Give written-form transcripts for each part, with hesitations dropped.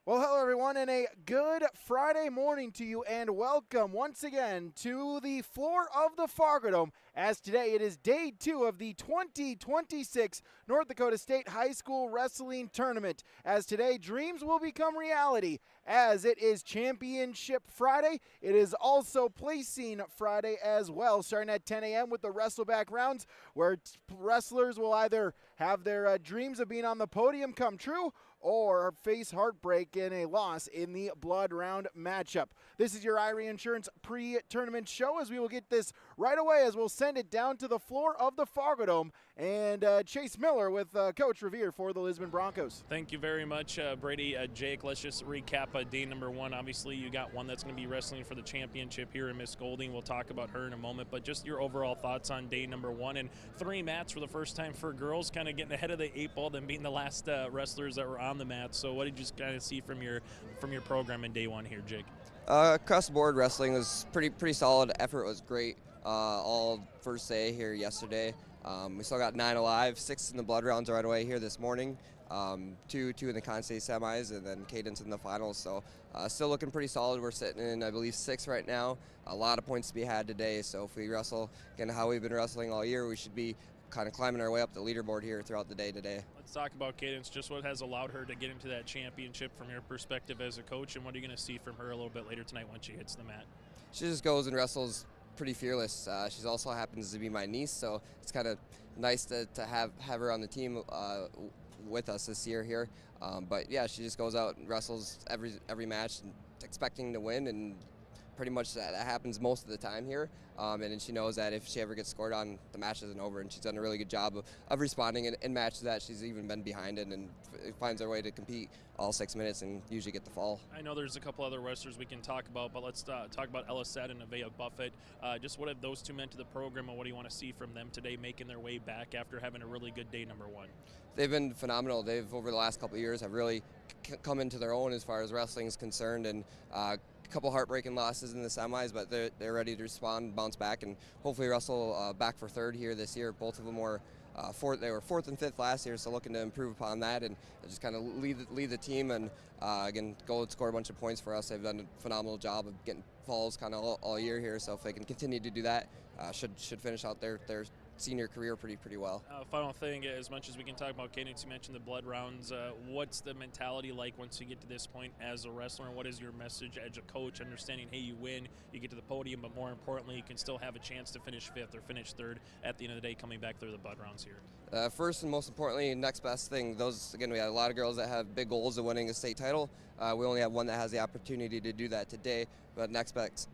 Well, hello everyone, and a good Friday morning to you, and welcome once again to the floor of the Fargo Dome, as today it is day 2 of the 2026 North Dakota State High School Wrestling Tournament, as today dreams will become reality, as it is Championship Friday. It is also Placing Friday as well, starting at 10 a.m. with the Wrestleback rounds, where wrestlers will either have their dreams of being on the podium come true, or face heartbreak in a loss in the blood round matchup. This is your Irie Insurance pre-tournament show, as we will get this right away, as we'll send it down to the floor of the Fargo Dome, and Chase Miller with Coach Revere for the Lisbon Broncos. Thank you very much, Brady. Jake, let's just recap day number 1. Obviously, you got one that's going to be wrestling for the championship here in Miss Golding. We'll talk about her in a moment, but just your overall thoughts on day number 1, and 3 mats for the first time for girls, kind of getting ahead of the 8 ball, than being the last wrestlers that were on the mat. So what did you kind of see from your program in day 1 here, Jake? Across the board, wrestling was pretty solid. Effort was great. All first day here yesterday. We still got 9 alive, 6 in the blood rounds right away here this morning. 2 in the Consolation semis, and then Cadence in the finals. So still looking pretty solid. We're sitting in, I believe, 6 right now. A lot of points to be had today. So if we wrestle again how we've been wrestling all year, we should be kind of climbing our way up the leaderboard here throughout the day today. Let's talk about Cadence, just what has allowed her to get into that championship from your perspective as a coach, and what are you going to see from her a little bit later tonight when she hits the mat? She just goes and wrestles pretty fearless. She also happens to be my niece, so it's kind of nice to have her on the team with us this year here. But yeah, she just goes out and wrestles every match, expecting to win, and pretty much that happens most of the time here. And then she knows that if she ever gets scored on, the match isn't over, and she's done a really good job of responding in matches that she's even been behind in, and finds her way to compete all 6 minutes and usually get the fall. I know there's a couple other wrestlers we can talk about, but let's talk about Ella Satt and Nevaeh Buffett. Just what have those two meant to the program, and what do you want to see from them today, making their way back after having a really good day number 1? They've been phenomenal. They've, over the last couple of years, have really come into their own as far as wrestling is concerned, and couple heartbreaking losses in the semis, but they're ready to respond, bounce back, and hopefully wrestle back for 3rd here this year. Both of them were they were 4th and 5th last year, so looking to improve upon that and just kind of lead the team, and again go and score a bunch of points for us. They've done a phenomenal job of getting falls kind of all year here, so if they can continue to do that, should finish out their senior career pretty well. Final thing, as much as we can talk about Cadence, you mentioned the blood rounds. What's the mentality like once you get to this point as a wrestler, and what is your message as a coach, understanding, hey, you win, you get to the podium, but more importantly, you can still have a chance to finish 5th or finish 3rd at the end of the day, coming back through the blood rounds here? First and most importantly, next best thing, we had a lot of girls that have big goals of winning a state title. We only have one that has the opportunity to do that today, but next best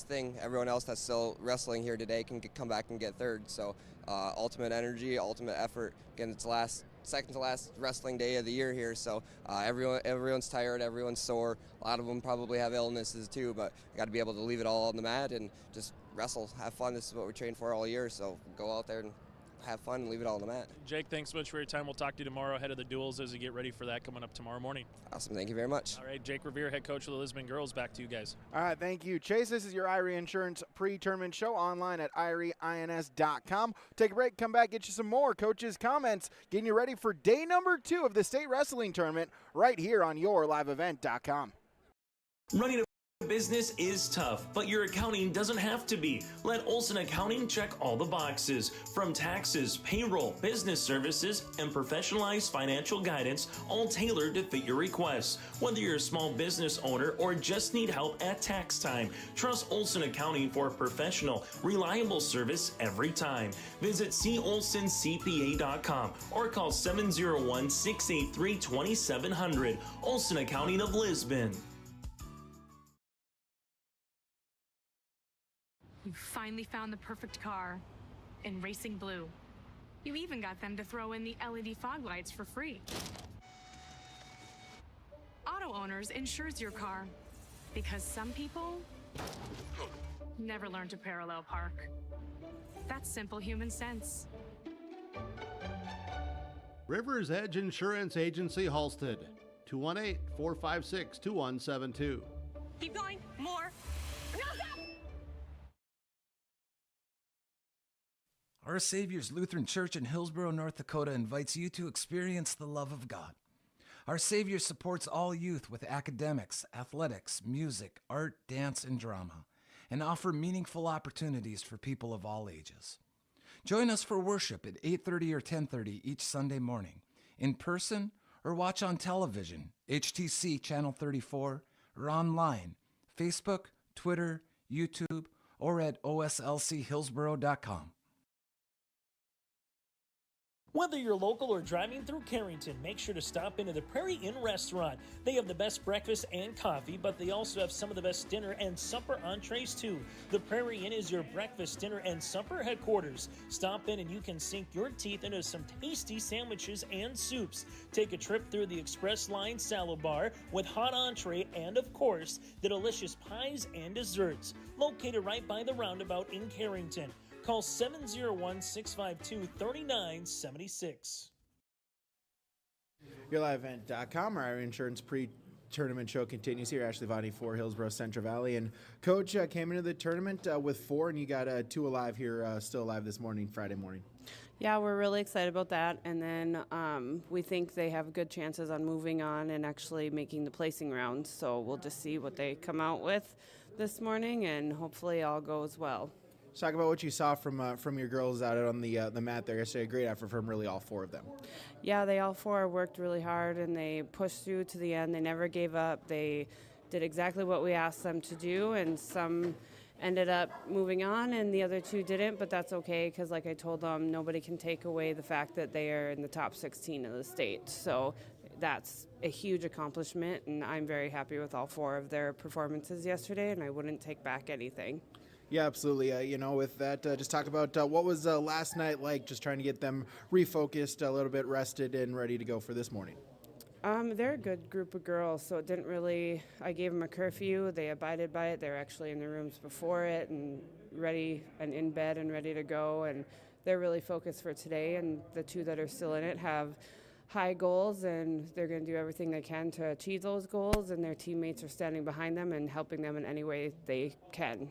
thing, everyone else that's still wrestling here today can come back and get 3rd. So ultimate energy, ultimate effort. Again, it's second to last wrestling day of the year here, so everyone's tired, everyone's sore. A lot of them probably have illnesses too, but you got to be able to leave it all on the mat and just wrestle, have fun. This is what we trained for all year, so go out there and have fun and leave it all on the mat. Jake, thanks so much for your time. We'll talk to you tomorrow ahead of the duels as you get ready for that coming up tomorrow morning. Awesome. Thank you very much. All right, Jake Revere, head coach of the Lisbon girls. Back to you guys. All right, thank you, Chase. This is your Irie Insurance pre-tournament show, online at irieins.com. Take a break, come back, get you some more coaches' comments, getting you ready for day number 2 of the state wrestling tournament right here on yourliveevent.com. Running a business is tough, but your accounting doesn't have to be. Let Olson Accounting check all the boxes. From taxes, payroll, business services, and professionalized financial guidance, all tailored to fit your requests. Whether you're a small business owner or just need help at tax time, trust Olson Accounting for professional, reliable service every time. Visit colsoncpa.com or call 701-683-2700. Olson Accounting of Lisbon. You finally found the perfect car in racing blue. You even got them to throw in the LED fog lights for free. Auto Owners insures your car because some people never learn to parallel park. That's simple human sense. River's Edge Insurance Agency, Halsted, 218-456-2172. Keep going, more. Our Savior's Lutheran Church in Hillsboro, North Dakota invites you to experience the love of God. Our Savior supports all youth with academics, athletics, music, art, dance, and drama, and offer meaningful opportunities for people of all ages. Join us for worship at 8:30 or 10:30 each Sunday morning, in person or watch on television, HTC Channel 34, or online, Facebook, Twitter, YouTube, or at oslchillsboro.com. Whether you're local or driving through Carrington, make sure to stop into the Prairie Inn restaurant. They have the best breakfast and coffee, but they also have some of the best dinner and supper entrees too. The Prairie Inn is your breakfast, dinner, and supper headquarters. Stop in and you can sink your teeth into some tasty sandwiches and soups. Take a trip through the Express Line salad bar with hot entree and, of course, the delicious pies and desserts. Located right by the roundabout in Carrington. Call 701-652-3976. Your live event.com. Our insurance pre-tournament show continues here. Ashley Vani for Hillsboro Central Valley. And Coach came into the tournament with 4, and you got 2 alive here, still alive this morning, Friday morning. Yeah, we're really excited about that. And then we think they have good chances on moving on and actually making the placing round. So we'll just see what they come out with this morning, and hopefully all goes well. Let's talk about what you saw from your girls out on the mat there yesterday. A great effort from really all 4 of them. Yeah, they all 4 worked really hard, and they pushed through to the end. They never gave up. They did exactly what we asked them to do, and some ended up moving on, and the other 2 didn't, but that's okay because, like I told them, nobody can take away the fact that they are in the top 16 of the state. So that's a huge accomplishment, and I'm very happy with all 4 of their performances yesterday, and I wouldn't take back anything. Yeah, absolutely. With that, just talk about what was last night like, just trying to get them refocused, a little bit rested, and ready to go for this morning. They're a good group of girls, so it didn't really, I gave them a curfew. They abided by it. They were actually in their rooms before it and ready and in bed and ready to go, and they're really focused for today, and the 2 that are still in it have high goals, and they're going to do everything they can to achieve those goals, and their teammates are standing behind them and helping them in any way they can.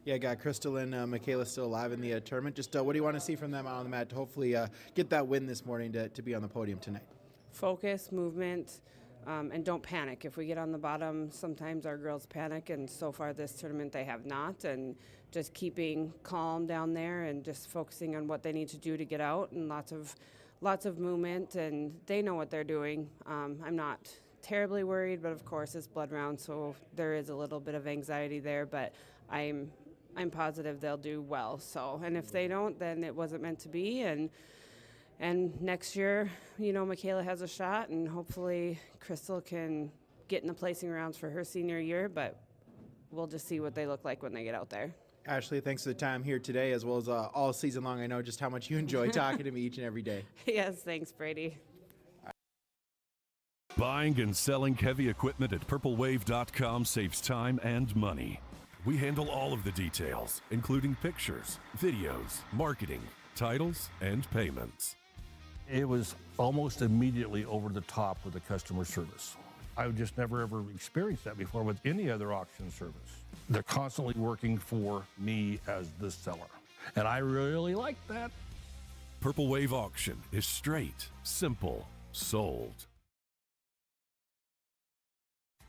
Yeah, got Crystal and Michaela still alive in the tournament. Just what do you want to see from them out on the mat to hopefully get that win this morning to be on the podium tonight? Focus, movement, and don't panic. If we get on the bottom, sometimes our girls panic, and so far this tournament they have not. And just keeping calm down there and just focusing on what they need to do to get out, and lots of movement, and they know what they're doing. I'm not terribly worried, but of course it's blood round, so there is a little bit of anxiety there, but I'm positive they'll do well. So, and if they don't, then it wasn't meant to be. And next year, Michaela has a shot, and hopefully Crystal can get in the placing rounds for her senior year. But we'll just see what they look like when they get out there. Ashley, thanks for the time here today, as well as all season long. I know just how much you enjoy talking to me each and every day. Yes, thanks, Brady. Buying and selling heavy equipment at purplewave.com saves time and money. We handle all of the details, including pictures, videos, marketing, titles, and payments. It was almost immediately over the top with the customer service. I've just never ever experienced that before with any other auction service. They're constantly working for me as the seller, and I really like that. Purple Wave Auction is straight, simple, sold.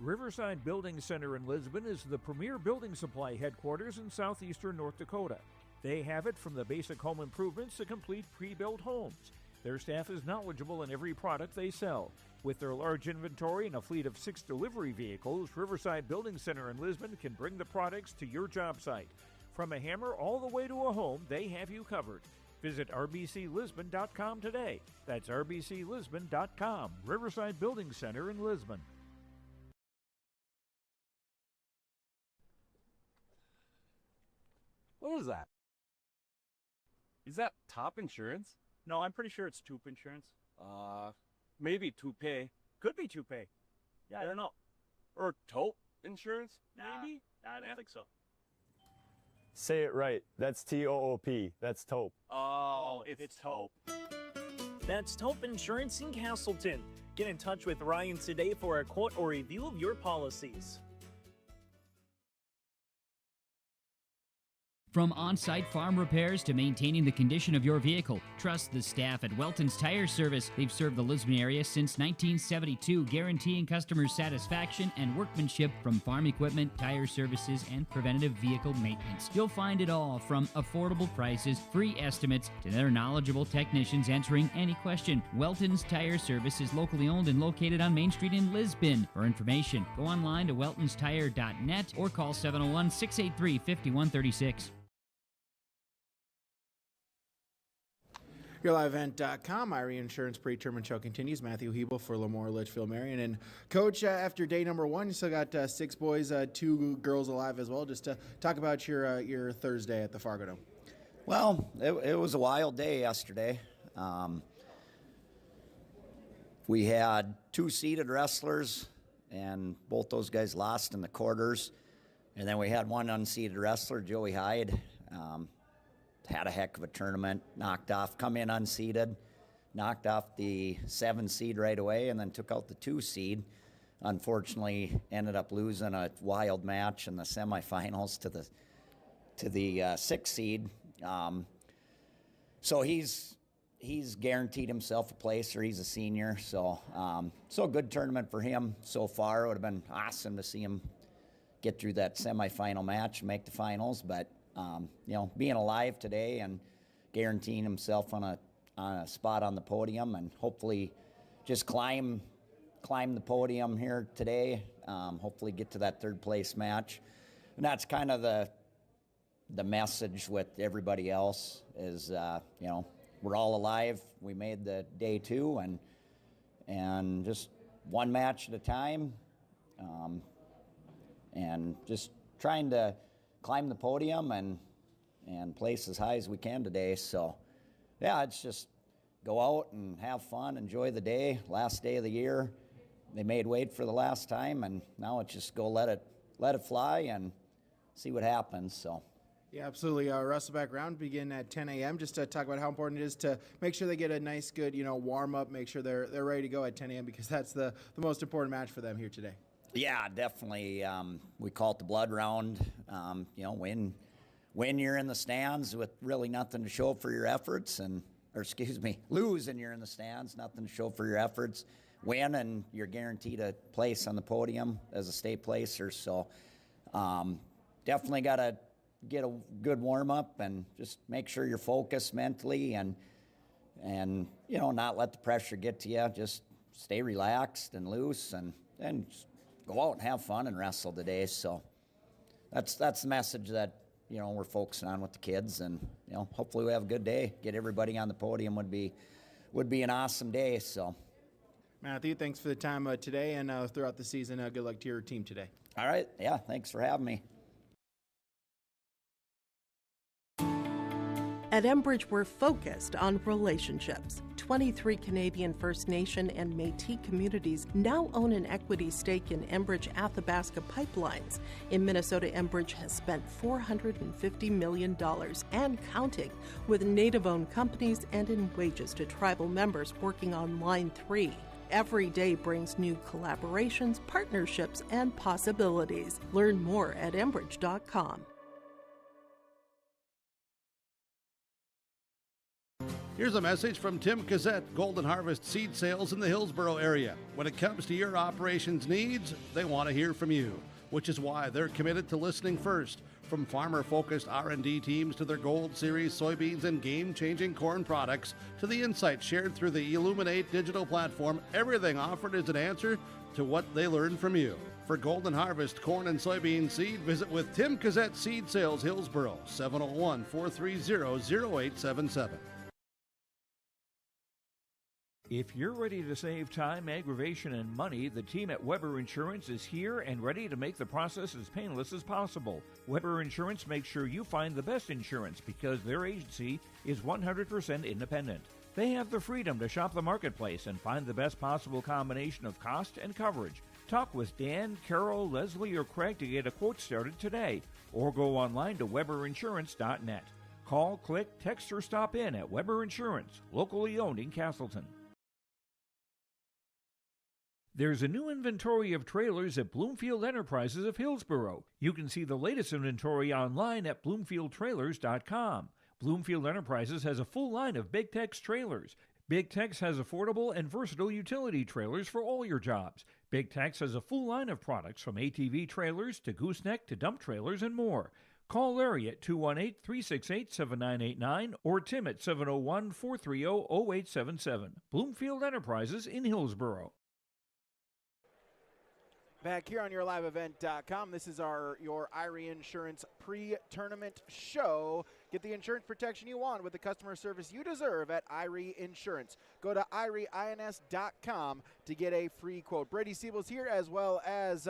Riverside Building Center in Lisbon is the premier building supply headquarters in southeastern North Dakota. They have it from the basic home improvements to complete pre-built homes. Their staff is knowledgeable in every product they sell. With their large inventory and a fleet of 6 delivery vehicles, Riverside Building Center in Lisbon can bring the products to your job site. From a hammer all the way to a home, they have you covered. Visit rbclisbon.com today. That's rbclisbon.com. Riverside Building Center in Lisbon. What was that? Is that top insurance? No, I'm pretty sure it's Toop Insurance. Maybe Toupee. Could be Toupee. Yeah, I don't know. Or Taupe Insurance, maybe? I don't think so. Say it right. That's T-O-O-P. That's Taupe. Oh, it's Taupe. That's Taupe Insurance in Castleton. Get in touch with Ryan today for a quote or review of your policies. From on-site farm repairs to maintaining the condition of your vehicle, trust the staff at Welton's Tire Service. They've served the Lisbon area since 1972, guaranteeing customer satisfaction and workmanship from farm equipment, tire services, and preventative vehicle maintenance. You'll find it all from affordable prices, free estimates, to their knowledgeable technicians answering any question. Welton's Tire Service is locally owned and located on Main Street in Lisbon. For information, go online to weltonstire.net or call 701-683-5136. YourLiveEvent.com. Irie Insurance pre-tournament show continues. Matthew Hebel for Lamore Lichville Marion. And Coach, after day number one, you still got 6 boys, 2 girls alive as well. Just to talk about your Thursday at the Fargo Dome. Well, it was a wild day yesterday. We had 2 seeded wrestlers, and both those guys lost in the quarters. And then we had 1 unseeded wrestler, Joey Hyde. Had a heck of a tournament, come in unseeded, knocked off the 7 seed right away, and then took out the 2 seed. Unfortunately, ended up losing a wild match in the semifinals to the 6 seed. So he's guaranteed himself a place, or he's a senior. So a good tournament for him so far. It would have been awesome to see him get through that semifinal match and make the finals, but being alive today and guaranteeing himself on a spot on the podium, and hopefully just climb the podium here today. Hopefully get to that 3rd place match, and that's kind of the message with everybody else is we're all alive. We made the day 2, and just one match at a time, and just trying to climb the podium and place as high as we can today. So, yeah, it's just go out and have fun, enjoy the day. Last day of the year, they made weight for the last time, and now it's just go let it fly and see what happens. So. Yeah, absolutely. Wrestleback round begin at 10 a.m. Just to talk about how important it is to make sure they get a nice, good, warm up. Make sure they're ready to go at 10 a.m. because that's the most important match for them here today. Yeah, definitely. We call it the blood round. When you're in the stands with really nothing to show for your efforts, lose and you're in the stands, nothing to show for your efforts. Win and you're guaranteed a place on the podium as a state placer. So definitely got to get a good warm up and just make sure you're focused mentally and not let the pressure get to you. Just stay relaxed and loose and just go out and have fun and wrestle today. So that's the message that we're focusing on with the kids, and hopefully we have a good day. Get everybody on the podium would be an awesome day. So Matthew, thanks for the time today and throughout the season. Good luck to your team today. All right. Yeah, thanks for having me. At Enbridge, we're focused on relationships. 23 Canadian First Nation and Métis communities now own an equity stake in Enbridge Athabasca Pipelines. In Minnesota, Enbridge has spent $450 million and counting with Native-owned companies and in wages to tribal members working on Line 3. Every day brings new collaborations, partnerships, and possibilities. Learn more at Enbridge.com. Here's a message from Tim Cassette, Golden Harvest Seed Sales in the Hillsboro area. When it comes to your operations needs, they want to hear from you, which is why they're committed to listening first. From farmer-focused R&D teams to their Gold Series soybeans and game-changing corn products to the insights shared through the Illuminate digital platform, everything offered is an answer to what they learned from you. For Golden Harvest corn and soybean seed, visit with Tim Cassette Seed Sales Hillsboro, 701-430-0877. If you're ready to save time, aggravation, and money, the team at Weber Insurance is here and ready to make the process as painless as possible. Weber Insurance makes sure you find the best insurance because their agency is 100% independent. They have the freedom to shop the marketplace and find the best possible combination of cost and coverage. Talk with Dan, Carol, Leslie, or Craig to get a quote started today, or go online to weberinsurance.net. Call, click, text, or stop in at Weber Insurance, locally owned in Castleton. There's a new inventory of trailers at Bloomfield Enterprises of Hillsboro. You can see the latest inventory online at bloomfieldtrailers.com. Bloomfield Enterprises has a full line of Big Tex trailers. Big Tex has affordable and versatile utility trailers for all your jobs. Big Tex has a full line of products from ATV trailers to gooseneck to dump trailers and more. Call Larry at 218-368-7989 or Tim at 701-430-0877. Bloomfield Enterprises in Hillsboro. Back here on YourLiveEvent.com, this is your Irie Insurance pre-tournament show. Get the insurance protection you want with the customer service you deserve at Irie Insurance. Go to IrieINS.com to get a free quote. Brady Siebel's here, as well as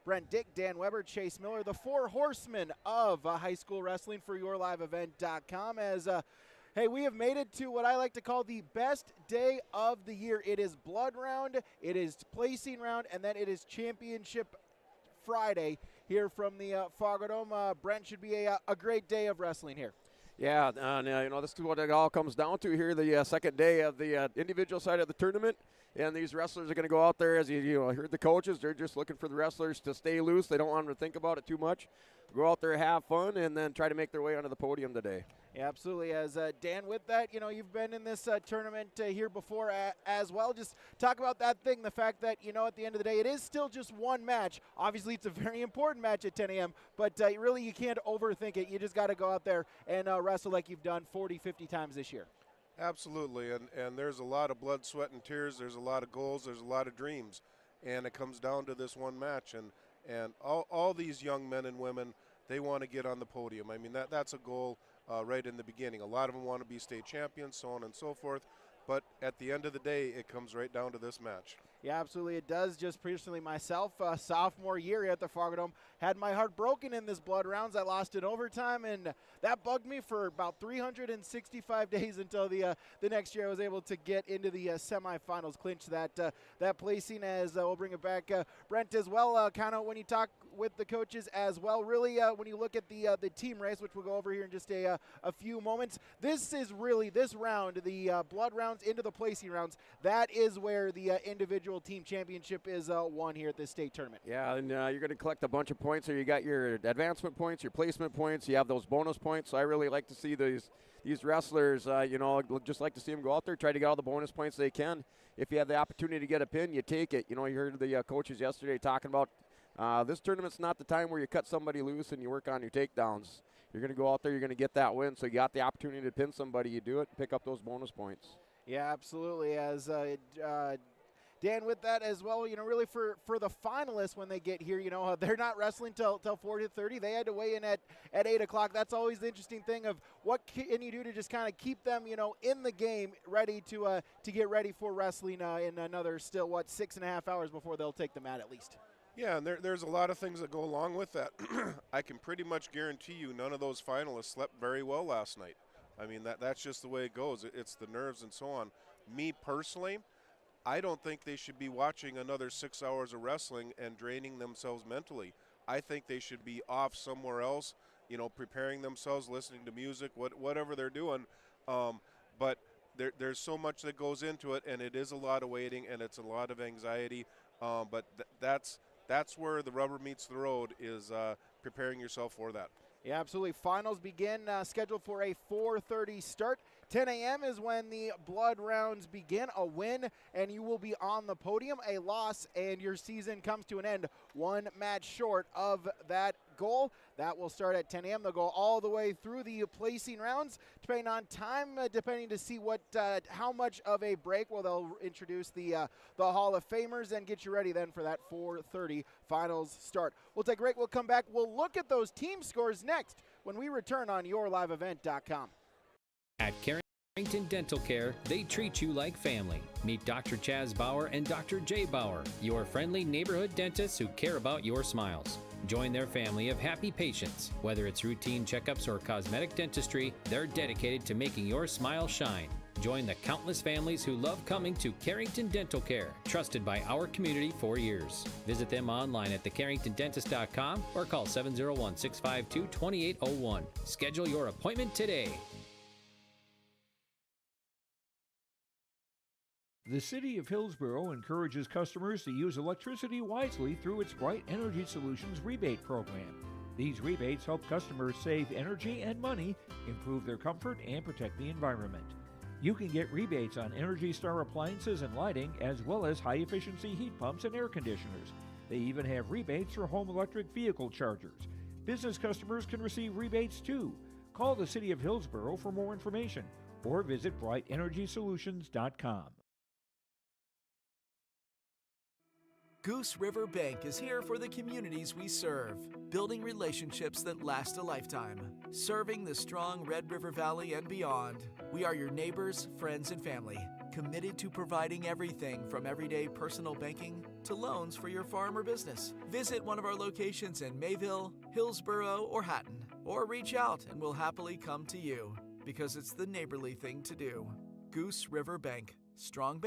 Brent Dick, Dan Weber, Chase Miller, the four horsemen of high school wrestling for YourLiveEvent.com. Hey, we have made it to what I like to call the best day of the year. It is Blood Round, it is Placing Round, and then it is Championship Friday here from the Fargo Dome. Brent, should be a great day of wrestling here. Yeah, this is what it all comes down to here, the second day of the individual side of the tournament. And these wrestlers are going to go out there, as you heard the coaches, they're just looking for the wrestlers to stay loose. They don't want them to think about it too much. Go out there, have fun, and then try to make their way onto the podium today. Yeah, absolutely. As Dan, with that, you've been in this tournament here before as well. Just talk about that thing, the fact that, at the end of the day, it is still just one match. Obviously, it's a very important match at 10 a.m., but really you can't overthink it. You just got to go out there and wrestle like you've done 40, 50 times this year. Absolutely, and there's a lot of blood, sweat, and tears. There's a lot of goals. There's a lot of dreams, and it comes down to this one match. And all these young men and women, they want to get on the podium. I mean, that's a goal right in the beginning. A lot of them want to be state champions, so on and so forth. But at the end of the day, it comes right down to this match. Yeah, absolutely it does. Just personally myself, sophomore year here at the Fargo Dome, had my heart broken in this Blood Rounds. I lost in overtime, and that bugged me for about 365 days until the next year I was able to get into the semifinals, clinch that placing. As we'll bring it back, Brent, as well, kind of when you talk with the coaches as well, really when you look at the team race, which we'll go over here in just a few moments, this is really, this round, the Blood Rounds into the placing rounds, that is where the individual team championship is won here at this state tournament. Yeah, and you're going to collect a bunch of points. So you got your advancement points, your placement points, you have those bonus points. So I really like to see these wrestlers, just like to see them go out there, try to get all the bonus points they can. If you have the opportunity to get a pin, you take it. You heard the coaches yesterday talking about this tournament's not the time where you cut somebody loose and you work on your takedowns. You're going to go out there, you're going to get that win. So you got the opportunity to pin somebody, you do it, pick up those bonus points. Yeah, absolutely. As Dan, with that as well, really for the finalists when they get here, they're not wrestling till 4:30. They had to weigh in at 8 o'clock. That's always the interesting thing of what can you do to just kind of keep them, in the game, ready to get ready for wrestling in another still, 6.5 hours before they'll take the mat at least. Yeah, and there's a lot of things that go along with that. I can pretty much guarantee you none of those finalists slept very well last night. I mean, that's just the way it goes. It's the nerves and so on. Me personally, I don't think they should be watching another 6 hours of wrestling and draining themselves mentally. I think they should be off somewhere else, preparing themselves, listening to music, whatever they're doing. But there's so much that goes into it, and it is a lot of waiting, and it's a lot of anxiety. But that's where the rubber meets the road, is preparing yourself for that. Yeah, absolutely. Finals begin scheduled for a 4:30 start. 10 a.m. is when the Blood Rounds begin. A win, and you will be on the podium. A loss, and your season comes to an end. One match short of that goal. That will start at 10 a.m. They'll go all the way through the placing rounds, depending on time, depending to see how much of a break. Well, they'll introduce the Hall of Famers and get you ready then for that 4:30 finals start. We'll take a break. We'll come back. We'll look at those team scores next when we return on YourLiveEvent.com. At Carrington Dental Care, they treat you like family. Meet Dr. Chaz Bauer and Dr. Jay Bauer, your friendly neighborhood dentists who care about your smiles. Join their family of happy patients. Whether it's routine checkups or cosmetic dentistry, they're dedicated to making your smile shine. Join the countless families who love coming to Carrington Dental Care, trusted by our community for years. Visit them online at thecarringtondentist.com or call 701-652-2801. Schedule your appointment today. The City of Hillsboro encourages customers to use electricity wisely through its Bright Energy Solutions rebate program. These rebates help customers save energy and money, improve their comfort, and protect the environment. You can get rebates on Energy Star appliances and lighting, as well as high-efficiency heat pumps and air conditioners. They even have rebates for home electric vehicle chargers. Business customers can receive rebates too. Call the City of Hillsboro for more information or visit brightenergysolutions.com. Goose River Bank is here for the communities we serve, building relationships that last a lifetime. Serving the strong Red River Valley and beyond, we are your neighbors, friends, and family, committed to providing everything from everyday personal banking to loans for your farm or business. Visit one of our locations in Mayville, Hillsboro, or Hatton, or reach out and we'll happily come to you, because it's the neighborly thing to do. Goose River Bank, strong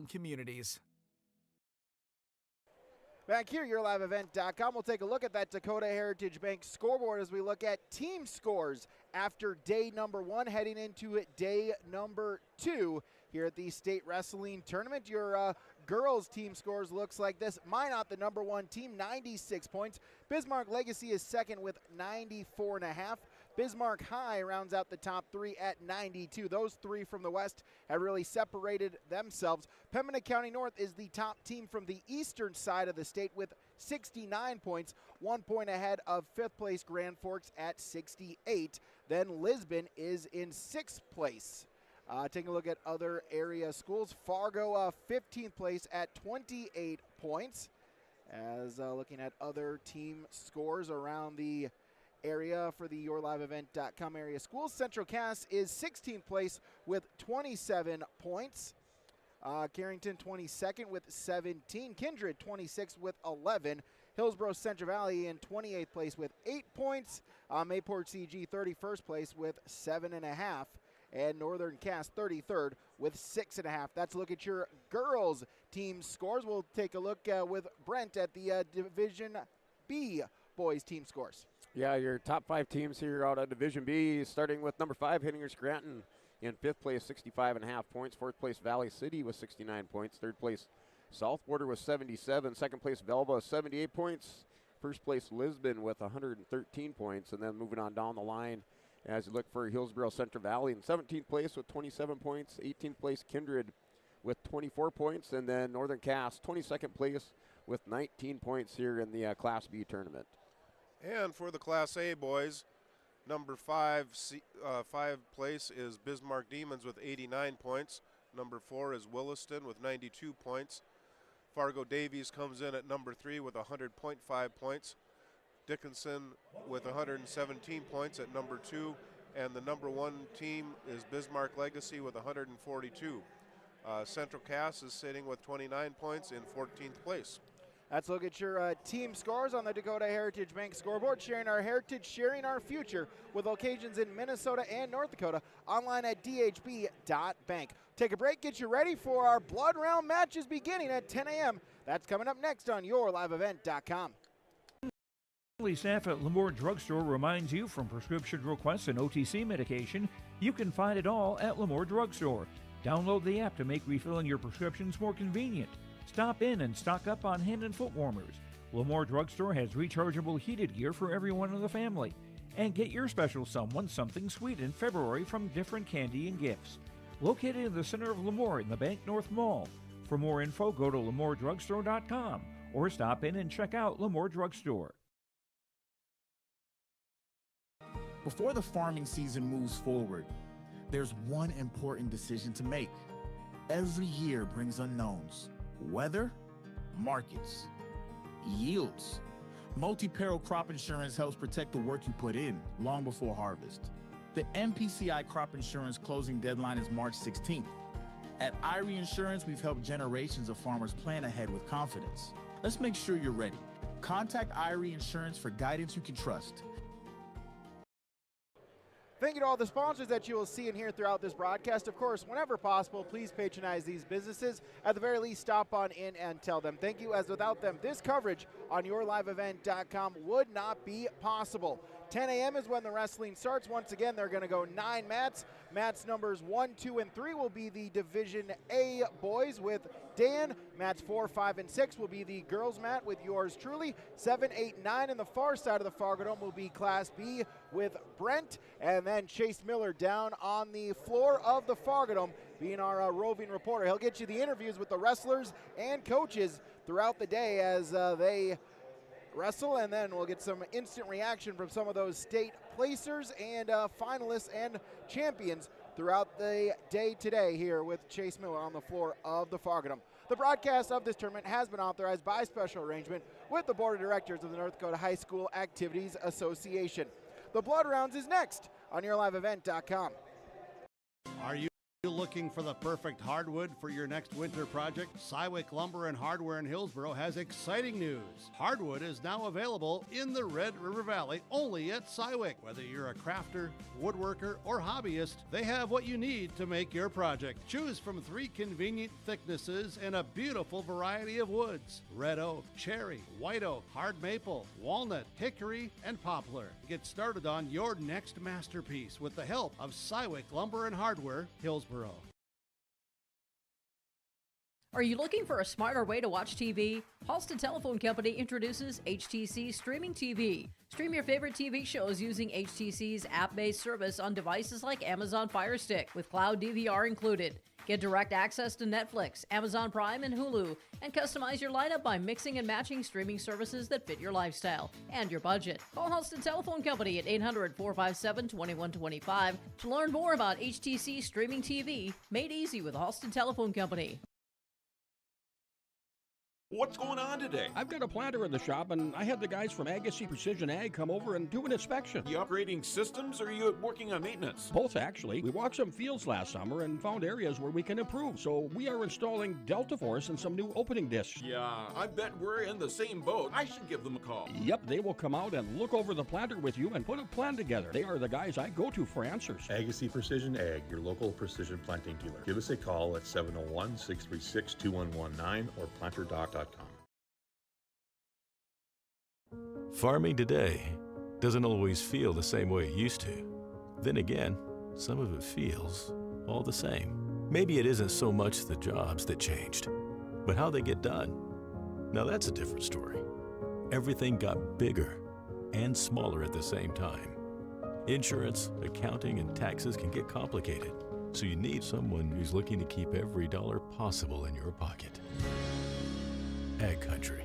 communities. Back here, YourLiveEvent.com. We'll take a look at that Dakota Heritage Bank scoreboard as we look at team scores after day number 1, heading into day number 2 here at the state wrestling tournament. Your girls team scores looks like this. Minot, the number 1 team, 96 points. Bismarck Legacy is second with 94.5. Bismarck High rounds out the top 3 at 92. Those 3 from the west have really separated themselves. Pembina County North is the top team from the eastern side of the state with 69 points, 1 point ahead of 5th place Grand Forks at 68. Then Lisbon is in 6th place. Taking a look at other area schools, Fargo 15th place at 28 points. As looking at other team scores around the area for the YourLiveEvent.com area schools, Central Cass is 16th place with 27 points. Carrington 22nd with 17. Kindred 26th with 11. Hillsboro Central Valley in 28th place with 8 points. Mayport CG 31st place with 7.5. And Northern Cass 33rd with 6.5. That's a look at your girls team scores. We'll take a look with Brent at the Division B boys team scores. Yeah, your top 5 teams here out of Division B, starting with number 5, Hittinger Scranton in 5th place, 65.5 points. 4th place, Valley City with 69 points. 3rd place, South Border with 77. 2nd place, Velva, 78 points. 1st place, Lisbon with 113 points. And then moving on down the line as you look for Hillsboro Central Valley in 17th place with 27 points. 18th place, Kindred with 24 points. And then Northern Cass, 22nd place with 19 points here in the Class B tournament. And for the Class A boys, number 5 place is Bismarck Demons with 89 points. Number 4 is Williston with 92 points. Fargo Davies comes in at number 3 with 100.5 points. Dickinson with 117 points at number 2. And the number 1 team is Bismarck Legacy with 142. Central Cass is sitting with 29 points in 14th place. Let's look at your team scores on the Dakota Heritage Bank scoreboard. Sharing our heritage, sharing our future with locations in Minnesota and North Dakota. Online at dhb.bank. Take a break, get you ready for our blood round matches beginning at 10 a.m. That's coming up next on YourLiveEvent.com. Staff at Lamore Drugstore reminds you, from prescription requests and OTC medication, you can find it all at Lamore Drugstore. Download the app to make refilling your prescriptions more convenient. Stop in and stock up on hand and foot warmers. Lamore Drugstore has rechargeable heated gear for everyone in the family. And get your special someone something sweet in February from different candy and gifts. Located in the center of Lamore in the Bank North Mall. For more info, go to lamoredrugstore.com or stop in and check out Lamore Drugstore. Before the farming season moves forward, there's one important decision to make. Every year brings unknowns. Weather, markets, yields. Multi-peril crop insurance helps protect the work you put in long before harvest. The MPCI crop insurance closing deadline is March 16th. At Irie Insurance, we've helped generations of farmers plan ahead with confidence. Let's make sure you're ready. Contact Irie Insurance for guidance you can trust. Thank you to all the sponsors that you will see and hear throughout this broadcast. Of course, whenever possible, please patronize these businesses. At the very least, stop on in and tell them thank you, as without them, this coverage on YourLiveEvent.com would not be possible. 10 a.m. is when the wrestling starts. Once again, they're going to go 9 mats. Mats numbers 1, 2, and 3 will be the Division A boys with Dan. Mats 4, 5, and 6 will be the girls mat with yours truly. 7, 8, 9 in the far side of the Fargo Dome will be Class B with Brent. And then Chase Miller down on the floor of the Fargo Dome being our roving reporter. He'll get you the interviews with the wrestlers and coaches throughout the day as they wrestle, and then we'll get some instant reaction from some of those state placers and finalists and champions throughout the day today here with Chase Miller on the floor of the Fargo Dome. The broadcast of this tournament has been authorized by special arrangement with the Board of Directors of the North Dakota High School Activities Association. The Blood Rounds is next on YourLiveEvent.com. Are you looking for the perfect hardwood for your next winter project? Cywick Lumber and Hardware in Hillsboro has exciting news. Hardwood is now available in the Red River Valley only at Cywick. Whether you're a crafter, woodworker, or hobbyist, they have what you need to make your project. Choose from 3 convenient thicknesses and a beautiful variety of woods: red oak, cherry, white oak, hard maple, walnut, hickory, and poplar. Get started on your next masterpiece with the help of Cywick Lumber and Hardware, Hillsboro. Are you looking for a smarter way to watch TV? Halston Telephone Company introduces HTC Streaming TV. Stream your favorite TV shows using HTC's app-based service on devices like Amazon Fire Stick with cloud DVR included. Get direct access to Netflix, Amazon Prime, and Hulu, and customize your lineup by mixing and matching streaming services that fit your lifestyle and your budget. Call Halston Telephone Company at 800-457-2125 to learn more about HTC Streaming TV, made easy with Halston Telephone Company. What's going on today? I've got a planter in the shop, and I had the guys from Agassi Precision Ag come over and do an inspection. You upgrading systems, or are you working on maintenance? Both, actually. We walked some fields last summer and found areas where we can improve, so we are installing Delta Force and some new opening discs. Yeah, I bet we're in the same boat. I should give them a call. Yep, they will come out and look over the planter with you and put a plan together. They are the guys I go to for answers. Agassi Precision Ag, your local precision planting dealer. Give us a call at 701-636-2119 or planterdoc.com. Farming today doesn't always feel the same way it used to. Then again, some of it feels all the same. Maybe it isn't so much the jobs that changed, but how they get done. Now that's a different story. Everything got bigger and smaller at the same time. Insurance, accounting, and taxes can get complicated, so you need someone who's looking to keep every dollar possible in your pocket. Ag Country.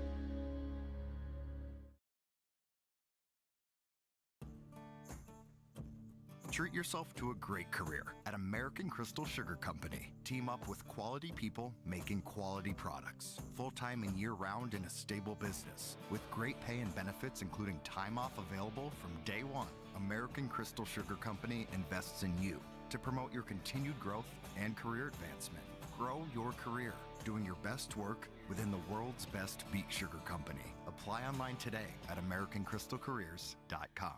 Treat yourself to a great career at American Crystal Sugar Company. Team up with quality people making quality products. Full-time and year-round in a stable business. With great pay and benefits including time off available from day one. American Crystal Sugar Company invests in you to promote your continued growth and career advancement. Grow your career, doing your best work within the world's best beet sugar company. Apply online today at AmericanCrystalCareers.com.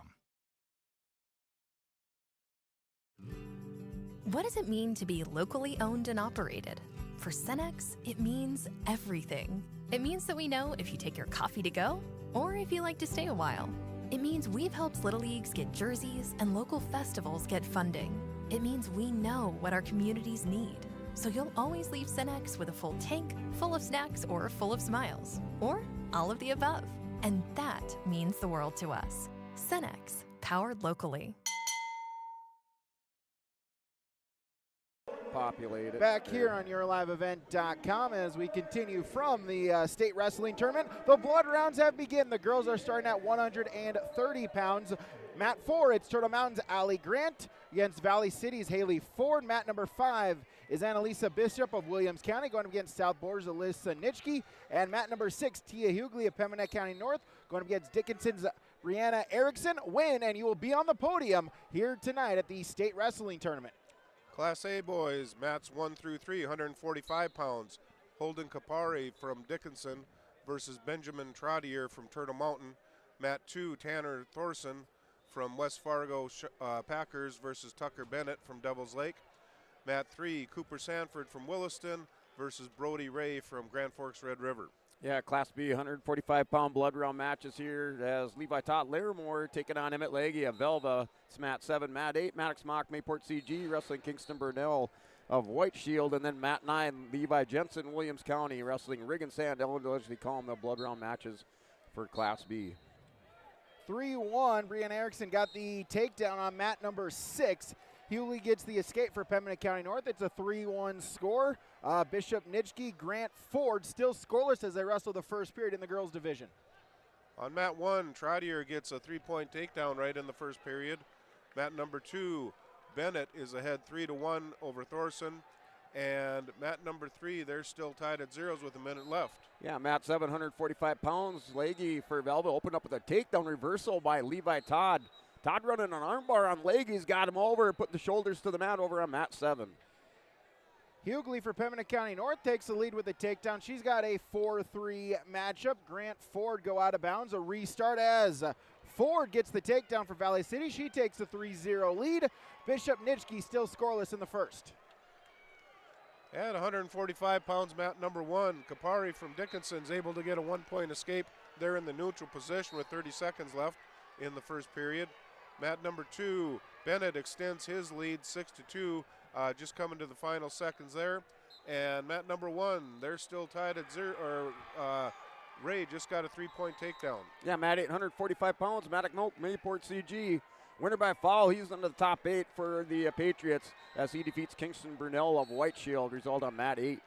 What does it mean to be locally owned and operated? For Cenex, it means everything. It means that we know if you take your coffee to go or if you like to stay a while. It means we've helped Little Leagues get jerseys and local festivals get funding. It means we know what our communities need. So you'll always leave Cenex with a full tank, full of snacks, or full of smiles. Or all of the above. And that means the world to us. Cenex, powered locally. Populated. Back here on YourLiveEvent.com as we continue from the state wrestling tournament. The blood rounds have begun. The girls are starting at 130 pounds. Mat 4, it's Turtle Mountain's Allie Grant against Valley City's Haley Ford. Mat number 5 is Annalisa Bishop of Williams County going up against South Borders Alyssa Nitschke. And mat number 6, Tia Hughley of Pembina County North going up against Dickinson's Brianna Erickson. Win and you will be on the podium here tonight at the state wrestling tournament. Class A boys, mats 1 through 3, 145 pounds. Holden Kapari from Dickinson versus Benjamin Trottier from Turtle Mountain. Mat 2, Tanner Thorson from West Fargo Packers versus Tucker Bennett from Devils Lake. Mat 3, Cooper Sanford from Williston versus Brody Ray from Grand Forks Red River. Yeah, Class B 145-pound blood round matches here as Levi Todd Larimore taking on Emmett Leahy of Velva. It's Mat 7, Mat 8, Maddox Mock, Mayport CG wrestling Kingston Burnell of White Shield, and then Mat 9, Levi Jensen, Williams County wrestling Riggin Sand, Allegedly call them the blood round matches for Class B. 3-1, Brianna Erickson got the takedown on mat number 6. Hughley gets the escape for Pembina County North. It's a 3-1 score. Bishop Nitschke, Grant Ford still scoreless as they wrestle the first period in the girls division. On mat 1, Trottier gets a 3-point takedown right in the first period. Mat number 2, Bennett is ahead 3-1 over Thorson. And mat number 3, they're still tied at zeros with a minute left. Yeah, Mat 745 pounds. Leahy for Velva opened up with a takedown reversal by Levi Todd. Todd running an armbar on Leahy's, got him over, putting the shoulders to the mat over on mat 7. Hughley for Pembina County North takes the lead with a takedown. She's got a 4-3 matchup. Grant Ford go out of bounds. A restart as Ford gets the takedown for Valley City. She takes the 3-0 lead. Bishop Nitschke still scoreless in the first. At 145 pounds, mat number 1, Kapari from Dickinson's able to get a 1-point escape. They're in the neutral position with 30 seconds left in the first period. Mat number 2, Bennett extends his lead 6-2, just coming to the final seconds there. And mat number 1, they're still tied at 0. Ray just got a 3-point takedown. Yeah, Mat 845 pounds, Maddox Moak, Mayport CG. Winner by foul, he's into the top 8 for the Patriots as he defeats Kingston Burnell of White Shield, result on mat 8.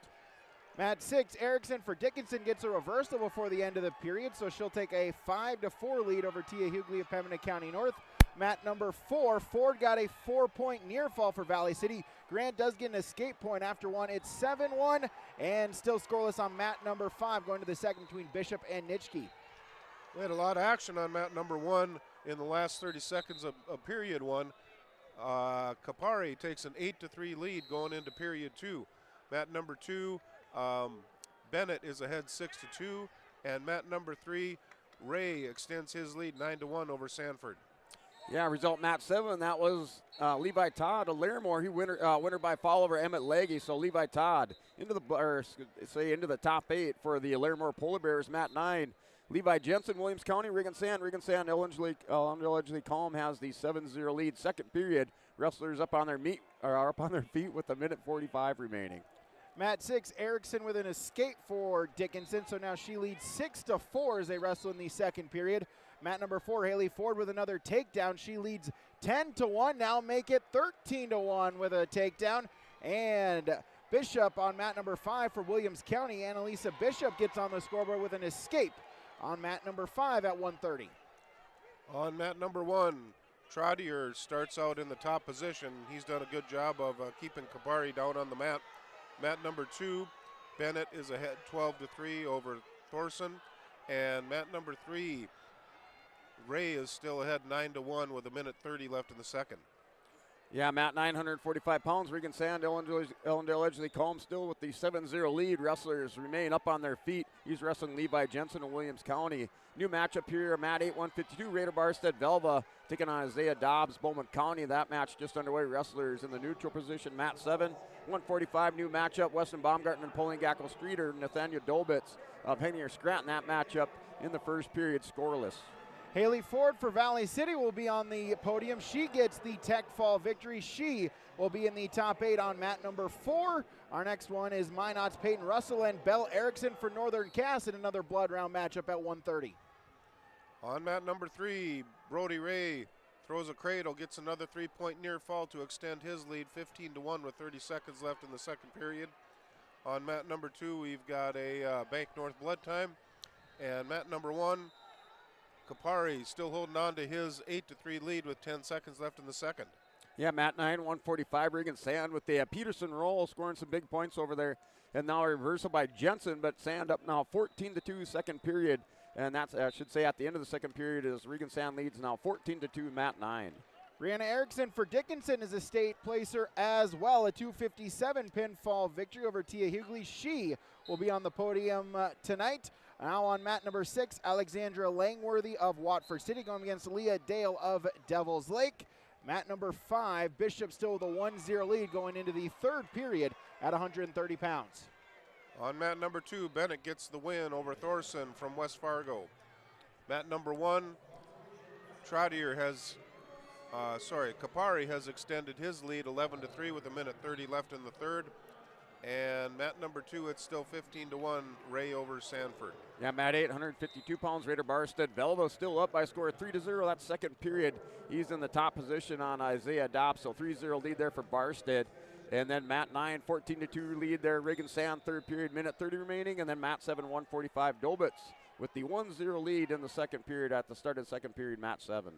Mat 6, Erickson for Dickinson gets a reversal before the end of the period, so she'll take a 5-4 lead over Tia Hughley of Pembina County North. Mat number 4, Ford got a 4-point near fall for Valley City. Grant does get an escape point after one. It's 7-1 and still scoreless on mat number 5 going to the second between Bishop and Nitschke. We had a lot of action on mat number 1 in the last 30 seconds of period 1. Kapari takes an 8-3 lead going into period 2. Mat number 2, Bennett is ahead 6-2, and mat number 3, Ray extends his lead 9-1 over Sanford. Yeah, result mat 7, that was Levi Todd of Larimore. He winner by foul over Emmett Leahy. So Levi Todd into the top 8 for the Larimore Polar Bears. Mat 9, Levi Jensen, Williams County, Riggin Sand, allegedly Calm has the 7-0 lead. Second period, wrestlers up on their feet with a minute 45 remaining. Mat 6, Erickson with an escape for Dickinson, so now she leads 6-4 as they wrestle in the second period. Mat number 4, Haley Ford with another takedown. She leads 10-1, now make it 13-1 with a takedown. And Bishop on mat number 5 for Williams County. Annalisa Bishop gets on the scoreboard with an escape on mat number 5 at 1:30. On mat number 1, Trottier starts out in the top position. He's done a good job of keeping Kapari down on the mat. Mat number 2, Bennett is ahead 12-3 over Thorson. And mat number 3, Ray is still ahead 9-1 with a minute 30 left in the second. Yeah, Mat 945 pounds, Riggin Sand, Ellendale Edgley Combe still with the 7-0 lead. Wrestlers remain up on their feet. He's wrestling Levi Jensen of Williams County. New matchup here, Mat 8, 152, Raider Barstead Velva taking on Isaiah Dobbs, Bowman County. That match just underway. Wrestlers in the neutral position, Mat 7, 145, new matchup, Weston Baumgarten and Pauline Gackle Streeter, Nathaniel Dobitz of Hennier Scranton. That matchup in the first period scoreless. Haley Ford for Valley City will be on the podium. She gets the tech fall victory. She will be in the top 8 on mat number 4. Our next one is Minot's Peyton Russell and Belle Erickson for Northern Cass in another blood round matchup at 1:30. On mat number 3, Brody Ray throws a cradle, gets another 3-point near fall to extend his lead 15-1 with 30 seconds left in the second period. On mat number 2, we've got a Bank North blood time. And mat number 1, Kapari still holding on to his 8-3 lead with 10 seconds left in the second. Yeah, Mat 9, 145, Riggin Sand with the Peterson roll, scoring some big points over there. And now a reversal by Jensen, but Sand up now 14-2 second period. And that's, I should say, at the end of the second period is Riggin Sand leads now 14-2, Mat 9. Brianna Erickson for Dickinson is a state placer as well. A 257 pinfall victory over Tia Hughley. She will be on the podium tonight. Now on mat number 6, Alexandra Langworthy of Watford City going against Leah Dale of Devils Lake. Mat number 5, Bishop still with a 1-0 lead going into the third period at 130 pounds. On mat number 2, Bennett gets the win over Thorson from West Fargo. Mat number 1, Kapari has extended his lead 11-3 with 1:30 left in the third. And mat number 2, it's still 15-1, Ray over Sanford. Yeah, mat 8, 152 pounds, Raider Barstead. Velva still up by a score of 3-0. That second period, he's in the top position on Isaiah Dobbs, so 3-0 lead there for Barstead. And then mat 9, 14-2 lead there, Reagan Sand, third period, 1:30 remaining. And then mat 7, 145, Dobitz with the 1-0 lead in the second period at the start of the second period, mat 7.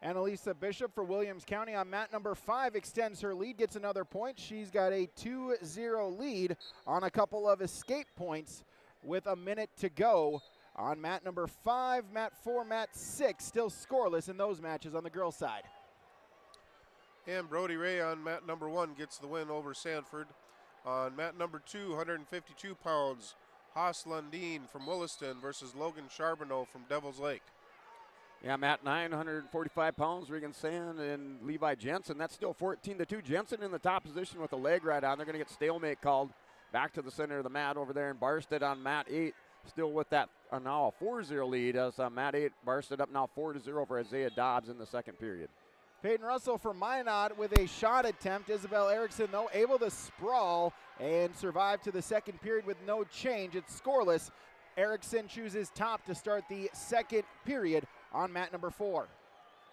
Annalisa Bishop for Williams County on mat number 5 extends her lead, gets another point. She's got a 2-0 lead on a couple of escape points with a minute to go on mat number 5, mat 4, mat 6, still scoreless in those matches on the girls' side. And Brody Ray on mat number 1 gets the win over Sanford. On mat number 2, 152 pounds, Haas Lundeen from Williston versus Logan Charbonneau from Devil's Lake. Yeah, mat 9, 145 pounds, Regan Sand and Levi Jensen. That's still 14-2. Jensen in the top position with a leg right on. They're going to get stalemate called back to the center of the mat over there. And Barstead on mat 8, still with that now a 4-0 lead as mat 8, Barstead up now 4-0 for Isaiah Dobbs in the second period. Peyton Russell for Minot with a shot attempt. Isabel Erickson, though, able to sprawl and survive to the second period with no change. It's scoreless. Erickson chooses top to start the second period on mat number 4.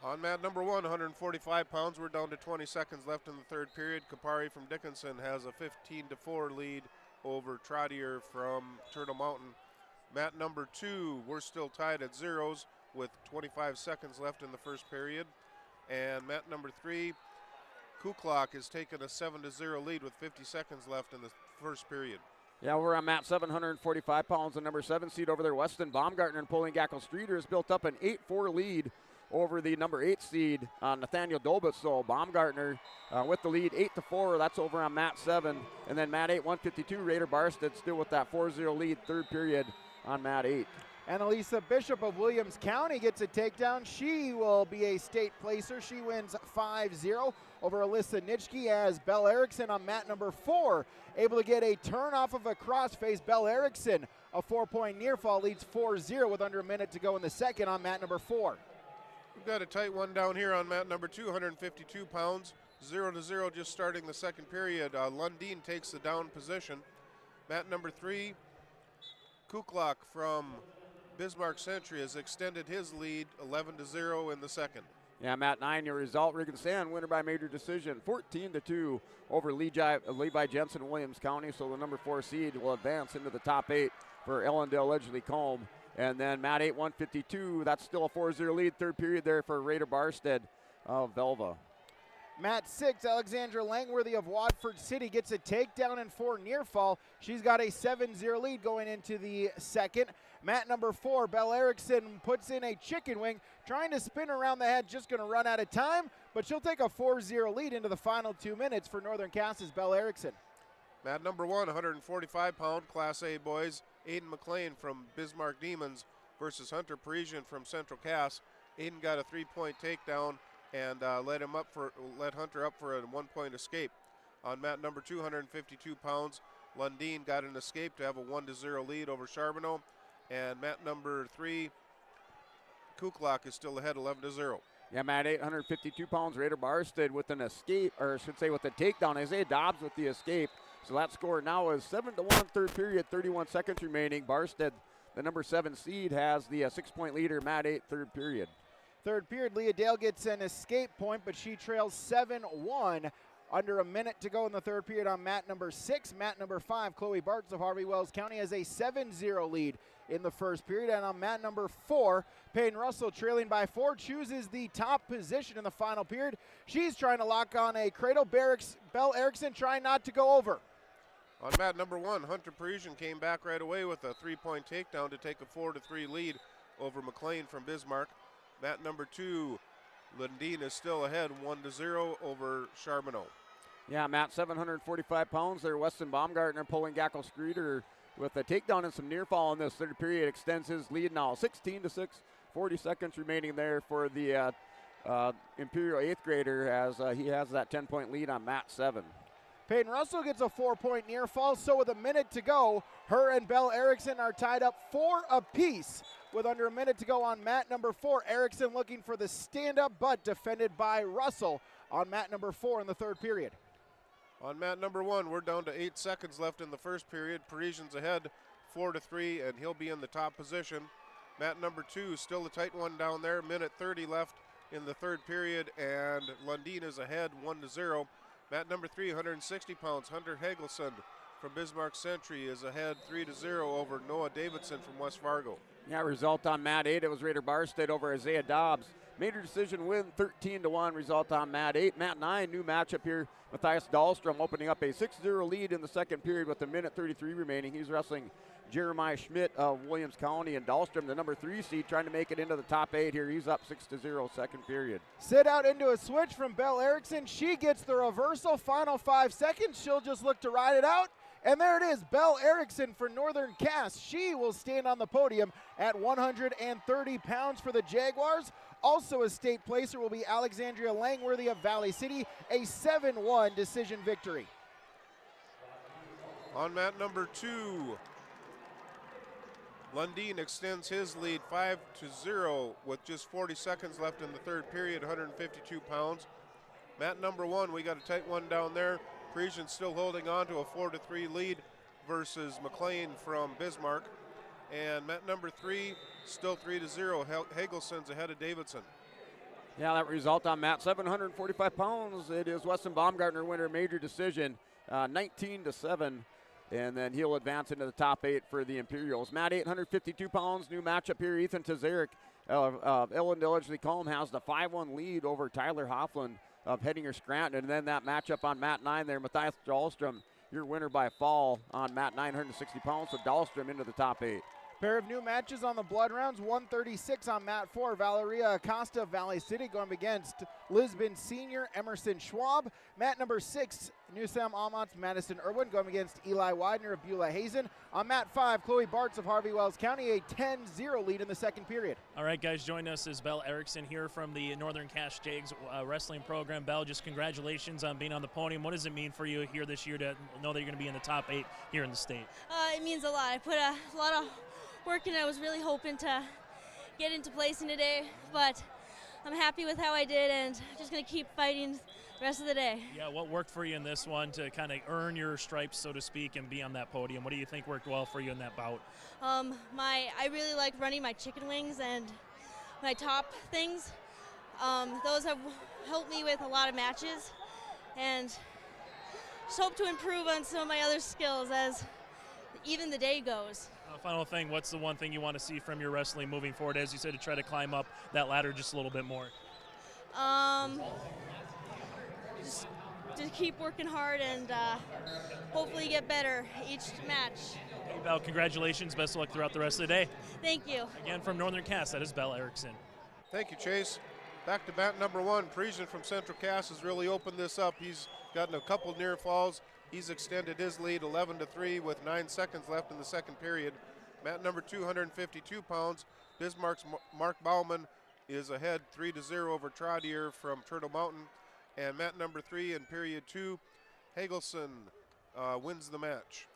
On mat number 1, 145 pounds, we're down to 20 seconds left in the third period. Kapari from Dickinson has a 15-4 lead over Trottier from Turtle Mountain. Mat number 2, we're still tied at zeros with 25 seconds left in the first period. And mat number 3, Kuklok has taken a 7-0 lead with 50 seconds left in the first period. Yeah, we're on mat 745 pounds. The number 7 seed over there, Weston Baumgartner and Pulling Gackle Streeter has built up an 8-4 lead over the number 8 seed, Nathaniel Dobitz. So Baumgartner with the lead, 8-4. That's over on mat 7. And then mat 8, 152, Raider Barstead still with that 4-0 lead, third period on mat 8. Annalisa Bishop of Williams County gets a takedown. She will be a state placer. She wins 5-0 over Alyssa Nitschke as Belle Erickson on mat number 4 able to get a turn off of a crossface. Belle Erickson, a 4-point near fall, leads 4-0 with under a minute to go in the second on mat number 4. We've got a tight one down here on mat number 2, 152 pounds, 0-0 just starting the second period. Lundeen takes the down position. Mat number 3, Kuklok from Bismarck Century has extended his lead 11-0 in the second. Yeah, mat 9, your result, Regan Sand, winner by major decision, 14-2 over Levi Jensen, Williams County. So the number 4 seed will advance into the top 8 for Ellendale Ledgely Combe. And then mat 8, 152, that's still a 4-0 lead, third period there for Raider Barstead of Velva. Mat 6, Alexandra Langworthy of Watford City gets a takedown and 4 near fall. She's got a 7-0 lead going into the second. Mat number 4, Belle Erickson puts in a chicken wing, trying to spin around the head, just going to run out of time, but she'll take a 4-0 lead into the final 2 minutes for Northern Cass's Belle Erickson. Mat number 1, 145-pound Class A boys, Aiden McLean from Bismarck Demons versus Hunter Parisian from Central Cass. Aiden got a 3-point takedown and let Hunter up for a 1-point escape. On mat number 2, 152 pounds, Lundeen got an escape to have a 1-0 lead over Charbonneau. And mat number 3, Kuklok is still ahead 11-0. Yeah, mat 8, 152 pounds, Raider Barstead with an escape, or I should say with a takedown. Isaiah Dobbs with the escape. So that score now is 7-1, third period, 31 seconds remaining. Barstead, the number 7 seed, has the 6-point leader, mat 8, third period. Third period, Leah Dale gets an escape point, but she trails 7-1. Under a minute to go in the third period on mat number 6. Mat number 5, Chloe Bartz of Harvey Wells County has a 7-0 lead in the first period. And on mat number 4, Peyton Russell, trailing by 4, chooses the top position in the final period. She's trying to lock on a cradle. Belle Erickson trying not to go over. On mat number 1, Hunter Parisian came back right away with a 3-point takedown to take a 4-3 lead over McLean from Bismarck. Mat number 2, Lundeen is still ahead 1-0 over Charbonneau. Yeah, Matt, 745 pounds there. Weston Baumgartner pulling Gackle Streeter with a takedown and some near fall in this third period. Extends his lead now 16-6, 40 seconds remaining there for the Imperial 8th grader as he has that 10-point lead on mat 7. Peyton Russell gets a 4-point near fall, so with a minute to go, her and Belle Erickson are tied up 4 apiece with under a minute to go on mat number 4. Erickson looking for the stand-up, but defended by Russell on mat number 4 in the third period. On mat number 1, we're down to 8 seconds left in the first period. Parisian's ahead 4-3, and he'll be in the top position. Mat number 2, still a tight one down there. Minute 30 left in the third period, and Lundin is ahead 1-0. Mat number 3, 160 pounds, Hunter Hagelson from Bismarck Century is ahead 3-0 over Noah Davidson from West Fargo. Yeah, result on mat 8, it was Raider Barstead over Isaiah Dobbs. Major decision win, 13-1 result on mat 8. Mat 9, new matchup here. Matthias Dahlstrom opening up a 6-0 lead in the second period with a minute 33 remaining. He's wrestling Jeremiah Schmidt of Williams County, and Dahlstrom, the number 3 seed, trying to make it into the top 8 here. He's up 6-0 second period. Sit out into a switch from Belle Erickson. She gets the reversal. Final 5 seconds. She'll just look to ride it out. And there it is, Belle Erickson for Northern Cass. She will stand on the podium at 130 pounds for the Jaguars. Also a state placer will be Alexandria Langworthy of Valley City, a 7-1 decision victory. On mat number 2, Lundin extends his lead 5-0 with just 40 seconds left in the third period, 152 pounds. Mat number 1, we got a tight one down there. Parisian still holding on to a 4-3 lead versus McLean from Bismarck. And mat number 3, still 3-0. Hagelson's ahead of Davidson. Yeah, that result on mat 745 pounds. It is Weston Baumgartner winner, major decision, 19-7. And then he'll advance into the top 8 for the Imperials. Mat 8, 152 pounds. New matchup here. Ethan Tazaric of Illinois-Colm has the 5-1 lead over Tyler Hoffland of Hettinger Scranton. And then that matchup on mat 9 there, Matthias Dahlstrom, your winner by fall on mat 960 pounds. So Dahlstrom into the top 8. Pair of new matches on the blood rounds. 136 on mat 4. Valeria Acosta of Valley City going against Lisbon senior Emerson Schwab. Mat number 6, New Sam Almont's Madison Irwin going against Eli Widener of Beulah Hazen. On mat 5, Chloe Bartz of Harvey Wells County, a 10-0 lead in the second period. All right, guys, join us is Belle Erickson here from the Northern Cass Jags wrestling program. Belle, just congratulations on being on the podium. What does it mean for you here this year to know that you're going to be in the top 8 here in the state? It means a lot. I put a lot of work and I was really hoping to get into placing today, but I'm happy with how I did and just going to keep fighting the rest of the day. Yeah, what worked for you in this one to kind of earn your stripes, so to speak, and be on that podium? What do you think worked well for you in that bout? I really like running my chicken wings and my top things. Those have helped me with a lot of matches, and just hope to improve on some of my other skills as even the day goes. Final thing, what's the one thing you want to see from your wrestling moving forward, as you said, to try to climb up that ladder just a little bit more? Just to keep working hard and hopefully get better each match. Hey, Belle, congratulations. Best of luck throughout the rest of the day. Thank you. Again, from Northern Cass, that is Belle Erickson. Thank you, Chase. Back to mat number 1. Parisian from Central Cass has really opened this up. He's gotten a couple near falls. He's extended his lead 11-3 with 9 seconds left in the second period. Mat number 2, 152 pounds. Bismarck's Mark Bauman is ahead 3-0 over Trottier from Turtle Mountain. And mat number 3 in period 2, Hagelson wins the match.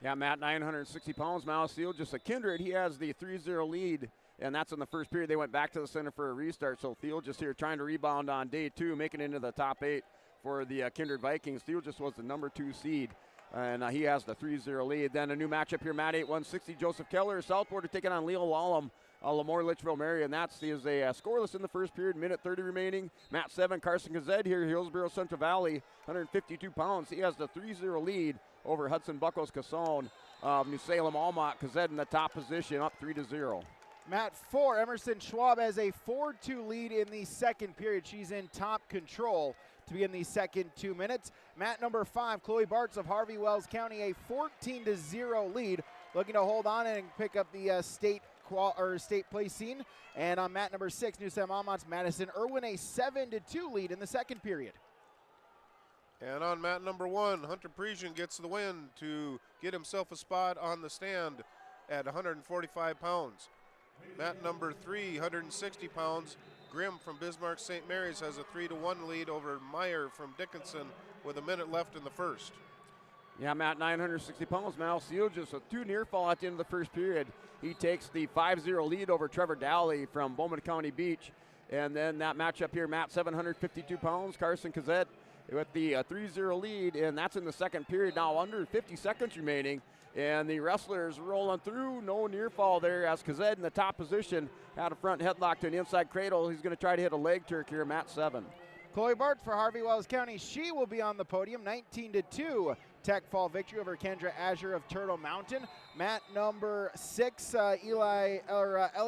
Yeah, Matt, 960 pounds. Miles Field, just a kindred. He has the 3-0 lead, and that's in the first period. They went back to the center for a restart, so Field just here trying to rebound on day 2, making it into the top 8 for the Kindred Vikings. Field just was the number 2 seed, and he has the 3-0 lead. Then a new matchup here, Mat 8, 160. Joseph Keller, Southport, taking on Leo Wallum. Lamore Lichville Marion. That's a scoreless in the first period, minute 30 remaining. Mat 7, Carson Gazette here, Hillsboro Central Valley, 152 pounds. He has the 3-0 lead over Hudson Buckles Casson of New Salem Almont. Gazette in the top position, up 3-0. Mat 4, Emerson Schwab has a 4-2 lead in the second period. She's in top control to be in the second 2 minutes. Mat number 5, Chloe Bartz of Harvey Wells County, a 14-0 lead, looking to hold on and pick up the state placing. And on mat number 6, New Sam Almont's Madison Irwin, a 7-2 lead in the second period. And on mat number 1, Hunter Parisian gets the win to get himself a spot on the stand at 145 pounds. Mat number 3, 160 pounds, Grimm from Bismarck St. Mary's has a 3-1 lead over Meyer from Dickinson with a minute left in the first. Yeah, Matt, 960 pounds. Mal Seal just a 2 near fall at the end of the first period. He takes the 5-0 lead over Trevor Dowley from Bowman County Beach. And then that matchup here, Matt, 752 pounds. Carson Kazet with the 3-0 lead, and that's in the second period. Now under 50 seconds remaining, and the wrestlers rolling through. No near fall there as Kazet in the top position had a front headlock to an inside cradle. He's going to try to hit a leg turk here, Matt 7. Chloe Bart for Harvey Wells County. She will be on the podium, 19-2. Tech fall victory over Kendra Azure of Turtle Mountain. Mat number 6, Ellie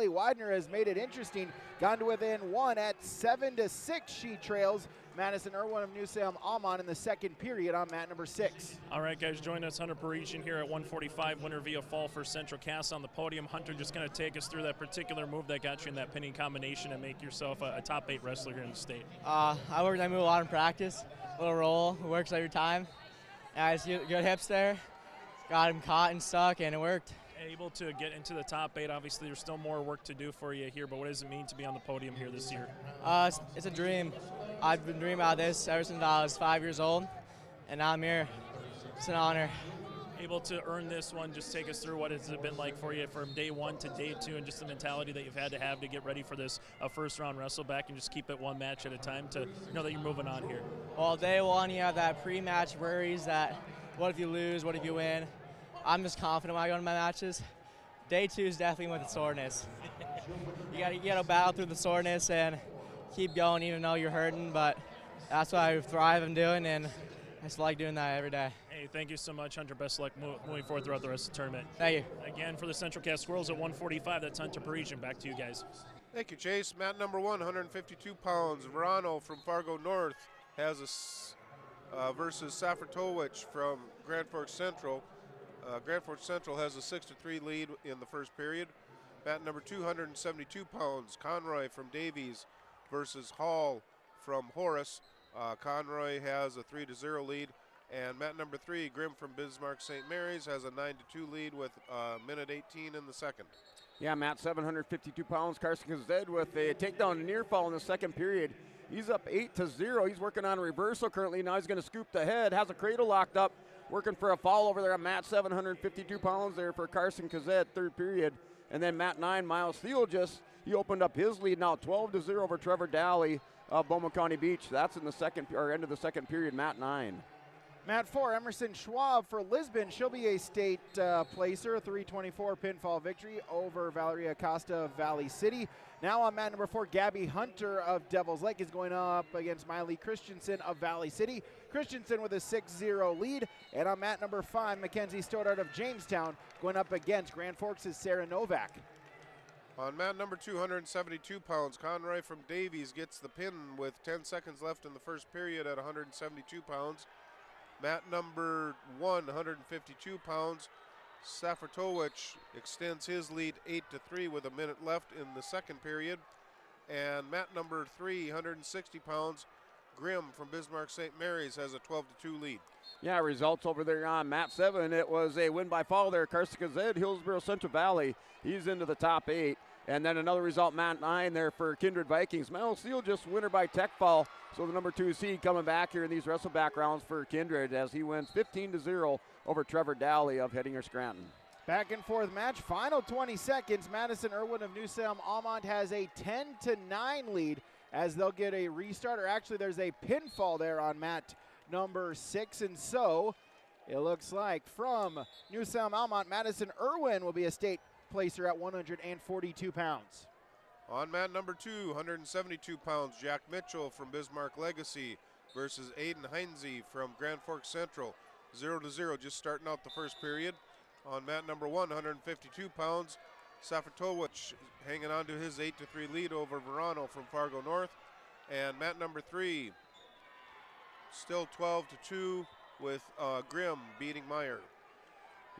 Widener has made it interesting. Gone to within 1 at 7-6. She trails Madison Irwin of New Salem Almont in the second period on mat number 6. All right, guys, join us, Hunter Parisian here at 145, winner via fall for Central Cass on the podium. Hunter, just going to take us through that particular move that got you in that pinning combination and make yourself a top 8 wrestler here in the state. I worked that move a lot in practice. Little roll, it works every time. I just get good hips there, got him caught and stuck, and it worked. Able to get into the top 8. Obviously, there's still more work to do for you here, but what does it mean to be on the podium here this year? It's a dream. I've been dreaming about this ever since I was 5 years old, and now I'm here. It's an honor. Able to earn this one, just take us through what has it been like for you from day 1 to day 2, and just the mentality that you've had to have to get ready for this first round wrestle back and just keep it one match at a time to know that you're moving on here. Well, day 1, you have that pre-match worries that what if you lose, what if you win. I'm just confident when I go into my matches. Day 2 is definitely with the soreness. you gotta battle through the soreness and keep going even though you're hurting, but that's what I thrive in doing, and I just like doing that every day. Hey, thank you so much, Hunter. Best of luck moving forward throughout the rest of the tournament. Thank you. Again, for the Central Cass Squirrels at 145, that's Hunter Parisian. Back to you guys. Thank you, Chase. Mat number 1, 152 pounds. Verano from Fargo North has a versus Safratowicz from Grand Forks Central. Grand Forks Central has a 6-3 lead in the first period. Mat number 2, 172 pounds. Conroy from Davies versus Hall from Horace. Conroy has a 3-0 lead. And mat number 3, Grimm from Bismarck St. Mary's has a 9-2 lead with minute 18 in the second. Yeah, Matt, 752 pounds. Carson Kazed with a takedown near fall in the second period. He's up 8-0. He's working on a reversal currently. Now he's going to scoop the head. Has a cradle locked up. Working for a fall over there at Matt, 752 pounds there for Carson Kazed, third period. And then Matt 9, Miles Thiel he opened up his lead now 12-0 over Trevor Dowley of Bowman County Beach. That's in the end of the second period, Matt 9. Mat 4, Emerson Schwab for Lisbon. She'll be a state placer, 324 pinfall victory over Valeria Acosta of Valley City. Now on mat number 4, Gabby Hunter of Devil's Lake is going up against Miley Christensen of Valley City. Christensen with a 6-0 lead. And on mat number 5, Mackenzie Stoddart of Jamestown going up against Grand Forks' Sarah Novak. On mat number 2, 172 pounds, Conroy from Davies gets the pin with 10 seconds left in the first period at 172 pounds. Mat number 1, 152 pounds, Safratowicz extends his lead 8-3 with a minute left in the second period. And mat number 3, 160 pounds, Grimm from Bismarck St. Mary's has a 12-2 lead. Yeah, results over there on mat 7. It was a win by fall there. Carson Kazed, Hillsboro Central Valley. He's into the top 8. And then another result, mat 9 there for Kindred Vikings. Mel Seal just winner by tech fall. So the number 2 seed coming back here in these wrestle back rounds for Kindred as he wins 15-0 over Trevor Dowley of Hettinger Scranton. Back and forth match, final 20 seconds. Madison Irwin of New Salem Almont has a 10-9 lead as they'll get a restart, or actually there's a pinfall there on mat number 6, and so it looks like from New Salem Almont, Madison Irwin will be a state placer at 142 pounds. On mat number 2, 172 pounds, Jack Mitchell from Bismarck Legacy versus Aiden Heinze from Grand Forks Central. 0-0, just starting out the first period. On mat number 1, 152 pounds, Safratowicz hanging on to his 8-3 lead over Verano from Fargo North. And mat number 3, still 12-2 with Grimm beating Meyer.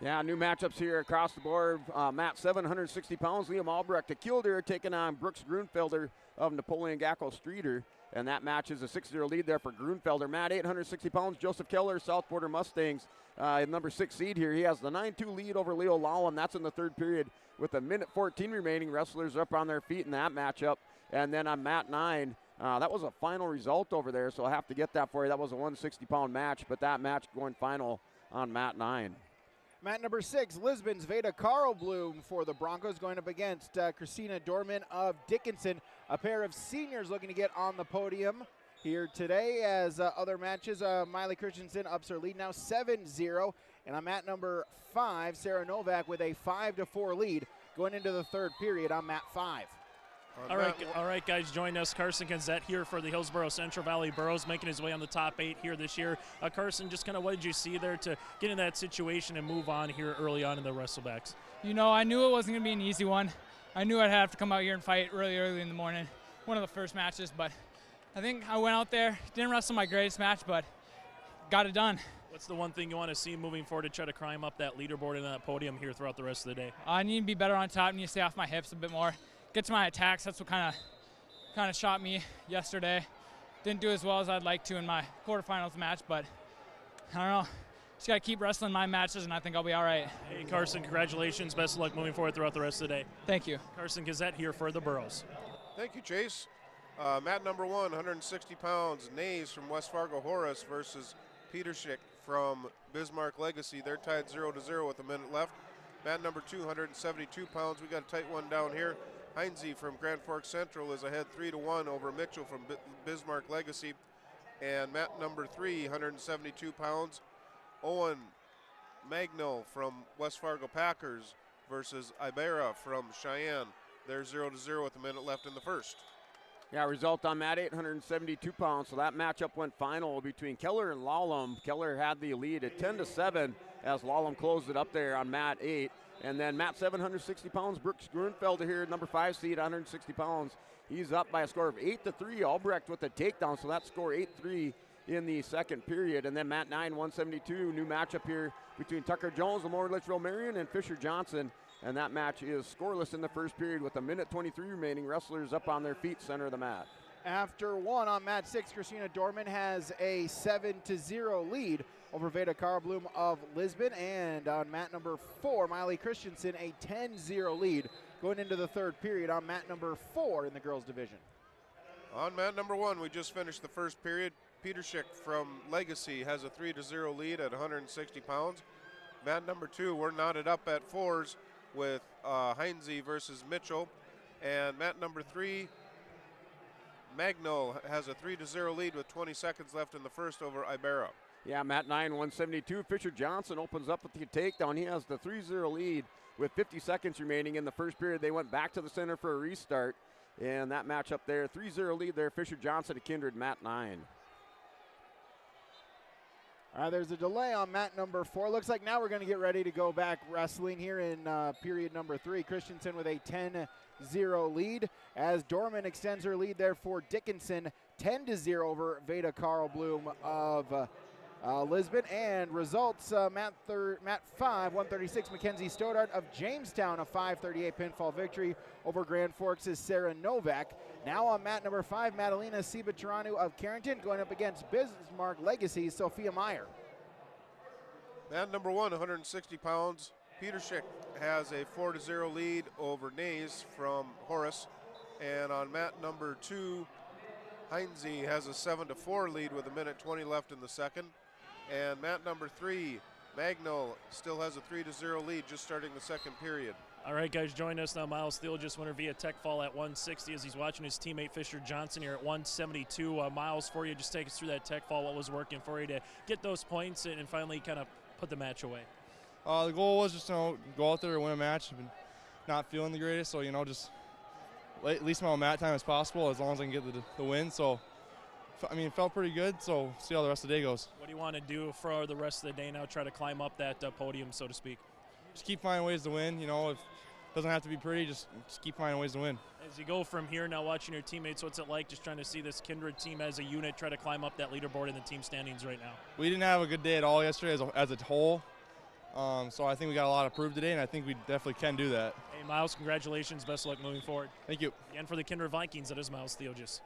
Yeah, new matchups here across the board. Mat 7, 160 pounds, Liam Albrecht of Kildare taking on Brooks Grunfelder of Napoleon Gackel Streeter. And that match is a 6-0 lead there for Grunfelder. Mat 8, 160 pounds, Joseph Keller, South Border Mustangs, number 6 seed here. He has the 9-2 lead over Leo Lawlin. That's in the third period with a minute 14 remaining. Wrestlers are up on their feet in that matchup. And then on mat 9, That was a final result over there, so I'll have to get that for you. That was a 160-pound match, but that match going final on mat 9. Mat number 6, Lisbon's Veda Carlbloom for the Broncos going up against Christina Dorman of Dickinson, a pair of seniors looking to get on the podium here today. As other matches, Miley Christensen ups her lead now 7-0. And on mat number 5, Sarah Novak with a 5-4 lead going into the third period on mat 5. All right, guys, join us. Carson Gazette here for the Hillsboro Central Valley Burros, making his way on the top 8 here this year. Carson, just kind of what did you see there to get in that situation and move on here early on in the wrestlebacks? You know, I knew it wasn't going to be an easy one. I knew I'd have to come out here and fight really early in the morning, one of the first matches, but I think I went out there, didn't wrestle my greatest match, but got it done. What's the one thing you want to see moving forward to try to climb up that leaderboard and that podium here throughout the rest of the day? I need to be better on top, need to stay off my hips a bit more. Get to my attacks, that's what kind of shot me yesterday. Didn't do as well as I'd like to in my quarterfinals match, but I don't know. Just got to keep wrestling my matches, and I think I'll be all right. Hey, Carson, congratulations. Best of luck moving forward throughout the rest of the day. Thank you. Carson Gazette here for the Burros. Thank you, Chase. Mat number 1, 160 pounds, Nays from West Fargo Horace versus Peterschick from Bismarck Legacy. They're tied 0-0 with a minute left. Mat number 2, 172 pounds. We got a tight one down here. Heinze from Grand Forks Central is ahead 3-1 over Mitchell from Bismarck Legacy. And mat number 3, 172 pounds, Owen Magnol from West Fargo Packers versus Ibarra from Cheyenne. They're 0-0 with a minute left in the first. Yeah, result on mat 8, 172 pounds. So that matchup went final between Keller and Lallam. Keller had the lead at 10-7 as Lallam closed it up there on mat 8. And then mat 7, 160 pounds, Brooks Grunfelder here, number 5 seed, 160 pounds. He's up by a score of 8-3. Albrecht with a takedown, so that score 8-3 in the second period. And then mat 9, 172, new matchup here between Tucker Jones, Lamore Lichville Marion, and Fisher Johnson. And that match is scoreless in the first period with a minute 23 remaining. Wrestlers up on their feet, center of the mat. After one on mat 6, Christina Dorman has a 7-0 lead over Veda Carlbloom of Lisbon. And on mat number 4, Miley Christensen, a 10-0 lead going into the third period on mat number 4 in the girls division. On mat number 1, we just finished the first period. Peterschick from Legacy has a 3-0 lead at 160 pounds. Mat number 2, we're knotted up at 4s with Heinze versus Mitchell. And mat number 3, Magnol has a 3-0 lead with 20 seconds left in the first over Ibarra. Yeah, mat 9, 172. Fisher Johnson opens up with the takedown. He has the 3-0 lead with 50 seconds remaining in the first period. They went back to the center for a restart. And that matchup there, 3-0 lead there. Fisher Johnson to Kindred, mat 9. There's a delay on mat number 4. Looks like now we're going to get ready to go back wrestling here in period number 3. Christensen with a 10-0 lead as Dorman extends her lead there for Dickinson, 10-0 over Veda Carlbloom of Lisbon. And results, mat 5, 136, Mackenzie Stoddart of Jamestown, a 5:38 pinfall victory over Grand Forks' Sarah Novak. Now on mat number 5, Madalena Cibataranu of Carrington going up against Bismarck Legacy's Sophia Meyer. Mat number 1, 160 pounds. Peterschick has a 4-0 lead over Nays from Horace. And on mat number 2, Heinze has a 7-4 lead with a minute 20 left in the second. And mat number 3, Magnol still has a 3-0 lead just starting the second period. All right, guys, join us now. Miles Thiel just winner via tech fall at 160 as he's watching his teammate Fisher Johnson here at 172. Miles, for you, just take us through that tech fall. What was working for you to get those points and finally kind of put the match away? The goal was just to go out there and win a match. I've been not feeling the greatest, so, just at least amount of mat time as possible as long as I can get the win. So, it felt pretty good, so see how the rest of the day goes. What do you want to do for the rest of the day now, try to climb up that podium, so to speak? Just keep finding ways to win. If it doesn't have to be pretty, just keep finding ways to win. As you go from here now, watching your teammates, what's it like just trying to see this Kindred team as a unit try to climb up that leaderboard in the team standings right now? We didn't have a good day at all yesterday as a whole, so I think we got a lot to prove today, and I think we definitely can do that. Hey, Miles, congratulations. Best of luck moving forward. Thank you. Again, for the Kindred Vikings, that is Miles Theogis.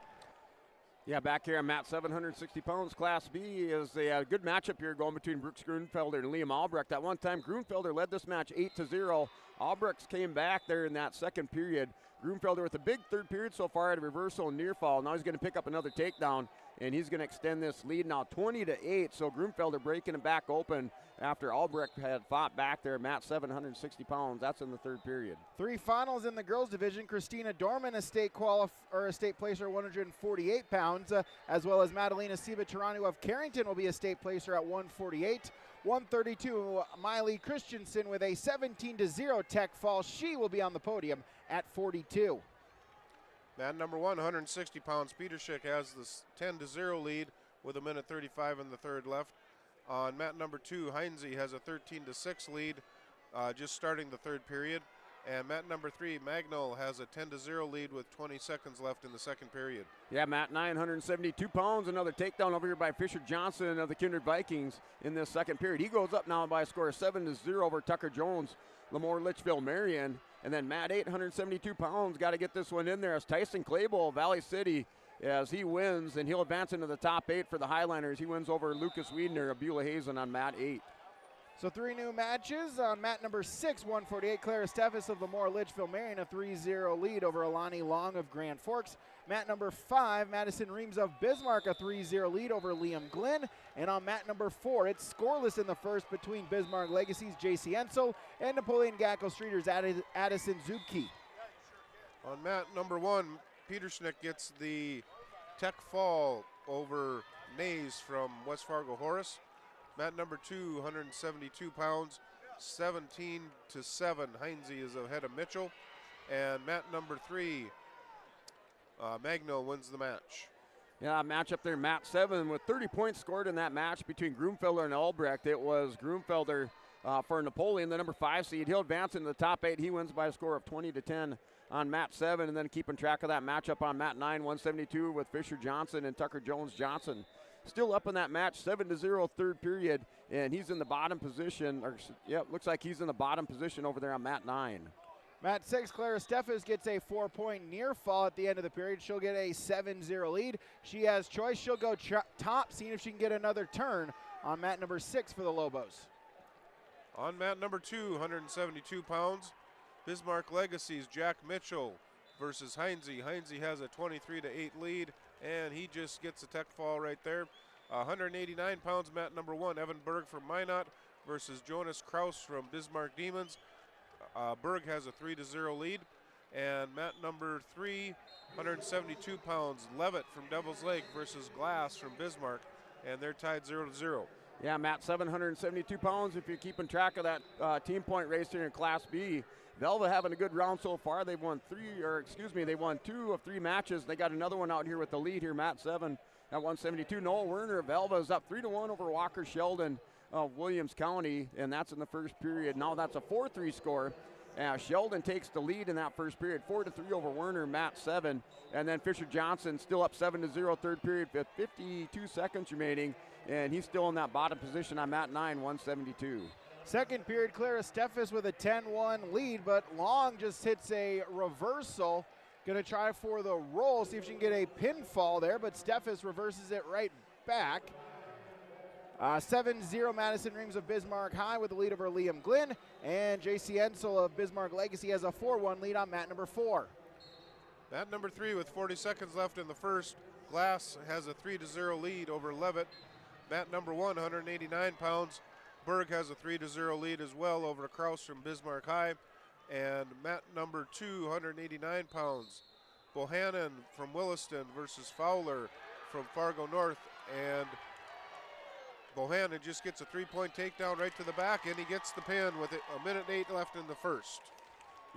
Yeah, back here on mat 760 pounds, Class B is a good matchup here going between Brooks Grunfelder and Liam Albrecht. At one time, Grunfelder led this match 8-0. Albrecht came back there in that second period. Grunfelder with a big third period so far at a reversal and near fall. Now he's going to pick up another takedown, and he's going to extend this lead now 20-8. So Grunfelder breaking it back open after Albrecht had fought back there, mat 760 pounds. That's in the third period. 3 finals in the girls division. Christina Dorman, a state placer, 148 pounds, as well as Madalena Siva-Taranu of Carrington will be a state placer at 148. 132, Miley Christensen with a 17-0 tech fall. She will be on the podium at 42. Man number 1, 160 pounds, Peter Schick has this 10-0 lead with 1:35 in the third left. On mat number 2, Heinze has a 13-6 lead, just starting the third period. And mat number 3, Magnol, has a 10-0 lead with 20 seconds left in the second period. Yeah, mat 972 pounds. Another takedown over here by Fisher Johnson of the Kindred Vikings in this second period. He goes up now by a score of 7-0 over Tucker Jones, Lamore Lichville Marion. And then mat 872 pounds, got to get this one in there as Tyson Claybowl, Valley City, as he wins, and he'll advance into the top 8 for the Highliners. He wins over Lucas Wiedner of Beulah Hazen on mat 8. So 3 new matches. On mat number 6, 148, Clara Steffes of Lamore Lichville Marion, a 3-0 lead over Alani Long of Grand Forks. Mat number 5, Madison Reams of Bismarck, a 3-0 lead over Liam Glenn. And on mat number 4, it's scoreless in the first between Bismarck Legacy's J.C. Ensel and Napoleon Gackel Streeter's Addison Zubke. On mat number 1, Peter Schnick gets the tech fall over Nays from West Fargo Horace. Mat number 2, 172 pounds, 17-7. Heinze is ahead of Mitchell. And mat number 3, Magno wins the match. Yeah, match up there, mat 7 with 30 points scored in that match between Grunfelder and Albrecht. It was Grunfelder for Napoleon, the number 5 seed. He'll advance into the top 8. He wins by a score of 20-10 on mat 7, and then keeping track of that matchup on mat 9, 172 with Fisher Johnson and Tucker Jones Johnson. Still up in that match, 7-0 third period, and he's in the bottom position. Looks like he's in the bottom position over there on mat 9. Mat 6, Clara Steffes gets a 4-point near fall at the end of the period. She'll get a 7-0 lead. She has choice. She'll go top, seeing if she can get another turn on mat number 6 for the Lobos. On mat number 2, 172 pounds, Bismarck Legacy's Jack Mitchell versus Heinze. Heinze has a 23-8 lead, and he just gets a tech fall right there. 189 pounds, mat number 1, Evan Berg from Minot versus Jonas Kraus from Bismarck Demons. Berg has a 3-0 lead. And mat number 3, 172 pounds, Levitt from Devil's Lake versus Glass from Bismarck, and they're tied 0-0. Yeah, Matt, 772 pounds. If you're keeping track of that team point race here in Class B, Velva having a good round so far. They've won they won 2 of 3 matches. They got another one out here with the lead here, Matt 7 at 172. Noel Werner of Velva is up 3-1 over Walker Sheldon of Williams County, and that's in the first period. Now that's a 4-3 score. Sheldon takes the lead in that first period, 4-3 over Werner, Matt 7. And then Fisher Johnson still up 7-0 third period with 52 seconds remaining, and he's still in that bottom position on Matt 9, 172. Second period, Clara Steffes with a 10-1 lead, but Long just hits a reversal. Going to try for the roll, see if she can get a pinfall there, but Steffes reverses it right back. 7-0 Madison Reams of Bismarck High with the lead over Liam Glynn, and J.C. Ensel of Bismarck Legacy has a 4-1 lead on mat number 4. Mat number 3 with 40 seconds left in the first. Glass has a 3-0 lead over Levitt. Mat number 1, 189 pounds. Berg has a 3-0 lead as well over Kraus from Bismarck High. And mat number 2, 189 pounds. Bohannon from Williston versus Fowler from Fargo North. And Bohannon just gets a 3-point takedown right to the back, and he gets the pin with a minute 8 left in the first.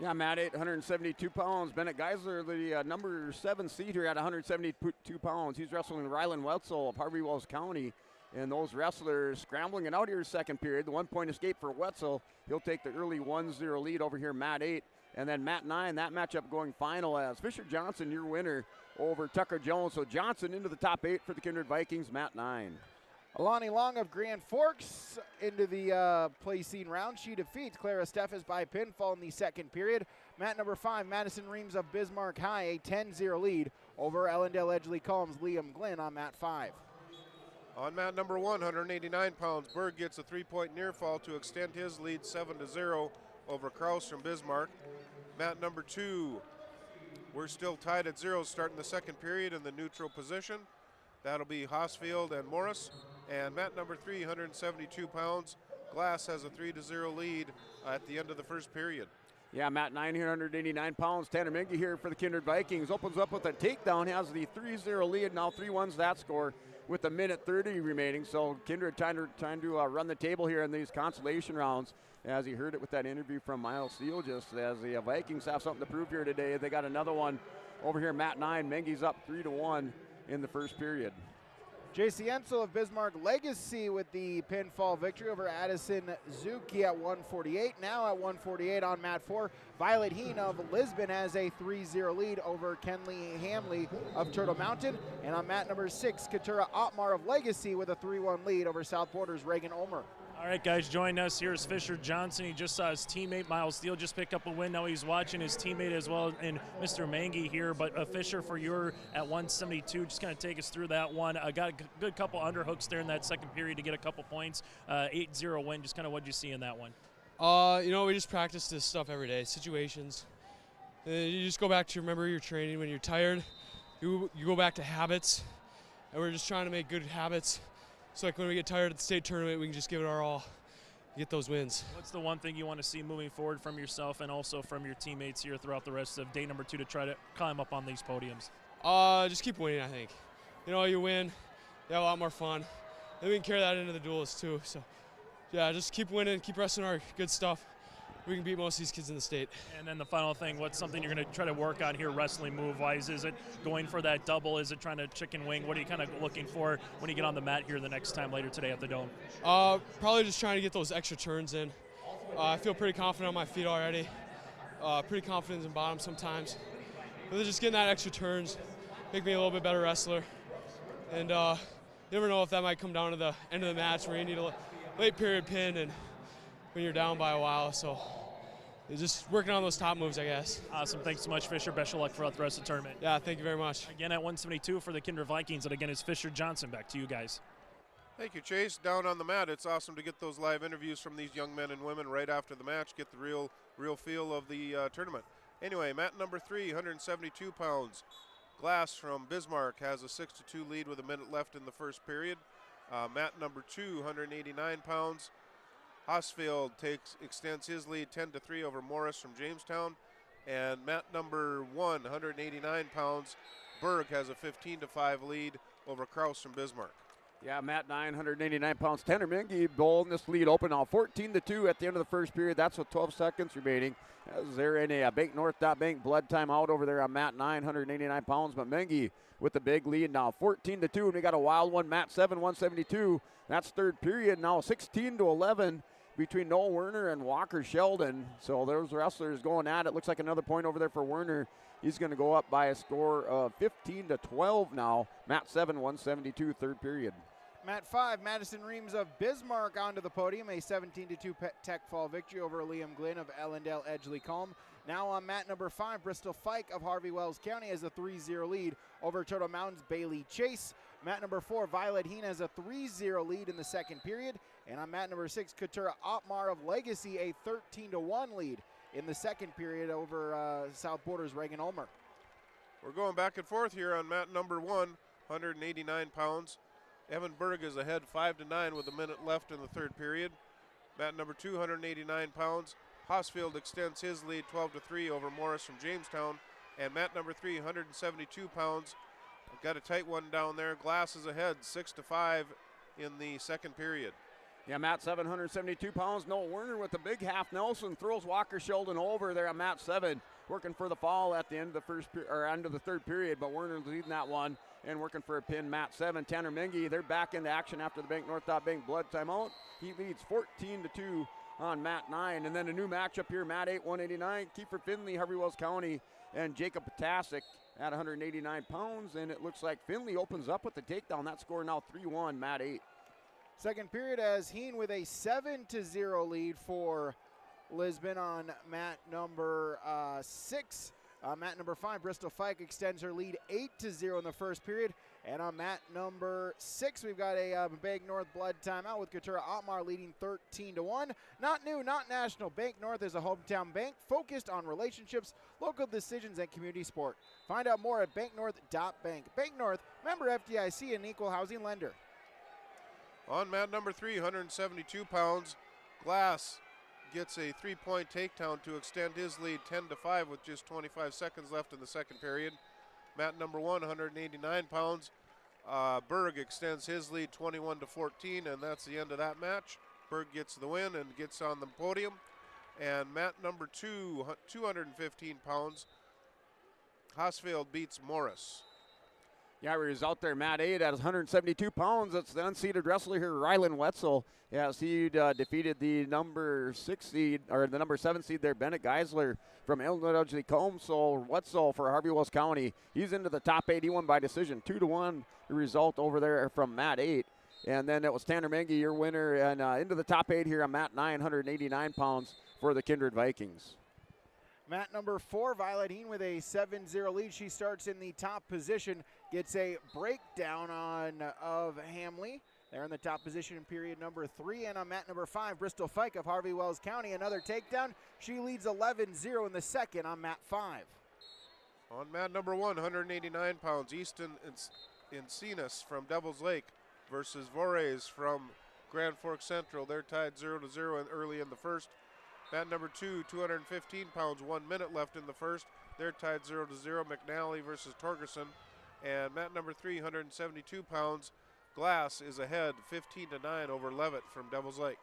Yeah, Matt, 172 pounds. Bennett Geisler, the number 7 seed here at 172 pounds. He's wrestling Ryland Wetzel of Harvey Wells County. And those wrestlers scrambling it out here second period. The 1-point escape for Wetzel. He'll take the early 1-0 lead over here, Mat 8. And then Mat 9, that matchup going final as Fisher Johnson, your winner, over Tucker Jones. So Johnson into the top 8 for the Kindred Vikings, Mat 9. Alani Long of Grand Forks into the play-seen round. She defeats Clara Steffes by pinfall in the second period. Mat number 5, Madison Reams of Bismarck High, a 10-0 lead over Ellendale Edgley Columns' Liam Glynn on mat 5. On mat number 1, 189 pounds, Berg gets a 3-point near fall to extend his lead 7-0 over Kraus from Bismarck. Mat number 2, we're still tied at 0 starting the second period in the neutral position. That'll be Hosfield and Morris. And mat number 3, 172 pounds, Glass has a 3-0 lead at the end of the first period. Yeah, mat 989 pounds. Tanner Mingy here for the Kindred Vikings. Opens up with a takedown, has the 3-0 lead. Now 3-1's that score with a minute 30 remaining. So Kindred trying to run the table here in these consolation rounds. As you heard it with that interview from Miles Steele, just as the Vikings have something to prove here today. They got another one over here, mat 9. Mingy's up 3-1 in the first period. J.C. Ensel of Bismarck Legacy with the pinfall victory over Addison Zuki at 148. Now at 148 on mat 4, Violet Heen of Lisbon has a 3-0 lead over Kenley Hamley of Turtle Mountain. And on mat number 6, Katura Otmar of Legacy with a 3-1 lead over South Borders Reagan Ulmer. All right, guys, join us. Here's Fisher Johnson. He just saw his teammate Miles Steele just pick up a win. Now he's watching his teammate as well, and Mr. Mangy here. But Fisher, for your at 172, just kind of take us through that one. Got a good couple underhooks there in that second period to get a couple points. 8-0 win. Just kind of what you see in that one. We just practice this stuff every day, situations. You just go back to remember your training. When you're tired, you go back to habits, and we're just trying to make good habits. So like when we get tired at the state tournament, we can just give it our all, get those wins. What's the one thing you want to see moving forward from yourself and also from your teammates here throughout the rest of day number 2 to try to climb up on these podiums? Just keep winning, I think. You win, you have a lot more fun. And we can carry that into the duels too. So yeah, just keep winning, keep wrestling our good stuff. We can beat most of these kids in the state. And then the final thing, what's something you're going to try to work on here wrestling move-wise? Is it going for that double? Is it trying to chicken wing? What are you kind of looking for when you get on the mat here the next time later today at the Dome? Probably just trying to get those extra turns in. I feel pretty confident on my feet already. Pretty confident in bottom sometimes. But just getting that extra turns make me a little bit better wrestler. And you never know if that might come down to the end of the match where you need a late period pin and when you're down by a while, so just working on those top moves, I guess. Awesome. Thanks so much, Fisher. Best of luck throughout the rest of the tournament. Yeah, thank you very much. Again, at 172 for the Kindred Vikings, and again, it's Fisher Johnson. Back to you guys. Thank you, Chase. Down on the mat, it's awesome to get those live interviews from these young men and women right after the match, get the real feel of the tournament. Anyway, mat number 3, 172 pounds. Glass from Bismarck has a 6-2 lead with a minute left in the first period. Mat number 2, 189 pounds. Hosfield extends his lead 10-3 over Morris from Jamestown. And mat number 1, 189 pounds, Berg has a 15-5 lead over Kraus from Bismarck. Yeah, mat 989 pounds. Tanner Mingy bowling this lead open now 14-2 at the end of the first period. That's with 12 seconds remaining. As they're in a Bank North Bank blood timeout over there on mat 989 pounds. But Mingy with the big lead now 14-2. And we got a wild one, mat 7, 172. That's third period now 16-11. Between Noel Werner and Walker Sheldon. So those wrestlers going at it. Looks like another point over there for Werner. He's going to go up by a score of 15-12 now. Mat 7, 172, third period. Mat 5, Madison Reams of Bismarck onto the podium. A 17-2 tech fall victory over Liam Glynn of Ellendale Edgley Column. Now on mat number 5, Bristol Fike of Harvey Wells County has a 3-0 lead over Turtle Mountain's Bailey Chase. Mat number 4, Violet Heen has a 3-0 lead in the second period. And on mat number 6, Katura Otmar of Legacy, a 13-1 lead in the second period over South Borders Reagan Ulmer. We're going back and forth here on mat number 1, 189 pounds. Evan Berg is ahead 5-9 with a minute left in the third period. Mat number 2, 189 pounds. Hosfield extends his lead 12-3 over Morris from Jamestown. And mat number 3, 172 pounds. Got a tight one down there. Glass is ahead 6-5 in the second period. Yeah, mat 772 pounds. Noel Werner with the big half Nelson throws Walker Sheldon over there on mat 7, working for the fall at the end of the end of the third period. But Werner leading that one and working for a pin. Mat 7. Tanner Mingy, they're back into action after the Bank North Bank blood timeout. He leads 14-2 on mat 9, and then a new matchup here. Mat 8, 189. Kiefer Finley, Harvey Wells County, and Jacob Potasic at 189 pounds. And it looks like Finley opens up with the takedown. That score now 3-1. Mat 8. Second period as Heen with a 7-0 lead for Lisbon on mat number 6. mat number 5, Bristol Fike extends her lead 8-0 in the first period. And on mat number 6, we've got a Bank North blood timeout with Katura Otmar leading 13-1. Not new, not national. Bank North is a hometown bank focused on relationships, local decisions, and community support. Find out more at banknorth.bank. Bank North, member FDIC, and equal housing lender. On mat number 3, 172 pounds, Glass gets a 3-point takedown to extend his lead 10-5 with just 25 seconds left in the second period. Mat number 1, 189 pounds, Berg extends his lead 21-14, and that's the end of that match. Berg gets the win and gets on the podium. And mat number 2, 215 pounds, Hosfield beats Morris. Yeah, we was out there, mat 8 at 172 pounds. It's the unseeded wrestler here, Rylan Wetzel. Yes, he defeated the number 6 seed, or the number 7 seed there, Bennett Geisler from Illinois Combe. So Wetzel for Harvey Wells County, he's into the top 8. He won by decision, 2-1 the result over there from mat 8. And then it was Tanner Mengi, your winner, and into the top 8 here on mat 9, 189 pounds for the Kindred Vikings. Mat number 4, Violet Heen with a 7-0 lead. She starts in the top position, gets a breakdown of Hamley. They're in the top position in period number 3. And on mat number 5, Bristol Fike of Harvey Wells County, another takedown. She leads 11-0 in the second on mat 5. On mat number 1, 189 pounds, Easton Encinas from Devil's Lake versus Vorez from Grand Forks Central. They're tied 0-0 early in the first. Mat number 2, 215 pounds, 1 minute left in the first. They're tied 0-0, McNally versus Torgerson. And mat number 3, 172 pounds, Glass is ahead 15-9 over Levitt from Devil's Lake.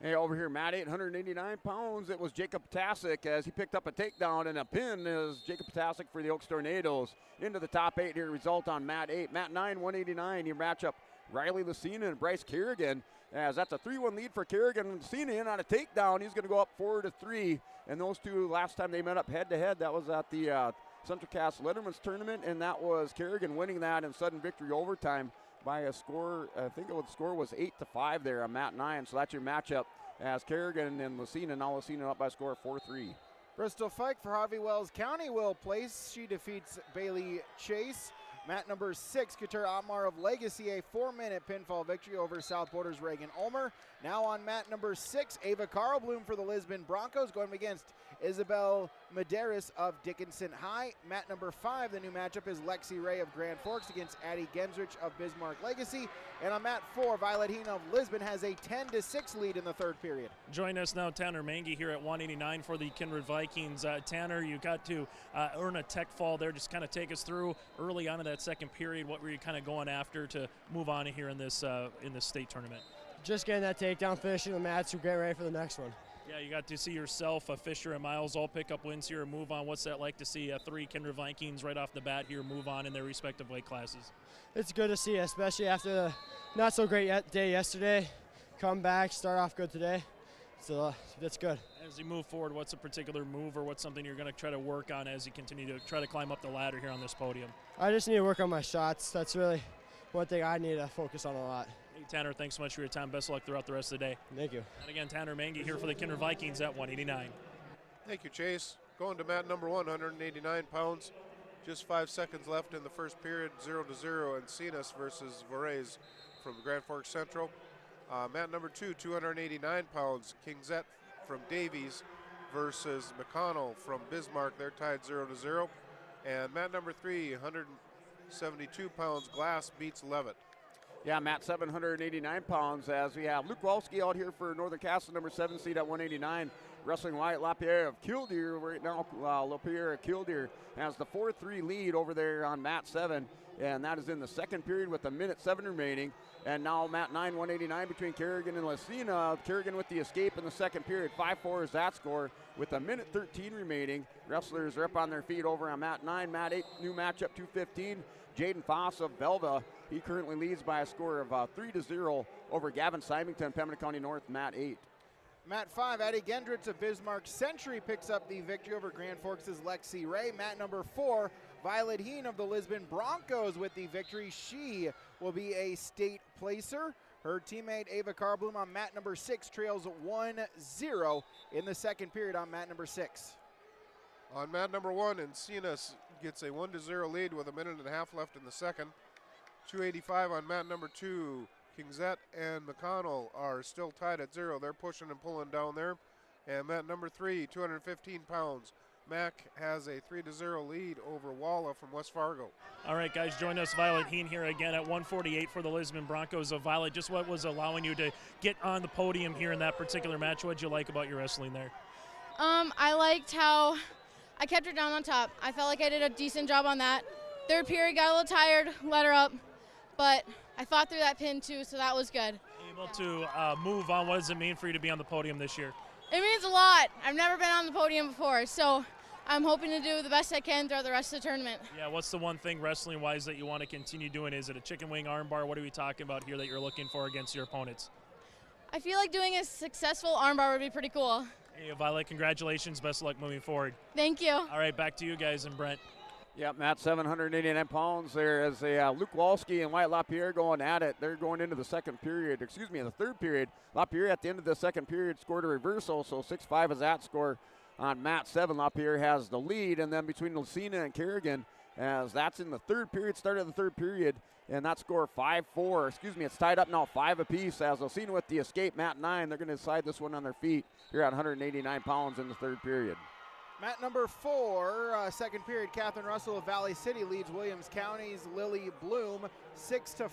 Hey, over here, mat 8, 189 pounds. It was Jacob Ptasic as he picked up a takedown, and a pin is Jacob Ptasic for the Oaks Tornadoes. Into the top 8 here, result on mat 8. Mat 9, 189, you match up Riley Lucina and Bryce Kerrigan, as that's a 3-1 lead for Kerrigan. Lucina in on a takedown. He's going to go up 4-3. And those two, last time they met up head-to-head, that was at the Central Cass Letterman's tournament, and that was Kerrigan winning that in sudden victory overtime by a score. I think the score was 8-5 there on mat 9. So that's your matchup as Kerrigan and Lucina. Now Lucina up by a score of 4-3. Bristol Fike for Harvey Wells County will place. She defeats Bailey Chase. Mat number 6, Katura Otmar of Legacy, a 4-minute pinfall victory over South Borders Reagan Ulmer. Now on mat number 6, Ava Carlbloom for the Lisbon Broncos going against Isabel Medeiros of Dickinson High. Mat number 5, the new matchup is Lexi Ray of Grand Forks against Addie Gensrich of Bismarck Legacy. And on mat 4, Violet Heen of Lisbon has a 10-6 lead in the third period. Join us now, Tanner Mengi here at 189 for the Kindred Vikings. Tanner, you got to earn a tech fall there. Just kind of take us through early on in that second period. What were you kind of going after to move on here in this state tournament? Just getting that takedown, finishing the match, so getting ready for the next one. Yeah, you got to see yourself, Fisher and Miles, all pick up wins here and move on. What's that like to see 3 Kindred Vikings right off the bat here move on in their respective weight classes? It's good to see, especially after the not so great day yesterday. Come back, start off good today. So that's good. As you move forward, what's a particular move or what's something you're going to try to work on as you continue to try to climb up the ladder here on this podium? I just need to work on my shots. That's really one thing I need to focus on a lot. Hey, Tanner, thanks so much for your time. Best of luck throughout the rest of the day. Thank you. And again, Tanner Mengi here for the Kindred Vikings at 189. Thank you, Chase. Going to mat number 1, 189 pounds. Just 5 seconds left in the first period, 0-0, Encinas versus Vorez from Grand Forks Central. Mat number 2, 289 pounds, Kingzette from Davies versus McConnell from Bismarck. They're tied 0-0. And mat number 3, 172 pounds, Glass beats Levitt. Yeah, Matt, 789 pounds, as we have Luke Walski out here for Northern Castle, number 7 seed at 189. Wrestling Wyatt LaPierre of Killdeer right now. LaPierre of Killdeer has the 4-3 lead over there on mat 7, and that is in the second period with a minute 7 remaining. And now mat 9, 189 between Kerrigan and Lucina. Kerrigan with the escape in the second period. 5-4 is that score with a minute 13 remaining. Wrestlers are up on their feet over on mat 9. Mat 8, new matchup, 215. Jaden Foss of Belva. He currently leads by a score of 3-0 over Gavin Symington, Pembina County North, mat 8. Mat 5, Addie Gendritz of Bismarck Century picks up the victory over Grand Forks' Lexi Ray. Mat number 4, Violet Heen of the Lisbon Broncos with the victory. She will be a state placer. Her teammate Ava Carblum on mat number 6 trails 1-0 in the second period on mat number 6. On mat number 1, Encinas gets a 1-0 lead with a minute and a half left in the second. 285 on mat number 2. Kingzette and McConnell are still tied at 0. They're pushing and pulling down there. And mat number 3, 215 pounds. Mac has a 3-0 lead over Walla from West Fargo. All right, guys, join us, Violet Heen here again at 148 for the Lisbon Broncos. Violet, just what was allowing you to get on the podium here in that particular match? What did you like about your wrestling there? I liked how I kept her down on top. I felt like I did a decent job on that. Third period, got a little tired, let her up, but I fought through that pin too, so that was good. Able to move on. What does it mean for you to be on the podium this year? It means a lot. I've never been on the podium before, so I'm hoping to do the best I can throughout the rest of the tournament. Yeah, what's the one thing wrestling-wise that you want to continue doing? Is it a chicken wing armbar? What are we talking about here that you're looking for against your opponents? I feel like doing a successful armbar would be pretty cool. Hey, Violet, congratulations. Best of luck moving forward. Thank you. All right, back to you guys and Brent. Yep, Matt, 789 pounds. There is a Luke Walski and White LaPierre going at it. They're going into the third period. LaPierre at the end of the second period scored a reversal, so 6-5 is that score on Mat 7. LaPierre has the lead, and then between Lucina and Kerrigan, as that's in the third period, start of the third period, and that score 5-4. It's tied up now 5 apiece as Lucina with the escape, Mat 9. They're going to decide this one on their feet here at 189 pounds in the third period. Mat number 4, second period, Catherine Russell of Valley City leads Williams County's Lily Bloom 6-5.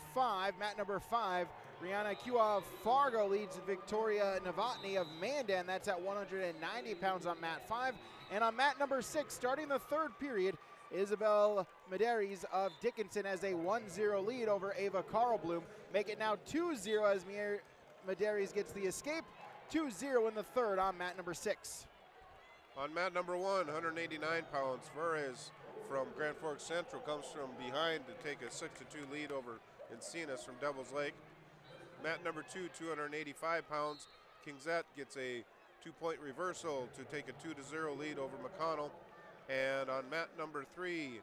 Mat number 5, Rihanna Kua of Fargo leads Victoria Novotny of Mandan. That's at 190 pounds on mat 5. And on mat number 6, starting the third period, Isabel Medeiros of Dickinson has a 1-0 lead over Ava Carlbloom. Make it now 2-0 as Medeiros gets the escape. 2-0 in the third on mat number 6. On mat number 1, 189 pounds, Flores from Grand Forks Central comes from behind to take a 6-2 lead over Encinas from Devil's Lake. Mat number 2, 285 pounds, Kingzette gets a 2-point reversal to take a 2-0 lead over McConnell. And on mat number 3,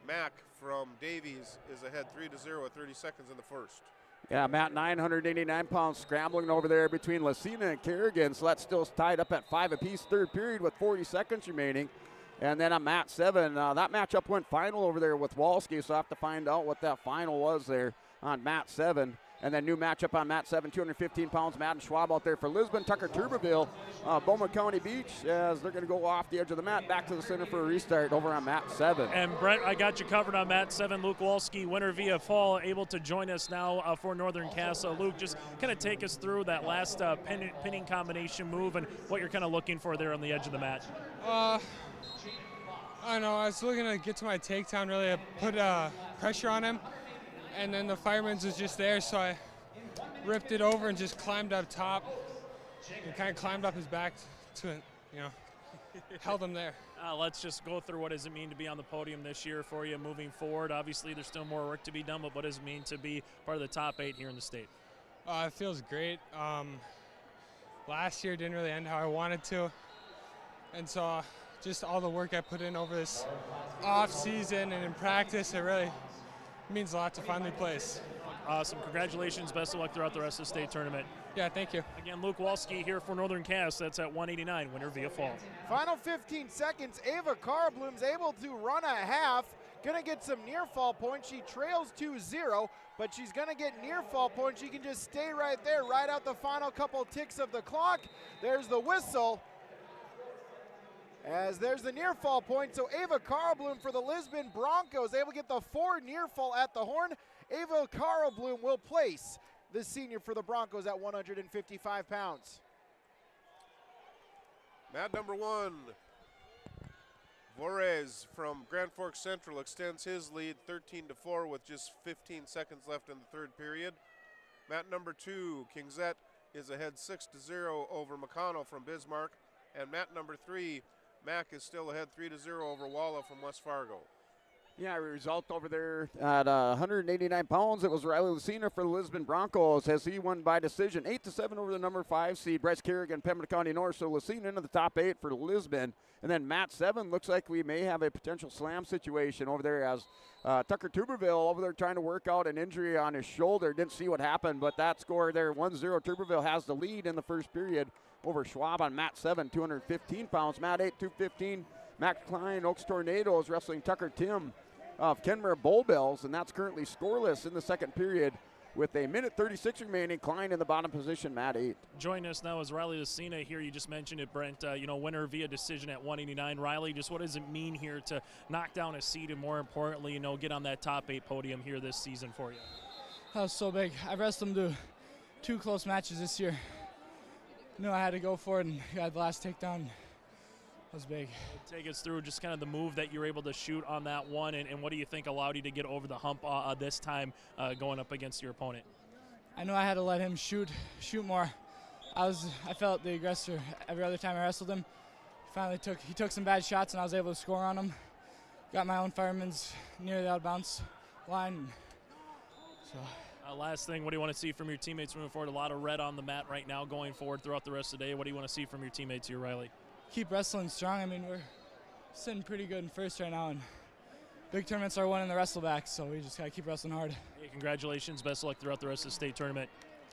Mac from Davies is ahead 3-0 at 30 seconds in the first. Yeah, Matt, 989 pounds, scrambling over there between Lucina and Kerrigan, so that's still tied up at 5 apiece, third period with 40 seconds remaining. And then on mat 7, that matchup went final over there with Walski, so I have to find out what that final was there on mat 7. And then new matchup on mat 7, 215 pounds, Madden Schwab out there for Lisbon. Tucker Tuberville, Bowman County Beach, as they're going to go off the edge of the mat, back to the center for a restart over on mat 7. And Brent, I got you covered on mat 7. Luke Walski, winner via fall, able to join us now for Northern Casa. Luke, just kind of take us through that last pinning combination move and what you're kind of looking for there on the edge of the mat. I don't know. I was looking to get to my takedown, really put pressure on him. And then the fireman's was just there, so I ripped it over and just climbed up top and kind of climbed up his back to it, held him there. Let's just go through what does it mean to be on the podium this year for you moving forward. Obviously, there's still more work to be done, but what does it mean to be part of the top 8 here in the state? It feels great. Last year didn't really end how I wanted to, and so just all the work I put in over this off season and in practice, it really means a lot to finally place. Awesome. Congratulations. Best of luck throughout the rest of the state tournament. Yeah, thank you. Again, Luke Walski here for Northern Cass. That's at 189, winner via fall. Final 15 seconds. Ava Carlbloom's able to run a half. Going to get some near fall points. She trails 2-0, but she's going to get near fall points. She can just stay right there, ride out the final couple ticks of the clock. There's the whistle. As there's the near fall point, so Ava Carlbloom for the Lisbon Broncos able to get the 4 near fall at the horn. Ava Carlbloom will place the senior for the Broncos at 155 pounds. Mat number 1, Flores from Grand Forks Central extends his lead 13-4 with just 15 seconds left in the third period. Mat number 2, Kingzette is ahead 6-0 over McConnell from Bismarck. And mat number 3, Mac is still ahead 3-0 over Walla from West Fargo. Yeah, result over there at 189 pounds. It was Riley Lucina for the Lisbon Broncos as he won by decision 8-7 over the number 5 seed, Bryce Kerrigan, Pembina County North. So Lucina into the top 8 for Lisbon. And then mat 7 looks like we may have a potential slam situation over there as Tucker Tuberville over there trying to work out an injury on his shoulder. Didn't see what happened, but that score there, 1-0. Tuberville has the lead in the first period over Schwab on mat 7, 215 pounds. Mat 8, 215. Max Klein, Oaks Tornadoes wrestling Tucker Tim of Kenmare Bull Bells, and that's currently scoreless in the second period with a minute 36 remaining. Klein in the bottom position, Mat 8. Joining us now is Riley Lucina here. You just mentioned it, Brent. Winner via decision at 189. Riley, just what does it mean here to knock down a seed and, more importantly, get on that top 8 podium here this season for you? That was so big. I've wrestled him to 2 close matches this year. Knew I had to go for it, and got the last takedown. Was big. Take us through just kind of the move that you were able to shoot on that one, and what do you think allowed you to get over the hump this time going up against your opponent? I know I had to let him shoot more. I felt the aggressor every other time I wrestled him. He took some bad shots, and I was able to score on him. Got my own fireman's near the out of bounds line. So. Last thing, what do you want to see from your teammates moving forward? A lot of red on the mat right now going forward throughout the rest of the day. What do you want to see from your teammates here, Riley? Keep wrestling strong. I mean, we're sitting pretty good in first right now, and big tournaments are winning the wrestle back, so we just got to keep wrestling hard. Hey, congratulations. Best of luck throughout the rest of the state tournament.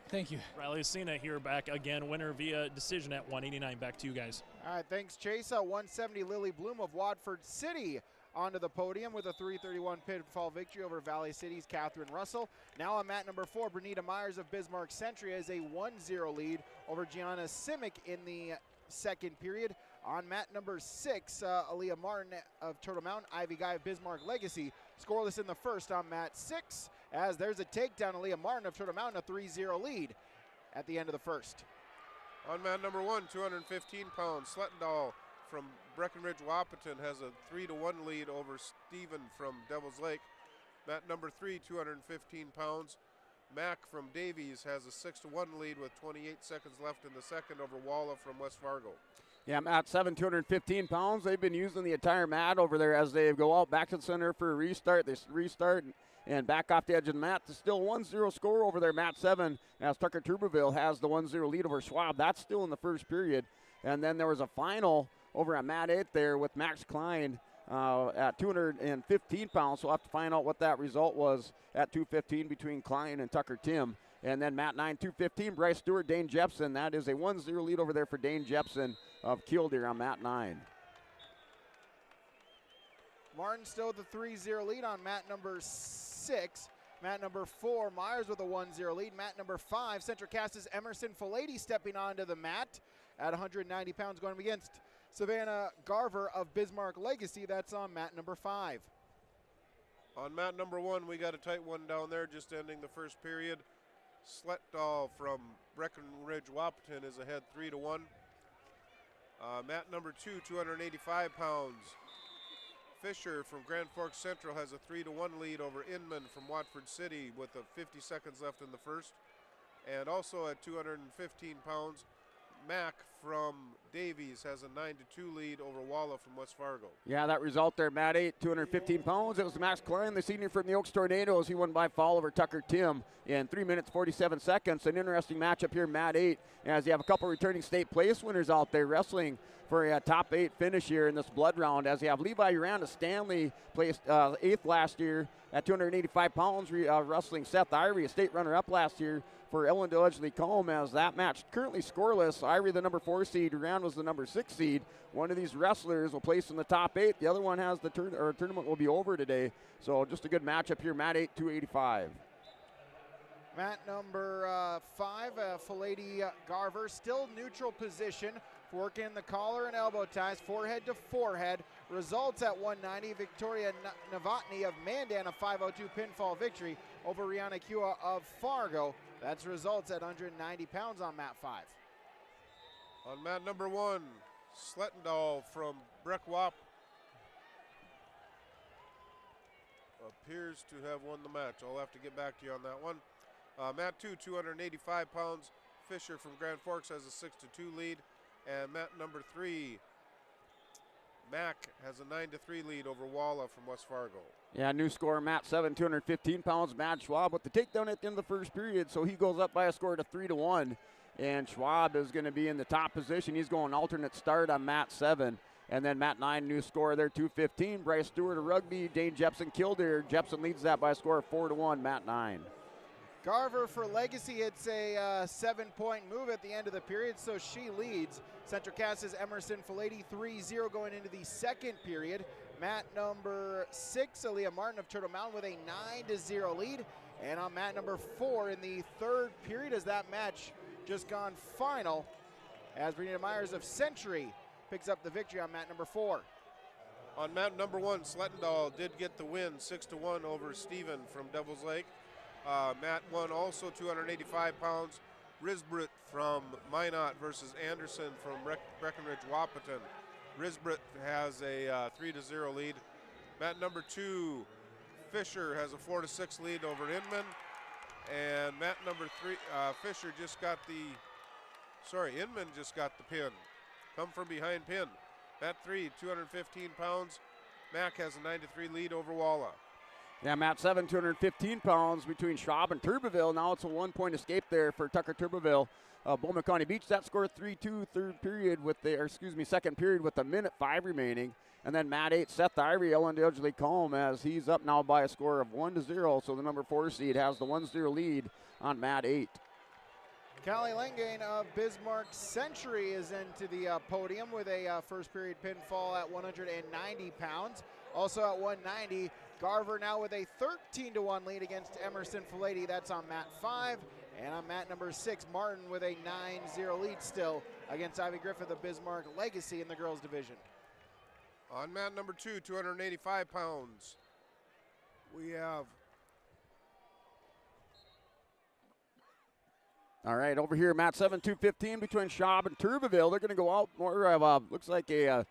Thank you. Riley Lucina here back again, winner via decision at 189. Back to you guys. All right, thanks, Chase. 170 Lily Bloom of Watford City onto the podium with a 331 pinfall victory over Valley City's Catherine Russell. Now on mat number 4, Bernita Myers of Bismarck Century has a 1-0 lead over Gianna Simic in the second period. On mat number 6, Aaliyah Martin of Turtle Mountain, Ivy Guy of Bismarck Legacy, scoreless in the first on mat 6, as there's a takedown. Aaliyah Martin of Turtle Mountain, a 3-0 lead at the end of the first. On mat number 1, 215 pounds, Slettendahl from Breckenridge Wahpeton has a 3-1 lead over Stephen from Devil's Lake. Mat number 3, 215 pounds, Mac from Davies has a 6-1 lead with 28 seconds left in the second over Walla from West Fargo. Yeah, mat 7, 215 pounds. They've been using the entire mat over there as they go out back to the center for a restart. They restart and back off the edge of the mat. It's still 1-0 score over there, mat 7, as Tucker Tuberville has the 1-0 lead over Schwab. That's still in the first period. And then there was a final over at mat 8 there with Max Klein at 215 pounds. So we'll have to find out what that result was at 215 between Klein and Tucker Tim. And then mat 9, 215, Bryce Stewart, Dane Jepson. That is a 1-0 lead over there for Dane Jepson of Killdeer on mat 9. Martin still with the 3-0 lead on mat number 6. Mat number 4, Myers with a 1-0 lead. Mat number 5, Central Cass's Emerson Filady stepping onto the mat at 190 pounds, going up against Savannah Garver of Bismarck Legacy. That's on mat number 5. On mat number 1, we got a tight one down there, just ending the first period. Sletdahl from Breckenridge Wahpeton is ahead 3-1. Mat number 2, 285 pounds. Fisher from Grand Forks Central has a 3-1 lead over Inman from Watford City with 50 seconds left in the first. And also at 215 pounds, Mack from Davies has a 9-2 lead over Walla from West Fargo. Yeah, that result there, mat 8, 215 pounds. It was Max Klein, the senior from the Oaks Tornadoes. He won by fall over Tucker Tim in 3 minutes, 47 seconds. An interesting matchup here, mat 8, as you have a couple returning state place winners out there wrestling for a top 8 finish here in this blood round, as you have Levi Uranda Stanley placed 8th last year at 285 pounds, wrestling Seth Irie, a state runner-up last year for Ellen Dodgley Combe, as that match currently scoreless. Irie, the number 4 seed, Urand was the number 6 seed. One of these wrestlers will place in the top 8. The other one has the tournament will be over today. So just a good matchup here, mat 8, 285. Mat number 5, Filady Garver, still neutral position, working the collar and elbow ties, forehead to forehead. Results at 190, Victoria Novotny of Mandan, a 5:02 pinfall victory over Rihanna Kua of Fargo. That's results at 190 pounds on mat 5. On mat number 1, Slettendahl from Breckwap appears to have won the match. I'll have to get back to you on that one. Mat 2, 285 pounds, Fisher from Grand Forks has a 6-2 lead. And mat number 3, Mack has a 9-3 lead over Walla from West Fargo. Yeah, new score, mat 7, 215 pounds, Matt Schwab with the takedown at the end of the first period, so he goes up by a score to 3-1. And Schwab is going to be in the top position. He's going alternate start on mat 7. And then mat 9, new score there, 215. Bryce Stewart of Rugby, Dane Jepson Killdeer. Jepson leads that by a score of 4-1, mat 9. Garver for Legacy, it's a 7-point move at the end of the period, so she leads Central Cass's Emerson Filady 3-0 going into the second period. Mat number 6, Aaliyah Martin of Turtle Mountain with a 9-0 lead. And on mat number 4 in the third period as that match just gone final, as Bernita Myers of Century picks up the victory on mat number 4. On mat number 1, Slettendal did get the win 6-1 over Stephen from Devil's Lake. Mat 1 also 285 pounds. Risbrit from Minot versus Anderson from Breckenridge Wahpeton. Risbrit has a 3-0 lead. Mat number 2, Fisher has a 4-6 lead over Inman. And mat number 3, Fisher just got Inman just got the pin. Come from behind pin. Mat 3, 215 pounds. Mac has a 9-3 lead over Walla. Yeah, mat 7, 215 pounds between Schwab and Turbeville. Now it's a 1-point escape there for Tucker Turbeville. Bowman County Beach, that scored 3-2 second period with a minute 5 remaining. And then mat 8, Seth Ivory, Ellen Dudley Combe, as he's up now by a score of 1-0. So the number 4 seed has the 1-0 lead on mat 8. Callie Langane of Bismarck Century is into the podium with a first period pinfall at 190 pounds. Also at 190, Garver now with a 13-1 lead against Emerson Filady. That's on mat 5. And on mat number 6, Martin with a 9-0 lead still against Ivy Griffith of Bismarck Legacy in the girls division. On mat number 2, 285 pounds, we have... All right, over here, mat 7, 215 between Schwab and Turbeville. They're going to go out more of looks like a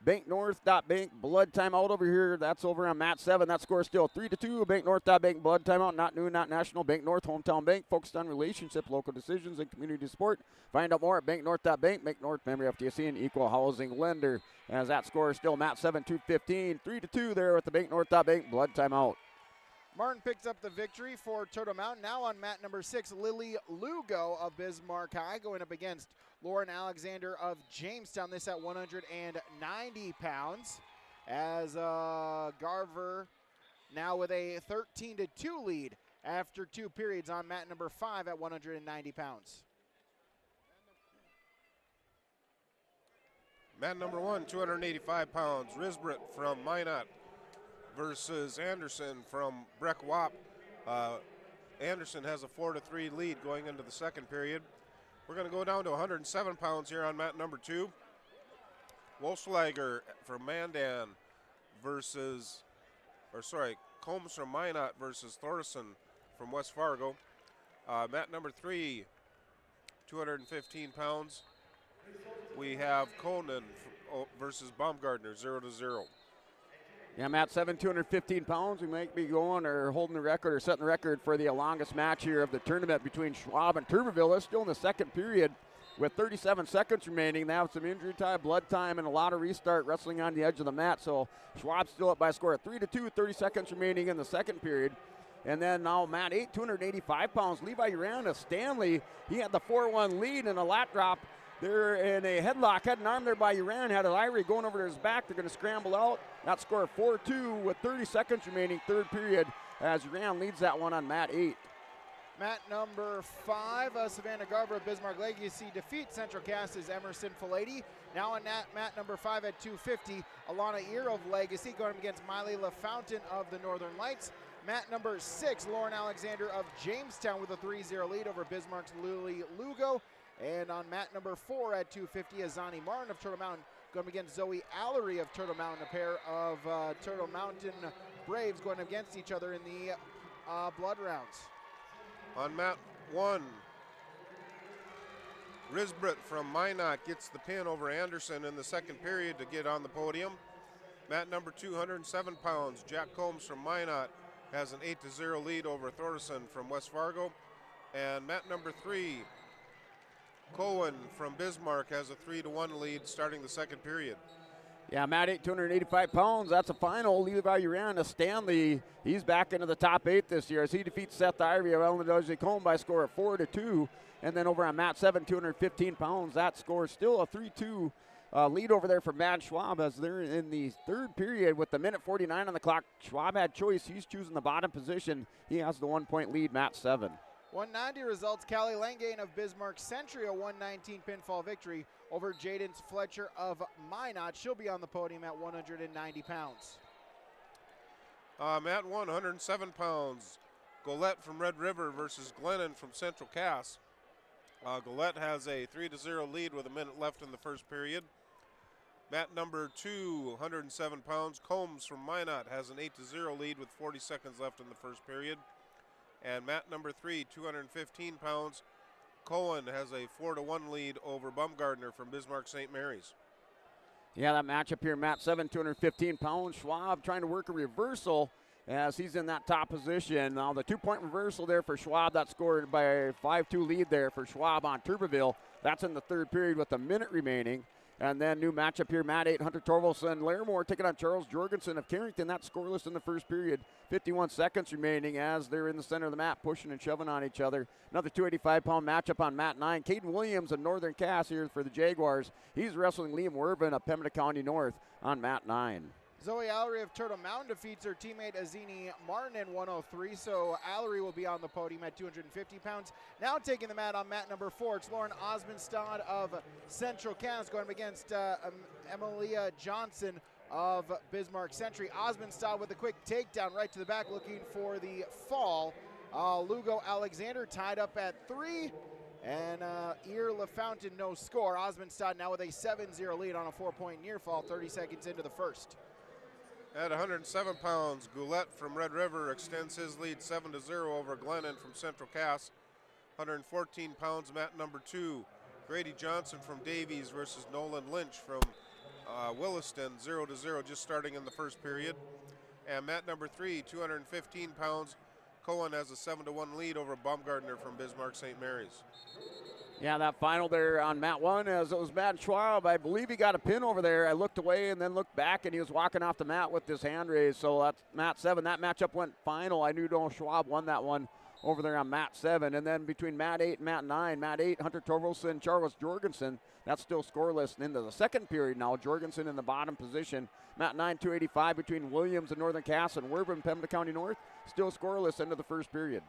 Bank North, Bank blood timeout over here. That's over on mat 7. That score is still 3-2. Bank North, Bank blood timeout. Not new, not national. Bank North, hometown bank, focused on relationship, local decisions, and community support. Find out more at Bank North, Bank. Bank North, member FDIC, and equal housing lender. As that score is still mat 7, 215. 3-2 there with the Bank North, Bank blood timeout. Martin picks up the victory for Turtle Mountain. Now on mat number 6, Lily Lugo of Bismarck High going up against Lauren Alexander of Jamestown. This at 190 pounds. As Garver now with a 13-2 lead after 2 periods on mat number 5 at 190 pounds. Mat number 1, 285 pounds. Risbrit from Minot versus Anderson from Breck Wap. Anderson has a 4-3 lead going into the second period. We're going to go down to 107 pounds here on mat number 2. Wolfslager from Mandan Combs from Minot versus Thorson from West Fargo. Mat number 3, 215 pounds. We have Conan versus Baumgartner, 0-0. Yeah, mat 7, 215 pounds. We might be going or holding the record or setting the record for the longest match here of the tournament between Schwab and Turbeville. They're still in the second period with 37 seconds remaining. They have some injury time, blood time, and a lot of restart wrestling on the edge of the mat. So Schwab's still up by a score of 3-2, 30 seconds remaining in the second period. And then now mat 8, 285 pounds. Levi Urana Stanley, he had the 4-1 lead in a lat drop. They're in a headlock, head and arm there by Uran. Had Ivory going over to his back. They're going to scramble out. That score 4-2 with 30 seconds remaining, third period, as Uran leads that one on mat 8. Mat number 5, Savannah Garver of Bismarck Legacy defeats Central Cass's Emerson Filady. Now on mat number 5 at 250, Alana Ear of Legacy going up against Miley LaFountain of the Northern Lights. Mat number 6, Lauren Alexander of Jamestown with a 3-0 lead over Bismarck's Lily Lugo. And on mat number 4 at 250, Azani Martin of Turtle Mountain going against Zoe Allery of Turtle Mountain, a pair of Turtle Mountain Braves going against each other in the blood rounds. On mat 1, Risbrit from Minot gets the pin over Anderson in the second period to get on the podium. Mat number 2, 107 pounds, Jack Combs from Minot has an 8-0 lead over Thorson from West Fargo. And mat number 3, Cohen from Bismarck has a 3-1 lead starting the second period. Yeah, mat 8, 285 pounds. That's a final. Levi Urana Stanley, he's back into the top 8 this year as he defeats Seth Ivory of Illinois Combe by a score of 4-2. And then over on mat 7, 215 pounds, that score is still a 3-2 lead over there for Matt Schwab as they're in the third period with the minute 49 on the clock. Schwab had choice. He's choosing the bottom position. He has the 1-point lead, mat 7. 190 results, Callie Langane of Bismarck Century, a 119 pinfall victory over Jadence Fletcher of Minot. She'll be on the podium at 190 pounds. Mat 107 pounds. Golette from Red River versus Glennon from Central Cass. Golette has a 3-0 lead with a minute left in the first period. Mat number 2, 107 pounds. Combs from Minot has an 8-0 lead with 40 seconds left in the first period. And mat number 3, 215 pounds. Cohen has a 4-1 lead over Baumgartner from Bismarck St. Mary's. Yeah, that matchup here, mat 7, 215 pounds. Schwab trying to work a reversal as he's in that top position. Now the 2-point reversal there for Schwab. That scored by a 5-2 lead there for Schwab on Tuberville. That's in the third period with a minute remaining. And then new matchup here, mat 8, Hunter Torkelson. Larimore taking on Charles Jorgensen of Carrington. That's scoreless in the first period. 51 seconds remaining as they're in the center of the mat, pushing and shoving on each other. Another 285-pound matchup on mat 9. Caden Williams of Northern Cass here for the Jaguars. He's wrestling Liam Werben of Pembina County North on mat 9. Zoe Allery of Turtle Mountain defeats her teammate Azini Martin in 103, so Allery will be on the podium at 250 pounds. Now taking the mat on mat number 4, it's Lauren Osmondstad of Central Cass going up against Emilia Johnson of Bismarck Century. Osmondstad with a quick takedown right to the back looking for the fall. Lugo Alexander tied up at 3. And Ear LaFountain no score. Osmondstad now with a 7-0 lead on a 4-point near fall 30 seconds into the first. At 107 pounds, Goulette from Red River extends his lead 7-0 over Glennon from Central Cass. 114 pounds, mat number 2. Grady Johnson from Davies versus Nolan Lynch from Williston, 0-0, just starting in the first period. And mat number 3, 215 pounds, Cohen has a 7-1 lead over Baumgartner from Bismarck St. Mary's. Yeah, that final there on mat 1, as it was Matt Schwab. I believe he got a pin over there. I looked away and then looked back, and he was walking off the mat with his hand raised. So that's mat 7. That matchup went final. I knew Schwab won that one over there on mat 7. And then between mat 8 and mat 9, mat 8, Hunter Torkelson, Charles Jorgensen. That's still scoreless. And into the second period now, Jorgensen in the bottom position. Mat 9, 285 between Williams and Northern Cass and Werben, Pembina County North. Still scoreless into the first period.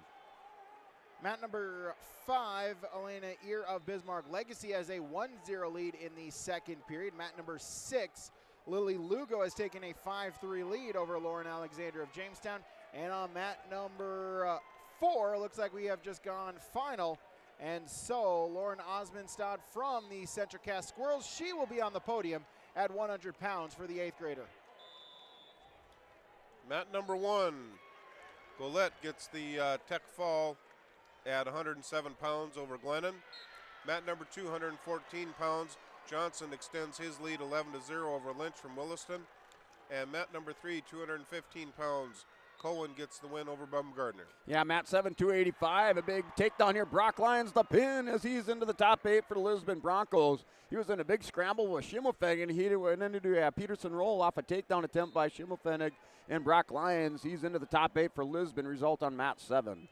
Mat number 5, Elena Ear of Bismarck Legacy has a 1-0 lead in the second period. Mat number 6, Lily Lugo has taken a 5-3 lead over Lauren Alexander of Jamestown. And on mat number 4, looks like we have just gone final. And so Lauren Osmondstad from the Central Cass Squirrels, she will be on the podium at 100 pounds for the 8th grader. Mat number 1, Golette gets the tech fall at 107 pounds over Glennon. Mat number 2, 114 pounds. Johnson extends his lead 11-0 over Lynch from Williston. And mat number 3, 215 pounds. Cohen gets the win over Baumgartner. Yeah, mat 7, 285. A big takedown here. Brock Lyons the pin as he's into the top 8 for the Lisbon Broncos. He was in a big scramble with Schimmelfennig, and he went into a Peterson roll off a takedown attempt by Schimmelfennig and Brock Lyons. He's into the top 8 for Lisbon. Result on mat 7.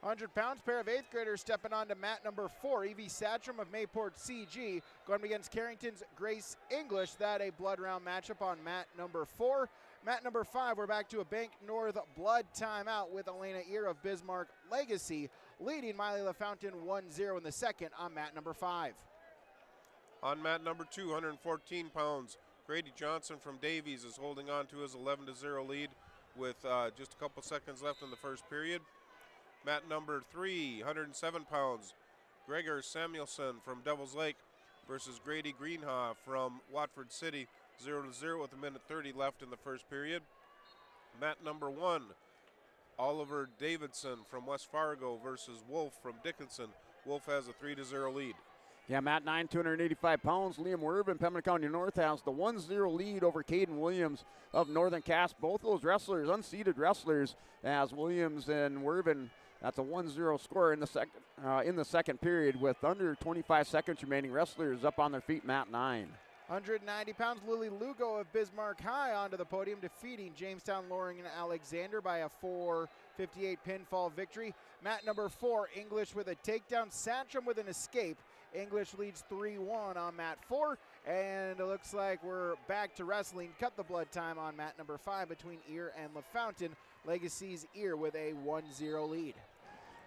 100 pounds, pair of 8th graders stepping on to mat number 4. Evie Satcham of Mayport CG going up against Carrington's Grace English. That a blood round matchup on mat number 4. Mat number 5, we're back to a Bank North blood timeout with Elena Ear of Bismarck Legacy leading Miley LaFountain 1-0 in the second on mat number 5. On mat number 2, 114 pounds, Grady Johnson from Davies is holding on to his 11-0 lead with just a couple seconds left in the first period. Mat number 3, 107 pounds, Gregor Samuelson from Devil's Lake versus Grady Greenhaw from Watford City, 0-0 with a minute 30 left in the first period. Mat number 1, Oliver Davidson from West Fargo versus Wolf from Dickinson. Wolf has a 3-0 lead. Yeah, mat 9, 285 pounds. Liam Werben, Pembina County North, has the 1-0 lead over Caden Williams of Northern Cass. Both those wrestlers, unseeded wrestlers, as Williams and Werben. That's a 1-0 score in the second period with under 25 seconds remaining. Wrestlers up on their feet, mat 9. 190 pounds, Lily Lugo of Bismarck High onto the podium, defeating Jamestown Loring and Alexander by a 4:58 pinfall victory. Mat number 4, English with a takedown, Satcham with an escape. English leads 3-1 on mat 4, and it looks like we're back to wrestling. Cut the blood time on mat number 5 between Ear and LaFountain. Legacy's Ear with a 1-0 lead.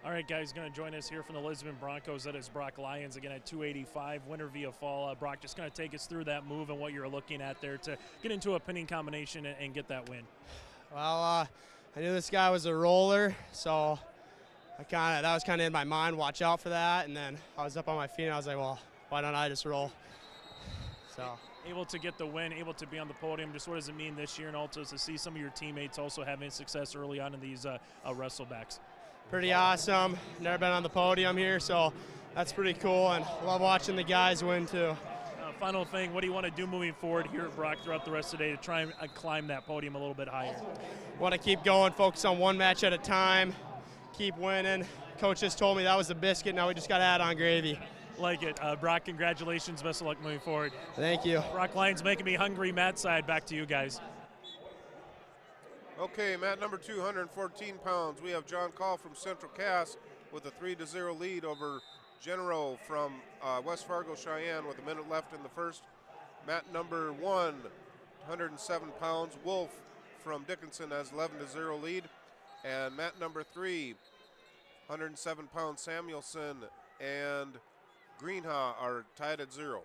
All right, guys, going to join us here from the Lisbon Broncos. That is Brock Lyons again at 285, winner via fall. Brock, just going to take us through that move and what you're looking at there to get into a pinning combination and get that win. Well, I knew this guy was a roller, so that was kind of in my mind, watch out for that. And then I was up on my feet, and I was like, well, why don't I just roll? So able to get the win, able to be on the podium. Just what does it mean this year, and also to see some of your teammates also having success early on in these wrestlebacks? Pretty awesome. Never been on the podium here, so that's pretty cool, and love watching the guys win too. Final thing, what do you want to do moving forward here at Brock throughout the rest of the day to try and climb that podium a little bit higher? Want to keep going, focus on one match at a time, keep winning. Coach just told me that was the biscuit, now we just got to add on gravy. Like it. Brock, congratulations. Best of luck moving forward. Thank you. Brock Lyons making me hungry. Matt side, back to you guys. Okay, mat number 214 pounds. We have John Call from Central Cass with a 3-0 lead over Genero from West Fargo Cheyenne with a minute left in the first. Mat number 107 pounds. Wolf from Dickinson has 11-0 lead. And mat number 3, 107 pounds, Samuelson and Greenhaw are tied at 0.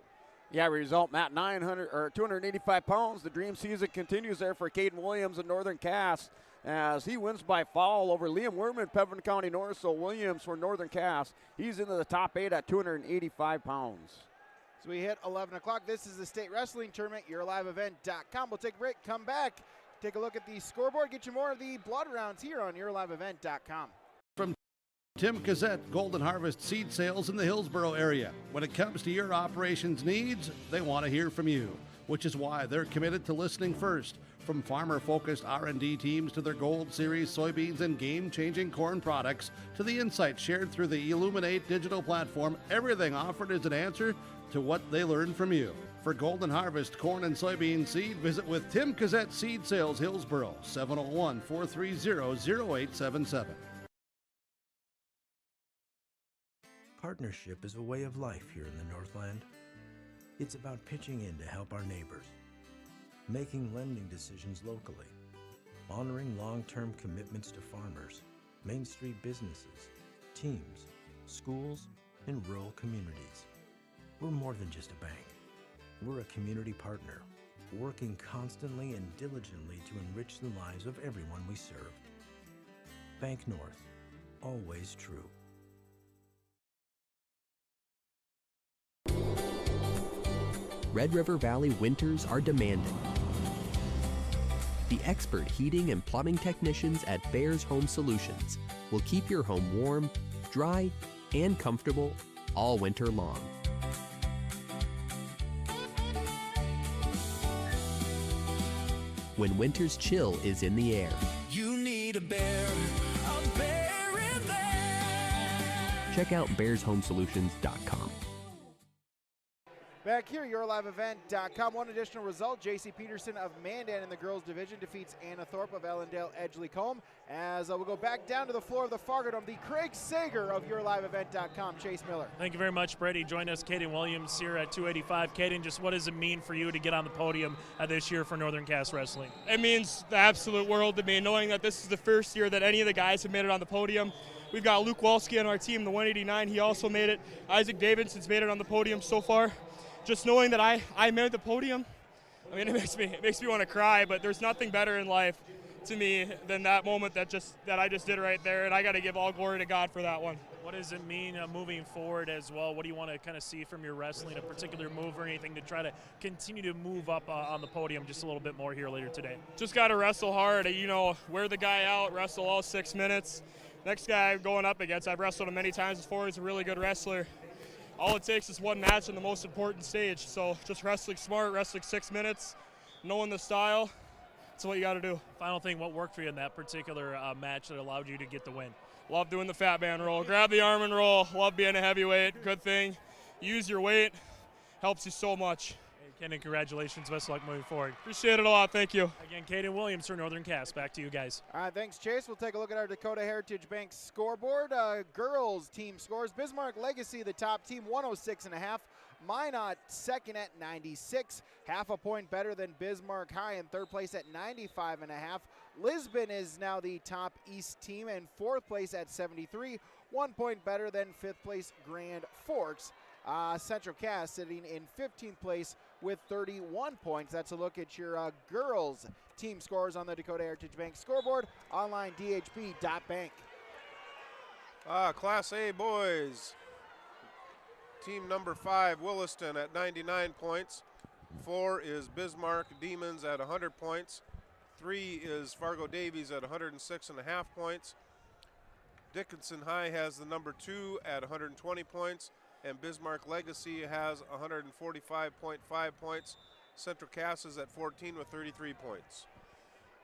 Yeah, result, Matt, 285 pounds. The dream season continues there for Caden Williams in Northern Cass as he wins by foul over Liam Werman, Pevin County North. So Williams for Northern Cass, he's into the top 8 at 285 pounds. So we hit 11 o'clock. This is the state wrestling tournament, YourLiveEvent.com. We'll take a break, come back, take a look at the scoreboard, get you more of the blood rounds here on YourLiveEvent.com. From Tim Cassette, Golden Harvest Seed Sales in the Hillsboro area. When it comes to your operations needs, they want to hear from you, which is why they're committed to listening first. From farmer-focused R&D teams to their Gold Series soybeans and game-changing corn products to the insights shared through the Illuminate digital platform, everything offered is an answer to what they learned from you. For Golden Harvest corn and soybean seed, visit with Tim Cassette Seed Sales Hillsboro, 701-430-0877. Partnership is a way of life here in the Northland. It's about pitching in to help our neighbors, making lending decisions locally, honoring long-term commitments to farmers, Main Street businesses, teams, schools, and rural communities. We're more than just a bank. We're a community partner, working constantly and diligently to enrich the lives of everyone we serve. Bank North, always true. Red River Valley winters are demanding. The expert heating and plumbing technicians at Bears Home Solutions will keep your home warm, dry, and comfortable all winter long. When winter's chill is in the air, You need a bear in there. check out bearshomesolutions.com. Back here, YourLiveEvent.com. One additional result, J.C. Peterson of Mandan in the girls' division defeats Anna Thorpe of Ellendale Edgley-Combe. As we'll go back down to the floor of the Fargo Dome, the Craig Sager of YourLiveEvent.com, Chase Miller. Thank you very much, Brady. Join us, Caden Williams, here at 285. Caden, just what does it mean for you to get on the podium this year for Northern Cass Wrestling? It means the absolute world to me, knowing that this is the first year that any of the guys have made it on the podium. We've got Luke Walski on our team, the 189. He also made it. Isaac Davidson's made it on the podium so far. Just knowing that I made the podium, I mean, it makes me want to cry, but there's nothing better in life to me than that moment that I just did right there, and I got to give all glory to God for that one. What does it mean moving forward as well? What do you want to kind of see from your wrestling, a particular move or anything to try to continue to move up on the podium just a little bit more here later today? Just got to wrestle hard, wear the guy out, wrestle all 6 minutes. Next guy I'm going up against, I've wrestled him many times before, he's a really good wrestler. All it takes is one match on the most important stage. So just wrestling smart, wrestling 6 minutes, knowing the style, that's what you got to do. Final thing, what worked for you in that particular match that allowed you to get the win? Love doing the fat man roll. Grab the arm and roll. Love being a heavyweight. Good thing. Use your weight. Helps you so much. Ken, congratulations. Best of luck moving forward. Appreciate it a lot. Thank you. Again, Caden Williams for Northern Cass. Back to you guys. All right, thanks, Chase. We'll take a look at our Dakota Heritage Bank scoreboard. Girls team scores. Bismarck Legacy, the top team, 106.5. Minot second at 96, half a point better than Bismarck High in third place at 95.5. Lisbon is now the top East team in fourth place at 73. 1 point better than 5th place Grand Forks. Central Cass sitting in 15th place with 31 points. That's a look at your girls team scores on the Dakota Heritage Bank scoreboard. Online, dhb.bank. Class A boys. Team number 5, Williston at 99 points. 4 is Bismarck Demons at 100 points. 3 is Fargo Davies at 106.5 points. Dickinson High has the number 2 at 120 points. And Bismarck Legacy has 145.5 points. Central Cass is at 14 with 33 points.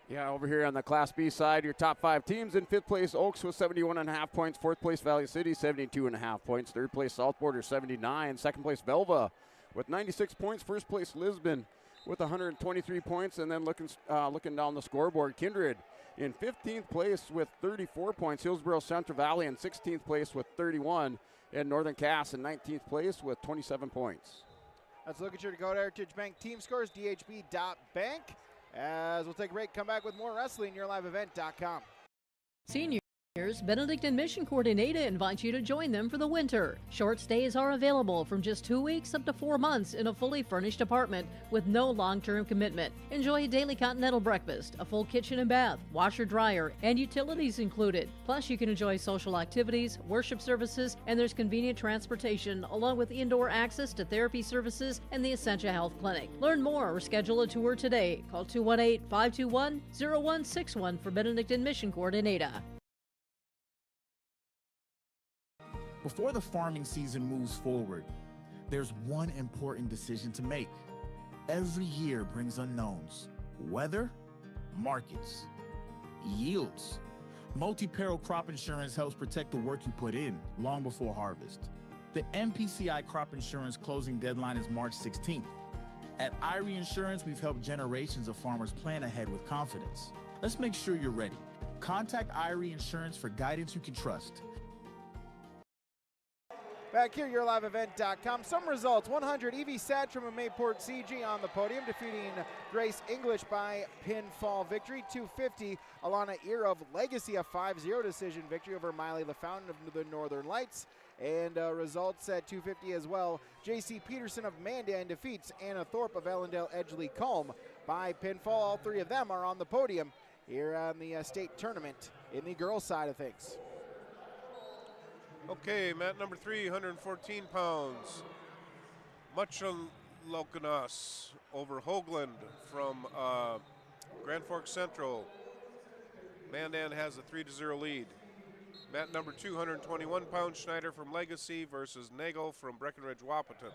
Yeah, over here on the Class B side, your top 5 teams. In 5th place, Oaks with 71.5 points. 4th place, Valley City, 72.5 points. 3rd place, South Border, 79. 2nd place, Belva with 96 points. 1st place, Lisbon with 123 points. And then looking down the scoreboard, Kindred in 15th place with 34 points. Hillsboro Central Valley in 16th place with 31. And Northern Cass in 19th place with 27 points. Let's look at your Dakota Heritage Bank team scores, dhb.bank. As we'll take a break, come back with more wrestling, yourliveevent.com. Seniors, Benedict and Mission Coordinator invites you to join them for the winter. Short stays are available from just 2 weeks up to 4 months in a fully furnished apartment with no long-term commitment. Enjoy a daily continental breakfast, a full kitchen and bath, washer, dryer, and utilities included. Plus, you can enjoy social activities, worship services, and there's convenient transportation along with indoor access to therapy services and the Essentia Health Clinic. Learn more or schedule a tour today. Call 218-521-0161 for Benedict and Mission Coordinator. Before the farming season moves forward, there's one important decision to make. Every year brings unknowns. Weather, markets, yields. Multi-peril crop insurance helps protect the work you put in long before harvest. The MPCI crop insurance closing deadline is March 16th. At IRE Insurance, we've helped generations of farmers plan ahead with confidence. Let's make sure you're ready. Contact IRE Insurance for guidance you can trust. Back here, yourliveevent.com. Some results: 100, Evie Satcham of Mayport CG on the podium, defeating Grace English by pinfall victory. 250, Alana Ear of Legacy, a 5-0 decision victory over Miley LaFountain of the Northern Lights. And results at 250 as well: J.C. Peterson of Mandan defeats Anna Thorpe of Ellendale Edgley Culm by pinfall. All 3 of them are on the podium here on the state tournament in the girls' side of things. Okay, mat number 3, 114 pounds. Muchalokanas over Hoagland from Grand Forks Central. Mandan has a 3-0 lead. Mat number 2, 121 pounds, Schneider from Legacy versus Nagel from Breckenridge Wahpeton.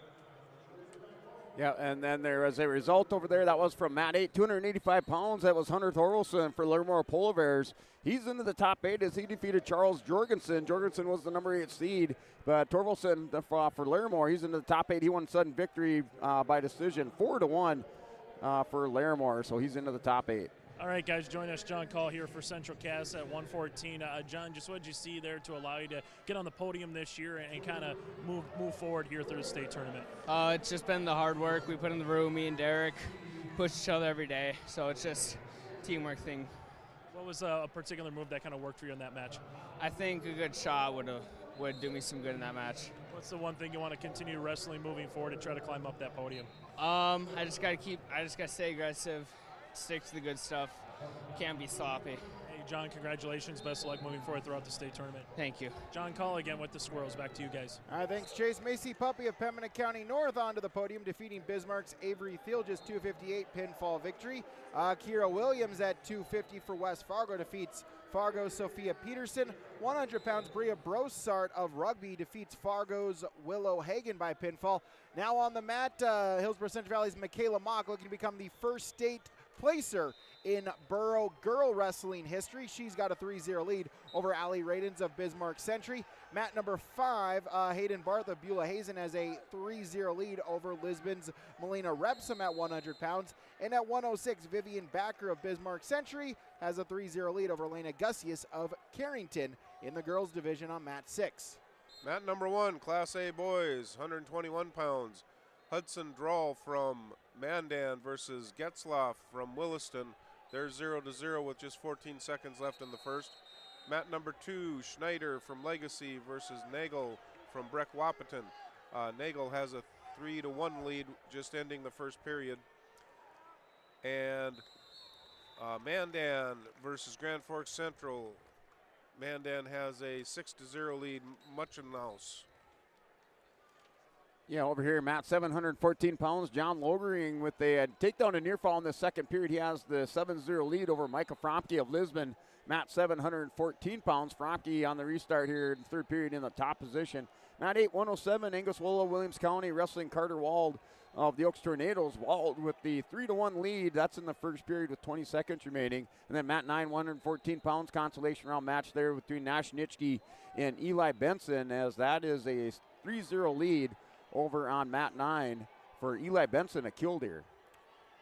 Yeah, and then there was a result over there. That was from mat 8, 285 pounds. That was Hunter Thorolson for Lamore Polar Bears. He's into the top 8 as he defeated Charles Jorgensen. Jorgensen was the number 8 seed, but Thorolson for Larimore, he's into the top 8. He won sudden victory by decision, 4-1 for Larimore, so he's into the top 8. All right, guys, join us. John Call here for Central Cass at 114. John, just what did you see there to allow you to get on the podium this year and kind of move forward here through the state tournament? It's just been the hard work we put in the room. Me and Derek push each other every day, so it's just a teamwork thing. What was a particular move that kind of worked for you in that match? I think a good shot would do me some good in that match. What's the one thing you want to continue wrestling moving forward and try to climb up that podium? I just gotta stay aggressive, stick to the good stuff. Can't be sloppy. Hey, John, congratulations. Best of luck moving forward throughout the state tournament. Thank you. John Call again with the Squirrels. Back to you guys. All right, thanks, Chase. Macy Puppy of Pembina County North onto the podium, defeating Bismarck's Avery Thielges 258 pinfall victory. Kira Williams at 250 for West Fargo defeats Fargo's Sophia Peterson. 100 pounds, Bria Brossart of Rugby defeats Fargo's Willow Hagen by pinfall. Now on the mat, Hillsboro Central Valley's Michaela Mock looking to become the first state placer in Borough girl wrestling history. She's got a 3-0 lead over Allie Radens of Bismarck Century. Mat number 5, Hayden Barth of Beulah Hazen has a 3-0 lead over Lisbon's Melina Repsum at 100 pounds. And at 106, Vivian Backer of Bismarck Century has a 3-0 lead over Elena Gussius of Carrington in the girls division on mat 6. Mat number 1, Class A boys, 121 pounds. Hudson Drawl from Mandan versus Getzlaff from Williston. They're 0-0 with just 14 seconds left in the first. Mat number 2, Schneider from Legacy versus Nagel from Breck Wahpeton. Nagel has a 3-1 lead, just ending the first period. And Mandan versus Grand Forks Central. Mandan has a 6-0 lead, Muchenhaus. Yeah, over here, Matt, 714 pounds. John Logering with a takedown and near fall in the second period. He has the 7-0 lead over Michael Fromke of Lisbon. Matt, 714 pounds. Fromke on the restart here in the third period in the top position. Matt 8, 107, Angus Willow, Williams County, wrestling Carter Wald of the Oaks Tornadoes. Wald with the 3-1 lead. That's in the first period with 20 seconds remaining. And then Matt 9, 114 pounds. Consolation round match there between Nash Nitschke and Eli Benson, as that is a 3-0 lead over on Matt 9 for Eli Benson, a Killdeer.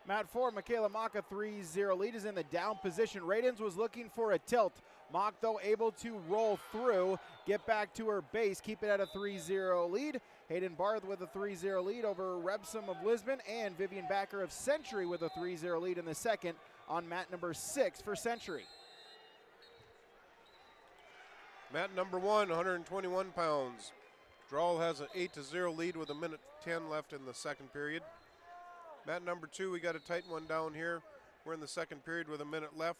Mat 4, Michaela Mock, a 3-0 lead, is in the down position. Radens was looking for a tilt. Mock, though, able to roll through, get back to her base, keep it at a 3-0 lead. Hayden Barth with a 3-0 lead over Rebsum of Lisbon, and Vivian Backer of Century with a 3-0 lead in the second on mat number 6 for Century. Mat number 1, 121 pounds. Drawell has an 8-0 lead with a minute 10 left in the second period. Mat number 2, we got a tight one down here. We're in the second period with a minute left.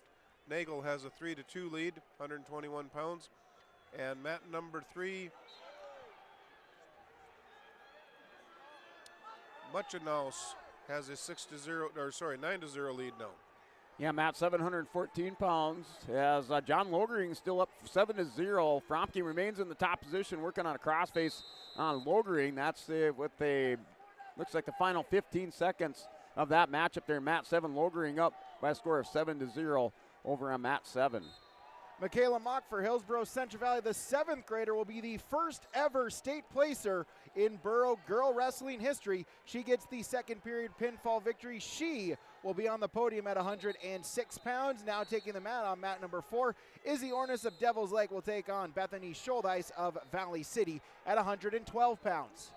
Nagel has a 3-2 lead, 121 pounds. And mat number 3, Muchenhaus has a 9-0 lead now. Yeah, Matt, 714 pounds. As John Logering still up 7-0. Fromke remains in the top position, working on a crossface on Logering. That's with the, looks like the final 15 seconds of that matchup there. Matt 7, Logering up by a score of 7-0 over on Matt 7. Michaela Mock for Hillsboro Central Valley, the 7th grader, will be the first ever state placer in Borough girl wrestling history. She gets the second period pinfall victory. She will be on the podium at 106 pounds. Now taking the mat on mat number 4, Izzy Ornis of Devil's Lake will take on Bethany Scholdeis of Valley City at 112 pounds.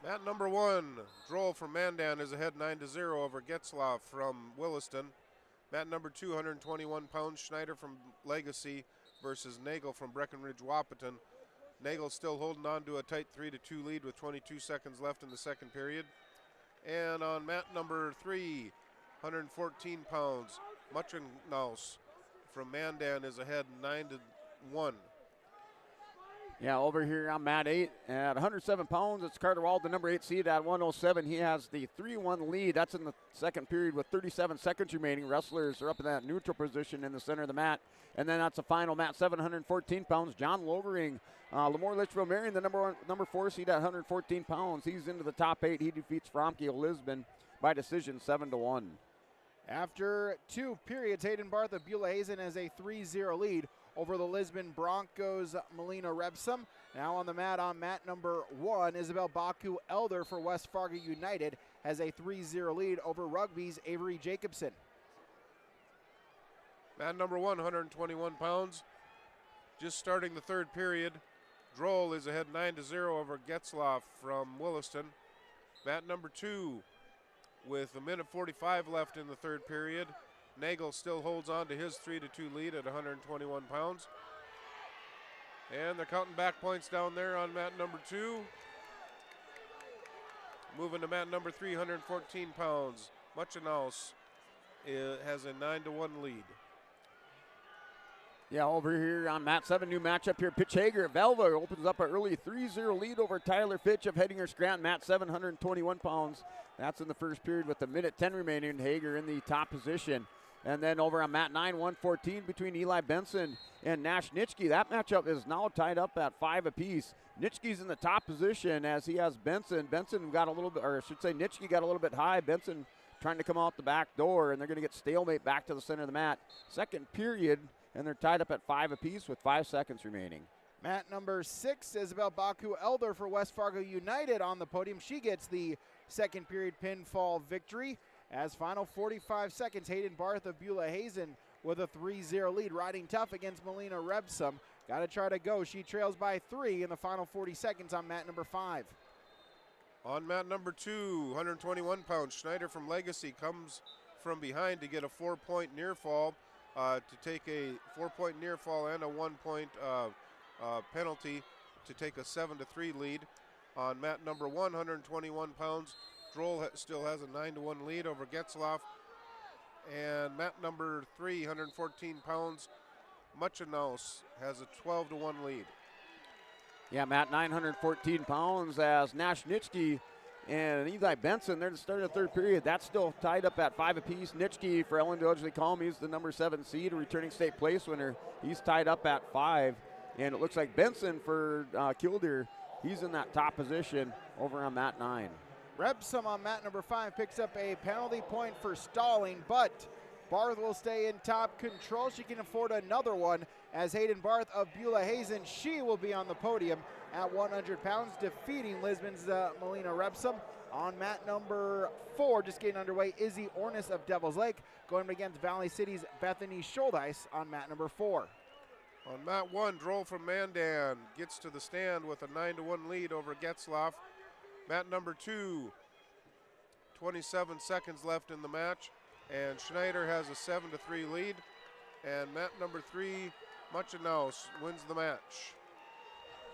Mat number 1, Droll from Mandan is ahead 9-0 over Getzlaff from Williston. Mat number 2, 121 pounds, Schneider from Legacy versus Nagel from Breckenridge Wahpeton. Nagel still holding on to a tight 3-2 lead with 22 seconds left in the second period. And on mat number 3, 114 pounds, Muchenhaus from Mandan is ahead 9-1. Yeah, over here on mat 8 at 107 pounds, it's Carter Wald, the number 8 seed at 107. He has the 3-1 lead. That's in the second period with 37 seconds remaining. Wrestlers are up in that neutral position in the center of the mat. And then that's the final mat, 714 pounds. John Logering, Lamore Lichville Marion, the number 4 seed at 114 pounds. He's into the top 8. He defeats Fromke of Lisbon by decision 7-1. After 2 periods, Hayden Barth of Beulah Hazen has a 3-0 lead over the Lisbon Broncos, Melina Rebsum. Now on the mat on mat number 1, Isabel Baku Elder for West Fargo United has a 3-0 lead over Rugby's Avery Jacobson. Mat number 1, 121 pounds. Just starting the third period. Droll is ahead 9-0 over Getzlaff from Williston. Mat number 2 with a minute 45 left in the third period. Nagel still holds on to his 3-2 lead at 121 pounds. And they're counting back points down there on mat number 2. Moving to mat number 3, 114 pounds. Muchenhaus has a 9-1 lead. Yeah, over here on mat 7, new matchup here. Pitch Hager of Velva opens up an early 3-0 lead over Tyler Fitch of Hettinger Scranton. Mat 7, 121 pounds. That's in the first period with a minute 10 remaining. Hager in the top position. And then over on mat 9, 114 between Eli Benson and Nash Nitschke. That matchup is now tied up at 5 apiece. Nitschke's in the top position as he has Benson. Benson got a little bit, or I should say Nitschke got a little bit high. Benson trying to come out the back door, and they're going to get stalemate back to the center of the mat. Second period, and they're tied up at 5 apiece with 5 seconds remaining. Mat number 6, Isabel Baku Elder for West Fargo United on the podium. She gets the second period pinfall victory. As final 45 seconds, Hayden Barth of Beulah Hazen with a 3-0 lead, riding tough against Melina Rebsum. Got to try to go. She trails by 3 in the final 40 seconds on mat number 5. On mat number 2, 121 pounds, Schneider from Legacy comes from behind to get a 4-point near fall. to take a 4-point near fall and a 1-point penalty to take a 7-3 lead on mat number 1, 121 pounds. Droll still has a 9-1 lead over Getzlaff. And mat number 3, 114 pounds, Muchinaus has a 12-1 lead. Yeah, Matt, 914 pounds as Nash Nitschke and Eli Benson, they're the start of the third period. That's still tied up at 5 apiece. Nitschke for Ellen Dodgley-Colm, he's the number 7 seed, returning state place winner. He's tied up at 5. And it looks like Benson for Killdeer, he's in that top position over on mat 9. Rebsum on mat number 5 picks up a penalty point for stalling, but Barth will stay in top control. She can afford another one as Hayden Barth of Beulah Hazen, she will be on the podium at 100 pounds, defeating Lisbon's Melina Rebsum. On mat number 4, just getting underway, Izzy Ornis of Devil's Lake going against Valley City's Bethany Scholdice on mat number 4. On mat 1, Droll from Mandan gets to the stand with a 9-1 lead over Getzlaff. Mat number 2, 27 seconds left in the match, and Schneider has a 7-3 lead. And mat number 3, Muchinaus wins the match.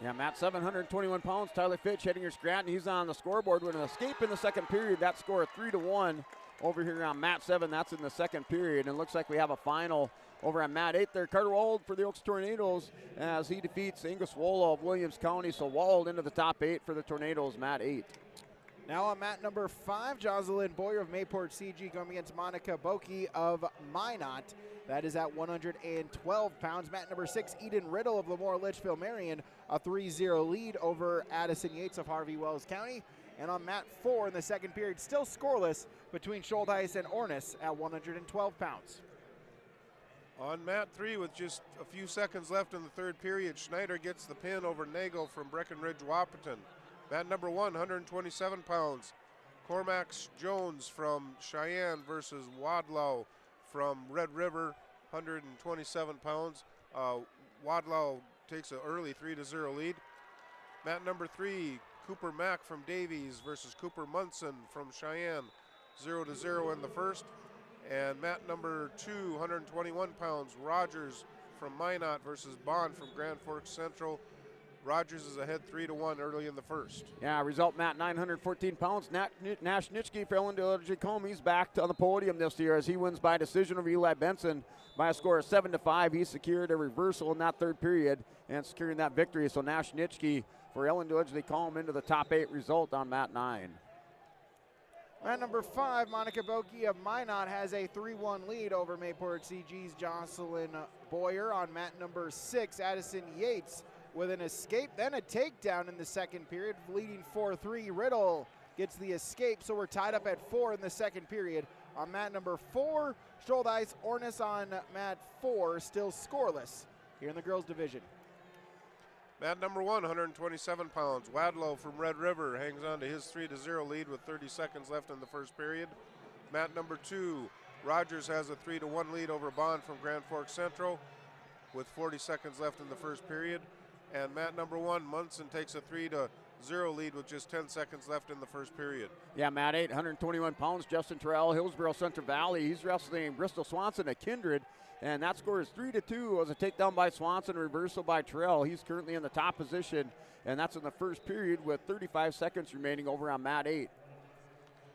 Yeah, Matt, 721 pounds. Tyler Fitch heading your Scranton. He's on the scoreboard with an escape in the second period. That score 3-1 over here on mat 7. That's in the second period. And it looks like we have a final over on mat 8 there. Carter Wald for the Oaks Tornadoes as he defeats Angus Wolla of Williams County. So Wald into the top 8 for the Tornadoes, mat 8. Now on mat number 5, Jocelyn Boyer of Mayport CG going against Monica Boki of Minot. That is at 112 pounds. Mat number 6, Eden Riddle of Lamore Lichville Marion, a 3-0 lead over Addison Yates of Harvey Wells County. And on mat 4 in the second period, still scoreless between Scholdice and Ornis at 112 pounds. On mat 3 with just a few seconds left in the third period, Schneider gets the pin over Nagel from Breckenridge Wahpeton. Mat number 1, 127 pounds. Cormax Jones from Cheyenne versus Wadlow from Red River, 127 pounds. Wadlow takes an early 3-0 lead. Mat number 3, Cooper Mack from Davies versus Cooper Munson from Cheyenne, 0-0 in the first. And mat number 2, 121 pounds, Rogers from Minot versus Bond from Grand Forks Central. Rogers is ahead 3-1 early in the first. Yeah, result Matt, 914 pounds. Nash Nitschke for Ellen Dodgley-Colm, he's back on the podium this year as he wins by decision over Eli Benson by a score of 7-5. He secured a reversal in that third period and securing that victory. So Nash Nitschke for Ellen Dodgley-Colm into the top 8 result on mat 9. Mat number 5, Monica Boki of Minot has a 3-1 lead over Mayport CG's Jocelyn Boyer. On mat number 6, Addison Yates with an escape, then a takedown in the second period, leading 4-3. Riddle gets the escape, so we're tied up at 4 in the second period. On mat number 4, Scholdice Ornis on mat 4, still scoreless here in the girls division. Mat number 1, 127 pounds. Wadlow from Red River hangs on to his 3-0 lead with 30 seconds left in the first period. Mat number 2, Rogers has a 3-1 lead over Bond from Grand Forks Central with 40 seconds left in the first period. And mat number 1, Munson takes a 3-0 lead with just 10 seconds left in the first period. Yeah, mat 8, 121 pounds. Justin Terrell, Hillsboro Central Valley. He's wrestling Bristol Swanson at Kindred. And that score is 3-2. It was a takedown by Swanson, reversal by Terrell. He's currently in the top position, and that's in the first period with 35 seconds remaining over on mat 8.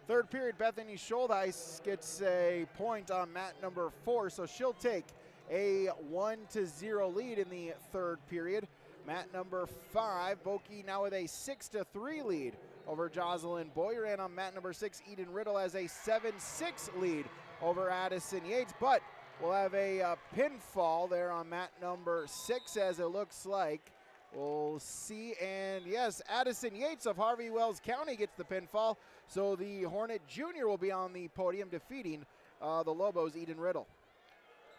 Third period, Bethany Scholdice gets a point on mat number 4, so she'll take a 1-0 lead in the third period. Mat number 5, Boki now with a 6-3 lead over Jocelyn Boyer. And on mat number 6, Eden Riddle has a 7-6 lead over Addison Yates. But we'll have a pinfall there on mat number 6 as it looks like. We'll see. And yes, Addison Yates of Harvey Wells County gets the pinfall. So the Hornet Junior will be on the podium defeating the Lobos' Eden Riddle.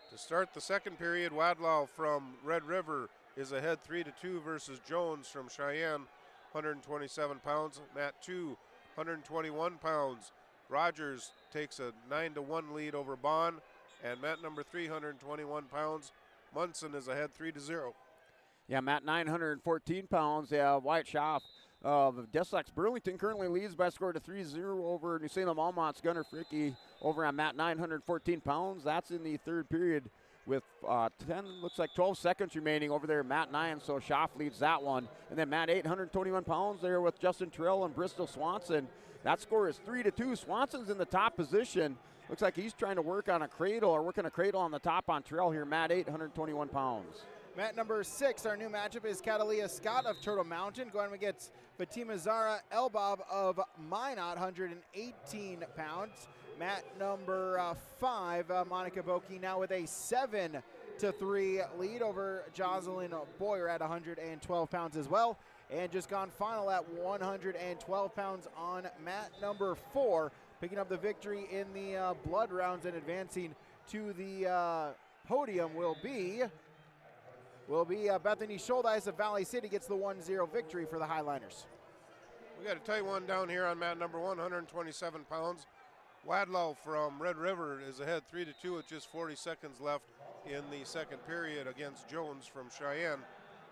To start the second period, Wadlow from Red River is ahead 3-2 versus Jones from Cheyenne, 127 pounds. Mat 2, 121 pounds. Rogers takes a 9-1 lead over Bond. And mat number 3, 121 pounds. Munson is ahead 3-0. Yeah, mat 914 pounds. Wyatt Schaff of Deslex Burlington currently leads by a score to 3-0 over New Salem Almont's Gunnar Fricke over on mat 914 pounds. That's in the third period with 12 seconds remaining over there, Mat 9, so Schaff leads that one. And then Mat 8, 121 pounds there with Justin Terrell and Bristol Swanson. That score is 3-2. Swanson's in the top position. Looks like he's trying to work on a cradle or working a cradle on the top on Terrell here. Mat 8, 121 pounds. Mat number 6, our new matchup is Catalia Scott of Turtle Mountain going against Fatima Zara Elbab of Minot, 118 pounds. Mat number 5, Monica Boki now with a 7-3 lead over Jocelyn Boyer at 112 pounds as well. And just gone final at 112 pounds on mat number 4, picking up the victory in the blood rounds and advancing to the podium will be Bethany Scholdice of Valley City gets the 1-0 victory for the Highliners. We got a tight one down here on mat number 1, 127 pounds. Wadlow from Red River is ahead 3-2 with just 40 seconds left in the second period against Jones from Cheyenne.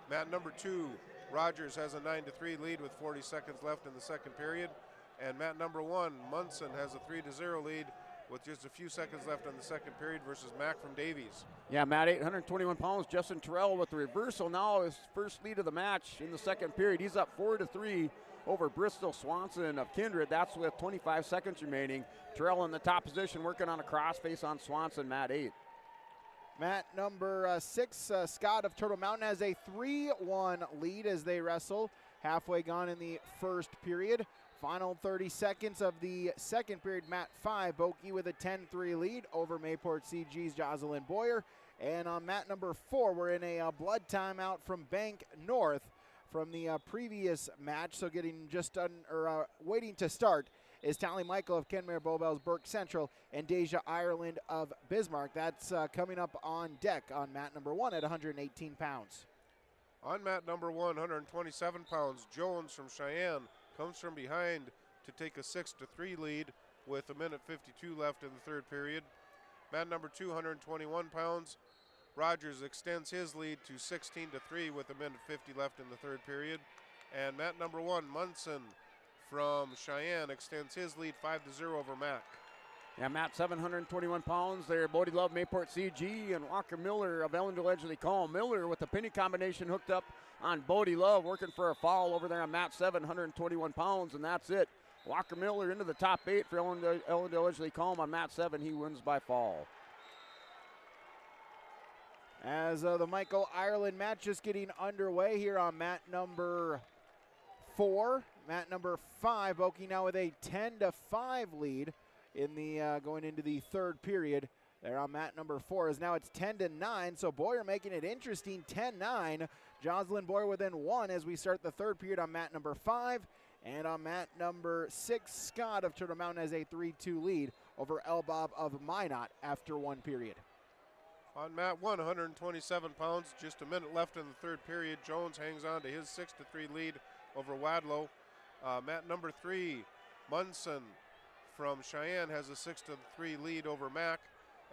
Mat number 2, Rogers has a 9-3 lead with 40 seconds left in the second period. And mat number 1, Munson has a 3-0 lead with just a few seconds left in the second period versus Mac from Davies. Yeah, Mat 8, 121 pounds. Justin Terrell with the reversal now, his first lead of the match in the second period. He's up 4-3 over Bristol Swanson of Kindred. That's with 25 seconds remaining. Terrell in the top position working on a crossface on Swanson, Mat 8. Mat number 6, Scott of Turtle Mountain has a 3-1 lead as they wrestle. Halfway gone in the first period. Final 30 seconds of the second period, mat 5, Boki with a 10-3 lead over Mayport CG's Jocelyn Boyer. And on mat number 4, we're in a blood timeout from Bank North from the previous match. So getting just waiting to start is Tally Michael of Kenmare Bowbells Burke Central and Deja Ireland of Bismarck. That's coming up on deck on mat number 1 at 118 pounds. On mat number 1, 127 pounds, Jones from Cheyenne comes from behind to take a 6-3 lead with a minute 52 left in the third period. Mat number 2, 121 pounds, Rogers extends his lead to 16-3 with a minute 50 left in the third period. And mat number 1, Munson from Cheyenne extends his lead 5-0 over Mac. Yeah, Mat 721 pounds there. Bodie Love, Mayport CG, and Walker Miller of Ellendale Edgeley Call. Miller with the penny combination hooked up on Bodie Love, working for a foul over there on Mat 7, 121 pounds, and that's it. Walker Miller into the top 8 for Ellendale Edgeley Call on Mat 7. He wins by fall. As the Michael Ireland match just getting underway here on mat number 4. Mat number 5, Boki now with a 10-5 lead in the going into the third period. There on mat number 4 is now it's 10-9, so Boyer making it interesting, 10-9. Jocelyn Boyer within 1 as we start the third period on mat number 5. And on mat number 6, Scott of Turtle Mountain has a 3-2 lead over Elbob of Minot after 1 period. On mat 1, 127 pounds, just a minute left in the third period. Jones hangs on to his 6-3 lead over Wadlow. Mat number 3, Munson from Cheyenne has a 6-3 lead over Mac.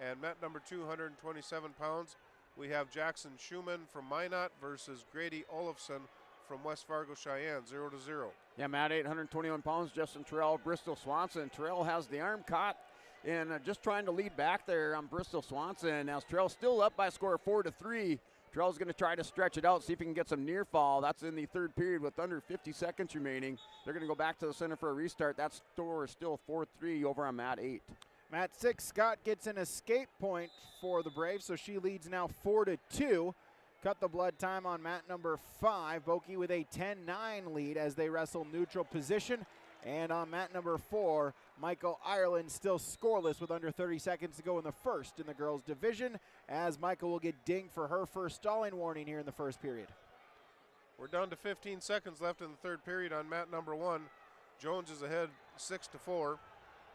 And mat number 2, 127 pounds, we have Jackson Schumann from Minot versus Grady Olafson from West Fargo Cheyenne, 0-0. Yeah, Mat 8, 121 pounds, Justin Terrell, Bristol Swanson. Terrell has the arm caught and just trying to lead back there on Bristol Swanson. Now Terrell's still up by a score of 4-3. Terrell's going to try to stretch it out, see if he can get some near fall. That's in the third period with under 50 seconds remaining. They're going to go back to the center for a restart. That score is still 4-3 over on mat 8. Mat 6, Scott gets an escape point for the Braves, so she leads now 4-2. Cut the blood time on mat number 5. Boki with a 10-9 lead as they wrestle neutral position. And on mat number 4, Michael Ireland still scoreless with under 30 seconds to go in the first in the girls' division, as Michael will get dinged for her first stalling warning here in the first period. We're down to 15 seconds left in the third period on mat number 1. Jones is ahead 6-4.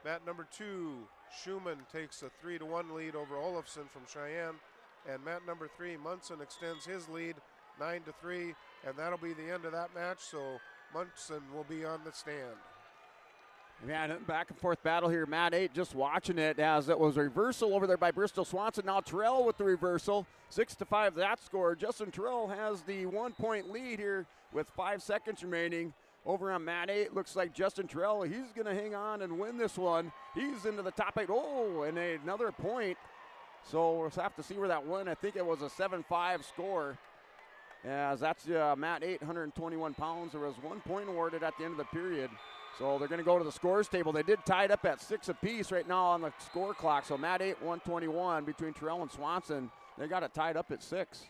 Mat number 2, Schumann takes a 3-1 lead over Olafson from Cheyenne. And mat number 3, Munson extends his lead 9-3, and that'll be the end of that match, so Munson will be on the stand. Yeah, back and forth battle here. Mat 8 just watching it as it was a reversal over there by Bristol Swanson. Now Terrell with the reversal. 6-5 that score. Justin Terrell has the 1-point lead here with 5 seconds remaining. Over on mat 8, looks like Justin Terrell, he's going to hang on and win this one. He's into the top 8. Oh, and another point. So we'll have to see where that went. I think it was a 7-5 score. As that's Matt 8, 121 pounds. There was 1 point awarded at the end of the period. So they're going to go to the scores table. They did tie it up at 6 apiece right now on the score clock. So Matt 8, 121 between Terrell and Swanson. They got it tied up at 6.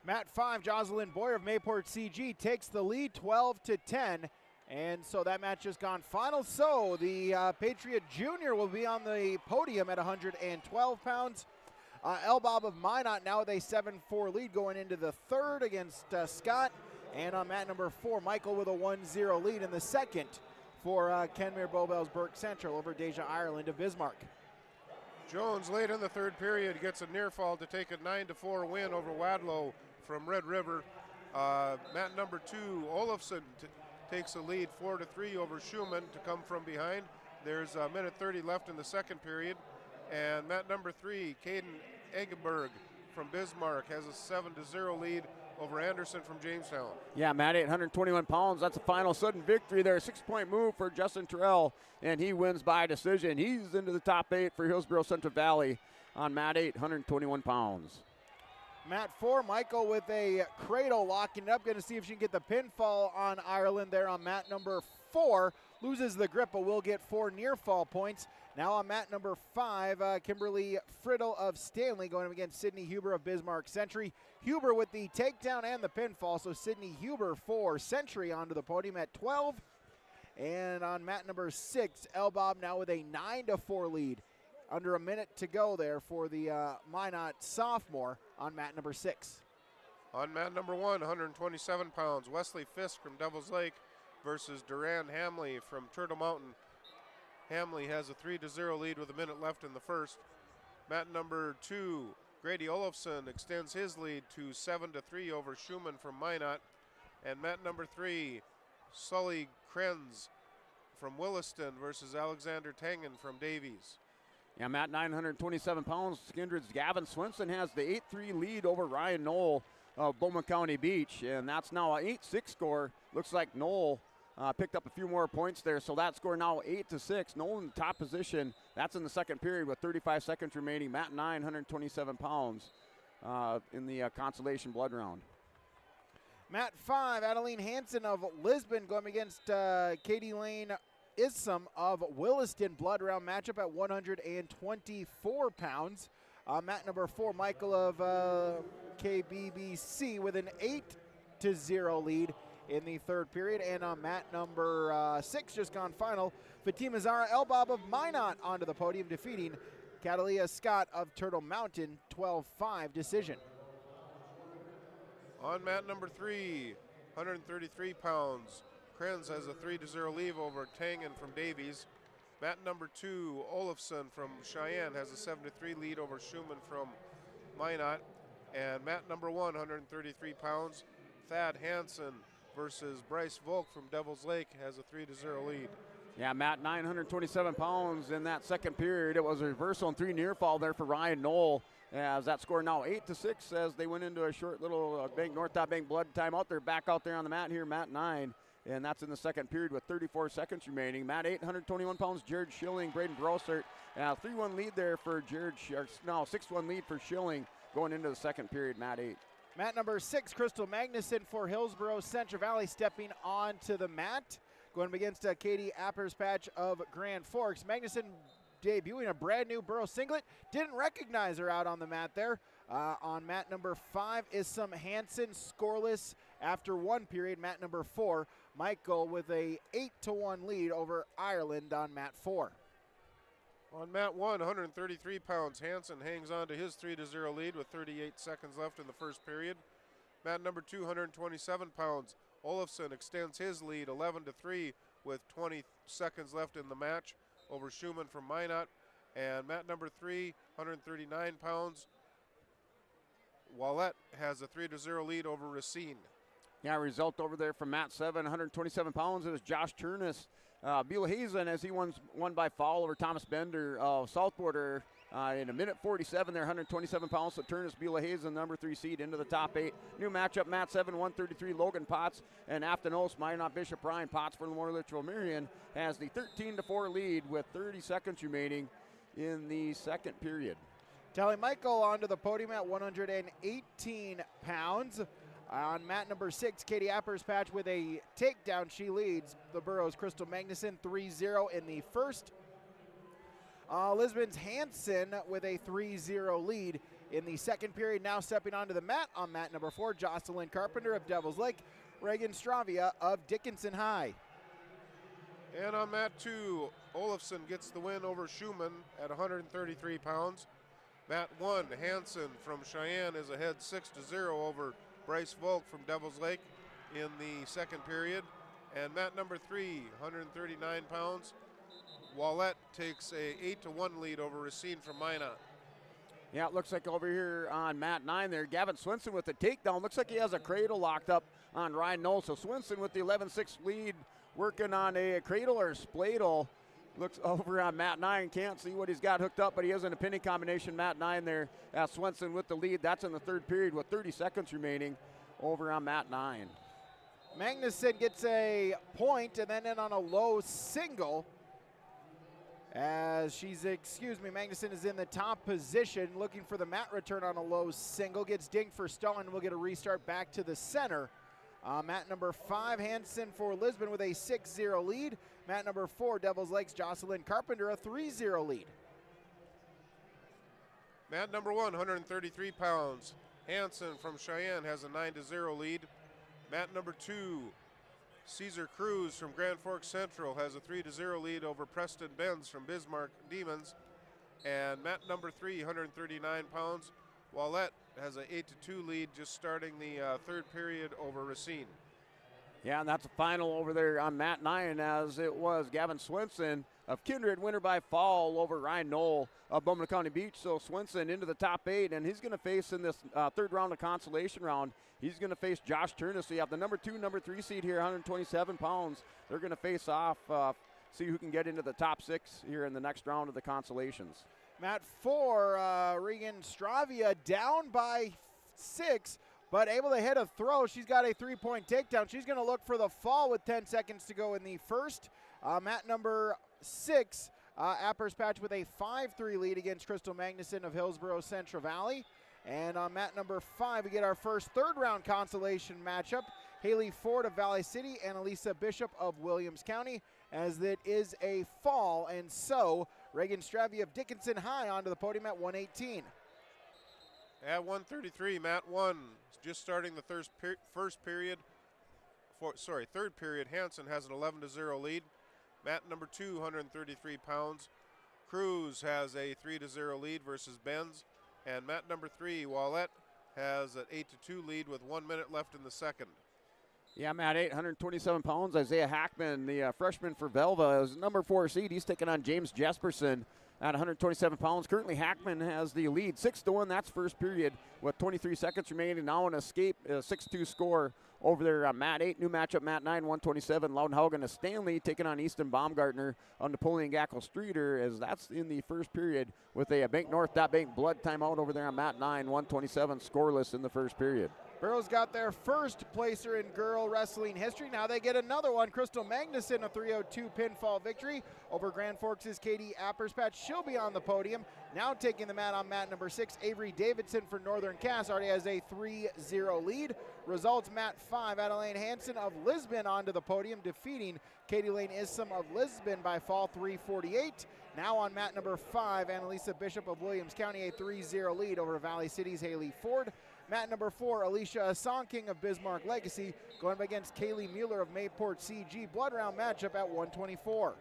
Matt 5, Jocelyn Boyer of Mayport CG takes the lead 12-10. And so that match has gone final. So the Patriot Junior will be on the podium at 112 pounds. Elbob of Minot now with a 7-4 lead going into the third against Scott. And on mat number 4, Michael with a 1-0 lead in the second for Kenmare Bowbells Burke Central over Deja Ireland of Bismarck. Jones late in the third period gets a near fall to take a 9-4 win over Wadlow from Red River. Mat number 2, Olafson takes a lead 4-3 over Schumann to come from behind. There's a minute 30 left in the second period. And mat number 3, Caden Eggenberg from Bismarck has a 7-0 lead over Anderson from Jamestown. Yeah, Matt 821 pounds. That's a final sudden victory there. 6-point move for Justin Terrell, and he wins by decision. He's into the top 8 for Hillsboro Central Valley on mat 8, 121 pounds. Mat 4, Michael with a cradle locking it up. Going to see if she can get the pinfall on Ireland there on mat number 4. Loses the grip, but will get 4 near fall points. Now on mat number 5, Kimberly Friddle of Stanley going up against Sydney Huber of Bismarck Century. Huber with the takedown and the pinfall, so Sydney Huber for Century onto the podium at 12. And on mat number 6, Elbob now with a 9-4 lead. Under a minute to go there for the Minot sophomore on mat number 6. On mat number 1, 127 pounds, Wesley Fisk from Devil's Lake versus Duran Hamley from Turtle Mountain. Hamley has a 3-0 lead with a minute left in the first. Mat number 2, Grady Olofsson extends his lead to 7-3 over Schumann from Minot. And mat number 3, Sully Krenz from Williston versus Alexander Tangen from Davies. Yeah, Matt 927 pounds. Skindred's Gavin Swinson has the 8-3 lead over Ryan Knoll of Bowman County Beach. And that's now an 8-6 score. Looks like Knoll picked up a few more points there, so that score now 8-6. Knoll in the top position. That's in the second period with 35 seconds remaining. Matt 927 pounds in the Consolation blood round. Mat 5, Adeline Hansen of Lisbon going against Katie Lane Isom of Williston blood round matchup at 124 pounds. Mat number 4, Michael of KBBC with an 8-0 lead in the third period. And on mat number 6, just gone final, Fatima Zara Elbob of Minot onto the podium, defeating Catalia Scott of Turtle Mountain 12-5 decision. On mat number 3, 133 pounds, Krenz has a 3-0 lead over Tangen from Davies. Mat number 2, Olofsson from Cheyenne has a 7-3 lead over Schumann from Minot. And mat number 1, 133 pounds, Thad Hansen versus Bryce Volk from Devil's Lake has a 3-0 lead. Yeah, Matt 927 pounds in that second period. It was a reversal and 3 near fall there for Ryan Knoll, as that score now 8-6 as they went into a short little North Top Bank blood timeout. They're back out there on the mat here, Matt 9. And that's in the second period with 34 seconds remaining. Matt 8, 121 pounds, Jared Schilling, Braden Brossert. 3-1 lead there for Jared, no, 6-1 lead for Schilling going into the second period, Matt 8. Mat number 6, Crystal Magnuson for Hillsboro Central Valley stepping onto the mat. Going up against Katie Apperspatch of Grand Forks. Magnuson debuting a brand new Burrow singlet. Didn't recognize her out on the mat there. On mat number 5 is some Hansen scoreless after 1 period. Mat number 4, Michael with a 8-1 lead over Ireland on mat 4. On mat 1, 133 pounds, Hansen hangs on to his 3-0 lead with 38 seconds left in the first period. Mat number 2, 127 pounds, Olofsson extends his lead 11-3 with 20 seconds left in the match over Schumann from Minot. And mat number 3, 139 pounds, Wallette has a 3-0 lead over Racine. Yeah, result over there from mat 7, 127 pounds. It was Josh Turnus. Beulah Hazen as he won by foul over Thomas Bender of South Border in a minute 47 there, 127 pounds. So Turnus, Beulah Hazen, number 3 seed into the top 8. New matchup, mat 7, 133, Logan Potts and Aftanos, Minot Bishop Ryan. Potts for Lamore Lichville Marion has the 13-4 lead with 30 seconds remaining in the second period. Tally Michael onto the podium at 118 pounds. On mat number 6, Katie Apperspatch with a takedown. She leads the Burrows' Crystal Magnuson 3-0 in the first. Lisbon's Hansen with a 3-0 lead in the second period. Now stepping onto the mat on mat number 4, Jocelyn Carpenter of Devils Lake, Reagan Stravia of Dickinson High. And on mat 2, Olafson gets the win over Schumann at 133 pounds. Mat 1, Hansen from Cheyenne is ahead 6-0 over Bryce Volk from Devils Lake in the second period. And mat number 3, 139 pounds, Wallette takes a 8-1 lead over Racine from Minot. Yeah, it looks like over here on mat 9 there, Gavin Swinson with the takedown. Looks like he has a cradle locked up on Ryan Knoll. So Swinson with the 11-6 lead, working on a cradle or spladle. Looks over on mat 9, can't see what he's got hooked up, but he is in a pinning combination. Mat 9 there, Swinson with the lead. That's in the third period with 30 seconds remaining over on mat 9. Magnuson gets a point and then in on a low single. Magnuson is in the top position looking for the mat return on a low single. Gets dinged for stalling. We'll get a restart back to the center. Mat number 5, Hansen for Lisbon with a 6-0 lead. Mat number 4, Devils Lake's Jocelyn Carpenter, a 3-0 lead. Mat number 1, 133 pounds, Hansen from Cheyenne has a 9-0 lead. Mat number 2, Caesar Cruz from Grand Forks Central has a 3-0 lead over Preston Benz from Bismarck Demons. And mat number 3, 139 pounds, Wallette has an 8-2 lead just starting the third period over Racine. Yeah, and that's a final over there on mat 9 as it was Gavin Swinson of Kindred, winner by fall over Ryan Knoll of Bowman County Beach. So Swinson into the top 8, and he's going to face in this third round of consolation round, he's going to face Josh Turnus. So you have the number 2, number 3 seed here, 127 pounds. They're going to face off, see who can get into the top 6 here in the next round of the consolations. Mat 4, Regan Stravia down by 6, but able to hit a throw. She's got a 3-point takedown. She's going to look for the fall with 10 seconds to go in the first. Mat number 6, Apperspatch with a 5-3 lead against Crystal Magnuson of Hillsboro Central Valley. And on mat number 5, we get our first third-round consolation matchup. Haley Ford of Valley City and Elisa Bishop of Williams County, as it is a fall. And so Reagan Stravia of Dickinson High onto the podium at 118. At 133, mat 1, just starting the third period. Hansen has an 11-0 lead. Mat number 2, 133 pounds, Cruz has a 3-0 lead versus Benz. And mat number 3, Wallette, has an 8-2 lead with 1 minute left in the second. Yeah, mat 8, 127 pounds. Isaiah Hackman, the freshman for Velva, is number 4 seed. He's taking on James Jesperson at 127 pounds. Currently, Hackman has the lead, 6-1. That's first period with 23 seconds remaining. Now an escape, a 6-2 score over there on mat 8. New matchup, mat 9, 127. Loudenhaugen of Stanley taking on Easton Baumgartner on Napoleon Gackle Streeter, as that's in the first period with a Bank North, Bank Blood timeout over there on mat 9, 127 scoreless in the first period. Burroughs got their first placer in girl wrestling history. Now they get another one. Crystal Magnuson, a 302 pinfall victory over Grand Forks' Katie Apperspatch. She'll be on the podium. Now taking the mat on mat number 6, Avery Davidson for Northern Cass already has a 3-0 lead. Results mat 5, Adeline Hansen of Lisbon onto the podium, defeating Katie Lane Issom of Lisbon by fall 3-48. Now on mat number 5, Annalisa Bishop of Williams County, a 3-0 lead over Valley City's Haley Ford. Mat number 4, Alicia Asonking of Bismarck Legacy going up against Kaylee Mueller of Mayport CG. Blood round matchup at 124.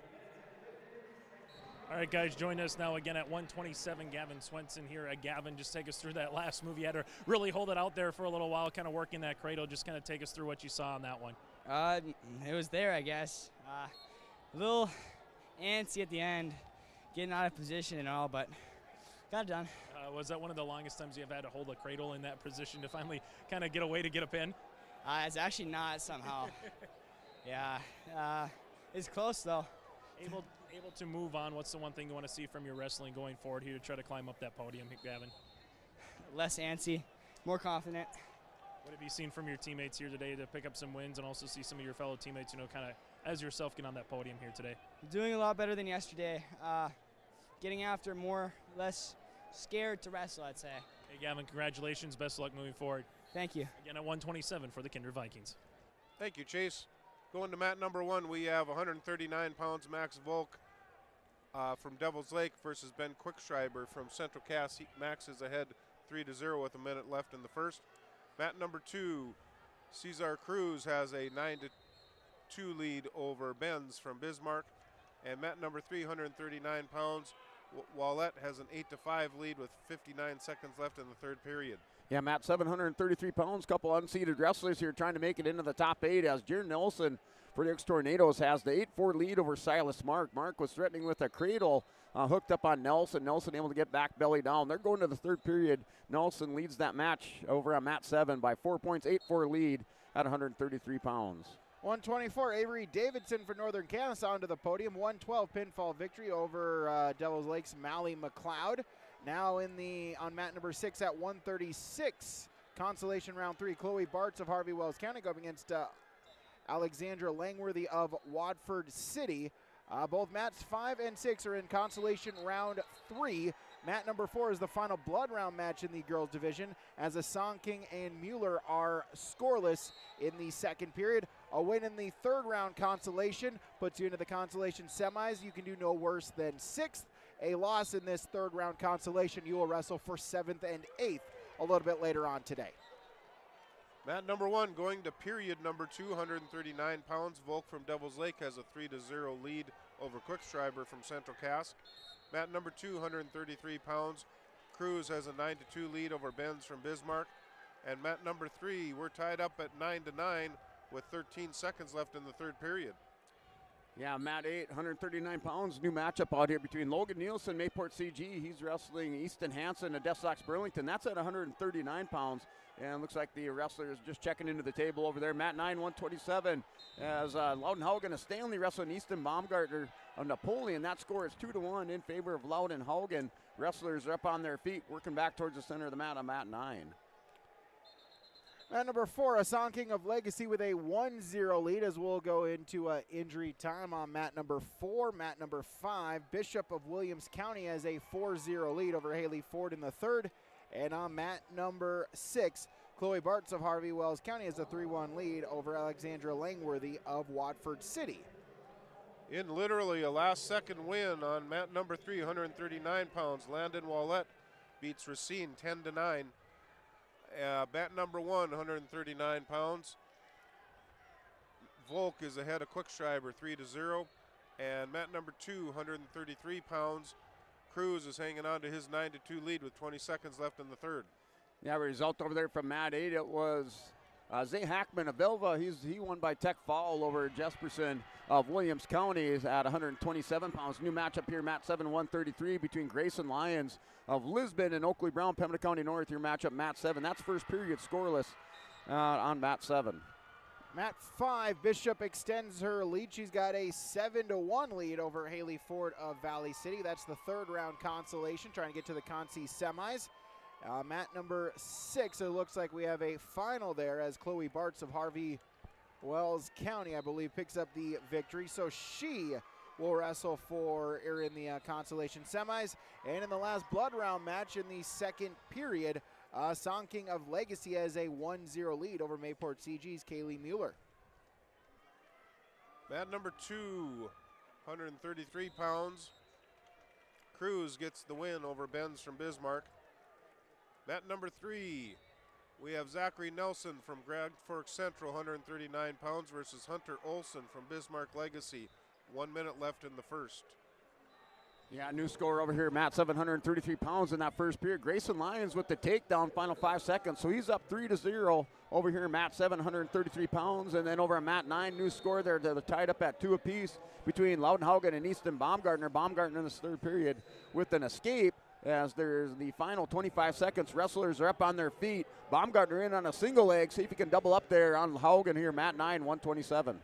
All right, guys, join us now again at 127. Gavin Swenson here. Gavin, just take us through that last move. You had to really hold it out there for a little while, kind of working that cradle. Just kind of take us through what you saw on that one. It was there, I guess. A little antsy at the end, getting out of position and all, but got it done. Was that one of the longest times you've had to hold a cradle in that position to finally kind of get away to get a pin? It's actually not somehow. Yeah, it's close though. Able to move on. What's the one thing you want to see from your wrestling going forward here to try to climb up that podium, Gavin? Less antsy, more confident. What have you seen from your teammates here today to pick up some wins and also see some of your fellow teammates, kind of as yourself get on that podium here today? Doing a lot better than yesterday. Getting after less scared to wrestle, I'd say. Hey, Gavin, congratulations. Best of luck moving forward. Thank you. Again at 127 for the Kinder Vikings. Thank you, Chase. Going to mat number 1, we have 139 pounds Max Volk from Devil's Lake versus Ben Quickschreiber from Central Cass. Max is ahead 3-0 with a minute left in the first. Mat number 2, Cesar Cruz has a 9-2 lead over Benz from Bismarck. And mat number 3, 139 pounds, Wallette has an 8-5 lead with 59 seconds left in the third period. Yeah, Matt, 733 pounds, couple unseeded wrestlers here trying to make it into the top 8 as Jared Nelson for the Ex-Tornadoes has the 8-4 lead over Silas Mark. Mark was threatening with a cradle hooked up on Nelson. Nelson able to get back belly down. They're going to the third period. Nelson leads that match over on mat 7 by 4 points, 8-4 lead at 133 pounds. 124, Avery Davidson for Northern Cass onto the podium. 112 pinfall victory over Devil's Lake's Mally McLeod. Now on mat number 6 at 136, Consolation round 3. Chloe Bartz of Harvey Wells County going against Alexandra Langworthy of Watford City. Both mats 5 and 6 are in Consolation round 3. Mat number 4 is the final blood round match in the girls division as Asong King and Mueller are scoreless in the second period. A win in the third round Consolation puts you into the Consolation semis. You can do no worse than 6th. A loss in this third round Consolation, you will wrestle for 7th and 8th a little bit later on today. Mat number 1 going to period number 2, 139 pounds. Volk from Devil's Lake has a 3-0 lead over Quickschreiber from Central Cass. Mat number 2, 133 pounds. Cruz has a 9-2 lead over Benz from Bismarck. And mat number 3, we're tied up at 9-9 with 13 seconds left in the third period. Yeah, mat 8, 139 pounds. New matchup out here between Logan Nielsen, Mayport CG. He's wrestling Easton Hansen of Death Sox Burlington. That's at 139 pounds. And looks like the wrestler is just checking into the table over there. Mat 9, 127. As Loudenhaugen of Stanley wrestling Easton Baumgartner of Napoleon. That score is 2-1 in favor of Loudenhaugen. Wrestlers are up on their feet, working back towards the center of the mat on mat 9. Mat number 4, Asong King of Legacy with a 1-0 lead as we'll go into injury time on mat number 4. Mat number 5, Bishop of Williams County has a 4-0 lead over Haley Ford in the third. And on mat number 6, Chloe Bartz of Harvey Wells County has a 3-1 lead over Alexandra Langworthy of Watford City. In literally a last-second win on mat number 3, 139 pounds, Landon Wallette beats Racine 10-9. Mat number 1, 139 pounds. Volk is ahead of Quickschreiber 3-0. And mat number 2, 133 pounds. Cruz is hanging on to his 9-2 lead with 20 seconds left in the third. Yeah, result over there from mat 8, it was Zay Hackman of Belva. He won by tech foul over Jesperson of Williams County at 127 pounds. New matchup here, mat 7, 133 between Grayson Lyons of Lisbon and Oakley Brown, Pembina County North. Your matchup, mat 7. That's first period scoreless on mat 7. Mat 5, Bishop extends her lead. She's got a 7-1 lead over Haley Ford of Valley City. That's the third round Consolation, trying to get to the Consi semis. Mat number 6, it looks like we have a final there as Chloe Bartz of Harvey Wells County, I believe, picks up the victory. So she will wrestle in the Consolation semis. And in the last blood round match in the second period, Song King of Legacy has a 1-0 lead over Mayport CG's Kaylee Mueller. Mat number 2, 133 pounds. Cruz gets the win over Benz from Bismarck. Mat number 3, we have Zachary Nelson from Grand Forks Central, 139 pounds, versus Hunter Olson from Bismarck Legacy. 1 minute left in the first. Yeah, new score over here, Matt, 733 pounds in that first period. Grayson Lyons with the takedown, final 5 seconds. So he's up 3-0 over here, Matt, 733 pounds. And then over at Matt 9, new score there. They're tied up at 2 apiece between Loudenhaugen and Easton Baumgartner. Baumgartner in this third period with an escape as there's the final 25 seconds. Wrestlers are up on their feet. Baumgartner in on a single leg. See if he can double up there on Haugen here, Matt 9, 127.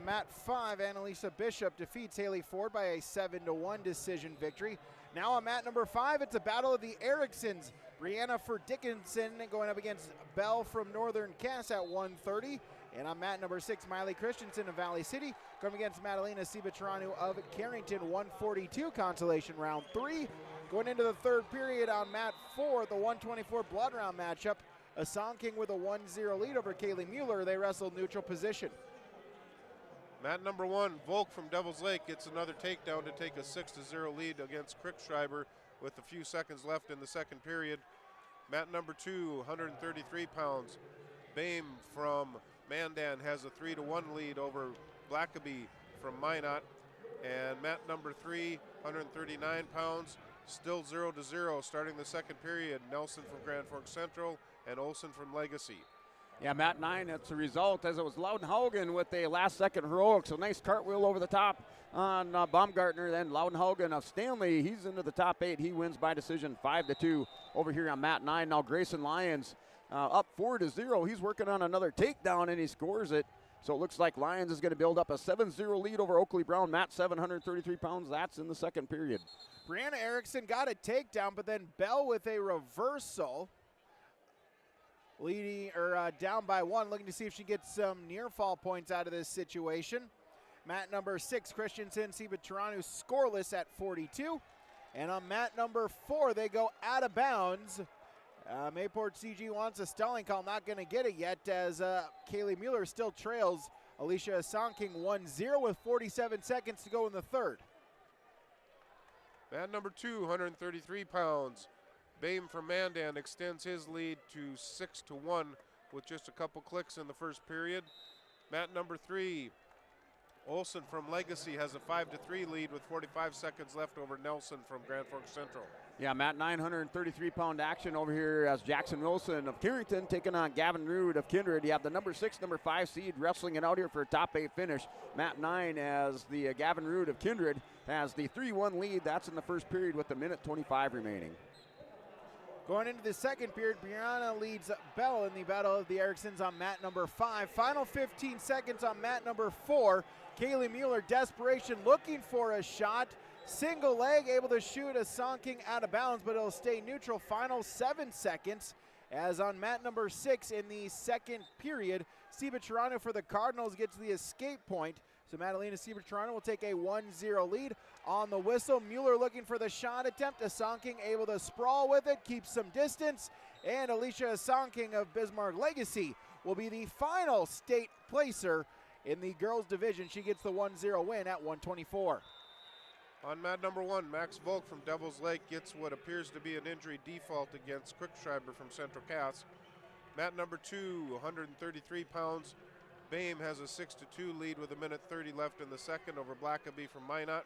Mat 5, Annalisa Bishop defeats Haley Ford by a 7-1 decision victory. Now on mat number 5, it's a battle of the Ericksons. Brianna for Dickinson going up against Bell from Northern Cass at 130. And on mat number 6, Miley Christensen of Valley City going against Madalena Cibatranu of Carrington, 142 Consolation round 3. Going into the third period on mat 4, the 124 blood round matchup. Asonking with a 1-0 lead over Kaylee Mueller. They wrestled neutral position. Mat number 1, Volk from Devil's Lake gets another takedown to take a 6-0 lead against Krickschreiber with a few seconds left in the second period. Mat number 2, 133 pounds, Bame from Mandan has a 3-1 lead over Blackaby from Minot. And mat number 3, 139 pounds, still 0-0 starting the second period. Nelson from Grand Forks Central and Olson from Legacy. Yeah, mat 9, that's the result as it was Loudenhaugen with a last-second heroic. So nice cartwheel over the top on Baumgartner. Then Loudenhaugen of Stanley, he's into the top 8. He wins by decision 5-2 over here on mat 9. Now Grayson Lyons up 4-0. He's working on another takedown and he scores it. So it looks like Lyons is going to build up a 7-0 lead over Oakley Brown. Mat 733 pounds. That's in the second period. Brianna Erickson got a takedown, but then Bell with a reversal. Leading or down by 1, looking to see if she gets some near fall points out of this situation. Mat number 6, Christensen Cibatranu scoreless at 42. And on mat number 4, they go out of bounds. Mayport CG wants a stalling call, not going to get it yet as Kaylee Mueller still trails Alicia Asonking 1-0 with 47 seconds to go in the third. Mat number 2, 133 pounds. Bame from Mandan extends his lead to 6-1 with just a couple clicks in the first period. Mat number 3, Olson from Legacy has a 5-3 lead with 45 seconds left over Nelson from Grand Forks Central. Yeah, mat 933-pound action over here as Jackson Wilson of Carrington taking on Gavin Rood of Kindred. You have the number 6, number 5 seed wrestling it out here for a top 8 finish. Mat 9 as the Gavin Rood of Kindred has the 3-1 lead. That's in the first period with a minute 25 remaining. Going into the second period, Brianna leads Bell in the battle of the Ericksons on mat number 5. Final 15 seconds on mat number 4. Kaylee Mueller, desperation, looking for a shot. Single leg, able to shoot a Sonking out of bounds, but it'll stay neutral. Final 7 seconds. As on mat number 6 in the second period, Cibatranu for the Cardinals gets the escape point. So Madalena Cibatranu will take a 1-0 lead on the whistle. Mueller looking for the shot attempt. Asonking able to sprawl with it, keep some distance. And Alicia Asonking of Bismarck Legacy will be the final state placer in the girls division. She gets the 1-0 win at 124. On mat number 1, Max Volk from Devil's Lake gets what appears to be an injury default against Krickschreiber from Central Cass. Mat number 2, 133 pounds. Bame has a 6-2 lead with a minute 30 left in the second over Blackaby from Minot.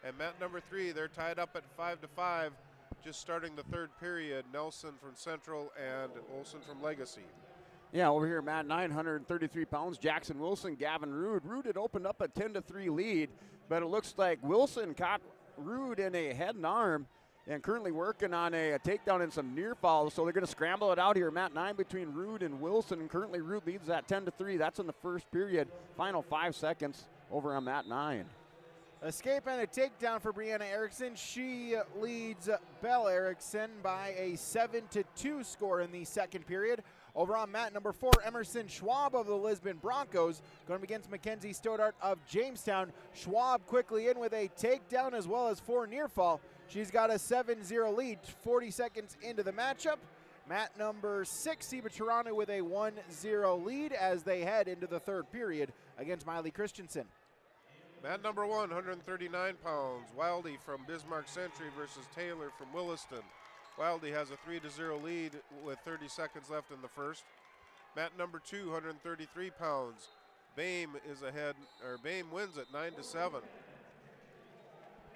And mat number 3, they're tied up at 5-5, just starting the third period. Nelson from Central and Olson from Legacy. Yeah, over here, mat 933 pounds. Jackson Wilson, Gavin Rood. Rood had opened up a 10-3 lead, but it looks like Wilson caught Rood in a head and arm and currently working on a takedown and some near falls. So they're going to scramble it out here. Mat 9 between Rood and Wilson. And currently Rood leads that 10-3. That's in the first period. Final 5 seconds over on mat 9. Escape and a takedown for Brianna Erickson. She leads Belle Erickson by a 7-2 score in the second period. Over on mat number 4, Emerson Schwab of the Lisbon Broncos going against Mackenzie Stodart of Jamestown. Schwab quickly in with a takedown as well as 4 near fall. She's got a 7-0 lead, 40 seconds into the matchup. Mat number 6, Cibatranu with a 1-0 lead as they head into the third period against Miley Christensen. Mat number 1, 139 pounds. Wildy from Bismarck Century versus Taylor from Williston. Wildy has a 3-0 lead with 30 seconds left in the first. Mat number 2, 133 pounds. Bame is ahead, or Bame wins at 9-7.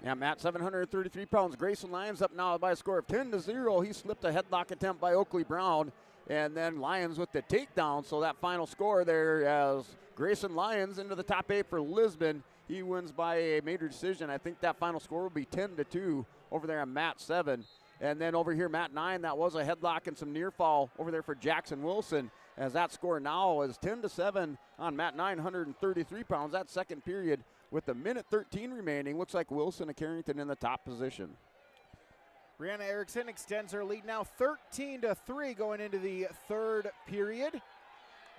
Yeah, Matt, 733 pounds. Grayson Lyons up now by a score of 10-0. He slipped a headlock attempt by Oakley Brown. And then Lyons with the takedown. So that final score there as Grayson Lyons into the top 8 for Lisbon. He wins by a major decision. I think that final score will be 10-2 over there on mat 7. And then over here, mat 9, that was a headlock and some near fall over there for Jackson Wilson. As that score now is 10-7 on mat 9, 133 pounds. That second period with a minute 13 remaining. Looks like Wilson of Carrington in the top position. Brianna Erickson extends her lead now 13-3 going into the third period.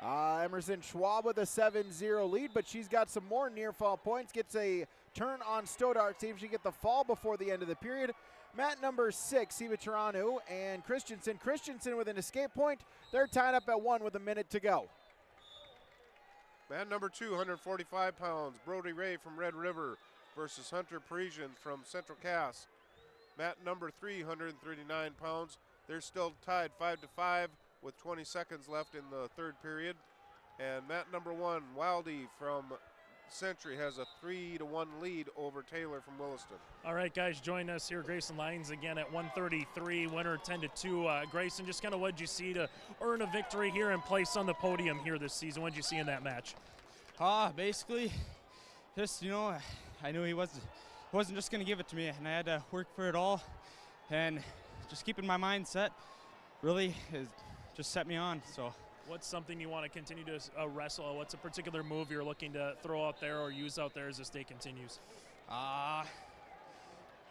Emerson Schwab with a 7-0 lead, but she's got some more near fall points. Gets a turn on Stoddart. See if she can get the fall before the end of the period. Mat number 6, Eva Taranu and Christensen. Christensen with an escape point. They're tied up at 1 with a minute to go. Mat number 2, 145 pounds, Brody Ray from Red River versus Hunter Parisian from Central Cass. Mat number 3, 139 pounds. They're still tied 5-5 with 20 seconds left in the third period. And mat number 1, Wildy from Century, has a 3-1 lead over Taylor from Williston. All right, guys, join us here. Grayson Lyons again at 133, winner 10-2. Grayson, just kind of what did you see to earn a victory here and place on the podium here this season? What did you see in that match? Basically, just, I knew he wasn't just going to give it to me, and I had to work for it all. And just keeping my mind set really just set me on. So. What's something you want to continue to wrestle? What's a particular move you're looking to throw out there or use out there as this day continues? I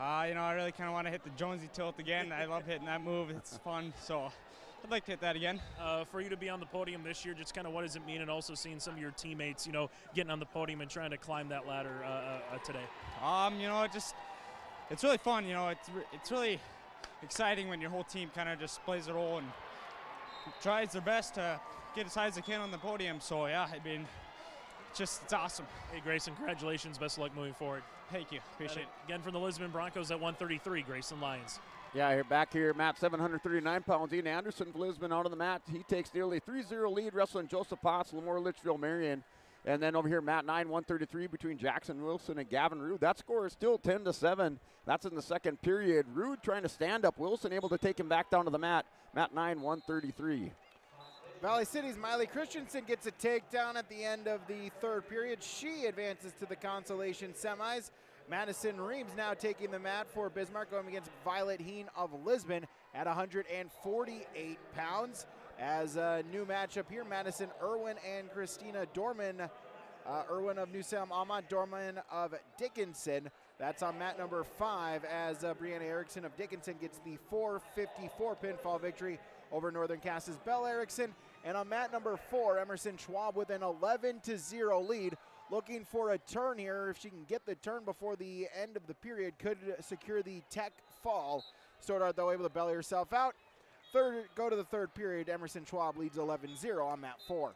really kind of want to hit the Jonesy tilt again. I love hitting that move. It's fun. So I'd like to hit that again. For you to be on the podium this year, just kind of what does it mean? And also seeing some of your teammates, getting on the podium and trying to climb that ladder today. It's really fun. It's really exciting when your whole team kind of just plays a role and tries their best to get as high as they can on the podium. So yeah, it's awesome. Hey Grayson, congratulations, best of luck moving forward. Thank you, appreciate it. Again from the Lisbon Broncos at 133, Grayson Lyons. Yeah, here back here, Matt, 739 pounds. Ian Anderson for Lisbon out on the mat. He takes nearly 3-0 lead, wrestling Joseph Potts, Lamore Lichville Marion. And then over here, Matt 9, 133 between Jackson Wilson and Gavin Rude. That score is still 10-7. That's in the second period. Rude trying to stand up. Wilson able to take him back down to the mat. Matt 9, 133. Valley City's Miley Christensen gets a takedown at the end of the third period. She advances to the Consolation semis. Madison Reams now taking the mat for Bismarck, going against Violet Heen of Lisbon at 148 pounds. As a new matchup here, Madison Irwin and Christina Dorman. Irwin of New Salem Almont, Dorman of Dickinson. That's on mat number 5 as Brianna Erickson of Dickinson gets the 454 pinfall victory over Northern Cass's Belle Erickson. And on mat number 4, Emerson Schwab with an 11-0 lead. Looking for a turn here. If she can get the turn before the end of the period, could secure the tech fall. Stoddart, though, able to belly herself out. Go to the third period. Emerson Schwab leads 11-0 on mat 4.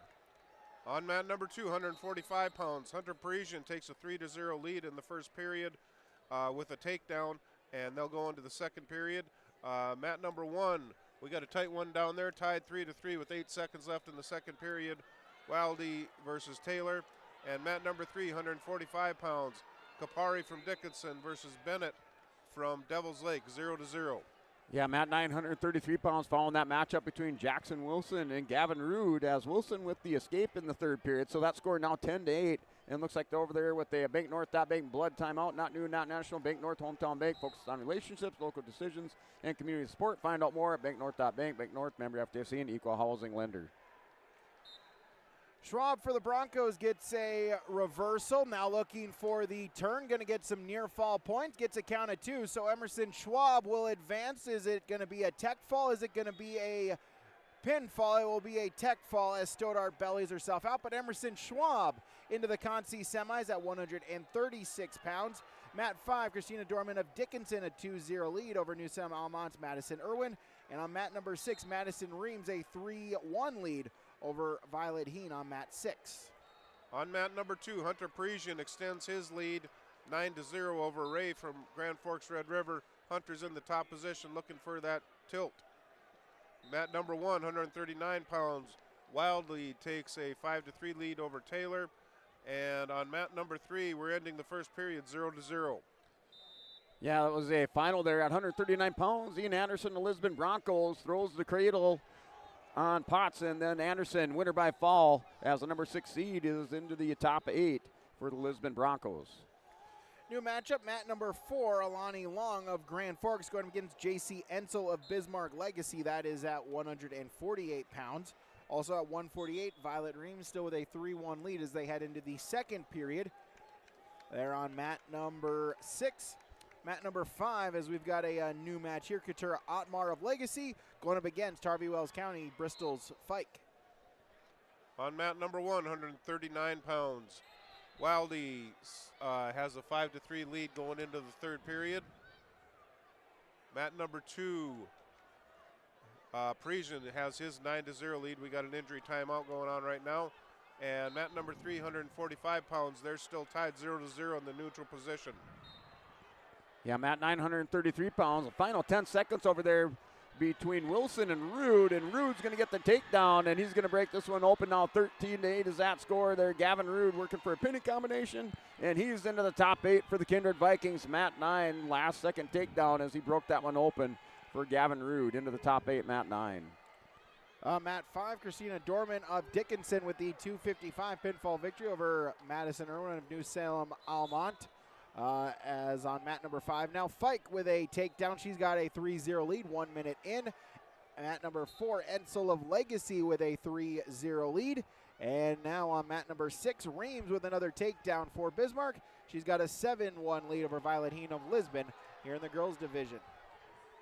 On mat number 2, 145 pounds, Hunter Parisian takes a 3-0 lead in the first period with a takedown, and they'll go into the second period. Mat number 1, we got a tight one down there, tied 3-3 with 8 seconds left in the second period. Wildy versus Taylor. And mat number 3, 145 pounds, Kapari from Dickinson versus Bennett from Devil's Lake, 0-0. Yeah, Matt 933 pounds following that matchup between Jackson Wilson and Gavin Rude, as Wilson with the escape in the third period. So that score now 10-8. And looks like they're over there with the Bank North, Bank Blood timeout. Not new, not national. Bank North, hometown bank, focused on relationships, local decisions, and community support. Find out more at banknorth.bank. Bank North, member FDIC, and equal housing lender. Schwab for the Broncos gets a reversal. Now looking for the turn. Going to get some near fall points. Gets a count of 2. So Emerson Schwab will advance. Is it going to be a tech fall? Is it going to be a pin fall? It will be a tech fall as Stoddart bellies herself out. But Emerson Schwab into the Consi semis at 136 pounds. Mat 5, Christina Dorman of Dickinson, a 2-0 lead over New Salem Almont's Madison Irwin. And on mat number 6, Madison Reams, a 3-1 lead over Violet Heen on mat 6. On mat number 2, Hunter Parisian extends his lead 9-0 over Ray from Grand Forks Red River. Hunter's in the top position looking for that tilt. Mat number 1, 139 pounds, Wildly takes a 5-3 lead over Taylor. And on mat number 3, we're ending the first period 0-0. Yeah, that was a final there at 139 pounds. Ian Anderson, the Lisbon Broncos, throws the cradle on Potts, and then Anderson, winner by fall, as the number 6 seed, is into the top 8 for the Lisbon Broncos. New matchup, mat number 4, Alani Long of Grand Forks going against J.C. Ensel of Bismarck Legacy. That is at 148 pounds. Also at 148, Violet Reams still with a 3-1 lead as they head into the second period. They're on mat number 6. Mat number 5, as we've got a new match here. Katura Otmar of Legacy going up against Harvey Wells County, Bristol's Fike. On mat number 1, 139 pounds. Wildy has a 5-3 lead going into the third period. Mat number 2, Parisian has his 9-0 lead. We got an injury timeout going on right now. And mat number 3, 145 pounds, they're still tied 0-0 in the neutral position. Yeah, mat 933 pounds. The final 10 seconds over there between Wilson and Rude, and Rude's going to get the takedown, and he's going to break this one open now. 13-8 is that score there. Gavin Rude working for a pinning combination, and he's into the top 8 for the Kindred Vikings. Mat 9, last second takedown as he broke that one open for Gavin Rude into the top 8, mat 9. Mat 5, Christina Dorman of Dickinson with the 255 pinfall victory over Madison Irwin of New Salem Almont. As on mat number 5, now Fike with a takedown. She's got a 3-0 lead, 1 minute in. Mat number 4, Edsel of Legacy with a 3-0 lead. And now on mat number 6, Reams with another takedown for Bismarck. She's got a 7-1 lead over Violet Heen of Lisbon here in the girls division.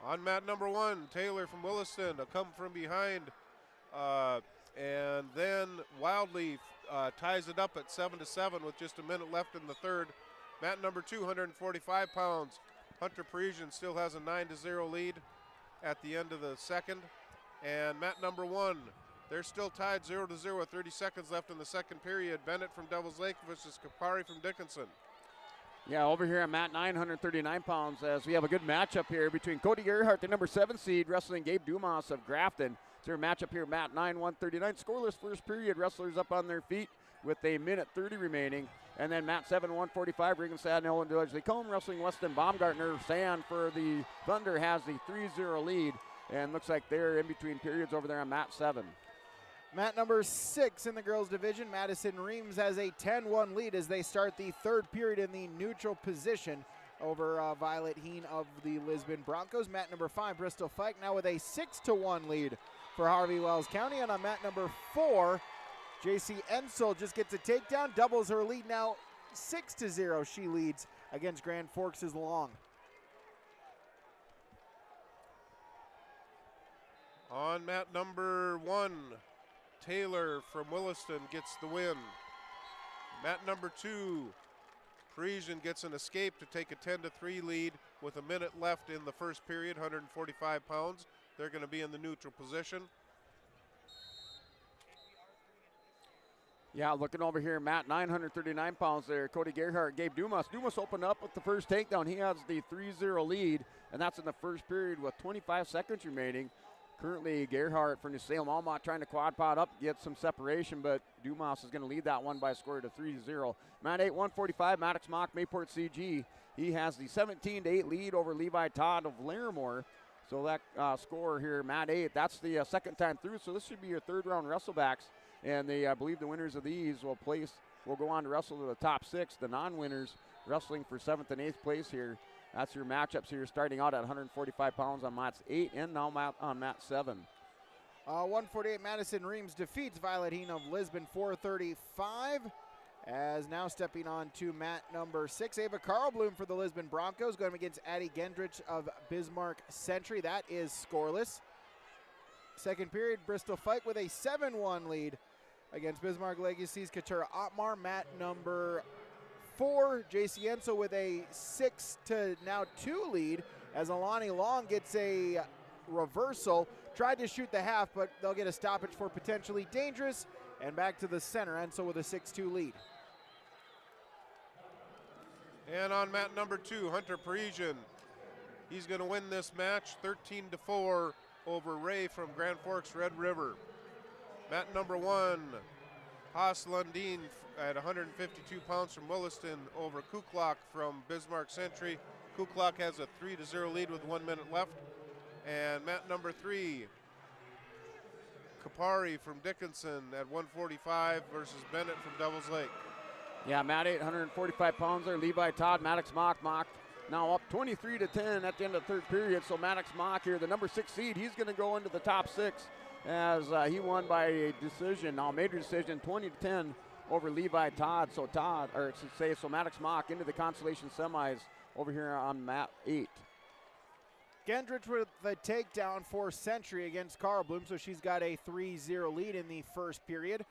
On mat number 1, Taylor from Williston, a come from behind. And then Wildleaf ties it up at 7-7 with just a minute left in the third. Mat number 2, 145 pounds. Hunter Parisian still has a 9-0 lead at the end of the second. And mat number 1, they're still tied 0-0 with 30 seconds left in the second period. Bennett from Devils Lake versus Kapari from Dickinson. Yeah, over here at mat 939 pounds as we have a good matchup here between Cody Gerhardt, the number 7 seed, wrestling Gabe Dumas of Grafton. It's their matchup here, mat 9, 139. Scoreless first period, wrestlers up on their feet with a minute 30 remaining. And then mat 7, 145, Regan Sad and Ellen Dodge. They come wrestling Weston Baumgartner. Sand for the Thunder has the 3-0 lead. And looks like they're in between periods over there on mat 7. Mat number 6 in the girls division, Madison Reams has a 10-1 lead as they start the third period in the neutral position over Violet Heen of the Lisbon Broncos. Mat number 5, Bristol Fike now with a 6-1 lead for Harvey Wells County. And on mat number 4, JC Ensel just gets a takedown, doubles her lead now 6-0. She leads against Grand Forks' Long. On mat number 1, Taylor from Williston gets the win. Mat number 2, Parisian gets an escape to take a 10-3 lead with a minute left in the first period, 145 pounds. They're going to be in the neutral position. Yeah, looking over here, Matt, 939 pounds there. Cody Gerhardt, Gabe Dumas. Dumas opened up with the first takedown. He has the 3-0 lead, and that's in the first period with 25 seconds remaining. Currently, Gerhardt from New Salem Almont trying to quad pot up, get some separation, but Dumas is going to lead that one by a score to 3-0. Mat 8, 145, Maddox Mock, Mayport CG. He has the 17-8 lead over Levi Todd of Larimore. So that score here, Mat 8, that's the second time through, so this should be your third round wrestlebacks. And I believe the winners of these will go on to wrestle to the top 6. The non-winners wrestling for 7th and 8th place here. That's your matchups here, starting out at 145 pounds on mat 8 and now on mat 7. 148, Madison Reams defeats Violet Heen of Lisbon 435. As now stepping on to mat number 6, Ava Carlbloom for the Lisbon Broncos going against Addie Gendrich of Bismarck Century. That is scoreless. Second period, Bristol Fike with a 7-1 lead against Bismarck Legacy's Katura Otmar. Mat number 4, JC Ensel with a 6-2 lead as Alani Long gets a reversal. Tried to shoot the half, but they'll get a stoppage for potentially dangerous. And back to the center, Ensel with a 6-2 lead. And on mat number 2, Hunter Parisian. He's going to win this match 13-4 over Ray from Grand Forks Red River. Mat number 1, Haas Lundin at 152 pounds from Williston over Kuklak from Bismarck Century. Kuklak has a 3-0 lead with 1 minute left. And mat number 3, Kapari from Dickinson at 145 versus Bennett from Devils Lake. Yeah, Mat 8, 145 pounds there. Levi Todd, Maddox Mock now up 23-10 at the end of the third period. So Maddox Mock here, the number 6 seed, he's going to go into the top 6 as he won by a decision, now major decision, 20-10 over Levi Todd. So so Maddox Mock into the Consolation semis over here on mat 8. Gendrich with the takedown for Century against Carl Bloom, so she's got a 3-0 lead in the first period.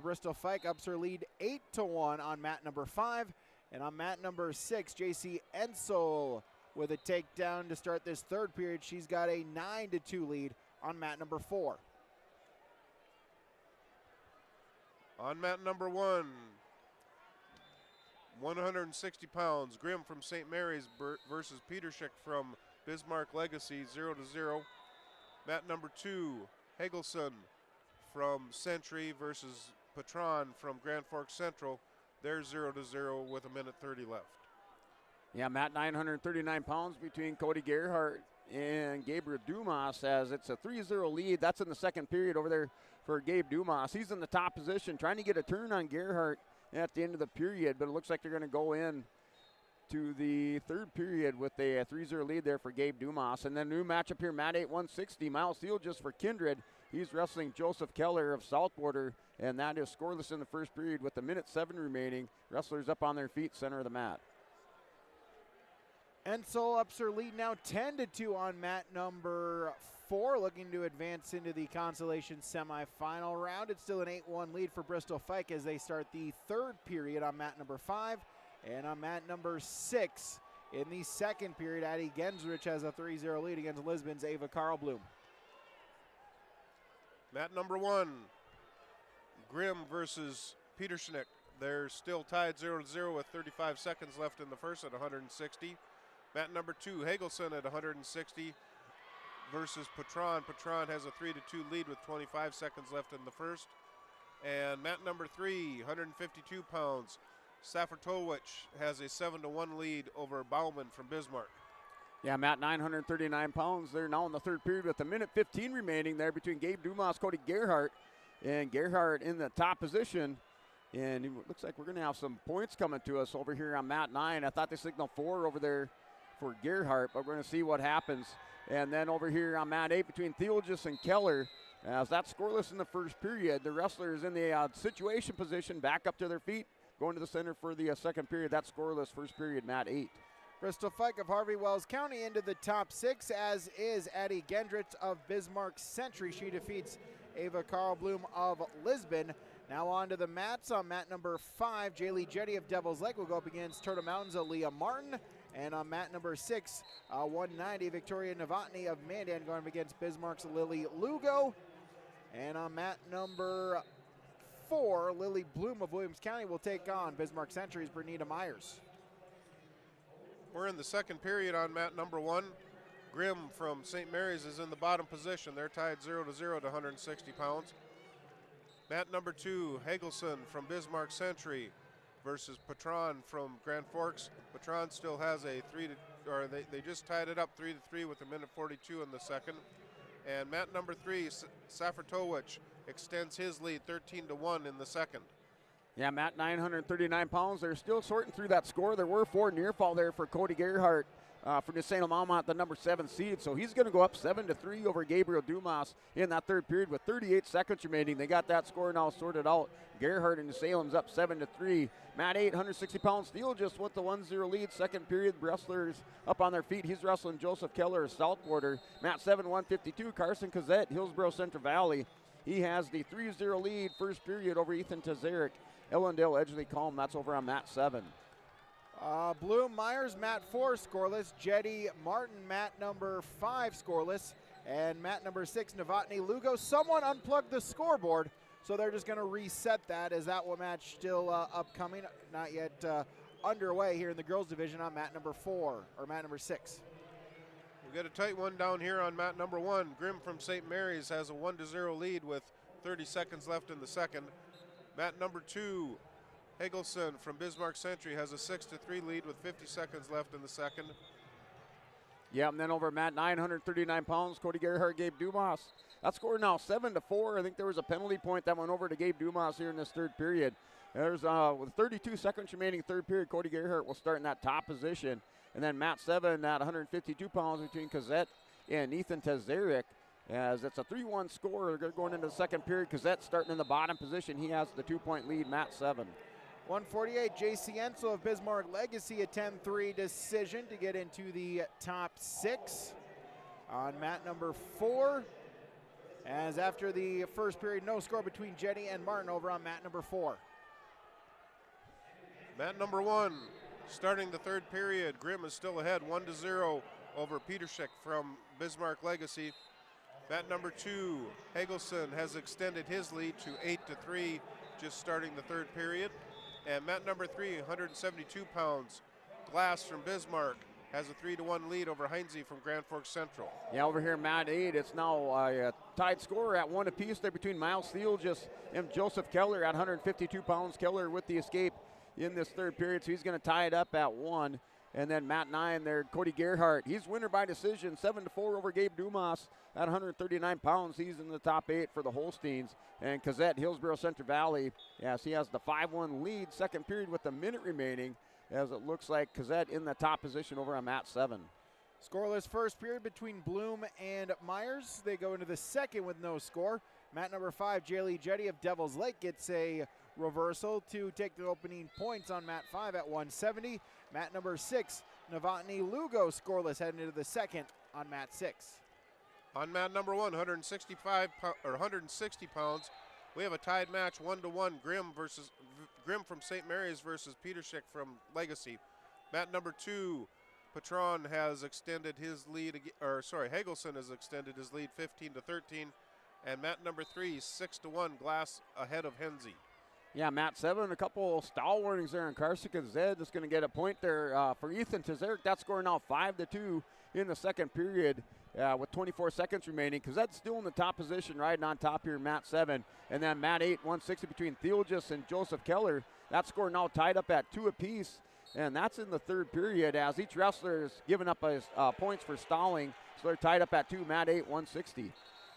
Bristol Fike ups her lead 8-1 on mat number 5. And on mat number 6, JC Ensel with a takedown to start this third period. She's got a 9-2 lead on mat number 4. On mat number 1, 160 pounds, Grimm from St. Mary's versus Petershik from Bismarck Legacy, 0-0. Mat number 2, Hagelson from Century versus Patron from Grand Forks Central. They're 0-0 with 1:30 left. Yeah, mat 939 pounds between Cody Gerhardt and Gabriel Dumas, as it's a 3-0 lead. That's in the second period over there for Gabe Dumas. He's in the top position, trying to get a turn on Gerhardt at the end of the period, but it looks like they're going to go in to the third period with a 3-0 lead there for Gabe Dumas. And then new matchup here, mat 8, 160. Miles Steele just for Kindred. He's wrestling Joseph Keller of Southwater, and that is scoreless in the first period with 1:07 remaining. Wrestlers up on their feet, center of the mat. Ensel ups her lead now 10-2 on mat number 4, looking to advance into the Consolation semifinal round. It's still an 8-1 lead for Bristol Fike as they start the third period on mat number 5. And on mat number 6, in the second period, Addie Gensrich has a 3-0 lead against Lisbon's Ava Karlblum. Mat number 1, Grimm versus Peterschnick. They're still tied 0-0 with 35 seconds left in the first at 160. Mat number 2, Hagelson at 160 versus Patron. Patron has a 3-2 lead with 25 seconds left in the first. And mat number 3, 152 pounds, Safartowicz has a 7-1 lead over Bauman from Bismarck. Yeah, mat 939 pounds. They're now in the third period with 1:15 remaining there between Gabe Dumas, Cody Gerhardt, and Gerhardt in the top position. And it looks like we're going to have some points coming to us over here on mat 9. I thought they signaled 4 over there for Gerhardt, but we're going to see what happens. And then over here on mat 8 between Theologis and Keller, as that's scoreless in the first period. The wrestlers in the situation position, back up to their feet, going to the center for the second period. That's scoreless first period, mat 8. Bristol Fike of Harvey Wells County into the top 6, as is Addie Gendrich of Bismarck Century. She defeats Ava Karlblum of Lisbon. Now on to the mats. On mat number 5, Jaylee Jetty of Devil's Lake will go up against Turtle Mountain's Aaliyah Martin. And on mat number 6, 190, Victoria Novotny of Mandan going up against Bismarck's Lily Lugo. And on mat number 4, Lily Bloom of Williams County will take on Bismarck Century's Bernita Myers. We're in the second period on mat number 1. Grimm from St. Mary's is in the bottom position. They're tied 0-0 to 160 pounds. Mat number 2, Hagelson from Bismarck Century versus Patron from Grand Forks. Patron still has a they just tied it up 3-3 with 1:42 in the second. And mat number 3, Safartowicz extends his lead 13-1 in the second. Yeah, mat 939 pounds. They're still sorting through that score. There were 4 near fall there for Cody Gerhardt from the St. Almont, the number 7 seed. So he's going to go up 7-3 over Gabriel Dumas in that third period with 38 seconds remaining. They got that score now sorted out. Gerhardt and Salem's up 7-3. Mat 8, 160 pounds. Steele just with the 1-0 lead. Second period, wrestlers up on their feet. He's wrestling Joseph Keller of Southwater. Mat 7, 152. Carson Kazette, Hillsboro Central Valley. He has the 3-0 lead first period over Ethan Tazaric. Ellendale Edgley Calm, that's over on mat 7. Bloom Myers, mat 4 scoreless. Jetty Martin, mat number 5 scoreless. And mat number 6, Novotny Lugo. Someone unplugged the scoreboard, so they're just going to reset that as that one match still upcoming, not yet underway here in the girls division on mat number 4, or mat number 6. We got a tight one down here on mat number 1. Grimm from St. Mary's has a 1-0 lead with 30 seconds left in the second. Mat number 2, Hagelson from Bismarck Century has a 6-3 lead with 50 seconds left in the second. Yeah, and then over mat 939 pounds, Cody Gerhardt, Gabe Dumas. That score now 7-4. I think there was a penalty point that went over to Gabe Dumas here in this third period. There's with 32 seconds remaining third period, Cody Gerhardt will start in that top position. And then mat 7 at 152 pounds between Kazette and Ethan Tazaric. As it's a 3-1 score, they're going into the second period. Kazette starting in the bottom position. He has the 2-point lead, mat 7. 148, J.C. Ensel of Bismarck Legacy, a 10-3 decision to get into the top 6. On mat number 4, as after the first period, no score between Jetty and Martin over on mat number 4. Mat number 1, starting the third period. Grimm is still ahead 1-0 over Petershek from Bismarck Legacy. Mat number 2, Hagelson has extended his lead to 8-3, just starting the third period. And mat number 3, 172 pounds, Glass from Bismarck has a 3-1 lead over Heinze from Grand Forks Central. Yeah, over here, mat 8, it's now a tied score at 1 apiece there between Miles Theelgis and Joseph Keller at 152 pounds. Keller with the escape in this third period, so he's going to tie it up at 1. And then mat 9 there, Cody Gerhardt. He's winner by decision, 7-4 over Gabe Dumas at 139 pounds. He's in the top 8 for the Holsteins. And Cazette, Hillsboro Central Valley, yes, he has the 5-1 lead, second period with a minute remaining, as it looks like Cazette in the top position over on mat 7. Scoreless first period between Bloom and Myers. They go into the second with no score. Mat number 5, Jaylee Jetty of Devils Lake gets a reversal to take the opening points on mat 5 at 170. Mat number 6, Novotny Lugo scoreless heading into the second on mat 6. On mat number 1, 160 pounds, we have a tied match 1-1. Grimm from St. Mary's versus Petershek from Legacy. Mat number 2, Patron has extended his lead, Hagelson has extended his lead 15-13. And mat number 3, 6-1, Glass ahead of Heinze. Yeah, mat 7, a couple stall warnings there on Karsika Zed. Just going to get a point there for Ethan Tazeric. That score now 5-2 in the second period with 24 seconds remaining. Cazette's still in the top position, riding on top here in mat 7. And then mat 8, 160 between Theelgis and Joseph Keller. That score now tied up at 2 apiece. And that's in the third period as each wrestler is giving up his points for stalling. So they're tied up at 2, mat 8, 160.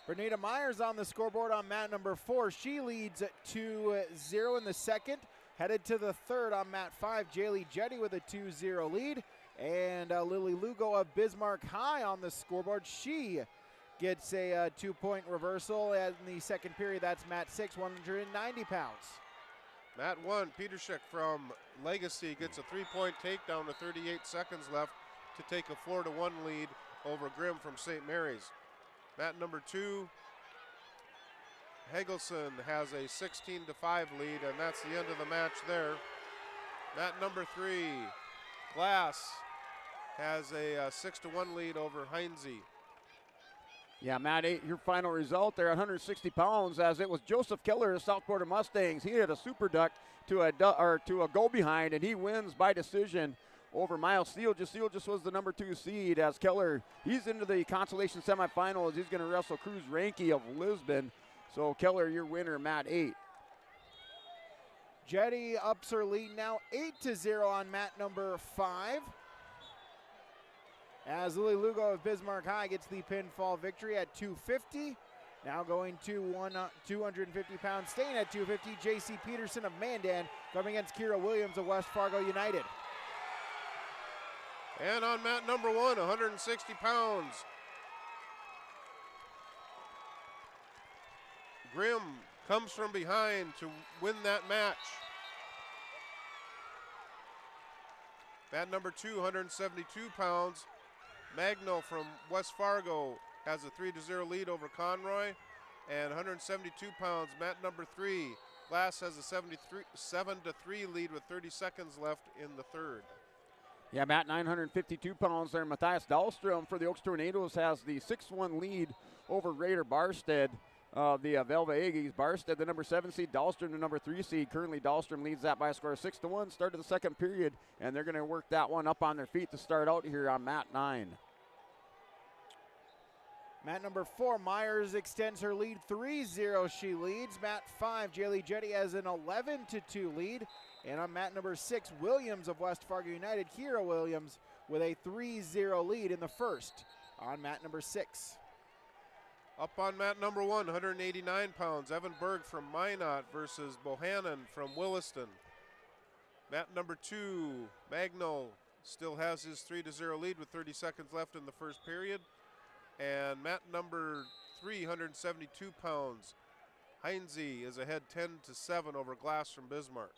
Bernita Myers on the scoreboard on mat number 4. She leads 2-0 in the second. Headed to the third on mat 5, Jaylee Jetty with a 2-0 lead. And Lily Lugo of Bismarck High on the scoreboard. She gets a 2-point reversal in the second period. That's mat 6, 190 pounds. Mat 1, Petershek from Legacy gets a 3-point takedown with 38 seconds left to take a 4-1 lead over Grimm from St. Mary's. Mat number 2, Hagelson has a 16-5 lead, and that's the end of the match there. Mat number 3, Glass has a 6-1 lead over Heinze. Yeah, mat 8, your final result there, 160 pounds, as it was Joseph Keller of South Quarter Mustangs. He had a super duck to a go behind, and he wins by decision over Miles Theelgis. Theelgis was the number 2 seed as Keller, he's into the Consolation semifinals. He's going to wrestle Cruz Ranke of Lisbon. So Keller, your winner, mat 8. Jetty ups her lead now 8-0 on mat number 5. As Lily Lugo of Bismarck High gets the pinfall victory at 250. Now going to 250 pounds, staying at 250, J.C. Peterson of Mandan coming against Kira Williams of West Fargo United. And on mat number 1, 160 pounds, Grimm comes from behind to win that match. Mat number 2, 172 pounds, Magno from West Fargo has a 3-0 lead over Conroy. And 172 pounds, mat number 3, Glass has a 7-3 lead with 30 seconds left in the third. Yeah, mat 952 pounds there. Matthias Dahlstrom for the Oaks Tornadoes has the 6-1 lead over Raider Barstead. The Velva Aggies. Barstead, the number 7 seed. Dahlstrom, the number 3 seed. Currently, Dahlstrom leads that by a score of 6-1. Start of the second period, and they're going to work that one up on their feet to start out here on mat 9. Mat number 4, Myers extends her lead 3-0. She leads. Mat 5, Jaylee Jetty has an 11-2 lead. And on mat number 6, Williams of West Fargo United, Kira Williams with a 3-0 lead in the first on mat number 6. Up on mat number 1, 189 pounds, Evan Berg from Minot versus Bohannon from Williston. Mat number 2, Magno still has his 3-0 lead with 30 seconds left in the first period. And mat number 3, 172 pounds, Heinze is ahead 10-7 over Glass from Bismarck.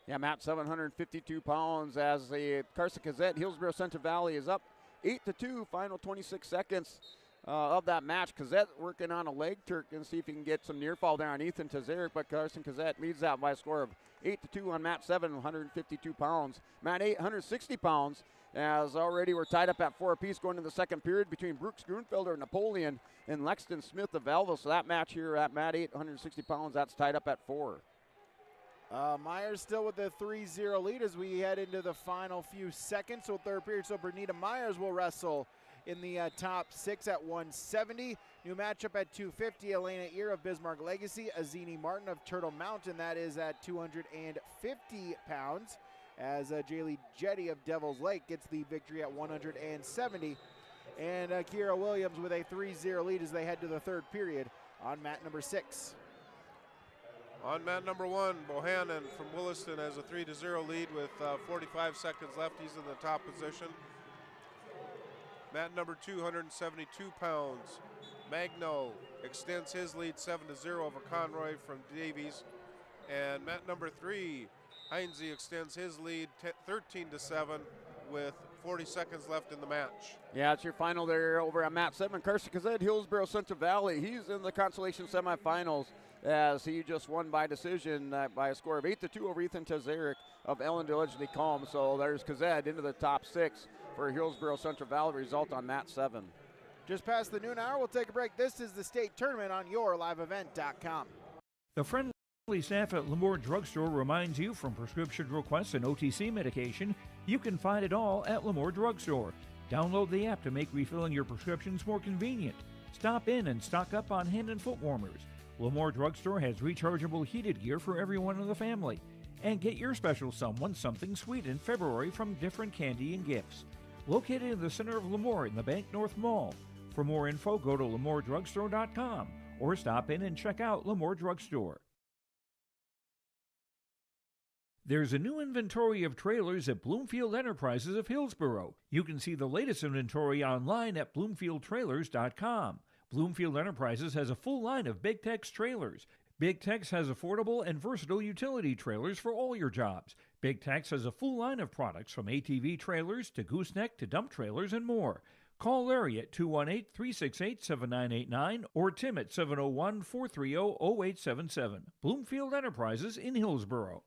Yeah, mat 752 pounds as the Carson Gazette, Hillsboro Central Valley is up 8-2, final 26 seconds. of that match. Kazette working on a leg turk and see if he can get some near fall there on Ethan Tazaric, but Carson Kazette leads that by a score of 8-2 on mat 7, 152 pounds. Mat 8, 160 pounds, as already we're tied up at 4 apiece going into the second period between Brooks Grunfelder, Napoleon, and Lexington Smith of Alva. So that match here at mat 8, 160 pounds, that's tied up at 4. Myers still with the 3-0 lead as we head into the final few seconds. So third period, so Bernita Myers will wrestle in the top 6 at 170. New matchup at 250, Elena Ear of Bismarck Legacy, Azini Martin of Turtle Mountain, that is at 250 pounds, as Jaylee Jetty of Devil's Lake gets the victory at 170. And Kira Williams with a 3-0 lead as they head to the third period on mat number 6. On mat number 1, Bohannon from Williston has a 3-0 lead with 45 seconds left. He's in the top position. Mat number 2, 172 pounds. Magno extends his lead 7-0 over Conroy from Davies. And mat number 3, Heinze extends his lead 13-7 with 40 seconds left in the match. Yeah, it's your final there over at mat 7. Carson Kazette, Hillsboro Central Valley. He's in the Consolation semifinals as he just won by decision by a score of 8-2 over Ethan Tazaric of Ellendale Edgeley Calm. So there's Kazette into the top 6 for Hillsboro Central Valley, result on mat 7. Just past the noon hour, we'll take a break. This is the state tournament on yourliveevent.com. The friendly staff at Lamore Drugstore reminds you, from prescription requests and OTC medication, you can find it all at Lamore Drugstore. Download the app to make refilling your prescriptions more convenient. Stop in and stock up on hand and foot warmers. Lamore Drugstore has rechargeable heated gear for everyone in the family. And get your special someone something sweet in February from different candy and gifts. Located in the center of Lamore in the Bank North Mall. For more info, go to lamoredrugstore.com or stop in and check out Lamore Drugstore. There's a new inventory of trailers at Bloomfield Enterprises of Hillsboro. You can see the latest inventory online at bloomfieldtrailers.com. Bloomfield Enterprises has a full line of Big Tex trailers. Big Tex has affordable and versatile utility trailers for all your jobs. Big Tex has a full line of products from ATV trailers to gooseneck to dump trailers and more. Call Larry at 218-368-7989 or Tim at 701-430-0877. Bloomfield Enterprises in Hillsboro.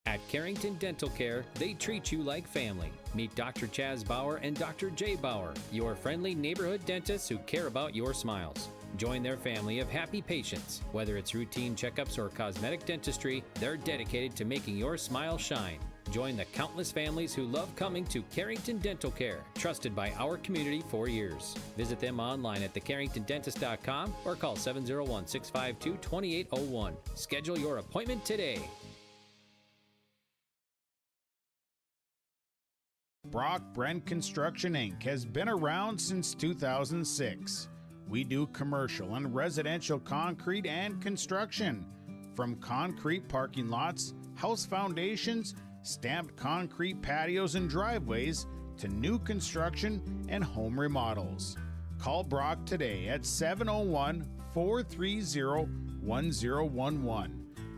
At Carrington Dental Care, they treat you like family. Meet Dr. Chaz Bauer and Dr. Jay Bauer, your friendly neighborhood dentists who care about your smiles. Join their family of happy patients. Whether it's routine checkups or cosmetic dentistry, they're dedicated to making your smile shine. Join the countless families who love coming to Carrington Dental Care, trusted by our community for years. Visit them online at thecarringtondentist.com or call 701-652-2801. Schedule your appointment today. Brock Brent Construction Inc. has been around since 2006. We do commercial and residential concrete and construction, from concrete parking lots, house foundations, stamped concrete patios and driveways, to new construction and home remodels. Call Brock today at 701-430-1011.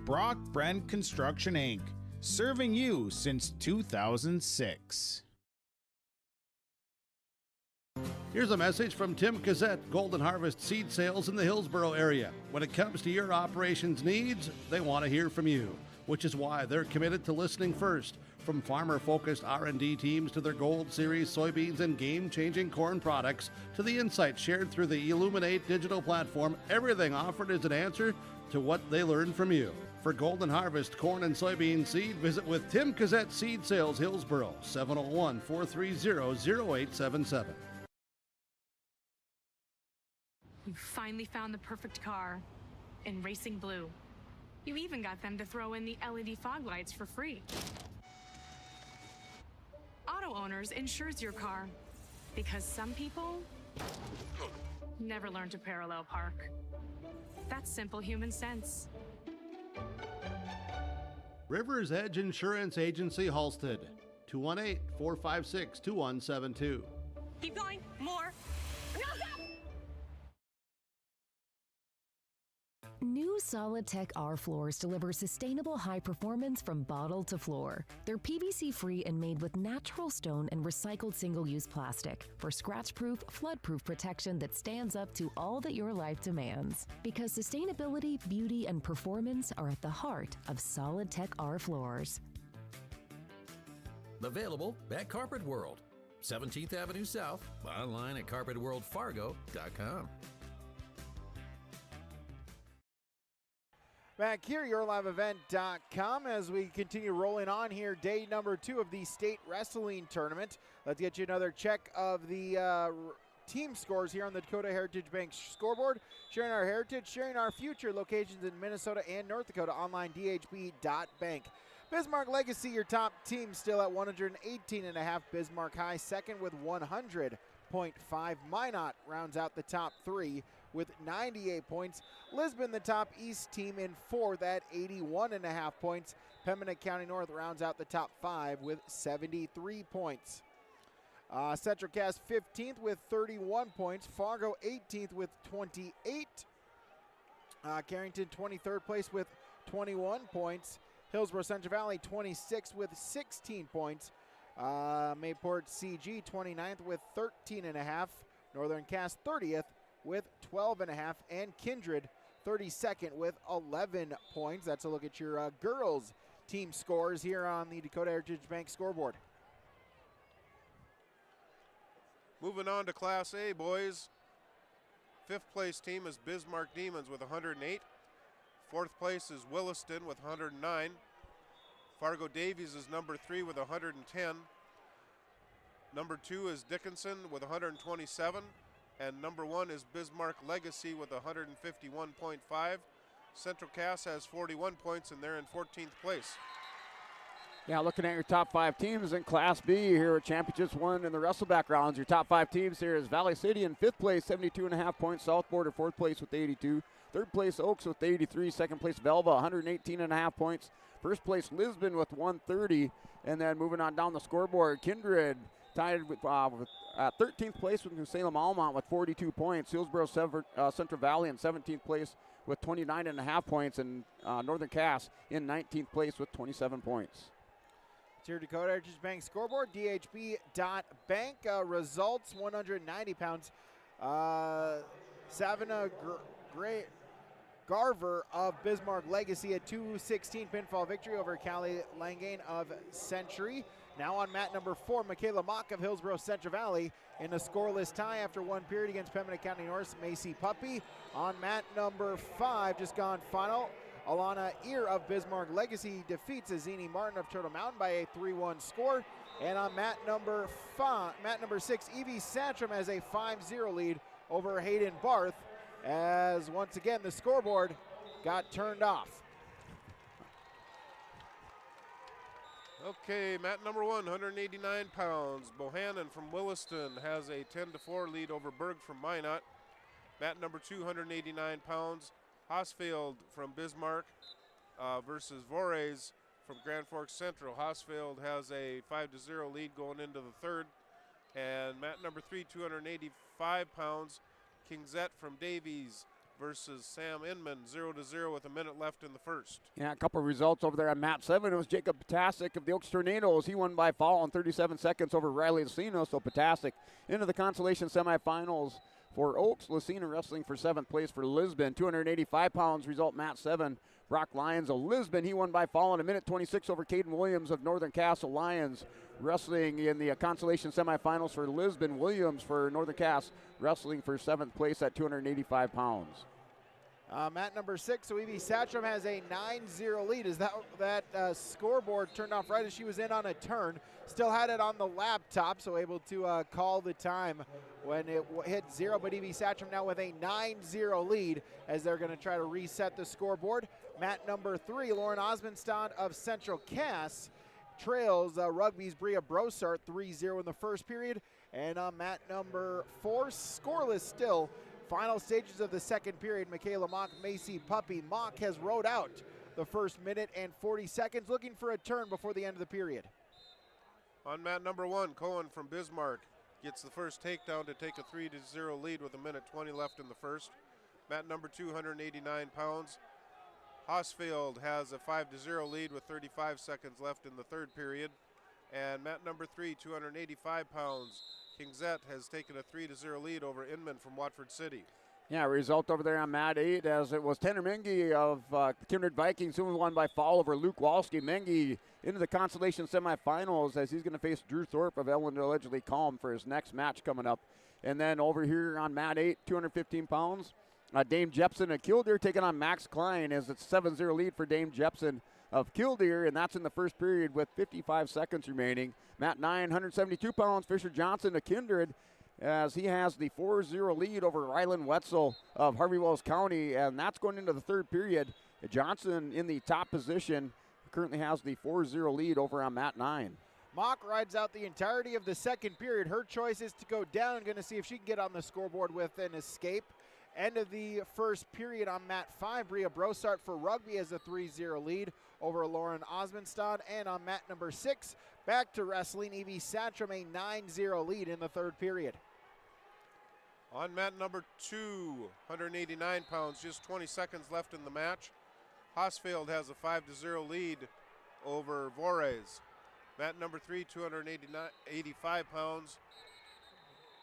Brock Brent Construction Inc., serving you since 2006. Here's a message from Tim Gazette, Golden Harvest Seed Sales in the Hillsboro area. When it comes to your operations needs, they want to hear from you, which is why they're committed to listening first. From farmer-focused R&D teams to their Gold Series soybeans and game-changing corn products to the insights shared through the Illuminate digital platform, everything offered is an answer to what they learned from you. For Golden Harvest corn and soybean seed, visit with Tim Gazette Seed Sales Hillsboro, 701-430-0877. You finally found the perfect car in Racing Blue. You even got them to throw in the LED fog lights for free. Auto Owners insures your car because some people never learn to parallel park. That's simple human sense. Rivers Edge Insurance Agency, Halstead, 218-456-2172. Keep going. More. New Solid Tech R floors deliver sustainable high performance from bottle to floor. They're PVC-free and made with natural stone and recycled single-use plastic for scratch-proof, flood-proof protection that stands up to all that your life demands. Because sustainability, beauty, and performance are at the heart of Solid Tech R floors. Available at Carpet World, 17th Avenue South, online at carpetworldfargo.com. Back here, yourliveevent.com, as we continue rolling on here, day number 2 of the state wrestling tournament. Let's get you another check of the team scores here on the Dakota Heritage Bank scoreboard. Sharing our heritage, sharing our future. Locations in Minnesota and North Dakota. Online, dhb.bank. Bismarck Legacy, your top team, still at 118.5. Bismarck High second with 100.5. Minot rounds out the top 3 with 98 points. Lisbon, the top East team, in 4th at 81.5 points. Pembina County North rounds out the top 5 with 73 points. Central Cass 15th with 31 points. Fargo 18th with 28. Carrington 23rd place with 21 points. Hillsboro Central Valley 26th with 16 points. Mayport CG 29th with 13.5. Northern Cass 30th with 12.5, and Kindred 32nd with 11 points. That's a look at your girls team scores here on the Dakota Heritage Bank scoreboard. Moving on to Class A, boys. 5th place team is Bismarck Demons with 108. 4th place is Williston with 109. Fargo Davies is number 3 with 110. Number 2 is Dickinson with 127. And number 1 is Bismarck Legacy with 151.5. Central Cass has 41 points, and they're in 14th place. Yeah, looking at your top 5 teams in Class B here at Championships 1 in the Wrestleback rounds. Your top 5 teams here is Valley City in 5th place, 72.5 points. South Border 4th place with 82. 3rd place Oaks with 83. 2nd place Velva, 118.5 points. 1st place Lisbon with 130. And then moving on down the scoreboard, Kindred tied with 13th place with New Salem Almont with 42 points. Hillsboro Central Valley in 17th place with 29.5 points. And Northern Cass in 19th place with 27 points. It's your Dakota Heritage Bank scoreboard, dhb.bank. Results, 190 pounds. Savannah Garver of Bismarck Legacy, a 2-16 pinfall victory over Callie Langane of Century. Now on mat number 4, Michaela Mock of Hillsboro Central Valley in a scoreless tie after 1 period against Pembina County North, Macy Puppy. On mat number 5, just gone final, Alana Ear of Bismarck Legacy defeats Azini Martin of Turtle Mountain by a 3-1 score. And on mat number 6, Evie Santrum has a 5-0 lead over Hayden Barth, as once again the scoreboard got turned off. Okay, mat number 1, 189 pounds. Bohannon from Williston has a 10-4 lead over Berg from Minot. Mat number 2, 189 pounds. Hosfield from Bismarck versus Voorhees from Grand Forks Central. Hosfield has a 5-0 lead going into the 3rd. And mat number 3, 285 pounds. Kingzette from Davies versus Sam Inman, 0-0 with a minute left in the 1st. Yeah, a couple of results over there on mat 7. It was Jacob Potasic of the Oaks Tornadoes. He won by fall in 37 seconds over Riley Lucino. So Potasic into the Consolation semifinals for Oaks. Lucino wrestling for 7th place for Lisbon. 285 pounds result mat 7. Brock Lyons of Lisbon, he won by fall in a minute 26 over Caden Williams of Northern Cass. Lyons wrestling in the Consolation semifinals for Lisbon. Williams for Northern Cass wrestling for 7th place at 285 pounds. Mat number 6, so Evie Satcham has a 9-0 lead. Is that scoreboard turned off right as she was in on a turn? Still had it on the laptop, so able to call the time when it hit 0. But Evie Satcham now with a 9-0 lead as they're going to try to reset the scoreboard. Mat number 3, Lauren Osmondstad of Central Cass trails Rugby's Bria Brossart 3-0 in the 1st period. And on mat number 4, scoreless still. Final stages of the 2nd period, Michaela Mock, Macy Puppy. Mock has rode out the 1st minute and 40 seconds, looking for a turn before the end of the period. On mat number 1, Cohen from Bismarck gets the first takedown to take a 3-0 lead with a minute 20 left in the 1st. Mat number 2, 189 pounds. Hosfield has a 5-0 lead with 35 seconds left in the third period. And mat number 3, 285 pounds. Kingzette has taken a 3-0 lead over Inman from Watford City. Yeah, result over there on mat 8 as it was Tanner Mengi of the Kindred Vikings who won by fall over Luke Walski. Mengi into the Consolation semifinals as he's going to face Drew Thorpe of Ellen Allegedly Calm for his next match coming up. And then over here on mat 8, 215 pounds, Dame Jepson of Killdeer taking on Max Klein as it's 7-0 lead for Dame Jepson of Killdeer, and that's in the first period with 55 seconds remaining. Mat 9, 172 pounds, Fisher Johnson of Kindred, as he has the 4-0 lead over Ryland Wetzel of Harvey Wells County, and that's going into the third period. Johnson in the top position currently has the 4-0 lead over on mat 9. Mock rides out the entirety of the second period. Her choice is to go down. Going to see if she can get on the scoreboard with an escape. End of the first period on mat 5. Bria Brossart for rugby has a 3-0 lead over Lauren Osmondstad. And on mat number 6, back to wrestling, Evie Satcham a 9-0 lead in the third period. On mat number 2, 189 pounds, just 20 seconds left in the match. Hosfield has a 5-0 lead over Vorez. Mat number 3, 285 pounds.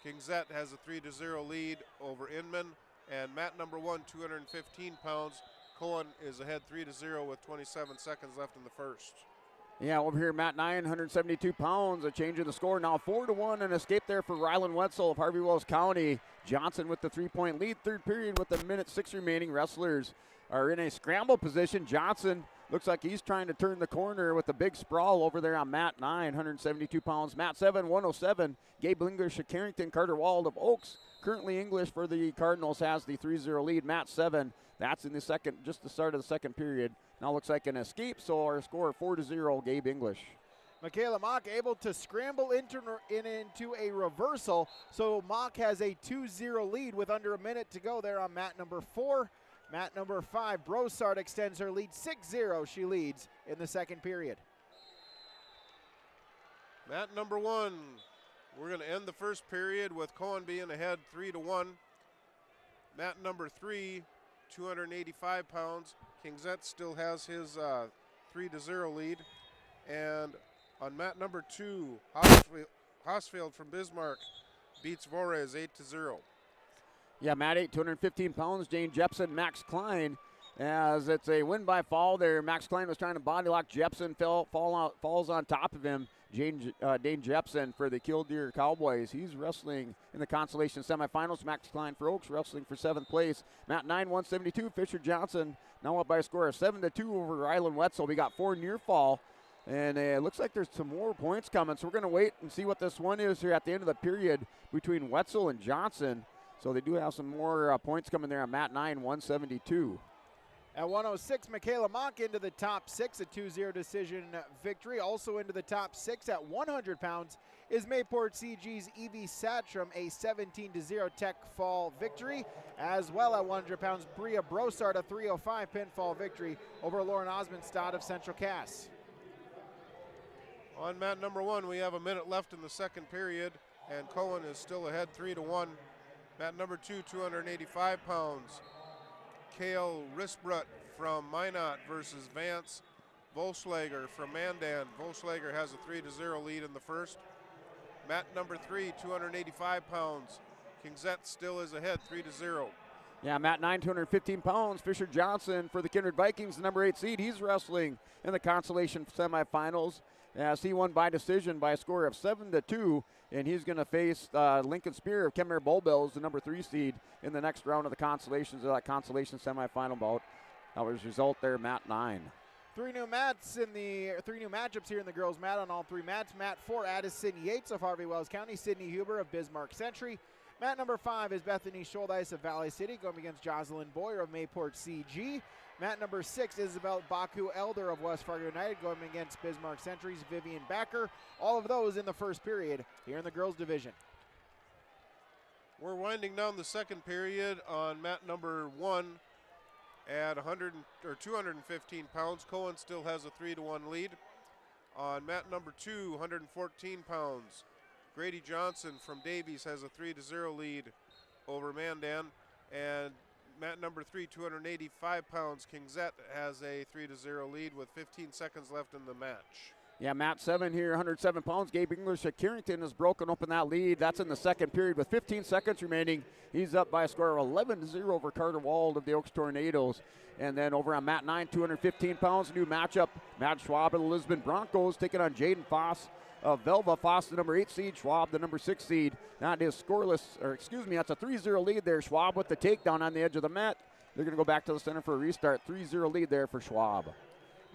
Kingzette has a 3-0 lead over Inman. And mat number 1, 215 pounds. Cohen is ahead 3-0 with 27 seconds left in the first. Yeah, over here, mat 9, 172 pounds, a change in the score. Now 4-1, an escape there for Ryland Wetzel of Harvey Wells County. Johnson with the 3-point lead, third period with a minute 6 remaining. Wrestlers are in a scramble position. Johnson looks like he's trying to turn the corner with a big sprawl over there on mat 9, 172 pounds. Mat 7, 107, Gabe English of Carrington. Carter Wald of Oaks, currently English for the Cardinals, has the 3-0 lead. Mat 7, that's in the second, just the start of the second period. Now looks like an escape, so our score 4-0, Gabe English. Michaela Mock able to scramble into a reversal, so Mock has a 2-0 lead with under a minute to go there on mat number 4. Mat number 5, Brossard extends her lead 6-0. She leads in the second period. Mat number 1, we're going to end the first period with Cohen being ahead 3-1. Mat number 3, 285 pounds. Kingzette still has his 3-0 lead. And on mat number 2, Hosfield from Bismarck beats Vorez 8-0. Yeah, mat 8, 215 pounds, Jane Jepson, Max Klein, as it's a win by fall there. Max Klein was trying to body lock Jepson, falls on top of him. Dane Jepson for the Killdeer Cowboys. He's wrestling in the Consolation semifinals. Max Klein for Oaks wrestling for 7th place. Mat 9, 172, Fisher Johnson now up by a score of 7-2 over Ryland Wetzel. We got 4 near fall, and it looks like there's some more points coming. So we're going to wait and see what this one is here at the end of the period between Wetzel and Johnson. So they do have some more points coming there on mat 9, 172. At 106, Michaela Mock into the top 6, a 2-0 decision victory. Also into the top 6 at 100 pounds is Mayport CG's Evie Satcham, a 17-0 tech fall victory. As well at 100 pounds, Bria Brossard, a 305 pinfall victory over Lauren Osmondstad of Central Cass. On mat number 1, we have a minute left in the second period, and Cohen is still ahead 3-1. Mat number 2, 285 pounds. Kale Risbrut from Minot versus Vance Volschlager from Mandan. Volschlager has a 3-0 lead in the first. Mat number 3, 285 pounds. Kingzette still is ahead 3-0. Yeah, mat 9, 215 pounds. Fisher Johnson for the Kindred Vikings, the number 8 seed. He's wrestling in the Consolation semifinals as he won by decision by a score of 7-2. And he's going to face Lincoln Spear of Kenmare Bullbills, the number 3 seed, in the next round of the Consolations of that Consolation semifinal bout. That was result there, mat 9. 3 new matchups here in the girls' mat on all 3 mats. Mat 4, Addison Yates of Harvey Wells County, Sydney Huber of Bismarck Century. Mat number 5 is Bethany Scholdice of Valley City going against Jocelyn Boyer of Mayport CG. Mat number 6, Isabel Baku Elder of West Fargo United going against Bismarck Century's Vivian Backer. All of those in the first period here in the girls' division. We're winding down the second period on mat number 1 at 215 pounds. Cohen still has a 3-1 lead. On mat number 2, 114 pounds, Grady Johnson from Davies has a 3-0 lead over Mandan. And mat number 3, 285 pounds, Kingzette has a 3-0 lead with 15 seconds left in the match. Yeah, mat 7 here, 107 pounds. Gabe English at Carrington has broken open that lead. That's in the second period with 15 seconds remaining. He's up by a score of 11-0 over Carter Wald of the Oaks Tornadoes. And then over on mat 9, 215 pounds, new matchup. Matt Schwab of the Lisbon Broncos taking on Jaden Foss of Velva. Foss, the number 8 seed, Schwab, the number 6 seed. That is scoreless, that's a 3-0 lead there. Schwab with the takedown on the edge of the mat. They're going to go back to the center for a restart. 3-0 lead there for Schwab.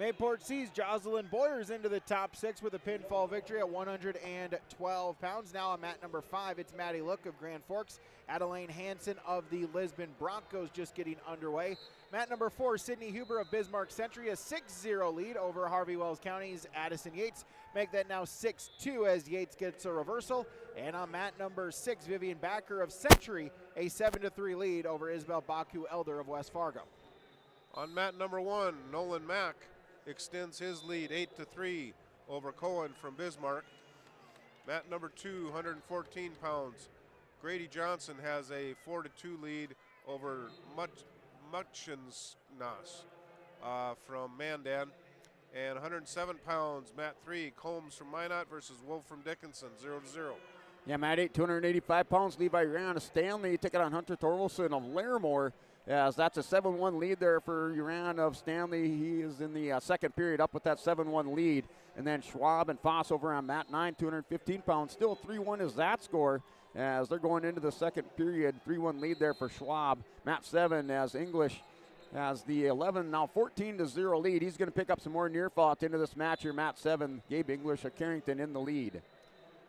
Mayport sees Jocelyn Boyers into the top 6 with a pinfall victory at 112 pounds. Now on mat number 5, it's Maddie Look of Grand Forks. Adeline Hansen of the Lisbon Broncos just getting underway. Mat number 4, Sydney Huber of Bismarck Century, a 6-0 lead over Harvey Wells County's Addison Yates. Make that now 6-2 as Yates gets a reversal. And on mat number 6, Vivian Backer of Century, a 7-3 lead over Isabel Baku Elder of West Fargo. On mat number 1, Nolan Mack extends his lead 8-3 over Cohen from Bismarck. Mat number 2, 114 pounds. Grady Johnson has a 4-2 lead over Muchensnas from Mandan. And 107 pounds, mat 3, Combs from Minot versus Wolf from Dickinson, 0-0. Yeah, mat 8, 285 pounds, Levi Uran of Stanley taking on Hunter Torkelson of Larimore. As that's a 7-1 lead there for Uran of Stanley. He is in the second period up with that 7-1 lead. And then Schwab and Foss over on mat 9, 215 pounds. Still 3-1 is that score as they're going into the second period. 3-1 lead there for Schwab. Mat 7 as English has the 11, now 14-0 lead. He's going to pick up some more near fall at the end of this match here. Mat 7, Gabe English of Carrington in the lead.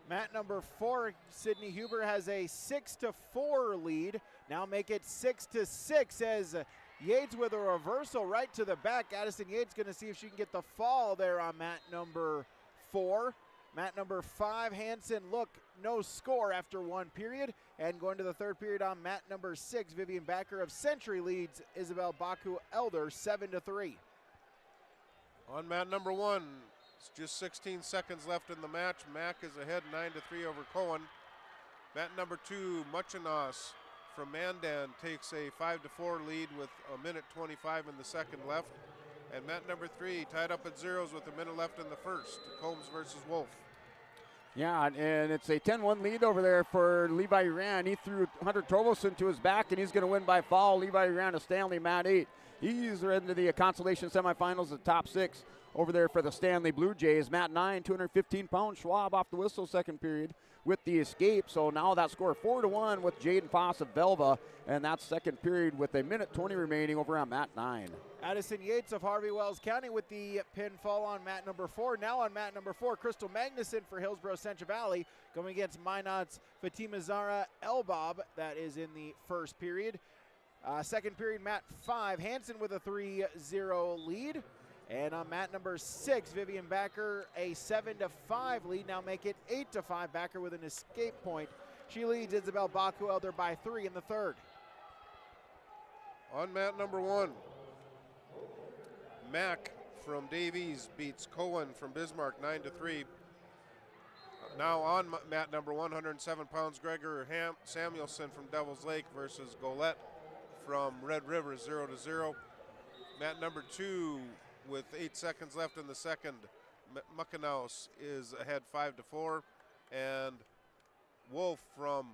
Mat number 4, Sydney Huber has a 6-4 lead. Now make it 6-6 as Yates with a reversal right to the back. Addison Yates going to see if she can get the fall there on mat number 4. Mat number 5, Hansen Look, no score after 1 period. And going to the third period on mat number 6, Vivian Backer of Century leads Isabel Baku Elder 7-3. On mat number 1, it's just 16 seconds left in the match. Mack is ahead 9-3 over Cohen. Mat number 2, Muchenos from Mandan takes a 5-4 lead with a minute 25 in the second left. And mat number 3 tied up at zeros with a minute left in the first. Combs versus Wolf. Yeah, and it's a 10-1 lead over there for Levi Uran. He threw Hunter Torkelson to his back, and he's going to win by foul. Levi Uran of Stanley, mat 8. He's into the Consolation semifinals, the top 6 over there for the Stanley Blue Jays. Mat 9, 215 pounds. Schwab off the whistle second period with the escape. So now that score 4-1 with Jaden Foss of Velva, and that's second period with a minute 20 remaining over on mat 9. Addison Yates of Harvey Wells County with the pinfall on mat number 4. Now on mat number 4, Crystal Magnuson for Hillsboro Central Valley going against Minot's Fatima Zara Elbob. That is in the first period. Second period, mat 5, Hansen with a 3-0 lead. And on mat number 6, Vivian Backer, a 7-5 lead. Now make it 8-5. Backer with an escape point. She leads Isabel Baku Elder by 3 in the third. On mat number 1, Mack from Davies beats Cohen from Bismarck 9-3. Now on mat number 107 pounds, Gregor Samuelson from Devil's Lake versus Golette from Red River 0-0. Mat number 2 with 8 seconds left in the second, Muckenouse is ahead 5-4, and Wolf from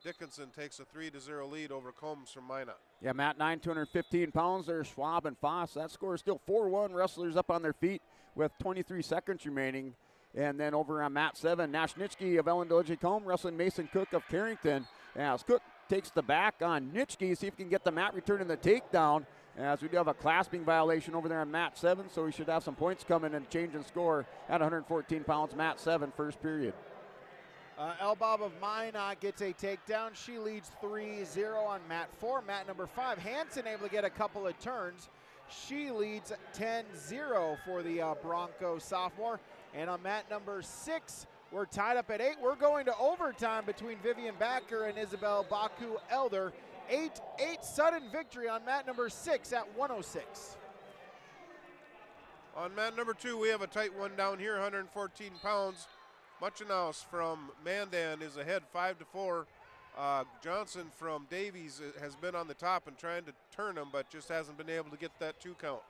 Dickinson takes a 3-0 lead over Combs from Minot. Yeah, mat 9, 215 pounds. There's Schwab and Foss. That score is still 4-1. Wrestlers up on their feet with 23 seconds remaining. And then over on mat 7, Nash Nitschke of Ellen Combe wrestling Mason Cook of Carrington. As Cook takes the back on Nitschke, see if he can get the mat return in the takedown. As we do have a clasping violation over there on mat 7, so we should have some points coming and change in score at 114 pounds, mat 7, first period. Elbob of Minot gets a takedown. She leads 3-0 on mat 4. Mat number 5, Hansen able to get a couple of turns. She leads 10-0 for the Bronco sophomore. And on mat number 6, we're tied up at 8. We're going to overtime between Vivian Backer and Isabel Baku Elder. 8-8 sudden victory on mat number 6 at 106. On mat number 2, we have a tight one down here, 114 pounds. Muchenos from Mandan is ahead 5-4 Johnson from Davies has been on the top and trying to turn him, but just hasn't been able to get that 2 count.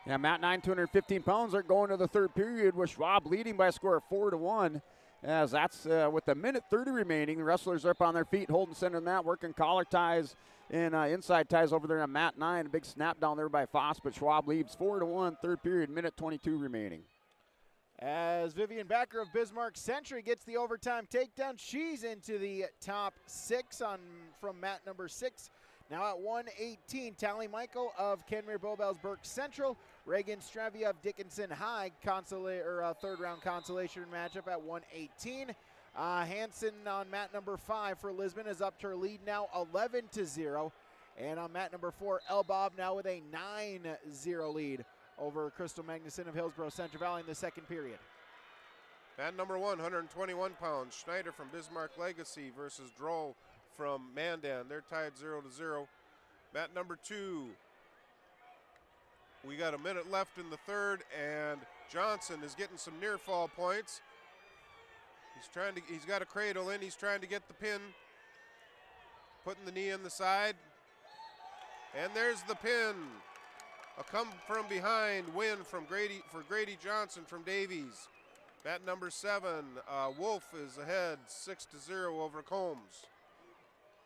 Yeah, Matt 9, 215 pounds are going to the third period with Schwab leading by a score of 4-1. As that's with a minute 30 remaining. The wrestlers are up on their feet, holding center in that, working collar ties and inside ties over there on Matt 9. A big snap down there by Foss, but Schwab leads 4-1, third period, minute 22 remaining. As Vivian Becker of Bismarck Century gets the overtime takedown, she's into the top 6 from mat number 6. Now at 118, Tally Michael of Kenmare Bowbells Burke Central, Reagan Stravia of Dickinson High, third round consolation matchup at 118. Hansen on mat number 5 for Lisbon is up to her lead now 11-0. And on mat number 4, El Bob now with a 9-0 lead over Crystal Magnuson of Hillsboro Central Valley in the second period. Mat number 1, 121 pounds, Schneider from Bismarck Legacy versus Droll from Mandan. They're tied 0-0. Mat number 2, we got a minute left in the third, and Johnson is getting some near fall points. He's got a cradle in, he's trying to get the pin, putting the knee in the side, and there's the pin. A come from behind win from Grady Johnson from Davies. Mat number 7, Wolf is ahead 6-0 over Combs.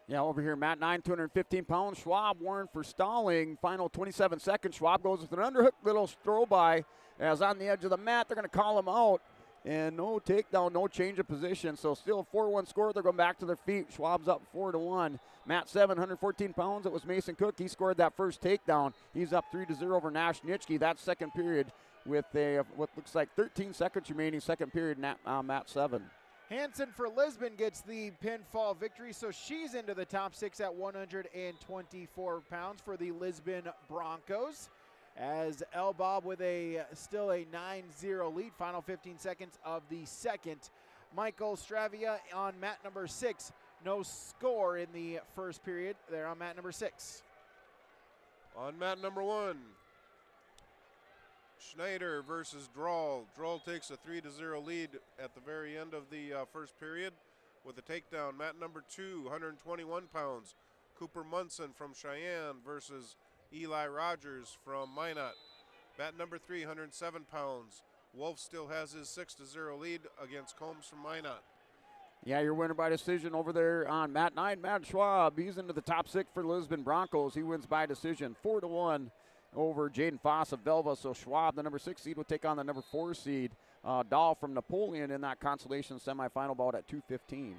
Yeah, over here, Matt 9, 215 pounds. Schwab warned for stalling. Final 27 seconds. Schwab goes with an underhook little throw by as on the edge of the mat. They're going to call him out. And no takedown, no change of position. So still 4-1 score. They're going back to their feet. Schwab's up 4-1. Matt 7, 114 pounds. It was Mason Cook. He scored that first takedown. He's up 3-0 over Nash Nitschke. That second period with what looks like 13 seconds remaining. Second period, Matt 7. Hansen for Lisbon gets the pinfall victory, so she's into the top 6 at 124 pounds for the Lisbon Broncos. As El Bob with still a 9-0 lead, final 15 seconds of the second. Michael Stravia on mat number 6, no score in the first period. They're on mat number 6. On mat number 1, Schneider versus Droll. Droll takes a 3-0 lead at the very end of the first period with a takedown. Mat number 2, 121 pounds, Cooper Munson from Cheyenne versus Eli Rogers from Minot. Mat number 3, 107 pounds. Wolf still has his 6-0 lead against Combs from Minot. Yeah, your winner by decision over there on mat 9, Matt Schwab. He's into the top 6 for the Lisbon Broncos. He wins by decision 4-1 over Jaden Foss of Velva. So Schwab, the number 6 seed, will take on the number 4 seed, Dahl from Napoleon, in that consolation semifinal bout at 2:15.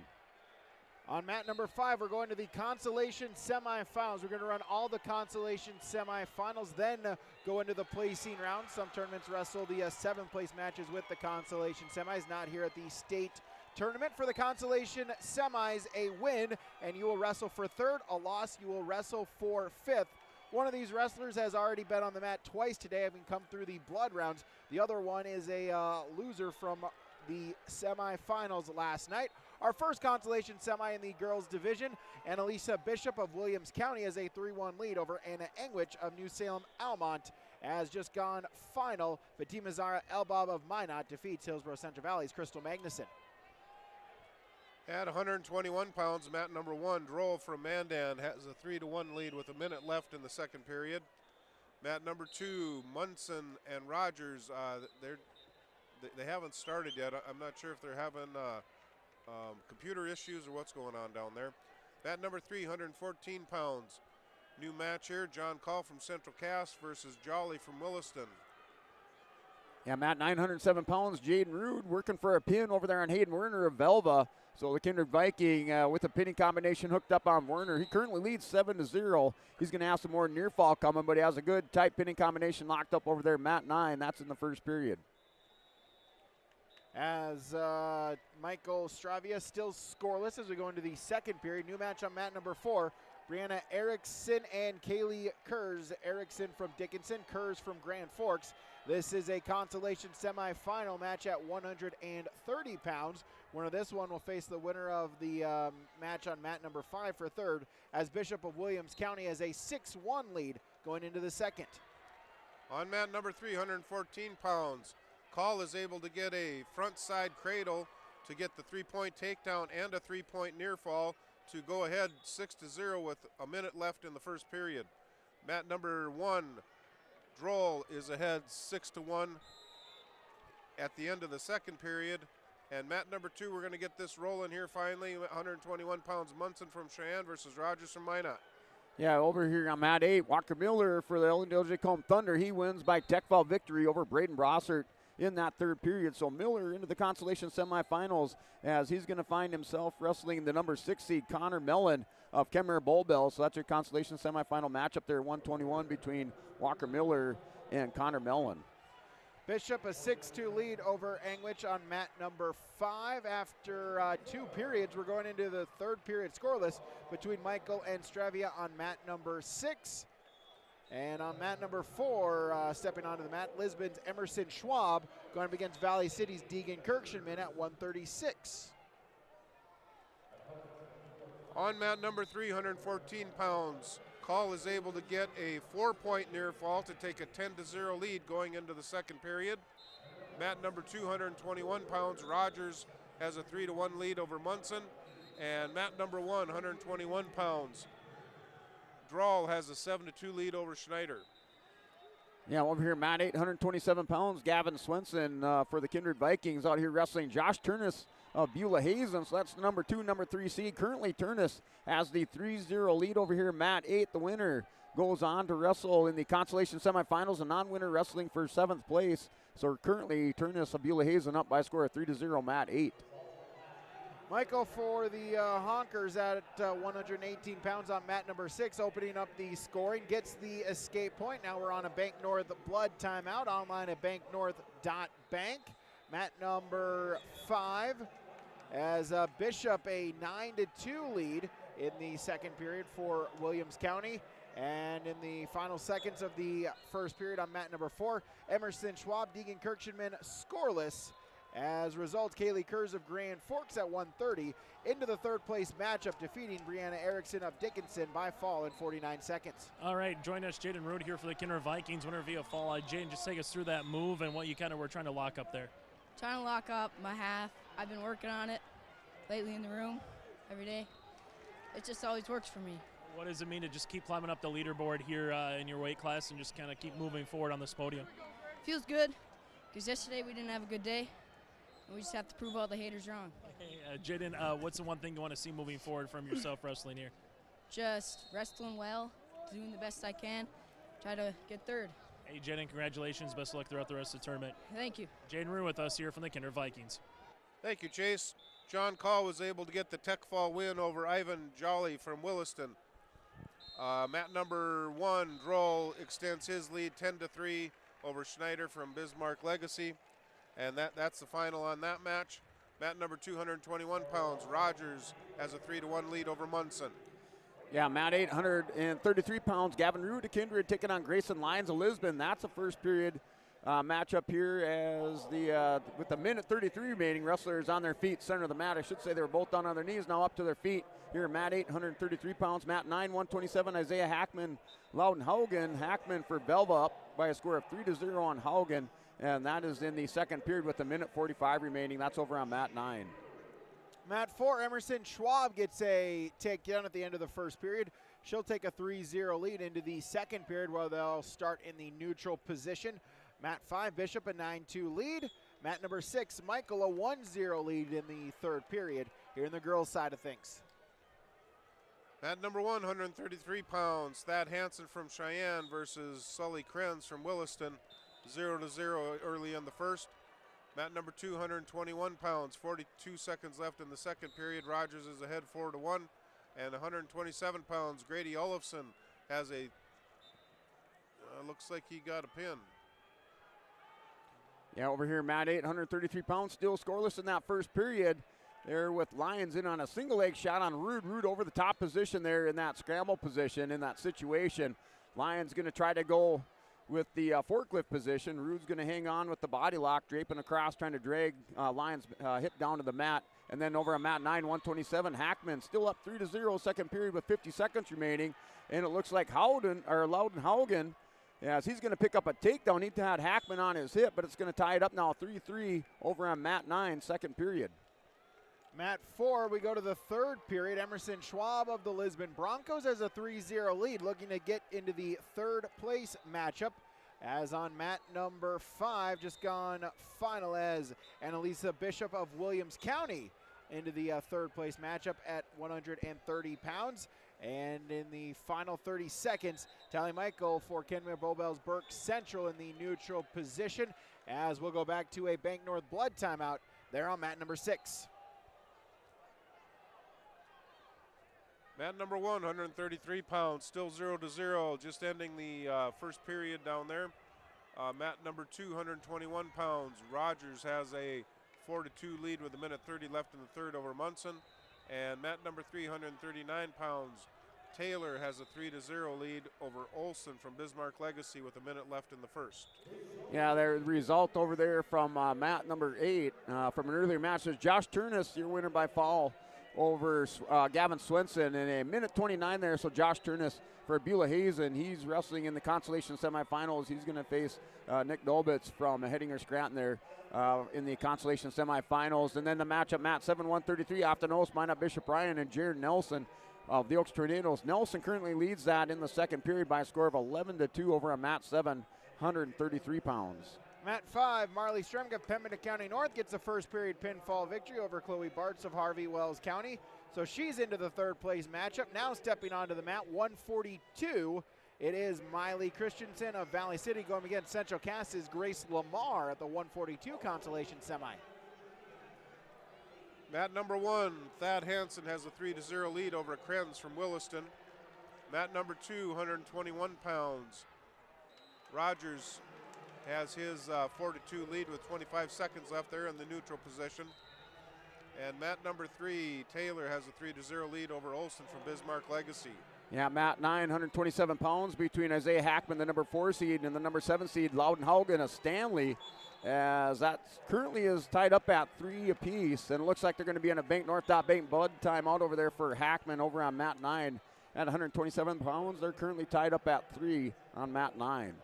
On mat number 5, we're going to the consolation semifinals. We're going to run all the consolation semifinals, then go into the placing round. Some tournaments wrestle the 7th place matches with the consolation semis. Not here at the state tournament. For the consolation semis, a win, and you will wrestle for 3rd. A loss, you will wrestle for 5th. One of these wrestlers has already been on the mat twice today, having come through the blood rounds. The other one is a loser from the semifinals last night. Our first consolation semi in the girls division, Annalisa Bishop of Williams County has a 3-1 lead over Anna Engwich of New Salem Almont. Has just gone final. Fatima Zara Elbob of Minot defeats Hillsboro Central Valley's Crystal Magnuson. At 121 pounds, mat number 1, Droll from Mandan has a 3-1 lead with a minute left in the second period. Mat number 2, Munson and Rogers, they haven't started yet. I'm not sure if they're having computer issues or what's going on down there. Mat number 3, 114 pounds. New match here, John Call from Central Cass versus Jolly from Williston. Yeah, Matt, 907 pounds. Jaden Rude working for a pin over there on Hayden Werner of Velva. So the Kindred Viking with a pinning combination hooked up on Werner. He currently leads 7-0. He's going to have some more near fall coming, but he has a good tight pinning combination locked up over there, Matt 9. That's in the first period. As Michael Stravia still scoreless as we go into the second period. New match on mat number 4. Brianna Erickson and Kaylee Kurz. Erickson from Dickinson, Kurz from Grand Forks. This is a consolation semifinal match at 130 pounds. Winner of this one will face the winner of the match on mat number 5 for 3rd, as Bishop of Williams County has a 6-1 lead going into the second. On mat number 3, 114 pounds, Call is able to get a front side cradle to get the 3-point takedown and a 3-point near fall. to go ahead 6-0 with a minute left in the first period. Mat number 1, Droll, is ahead 6-1 at the end of the second period. And mat number 2, we're going to get this rolling here finally. 121 pounds, Munson from Cheyenne versus Rogers from Minot. Yeah, over here on mat 8, Walker Miller for the LNJ Combe Thunder. He wins by tech foul victory over Braden Brossart in that third period. So Miller into the Consolation semifinals as he's going to find himself wrestling the number 6 seed Connor Mellon of Kenmare Bullbell. So that's your Consolation semifinal matchup there, 121 between Walker Miller and Connor Mellon. Bishop a 6-2 lead over Angwich on mat number 5. After 2 periods, we're going into the third period scoreless between Michael and Stravia on mat number 6. And on mat number 4, stepping onto the mat, Lisbon's Emerson Schwab going up against Valley City's Deegan Kirkshinman at 136. On mat number 3, 114 pounds, Call is able to get a 4-point near fall to take a 10-0 lead going into the second period. Mat number 221 pounds, Rogers has a 3-1 lead over Munson. And mat number 1, 121 pounds, Droll has a 7-2 lead over Schneider. Yeah, over here, mat 8, 127 pounds, Gavin Swenson for the Kindred Vikings out here wrestling Josh Turnus of Beulah Hazen. So that's number 2, number 3 seed. Currently, Turnus has the 3-0 lead over here, mat 8. The winner goes on to wrestle in the Consolation semifinals, a non-winner wrestling for 7th place. So currently, Turnus of Beulah Hazen up by a score of 3-0, mat 8. Michael for the Honkers at 118 pounds on mat number 6, opening up the scoring, gets the escape point. Now we're on a Bank North blood timeout, online at banknorth.bank. Mat number 5 as Bishop a 9-2 lead in the second period for Williams County. And in the final seconds of the first period on mat number 4, Emerson Schwab, Deegan Kirkshinman scoreless. As results, Kaylee Kurz of Grand Forks at 130 into the third place matchup, defeating Brianna Erickson of Dickinson by fall in 49 seconds. All right, join us, Jaden Root here for the Kinder Vikings, winner via fall. Jaden, just take us through that move and what you kind of were trying to lock up there. Trying to lock up my half. I've been working on it lately in the room every day. It just always works for me. What does it mean to just keep climbing up the leaderboard here in your weight class and just kind of keep moving forward on this podium? Feels good because yesterday we didn't have a good day. We just have to prove all the haters wrong. Hey, Jaden, what's the one thing you want to see moving forward from yourself wrestling here? Just wrestling well, doing the best I can, try to get third. Hey, Jaden, congratulations. Best of luck throughout the rest of the tournament. Thank you. Jaden Rue with us here from the Kinder Vikings. Thank you, Chase. John Call was able to get the tech fall win over Ivan Jolly from Williston. Mat number 1, Droll, extends his lead 10-3 over Schneider from Bismarck Legacy. And that's the final on that match. Mat number 221 pounds, Rogers has a 3-1 lead over Munson. Yeah, mat 8, 133 pounds, Gavin Rue to Kindred taking on Grayson Lyons of Lisbon. That's a first period matchup here as with the minute 33 remaining, wrestlers on their feet, center of the mat. I should say they were both down on their knees, now up to their feet. Here, mat 8, 133 pounds, mat 9, 127, Isaiah Hackman, Loudon-Haugen. Hackman for Belva up by a score of 3-0 on Haugen. And that is in the second period with a minute 45 remaining. That's over on mat 9. Mat 4, Emerson Schwab gets a takedown at the end of the first period. She'll take a 3-0 lead into the second period where they'll start in the neutral position. Mat 5, Bishop a 9-2 lead. Mat number 6, Michael a 1-0 lead in the third period here in the girls' side of things. Mat number 1, 133 pounds, Thad Hansen from Cheyenne versus Sully Krenz from Williston. 0-0 early in the first. Mat number 2, 121 pounds, 42 seconds left in the second period. Rogers is ahead 4-1. And 127 pounds, Grady Olofsson has a, looks like he got a pin. Yeah, over here, mat 8, 133 pounds, still scoreless in that first period. There with Lyons in on a single leg shot on Rude. Rude over the top position there in that scramble position in that situation. Lyons going to try to go with the forklift position. Rude's going to hang on with the body lock, draping across, trying to drag Lyons' hip down to the mat. And then over on mat 9, 127, Hackman still up 3-0, second period with 50 seconds remaining. And it looks like Loudon-Haugen, as he's going to pick up a takedown. He had Hackman on his hip, but it's going to tie it up now 3-3 over on mat 9, second period. Mat 4, we go to the third period. Emerson Schwab of the Lisbon Broncos has a 3-0 lead, looking to get into the third place matchup. As on mat number 5, just gone final as Annalisa Bishop of Williams County into the third place matchup at 130 pounds. And in the final 30 seconds, Tally Michael for Kenmare Bowbells Burke Central in the neutral position, as we'll go back to a Bank North blood timeout there on mat number 6. Mat number 1, 133 pounds, still 0-0, just ending the first period down there. Mat number 2, 121 pounds. Rogers has a 4-2 lead with 1:30 left in the third over Munson. And mat number 3, 139 pounds. Taylor has a 3-0 lead over Olson from Bismarck Legacy with 1 minute left in the first. Yeah, the result over there from mat number 8 from an earlier match is Josh Turnus, your winner by fall over Gavin Swenson in a 1:29 there. So Josh Turnus for Beulah Hazen, he's wrestling in the Consolation semifinals. He's going to face Nick Dolbitz from Hettinger Scranton there in the Consolation semifinals. And then the matchup, mat 7, 133, Aftanos, Minot Bishop Ryan and Jared Nelson of the Oaks Tornadoes. Nelson currently leads that in the second period by a score of 11-2 over a mat 7, 133 pounds. Mat 5, Marley Stremka of Pembina County North gets the first period pinfall victory over Chloe Bartz of Harvey Wells County. So she's into the third place matchup. Now stepping onto the mat, 142. It is Miley Christensen of Valley City going against Central Cass's Grace Lamar at the 142 Consolation semi. Mat number 1, Thad Hansen has a 3-0 lead over Krenz from Williston. Mat number 2, 121 pounds. Rogers has his 4-2 lead with 25 seconds left there in the neutral position. And mat number 3, Taylor has a 3-0 lead over Olson from Bismarck Legacy. Yeah, mat 9, 127 pounds between Isaiah Hackman, the number 4 seed, and the number 7 seed, Loudon Haugen of Stanley, as that currently is tied up at 3 apiece. And it looks like they're going to be in a Bank North Bank blood timeout over there for Hackman over on mat 9 at 127 pounds. They're currently tied up at 3 on mat 9.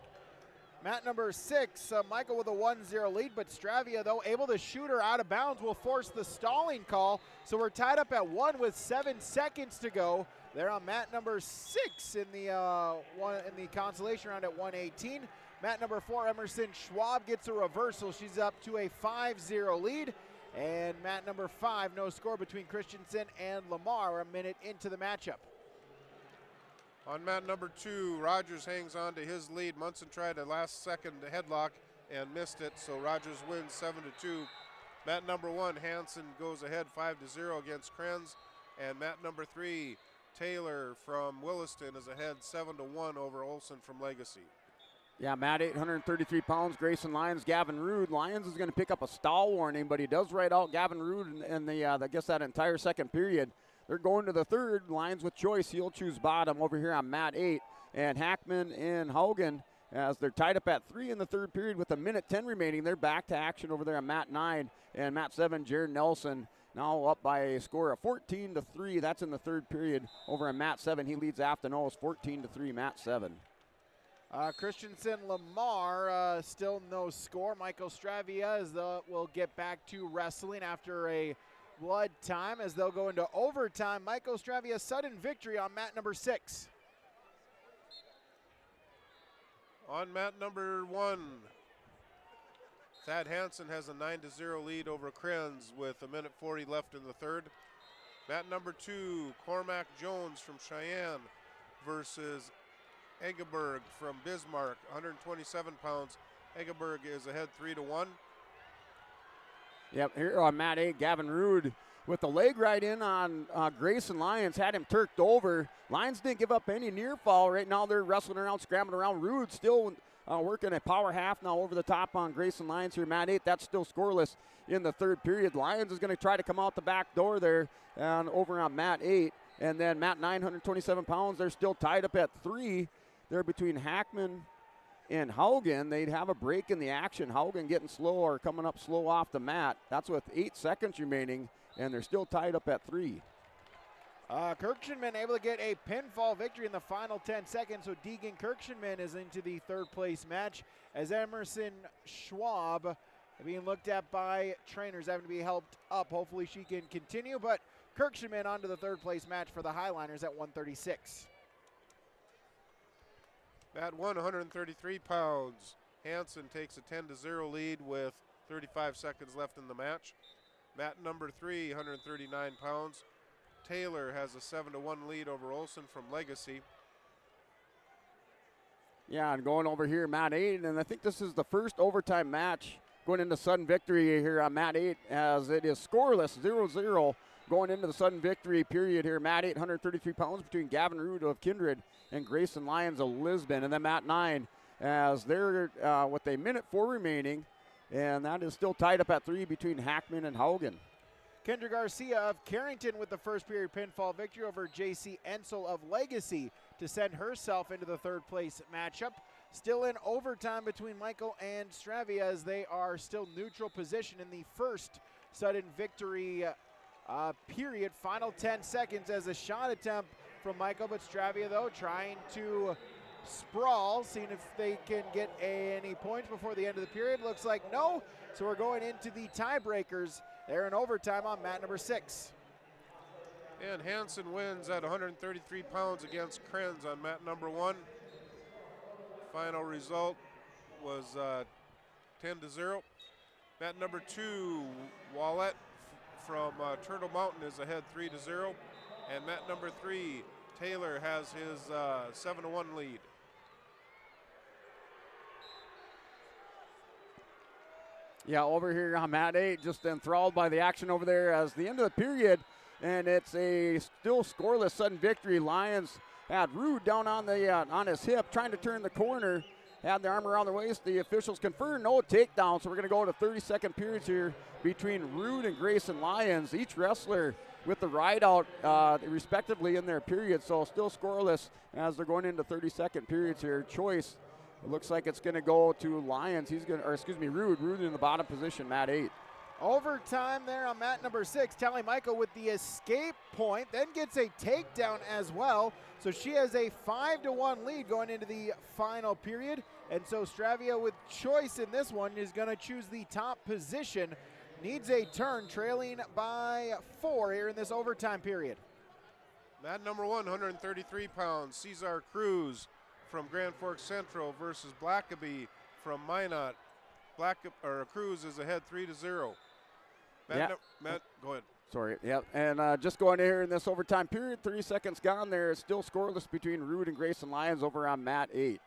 Mat number 6, Michael with a 1-0 lead, but Stravia, though, able to shoot her out of bounds, will force the stalling call. So we're tied up at 1 with 7 seconds to go. They're on mat number 6 in the consolation round at 118. Mat number 4, Emerson Schwab gets a reversal. She's up to a 5-0 lead. And mat number 5, no score between Christensen and Lamar a minute into the matchup. On mat number 2, Rogers hangs on to his lead. Munson tried a last-second headlock and missed it, so Rogers wins 7-2. Mat number 1, Hansen goes ahead 5-0 against Krenz. And mat number 3, Taylor from Williston is ahead 7-1 over Olson from Legacy. Yeah, mat 8, 133 pounds, Grayson Lyons, Gavin Rude. Lyons is going to pick up a stall warning, but he does ride out Gavin Rude in the, I guess, that entire second period. They're going to the third. Lyons with choice. He'll choose bottom over here on mat 8. And Hackman and Haugen, as they're tied up at 3 in the third period with 1:10 remaining. They're back to action over there on mat 9. And mat 7, Jared Nelson, now up by a score of 14-3. That's in the third period over on mat 7. He leads Aftanos 14-3, mat 7. Christensen Lamar, still no score. Michael Stravia will get back to wrestling after a blood time as they'll go into overtime. Michael Stravia sudden victory on mat number 6. On mat number 1, Thad Hansen has a 9-0 lead over Krenz with 1:40 left in the third. Mat number 2, Cormac Jones from Cheyenne versus Eggeberg from Bismarck, 127 pounds. Eggeberg is ahead 3-1. Yep, here on mat 8, Gavin Rude with the leg right in on Grayson Lyons, had him turked over. Lyons didn't give up any near fall. Right now they're wrestling around, scrambling around. Rude still working a power half now over the top on Grayson Lyons here, mat 8. That's still scoreless in the third period. Lyons is going to try to come out the back door there and over on mat 8. And then mat 9, 127 pounds, they're still tied up at 3. They're between Hackman and Haugen. They'd have a break in the action. Haugen getting slow or coming up slow off the mat. That's with 8 seconds remaining, and they're still tied up at 3. Kirkshinman able to get a pinfall victory in the final 10 seconds, so Deegan Kirkshinman is into the third place match as Emerson Schwab being looked at by trainers, having to be helped up. Hopefully she can continue, but Kirkshiman onto the third place match for the Highliners at 136. At 133 pounds, Hansen takes a 10-0 lead with 35 seconds left in the match. Mat number 3, 139 pounds. Taylor has a 7-1 lead over Olson from Legacy. Yeah, and going over here, Mat 8, and I think this is the first overtime match going into sudden victory here on Mat 8, as it is scoreless, 0-0 going into the sudden victory period here. Mat 8, 133 pounds between Gavin Rood of Kindred and Grayson Lyons of Lisbon. And then Mat 9, as they're with a minute 4 remaining, and that is still tied up at 3 between Hackman and Haugen. Kendra Garcia of Carrington with the first period pinfall victory over JC Ensel of Legacy to send herself into the third place matchup. Still in overtime between Michael and Stravia, as they are still neutral position in the first sudden victory period. Final 10 seconds as a shot attempt from Michael, but Stravia though trying to sprawl, seeing if they can get any points before the end of the period. Looks like no, so we're going into the tiebreakers. They're in overtime on mat number 6. And Hansen wins at 133 pounds against Krenz on mat number 1. Final result was 10-0. Mat number 2, Wallet from Turtle Mountain is ahead 3-0. And mat number 3, Taylor has his 7-1 lead. Yeah, over here on mat 8, just enthralled by the action over there as the end of the period, and it's a still scoreless sudden victory. Lions had Rude down on the on his hip, trying to turn the corner, had the arm around the waist. The officials confirm no takedown, so we're going to go to 30-second periods here between Rude and Grayson Lyons. Each wrestler with the ride out respectively in their period, so still scoreless as they're going into 30-second periods here. Choice, it looks like it's going to go to Lyons. He's going to, or excuse me, Rude in the bottom position, mat 8. Overtime there on mat number 6. Tally Michael with the escape point, then gets a takedown as well. So she has a 5-1 lead going into the final period. And so Stravia with choice in this one is going to choose the top position. Needs a turn, trailing by 4 here in this overtime period. Mat number 1, 133 pounds, Cesar Cruz from Grand Forks Central versus Blackaby from Minot. Cruz is ahead 3-0. Matt, go ahead. Sorry, yep. And just going here in this overtime period, 30 seconds gone there. It's still scoreless between Rude and Grayson Lyons over on mat 8.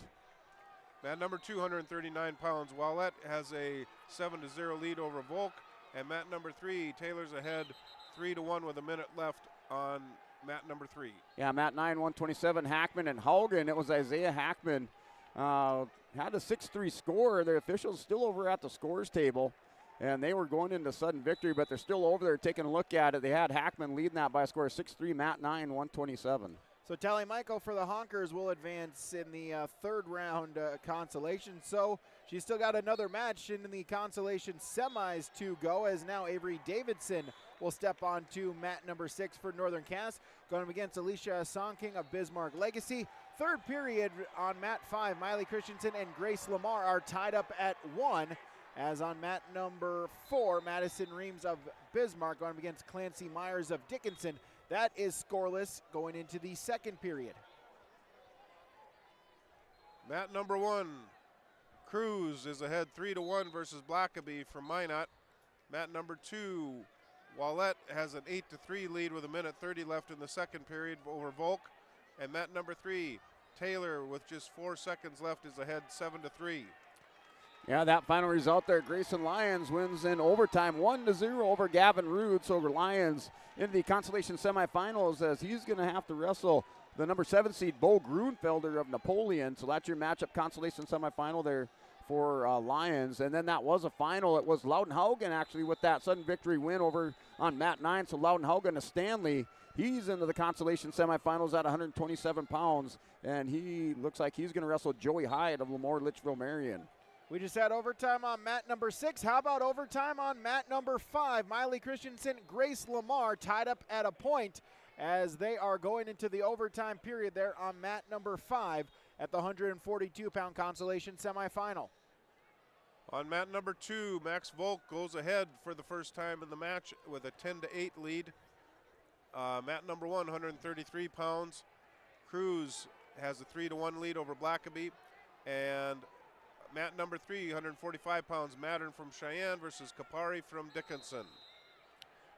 Mat number 2, 139 pounds, Wallet has a 7-0 lead over Volk. And mat number 3, Taylor's ahead 3-1 with a minute left on mat number 3. Yeah, mat 9, 127, Hackman and Haugen. It was Isaiah Hackman. Had a 6-3 score. The officials still over at the scores table, and they were going into sudden victory, but they're still over there taking a look at it. They had Hackman leading that by a score of 6-3, mat 9, 127. So Tally Michael for the Honkers will advance in the third round consolation. So she's still got another match in the consolation semis to go, as now Avery Davidson will step on to mat number 6 for Northern Cass, going up against Alicia Sonking of Bismarck Legacy. Third period on mat 5, Miley Christensen and Grace Lamar are tied up at 1, as on mat number 4, Madison Reams of Bismarck going up against Clancy Myers of Dickinson. That is scoreless going into the second period. Mat number 1, Cruz is ahead 3-1 versus Blackaby from Minot. Mat number 2, Wallet has an 8-3 lead with a minute 30 left in the second period over Volk. And mat number 3, Taylor with just 4 seconds left is ahead 7-3. Yeah, that final result there, Grayson Lyons wins in overtime 1-0 over Gavin Rood. So Lyons into the consolation semifinals, as he's going to have to wrestle the number 7 seed Bo Grunfelder of Napoleon. So that's your matchup consolation semifinal there for Lyons. And then that was a final. It was Loudenhaugen actually with that sudden victory win over on mat 9. So Loudenhaugen of Stanley, he's into the consolation semifinals at 127 pounds. And he looks like he's going to wrestle Joey Hyde of Lamore Lichville Marion. We just had overtime on mat number 6. How about overtime on mat number 5? Miley Christensen, Grace Lamar tied up at a point as they are going into the overtime period there on mat number 5 at the 142-pound consolation semifinal. On mat number 2, Max Volk goes ahead for the first time in the match with a 10-8 lead. Mat number 1, 133 pounds. Cruz has a 3-1 lead over Blackaby. And mat number 3, 145 pounds, Mattern from Cheyenne versus Kapari from Dickinson.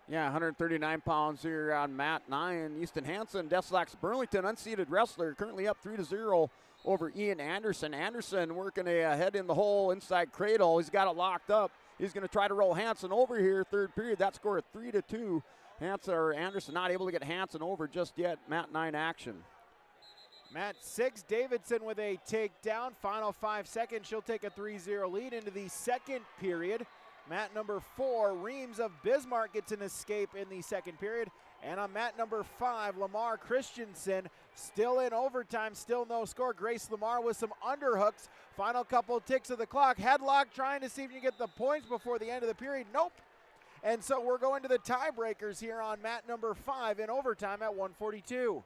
Yeah, 139 pounds here on mat 9. Easton Hansen, Deslax Burlington, unseeded wrestler, currently up 3-0 over Ian Anderson. Anderson working a head in the hole inside cradle. He's got it locked up. He's going to try to roll Hansen over here, third period. That score 3-2. Anderson not able to get Hansen over just yet. Mat 9 action. Mat 6, Davidson with a takedown. Final 5 seconds. She'll take a 3-0 lead into the second period. Mat number 4, Reams of Bismarck gets an escape in the second period. And on mat number 5, Lamar Christensen still in overtime, still no score. Grace Lamar with some underhooks. Final couple ticks of the clock. Headlock trying to see if you can get the points before the end of the period. Nope. And so we're going to the tiebreakers here on mat number 5 in overtime at 142.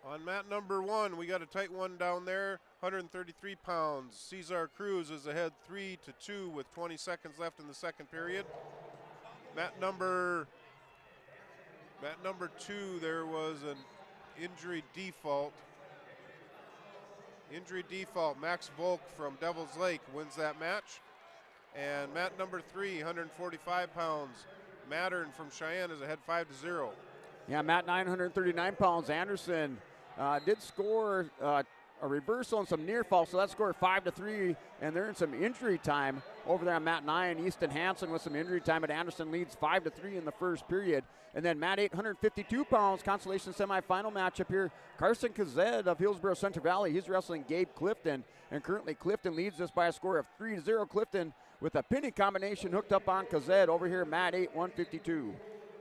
On mat number 1, we got a tight one down there, 133 pounds. Cesar Cruz is ahead 3-2 with 20 seconds left in the second period. Mat number 2, there was an injury default. Max Volk from Devil's Lake wins that match. And mat number 3, 145 pounds, Mattern from Cheyenne is ahead 5-0. Yeah, mat 939 pounds, Anderson did score a reversal and some near fall, so that scored 5-3, and they're in some injury time over there on mat 9. Easton Hansen with some injury time, but Anderson leads 5-3 in the first period. And then mat 8, 152 pounds, Consolation semifinal matchup here. Carson Kazed of Hillsboro Central Valley, he's wrestling Gabe Clifton, and currently Clifton leads this by a score of 3-0. Clifton with a pinning combination hooked up on Kazed over here, mat 8, 152.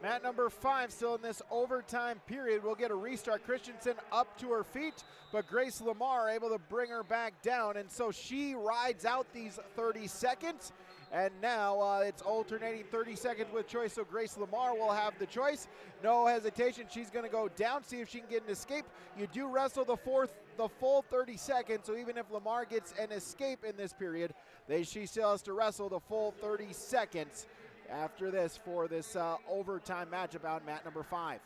Mat number 5 still in this overtime period. We'll get a restart. Christensen up to her feet, but Grace Lamar able to bring her back down, and so she rides out these 30 seconds. And now it's alternating 30 seconds with choice, so Grace Lamar will have the choice. No hesitation, she's going to go down, see if she can get an escape. You do wrestle the full 30 seconds, so even if Lamar gets an escape in this period, she still has to wrestle the full 30 seconds after this for this overtime matchup on mat number 5.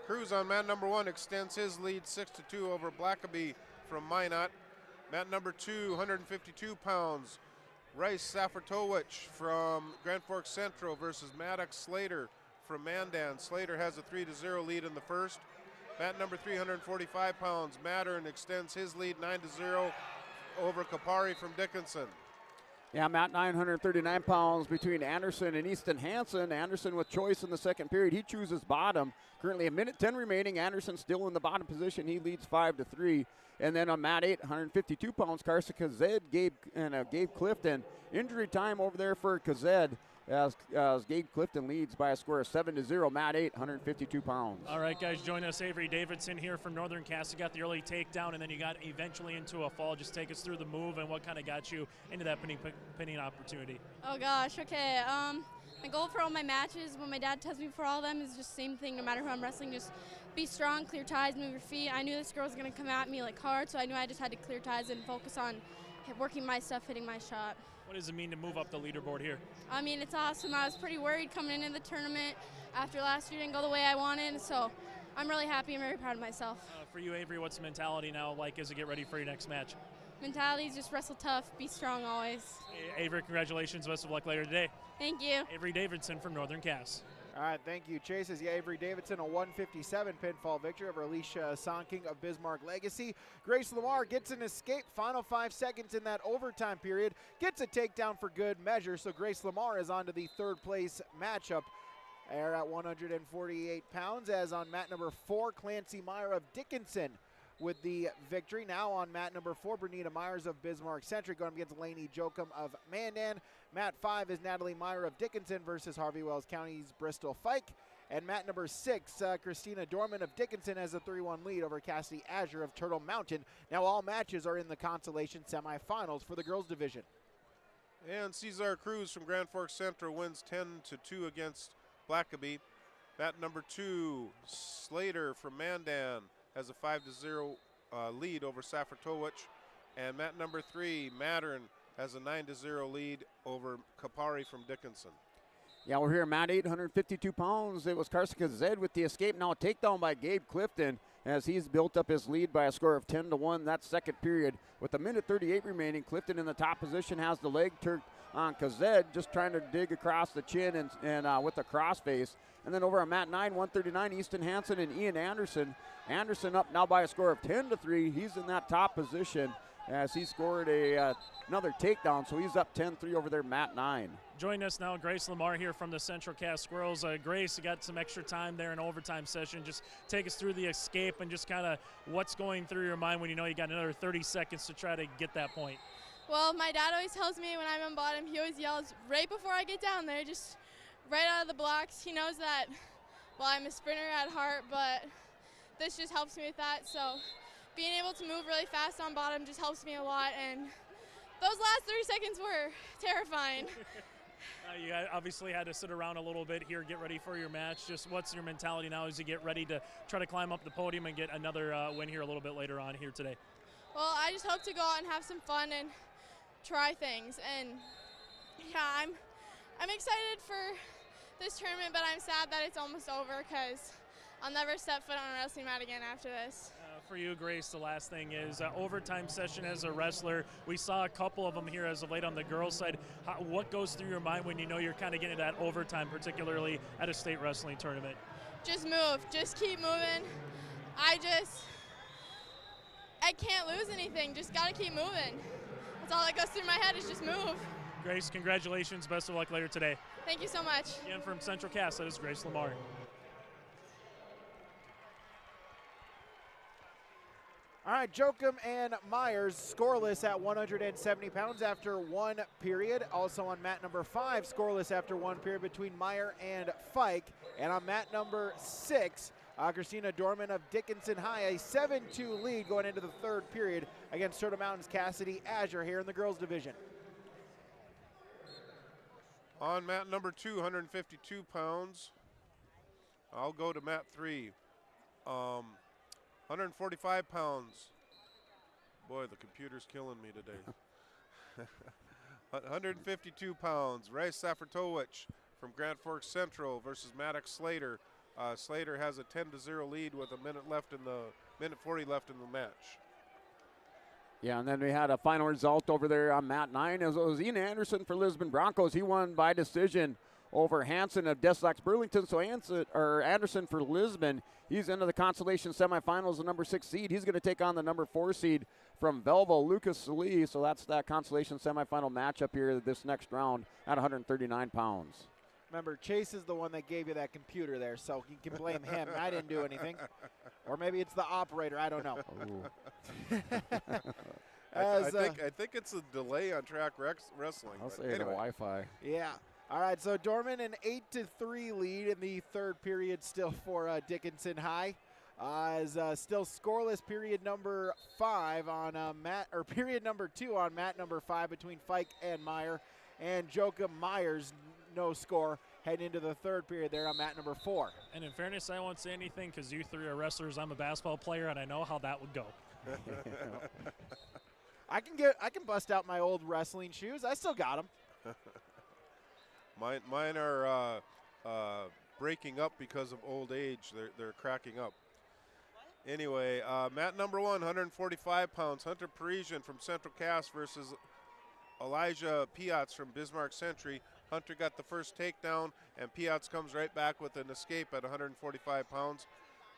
Cruz on mat number 1 extends his lead 6-2 over Blackaby from Minot. Mat number 2, 152 pounds, Rice Safartowicz from Grand Forks Central versus Maddox Slater from Mandan. Slater has a 3-0 lead in the first. Mat number 3, 145 pounds, Mattern extends his lead 9-0 over Kapari from Dickinson. Yeah, mat 939 pounds between Anderson and Easton Hansen. Anderson with choice in the second period. He chooses bottom. Currently 1:10 remaining. Anderson still in the bottom position. He leads 5-3. And then on mat 8, 152 pounds, Carson Kazed, Gabe Clifton. Injury time over there for Kazed as Gabe Clifton leads by a score of 7-0. Mat 8, 152 pounds. All right, guys, join us. Avery Davidson here from Northern Cass. You got the early takedown, and then you got eventually into a fall. Just take us through the move and what kind of got you into that pinning opportunity. Oh, gosh, okay. My goal for all my matches, what my dad tells me for all of them, is just the same thing no matter who I'm wrestling. Just be strong, clear ties, move your feet. I knew this girl was going to come at me like hard, so I knew I just had to clear ties and focus on working my stuff, hitting my shot. What does it mean to move up the leaderboard here? I mean, it's awesome. I was pretty worried coming into the tournament after last year didn't go the way I wanted, so I'm really happy and very proud of myself. For you, Avery, what's the mentality now like as you get ready for your next match? Mentality is just wrestle tough, be strong always. Hey, Avery, congratulations. Best of luck later today. Thank you. Avery Davidson from Northern Cass. All right, thank you, Chases. Yeah, Avery Davidson, a 157 pinfall victory over Alicia Sonking of Bismarck Legacy. Grace Lamar gets an escape. Final 5 seconds in that overtime period. Gets a takedown for good measure, so Grace Lamar is on to the third place matchup there at 148 pounds, as on mat number 4, Clancy Meyer of Dickinson with the victory. Now on mat number 4, Bernita Myers of Bismarck Century going against Lainey Jokum of Mandan. Mat 5 is Natalie Meyer of Dickinson versus Harvey Wells County's Bristol Fike. And mat number 6, Christina Dorman of Dickinson has a 3-1 lead over Cassidy Azure of Turtle Mountain. Now all matches are in the Consolation semifinals for the girls division. And Cesar Cruz from Grand Forks Central wins 10-2 against Blackaby. Mat number 2, Slater from Mandan has a 5-0 lead over Safartowicz. And mat number 3, Mattern has a 9-0 lead over Kapari from Dickinson. Yeah, we're here, Matt, 852 pounds. It was Carson Kazed with the escape. Now a takedown by Gabe Clifton as he's built up his lead by a score of 10-1. That second period. With a minute 38 remaining, Clifton in the top position has the leg turned on Kazed, just trying to dig across the chin and with a crossface. And then over on Mat 9, 139, Easton Hansen and Ian Anderson. Anderson up now by a score of 10-3. He's in that top position as he scored another takedown, so he's up 10-3 over there, Mat 9. Joining us now, Grace Lamar here from the Central Cass Squirrels. Grace, you got some extra time there in overtime session. Just take us through the escape and just kind of what's going through your mind when you know you got another 30 seconds to try to get that point. Well, my dad always tells me when I'm on bottom, he always yells right before I get down there, just right out of the blocks. He knows that, well, I'm a sprinter at heart, but this just helps me with that. So being able to move really fast on bottom just helps me a lot, and those last 30 seconds were terrifying. You obviously had to sit around a little bit here, get ready for your match. Just what's your mentality now as you get ready to try to climb up the podium and get another win here a little bit later on here today? Well, I just hope to go out and have some fun and try things. And yeah, I'm excited for this tournament, but I'm sad that it's almost over because I'll never step foot on a wrestling mat again after this. For you, Grace, the last thing is overtime session as a wrestler. We saw a couple of them here as of late on the girls' side. What goes through your mind when you know you're kind of getting that overtime, particularly at a state wrestling tournament? Just move. Just keep moving. I can't lose anything. Just got to keep moving. That's all that goes through my head is just move. Grace, congratulations. Best of luck later today. Thank you so much. Again, from Central Cass, that is Grace Lamar. All right, Jochum and Myers scoreless at 170 pounds after one period. Also on mat number 5, scoreless after one period between Meyer and Fike. And on mat number 6, Christina Dorman of Dickinson High, a 7-2 lead going into the third period against Turtle Mountain's Cassidy Azure here in the girls division. On mat number 2, 152 pounds. I'll go to mat 3. 145 pounds. Boy, the computer's killing me today. 152 pounds. Ray Safartowicz from Grand Forks Central versus Maddox Slater. Slater has a 10-0 lead with a minute 40 left in the match. Yeah, and then we had a final result over there on mat 9. It was Ian Anderson for Lisbon Broncos. He won by decision over Hansen of Deslax Burlington. So Anderson for Lisbon, he's into the Consolation semifinals, the number 6 seed. He's going to take on the number 4 seed from Belleville, Lucas Salee. So that's that Consolation semifinal matchup here this next round at 139 pounds. Remember, Chase is the one that gave you that computer there, so you can blame him. I didn't do anything. Or maybe it's the operator. I don't know. I think it's a delay on track wrestling. I'll say anyway. The Wi-Fi. Yeah. All right, so Dorman an 8-3 lead in the third period still for Dickinson High. Still scoreless period number 5 on period number 2 on mat number 5 between Fike and Meyer. And Jochum Myers, no score, heading into the third period there on mat number 4. And in fairness, I won't say anything because you three are wrestlers. I'm a basketball player, and I know how that would go. I can bust out my old wrestling shoes. I still got them. Mine are breaking up because of old age. They're cracking up. Anyway, mat number 1, 145 pounds. Hunter Parisian from Central Cass versus Elijah Piatz from Bismarck Century. Hunter got the first takedown, and Piatz comes right back with an escape at 145 pounds.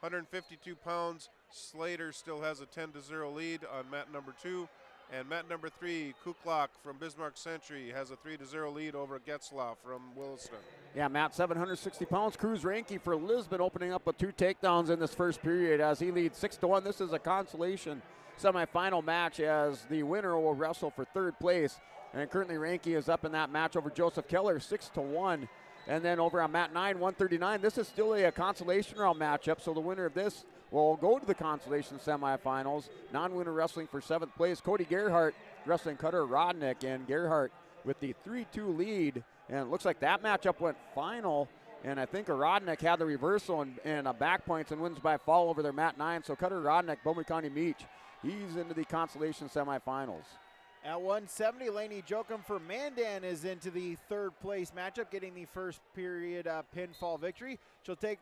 152 pounds, Slater still has a 10-0 lead on mat number 2. And mat number 3, Kuklak from Bismarck Century has a 3-0 lead over Getzlaff from Williston. Yeah, Matt, 760 pounds. Cruz Ranke for Lisbon opening up with 2 takedowns in this first period as he leads 6-1. This is a consolation semifinal match as the winner will wrestle for third place. And currently Ranke is up in that match over Joseph Keller, 6-1. And then over on mat 9, 139, this is still a consolation round matchup, so the winner of this will go to the consolation semifinals. Non-winner wrestling for 7th place, Cody Gerhardt wrestling Cutter Rodnick, and Gerhardt with the 3-2 lead. And it looks like that matchup went final, and I think Rodnick had the reversal and back points and wins by fall over their mat 9. So Cutter Rodnick, Bowman County Meach, he's into the consolation semifinals. At 170, Lainey Jokum for Mandan is into the third place matchup, getting the first period pinfall victory. She'll take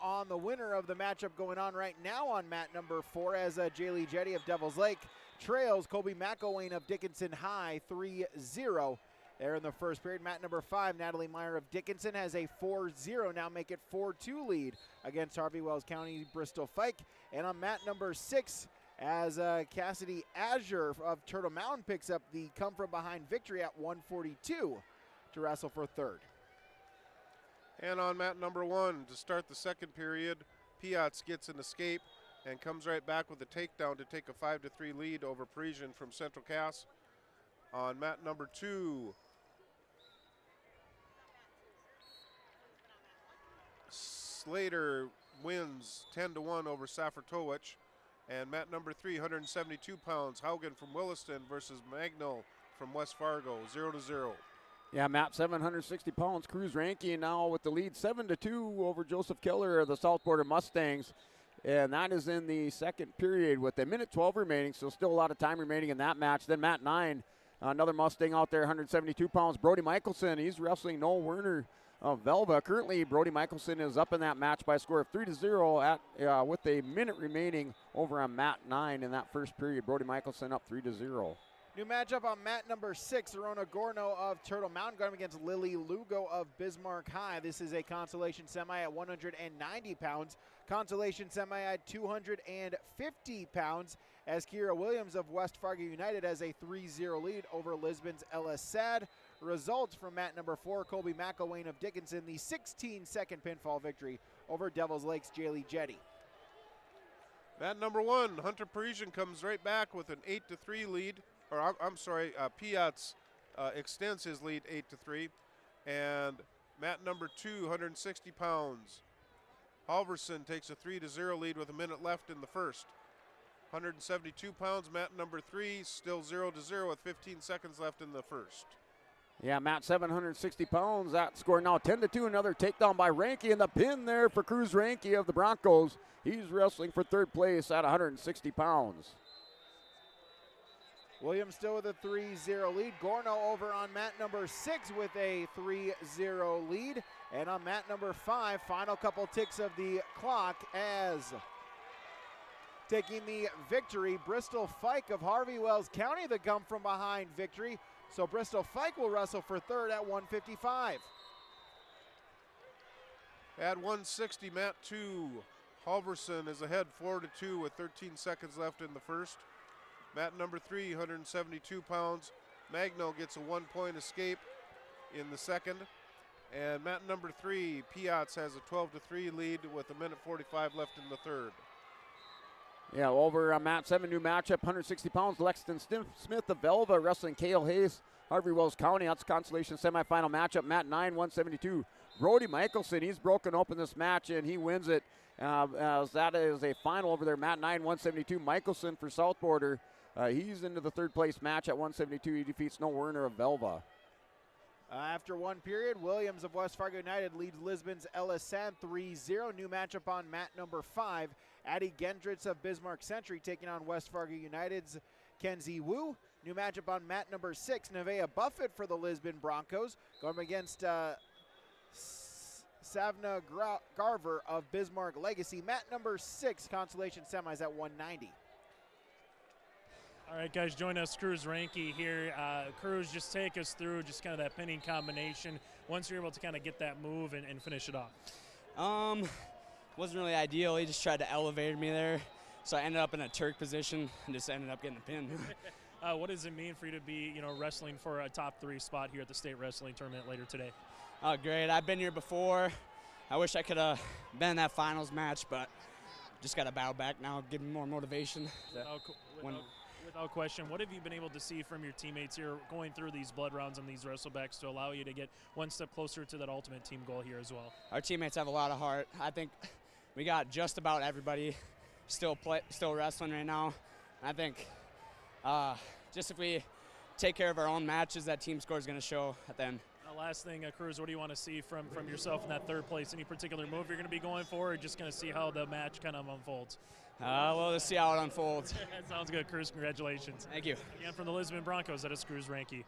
on the winner of the matchup going on right now on mat number 4 as Jaylee Jetty of Devil's Lake trails Colby McElwain of Dickinson High 3-0. There in the first period, mat number 5, Natalie Meyer of Dickinson has a 4-0, now make it 4-2 lead against Harvey Wells County Bristol Fike. And on mat number 6, as Cassidy Azure of Turtle Mountain picks up the come-from-behind victory at 142 to wrestle for third. And on mat number 1, to start the second period, Piatz gets an escape and comes right back with a takedown to take a 5-3 lead over Parisian from Central Cass. On mat number 2, Slater wins 10-1 over Safratowicz. And mat number 3, 172 pounds, Haugen from Williston versus Magnell from West Fargo, 0-0. Yeah, mat 760 pounds, Cruz Ranky now with the lead 7-2 over Joseph Keller of the South Border Mustangs. And that is in the second period with a minute 12 remaining, so still a lot of time remaining in that match. Then mat 9, another Mustang out there, 172 pounds, Brody Michelson. He's wrestling Noel Werner of Velva. Currently, Brody Michelson is up in that match by a score of 3-0 with a minute remaining over on mat 9 in that first period. Brody Michelson up 3-0. New matchup on mat number 6, Rona Gorno of Turtle Mountain going against Lily Lugo of Bismarck High. This is a consolation semi at 190 pounds, consolation semi at 250 pounds, as Kira Williams of West Fargo United has a 3-0 lead over Lisbon's Ella Sad. Results from mat number 4, Colby McElwain of Dickinson, the 16-second pinfall victory over Devil's Lake's Jaylee Jetty. Mat number 1, Hunter Parisian comes right back with an 8-3 lead. Piatz extends his lead 8-3. And mat number 2, 160 pounds, Halverson takes a 3-0 lead with a minute left in the first. 172 pounds, mat number 3, still 0-0 with 15 seconds left in the first. Yeah, mat 760 pounds. That score now 10-2. Another takedown by Ranky, and the pin there for Cruz Ranky of the Broncos. He's wrestling for third place at 160 pounds. Williams still with a 3-0 lead. Gorno over on mat number 6 with a 3-0 lead. And on mat number 5, final couple ticks of the clock as taking the victory, Bristol Fike of Harvey Wells County, the come from behind victory. So Bristol Fike will wrestle for third at 155. At 160, mat 2, Halverson is ahead 4-2 with 13 seconds left in the first. Mat number 3, 172 pounds, Magnell gets a 1-point escape in the second. And mat number 3, Piatz has a 12-3 lead with a minute 45 left in the third. Yeah, over mat 7, new matchup, 160 pounds, Lexington Smith of Velva wrestling Cale Hayes, Harvey Wells County. That's consolation semifinal matchup, mat 9, 172. Brody Michelson, he's broken open this match and he wins it. As that is a final over there, mat 9, 172. Michelson for South Border. He's into the third place match at 172. He defeats Noel Werner of Velva. After one period, Williams of West Fargo United leads Lisbon's Ella San 3-0. New matchup on mat number 5. Addie Gendritz of Bismarck Century taking on West Fargo United's Kenzie Wu. New matchup on mat number 6. Nevaeh Buffett for the Lisbon Broncos going against Savna Garver of Bismarck Legacy. Mat number 6, consolation semis at 190. All right, guys, join us, Cruz Ranky here. Cruz, just take us through just kind of that pinning combination once you're able to kind of get that move and finish it off. Wasn't really ideal. He just tried to elevate me there, so I ended up in a Turk position and just ended up getting the pin. What does it mean for you to be, wrestling for a top 3 spot here at the state wrestling tournament later today? Oh, great. I've been here before. I wish I could have been in that finals match, but just got to bow back now, give me more motivation. Without question, what have you been able to see from your teammates here going through these blood rounds and these wrestlebacks to allow you to get one step closer to that ultimate team goal here as well? Our teammates have a lot of heart. I think we got just about everybody still wrestling right now. I think just if we take care of our own matches, that team score is going to show at the end. Last thing, Cruz, what do you want to see from yourself in that third place? Any particular move you're going to be going for, or just going to see how the match kind of unfolds? Well, let's see how it unfolds. That sounds good, Cruz. Congratulations. Thank you. Again, from the Lisbon Broncos, that is Cruz Ranke.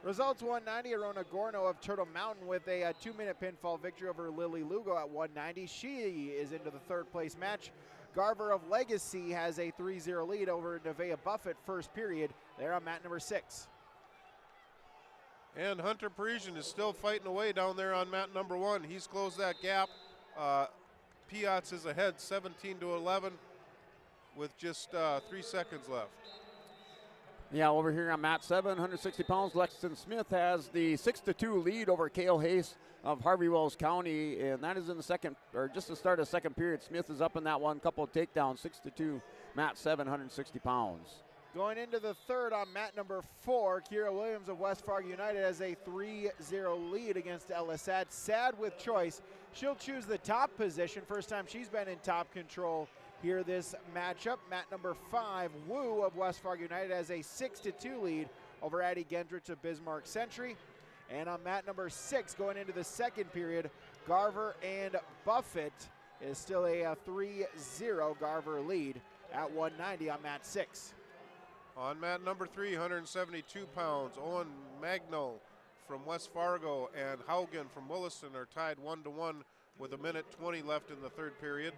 Results 190, Arona Gorno of Turtle Mountain with a 2-minute pinfall victory over Lily Lugo at 190. She is into the third place match. Garver of Legacy has a 3-0 lead over Nevaeh Buffett first period. They're on mat number 6. And Hunter Parisian is still fighting away down there on mat number 1. He's closed that gap. Piatz is ahead 17-11 with just 3 seconds left. Yeah, over here on mat 7, 160 pounds, Lexington Smith has the 6-2 lead over Cale Hayes of Harvey Wells County, and that is in the second, or just the start of the second period. Smith is up in that one, couple of takedowns, 6-2, mat 7, 160 pounds. Going into the third on mat number 4, Kira Williams of West Fargo United has a 3-0 lead against Ella Sad. Sad with choice. She'll choose the top position. First time she's been in top control here this matchup. Mat number 5, Wu of West Fargo United has a 6-2 lead over Addie Gendrich of Bismarck Century. And on mat number 6, going into the second period, Garver and Buffett is still a 3-0 Garver lead at 190 on mat 6. On mat number 3, 172 pounds, Owen Magno from West Fargo and Haugen from Williston are tied 1-1 with 1:20 left in the third period.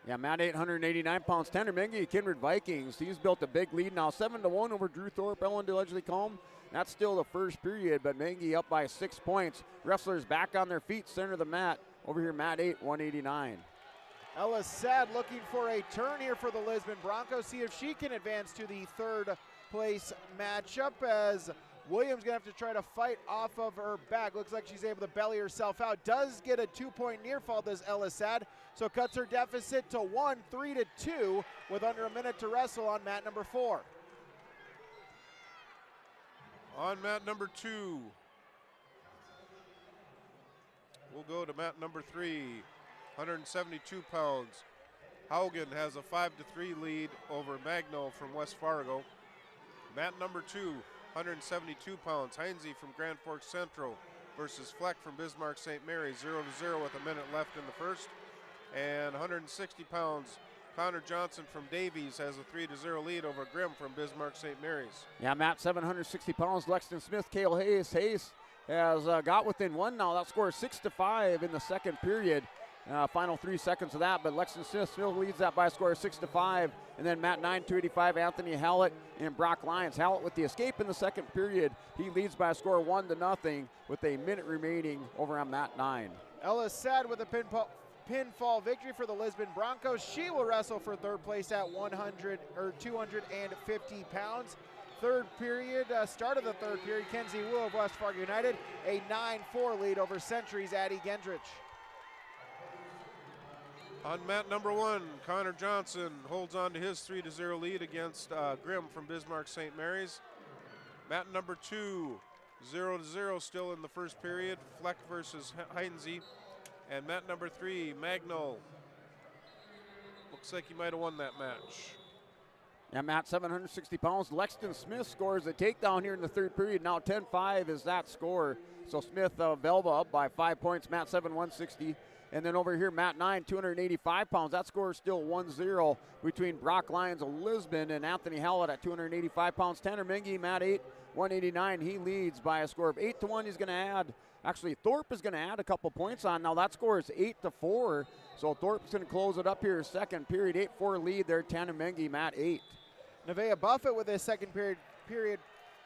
Yeah, mat 8, 189 pounds, Tanner Mengi, Kindred Vikings. He's built a big lead now, 7-1 over Drew Thorpe, Ellen DeLegely Calm. That's still the first period, but Mengi up by 6 points. Wrestlers back on their feet, center of the mat. Over here, mat 8, 189. Ella Sad looking for a turn here for the Lisbon Broncos. See if she can advance to the third place matchup, as Williams gonna have to try to fight off of her back. Looks like she's able to belly herself out. Does get a 2-point near fall, does Ella Sad. So cuts her deficit to 1, 3-2 with under a minute to wrestle on mat number 4. On mat number 2, we'll go to mat number 3, 172 pounds. Haugen has a 5-3 lead over Magno from West Fargo. Mat number 2, 172 pounds, Heinze from Grand Forks Central versus Fleck from Bismarck St. Mary's, 0-0 with a minute left in the first. And 160 pounds, Connor Johnson from Davies has a 3-0 lead over Grimm from Bismarck St. Mary's. Yeah, mat 760 pounds, Lexington Smith, Cale Hayes. Hayes has got within 1 now. That score is 6-5 in the second period. Final 3 seconds of that, but Lexington Smith still leads that by a score of 6-5. And then mat 9, 285, Anthony Hallett and Brock Lyons. Hallett with the escape in the second period. He leads by a score of 1-0 with a minute remaining over on mat 9. Ella Sad with a pinfall victory for the Lisbon Broncos. She will wrestle for third place at 250 pounds. Third period, start of the third period, Kenzie Wu of West Fargo United, a 9-4 lead over Century's Addie Gendrich. On mat number 1, Connor Johnson holds on to his 3-0 lead against Grimm from Bismarck St. Mary's. Mat number 2, 0-0 still in the first period, Fleck versus Heinze. And mat number 3, Magno. Looks like he might have won that match. Yeah, mat 760 pounds. Lexington Smith scores a takedown here in the third period. Now 10-5 is that score. So Smith, Velva up by 5 points. Mat 7, 160. And then over here, mat 9, 285 pounds. That score is still 1-0 between Brock Lyons of Lisbon and Anthony Hallett at 285 pounds. Tanner Mengi, mat 8, 189. He leads by a score of 8-1. He's going to add, actually Thorpe is going to add a couple points on. Now that score is 8-4. So Thorpe's going to close it up here second period. 8-4 lead there, Tanner Mengi, mat 8. Nevaeh Buffett with his second period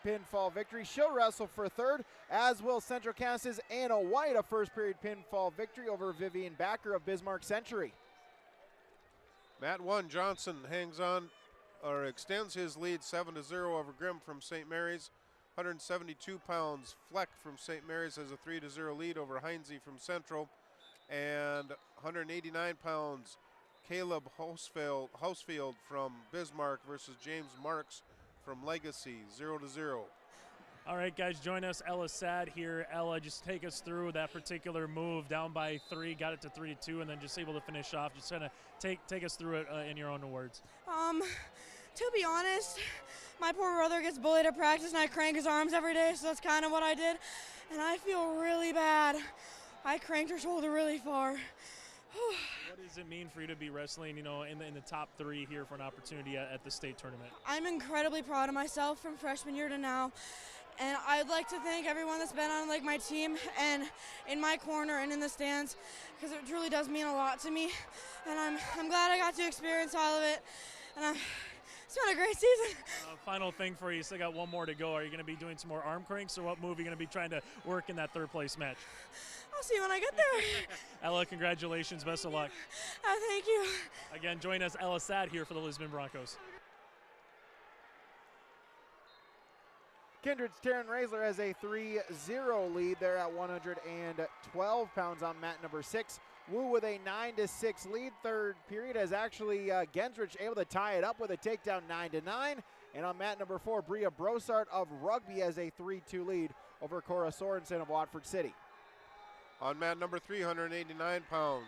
pinfall victory. She'll wrestle for third, as will Central Cass's Anna White, a first period pinfall victory over Vivian Backer of Bismarck Century. Mat 1, Johnson hangs on, or extends his lead 7-0 over Grimm from St. Mary's. 172 pounds, Fleck from St. Mary's has a 3-0 lead over Heinze from Central. And 189 pounds, Caleb Hausfield from Bismarck versus James Marks from Legacy, 0-0. All right, guys, join us. Ella Sad here. Ella, just take us through that particular move, down by 3, got it to 3-2, and then just able to finish off. Just kind of take us through it in your own words. To be honest, my poor brother gets bullied at practice and I crank his arms every day, so that's kind of what I did. And I feel really bad. I cranked her shoulder really far. What does it mean for you to be wrestling, in the top 3 here for an opportunity at the state tournament? I'm incredibly proud of myself from freshman year to now. And I'd like to thank everyone that's been on my team and in my corner and in the stands, because it truly does mean a lot to me. And I'm glad I got to experience all of it. And it's been a great season. Final thing for you, still got one more to go. Are you going to be doing some more arm cranks, or what move are you going to be trying to work in that 3rd place match? I'll see you when I get there. Ella, congratulations. Best of luck. Thank you. Again, join us, Ella Sad, here for the Lisbon Broncos. Kindred's Taryn Raisler has a 3-0 lead there at 112 pounds on mat number 6. Wu with a 9-6 lead. 3rd period as actually Gendrich able to tie it up with a takedown 9-9. And on mat number 4, Bria Brossart of Rugby has a 3-2 lead over Cora Sorensen of Watford City. On mat number 3, 189 pounds.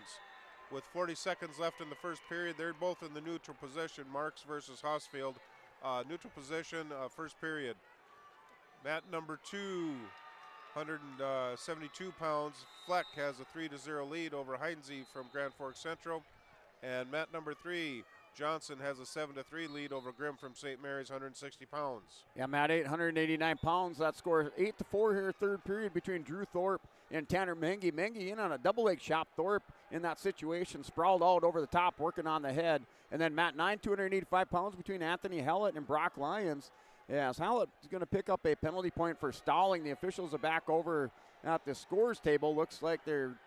With 40 seconds left in the 1st period, they're both in the neutral position. Marks versus Hosfield. Neutral position, 1st period. Mat number 2, 172 pounds. Fleck has a 3-0 lead over Heinze from Grand Forks Central. And mat number 3, Johnson has a 7-3 lead over Grimm from St. Mary's, 160 pounds. Yeah, mat 8, 189 pounds. That score 8-4 here, 3rd period between Drew Thorpe and Tanner Mengi. Mengi in on a double leg chop. Thorpe in that situation, sprawled out over the top, working on the head. And then mat 9, 285 pounds between Anthony Hallett and Brock Lyons. Yes, Hallett is going to pick up a penalty point for stalling. The officials are back over at the scores table. Looks like they're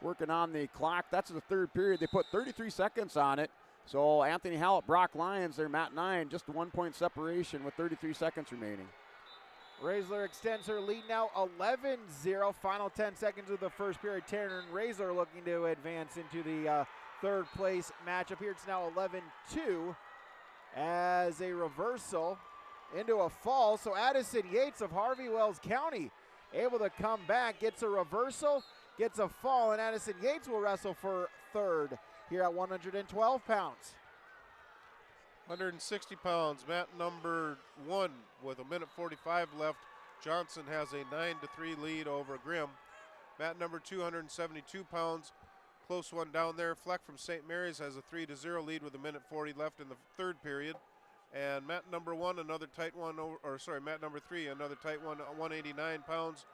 working on the clock. That's the 3rd period. They put 33 seconds on it. So Anthony Hallett, Brock Lyons, they're mat 9, just a 1-point separation with 33 seconds remaining. Raisler extends her lead now 11-0. Final 10 seconds of the 1st period. Taryn Raisler looking to advance into the 3rd place matchup here. It's now 11-2 as a reversal into a fall. So Addison Yates of Harvey Wells County able to come back, gets a reversal, gets a fall, and Addison Yates will wrestle for 3rd here at 112 pounds. 160 pounds, mat number 1 with a minute 45 left. Johnson has a 9-3 lead over Grimm. Mat number 2, 172 pounds, close one down there. Fleck from St. Mary's has a 3-0 lead with a minute 40 left in the 3rd period. And mat number 1, another tight one, mat number 3, another tight one, 189 pounds.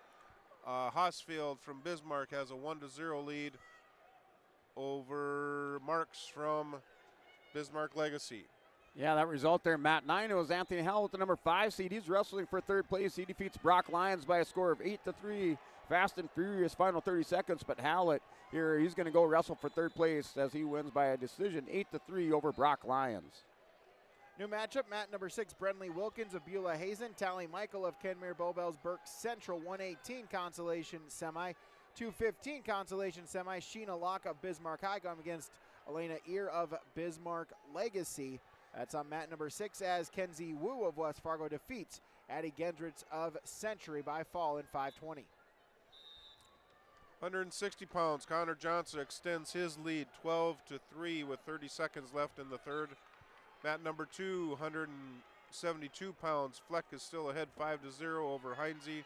Hosfield from Bismarck has a 1-0 lead over Marks from Bismarck Legacy. Yeah, that result there, mat 9, it was Anthony Howell, the number 5 seed. He's wrestling for 3rd place. He defeats Brock Lyons by a score of 8-3. Fast and furious final 30 seconds, but Hallett here, he's going to go wrestle for 3rd place as he wins by a decision, 8-3 over Brock Lyons. New matchup, mat number 6, Brentley Wilkins of Beulah Hazen, Tally Michael of Kenmare Bowbells Burke Central, 118 consolation semi, 215 consolation semi, Sheena Locke of Bismarck High going against Elena Ear of Bismarck Legacy. That's on mat number 6 as Kenzie Wu of West Fargo defeats Addie Gendrich of Century by fall in 5:20. 160 pounds, Connor Johnson extends his lead 12-3 with 30 seconds left in the 3rd. Mat number 2, 172 pounds. Fleck is still ahead 5-0 over Heinze.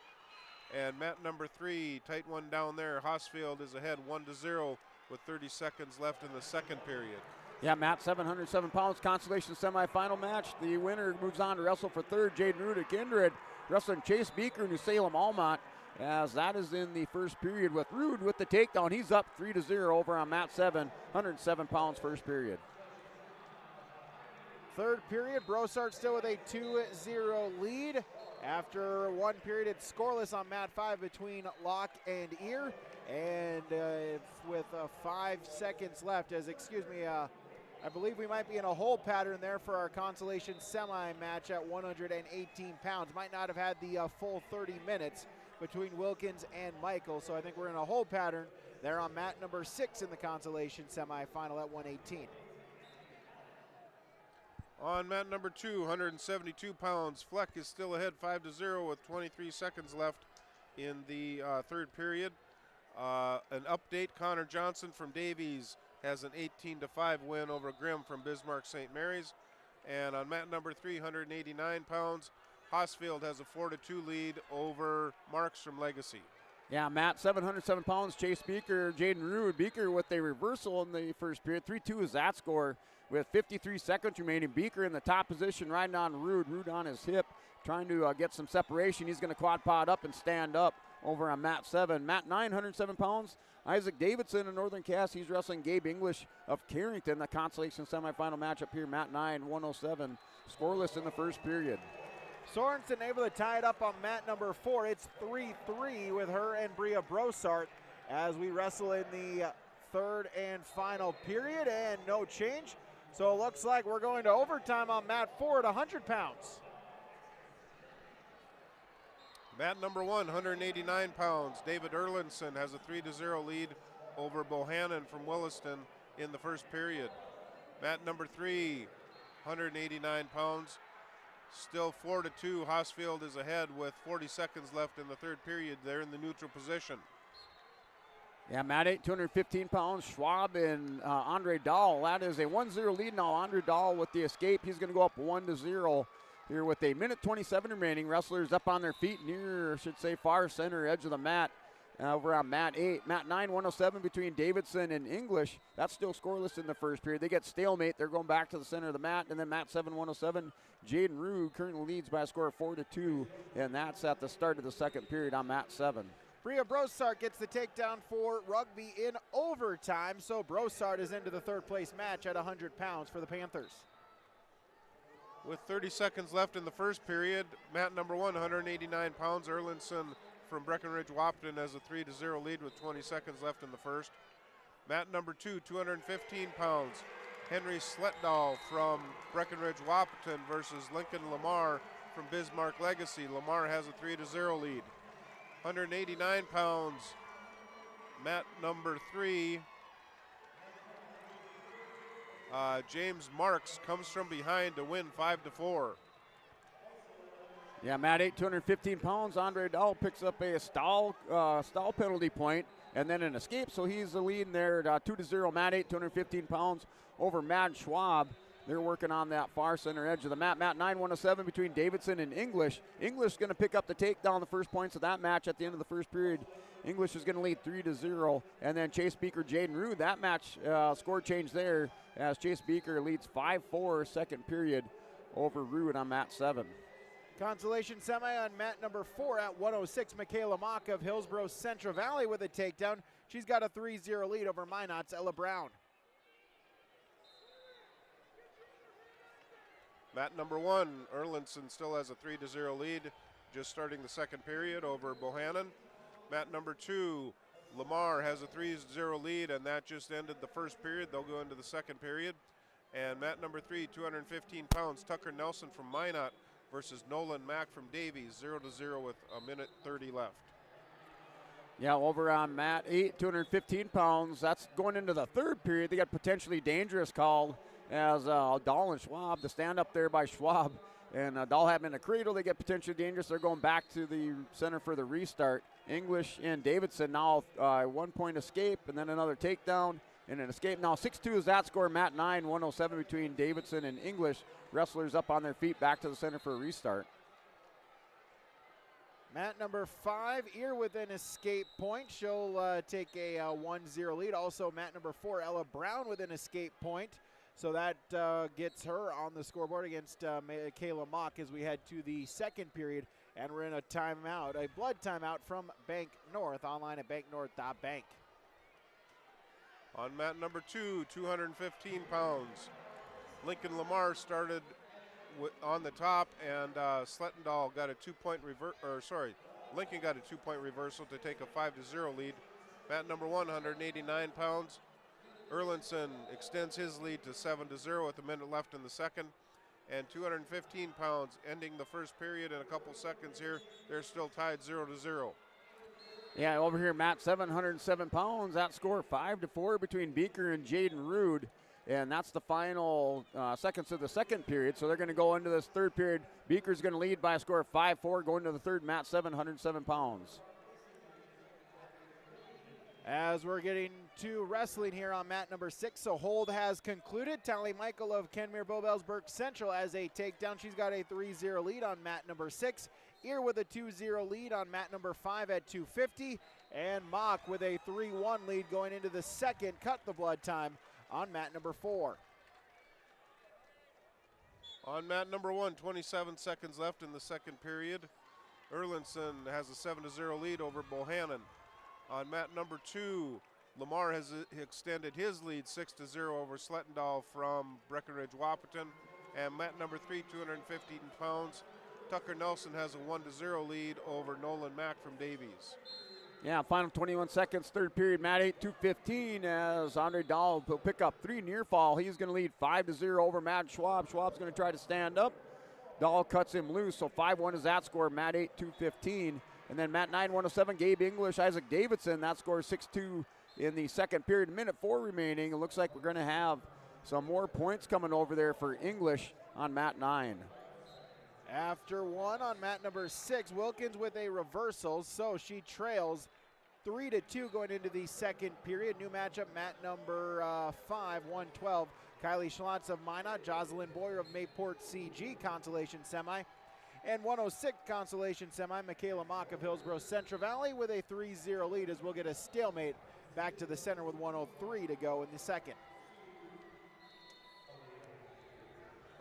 And mat number 3, tight one down there. Hosfield is ahead 1-0 with 30 seconds left in the 2nd period. Yeah, Matt, 707 pounds, consolation semifinal match. The winner moves on to wrestle for 3rd. Jaden Root of Kindred wrestling Chase Beeker and New Salem Almont, as that is in the 1st period with Root with the takedown. He's up 3-0 over on mat 7, 107 pounds 1st period. 3rd period, Brossart still with a 2-0 lead. After 1 period, it's scoreless on mat 5 between Locke and Ear. And with 5 seconds left, I believe we might be in a hold pattern there for our consolation semi match at 118 pounds. Might not have had the full 30 minutes between Wilkins and Michael, so I think we're in a hold pattern there on mat number 6 in the consolation semifinal at 118. On mat number 2, 172 pounds, Fleck is still ahead 5-0 with 23 seconds left in the 3rd period. An update, Connor Johnson from Davies has an 18-5 win over Grimm from Bismarck St. Mary's. And on mat number 3, 189 pounds, Hosfield has a 4-2 lead over Marks from Legacy. Yeah, Matt, 707 pounds. Chase Beaker, Jaden Rude. Beaker with a reversal in the first period. 3-2 is that score with 53 seconds remaining. Beaker in the top position, riding on Rude. Rude on his hip, trying to get some separation. He's going to quad pod up and stand up over on mat 7. Mat 9, 107 pounds. Isaac Davidson in Northern Cass. He's wrestling Gabe English of Carrington. The Consolation semifinal matchup here. Mat 9, 107. Scoreless in the first period. Sorensen able to tie it up on mat number 4. It's 3-3 with her and Bria Brossart as we wrestle in the third and final period, and no change. So it looks like we're going to overtime on mat 4 at 100 pounds. Mat number 1, 189 pounds. David Erlinson has a 3-0 lead over Bohannon from Williston in the first period. Mat number 3, 189 pounds. Still 4-2. Hosfield is ahead with 40 seconds left in the third period. They're in the neutral position. Yeah, Mat 8, 215 pounds. Schwab and Andre Dahl. That is a 1-0 lead now. Andre Dahl with the escape. He's going to go up 1-0 here with a minute 27 remaining. Wrestlers up on their feet near, I should say, far center edge of the mat. Over on mat 8. Mat 9, 107 between Davidson and English. That's still scoreless in the first period. They get stalemate. They're going back to the center of the mat. And then mat 7, 107. Jaden Rue currently leads by a score of 4-2. And that's at the start of the second period on mat 7. Bria Brossart gets the takedown for rugby in overtime. So Brossart is into the third place match at 100 pounds for the Panthers. With 30 seconds left in the first period, mat number 1, 189 pounds. Erlinson from Breckenridge Wapton has a 3-0 lead with 20 seconds left in the first. Mat number 2, 215 pounds. Henry Sletdahl from Breckenridge Wapton versus Lincoln Lamar from Bismarck Legacy. Lamar has a 3-0 lead. 189 pounds. Mat number 3. James Marks comes from behind to win 5-4. Yeah, Mat 8, 215 pounds. Andre Dahl picks up a stall penalty point and then an escape, so he's the lead in there. 2-0, Mat 8, 215 pounds over Matt Schwab. They're working on that far center edge of the mat. Mat 9, 107 between Davidson and English. English going to pick up the takedown, the first points of that match at the end of the first period. English is going to lead 3-0. And then Chase Beaker, Jaden Rue. That match score change there as Chase Beaker leads 5-4 second period over Rue on mat 7. Consolation semi on mat number 4 at 106. Michaela Mock of Hillsboro Central Valley with a takedown. She's got a 3-0 lead over Minot's Ella Brown. Mat number 1, Erlinson still has a 3-0 lead, just starting the second period over Bohannon. Mat number 2, Lamar has a 3-0 lead, and that just ended the first period. They'll go into the second period. And mat number 3, 215 pounds, Tucker Nelson from Minot versus Nolan Mack from Davies, 0-0 with a minute 30 left. Yeah, over on mat 8, 215 pounds. That's going into the third period. They got potentially dangerous called as Dahl and Schwab, the stand up there by Schwab. And Dahl had him in a cradle. They get potentially dangerous. They're going back to the center for the restart. English and Davidson now 1 point escape and then another takedown and an escape. Now 6-2 is that score. Mat 9, 107 between Davidson and English. Wrestlers up on their feet back to the center for a restart. Mat number 5, Ear with an escape point. She'll take a 1-0 lead. Also mat number 4, Ella Brown with an escape point. So that gets her on the scoreboard against Kayla Mock as we head to the second period. And we're in a timeout, a blood timeout from Bank North, online at banknorth.bank. On mat number 2, 215 pounds. Lincoln Lamar started on the top, and Slettendahl got a 2-point Lincoln got a 2-point reversal to take a 5-0 lead. Mat number 1, 189 pounds. Erlinson extends his lead to 7-0 with a minute left in the second. And 215 pounds ending the first period in a couple seconds here. They're still tied 0-0. Yeah, over here, Matt, 707 pounds. That score 5-4 between Beaker and Jaden Rude. And that's the final seconds of the second period. So they're going to go into this third period. Beaker's going to lead by a score of 5-4 going to the third. Matt, 707 pounds. As we're getting to wrestling here on mat number 6, so hold has concluded. Tally Michael of Kenmare Bowbells-Burke Central as a takedown. She's got a 3-0 lead on mat number 6. Ear with a 2-0 lead on mat number 5 at 250. And Mock with a 3-1 lead going into the second cut the blood time on mat number 4. On mat number 1, 27 seconds left in the second period. Erlinson has a 7-0 lead over Bohannon. On mat number 2, Lamar has extended his lead 6-0 over Slettendahl from Breckenridge Wahpeton. And mat number 3, 215 pounds, Tucker Nelson has a 1-0 lead over Nolan Mack from Davies. Yeah, final 21 seconds, third period, mat 8, 2:15 as Andre Dahl will pick up 3 near fall. He's going to lead 5-0 over Matt Schwab. Schwab's going to try to stand up. Dahl cuts him loose, so 5-1 is that score, mat 8, 2:15. And then mat 9, 107, Gabe English, Isaac Davidson. That score 6-2 in the second period. Minute 4 remaining. It looks like we're going to have some more points coming over there for English on mat 9. After 1 on mat number 6, Wilkins with a reversal, so she trails 3-2 going into the second period. New matchup, mat number 5, 112. Kylie Schlotz of Minot, Jocelyn Boyer of Mayport CG, Consolation Semi. And 106 Consolation Semi, Michaela Mock of Hillsboro Central Valley with a 3-0 lead as we'll get a stalemate back to the center with 103 to go in the second.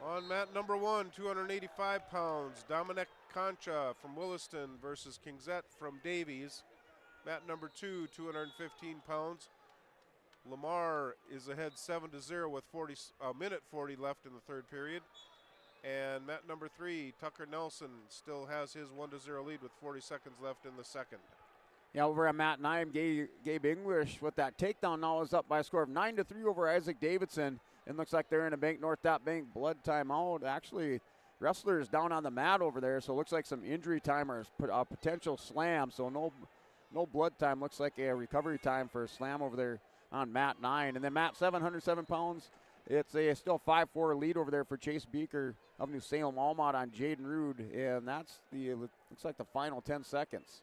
On mat number 1, 285 pounds, Dominic Concha from Williston versus Kingzette from Davies. Mat number 2, 215 pounds. Lamar is ahead 7-0 with minute 40 left in the third period. And mat number 3, Tucker Nelson still has his 1-0 lead with 40 seconds left in the second. Yeah, over at mat 9, Gabe English with that takedown now is up by a score of 9-3 over Isaac Davidson. It looks like they're in a Bank North Tap Bank blood timeout. Actually, wrestlers down on the mat over there, so it looks like some injury time or a potential slam. So no blood time. Looks like a recovery time for a slam over there on mat 9. And then mat 7, 107 pounds. It's a still 5-4 lead over there for Chase Beaker of New Salem Almont on Jaden Rude. And that's looks like the final 10 seconds.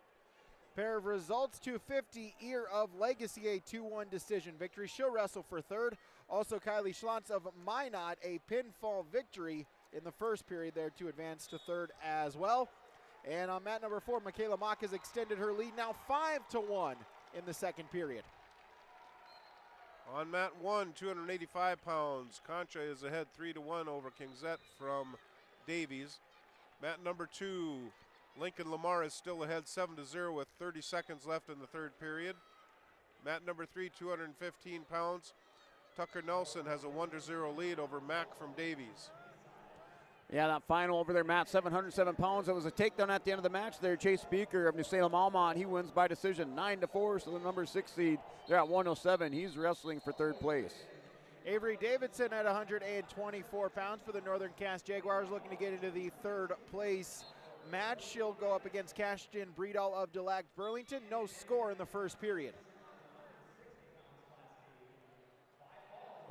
Pair of results, 250, Ear of Legacy, a 2-1 decision victory. She'll wrestle for third. Also, Kylie Schlotz of Minot, a pinfall victory in the first period there to advance to third as well. And on mat number 4, Michaela Mock has extended her lead now 5-1 in the second period. On mat 1, 285 pounds, Concha is ahead 3-1 over Kingzette from Davies. Mat number 2, Lincoln Lamar is still ahead 7-0 with 30 seconds left in the third period. Mat number 3, 215 pounds, Tucker Nelson has a 1-0 lead over Mack from Davies. Yeah, that final over there, Matt, 707 pounds. It was a takedown at the end of the match there. Chase Beaker of New Salem Almont, he wins by decision 9-4, so the number 6 seed, they're at 107. He's wrestling for third place. Avery Davidson at 124 pounds for the Northern Cass Jaguars, looking to get into the third place match. She'll go up against Cashton Breedall of Delac Burlington. No score in the first period.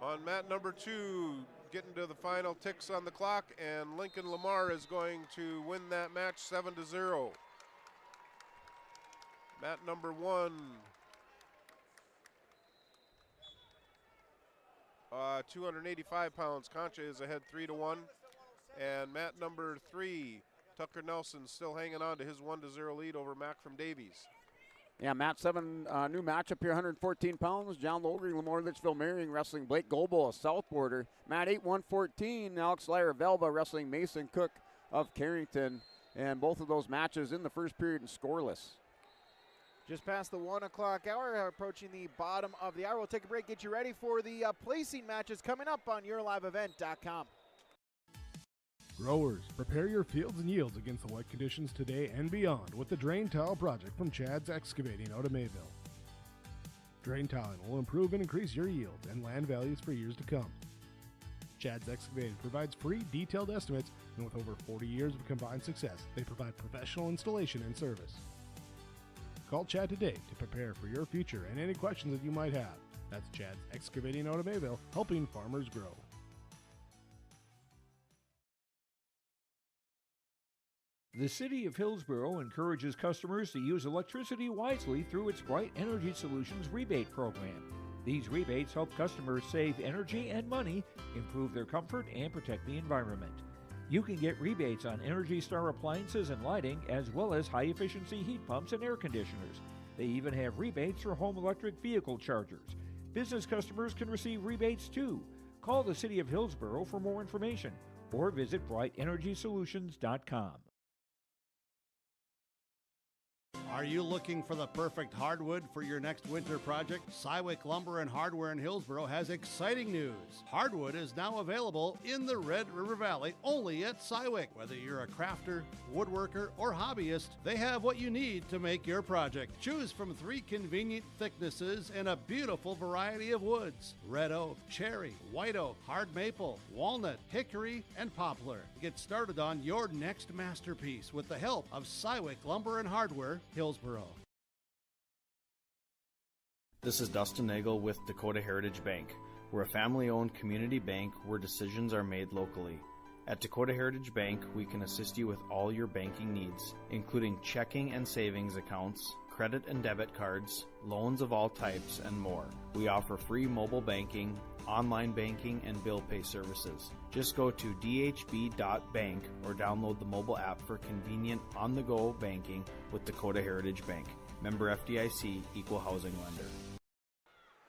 On mat number 2, getting to the final ticks on the clock, and Lincoln Lamar is going to win that match 7-0. Mat number 1, 285 pounds, Concha is ahead 3-1. And mat number 3, Tucker Nelson still hanging on to his 1-0 lead over Mack from Davies. Yeah, mat 7, new matchup here, 114 pounds. John Logre, Lamore Lichville Marion wrestling Blake Goble, a South Border. Mat 8, 114, Alex Lyer Velva wrestling Mason Cook of Carrington. And both of those matches in the first period and scoreless. Just past the 1 o'clock hour, approaching the bottom of the hour. We'll take a break, get you ready for the placing matches coming up on YourLiveEvent.com. Growers, prepare your fields and yields against the wet conditions today and beyond with the Drain Tile project from Chad's Excavating out of Mayville. Drain tiling will improve and increase your yield and land values for years to come. Chad's Excavating provides free detailed estimates, and with over 40 years of combined success, they provide professional installation and service. Call Chad today to prepare for your future and any questions that you might have. That's Chad's Excavating out of Mayville, helping farmers grow. The City of Hillsboro encourages customers to use electricity wisely through its Bright Energy Solutions rebate program. These rebates help customers save energy and money, improve their comfort, and protect the environment. You can get rebates on Energy Star appliances and lighting, as well as high-efficiency heat pumps and air conditioners. They even have rebates for home electric vehicle chargers. Business customers can receive rebates too. Call the City of Hillsboro for more information or visit brightenergysolutions.com. Are you looking for the perfect hardwood for your next winter project? Cywick Lumber and Hardware in Hillsboro has exciting news. Hardwood is now available in the Red River Valley only at Cywick. Whether you're a crafter, woodworker, or hobbyist, they have what you need to make your project. Choose from 3 convenient thicknesses and a beautiful variety of woods: red oak, cherry, white oak, hard maple, walnut, hickory, and poplar. Get started on your next masterpiece with the help of Cywick Lumber and Hardware, Hillsboro. This is Dustin Nagel with Dakota Heritage Bank. We're a family-owned community bank where decisions are made locally. At Dakota Heritage Bank, we can assist you with all your banking needs, including checking and savings accounts, credit and debit cards, loans of all types, and more. We offer free mobile banking, online banking, and bill pay services. Just go to dhb.bank or download the mobile app for convenient on-the-go banking with Dakota Heritage Bank. Member FDIC, Equal Housing Lender.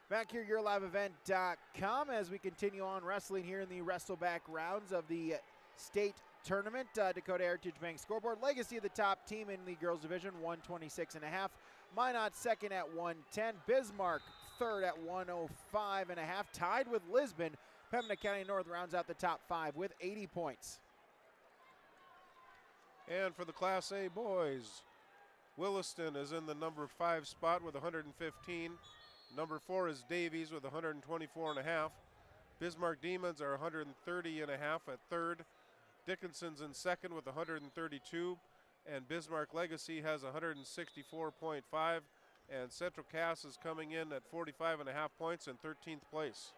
Back here, YourLiveEvent.com as we continue on wrestling here in the wrestleback rounds of the state tournament. Dakota Heritage Bank scoreboard. Legacy of the top team in the girls division, 126.5. Minot second at 110. Bismarck third at 105.5. Tied with Lisbon. Pembina County North rounds out the top 5 with 80 points. And for the Class A boys, Williston is in the number 5 spot with 115. Number 4 is Davies with 124.5. Bismarck Demons are 130.5 at third. Dickinson's in second with 132. And Bismarck Legacy has 164.5. And Central Cass is coming in at 45.5 points in 13th place.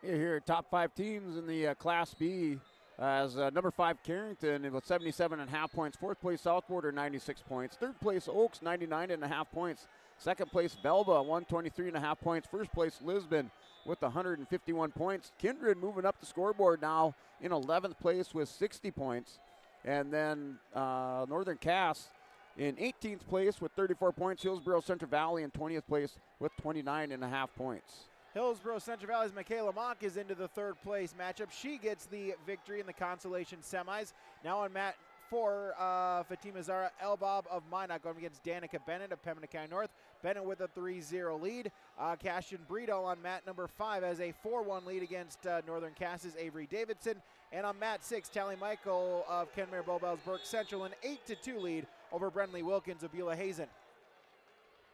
Here, top 5 teams in the Class B. As number 5 Carrington with 77.5 points. 4th place South Border 96 points. 3rd place Oaks 99.5 points. 2nd place Belva 123.5 points. 1st place Lisbon with 151 points. Kindred moving up the scoreboard now in 11th place with 60 points. And then Northern Cass in 18th place with 34 points. Hillsboro Central Valley in 20th place with 29.5 points. Hillsboro Central Valley's Michaela Mock is into the 3rd place matchup. She gets the victory in the Consolation semis. Now on mat 4, Fatima Zara Elbob of Minot going against Danica Bennett of Pembina County North. Bennett with a 3-0 lead. Cassian Brito on mat number 5 has a 4-1 lead against Northern Cass's Avery Davidson. And on mat 6, Tally Michael of Kenmare Bowbells Burke Central an 8-2 lead over Brentley Wilkins of Beulah Hazen.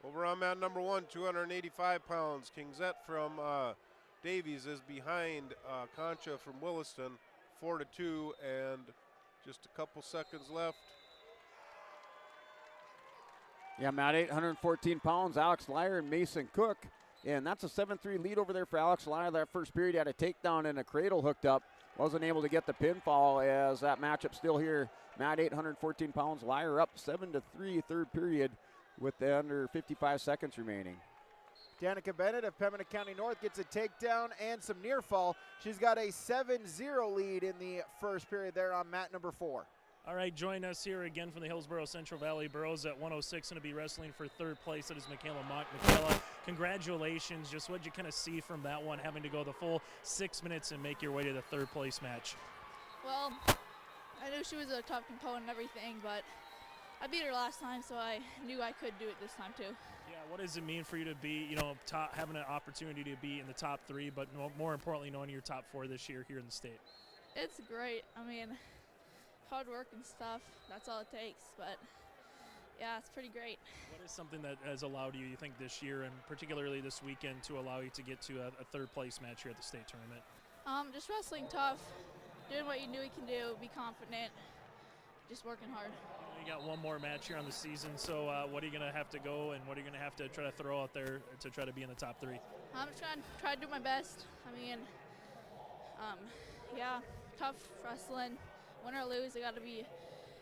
Over on mat number 1, 285 pounds. Kingzette from Davies is behind Concha from Williston, 4-2, and just a couple seconds left. Yeah, mat 8, 114 pounds. Alex Lyer and Mason Cook. And that's a 7-3 lead over there for Alex Lyer. That first period had a takedown and a cradle hooked up. Wasn't able to get the pinfall as that matchup still here. Mat 8, 114 pounds. Lyer up 7-3, 3rd period with the under 55 seconds remaining. Danica Bennett of Pembina County North gets a takedown and some near fall. She's got a 7-0 lead in the first period there on mat number 4. All right, join us here again from the Hillsboro Central Valley Burros at 106, going to be wrestling for 3rd place. That is Michaela Mock. Michaela, congratulations. Just what did you kind of see from that one, having to go the full 6 minutes and make your way to the 3rd place match? Well, I knew she was a tough opponent and everything, but I beat her last time, so I knew I could do it this time too. Yeah, what does it mean for you to be, top, having an opportunity to be in the top 3, but more importantly, knowing you're top 4 this year here in the state? It's great. I mean, hard work and stuff, that's all it takes, but yeah, it's pretty great. What is something that has allowed you think, this year, and particularly this weekend, to allow you to get to a 3rd place match here at the state tournament? Just wrestling tough, doing what you knew you can do, be confident, just working hard. You got one more match here on the season, so what are you going to have to go and what are you going to have to try to throw out there to try to be in the top 3? I'm just try to do my best. I mean, yeah, tough wrestling. Win or lose, I got to be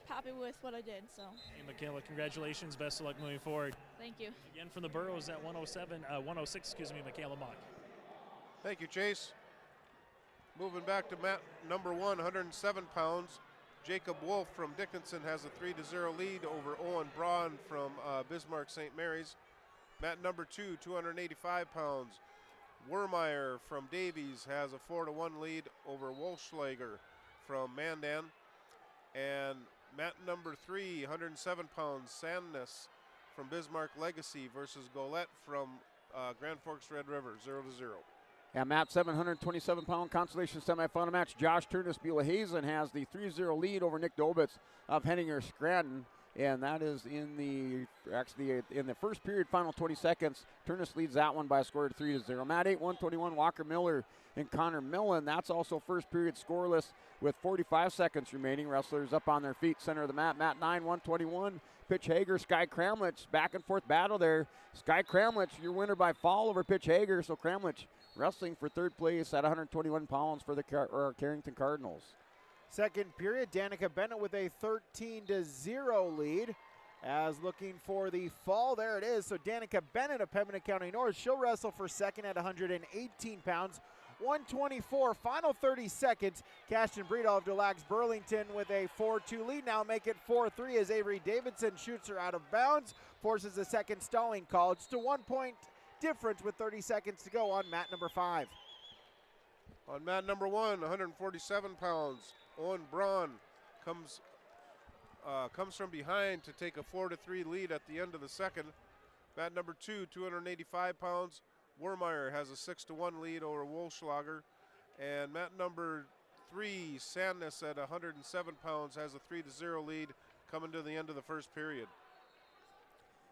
happy with what I did. So. Hey, Michaela, congratulations. Best of luck moving forward. Thank you. Again from the Burros at 106, Michaela Mock. Thank you, Chase. Moving back to mat number 1, 107 pounds. Jacob Wolf from Dickinson has a 3-0 lead over Owen Braun from Bismarck St. Mary's. Mat number 2, 285 pounds. Wermeyer from Davies has a 4-1 lead over Wolfschlager from Mandan. And mat number 3, 107 pounds, Sandness from Bismarck Legacy versus Golette from Grand Forks Red River, 0-0. And Matt, 727-pound consolation semifinal match. Josh Turnus Beulah Hazen has the 3-0 lead over Nick Dobitz of Henninger Scranton. And that is in the first period, final 20 seconds. Turnus leads that one by a score of 3-0. Mat 8, 121, Walker Miller and Connor Millen. That's also first period scoreless with 45 seconds remaining. Wrestlers up on their feet, center of the mat. Mat 9, 121, Pitch Hager, Sky Kramlich. Back and forth battle there. Sky Kramlich, your winner by fall over Pitch Hager. So Kramlich wrestling for third place at 121 pounds for the Carrington Cardinals. Second period, Danica Bennett with a 13-0 lead. As looking for the fall, there it is. So Danica Bennett of Pembina County North, she'll wrestle for second at 118 pounds. 124, final 30 seconds. Cashton Breedall of Des Lacs Burlington with a 4-2 lead. Now make it 4-3 as Avery Davidson shoots her out of bounds, forces a second stalling call. It's to 1 point difference with 30 seconds to go on mat number 5. On mat number 1, 147 pounds, Owen Braun comes from behind to take a 4-3 lead at the end of the second. Mat number 2, 285 pounds, Wermeyer has a 6-1 lead over Wolfschlager. And mat number 3, Sandness at 107 pounds has a 3-0 lead coming to the end of the first period.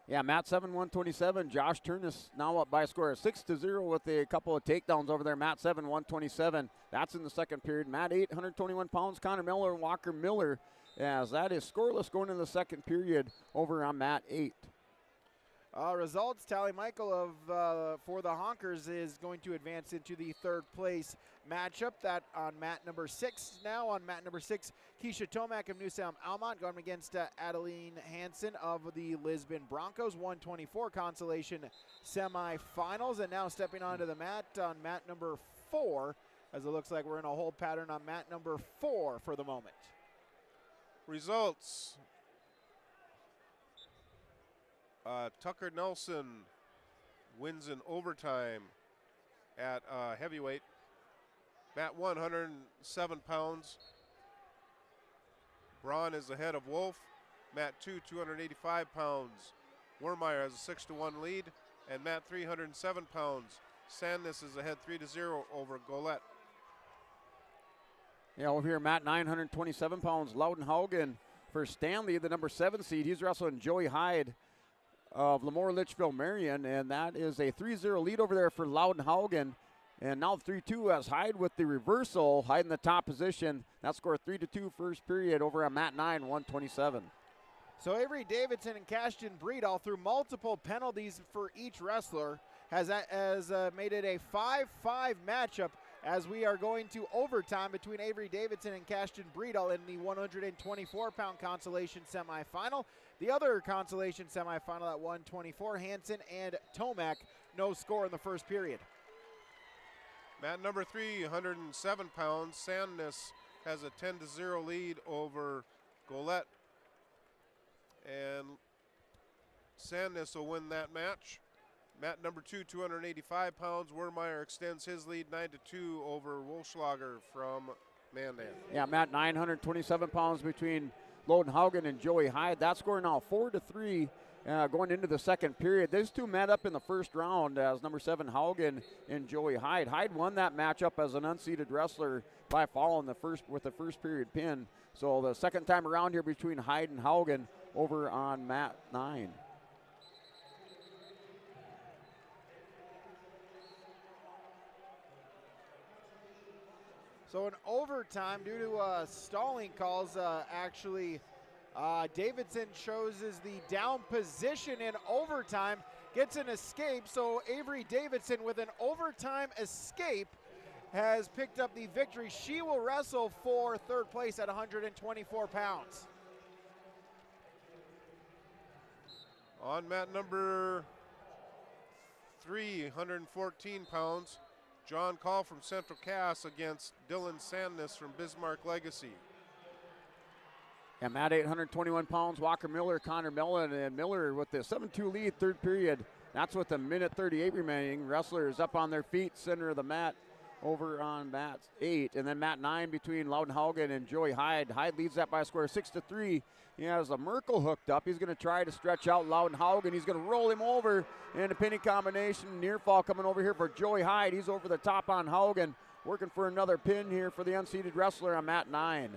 Yeah, Mat 7, 127. Josh Turnus now up by a score of 6-0 with a couple of takedowns over there. Mat 7, 127. That's in the second period. Mat 8, 121 pounds. Connor Miller and Walker Miller, as that is scoreless going into the second period over on Mat 8. Results tally, Michael, of for the Honkers is going to advance into the third place matchup. That on mat number 6 now. On mat number 6, Keisha Tomac of New Salem Almont going against Adeline Hansen of the Lisbon Broncos. 124 consolation semifinals. And now stepping onto the mat on mat number 4, as it looks like we're in a hold pattern on mat number 4 for the moment. Results. Tucker Nelson wins in overtime at heavyweight. Mat 1, 107 pounds. Braun is ahead of Wolf. Mat 2, 285 pounds. Wermeyer has a 6-1 lead. And Mat 3, 107 pounds. Sandness is ahead 3-0 over Golette. Yeah, over here, Mat 927 pounds. Loudenhaugen for Stanley, the number 7 seed. He's wrestling Joey Hyde of Lamore Lichville Marion, and that is a 3-0 lead over there for Loudenhaugen. And now 3-2 as Hyde with the reversal. Hyde in the top position. That score 3-2 first period over on mat 9, 127. So Avery Davidson and Cashton Breedall, through multiple penalties for each wrestler, has made it a 5-5 matchup as we are going to overtime between Avery Davidson and Cashton Breedall in the 124-pound consolation semifinal. The other consolation semifinal at 124, Hansen and Tomac, no score in the first period. Mat number 3, 107 pounds. Sandness has a 10-0 lead over Golette. And Sandness will win that match. Mat number 2, 285 pounds. Wermeyer extends his lead 9-2 over Wolfschlager from Mandan. Yeah, Mat 927 pounds between Loudenhaugen and Joey Hyde. That score now 4-3 going into the second period. These two met up in the first round as number 7 Haugen and Joey Hyde. Hyde won that matchup as an unseeded wrestler by fall in the first with the first period pin. So the second time around here between Hyde and Haugen over on mat 9. So in overtime, due to stalling calls, Davidson chooses the down position in overtime, gets an escape. So Avery Davidson with an overtime escape has picked up the victory. She will wrestle for third place at 124 pounds. On mat number 3, 114 pounds, John Call from Central Cass against Dylan Sandness from Bismarck Legacy. And mat 8, 121 pounds, Walker Miller, Connor Mellon, and Miller with the 7-2 lead, third period. That's with a minute 38 remaining. Wrestlers up on their feet, center of the mat, over on mat 8. And then mat 9 between Loudenhaugen and Joey Hyde. Hyde leads that by a score of 6-3. He has a Merkel hooked up. He's going to try to stretch out Loudenhaugen. He's going to roll him over in a pinning combination. Near fall coming over here for Joey Hyde. He's over the top on Haugen, working for another pin here for the unseated wrestler on mat 9.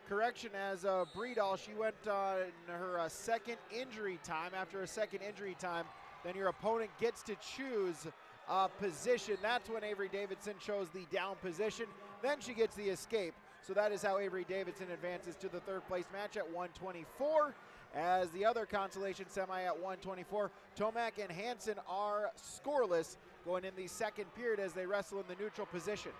Correction, as Breedall, she went on her second injury time. After a second injury time, then your opponent gets to choose a position. That's when Avery Davidson chose the down position. Then she gets the escape. So that is how Avery Davidson advances to the third place match at 124. As the other consolation semi at 124, Tomac and Hansen are scoreless going in the second period as they wrestle in the neutral position.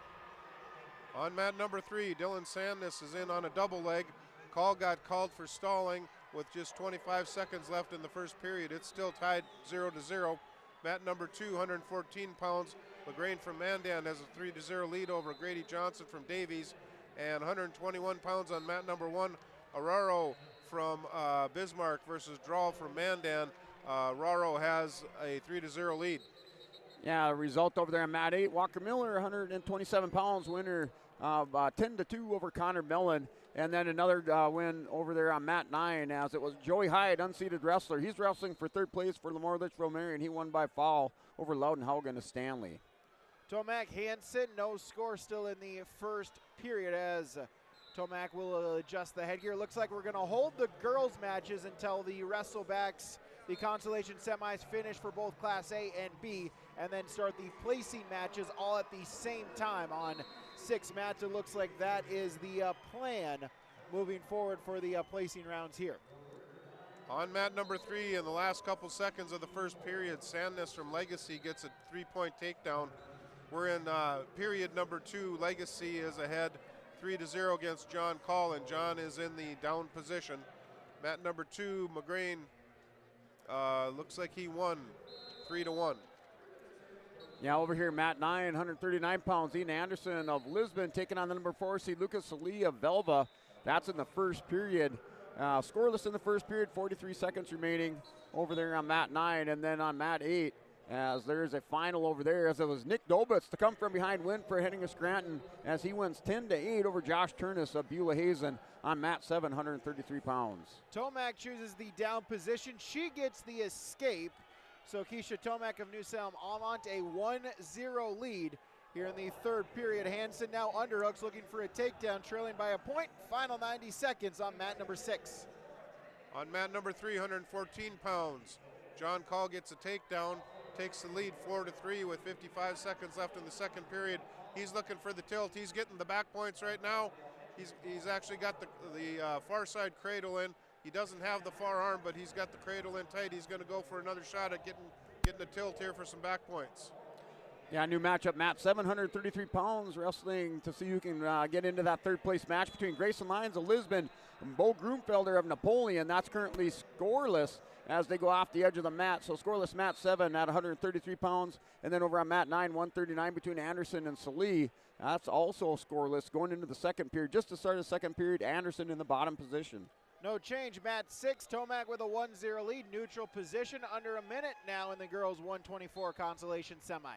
On mat number 3, Dylan Sandness is in on a double leg. Call got called for stalling with just 25 seconds left in the first period. It's still tied 0-0. Mat number 2, 114 pounds, LaGrange from Mandan has a 3-0 lead over Grady Johnson from Davies. And 121 pounds on mat number 1, Araro from Bismarck versus Drawl from Mandan. Araro has a 3-0 lead. Yeah, result over there on mat 8. Walker Miller, 127 pounds, winner 10-2 over Connor Mellon. And then another win over there on mat 9 as it was Joey Hyde, unseated wrestler. He's wrestling for third place for Lamore Lichville Marion. He won by fall over Loudenhaugen to Stanley. Tomac Hansen, no score still in the first period as Tomac will adjust the headgear. Looks like we're going to hold the girls' matches until the wrestlebacks, the consolation semis finish for both Class A and B, and then start the placing matches all at the same time on 6 mats. It looks like that is the plan moving forward for the placing rounds here. On mat number 3, in the last couple seconds of the first period, Sandness from Legacy gets a 3-point takedown. We're in period number 2. Legacy is ahead 3-0 against John Call, and John is in the down position. Mat number 2, McGrain looks like he won 3-1. Yeah, over here, mat 9, 139 pounds. Ian Anderson of Lisbon taking on the number 4 seed Lucas Ali of Velva. That's in the first period. Scoreless in the first period, 43 seconds remaining over there on mat 9. And then on mat 8, as there's a final over there, as it was Nick Dobitz to come from behind win for Henning Scranton as he wins 10-8 over Josh Turnus of Beulah Hazen on mat 7, 133 pounds. Tomac chooses the down position. She gets the escape. So Keisha Tomac of New Salem Almont a 1-0 lead here in the third period. Hansen now underhooks looking for a takedown, trailing by a point. Final 90 seconds on mat number 6. On mat number 3, 114 pounds, John Call gets a takedown, takes the lead 4-3 with 55 seconds left in the second period. He's looking for the tilt. He's getting the back points right now. He's actually got the far side cradle in. He doesn't have the far arm, but he's got the cradle in tight. He's going to go for another shot at getting a tilt here for some back points. Yeah, new matchup, mat 733 pounds, wrestling to see who can get into that third place match between Grayson Lyons of Lisbon and Bo Groomfelder of Napoleon. That's currently scoreless as they go off the edge of the mat. So scoreless mat 7 at 133 pounds. And then over on mat 9, 139 between Anderson and Salee. That's also scoreless going into the second period. Just to start the second period, Anderson in the bottom position. No change, mat 6, Tomac with a 1-0 lead, neutral position, under a minute now in the girls 124 consolation semi.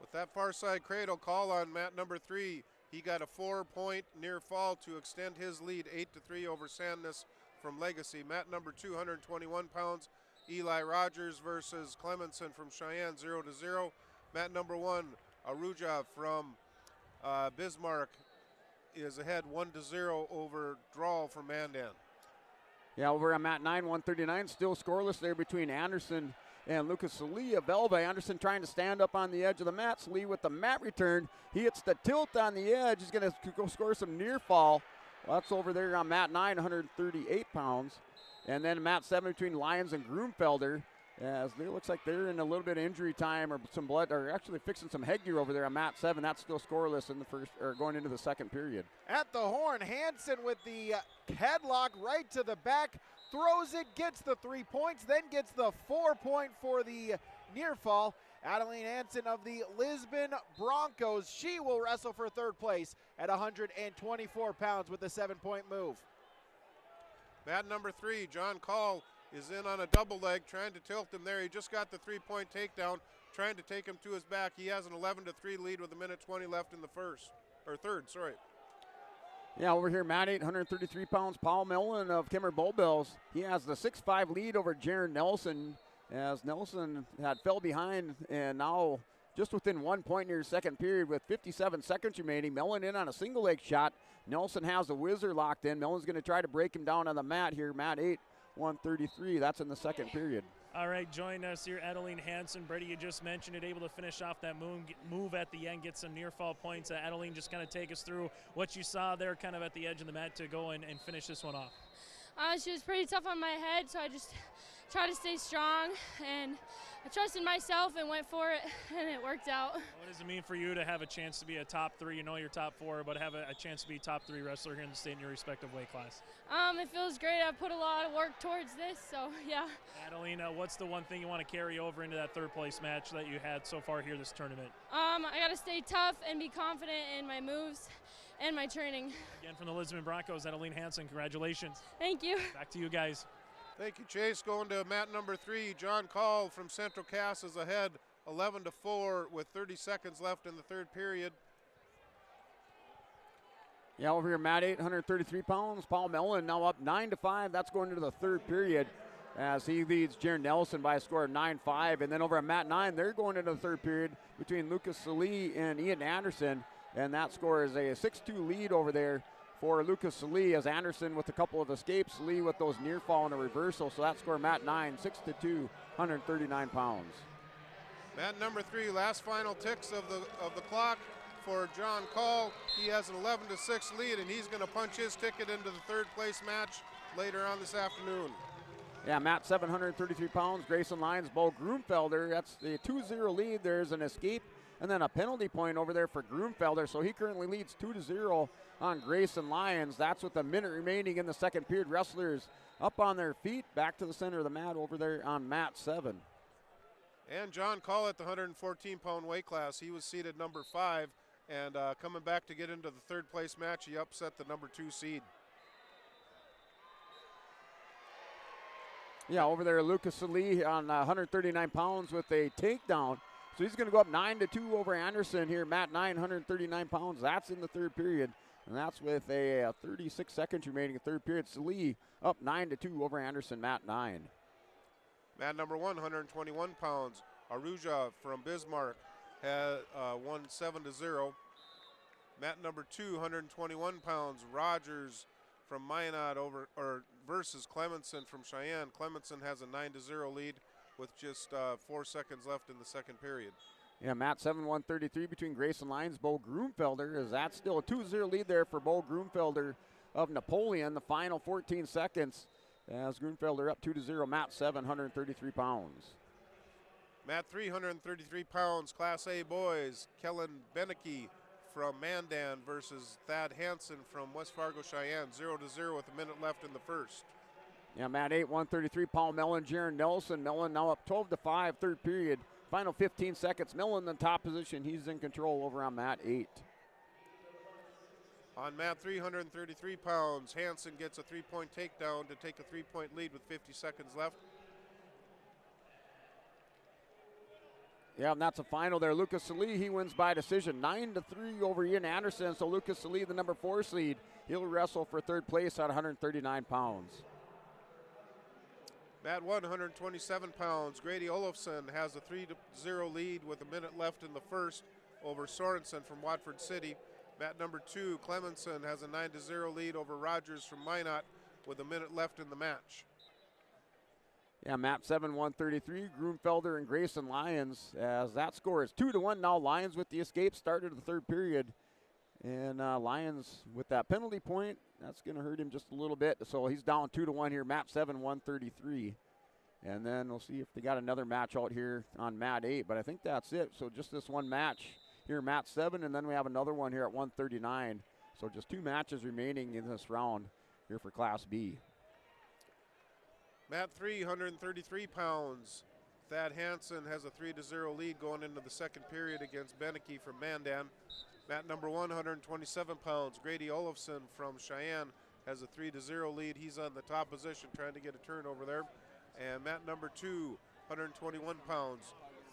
With that far side cradle call on mat number 3, he got a 4-point near fall to extend his lead 8-3 over Sandness from Legacy. Mat number 2, 121 pounds, Eli Rogers versus Clemenson from Cheyenne 0-0. Mat number 1, Aruja from Bismarck is ahead 1-0 over Drawl from Mandan. Yeah, over on mat 9, 139, still scoreless there between Anderson and Lucas Salee of Velva. Anderson trying to stand up on the edge of the mat. Salee with the mat return. He hits the tilt on the edge. He's going to go score some near fall. Well, that's over there on mat 9, 138 pounds. And then mat 7 between Lyons and Groomfelder. As it looks like they're in a little bit of injury time or some blood, or actually fixing some headgear over there on mat 7. That's still scoreless in the first, or going into the second period. At the horn, Hansen with the headlock right to the back. throws it, gets the 3 points, then gets the 4-point for the near fall. Adeline Hansen of the Lisbon Broncos, she will wrestle for third place at 124 pounds with a 7-point move. Mat number 3, John Call, is in on a double leg, trying to tilt him there. He just got the 3-point takedown, trying to take him to his back. He has an 11-3 lead with 1:20 left in the third. Yeah, over here, Mat 8, 133 pounds. Paul Millen of Kimmer Bullbills. He has the 6-5 lead over Jaron Nelson, as Nelson had fell behind and now just within 1 point near second period with 57 seconds remaining. Millen in on a single leg shot. Nelson has the whizzer locked in. Millen's going to try to break him down on the mat here. Mat 8, 133. That's in the second period. All right, join us here, Adeline Hansen. Brady, you just mentioned it, able to finish off that move at the end, get some near fall points. Adeline, just kind of take us through what you saw there kind of at the edge of the mat to go and finish this one off. She was pretty tough on my head, so I just tried to stay strong, and I trusted myself and went for it, and it worked out. What does it mean for you to have a chance to be a top 3? You know you're top 4, but have a chance to be top 3 wrestler here in the state in your respective weight class? It feels great. I've put a lot of work towards this, so yeah. Adeline, what's the one thing you want to carry over into that third place match that you had so far here this tournament? I got to stay tough and be confident in my moves and my training. Again, from the Lisbon Broncos, Adeline Hansen, congratulations. Thank you. Back to you guys. Thank you, Chase. Going to mat number 3, John Call from Central Cass is ahead 11-4 with 30 seconds left in the third period. Yeah, over here, Mat 8, 133 pounds. Paul Mellon now up 9-5. That's going into the third period as he leads Jaron Nelson by a score of 9-5. And then over at mat 9, they're going into the third period between Lucas Salee and Ian Anderson. And that score is a 6-2 lead over there for Lucas Salee, as Anderson with a couple of escapes, Salee with those near fall and a reversal. So that score, mat 9, 6-2, 139 pounds. Mat number 3, last final ticks of the clock for John Call. He has an 11-6 lead, and he's going to punch his ticket into the third place match later on this afternoon. Yeah, mat 733 pounds. Grayson Lyons, Bo Groomfelder. That's the 2-0 lead. There's an escape and then a penalty point over there for Groomfelder. So he currently leads 2-0 on Grayson Lyons. That's with a minute remaining in the second period. Wrestlers up on their feet, back to the center of the mat over there on mat 7. And John Call at the 114-pound weight class. He was seated number 5, and coming back to get into the third place match, he upset the number 2 seed. Yeah, over there, Lucas Salee on 139 pounds with a takedown. So he's going to go up 9-2 over Anderson here. Mat 9, 139 pounds. That's in the third period. And that's with a 36 seconds remaining in third period. Salee up 9-2 over Anderson, mat 9. Mat number 1, 121 pounds. Aruja from Bismarck had won 7-0. Mat number 2, 121 pounds. Rogers from Minot versus Clemenson from Cheyenne. Clemenson has a 9-0 lead with just 4 seconds left in the second period. Yeah, mat 7, 133 between Grayson Lyons, Bo Groomfelder. Is that still a 2-0 lead there for Bo Groomfelder of Napoleon? The final 14 seconds as Groomfelder up 2-0. Mat 7, 133 pounds. Mat 3, 133 pounds. Class A boys. Kellen Beneke from Mandan versus Thad Hansen from West Fargo Cheyenne. 0-0 with a minute left in the first. Yeah, mat 8, 133. Paul Mellon, Jaron Nelson. Mellon now up 12-5, third period. Final 15 seconds. Mellon in the top position. He's in control over on mat 8. On mat 333 pounds, Hansen gets a 3-point takedown to take a 3-point lead with 50 seconds left. Yeah, and that's a final there. Lucas Salee, he wins by decision, 9-3 over Ian Anderson. So Lucas Salee, the number 4 seed, he'll wrestle for third place at 139 pounds. Mat 1, 127 pounds. Grady Olofsson has a 3-0 lead with a minute left in the first over Sorensen from Watford City. Mat number 2, Clemenson has a 9-0 lead over Rogers from Minot with a minute left in the match. Yeah, mat 7, 133. Groomfelder and Grayson Lyons, as that score is 2-1 now. Lyons with the escape started the third period. And Lyons with that penalty point, that's going to hurt him just a little bit. So he's down 2-1 here, mat 7, 133. And then we'll see if they got another match out here on mat 8. But I think that's it. So just this one match here, mat 7, and then we have another one here at 139. So just 2 matches remaining in this round here for Class B. Mat 3, 133 pounds. Thad Hansen has a 3-0 lead going into the second period against Beneke from Mandan. Mat number 1, 127 pounds. Grady Olofsson from Cheyenne has a 3-0 lead. He's on the top position trying to get a turnover there. And mat number 2, 121 pounds.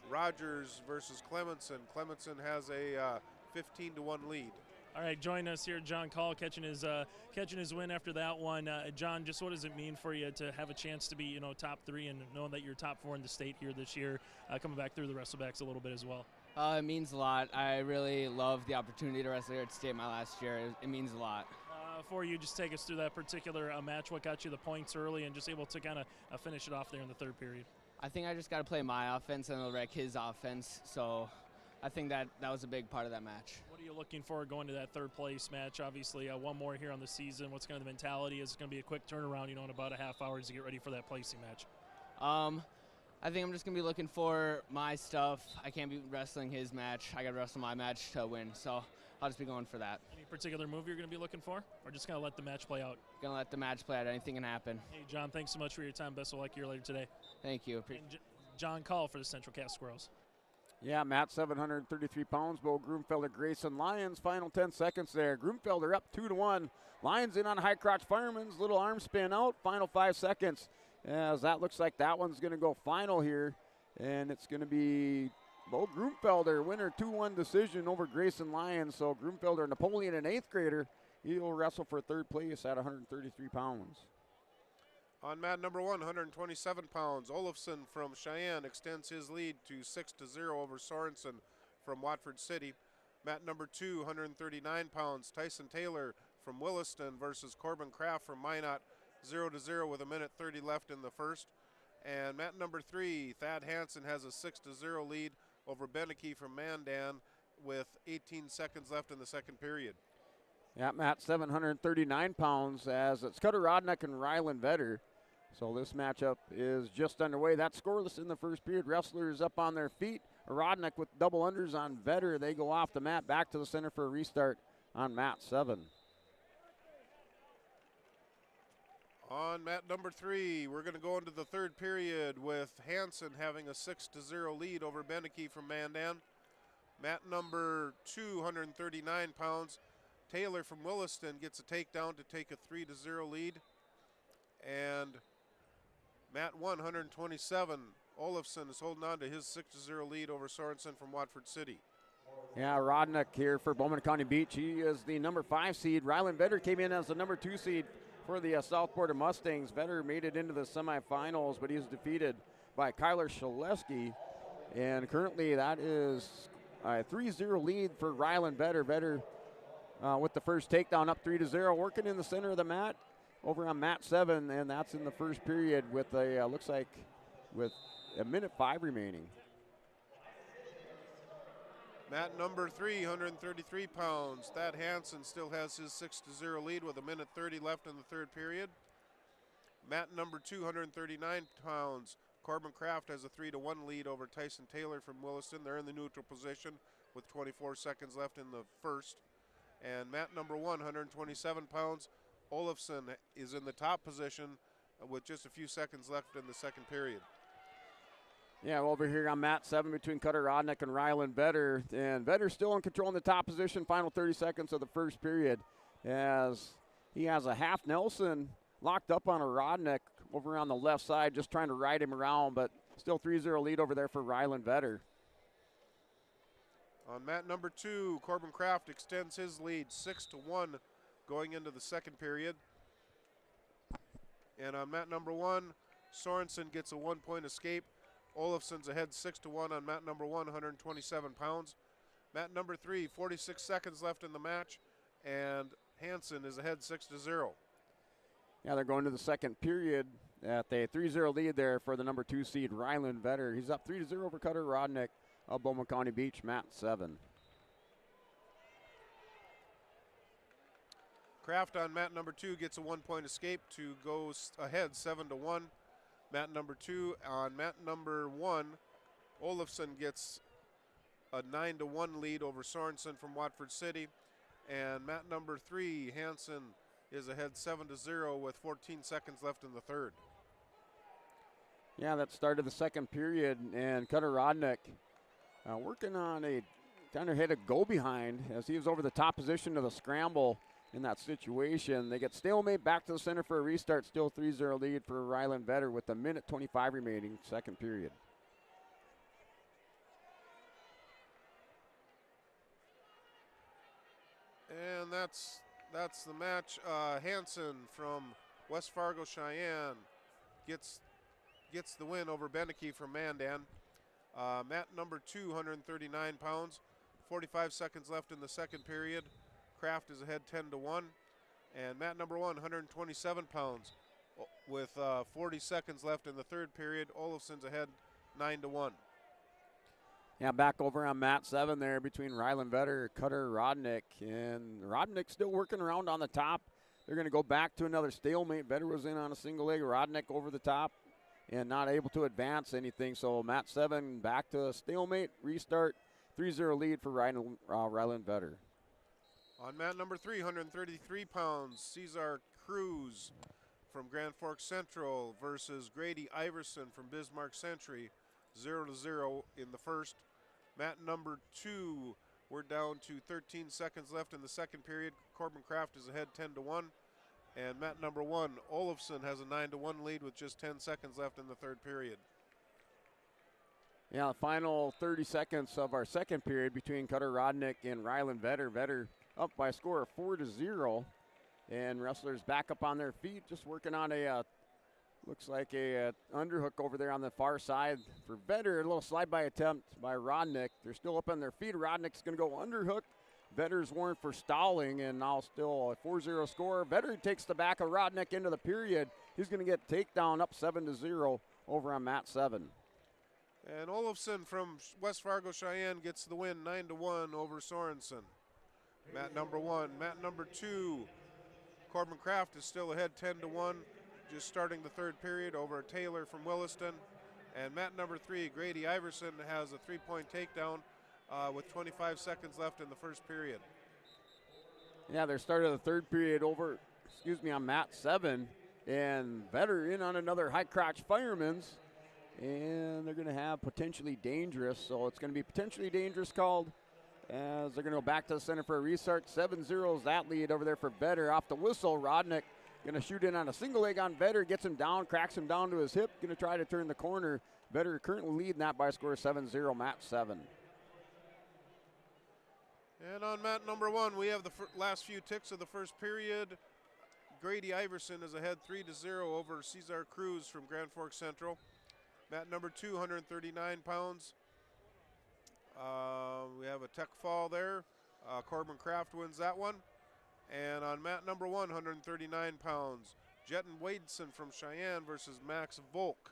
Rogers versus Clemenson. Clemenson has a 15-1 lead. All right, join us here, John Call, catching his win after that one. John, just what does it mean for you to have a chance to be, top 3 and knowing that you're top 4 in the state here this year, coming back through the Wrestlebacks a little bit as well? It means a lot. I really love the opportunity to wrestle here at state my last year. It means a lot. For you, just take us through that particular match. What got you the points early and just able to kind of finish it off there in the third period? I think I just got to play my offense and it'll wreck his offense. So I think that was a big part of that match. What are you looking for going to that third place match? Obviously, one more here on the season. What's kind of the mentality? Is it going to be a quick turnaround, in about a half hour to get ready for that placing match? I think I'm just going to be looking for my stuff. I can't be wrestling his match. I got to wrestle my match to win. So I'll just be going for that. Any particular move you're going to be looking for, or just going to let the match play out? Going to let the match play out. Anything can happen. Hey, John, thanks so much for your time. Best of luck here later today. Thank you. John Call for the Central Cass Squirrels. Yeah, Matt, 733 pounds. Bo Groomfelder, Grayson Lyons. Final 10 seconds there. Groomfelder up 2-1. Lyons in on high crotch fireman's. Little arm spin out. Final 5 seconds. As that looks like that one's going to go final here. And it's going to be Bo Groomfelder, winner 2-1 decision over Grayson Lyons. So Groomfelder, Napoleon, an 8th grader. He'll wrestle for third place at 133 pounds. On mat number 1, 127 pounds, Olofsson from Cheyenne extends his lead to 6-0 over Sorensen from Watford City. Mat number 2, 139 pounds, Tyson Taylor from Williston versus Corbin Kraft from Minot, 0-0 with 1:30 left in the first. And mat number 3, Thad Hansen has a 6-0 lead over Beneke from Mandan with 18 seconds left in the second period. Yeah, Matt, 739 pounds as it's Cutter Rodnick and Rylan Vetter. So this matchup is just underway. That's scoreless in the first period. Wrestlers up on their feet. Rodnick with double unders on Vetter. They go off the mat, back to the center for a restart on mat 7. On mat number 3, we're going to go into the third period with Hansen having a 6-0 lead over Beneke from Mandan. Mat number 2, 139 pounds, Taylor from Williston gets a takedown to take a 3-0 lead. And mat 1, 127, Olofsson is holding on to his 6-0 lead over Sorensen from Watford City. Yeah, Rodnick here for Bowman County Beach. He is the number 5 seed. Rylan Vetter came in as the number 2 seed for the South Border Mustangs. Vetter made it into the semifinals, but he's defeated by Kyler Shaleski. And currently that is a 3-0 lead for Rylan Vetter. Vetter with the first takedown up 3-0, working in the center of the mat over on mat 7, and that's in the first period with a, looks like with 1:05 remaining. Mat number 3, 133 pounds. Thad Hansen still has his 6-0 lead with 1:30 left in the third period. Mat number 2, 139 pounds. Corbin Kraft has a 3-1 lead over Tyson Taylor from Williston. They're in the neutral position with 24 seconds left in the first. And mat number 1, 127 pounds. Olofsson is in the top position with just a few seconds left in the second period. Yeah, over here on mat 7 between Cutter Rodnick and Rylan Vetter. And Vetter still in control in the top position, final 30 seconds of the first period, as he has a half Nelson locked up on a Rodnick over on the left side, just trying to ride him around, but still 3-0 lead over there for Rylan Vetter. On mat number 2, Corbin Kraft extends his lead 6-1 going into the second period. And on mat number 1, Sorensen gets a 1-point escape. Olofsson's ahead 6-1 on mat number 1, 127 pounds. Mat number 3, 46 seconds left in the match, and Hansen is ahead 6-0. Yeah, they're going to the second period at a 3-0 lead there for the number 2 seed, Rylan Vetter. He's up 3-0 over Cutter Rodnick of Bowman County Beach, mat 7. Kraft on mat number 2 gets a 1-point escape to go ahead 7-1. Mat number 2 on mat number 1, Olofsson gets a 9-1 lead over Sorensen from Watford City. And mat number 3, Hansen is ahead 7-0 with 14 seconds left in the third. Yeah, that started the second period, and Cutter Rodnick working on a kind of hit a go behind as he was over the top position of the scramble in that situation. They get stalemate, back to the center for a restart, still 3-0 lead for Ryland Vetter with a minute 25 remaining, second period. And that's the match. Hanson from West Fargo Cheyenne gets the win over Beneke from Mandan. Mat number 2, 139 pounds, 45 seconds left in the second period. Kraft is ahead 10-1. And mat number 1, 127 pounds, with 40 seconds left in the third period. Olafson's ahead 9-1. Yeah, back over on mat 7 there between Ryland Vetter, Cutter Rodnick, and Rodnick still working around on the top. They're going to go back to another stalemate. Vetter was in on a single leg. Rodnick over the top and not able to advance anything. So mat 7 back to a stalemate, restart, 3-0 lead for Ryland Vetter. On mat number 3, 133 pounds, Cesar Cruz from Grand Forks Central versus Grady Iverson from Bismarck Century, 0-0 in the first. Mat number 2, we're down to 13 seconds left in the second period. Corbin Kraft is ahead 10-1. And mat number 1, Olafson has a 9-1 lead with just 10 seconds left in the third period. Yeah, the final 30 seconds of our second period between Cutter Rodnick and Ryland Vetter. Vetter up by a score of 4-0. And wrestlers back up on their feet, just working on a, looks like a underhook over there on the far side for Vetter. A little slide-by attempt by Rodnick. They're still up on their feet. Rodnick's going to go underhook. Vetter's warned for stalling, and now still a 4-0 score. Vetter takes the back of Rodnick into the period. He's going to get takedown up 7-0 over on mat 7. And Olafson from West Fargo Cheyenne gets the win 9-1 over Sorensen. Mat number 1. Mat number 2, Corbin Kraft is still ahead 10-1, just starting the third period over Taylor from Williston. And mat number 3, Grady Iverson has a 3-point takedown with 25 seconds left in the first period. Yeah, they're starting the third period over, on mat 7. And Vetter in on another high crotch fireman's. And they're going to have potentially dangerous. So it's going to be potentially dangerous called as they're going to go back to the center for a restart. 7-0 is that lead over there for Vetter. Off the whistle, Rodnick going to shoot in on a single leg on Vetter. Gets him down, cracks him down to his hip. Going to try to turn the corner. Vetter currently leading that by a score of 7-0, mat 7. And on mat number 1, we have the last few ticks of the first period. Grady Iverson is ahead 3-0 over Cesar Cruz from Grand Forks Central. Mat number 2, 139 pounds. We have a tech fall there. Corbin Kraft wins that one. And on mat number 1, 139 pounds, Jetton Wadeson from Cheyenne versus Max Volk.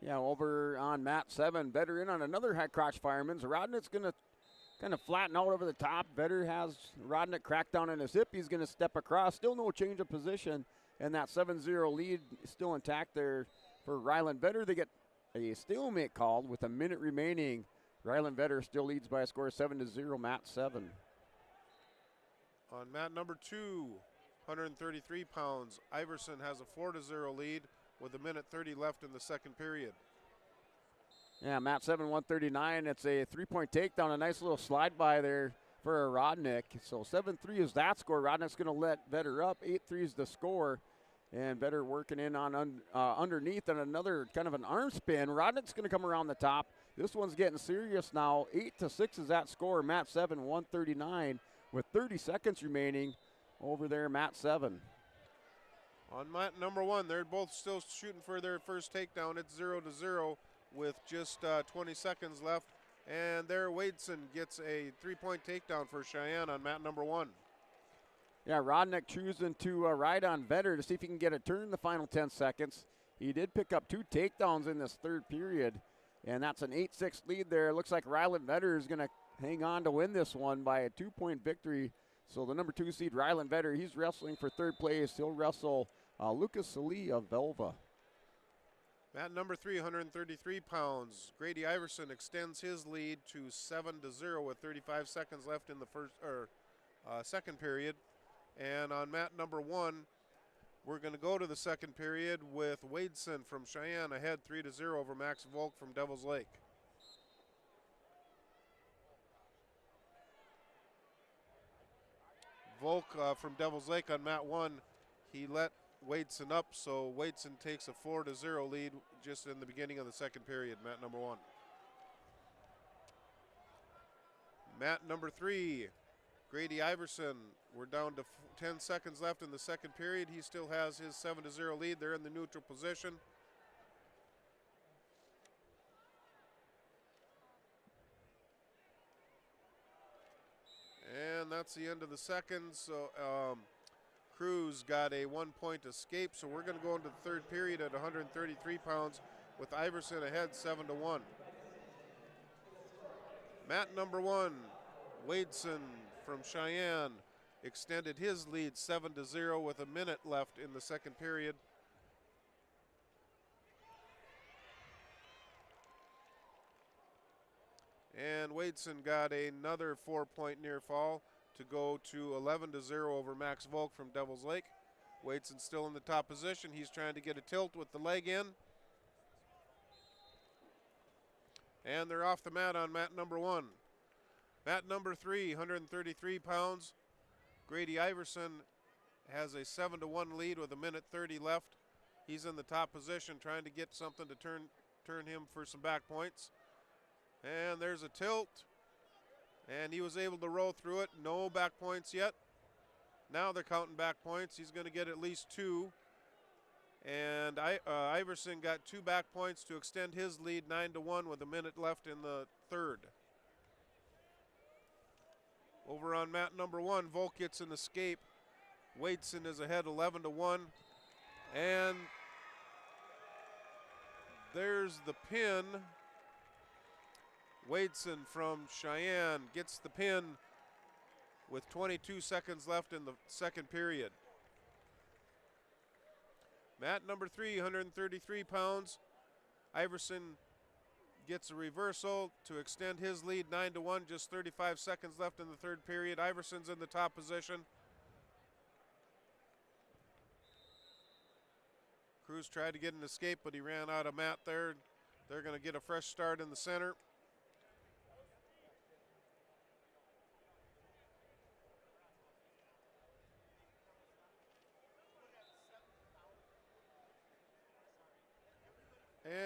Yeah, over on mat 7, Vetter in on another high crotch fireman's. Rodnick's going to kind of flatten out over the top. Vetter has Rodnick cracked down on his hip. He's going to step across. Still no change of position. And that 7-0 lead is still intact there for Ryland Vetter. They get a stalemate called with a minute remaining. Ryland Vetter still leads by a score of 7-0, mat 7. On mat number 2, 133 pounds, Iverson has a 4-0 lead with a minute 30 left in the second period. Yeah, mat 7, 139. It's a 3-point takedown, a nice little slide by there for a Rodnick. So 7-3 is that score. Rodnick's going to let Vetter up. 8-3 is the score. And Vetter working in on underneath and another kind of an arm spin. Rodnick's going to come around the top. This one's getting serious now. 8-6 is that score. Mat 7, 139 with 30 seconds remaining over there, mat 7. On mat number 1, they're both still shooting for their first takedown. It's 0-0 with just 20 seconds left. And there, Wadeson gets a 3-point takedown for Cheyenne on mat number 1. Yeah, Rodnick choosing to ride on Vetter to see if he can get a turn in the final 10 seconds. He did pick up 2 takedowns in this third period, and that's an 8-6 lead there. It looks like Ryland Vetter is going to hang on to win this one by a 2-point victory. So the number 2 seed, Ryland Vetter, he's wrestling for third place. He'll wrestle Lucas Salee of Velva. Mat number 3, 133 pounds. Grady Iverson extends his lead to 7-0 with 35 seconds left in the second period. And on mat number 1, We're going to go to the second period with Wadeson from Cheyenne ahead 3-0 over Max Volk from Devils Lake. Volk from Devils Lake on mat 1, he let Wadeson up, so Wadeson takes a 4-0 lead just in the beginning of the second period, mat number 1. Mat number 3, Grady Iverson. We're down to 10 seconds left in the second period. He still has his 7-0 lead. They're in the neutral position. And that's the end of the second. So Cruz got a 1-point escape. So we're going to go into the third period at 133 pounds with Iverson ahead 7-1. Mat number 1, Wadeson from Cheyenne extended his lead 7-0 with a minute left in the second period. And Wadeson got another 4-point near fall to go to 11-0 over Max Volk from Devils Lake. Wadeson still in the top position. He's trying to get a tilt with the leg in. And they're off the mat on mat number 1. Mat number 3, 133 pounds. Grady Iverson has a 7-1 lead with a minute 30 left. He's in the top position trying to get something to turn him for some back points. And there's a tilt. And he was able to roll through it. No back points yet. Now they're counting back points. He's going to get at least 2. And Iverson got 2 back points to extend his lead 9-1 with a minute left in the third. Over on mat number 1, Volk gets an escape. Wadeson is ahead 11-1. And there's the pin. Wadeson from Cheyenne gets the pin with 22 seconds left in the second period. Mat number 3, 133 pounds. Iverson gets a reversal to extend his lead 9-1, just 35 seconds left in the third period. Iverson's in the top position. Cruz tried to get an escape, but he ran out of mat there. They're going to get a fresh start in the center.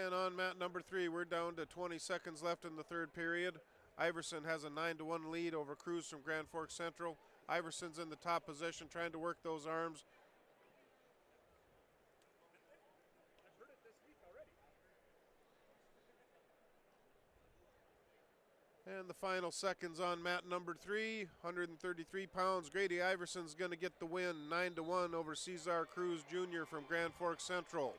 And on mat number 3, we're down to 20 seconds left in the third period. Iverson has a 9-1 lead over Cruz from Grand Forks Central. Iverson's in the top position trying to work those arms. And the final seconds on mat number 3, 133 pounds. Grady Iverson's going to get the win, 9-1 over Cesar Cruz Jr. from Grand Forks Central.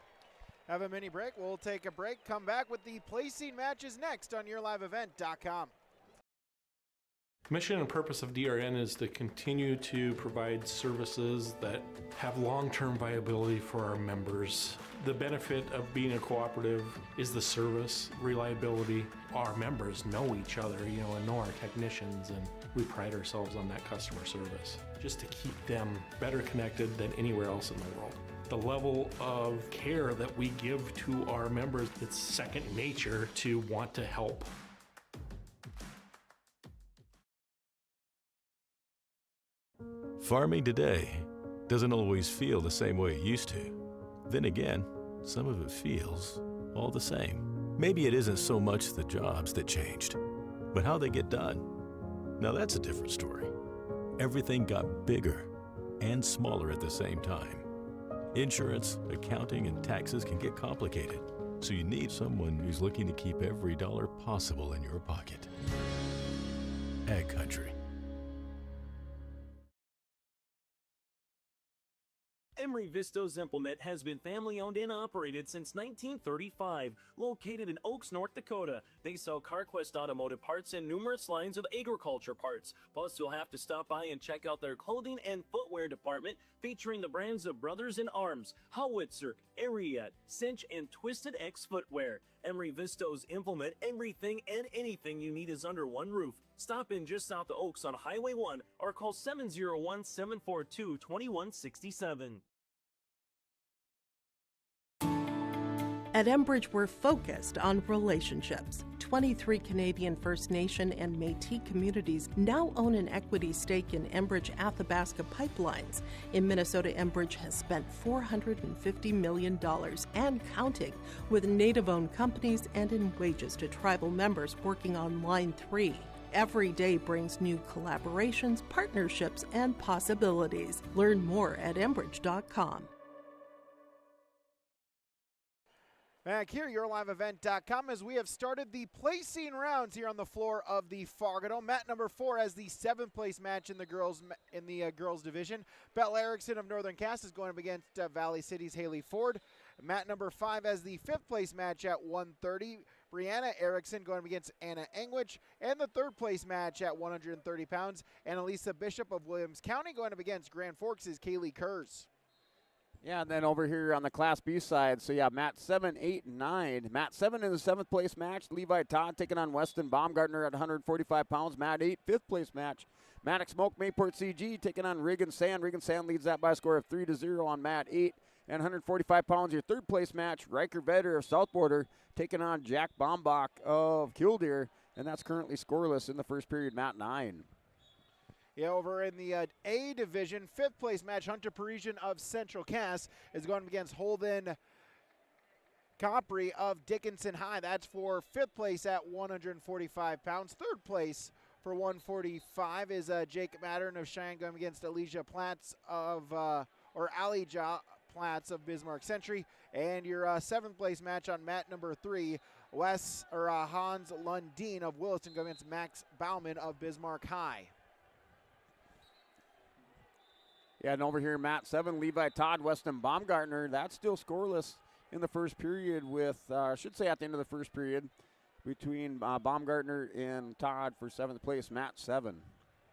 Have a mini break. We'll take a break. Come back with the placing matches next on YourLiveEvent.com. Mission and purpose of DRN is to continue to provide services that have long-term viability for our members. The benefit of being a cooperative is the service, reliability. Our members know each other, and know our technicians, and we pride ourselves on that customer service, just to keep them better connected than anywhere else in the world. The level of care that we give to our members, it's second nature to want to help. Farming today doesn't always feel the same way it used to. Then again, some of it feels all the same. Maybe it isn't so much the jobs that changed, but how they get done. Now that's a different story. Everything got bigger and smaller at the same time. Insurance, accounting, and taxes can get complicated, so you need someone who's looking to keep every dollar possible in your pocket. Ag Country. Emery Vistos Implement has been family-owned and operated since 1935. Located in Oaks, North Dakota, they sell CarQuest automotive parts and numerous lines of agriculture parts. Plus, you'll have to stop by and check out their clothing and footwear department, featuring the brands of Brothers in Arms, Howitzer, Ariat, Cinch, and Twisted X Footwear. Emery Vistos Implement, everything and anything you need is under one roof. Stop in just south of Oaks on Highway 1 or call 701-742-2167. At Enbridge, we're focused on relationships. 23 Canadian First Nation and Métis communities now own an equity stake in Enbridge Athabasca Pipelines. In Minnesota, Enbridge has spent $450 million and counting, with Native-owned companies and in wages to tribal members working on Line 3. Every day brings new collaborations, partnerships, and possibilities. Learn more at Enbridge.com. Back here, YourLiveEvent.com, as we have started the placing rounds here on the floor of the Fargodome. Mat number 4 has the 7th place match in the girls division. Belle Erickson of Northern Cass is going up against Valley City's Haley Ford. Mat number 5 has the 5th place match at 130. Brianna Erickson going up against Anna Engwich. And the 3rd place match at 130 pounds. Annalisa Bishop of Williams County going up against Grand Forks' Kaylee Kurz. Yeah, and then over here on the Class B side, so yeah, Mat 7, 8, and 9. Mat 7 in the 7th place match. Levi Todd taking on Weston Baumgartner at 145 pounds. Mat 8, 5th place match. Maddox Smoke Mayport CG taking on Regan Sand. Regan Sand leads that by a score of 3-0 on Mat 8. And 145 pounds, your 3rd place match. Riker Vedder of South Border taking on Jack Bombach of Killdeer. And that's currently scoreless in the first period, Mat 9. Yeah, over in the A division, 5th place match, Hunter Parisian of Central Cass is going against Holden Capri of Dickinson High. That's for 5th place at 145 pounds. 3rd place for 145 is Jake Mattern of Cheyenne going against Elijah Platts of, Alijah Platts of Bismarck Century. And your 7th place match on mat number 3, Hans Lundeen of Williston going against Max Bauman of Bismarck High. Yeah, and over here, Mat 7, Levi Todd, Weston Baumgartner. That's still scoreless in the first period with, I should say at the end of the first period, between Baumgartner and Todd for 7th place, Mat 7.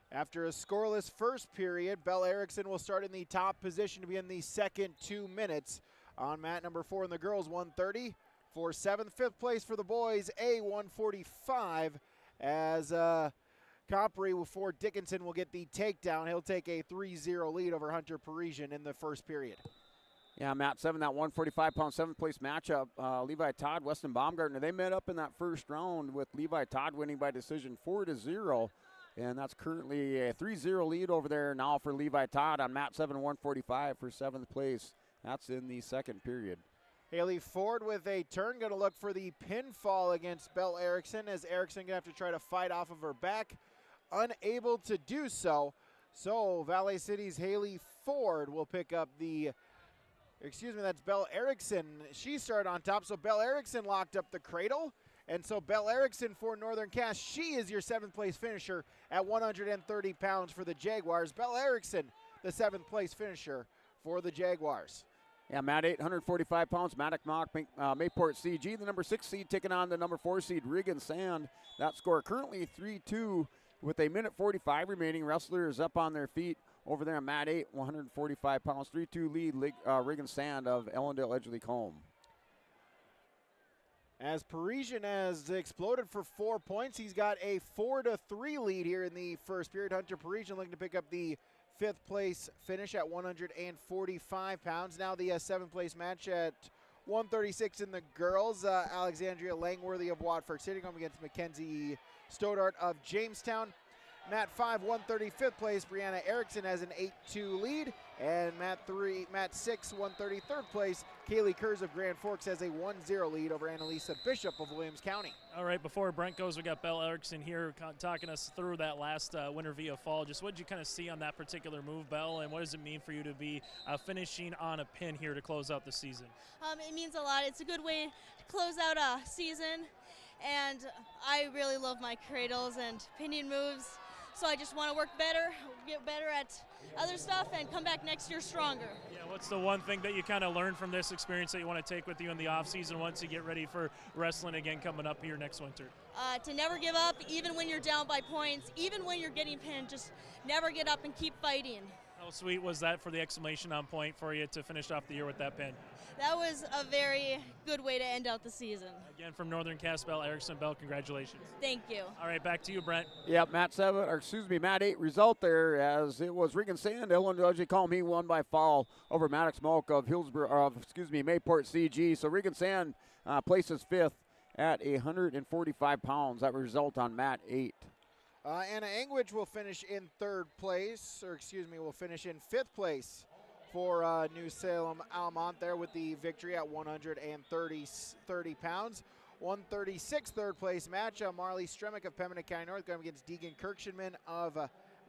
After a scoreless first period, Belle Erickson will start in the top position to be in the second 2 minutes. On mat number 4 in the girls, 130 for 7th. 5th place for the boys, A 145 as Capri for Dickinson will get the takedown. He'll take a 3-0 lead over Hunter Parisian in the first period. Yeah, Mat 7, that 145-pound 7th place matchup. Levi Todd, Weston Baumgartner, they met up in that first round with Levi Todd winning by decision 4-0. And that's currently a 3-0 lead over there now for Levi Todd on Mat 7, 145 for 7th place. That's in the second period. Haley Ford with a turn, going to look for the pinfall against Belle Erickson, as Erickson going to have to try to fight off of her back. Unable to do so. So Valley City's Haley Ford will pick up that's Belle Erickson. She started on top, so Belle Erickson locked up the cradle. And so Belle Erickson for Northern Cass, she is your 7th place finisher at 130 pounds for the Jaguars. Belle Erickson, the 7th place finisher for the Jaguars. Yeah, Mat 8, 145 pounds. Maddox Mock, Mayport CG, the number 6 seed, taking on the number 4 seed, Regan Sand. That score currently 3-2 with a minute 45 remaining. Wrestlers up on their feet over there on Mat 8, 145 pounds. 3-2 lead, Regan Sand of Ellendale Edgerly Combe. As Parisian has exploded for 4 points, he's got a 4-3 lead here in the first period. Hunter Parisian looking to pick up the 5th place finish at 145 pounds. Now the 7th place match at 136 in the girls. Alexandria Langworthy of Watford City going against Mackenzie Stoddart of Jamestown. Mat 5, 135th place, Brianna Erickson has an 8-2 lead. And Mat 6, 133rd place, Kaylee Kurz of Grand Forks has a 1-0 lead over Annalisa Bishop of Williams County. All right, before Brent goes, we got Belle Erickson here talking us through that last winner via fall. Just what did you kind of see on that particular move, Belle, and what does it mean for you to be finishing on a pin here to close out the season? It means a lot. It's a good way to close out a season, and I really love my cradles and pinion moves. So I just want to work better, get better at other stuff, and come back next year stronger. Yeah, what's the one thing that you kind of learned from this experience that you want to take with you in the offseason once you get ready for wrestling again coming up here next winter? To never give up, even when you're down by points, even when you're getting pinned, just never get up and keep fighting. sweet was that for the exclamation on point for you to finish off the year with that pin? That was a very good way to end out the season. Again, from Northern Cass Bell, Erickson Bell, congratulations. Thank you. All right, back to you, Brent. Yep, Matt 8 result there as it was Regan Sand. Illinois Column, he won by foul over Maddox Moak of Mayport CG. So Regan Sand places 5th at 145 pounds. That result on Matt 8. Anna Engwich will finish in will finish in 5th place for New Salem Almont there with the victory at 130 pounds. 136 third place match. Marley Stremick of Pembina County North going against Deegan Kirkshinman of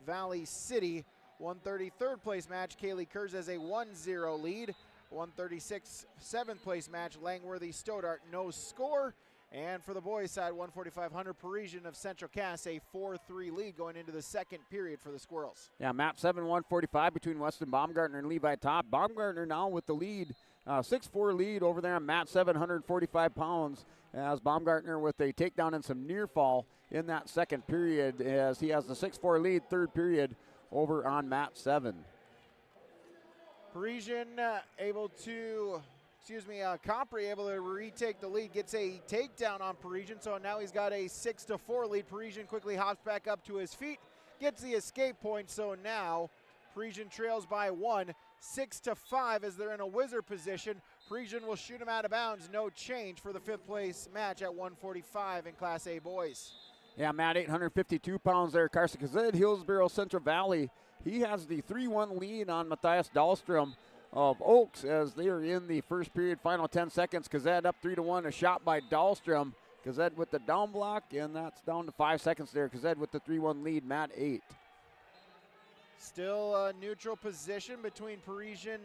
Valley City. 133rd place match. Kaylee Kurz has a 1-0 lead. 136 7th place match. Langworthy Stodart no score. And for the boys side, 145 Parisian of Central Cass, a 4-3 lead going into the second period for the Squirrels. Yeah, map 7, 145 between Weston Baumgartner and Levi Top. Baumgartner now with the lead, 6-4 lead over there on mat 7, 145 pounds, as Baumgartner with a takedown and some near fall in that second period, as he has the 6-4 lead, third period over on mat 7. Parisian Compre able to retake the lead, gets a takedown on Parisian, so now he's got a 6-4 lead. Parisian quickly hops back up to his feet, gets the escape point, so now Parisian trails by 1, 6-5 as they're in a whizzer position. Parisian will shoot him out of bounds, no change for the 5th place match at 145 in Class A boys. Yeah, Matt, 852 pounds there. Carson Kazed, Hillsboro Central Valley. He has the 3-1 lead on Matthias Dahlstrom of Oaks as they are in the first period, final 10 seconds. Kazed up 3-1, a shot by Dahlstrom. Kazed with the down block, and that's down to 5 seconds there. Kazed with the 3-1 lead, Matt 8. Still a neutral position between Parisian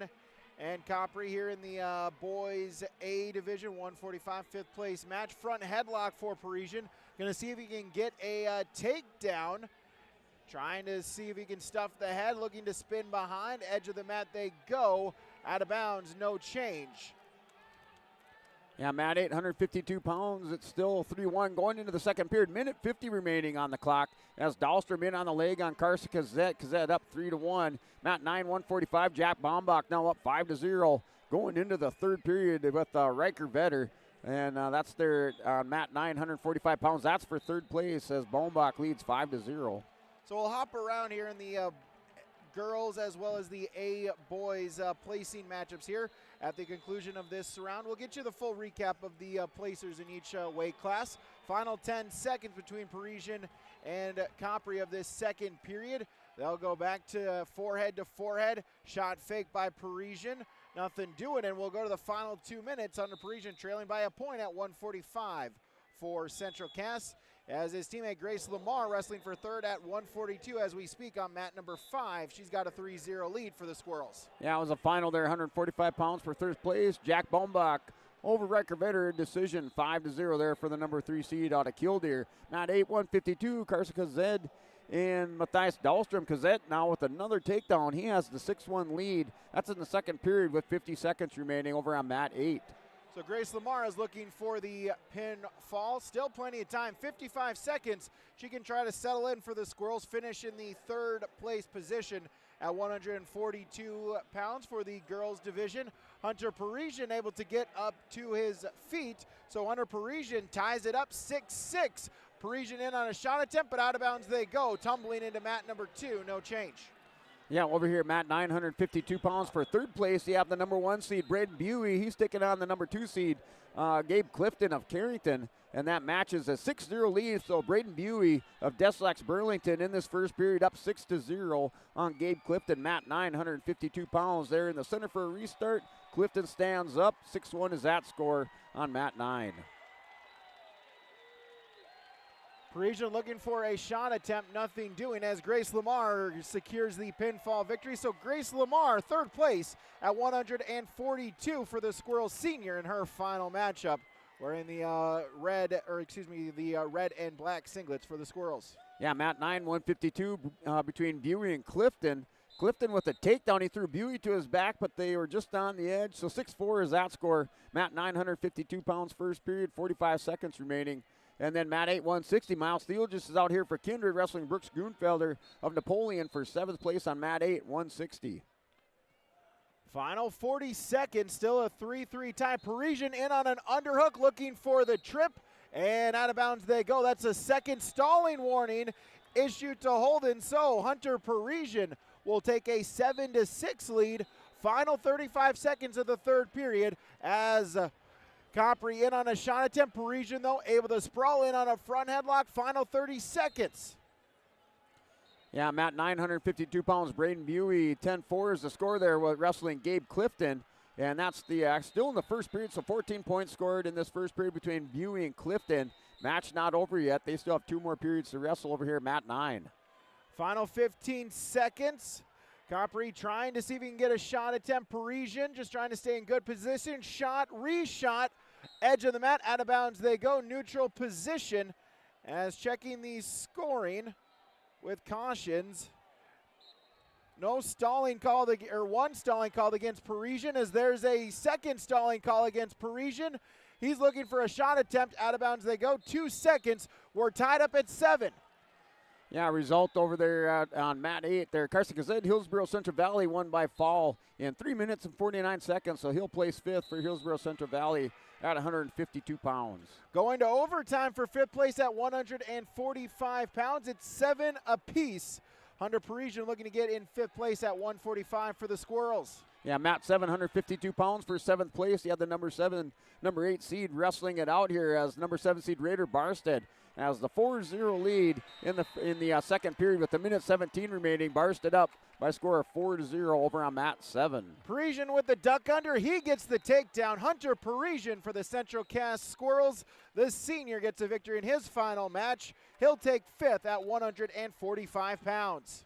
and Capri here in the boys A division, 145, 5th place match. Front headlock for Parisian. Going to see if he can get a takedown. Trying to see if he can stuff the head, looking to spin behind. Edge of the mat they go. Out of bounds, no change. Yeah, Matt, 852 pounds. It's still 3-1 going into the second period. Minute 50 remaining on the clock as Dahlstrom in on the leg on Carson Kazet. Kazet up 3-1. Matt 9, 145. Jack Bombach now up 5-0 going into the third period with Riker Vetter. And that's their Matt 9, 145 pounds. That's for third place as Bombach leads 5-0. So we'll hop around here in the girls as well as the A boys placing matchups here at the conclusion of this round. We'll get you the full recap of the placers in each weight class. Final 10 seconds between Parisian and Capri of this second period. They'll go back to forehead to forehead. Shot fake by Parisian. Nothing doing, and we'll go to the final 2 minutes under Parisian trailing by a point at 145 for Central Cass. As his teammate Grace Lamar wrestling for third at 142 as we speak on mat number 5. She's got a 3-0 lead for the Squirrels. Yeah, it was a final there, 145 pounds for third place. Jack Bombach over Riker Vetter, decision 5-0 there for the number 3 seed out of Killdeer. Mat 8, 152, Carson Kazed and Matthias Dahlstrom. Kazed now with another takedown. He has the 6-1 lead. That's in the second period with 50 seconds remaining over on mat 8. So Grace Lamar is looking for the pinfall. Still plenty of time, 55 seconds. She can try to settle in for the Squirrels, finish in the third place position at 142 pounds for the girls division. Hunter Parisian able to get up to his feet. So Hunter Parisian ties it up 6-6. Parisian in on a shot attempt, but out of bounds they go. Tumbling into mat number 2, no change. Yeah, over here, Matt, 952 pounds for third place. You have the number 1 seed, Braden Buey. He's taking on the number 2 seed, Gabe Clifton of Carrington. And that matches a 6-0 lead. So Braden Buey of Deslex Burlington in this first period up 6-0 on Gabe Clifton. Matt, 952 pounds there in the center for a restart. Clifton stands up. 6-1 is that score on Matt 9. Parisian looking for a shot attempt, nothing doing as Grace Lamar secures the pinfall victory. So Grace Lamar, third place at 142 for the Squirrels senior in her final matchup. Wearing the red and black singlets for the Squirrels. Yeah, Matt 9, 152 between Buey and Clifton. Clifton with a takedown. He threw Buey to his back, but they were just on the edge. So 6-4 is that score. Matt, 952 pounds first period, 45 seconds remaining. And then Mat 8, 160. Miles Theologist is out here for Kindred, wrestling Brooks Grunfelder of Napoleon for 7th place on Mat 8, 160. Final 40 seconds, still a 3-3 tie. Parisian in on an underhook, looking for the trip, and out of bounds they go. That's a second stalling warning issued to Holden, so Hunter Parisian will take a 7-6 lead. Final 35 seconds of the third period as Capri in on a shot attempt. Parisian, though, able to sprawl in on a front headlock. Final 30 seconds. Yeah, Matt, 952 pounds. Braden Buey, 10-4 is the score there with wrestling Gabe Clifton. And that's the still in the first period, so 14 points scored in this first period between Buey and Clifton. Match not over yet. They still have 2 more periods to wrestle over here, Matt 9. Final 15 seconds. Capri trying to see if he can get a shot attempt. Parisian just trying to stay in good position. Shot, reshot, edge of the mat, out of bounds they go. Neutral position as checking the scoring with cautions. No stalling called, or one stalling called against Parisian, as there's a second stalling call against Parisian. He's looking for a shot attempt. Out of bounds they go. 2 seconds. We're tied up at 7. Yeah, result over there on Mat 8 there. Carson Gazette, Hillsboro Central Valley won by fall in 3 minutes and 49 seconds, so he'll place 5th for Hillsboro Central Valley at 152 pounds. Going to overtime for 5th place at 145 pounds. It's 7 apiece. Hunter Parisian looking to get in 5th place at 145 for the Squirrels. Yeah, Matt, 752 pounds for 7th place. He had the number 8 seed wrestling it out here as number 7 seed Raider Barstead has the 4-0 lead in the second period with a minute 17 remaining. Barstead up by a score of 4-0 over on Mat 7. Parisian with the duck under. He gets the takedown. Hunter Parisian for the Central Cast Squirrels. The senior gets a victory in his final match. He'll take 5th at 145 pounds.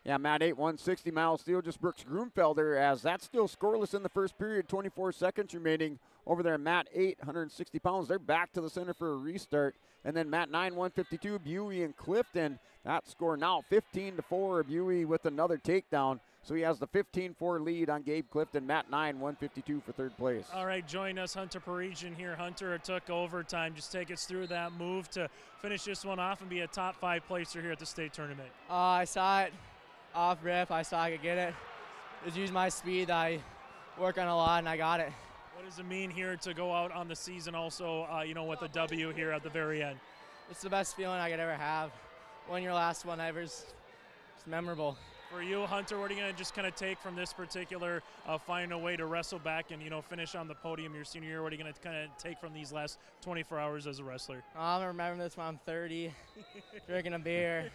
Yeah, Mat 8, 160. Miles Steel just Brooks Grunfelder as that's still scoreless in the first period. 24 seconds remaining over there. Mat 8, 160 pounds. They're back to the center for a restart. And then Mat 9, 152. Buey and Clifton. That score now 15-4. Buey with another takedown. So he has the 15-4 lead on Gabe Clifton. Mat 9, 152 for 3rd place. All right, join us, Hunter Parisian here. Hunter, it took overtime. Just take us through that move to finish this one off and be a top 5 placer here at the state tournament. I saw it off rip. I saw I could get it. Just use my speed. I work on a lot, and I got it. What does it mean here to go out on the season also, with a W here at the very end? It's the best feeling I could ever have. Win your last one ever is memorable. For you, Hunter, what are you going to just kind of take from this particular finding a way to wrestle back and, finish on the podium your senior year? What are you going to kind of take from these last 24 hours as a wrestler? I'll remember this when I'm 30, drinking a beer.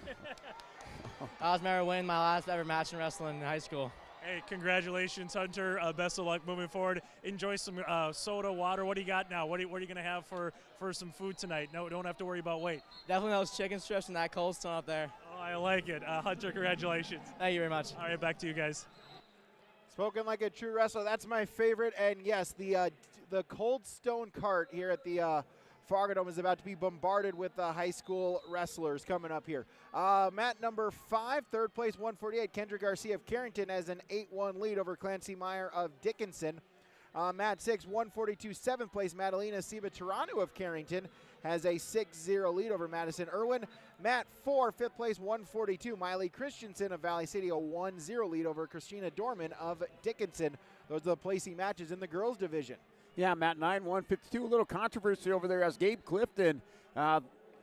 I remember winning my last ever match in wrestling in high school. Hey, congratulations, Hunter. Best of luck moving forward. Enjoy some soda, water. What do you got now? What are you going to have for some food tonight? No, don't have to worry about weight. Definitely those chicken strips and that Cold Stone up there. Oh, I like it. Hunter, congratulations. Thank you very much. All right, back to you guys. Spoken like a true wrestler. That's my favorite. And yes, the Cold Stone cart here at the Fargo Dome is about to be bombarded with high school wrestlers coming up here. Mat number 5, 3rd place, 148. Kendra Garcia of Carrington has an 8-1 lead over Clancy Meyer of Dickinson. Mat 6, 142, 7th place. Madalena Siba Tirano of Carrington has a 6-0 lead over Madison Irwin. Mat 4, 5th place, 142. Miley Christensen of Valley City, a 1-0 lead over Christina Dorman of Dickinson. Those are the placing matches in the girls division. Yeah, Mat 9, 152. A little controversy over there as Gabe Clifton,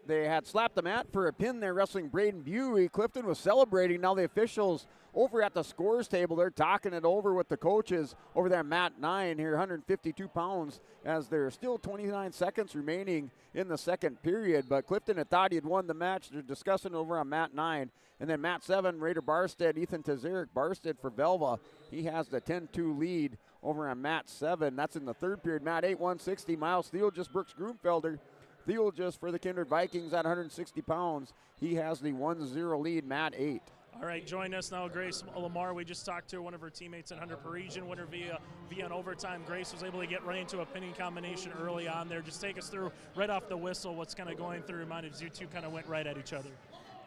they had slapped the mat for a pin there wrestling Braden Buey. Clifton was celebrating. Now the officials over at the scores table, they're talking it over with the coaches over there. Mat 9 here, 152 pounds, as there's still 29 seconds remaining in the second period. But Clifton had thought he had won the match. They're discussing over on Mat 9. And then Mat 7, Raider Barstead, Ethan Tazaric Barstead for Velva. He has the 10-2 lead over on Mat 7. That's in the third period. Mat 8, 160. Miles Theologist, Brooks Grunfelder. Theologist for the Kindred Vikings at 160 pounds. He has the 1-0 lead, Mat 8. All right, join us now, Grace Lamar. We just talked to one of her teammates in Hunter Parisian, winner via an overtime. Grace was able to get right into a pinning combination early on there. Just take us through right off the whistle what's kind of going through your mind as you two kind of went right at each other.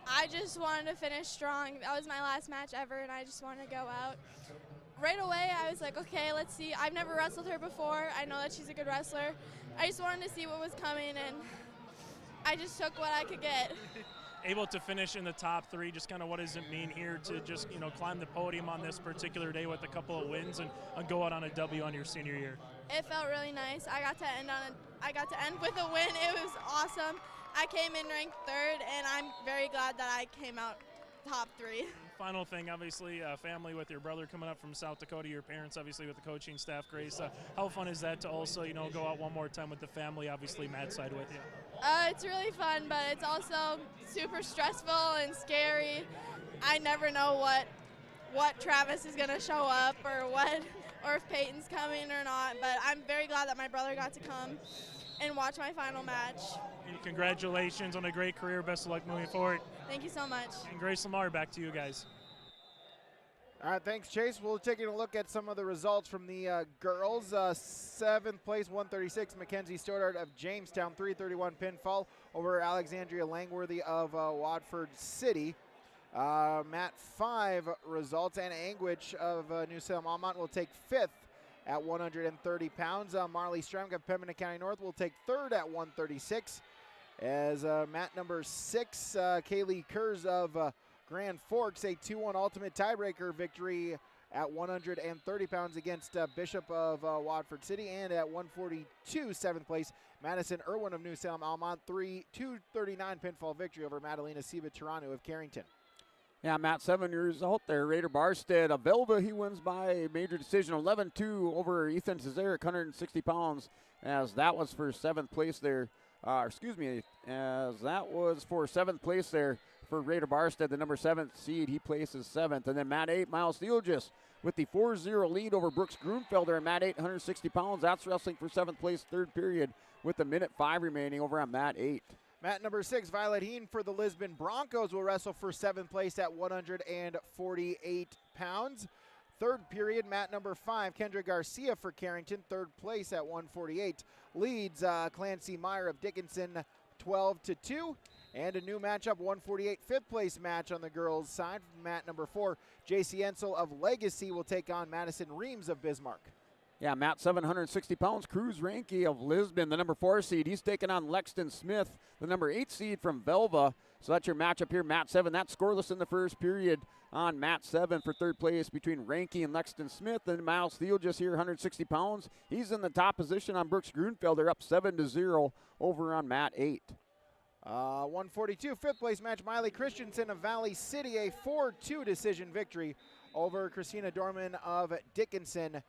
I just wanted to finish strong. That was my last match ever, and I just wanted to go out. Right away, I was like, okay, let's see. I've never wrestled her before. I know that she's a good wrestler. I just wanted to see what was coming, and I just took what I could get. Able to finish in the top 3, just kind of what does it mean here to just, climb the podium on this particular day with a couple of wins and go out on a W on your senior year? It felt really nice. I got to end with a win. It was awesome. I came in ranked 3rd, and I'm very glad that I came out top 3. Final thing, obviously, family with your brother coming up from South Dakota, your parents obviously with the coaching staff, Grace. How fun is that to also, go out one more time with the family, obviously Matt's side with you? It's really fun, but it's also super stressful and scary. I never know what Travis is going to show up or if Peyton's coming or not, but I'm very glad that my brother got to come and watch my final match. And congratulations on a great career. Best of luck moving forward. Thank you so much. And Grace Lamar, back to you guys. All right, thanks, Chase. We'll take a look at some of the results from the girls. 7th place, 136, Mackenzie Stoddart of Jamestown, 331 pinfall over Alexandria Langworthy of Watford City. Mat 5 results, Anna Angwich of New Salem Almont will take 5th at 130 pounds. Marley Stremk of Pembina County North will take 3rd at 136. As mat number 6, Kaylee Kurz of Grand Forks, a 2-1 ultimate tiebreaker victory at 130 pounds against Bishop of Watford City. And at 142, 7th place, Madison Irwin of New Salem Almont, 239 pinfall victory over Madalena Siva Tiranu of Carrington. Yeah, Matt, 7 years out there. Raider Barstead of Velva, he wins by a major decision, 11-2 over Ethan Cesaric, 160 pounds, as that was for 7th place there. As that was for 7th place there for Raider Barstead, the number 7th seed. He places 7th. And then Mat 8, Miles Theologist with the 4-0 lead over Brooks Grunfelder. And Mat 8, 160 pounds. That's wrestling for 7th place, 3rd period, with a minute 5 remaining over on Mat 8. Mat number 6, Violet Heen for the Lisbon Broncos will wrestle for 7th place at 148 pounds. 3rd period, mat number 5, Kendra Garcia for Carrington, 3rd place at 148. Leads Clancy Meyer of Dickinson 12-2. And a new matchup, 148, 5th place match on the girls' side. Mat number 4, JC Ensel of Legacy will take on Madison Reams of Bismarck. Yeah, Matt, 760 pounds. Cruz Ranke of Lisbon, the number 4 seed. He's taking on Lexton Smith, the number 8 seed from Velva. So that's your matchup here, Mat 7. That's scoreless in the first period on Mat 7 for 3rd place between Ranke and Lexton Smith. And Miles Thiel just here, 160 pounds. He's in the top position on Brooks Grunfelder, up 7-0 over on Mat 8. 142, 5th place match, Miley Christensen of Valley City, a 4-2 decision victory over Christina Dorman of Dickinson.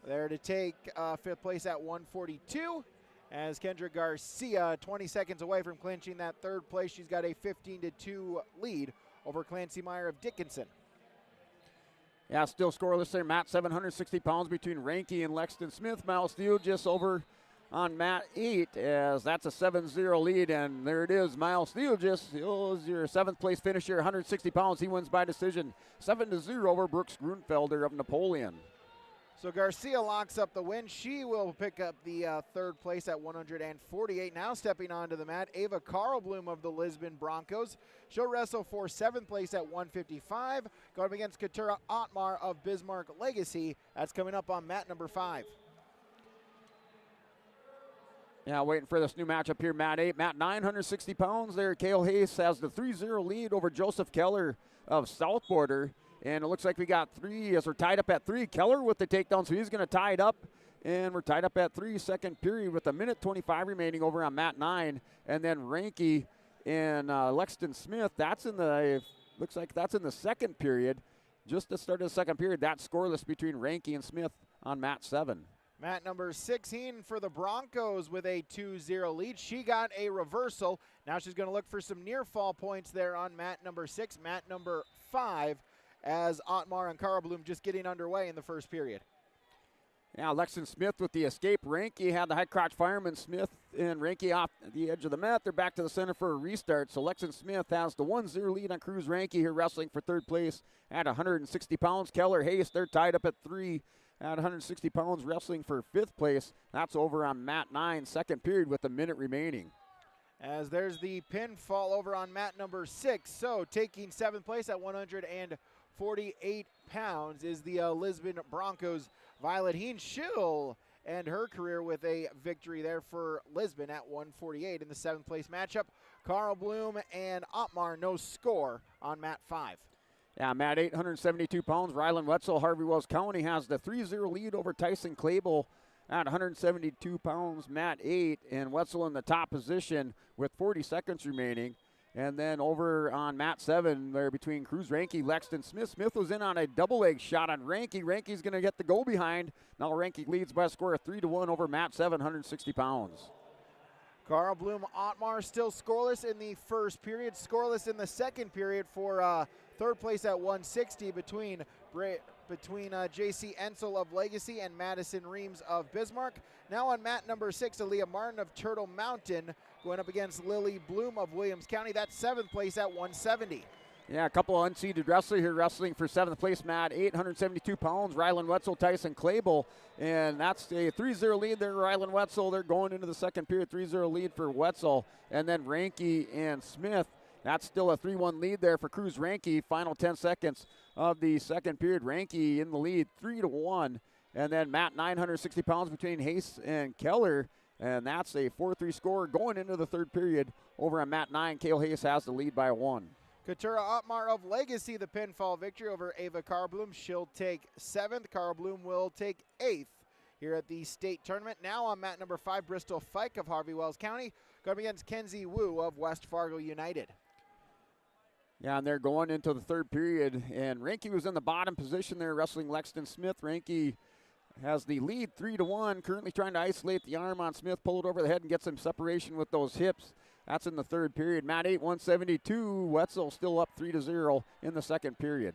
There to take 5th place at 142, as Kendra Garcia 20 seconds away from clinching that 3rd place. She's got a 15-2 lead over Clancy Meyer of Dickinson. Yeah, still scoreless there. Mat 760 pounds between Ranke and Lexton Smith. Miles Steele just over on Mat 8, as that's a 7-0 lead, and there it is. Miles Steele just is your 7th place finisher, 160 pounds. He wins by decision, 7-0 over Brooks Grunfelder of Napoleon. So Garcia locks up the win. She will pick up the 3rd place at 148. Now stepping onto the mat, Ava Carlblum of the Lisbon Broncos. She'll wrestle for 7th place at 155, going up against Katura Otmar of Bismarck Legacy. That's coming up on mat number 5. Yeah, waiting for this new matchup here, Mat 8. Mat 960 pounds there. Cale Hayes has the 3-0 lead over Joseph Keller of South Border. And it looks like we got 3 as we're tied up at 3. Keller with the takedown, so he's going to tie it up. And we're tied up at 3, 2nd period with a minute 25 remaining over on Mat 9. And then Ranke and Lexton Smith, that's in the, looks like that's in the 2nd period. Just the start of the 2nd period, that's scoreless between Ranke and Smith on Mat 7. Mat number 16 for the Broncos with a 2-0 lead. She got a reversal. Now she's going to look for some near fall points there on mat number 6. Mat number 5. As Otmar and Carlblum just getting underway in the 1st period. Now Lexton Smith with the escape. Ranke had the high crotch fireman. Smith and Ranke off the edge of the mat. They're back to the center for a restart. So Lexton Smith has the 1-0 lead on Cruz Ranke here, wrestling for 3rd place at 160 pounds. Keller Hayes, they're tied up at 3 at 160 pounds, wrestling for 5th place. That's over on mat 9, 2nd period with a minute remaining. As there's the pinfall over on mat number 6. So taking 7th place at 148 pounds is the Lisbon Broncos' Violet Heen. She'll end her career with a victory there for Lisbon at 148 in the 7th place matchup. Carl Bloom and Otmar, no score on mat 5. Yeah, mat 8, 172 pounds. Ryland Wetzel, Harvey Wells County has the 3-0 lead over Tyson Clable at 172 pounds, mat 8, and Wetzel in the top position with 40 seconds remaining. And then over on mat 7, there between Cruz Ranke, Lexton Smith. Smith was in on a double leg shot on Ranke. Ranke's going to get the go behind. Now Ranke leads by a score of 3-1 over mat 7, 160 pounds. Carl Bloom, Otmar still scoreless in the first period, scoreless in the second period for third place at 160 between J.C. Ensel of Legacy and Madison Reams of Bismarck. Now on mat number 6, Aaliyah Martin of Turtle Mountain going up against Lily Bloom of Williams County. That's 7th place at 170. Yeah, a couple of unseeded wrestlers here wrestling for 7th place, mat 8, 172 pounds. Ryland Wetzel, Tyson Clable, and that's a 3-0 lead there. Ryland Wetzel, they're going into the second period, 3-0 lead for Wetzel. And then Ranke and Smith, that's still a 3-1 lead there for Cruz Ranke. Final 10 seconds of the second period. Ranke in the lead, 3-1. And then mat 960 pounds between Hayes and Keller. And that's a 4-3 score going into the third period. Over on mat 9, Cale Hayes has the lead by 1. Katura Otmar of Legacy, the pinfall victory over Ava Carbloom. She'll take 7th. Carbloom will take 8th here at the state tournament. Now on mat number 5, Bristol Fike of Harvey Wells County going against Kenzie Wu of West Fargo United. Yeah, and they're going into the third period. And Ranke was in the bottom position there wrestling Lexton Smith. Ranke has the lead 3-1, currently trying to isolate the arm on Smith, pull it over the head and get some separation with those hips. That's in the third period. Mat 8, 172. Wetzel still up 3-0 in the second period.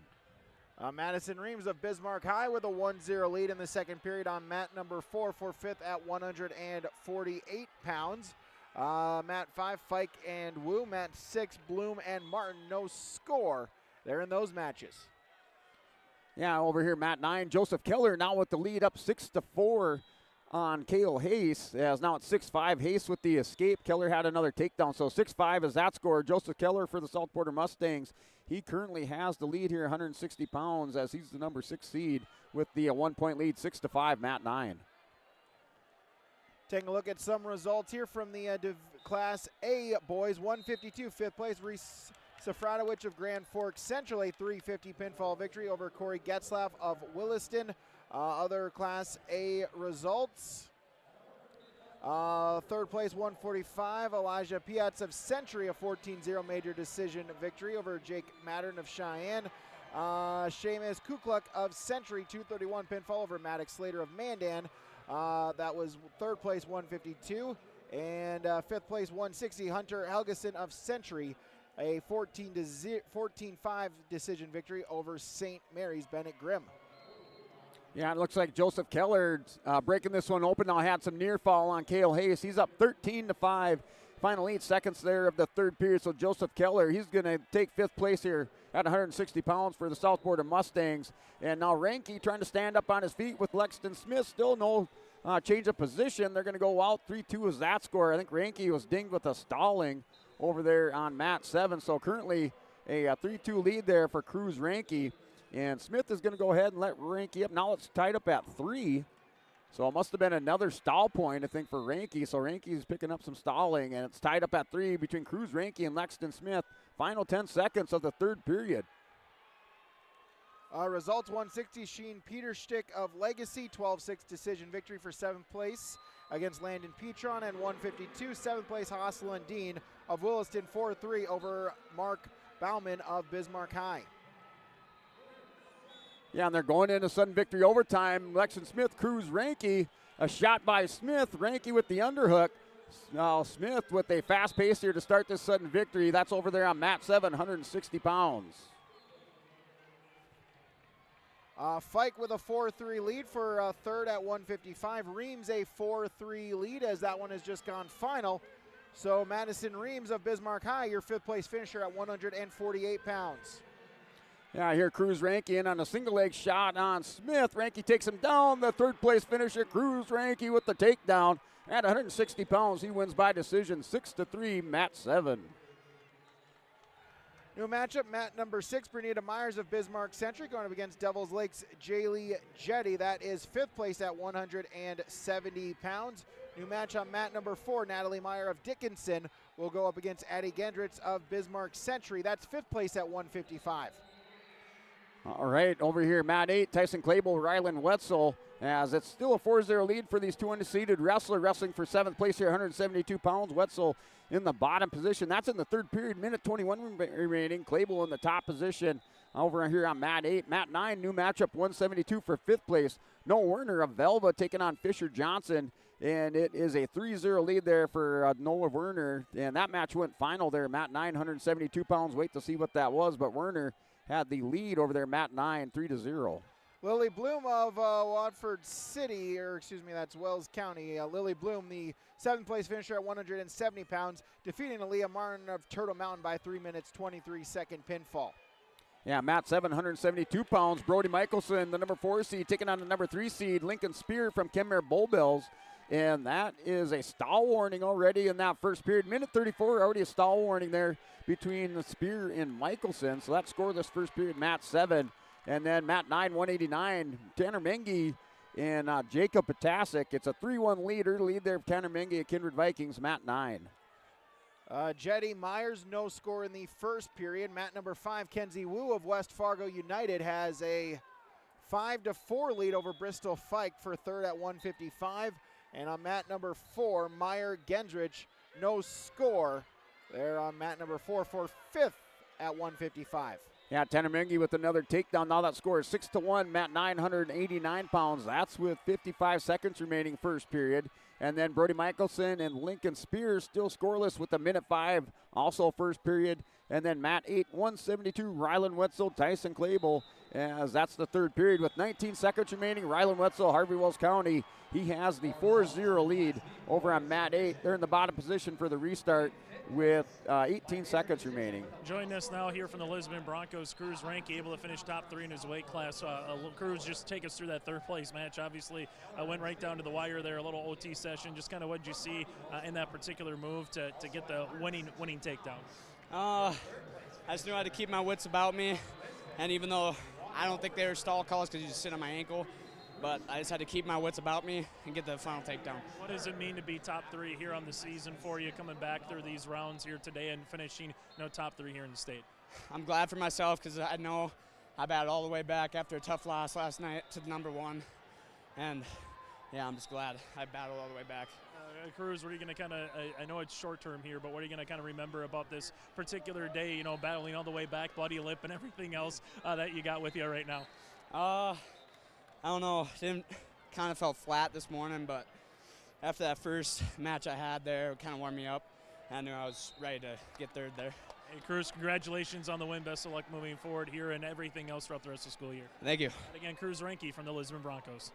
Madison Reams of Bismarck High with a 1-0 lead in the second period on mat number 4 for 5th at 148 pounds. Mat 5, Fike and Wu. Mat 6, Bloom and Martin, no score there in those matches. Yeah, over here, mat 9, Joseph Keller now with the lead up 6-4 on Cale Hayes. As now it's 6-5. Hayes with the escape. Keller had another takedown, so 6-5 is that score. Joseph Keller for the South Border Mustangs. He currently has the lead here, 160 pounds, as he's the number 6 seed with the 1-point lead, 6-5, mat 9. Taking a look at some results here from the Class A boys. 152, 5th place, Reese Safradowicz of Grand Forks Central, a 350 pinfall victory over Corey Getzlaff of Williston. Other Class A results. Third place, 145, Elijah Piatz of Century, a 14-0 major decision victory over Jake Mattern of Cheyenne. Seamus Kukluk of Century, 231 pinfall over Maddox Slater of Mandan. That was third place, 152. And fifth place, 160, Hunter Helgeson of Century, a 14-5 decision victory over St. Mary's Bennett Grimm. Yeah, it looks like Joseph Keller breaking this one open. Now had some near fall on Cale Hayes. He's up 13-5. Final 8 seconds there of the third period. So Joseph Keller, he's going to take 5th place here at 160 pounds for the South Border Mustangs. And now Ranke trying to stand up on his feet with Lexton Smith. Still no change of position. They're going to go out. 3-2 is that score. I think Ranke was dinged with a stalling over there on mat 7. So currently a 3-2 lead there for Cruz Ranke. And Smith is going to go ahead and let Ranke up. Now it's tied up at 3. So it must have been another stall point, I think, for Ranke. So Ranke's picking up some stalling, and it's tied up at 3 between Cruz Ranke and Lexton Smith. Final 10 seconds of the third period. Results 160, Sheen Peterstick of Legacy, 12-6 decision victory for 7th place against Landon Petron, and 152, 7th place Hossel and Dean of Williston, 4-3 over Mark Bauman of Bismarck High. Yeah, and they're going into sudden victory overtime. Lexton Smith, Cruz Ranke, a shot by Smith. Ranke with the underhook. Now Smith with a fast pace here to start this sudden victory. That's over there on mat 7, 160 pounds. Fike with a 4-3 lead for third at 155. Reams a 4-3 lead as that one has just gone final. So Madison Reams of Bismarck High, your 5th place finisher at 148 pounds. Yeah, here Cruz Ranke in on a single leg shot on Smith. Ranke takes him down. The 3rd place finisher, Cruz Ranke with the takedown. At 160 pounds, he wins by decision, 6-3, mat 7. New matchup, mat number 6, Bernita Myers of Bismarck Century going up against Devils Lake's Jaylee Jetty. That is 5th place at 170 pounds. New match on mat number 4, Natalie Meyer of Dickinson will go up against Addie Gendritz of Bismarck Century. That's 5th place at 155. All right, over here, Mat 8, Tyson Clable, Rylan Wetzel, as it's still a 4-0 lead for these two unseeded wrestlers, wrestling for 7th place here, 172 pounds. Wetzel in the bottom position. That's in the 3rd period, minute 21 remaining. Clable in the top position over here on Mat 8. Mat 9, new matchup, 172 for 5th place. Noah Werner of Velva taking on Fisher Johnson, and it is a 3-0 lead there for Noah Werner, and that match went final there. Mat 9, 172 pounds. Wait to see what that was, but Werner had the lead over there, Mat 9, 3-0. Lily Bloom of Watford City, or excuse me, that's Wells County. Lily Bloom, the 7th place finisher at 170 pounds, defeating Aaliyah Martin of Turtle Mountain by 3 minutes, 23-second pinfall. Yeah, Mat 7, 172 pounds. Brody Michelson, the number 4 seed, taking on the number 3 seed, Lincoln Spear from Kenmare Bullbells. And that is a stall warning already in that first period. Minute 34, already a stall warning there between the Spear and Michelson. So that scoreless first period, Mat 7. And then Mat 9, 189, Tanner Mengi and Jacob Potasic. It's a 3-1 lead there, Tanner Mengi of Kindred Vikings, Mat 9. Jetty Myers, no score in the first period. Mat number 5, Kenzie Wu of West Fargo United has a 5-4 lead over Bristol Fike for 3rd at 155. And on mat number 4, Meyer Gendrich, no score there on mat number 4 for 5th at 155. Yeah, Tanner Mengi with another takedown. Now that score is 6-1. Mat 989 pounds. That's with 55 seconds remaining first period. And then Brody Michelson and Lincoln Spears still scoreless with a minute 5, also first period. And then Mat 8, 172, Rylan Wetzel, Tyson Clable, as that's the 3rd period with 19 seconds remaining. Rylan Wetzel, Harvey Wells County, he has the 4-0 lead over on Mat 8. They're in the bottom position for the restart with 18 seconds remaining. Joining us now here from the Lisbon Broncos, Cruz Ranke, able to finish top 3 in his weight class. Cruz, just take us through that 3rd place match. Obviously, went right down to the wire there, a little OT session. Just kind of what did you see in that particular move to get the winning takedown? I just knew I had to keep my wits about me, and even though I don't think they were stall calls because you just sit on my ankle, but I just had to keep my wits about me and get the final takedown. What does it mean to be top 3 here on the season for you, coming back through these rounds here today and finishing top 3 here in the state? I'm glad for myself because I know I battled all the way back after a tough loss last night to the number 1, and yeah, I'm just glad I battled all the way back. Cruz, what are you going to kind of, I know it's short term here, but what are you going to kind of remember about this particular day, battling all the way back, bloody lip and everything else that you got with you right now? I don't know. Didn't kind of felt flat this morning, but after that first match I had there, it kind of warmed me up. I knew I was ready to get 3rd there. Hey, Cruz, congratulations on the win. Best of luck moving forward here and everything else throughout the rest of the school year. Thank you. And again, Cruz Ranke from the Lisbon Broncos.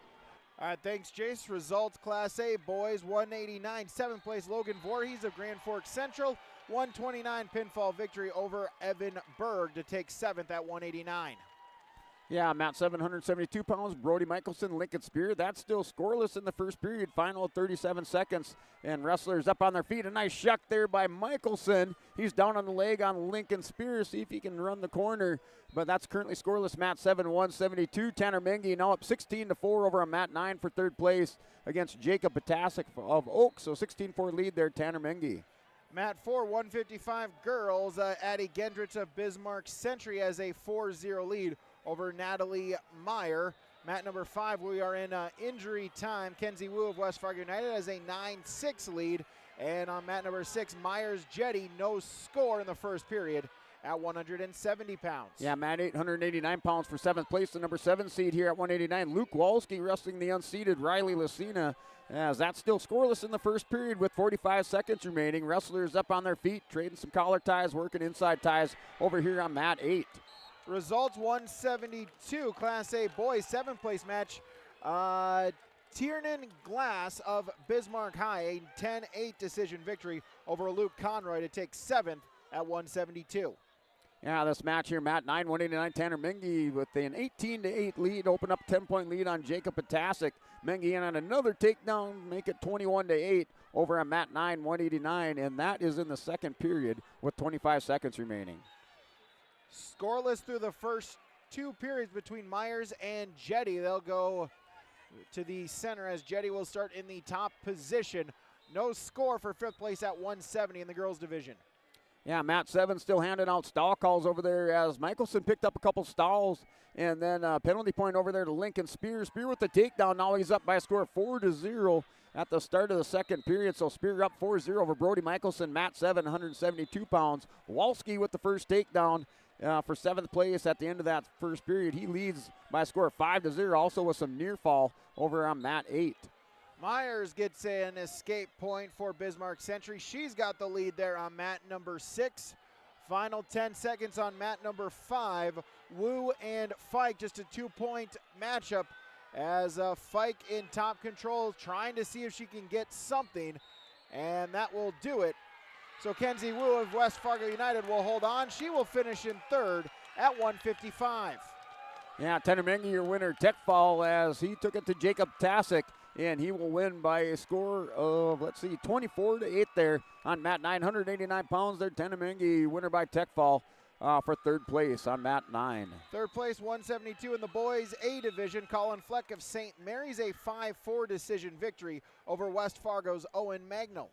All right, thanks, Jace. Results, Class A, boys, 189. 7th place, Logan Voorhees of Grand Forks Central. 129 pinfall victory over Evan Berg to take 7th at 189. Yeah, Mat 772 pounds, Brody Michelson, Lincoln Spear. That's still scoreless in the first period, final 37 seconds. And wrestlers up on their feet. A nice shuck there by Michelson. He's down on the leg on Lincoln Spear. See if he can run the corner. But that's currently scoreless. Mat 7, 172. Tanner Mengi now up 16-4 over on Mat 9 for 3rd place against Jacob Potasic of Oak. So 16-4 lead there, Tanner Mengi. Mat 4, 155 girls. Addie Gendrich of Bismarck Century has a 4-0 lead over Natalie Meyer. Mat number 5, we are in injury time. Kenzie Wu of West Fargo United has a 9-6 lead. And on mat number 6, Myers Jetty, no score in the first period at 170 pounds. Yeah, Mat 889 pounds for 7th place. The number 7 seed here at 189. Luke Walski wrestling the unseeded Riley Lucina. As that's still scoreless in the first period with 45 seconds remaining. Wrestlers up on their feet, trading some collar ties, working inside ties over here on mat 8. Results 172, Class A boys, 7th place match. Tiernan Glass of Bismarck High, a 10-8 decision victory over Luke Conroy to take 7th at 172. Yeah, this match here, Mat 9, 189, Tanner Mengi with an 18-8 lead, open up 10-point lead on Jacob Potasic. Mengi in on another takedown, make it 21-8 over on Mat 9, 189, and that is in the second period with 25 seconds remaining. Scoreless through the first 2 periods between Myers and Jetty. They'll go to the center as Jetty will start in the top position No score for fifth place at 170 in the girls division. Yeah, Matt 7 still handing out stall calls over there as Michelson picked up a couple stalls, and then penalty point over there to Lincoln Spear. Spear with the takedown. Now he's up by a score of 4-0 at the start of the second period. So Spear up 4-0 over Brody Michelson. Matt 7, 172 pounds. Walski with the first takedown for seventh place at the end of that first period. He leads by a score of 5-0, also with some near fall over on Matt 8. Myers gets an escape point for Bismarck Century. She's got the lead there on mat number 6. Final 10 seconds on mat number 5. Wu and Fike, just a 2-point matchup as Fike in top control, trying to see if she can get something, and that will do it. So Kenzie Wu of West Fargo United will hold on. She will finish in third at 155. Yeah, Tenemengi, your winner, tech fall as he took it to Jacob Tasic, and he will win by a score of, 24-8 there on mat 989 pounds there. Tenemengi, winner by tech fall for third place on mat 9. Third place, 172 in the boys A division. Colin Fleck of St. Mary's, a 5-4 decision victory over West Fargo's Owen Magno.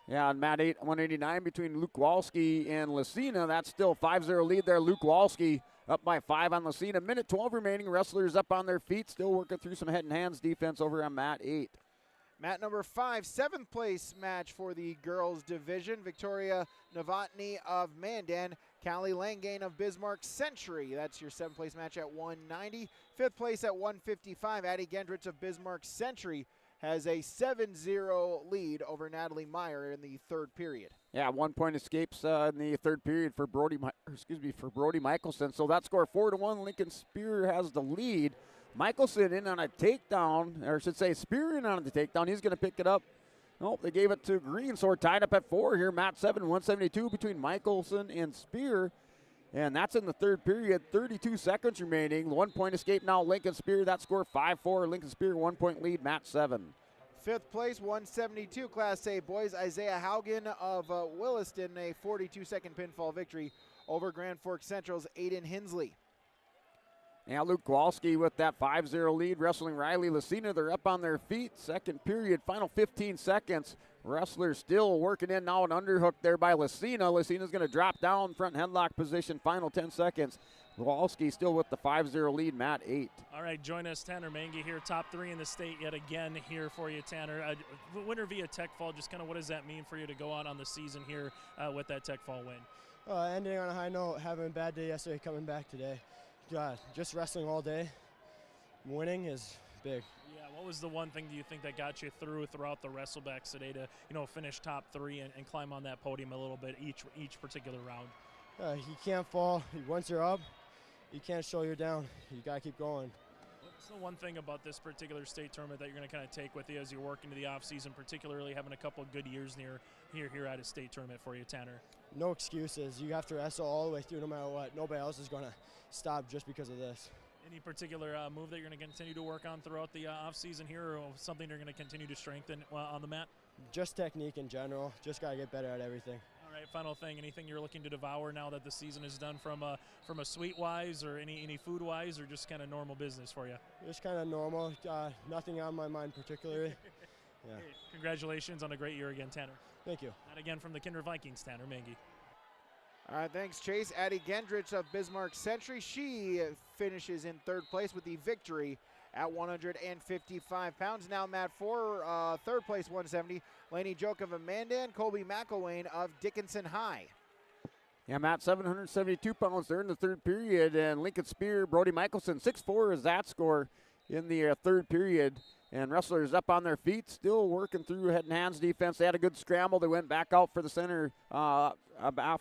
Yeah, on mat 8, 189 between Luke Walski and Lucina. That's still 5-0 lead there. Luke Walski up by 5 on Lucina. Minute 12 remaining. Wrestlers up on their feet, still working through some head and hands defense over on mat 8. Mat number 5, 7th place match for the girls division. Victoria Novotny of Mandan, Callie Langane of Bismarck Century. That's your 7th place match at 190. 5th place at 155, Addie Gendrich of Bismarck Century has a 7-0 lead over Natalie Meyer in the third period. Yeah, 1 point escapes in the third period for Brody Michelson. So that score 4-1. Lincoln Spear has the lead. Michelson in on a takedown, or I should say Spear in on the takedown. He's going to pick it up. Nope, they gave it to Green, so we're tied up at 4 here. Mat 7, 172 between Michelson and Spear. And that's in the third period, 32 seconds remaining. 1 point escape now, Lincoln Spear. That score 5-4. Lincoln Spear, 1 point lead, Mat 7. 5th place, 172 Class A boys. Isaiah Haugen of Williston, a 42-second pinfall victory over Grand Forks Central's Aiden Hensley. Now Luke Kowalski with that 5-0 lead, wrestling Riley Lucina. They're up on their feet. Second period, final 15 seconds. Wrestlers still working in now, an underhook there by Lucina. Lucina's going to drop down, front headlock position, final 10 seconds. Kowalski still with the 5-0 lead, Mat 8. All right, join us, Tanner Mangy here, top 3 in the state yet again here for you, Tanner. Winner via tech fall, just kind of what does that mean for you to go out on the season here with that tech fall win? Ending on a high note, having a bad day yesterday, coming back today. Just wrestling all day, winning is big. Yeah, what was the one thing do you think that got you throughout the wrestlebacks today to finish top 3 and climb on that podium a little bit each particular round? You can't fall. Once you're up, you can't show you're down. You got to keep going. What's the one thing about this particular state tournament that you're going to kind of take with you as you work into the offseason, particularly having a couple of good years here at a state tournament for you, Tanner? No excuses. You have to wrestle all the way through no matter what. Nobody else is going to stop just because of this. Any particular move that you're going to continue to work on throughout the offseason here, or something you're going to continue to strengthen on the mat? Just technique in general. Just got to get better at everything. All right, final thing, anything you're looking to devour now that the season is done from a sweet-wise or any food-wise, or just kind of normal business for you? Just kind of normal. Nothing on my mind particularly. Yeah. Hey, congratulations on a great year again, Tanner. Thank you. And again from the Kinder Vikings, Tanner Mangy. All right, thanks, Chase. Addie Gendrich of Bismarck Century. She finishes in third place with the victory at 155 pounds. Now Mat 4, third place, 170. Laney Joke of Amanda and Colby McElwain of Dickinson High. Yeah, Mat 772 pounds there in the third period. And Lincoln Spear, Brody Michelson, 6-4 is that score in the third period. And wrestlers up on their feet, still working through head and hands defense. They had a good scramble. They went back out for the center off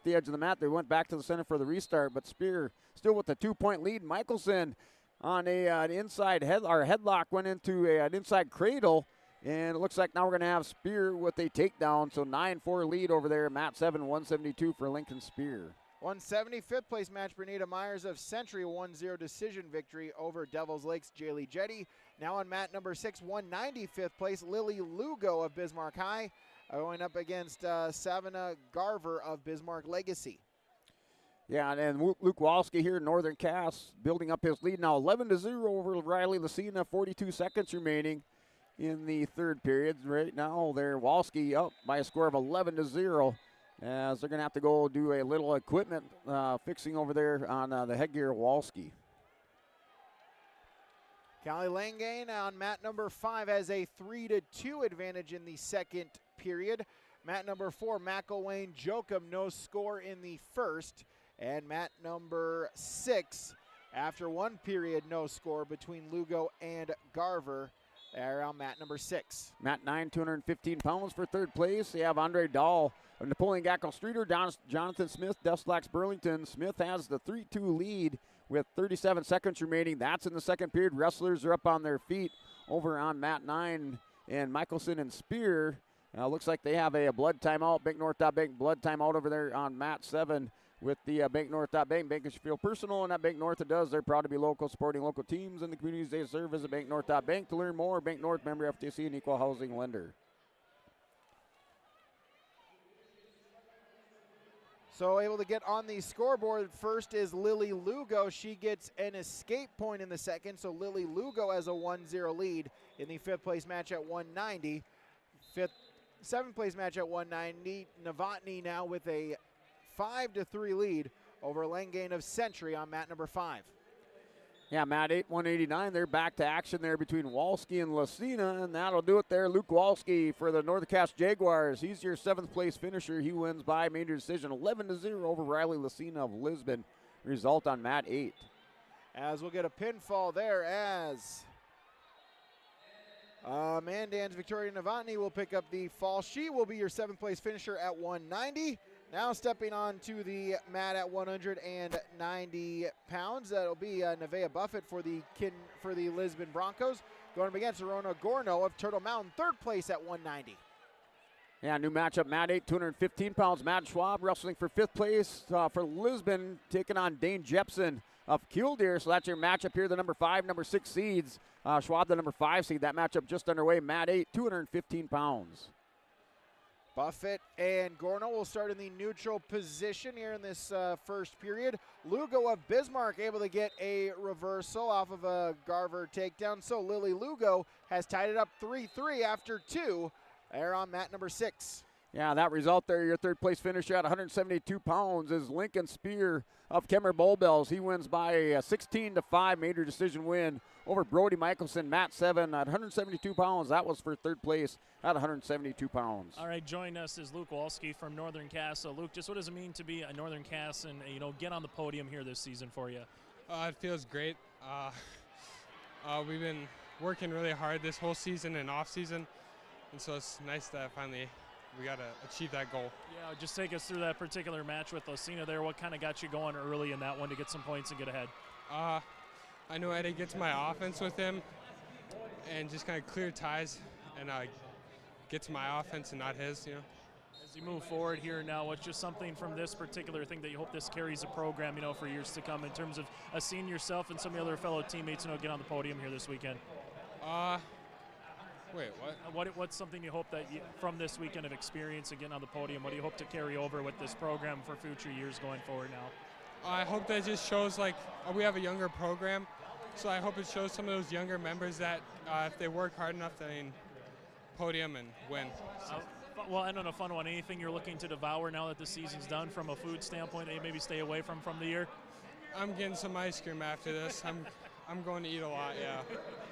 the edge of the mat. They went back to the center for the restart, but Spear still with a 2-point lead. Michelson on an inside headlock went into an inside cradle, and it looks like now we're going to have Spear with a takedown. So 9-4 lead over there. Mat 7, 172 for Lincoln Spear. 170, fifth place match, Bernita Myers of Century, 1-0 decision victory over Devils Lake's Jaylee Jetty. Now on mat number 6, 190, fifth place, Lily Lugo of Bismarck High, going up against Savannah Garver of Bismarck Legacy. Yeah, and Luke Walski here in Northern Cass building up his lead now 11-0 over Riley Lucina, 42 seconds remaining. in the third period. Right now, they're Walski up by a score of 11-0, as they're going to have to go do a little equipment fixing over there on the headgear Walski. Callie Langane on mat number 5 has a 3-2 advantage in the second period. Mat number 4, McElwain Jokum, no score in the first. And mat number 6, after one period, no score between Lugo and Garver. They're on mat number 6. Mat 9, 215 pounds for third place. They have Andre Dahl of Napoleon Gackel Streeter, Jonathan Smith, Dustlax Burlington. Smith has the 3-2 lead with 37 seconds remaining. That's in the second period. Wrestlers are up on their feet over on mat 9, and Michelson and Spear. Looks like they have a blood timeout. Bank North Bank blood timeout over there on mat 7 with the Bank North Bank. Bank should feel personal, and that Bank North it does. They're proud to be local, supporting local teams and the communities they serve. Visit Bank North Bank to learn more. Bank North, member FDIC, and equal housing lender. So able to get on the scoreboard first is Lily Lugo. She gets an escape point in the second, so Lily Lugo has a 1-0 lead in the fifth place match at 190. Seventh place match at 190. Novotny now with a 5-3 lead over Langane of Century on mat number 5. Yeah, mat 8, 189. They're back to action there between Walski and Lucina, and that'll do it there. Luke Walski for the Northern Cass Jaguars. He's your 7th place finisher. He wins by major decision 11-0 over Riley Lucina of Lisbon. Result on mat 8. As we'll get a pinfall there as Mandan's Victoria Novotny will pick up the fall. She will be your 7th place finisher at 190. Now stepping on to the mat at 190 pounds, that'll be Nevaeh Buffett for the Lisbon Broncos. Going up against Arona Gorno of Turtle Mountain, 3rd place at 190. Yeah, new matchup, mat 8, 215 pounds. Matt Schwab wrestling for 5th place for Lisbon, taking on Dane Jepson of Killdeer. So that's your matchup here, the number 5, number 6 seeds. Schwab, the number 5 seed. That matchup just underway, mat 8, 215 pounds. Buffett and Gorno will start in the neutral position here in this first period. Lugo of Bismarck able to get a reversal off of a Garver takedown. So Lily Lugo has tied it up 3-3 after 2. They're on mat number 6. Yeah, that result there, your 3rd place finisher at 172 pounds is Lincoln Spear of Kemmer Bullbells. He wins by a 16-5 major decision win over Brody Michelson, mat 7 at 172 pounds. That was for 3rd place at 172 pounds. All right, joining us is Luke Walski from Northern Cass. So, Luke, just what does it mean to be a Northern Cass and, get on the podium here this season for you? It feels great. We've been working really hard this whole season and off season, and so it's nice that finally we got to achieve that goal. Yeah, just take us through that particular match with Lucina there. What kind of got you going early in that one to get some points and get ahead? I knew I had to get to my offense with him and just kind of clear ties and get to my offense and not his, As you move forward here now, what's just something from this particular thing that you hope this carries a program, for years to come in terms of seeing yourself and some of the other fellow teammates, get on the podium here this weekend? Wait, what? What's something you hope that from this weekend of experience and getting on the podium, what do you hope to carry over with this program for future years going forward now? I hope that just shows, we have a younger program, so I hope it shows some of those younger members that if they work hard enough, they can podium and win. Well, and on a fun one, anything you're looking to devour now that the season's done from a food standpoint that you maybe stay away from the year? I'm getting some ice cream after this. I'm going to eat a lot, yeah.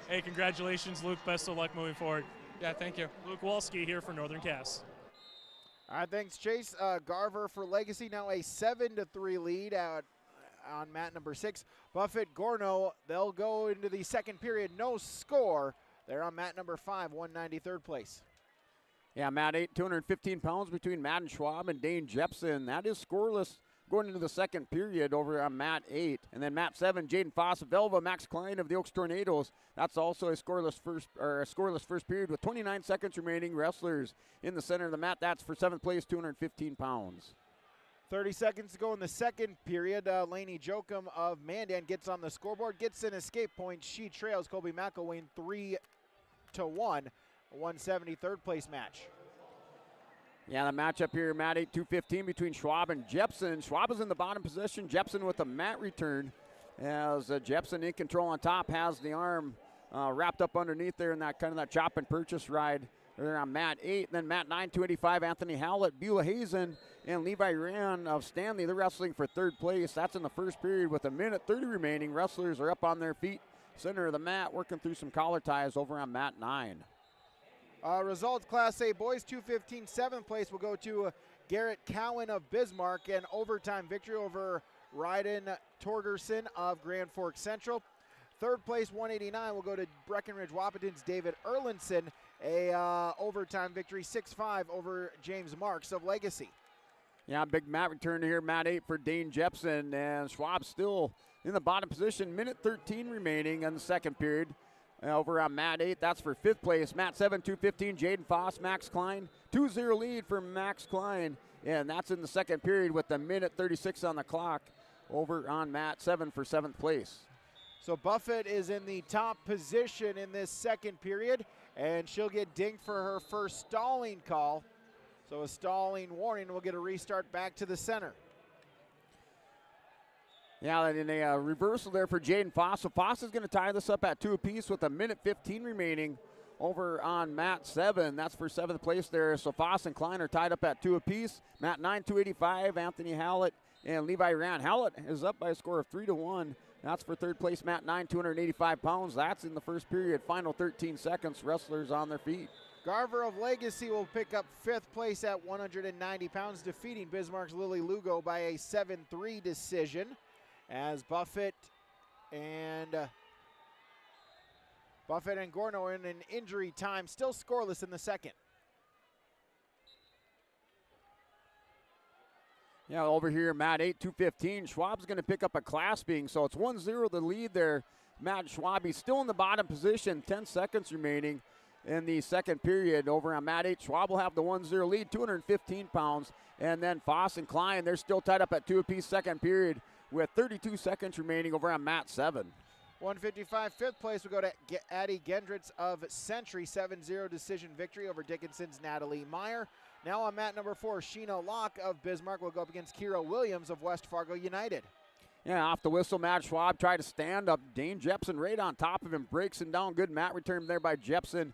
Hey, congratulations, Luke. Best of luck moving forward. Yeah, thank you. Luke Walski here for Northern Cass. All right, thanks, Chase. Garver for Legacy, now a 7-3 lead out on mat number 6. Buffett, Gorno, they'll go into the second period, no score. They're on mat number 5, 193rd place. Yeah, mat 8, 215 pounds between Madden Schwab and Dane Jepson. That is scoreless going into the second period over on mat 8. And then mat 7, Jaden Foss of Velva, Max Klein of the Oaks Tornadoes. That's also a scoreless first period with 29 seconds remaining. Wrestlers in the center of the mat. That's for 7th place, 215 pounds. 30 seconds to go in the second period. Lainey Jokum of Mandan gets on the scoreboard, gets an escape point. She trails Colby McElwain 3-1, a 173rd place match. Yeah, the matchup here, mat 8, 215 between Schwab and Jepson. Schwab is in the bottom position. Jepson with a mat return as Jepson in control on top, has the arm wrapped up underneath there in that kind of that chop and purchase ride. They're on mat 8, then mat 9, 285, Anthony Howlett, Beulah Hazen, and Levi Rand of Stanley. They're wrestling for third place. That's in the first period with 1:30 remaining. Wrestlers are up on their feet, center of the mat, working through some collar ties over on mat 9. Results, Class A boys, 215, 7th place will go to Garrett Cowan of Bismarck, an overtime victory over Ryden Torgerson of Grand Forks Central. Third place, 189, will go to Breckenridge Wapaton's David Erlinson, a overtime victory, 6-5 over James Marks of Legacy. Yeah, big mat return here, mat 8 for Dane Jepson, and Schwab still in the bottom position, 1:13 remaining in the second period. Over on mat 8, that's for 5th place. Mat 7, 215, Jaden Foss, Max Klein. 2-0 lead for Max Klein, and that's in the second period with 1:36 on the clock over on mat 7 for 7th place. So Buffett is in the top position in this second period, and she'll get dinged for her first stalling call. So a stalling warning, will get a restart back to the center. Yeah, and a reversal there for Jaden Foss. So Foss is going to tie this up at 2 apiece with 1:15 remaining over on mat 7. That's for 7th place there. So Foss and Klein are tied up at 2 apiece. Mat 9, 285, Anthony Howlett and Levi Rand. Howlett is up by a score of 3-1. That's for third place, mat 9, 285 pounds. That's in the first period. Final 13 seconds. Wrestlers on their feet. Garver of Legacy will pick up 5th place at 190 pounds, defeating Bismarck's Lily Lugo by a 7-3 decision. As Buffett and Gorno are in an injury time, still scoreless in the second. Yeah, over here, mat 8, 215. Schwab's going to pick up a clasping, so it's 1-0 the lead there. Matt Schwab, he's still in the bottom position, 10 seconds remaining in the second period. Over on mat 8, Schwab will have the 1-0 lead, 215 pounds. And then Foss and Klein, they're still tied up at 2 apiece second period with 32 seconds remaining over on mat 7. 155, 5th place will go to Addie Gendritz of Century, 7-0 decision victory over Dickinson's Natalie Meyer. Now on mat number 4, Sheena Locke of Bismarck will go up against Kira Williams of West Fargo United. Yeah, off the whistle, Matt Schwab tried to stand up. Dane Jepson right on top of him, breaks him down. Good mat return there by Jepson.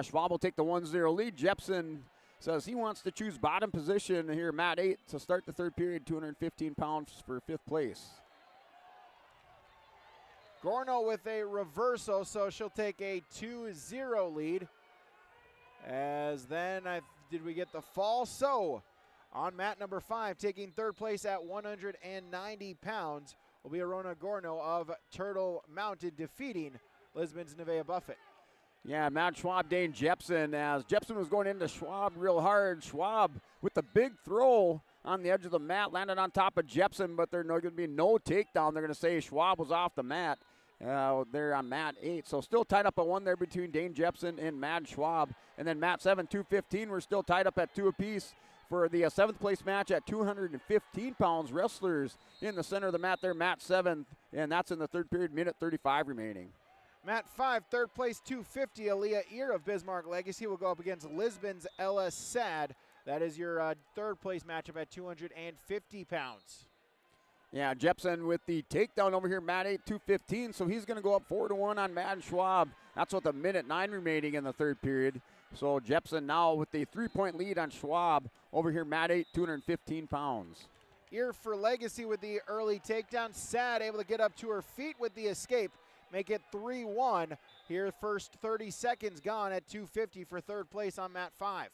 Schwab will take the 1-0 lead. Jepson says he wants to choose bottom position here, mat 8, to start the third period, 215 pounds for 5th place. Gorno with a reversal, so she'll take a 2-0 lead. As then, did we get the fall? So, on mat number 5, taking third place at 190 pounds, will be Arona Gorno of Turtle Mountain, defeating Lisbon's Nevaeh Buffett. Yeah, Matt Schwab, Dane Jepson, as Jepson was going into Schwab real hard. Schwab with the big throw on the edge of the mat, landed on top of Jepson, but there's going to be no takedown. They're going to say Schwab was off the mat. They're on mat 8. So still tied up at 1 there between Dane Jepson and Matt Schwab. And then mat 7, 215, we're still tied up at 2 apiece for the 7th place match at 215 pounds. Wrestlers in the center of the mat there, mat 7, and that's in the third period, 1:35 remaining. Mat 5, third place, 250, Aaliyah Ear of Bismarck Legacy will go up against Lisbon's Ella Sad. That is your third place matchup at 250 pounds. Yeah, Jepson with the takedown over here, mat 8, 215, so he's going to go up 4-1 on Matt Schwab. That's with 1:09 remaining in the third period. So Jepson now with the 3-point lead on Schwab over here, mat 8, 215 pounds. Ear for Legacy with the early takedown. Sad able to get up to her feet with the escape. Make it 3-1. Here, first 30 seconds gone at 250 for third place on mat 5.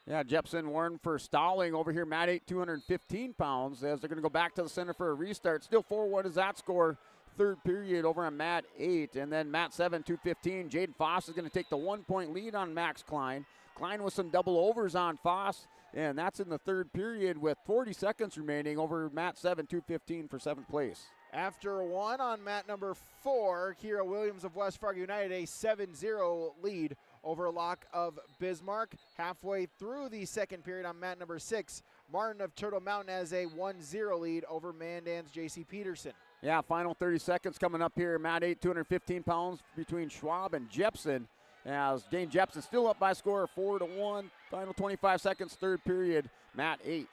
Yeah, Jepson warned for stalling over here, mat 8, 215 pounds, as they're going to go back to the center for a restart. Still 4-1 is that score. Third period over on mat 8. And then mat 7, 215. Jaden Foss is going to take the 1-point lead on Max Klein. Klein with some double overs on Foss. And that's in the third period with 40 seconds remaining over mat 7, 215 for 7th place. After 1 on mat number 4, Kira Williams of West Fargo United, a 7-0 lead over Locke of Bismarck. Halfway through the second period on mat number 6, Martin of Turtle Mountain has a 1-0 lead over Mandan's J.C. Peterson. Yeah, final 30 seconds coming up here. Mat 8, 215 pounds between Schwab and Jepson. As Dane Jepson still up by a score of 4-1. Final 25 seconds, third period, mat 8.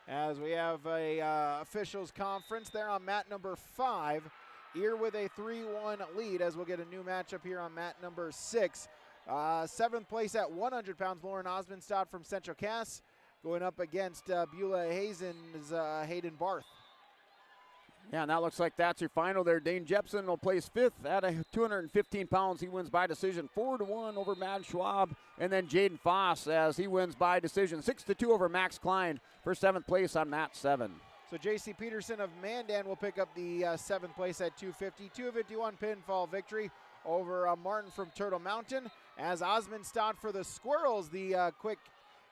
As we have a officials conference there on mat number 5, Ear with a 3-1 lead as we'll get a new matchup here on mat number 6. 7th place at 100 pounds, Lauren Osmondstad from Central Cass going up against Beulah Hazen's Hayden Barth. Yeah, and that looks like that's your final there. Dane Jepson will place 5th at 215 pounds. He wins by decision 4-1 over Matt Schwab. And then Jaden Foss as he wins by decision 6-2 over Max Klein for 7th place on mat 7. So J.C. Peterson of Mandan will pick up the 7th place at 250. 251 pinfall victory over Martin from Turtle Mountain. As Osmondstad for the Squirrels, the quick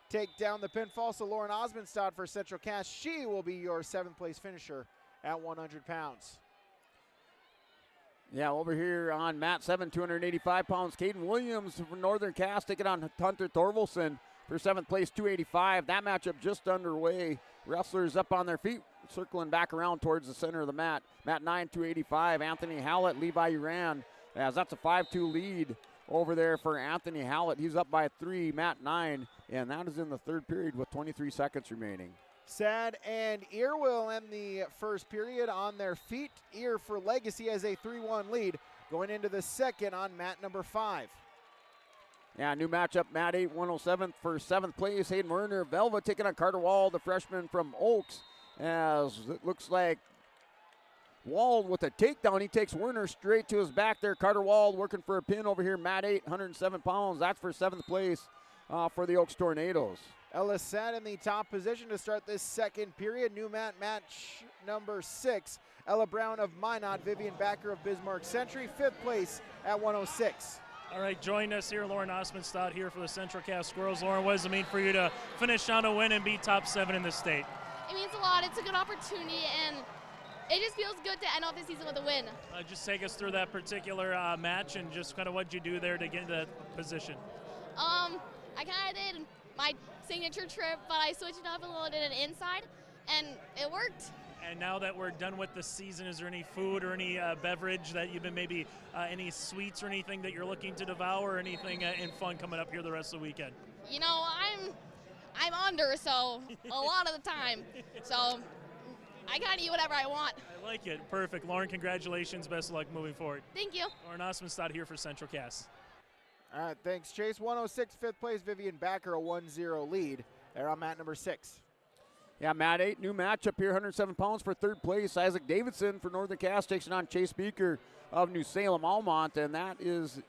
take down the pinfall. So Lauren Osmondstad for Central Cass, she will be your 7th place finisher at 100 pounds. Yeah, over here on mat 7, 285 pounds, Caden Williams from Northern Cass taking on Hunter Thorvalson for 7th place, 285. That matchup just underway. Wrestlers up on their feet, circling back around towards the center of the mat. Mat 9, 285, Anthony Hallett, Levi Uran, as that's a 5-2 lead over there for Anthony Hallett. He's up by 3, mat 9, and that is in the 3rd period with 23 seconds remaining. Sad and Ear will end the 1st period on their feet. Ear for Legacy has a 3-1 lead going into the 2nd on mat number 5. Yeah, new matchup, mat 8, 107 for 7th place. Hayden Werner, Velva taking on Carter Wall, the freshman from Oaks, as it looks like Wall with a takedown. He takes Werner straight to his back there. Carter Wall working for a pin over here, mat 8, 107 pounds. That's for 7th place for the Oaks Tornadoes. Ella Sad in the top position to start this 2nd period. New match number 6. Ella Brown of Minot, Vivian Backer of Bismarck Century, 5th place at 106. All right, join us here, Lauren Osmondstad here for the Central Cass Squirrels. Lauren, what does it mean for you to finish on a win and be top 7 in the state? It means a lot. It's a good opportunity, and it just feels good to end off the season with a win. Just take us through that particular match and just kind of what you do there to get into that position. I kind of did my signature trip, but I switched it up a little, did an inside, and it worked. And now that we're done with the season, is there any food or any beverage that you've been maybe any sweets or anything that you're looking to devour or anything in fun coming up here the rest of the weekend? You know, I'm under, so a lot of the time. So I kind of eat whatever I want. I like it. Perfect. Lauren, congratulations. Best of luck moving forward. Thank you. Lauren Osmondstad here for Central Cass. All right, thanks, Chase. 106, 5th place, Vivian Backer, a 1-0 lead. They're on mat number 6. Yeah, mat 8, new matchup here, 107 pounds for 3rd place. Isaac Davidson for Northern Cass takes it on Chase Beaker of New Salem Almont, and that is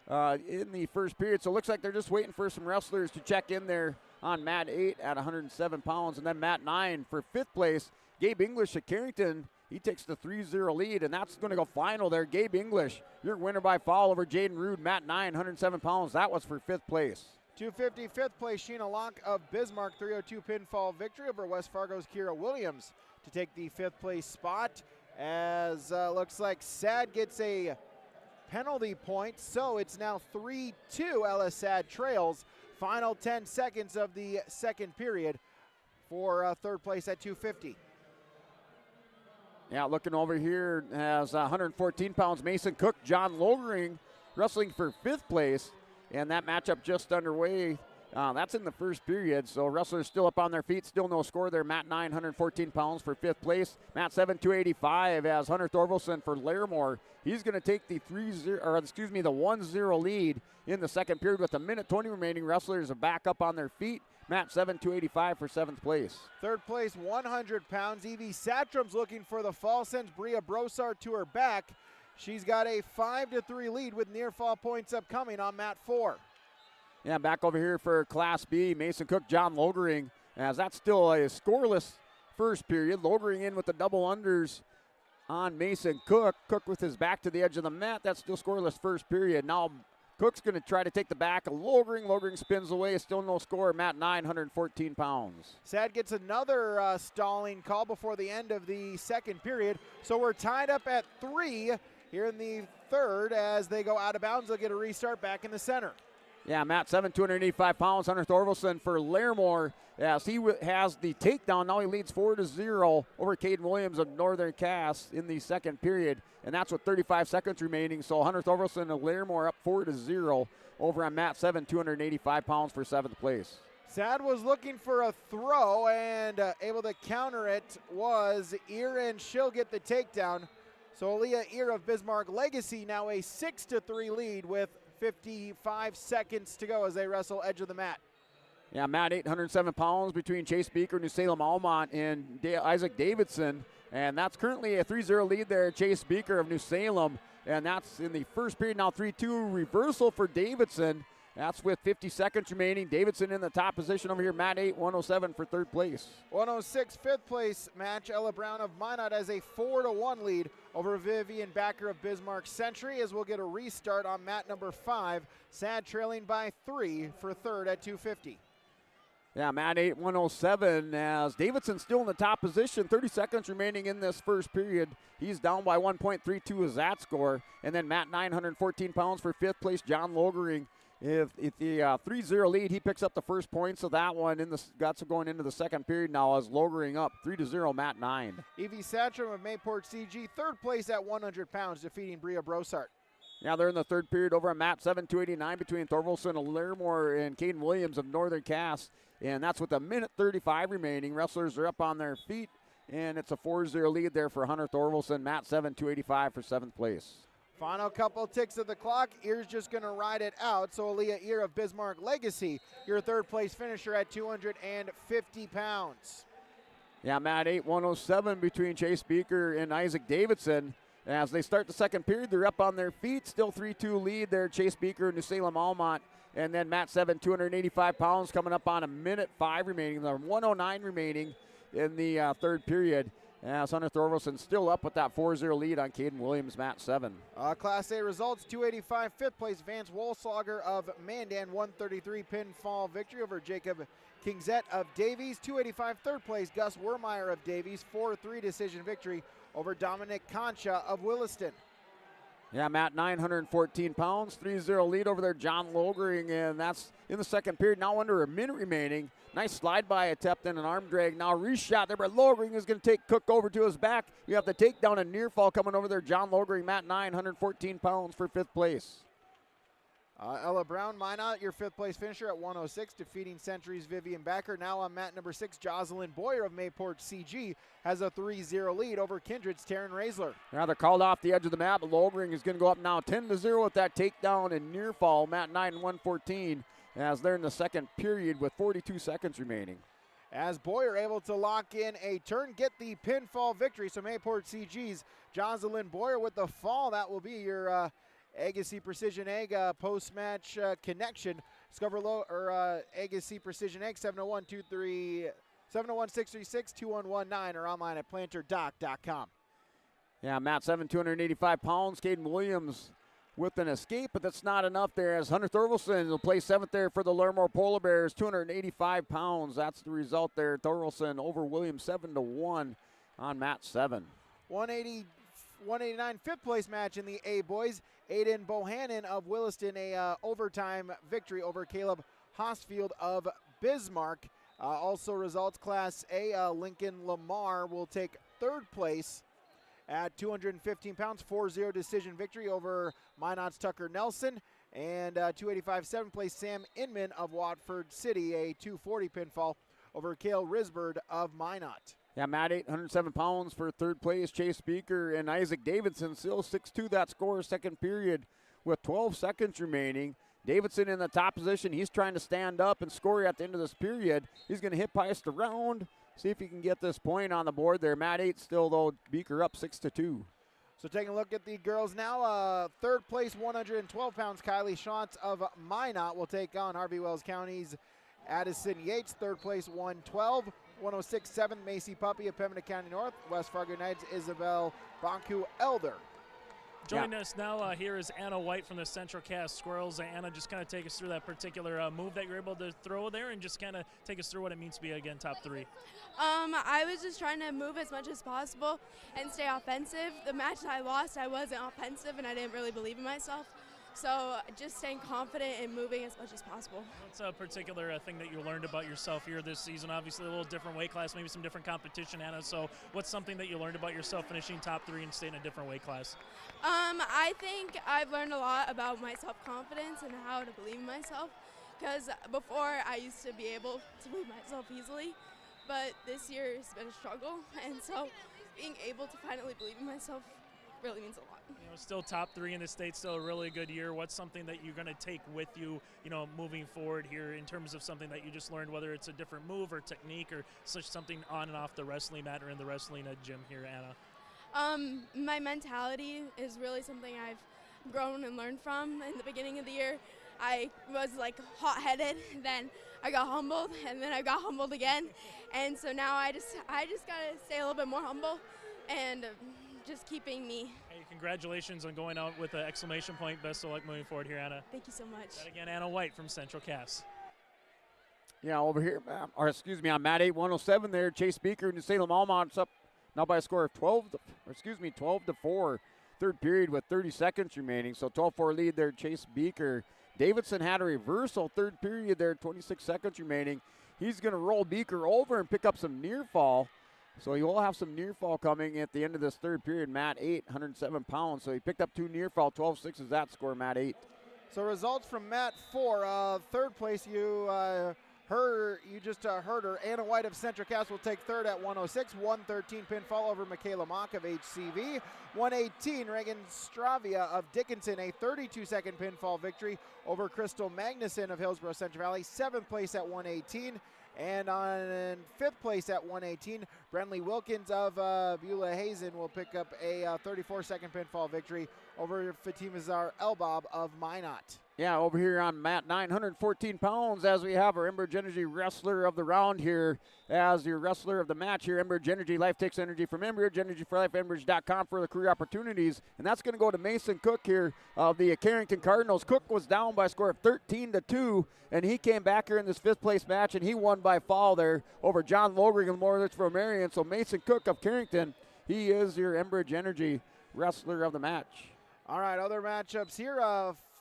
in the 1st period. So it looks like they're just waiting for some wrestlers to check in there on mat 8 at 107 pounds. And then mat 9 for 5th place, Gabe English at Carrington. He takes the 3-0 lead, and that's going to go final there. Gabe English, your winner by fall over Jaden Rude, mat 9, 107 pounds. That was for 5th place. 250, 5th place, Sheena Locke of Bismarck, 302 pinfall victory over West Fargo's Kira Williams to take the 5th place spot. As looks like Sad gets a penalty point, so it's now 3-2. Ella Sad trails. Final 10 seconds of the 2nd period for 3rd place at 250. Yeah, looking over here has 114 pounds, Mason Cook, John Logering wrestling for 5th place. And that matchup just underway. That's in the 1st period, so wrestlers still up on their feet. Still no score there. Mat 9, 114 pounds for 5th place. Mat 7, 285 as Hunter Thorvalson for Larimore. He's going to take the 1-0 lead in the 2nd period with a minute 20 remaining. Wrestlers are back up on their feet. Mat 7, 285 for 7th place. 3rd place, 100 pounds. Evie Satrum's looking for the fall, sends Bria Brossard to her back. She's got a 5-3 lead with near fall points upcoming on mat 4. Yeah, back over here for Class B, Mason Cook, John Logering, as that's still a scoreless 1st period. Logering in with the double unders on Mason Cook. Cook with his back to the edge of the mat. That's still scoreless 1st period. Now Cook's going to try to take the back of Logering. Logering spins away. Still no score. Mat 9, 114 pounds. Sad gets another stalling call before the end of the 2nd period. So we're tied up at 3 here in the 3rd. As they go out of bounds, they'll get a restart back in the center. Yeah, mat 7, 285 pounds. Hunter Thorvalson for Larimore as he has the takedown. Now he leads 4-0 over Caden Williams of Northern Cass in the 2nd period. And that's with 35 seconds remaining. So Hunter Thorvalson of Larimore up 4-0 over on mat 7, 285 pounds for 7th place. Sad was looking for a throw and able to counter it was Ear, and she'll get the takedown. So Aaliyah Ear of Bismarck Legacy now a 6-3 lead with 55 seconds to go as they wrestle edge of the mat. Yeah, Matt, 807 pounds between Chase Beaker, New Salem Almont, and Isaac Davidson. And that's currently a 3-0 lead there, Chase Beaker of New Salem. And that's in the first period, now 3-2 reversal for Davidson. That's with 50 seconds remaining. Davidson in the top position over here. Matt 8, 107 for third place. 106, fifth place match. Ella Brown of Minot has a 4-1 lead over Vivian Backer of Bismarck Century as we'll get a restart on mat number 5. Sad trailing by 3 for third at 250. Yeah, Matt 8, 107 as Davidson still in the top position. 30 seconds remaining in this first period. He's down by 1.32 is that score. And then Matt 914 pounds for fifth place, John Logering. If the 3-0 lead, he picks up the first points of that one. Got to going into the second period now as Logering up 3-0, Matt 9. Evie Satcham of Mayport CG, third place at 100 pounds, defeating Bria Brosart. Now they're in the third period over on mat 7, 289 between Thorvaldson, Lamore, and Caden Williams of Northern Cass. And that's with a minute 35 remaining. Wrestlers are up on their feet, and it's a 4-0 lead there for Hunter Thorvaldson. mat 7, 285 for seventh place. Final couple ticks of the clock. Ear's just going to ride it out. So Aaliyah Ear of Bismarck Legacy, your third place finisher at 250 pounds. Yeah, Matt 8, 107 between Chase Beaker and Isaac Davidson. As they start the second period, they're up on their feet. Still 3-2 lead there. Chase Beaker, New Salem Almont. And then Matt 7, 285 pounds coming up on a minute 5 remaining. There's 109 remaining in the third period. As Hunter Thorvaldson still up with that 4-0 lead on Caden Williams, Matt 7. Class A results, 285, fifth place, Vance Wolfslager of Mandan, 133 pinfall victory over Jacob Kingzett of Davies. 285, third place, Gus Wermeyer of Davies, 4-3 decision victory over Dominic Concha of Williston. Yeah, Matt, 914 pounds, 3-0 lead over there, John Logering, and that's in the second period, now under a minute remaining. Nice slide by attempt and an arm drag. Now reshot there, but Logering is going to take Cook over to his back. You have the takedown and near fall coming over there. John Logering, Matt, 914 pounds for fifth place. Ella Brown, Minot, your fifth place finisher at 106, defeating Century's Vivian Backer. Now on mat number 6, Jocelyn Boyer of Mayport CG has a 3-0 lead over Kindred's Taryn Raisler. Now they're called off the edge of the mat, but Logering is going to go up now 10-0 with that takedown and near fall. Matt 9 and 114 as they're in the second period with 42 seconds remaining. As Boyer able to lock in a turn, get the pinfall victory. So Mayport CG's Jocelyn Boyer with the fall. That will be your Agassi Precision Egg post-match connection. Discover Agassi Precision Egg 701-636-2119 or online at planterdoc.com. Yeah, Matt 7, 285 pounds. Caden Williams with an escape, but that's not enough there as Hunter Thorvaldson will play seventh there for the Lermore Polar Bears, 285 pounds. That's the result there. Thorvaldson over Williams 7-1 on Matt 7. 189 fifth place match in the A boys. Aiden Bohannon of Williston, a overtime victory over Caleb Hosfield of Bismarck. Also results Class A, Lincoln Lamar will take third place at 215 pounds, 4-0 decision victory over Minot's Tucker Nelson. And 285 seventh place, Sam Inman of Watford City, a 240 pinfall over Cale Risbird of Minot. Yeah, Matt 807 pounds for third place. Chase Beaker and Isaac Davidson still 6-2 that score second period with 12 seconds remaining. Davidson in the top position. He's trying to stand up and score at the end of this period. He's going to hit Piest around. See if he can get this point on the board there. Matt 8 still, though, Beaker up 6-2. So taking a look at the girls now. Third place, 112 pounds, Kylie Schantz of Minot will take on Harvey Wells County's Addison Yates. Third place, 112. 106 7th, Macy Puppy of Pembina County North. West Fargo United, Isabel Bonku Elder. Joining us now here is Anna White from the Central Cass Squirrels. Anna, just kind of take us through that particular move that you're able to throw there and just kind of take us through what it means to be, again, top 3. I was just trying to move as much as possible and stay offensive. The match that I lost, I wasn't offensive and I didn't really believe in myself. So just staying confident and moving as much as possible. What's a particular thing that you learned about yourself here this season? Obviously a little different weight class, maybe some different competition, Anna. So what's something that you learned about yourself finishing top 3 and staying in a different weight class? I think I've learned a lot about my self-confidence and how to believe in myself. Because before I used to be able to believe myself easily, but this year has been a struggle. And so being able to finally believe in myself really means a lot. You know, still top 3 in the state, still a really good year. What's something that you're going to take with you, you know, moving forward here in terms of something that you just learned, whether it's a different move or technique or something on and off the wrestling mat or in the wrestling gym here, Anna? My mentality is really something I've grown and learned from. In the beginning of the year, I was like hot-headed, then I got humbled, and then I got humbled again. And so now I just gotta stay a little bit more humble and just keeping me. Hey, congratulations on going out with an exclamation point. Best of luck moving forward here, Anna. Thank you so much. That again, Anna White from Central Cass. Yeah, over here, on mat 8, 107 there, Chase Beaker and Salem Almont's up now by a score of 12 to 4. Third period with 30 seconds remaining, so 12-4 lead there, Chase Beaker. Davidson had a reversal, third period there, 26 seconds remaining. He's going to roll Beaker over and pick up some near fall. So he will have some near fall coming at the end of this third period. Mat 8, 107 pounds. So he picked up 2 near fall, 12-6 is that score, Mat 8. So results from Mat 4, third place you just heard her. Anna White of Central Cass will take third at 106. 113 pinfall over Michaela Mock of HCV. 118 Reagan Stravia of Dickinson, a 32-second pinfall victory over Crystal Magnuson of Hillsboro Central Valley. 7th place at 118. And on 5th place at 118, Brentley Wilkins of Beulah Hazen will pick up a 34-second pinfall victory over Fatima Zar Elbob of Minot. Yeah, over here on mat 914 pounds as we have our Enbridge Energy wrestler of the round here as your wrestler of the match here. Enbridge Energy, life takes energy from Enbridge, energy for life, Enbridge.com for the career opportunities. And that's going to go to Mason Cook here of the Carrington Cardinals. Cook was down by a score of 13-2, and he came back here in this 5th place match, and he won by fall there over John Logrig and Lamore Lichville Marion. So Mason Cook of Carrington, he is your Enbridge Energy wrestler of the match. All right, other matchups here.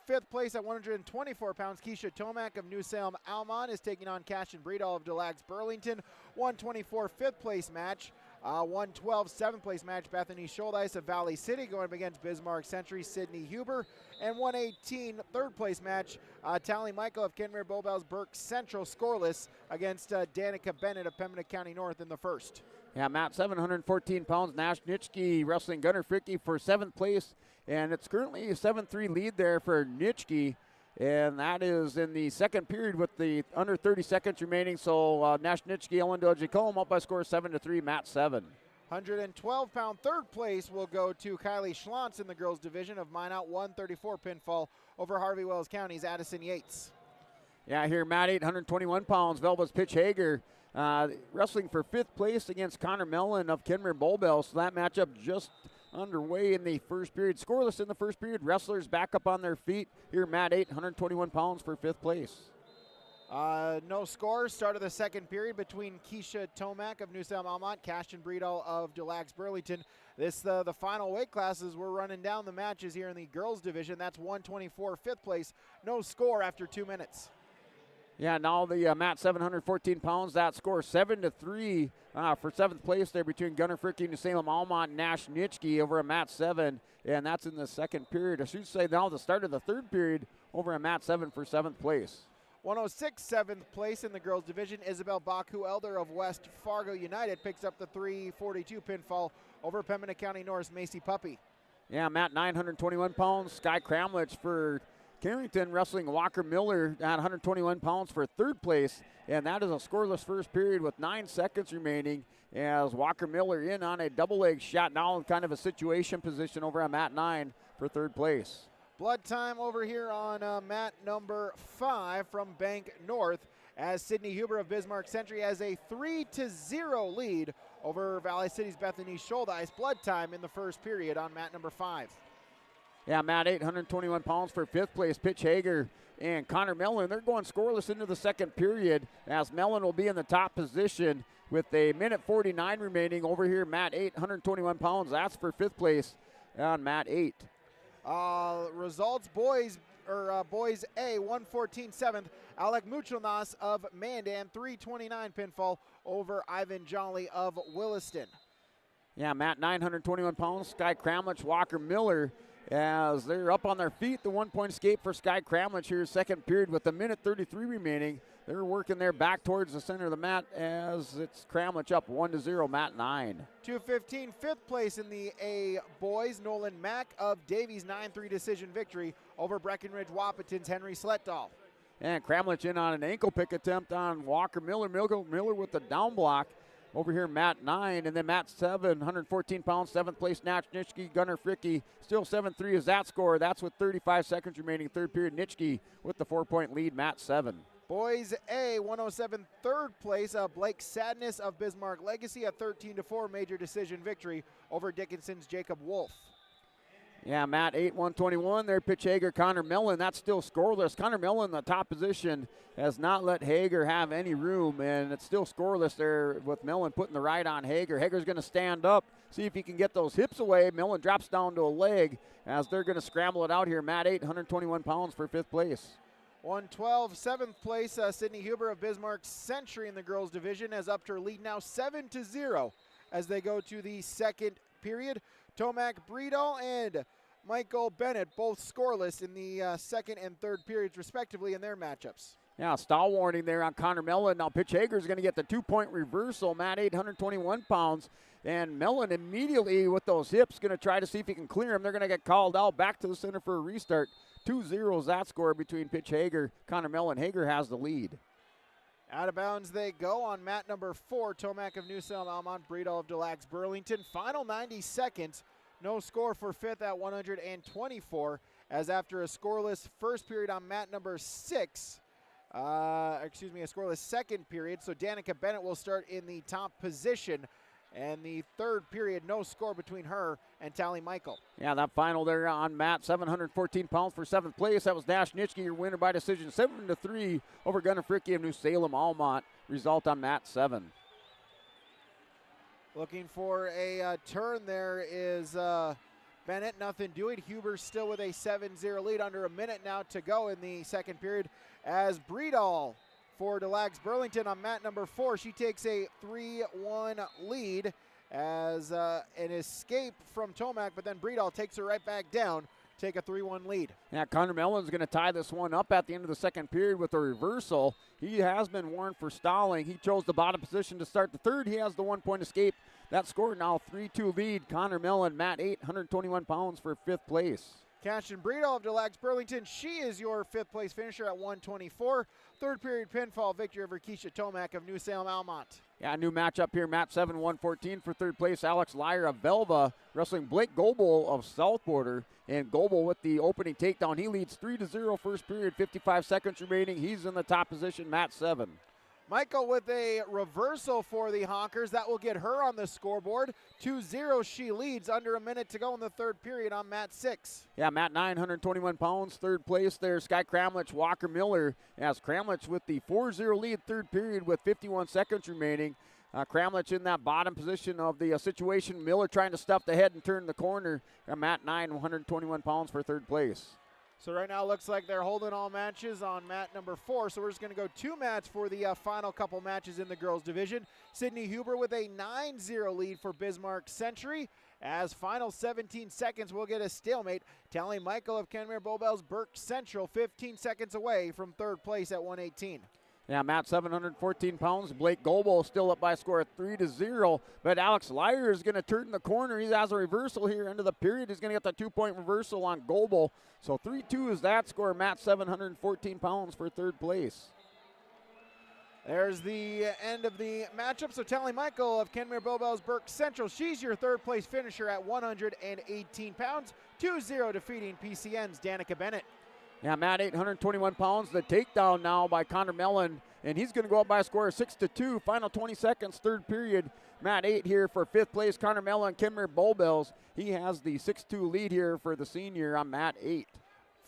5th place at 124 pounds, Keisha Tomac of New Salem Almont is taking on Cashin Breedall of DeLags Burlington. 124 5th place match. 112 7th place match, Bethany Scholdice of Valley City going up against Bismarck Century, Sydney Huber. And 118 3rd place match, Tally Michael of Kenmare Bowbells Burke Central scoreless against Danica Bennett of Pembina County North in the first. Yeah, Matt, 714 pounds, Nash Nitschke wrestling Gunnar Fricke for 7th place. And it's currently a 7-3 lead there for Nitschke. And that is in the second period with the under 30 seconds remaining. So Nash Nitschke, Ellen Dojicombe up by a score of 7-3, Matt 7. 112-pound third place will go to Kylie Schlantz in the girls division of Minot. 134 pinfall over Harvey Wells County's Addison Yates. Yeah, here Matt 8, 121 pounds, Velva's Pitch Hager wrestling for 5th place against Connor Mellon of Kenmare Bowbells. So that matchup just underway in the first period. Scoreless in the first period. Wrestlers back up on their feet. Here, Matt 8, 121 pounds for 5th place. No scores. Start of the second period between Keisha Tomac of New Salem Almont, Cashin Breedall of DeLags Burlington. This the final weight classes. We're running down the matches here in the girls division. That's 124 5th place. No score after 2 minutes. Yeah, now the Matt 714 pounds. That score 7-3 for 7th place there between Gunnar Fricke, New Salem Almont, and Nash Nitschke over a Matt 7, and that's in the second period. I should say now the start of the third period over a Matt 7 for 7th place. 106 7th place in the girls division. Isabel Baku Elder of West Fargo United picks up the 342 pinfall over Pembina County North's Macy Puppy. Yeah, Matt 921 pounds. Sky Kramlich for Carrington wrestling Walker Miller at 121 pounds for 3rd place, and that is a scoreless first period with 9 seconds remaining as Walker Miller in on a double leg shot, now in kind of a situation position over on mat 9 for 3rd place. Blood time over here on mat number 5 from Bank North as Sydney Huber of Bismarck Century has a 3-0 lead over Valley City's Bethany Scholdice. Blood time in the first period on mat number 5. Yeah, Matt 8, 121 pounds for 5th place. Pitch Hager and Connor Mellon, they're going scoreless into the second period as Mellon will be in the top position with a minute 49 remaining over here. Matt 8, 121 pounds. That's for 5th place on Matt 8. Results, boys A, 114 7th. Alec Muchelnas of Mandan, 329 pinfall over Ivan Jolly of Williston. Yeah, Matt 921 pounds. Sky Kramlich, Walker Miller as they're up on their feet. The 1-point escape for Sky Kramlich here, second period with a minute 33 remaining. They're working their back towards the center of the mat as it's Kramlich up 1-0, mat 9. 2:15, fifth place in the A boys. Nolan Mack of Davies, 9-3 decision victory over Breckenridge Wapaton's Henry Sletdahl. And Kramlich in on an ankle pick attempt on Walker Miller. Miller with the down block. Over here, mat 9, and then mat 7, 114 pounds, 7th place, Nitschke, Gunnar Fricke, still 7-3 is that score. That's with 35 seconds remaining, third period. Nitschke with the 4-point lead, mat 7. Boys A, 107, third place, Blake Sadness of Bismarck Legacy, a 13-4 major decision victory over Dickinson's Jacob Wolf. Yeah, mat 8, 121 there, pitch Hager, Connor Mellon, that's still scoreless. Connor Mellon, the top position, has not let Hager have any room, and it's still scoreless there with Mellon putting the right on Hager. Hager's going to stand up, see if he can get those hips away. Mellon drops down to a leg as they're going to scramble it out here. Mat 8, 121 pounds for fifth place. 112, seventh place, Sydney Huber of Bismarck Century in the girls division has upped her lead now 7-0 as they go to the second period. Tomac Breedall and Michael Bennett both scoreless in the second and third periods respectively in their matchups. Yeah, stall warning there on Connor Mellon. Now Pitch Hager's going to get the 2-point reversal. Mat 8, 121 pounds. And Mellon immediately with those hips going to try to see if he can clear him. They're going to get called out back to the center for a restart. 2-0 that score between Pitch Hager, Connor Mellon. Hager has the lead. Out of bounds they go on mat number 4. Tomac of New Salem Almont, Breedall of Des Lacs Burlington. Final 90 seconds. No score for fifth at 124 as after a scoreless first period on mat number 6. A scoreless second period. So Danica Bennett will start in the top position. And the third period, no score between her and Tally Michael. Yeah, that final there on mat, 714 pounds for seventh place. That was Dash Nitschke, your winner by decision, 7-3 over Gunnar Fricke of New Salem Almont. Result on mat 7. Looking for a turn there is Bennett, nothing doing. Huber still with a 7-0 lead, under a minute now to go in the second period as Breedall for Des Lacs Burlington on mat number 4. She takes a 3-1 lead as an escape from Tomac, but then Breedall takes her right back down, take a 3-1 lead. Yeah, Connor Mellon's going to tie this one up at the end of the second period with a reversal. He has been warned for stalling. He chose the bottom position to start the third. He has the 1-point escape. That score now 3-2 lead. Connor Mellon, mat 8, 121 pounds for fifth place. Cashin Breedall of Des Lacs Burlington, she is your fifth place finisher at 124. Third period pinfall victory over Keisha Tomac of New Salem Almont. Yeah, new matchup here, mat 7, 114 for third place. Alex Lyer of Velva wrestling Blake Goebel of South Border. And Goebel with the opening takedown. He leads 3-0 first period, 55 seconds remaining. He's in the top position, mat 7. Michael with a reversal for the Honkers. That will get her on the scoreboard. 2-0 she leads, under a minute to go in the third period on mat 6. Yeah, mat 9, 121 pounds. Third place there, Sky Kramlich, Walker Miller. As Kramlich with the 4-0 lead, third period with 51 seconds remaining. Kramlich in that bottom position of the situation. Miller trying to stuff the head and turn the corner. Mat 9, 121 pounds for third place. So right now it looks like they're holding all matches on mat number 4. So we're just going to go 2 mats for the final couple matches in the girls division. Sydney Huber with a 9-0 lead for Bismarck Century. As final 17 seconds, we'll get a stalemate. Tally Michael of Kenmare Bowbells Burke Central, 15 seconds away from third place at 118. Yeah, mat 714 pounds. Blake Goebel still up by a score of 3-0. But Alex Lyer is going to turn the corner. He has a reversal here into the period. He's going to get the 2-point reversal on Goebel. So 3-2 is that score. Mat 714 pounds for third place. There's the end of the matchup. So Tally Michael of Kenmare Bowbells Burke Central, she's your third place finisher at 118 pounds. 2-0 defeating PCN's Danica Bennett. Yeah, mat 8, 121 pounds. The takedown now by Connor Mellon, and he's going to go up by a score of 6-2. Final 20 seconds, third period. Mat 8 here for fifth place. Connor Mellon, Kenmare Bowbells. He has the 6-2 lead here for the senior on mat 8.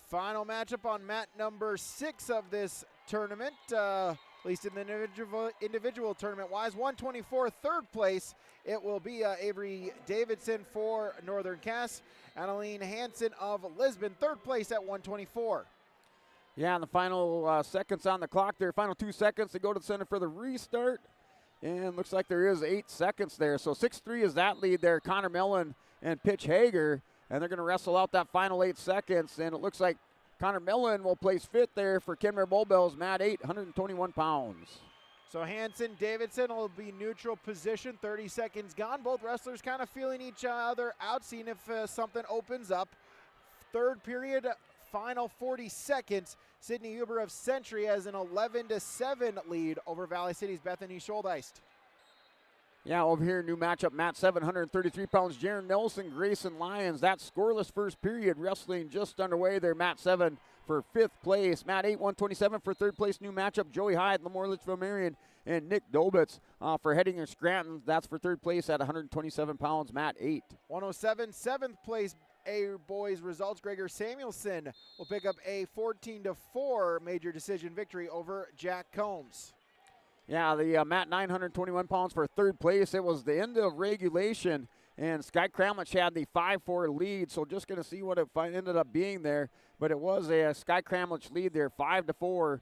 Final matchup on mat number 6 of this tournament, at least in the individual tournament-wise. 124, third place. It will be Avery Davidson for Northern Cass. Annalene Hansen of Lisbon, third place at 124. Yeah, and the final seconds on the clock there. Final 2 seconds to go to the center for the restart. And looks like there is 8 seconds there. So 6-3 is that lead there. Connor Mellon and Pitch Hager. and they're going to wrestle out that final 8 seconds, and it looks like Connor Millen will place 5th there for Kenmare Bullbills, mat 8, 121 pounds. So Hanson, Davidson will be neutral position, 30 seconds gone. Both wrestlers kind of feeling each other out, seeing if something opens up. Third period, final 40 seconds. Sydney Huber of Century has an 11-7 lead over Valley City's Bethany Scholdeist. Yeah, over here, new matchup, mat 7, 133 pounds. Jaron Nelson, Grayson Lyons. That scoreless first period, wrestling just underway there, mat 7 for 5th place. Mat 8, 127 for 3rd place. New matchup, Joey Hyde, Lamore Lichville Marion, and Nick Dobitz for Heading and Scranton. That's for 3rd place at 127 pounds, mat 8. 107, 7th place A boys results. Gregor Samuelson will pick up a 14-4 major decision victory over Jack Combs. Yeah, the mat 921 pounds for 3rd place. It was the end of regulation, and Sky Kramlich had the 5-4 lead, so just going to see what it ended up being there. But it was a Sky Kramlich lead there, 5-4,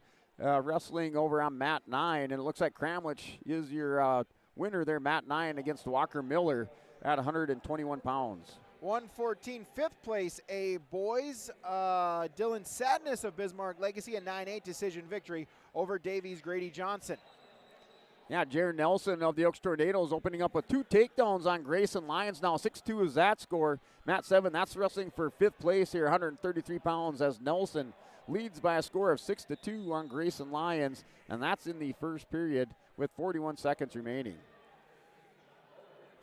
wrestling over on mat 9. And it looks like Kramlich is your winner there, mat 9 against Walker Miller at 121 pounds. 114, 5th place A boys. Dylan Sadness of Bismarck Legacy, a 9-8 decision victory over Davies Grady Johnson. Yeah, Jaron Nelson of the Oaks Tornadoes opening up with 2 takedowns on Grayson Lyons. Now 6-2 is that score. Mat 7, that's wrestling for 5th place here, 133 pounds, as Nelson leads by a score of 6-2 on Grayson Lyons, and that's in the first period with 41 seconds remaining.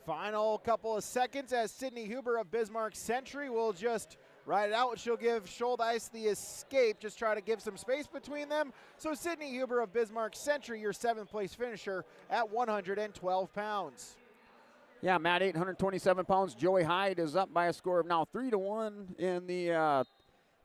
Final couple of seconds as Sydney Huber of Bismarck Century will just ride it out. She'll give Scholdeist the escape, just try to give some space between them. So Sydney Huber of Bismarck Century, your 7th place finisher at 112 pounds. Yeah, mat 8, 127 pounds. Joey Hyde is up by a score of now 3-1 in the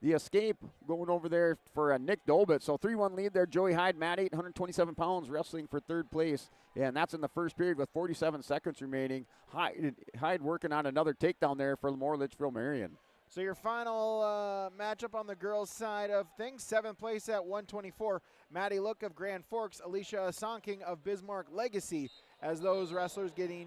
escape going over there for Nick Dobitz. So 3-1 lead there. Joey Hyde, mat 8, 127 pounds, wrestling for 3rd place. And that's in the first period with 47 seconds remaining. Hyde working on another takedown there for Lamore Lichville Marion. So your final matchup on the girls' side of things, 7th place at 124, Maddie Look of Grand Forks, Alicia Sonking of Bismarck Legacy, as those wrestlers getting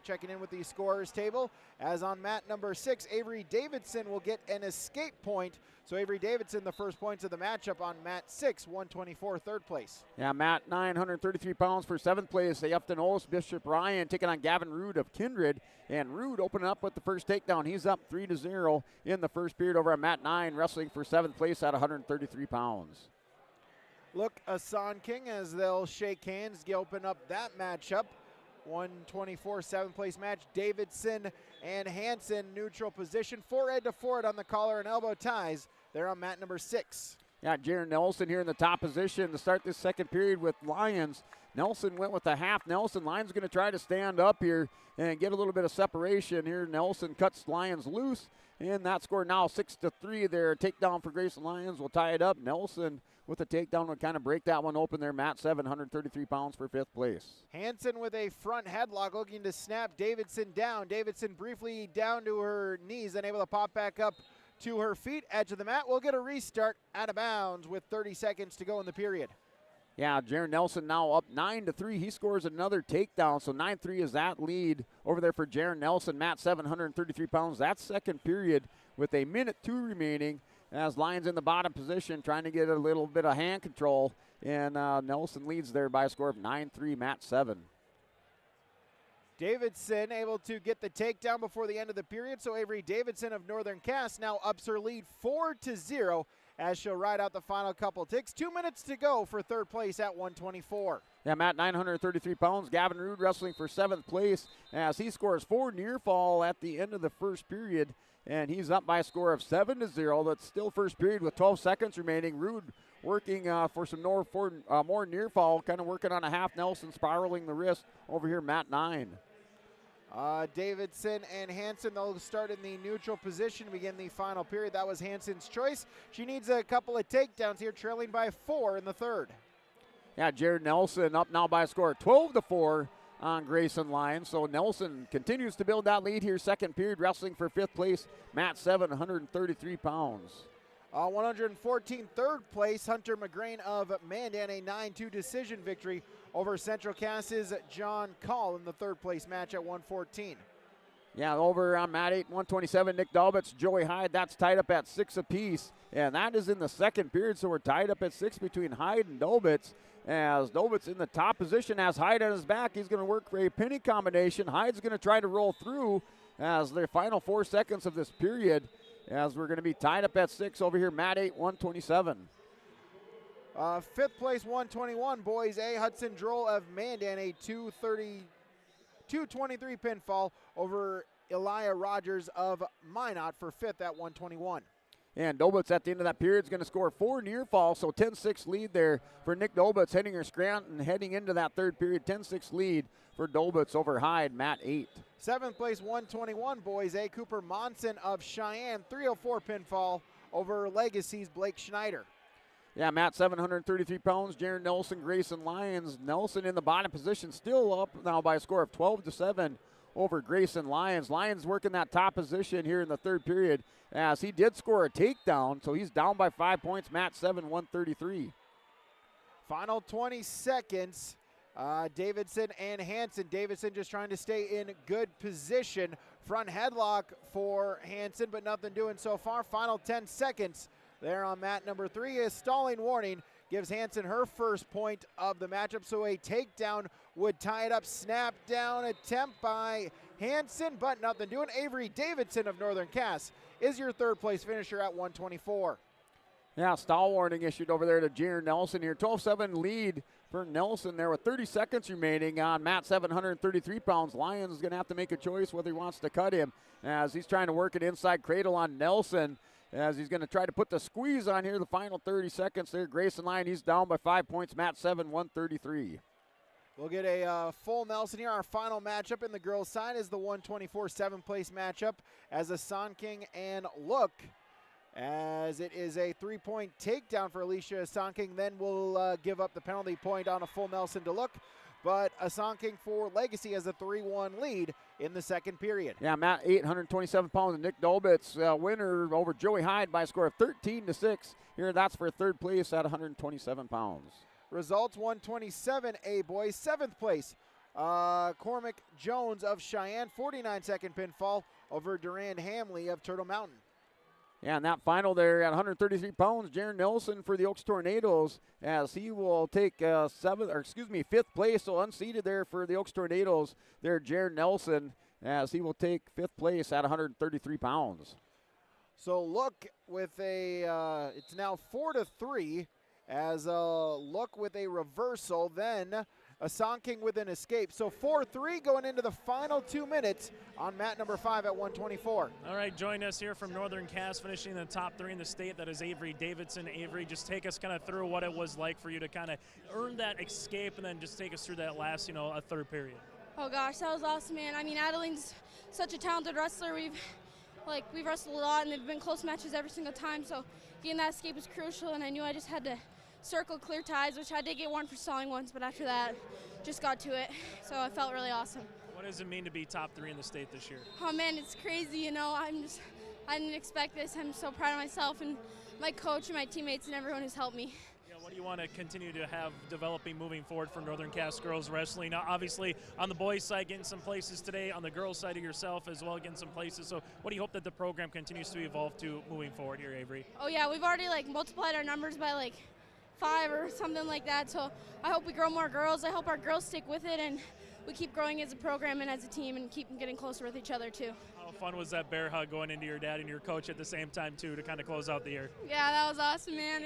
checking in with the scorers table. As on mat number 6, Avery Davidson will get an escape point. So Avery Davidson, the first points of the matchup on mat 6, 124, 3rd place. Yeah, mat 933 pounds for 7th place. Upton Olds, Bishop Ryan taking on Gavin Rude of Kindred. And Rude opening up with the first takedown. He's up 3-0 in the first period over at mat 9, wrestling for 7th place at 133 pounds. Look, Asan King, as they'll shake hands, open up that matchup. 124, 7th place match. Davidson and Hanson, neutral position. Forehead to forehead on the collar and elbow ties. They're on mat number 6. Yeah, Jaron Nelson here in the top position to start this second period with Lyons. Nelson went with a half Nelson. Lyons going to try to stand up here and get a little bit of separation here. Nelson cuts Lyons loose, and that score now 6-3 there. Takedown for Grayson Lyons will tie it up. Nelson with a takedown would kind of break that one open there. Mat 7, 133 pounds for 5th place. Hanson with a front headlock looking to snap Davidson down. Davidson briefly down to her knees, then able to pop back up to her feet. Edge of the mat. We'll get a restart out of bounds with 30 seconds to go in the period. Yeah, Jaron Nelson now up 9-3. He scores another takedown, so 9-3 is that lead over there for Jaron Nelson. Mat 7, 133 pounds. That second period with 1:02 remaining as Lyons in the bottom position trying to get a little bit of hand control. And Nelson leads there by a score of 9-3, mat 7. Davidson able to get the takedown before the end of the period, so Avery Davidson of Northern Cass now ups her lead 4-0 as she'll ride out the final couple ticks. 2 minutes to go for 3rd place at 124. Yeah, Matt, 933 pounds. Gavin Rude wrestling for 7th place as he scores 4 near fall at the end of the first period, and he's up by a score of 7-0. That's still first period with 12 seconds remaining. Rude working for some more near fall, kind of working on a half Nelson, spiraling the wrist over here, mat 9. Davidson and Hanson, they'll start in the neutral position to begin the final period. That was Hanson's choice. She needs a couple of takedowns here, trailing by 4 in the 3rd. Yeah, Jared Nelson up now by a score of 12-4 on Grayson Lyons. So Nelson continues to build that lead here. Second period, wrestling for 5th place. mat 7, 133 pounds. 114, 3rd place, Hunter McGrain of Mandan, a 9-2 decision victory over Central Cass's John Call in the 3rd place match at 114. Yeah, over on mat 8, 127, Nick Dalbitz, Joey Hyde. That's tied up at 6 apiece. And that is in the second period, so we're tied up at 6 between Hyde and Dalbitz. As Dalbitz in the top position has Hyde on his back. He's going to work for a pinning combination. Hyde's going to try to roll through as the final 4 seconds of this period, as we're going to be tied up at 6 over here, mat 8, 127. Fifth place, 121, boys A. Hudson Droll of Mandan, a 223 pinfall over Elijah Rogers of Minot for fifth at 121. And Dolbitz at the end of that period is going to score 4 near falls, so 10-6 lead there for Nick Dolbitz. Henninger Scranton heading into that third period, 10-6 lead for Dolbitz over Hyde, mat 8. Seventh place, 121, boys A. Cooper Monson of Cheyenne, 304 pinfall over Legacy's Blake Schneider. Yeah, Matt, 733 pounds. Jaron Nelson, Grayson Lyons. Nelson in the bottom position, still up now by a score of 12-7 over Grayson Lyons. Lyons working that top position here in the third period as he did score a takedown, so he's down by 5 points. Matt 7, 133. Final 20 seconds. Davidson and Hansen. Davidson just trying to stay in good position. Front headlock for Hansen, but nothing doing so far. Final 10 seconds. There on mat number 3, a stalling warning gives Hansen her first point of the matchup, so a takedown would tie it up. Snap down attempt by Hansen, but nothing doing. Avery Davidson of Northern Cass is your third place finisher at 124. Yeah, stall warning issued over there to Jaron Nelson here. 12-7 lead for Nelson there with 30 seconds remaining on Matt, 733 pounds. Lyons is going to have to make a choice whether he wants to cut him as he's trying to work an inside cradle on Nelson, as he's going to try to put the squeeze on here the final 30 seconds there. Grayson Lyon, he's down by 5 points. Matt 7, 133. We'll get a full Nelson here. Our final matchup in the girls' side is the 124 7th place matchup as a Son King and Look, as it is a 3-point takedown for Alicia Son King. Then we'll give up the penalty point on a full Nelson to Look. But Son King for Legacy has a 3-1 lead in the second period. Yeah, Matt, 827 pounds, and Nick Dolbitz, winner over Joey Hyde by a score of 13-6. Here, that's for third place at 127 pounds. Results 127A, boys. Seventh place, Cormac Jones of Cheyenne, 49-second pinfall over Durand Hamley of Turtle Mountain. Yeah, and that final there at 133 pounds, Jaron Nelson for the Oaks Tornadoes, as he will take fifth place, so unseated there for the Oaks Tornadoes. There, Jaron Nelson, as he will take fifth place at 133 pounds. So Look with it's now 4-3, as Look with a reversal, then a Son King with an escape. So 4-3 going into the final 2 minutes on mat number 5 at 124. All right, join us here from Northern Cass, finishing in the top 3 in the state. That is Avery Davidson. Avery, just take us kind of through what it was like for you to kind of earn that escape, and then just take us through that last, a third period. Oh gosh, that was awesome, man. I mean, Adeline's such a talented wrestler. We've wrestled a lot, and they've been close matches every single time. So getting that escape was crucial, and I knew I just had to circle clear ties, which I did get one for stalling once, but after that, just got to it. So I felt really awesome. What does it mean to be top 3 in the state this year? Oh man, it's crazy. I didn't expect this. I'm so proud of myself and my coach and my teammates and everyone who's helped me. What do you want to continue to have developing moving forward for Northern Cass girls wrestling? Now, obviously, on the boys' side, getting some places today. On the girls' side of yourself as well, getting some places. So what do you hope that the program continues to evolve to moving forward here, Avery? Oh yeah, we've already multiplied our numbers by 5 or something like that. So I hope we grow more girls. I hope our girls stick with it and we keep growing as a program and as a team and keep getting closer with each other too. How fun was that bear hug going into your dad and your coach at the same time too, to kind of close out the year? Yeah, that was awesome, man.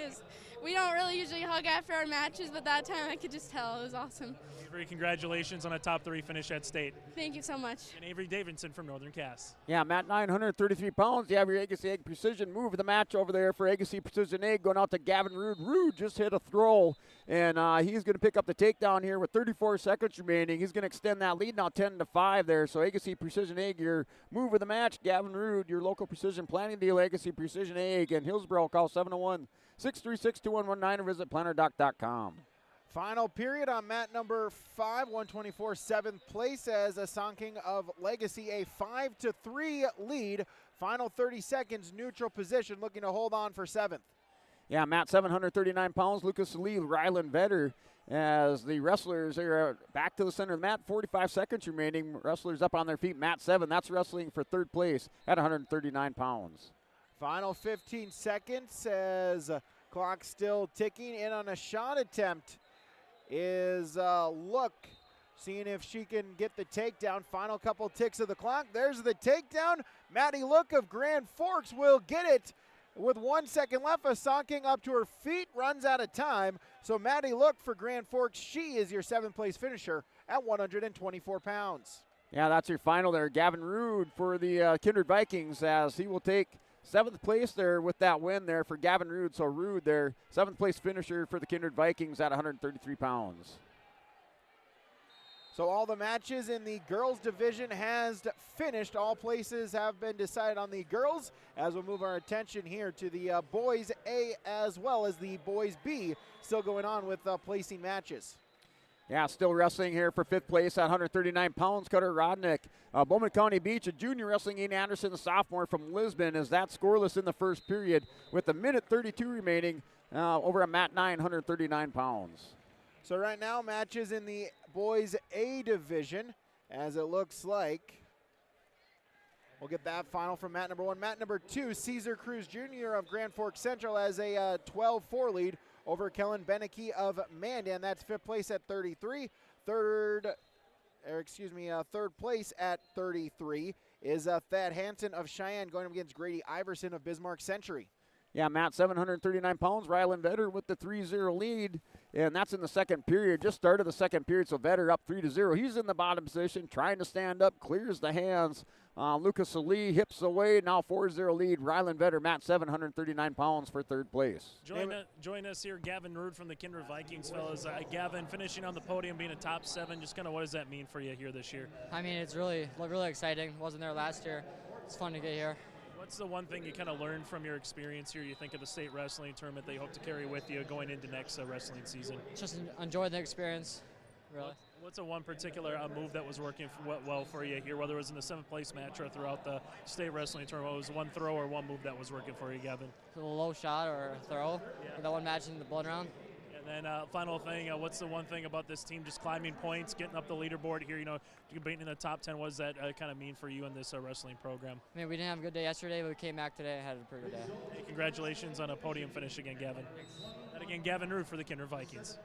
We don't really usually hug after our matches, but that time I could just tell it was awesome. Avery, congratulations on a top 3 finish at state. Thank you so much. And Avery Davidson from Northern Cass. Yeah, Matt, 933 pounds. You have your Agassi Egg Precision move of the match over there for Agassi Precision Egg, going out to Gavin Rude. Rude just hit a throw, and he's going to pick up the takedown here with 34 seconds remaining. He's going to extend that lead now 10-5 there. So Agassi Precision Egg, your move of the match. Gavin Rude, your local precision planning deal, Agassi Precision Egg. And Hillsboro, call 701-636-2119 or visit plannerdoc.com. Final period on mat number 5, 124 7th place, as a Son King of Legacy, a 5-3 lead. Final 30 seconds, neutral position, looking to hold on for 7th. Yeah, Matt, 739 pounds. Lucas Lee, Rylan Vetter, as the wrestlers are back to the center of the mat. 45 seconds remaining. Wrestlers up on their feet. Mat 7, that's wrestling for third place at 139 pounds. Final 15 seconds as clock still ticking. In on a shot attempt is Look, seeing if she can get the takedown. Final couple ticks of the clock. There's the takedown. Maddie Look of Grand Forks will get it. With 1 second left, Asanking up to her feet, runs out of time. So Maddie Look for Grand Forks, she is your 7th place finisher at 124 pounds. Yeah, that's your final there. Gavin Rude for the Kindred Vikings, as he will take 7th place there with that win there for Gavin Rude. So Rude there, 7th place finisher for the Kindred Vikings at 133 pounds. So all the matches in the girls division has finished. All places have been decided on the girls, as we'll move our attention here to the boys A as well as the boys B, still going on with placing matches. Yeah, still wrestling here for 5th place at 139 pounds. Cutter Rodnick. Bowman County Beach, a junior wrestling Ian Anderson, a sophomore from Lisbon, is that scoreless in the first period with a minute 32 remaining over a mat 9, 139 pounds. So right now, matches in the boys A division, as it looks like. We'll get that final from mat number 1. Mat number 2, Caesar Cruz Jr. of Grand Forks Central has a 12-4 lead over Kellen Beneke of Mandan. That's 5th place at 33. Third place at 33 is Thad Hansen of Cheyenne going up against Grady Iverson of Bismarck Century. Yeah, Matt, 739 pounds. Rylan Vetter with the 3-0 lead, and that's in the second period. Just started the second period, so Vetter up 3-0. He's in the bottom position, trying to stand up, clears the hands. Lucas Ali hips away, now 4-0 lead. Rylan Vetter, Matt, 739 pounds for 3rd place. Join us here, Gavin Rude from the Kindred Vikings, fellas. Gavin, finishing on the podium, being a top 7, just kind of what does that mean for you here this year? I mean, it's really exciting. Wasn't there last year. It's fun to get here. What's the one thing you kind of learned from your experience here, you think, of the state wrestling tournament that you hope to carry with you going into next wrestling season? Just enjoy the experience, really. What's a one particular move that was working well for you here, whether it was in the 7th place match or throughout the state wrestling tournament? What was one throw or one move that was working for you, Gavin? A low shot or a throw. Yeah. That one match in the blood round. And then final thing, what's the one thing about this team just climbing points, getting up the leaderboard here, being in the top 10? What does that kind of mean for you in this wrestling program? I mean, we didn't have a good day yesterday, but we came back today and had a pretty good day. Hey, congratulations on a podium finish again, Gavin. And again, Gavin Rude for the Kindred Vikings.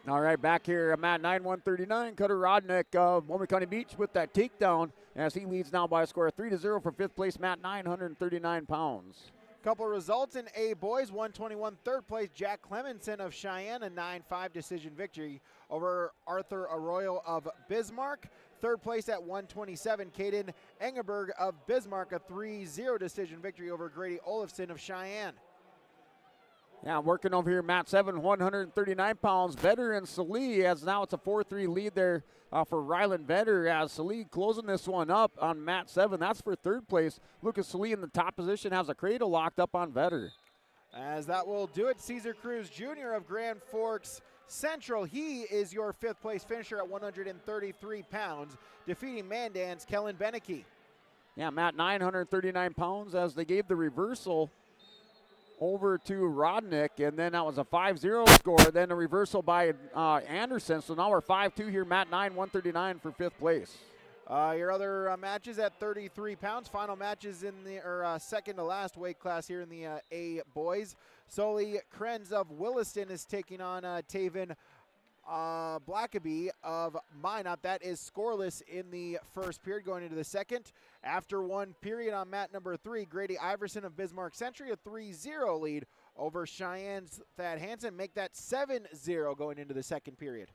All right, back here, Matt 9, 139. Cutter Rodnick of Bowman County Beach with that takedown as he leads now by a score of 3-0 for 5th place. Matt, 939 pounds. Couple results in A boys, 121 3rd place, Jack Clemenson of Cheyenne, a 9-5 decision victory over Arthur Arroyo of Bismarck. 3rd place at 127, Caden Engelberg of Bismarck, a 3-0 decision victory over Grady Olafson of Cheyenne. Yeah, working over here, Matt 7, 139 pounds. Vetter and Salee, as now it's a 4-3 lead there for Rylan Vetter, as Salee closing this one up on Matt 7. That's for 3rd place. Lucas Salee in the top position has a cradle locked up on Vetter. As that will do it, Caesar Cruz Jr. of Grand Forks Central, he is your 5th place finisher at 133 pounds, defeating Mandan's Kellen Beneke. Yeah, Matt 939 pounds as they gave the reversal over to Rodnick, and then that was a 5-0 score, then a reversal by Anderson. So now we're 5-2 here, Matt 9, 139 for 5th place. Your other matches at 33 pounds, final matches in the second to last weight class here in the A boys. Sully Krenz of Williston is taking on Taven Blackaby of Minot. That is scoreless in the first period going into the second. After one period on mat number 3, Grady Iverson of Bismarck Century, a 3-0 lead over Cheyenne's Thad Hansen. Make that 7-0 going into the second period.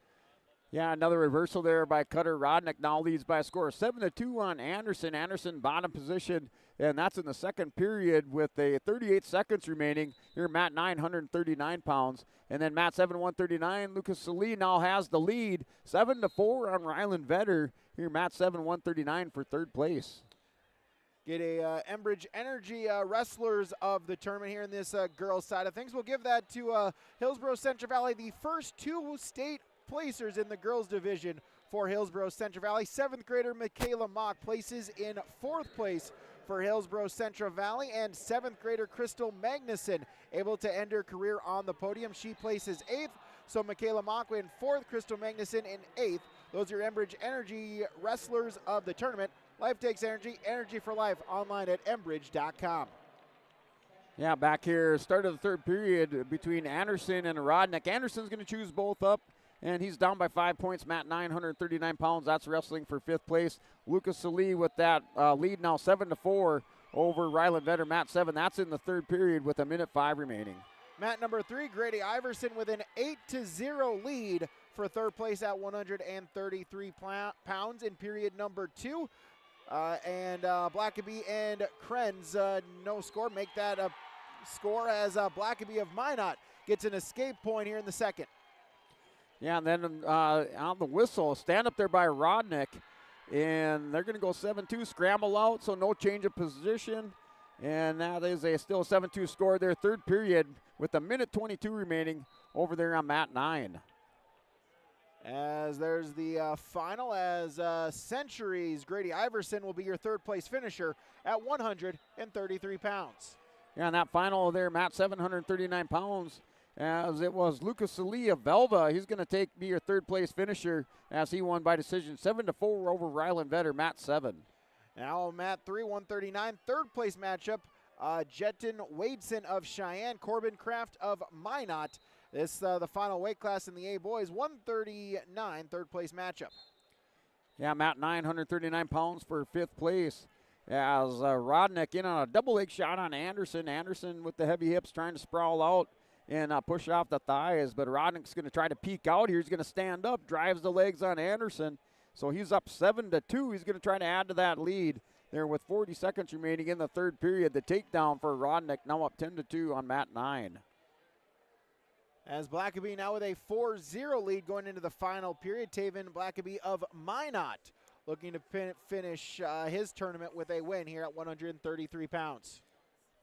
Yeah, another reversal there by Cutter Rodnick. Now leads by a score of 7-2 on Anderson. Anderson bottom position, and that's in the second period with a 38 seconds remaining. Here, Matt 939 pounds. And then Matt 7, 139. Lucas Salee now has the lead, 7-4 on Rylan Vetter. Here, Matt 7, 139 for 3rd place. Get a Enbridge Energy wrestlers of the tournament here in this girls side of things. We'll give that to Hillsboro Central Valley, the first 2 state placers in the girls division for Hillsboro Central Valley. 7th grader Michaela Mock places in 4th place for Hillsboro Central Valley, and 7th grader Crystal Magnuson able to end her career on the podium. She places 8th. So Michaela Machwin in 4th, Crystal Magnuson in 8th. Those are your Enbridge Energy wrestlers of the tournament. Life takes energy, energy for life, online at enbridge.com. Yeah, back here, start of the third period between Anderson and Rodnick. Anderson's going to choose both up, and he's down by 5 points. Matt 9, 139 pounds. That's wrestling for 5th place. Lucas Salee with that lead now 7-4 over Ryland Vetter. Matt 7. That's in the third period with 1:05 remaining. Mat number 3, Grady Iverson with an 8-0 lead for 3rd place at 133 pounds in period number 2. And Blackaby and Krenz, no score. Make that a score as Blackaby of Minot gets an escape point here in the second. Yeah, and then on the whistle, stand up there by Rodnick, and they're going to go 7-2, scramble out, so no change of position. And that is still a 7-2 score there, third period with 1:22 remaining over there on Mat 9. As there's the final, as Centuries, Grady Iverson will be your 3rd place finisher at 133 pounds. Yeah, and that final there, Matt 739 pounds, as it was Lucas Salee of Velva. He's going to be your 3rd place finisher as he won by decision 7-4 over Ryland Vetter, Matt 7. Now Mat 3, 139, 3rd place matchup. Jetton Wadeson of Cheyenne, Corbin Kraft of Minot. This the final weight class in the A boys, 139, 3rd place matchup. Yeah, Matt 939 pounds for 5th place. As Rodnick in on a double leg shot on Anderson. Anderson with the heavy hips trying to sprawl out and push off the thighs, but Rodnick's going to try to peek out here. He's going to stand up, drives the legs on Anderson. So he's up 7-2. He's going to try to add to that lead there with 40 seconds remaining in the third period. The takedown for Rodnick now up 10-2 on Mat 9. As Blackaby now with a 4-0 lead going into the final period. Taven Blackaby of Minot looking to finish his tournament with a win here at 133 pounds.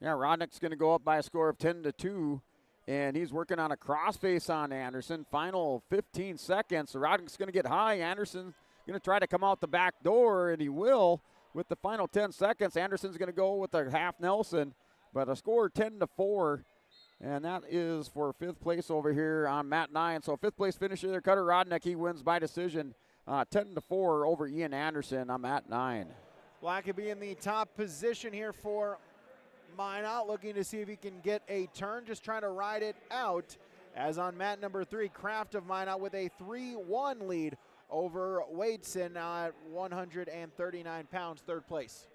Yeah, Rodnick's going to go up by a score of 10-2, and he's working on a crossface on Anderson. Final 15 seconds. So Rodnick's going to get high. Anderson's going to try to come out the back door, and he will. With the final 10 seconds, Anderson's going to go with a half Nelson, but a score 10-4. And that is for 5th place over here on Mat 9. So 5th place finisher there, Cutter Rodnick. He wins by decision 10-4 over Ian Anderson on Mat 9. Blackaby in the top position here for Minot, looking to see if he can get a turn, just trying to ride it out. As on mat number 3, Kraft of Minot with a 3-1 lead over Wadeson at 139 pounds, 3rd place.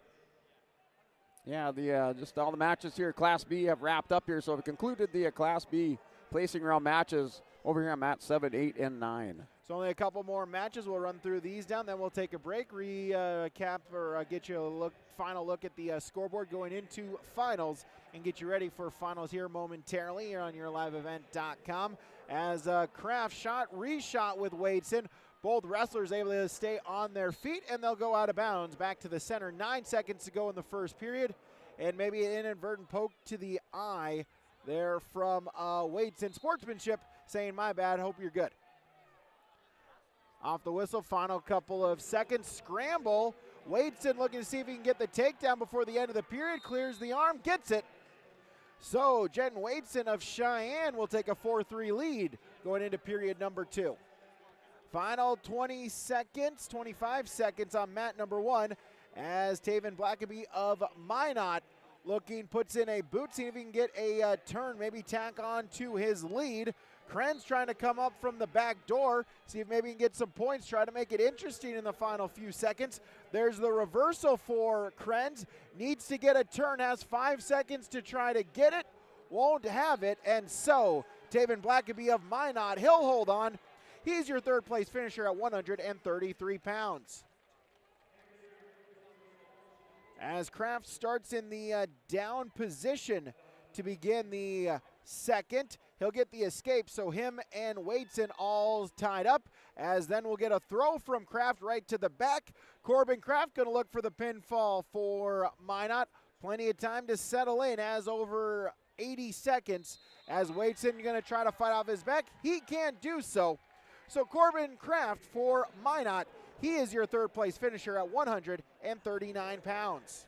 Yeah, just all the matches here, Class B, have wrapped up here. So we concluded the Class B placing round matches over here on Mat 7, 8, and 9. So only a couple more matches. We'll run through these down, then we'll take a break, recap, or get you a final look at the scoreboard going into finals and get you ready for finals here momentarily here on yourliveevent.com. As Kraft reshot with Wadeson. Both wrestlers able to stay on their feet, and they'll go out of bounds back to the center. 9 seconds to go in the first period, and maybe an inadvertent poke to the eye there from Wadeson. Sportsmanship saying, my bad, hope you're good. Off the whistle, final couple of seconds. Scramble. Wadeson looking to see if he can get the takedown before the end of the period. Clears the arm, gets it. So Jen Wadeson of Cheyenne will take a 4-3 lead going into period number 2. Final 25 seconds on mat number 1 as Taven Blackaby of Minot puts in a boot, see if he can get a turn, maybe tack on to his lead. Krenz trying to come up from the back door, see if maybe he can get some points, try to make it interesting in the final few seconds. There's the reversal for Krenz, needs to get a turn, has 5 seconds to try to get it, won't have it, and so Taven Blackaby of Minot, he'll hold on. He's your 3rd place finisher at 133 pounds. As Kraft starts in the down position to begin the second, he'll get the escape, so him and Wadeson all tied up, as then we'll get a throw from Kraft right to the back. Corbin Kraft going to look for the pinfall for Minot. Plenty of time to settle in as over 80 seconds as Wadeson going to try to fight off his back. He can't do so. So Corbin Kraft for Minot, he is your 3rd place finisher at 139 pounds.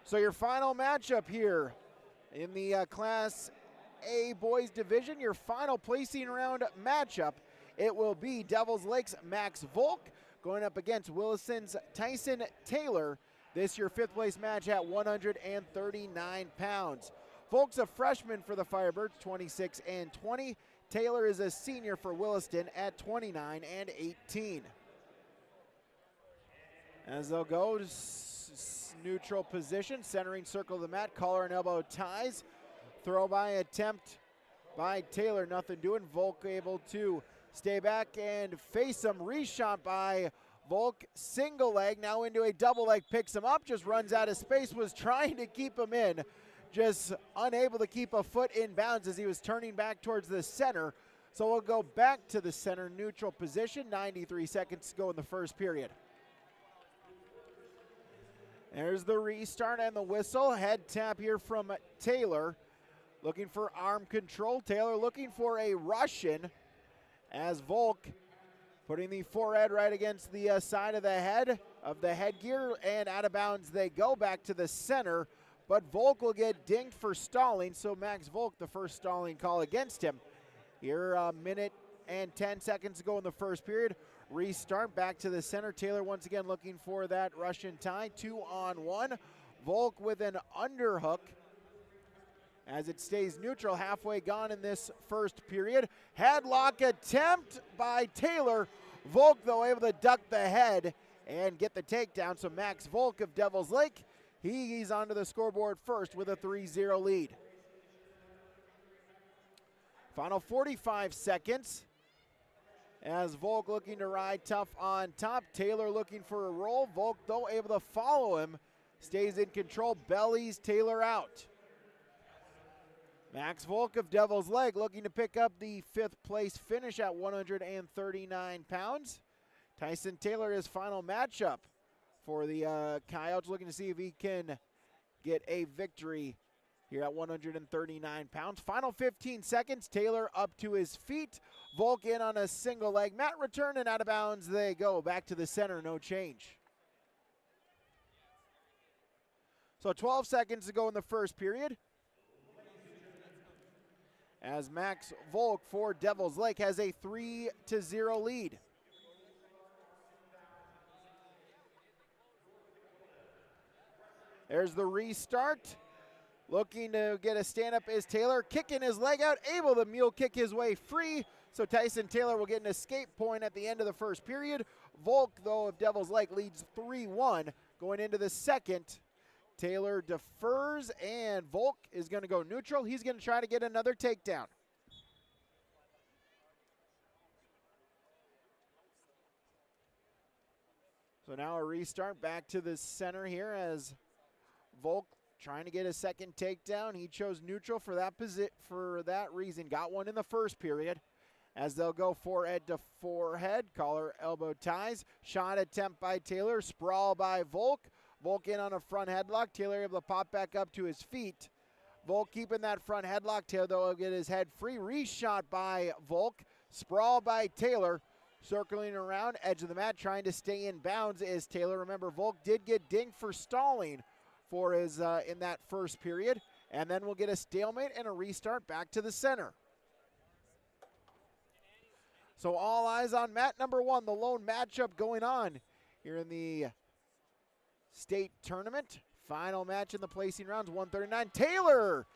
So your final matchup here in the Class 1A boys division, your final placing round matchup, it will be Devils Lake's Max Volk going up against Williston's Tyson Taylor. This your 5th place match at 139 pounds. Volk's a freshman for the Firebirds, 26 and 20. Taylor is a senior for Williston at 29 and 18. As they'll go to neutral position, centering circle of the mat, collar and elbow ties. Throw by attempt by Taylor, nothing doing. Volk able to stay back and face him. Reshot by Volk, single leg, now into a double leg, picks him up, just runs out of space, was trying to keep him in, just unable to keep a foot in bounds as he was turning back towards the center. So we'll go back to the center neutral position, 93 seconds to go in the first period. There's the restart and the whistle. Head tap here from Taylor. Looking for arm control. Taylor looking for a Russian as Volk putting the forehead right against the side of the headgear, and out of bounds they go back to the center. But Volk will get dinged for stalling, so Max Volk, the first stalling call against him. Here, a minute and 10 seconds to go in the first period. Restart back to the center. Taylor once again looking for that Russian tie. 2-on-1. Volk with an underhook as it stays neutral, halfway gone in this first period. Headlock attempt by Taylor. Volk, though, able to duck the head and get the takedown. So Max Volk of Devils Lake, he's onto the scoreboard first with a 3-0 lead. Final 45 seconds. As Volk looking to ride tough on top. Taylor looking for a roll. Volk, though, able to follow him. Stays in control, bellies Taylor out. Max Volk of Devil's Leg looking to pick up the 5th place finish at 139 pounds. Tyson Taylor, his final matchup for the Coyotes, looking to see if he can get a victory here at 139 pounds. Final 15 seconds, Taylor up to his feet. Volk in on a single leg mat return, and out of bounds they go. Back to the center, no change. So 12 seconds to go in the first period. As Max Volk for Devils Lake has a 3-0 lead. There's the restart. Looking to get a stand-up is Taylor, kicking his leg out, able to mule kick his way free. So Tyson Taylor will get an escape point at the end of the first period. Volk, though, of Devils Lake leads 3-1 going into the second. Taylor defers, and Volk is going to go neutral. He's going to try to get another takedown. So now a restart back to the center here as Volk trying to get a second takedown. He chose neutral for that reason. Got one in the first period. As they'll go forehead to forehead, collar elbow ties. Shot attempt by Taylor, sprawl by Volk. Volk in on a front headlock. Taylor able to pop back up to his feet. Volk keeping that front headlock. Taylor, though, will get his head free. Reshot by Volk. Sprawl by Taylor. Circling around, edge of the mat, trying to stay in bounds is Taylor. Remember, Volk did get dinged for stalling for his in that first period. And then we'll get a stalemate and a restart back to the center. So all eyes on mat number 1, the lone matchup going on here in the state tournament. Final match in the placing rounds, 139. Taylor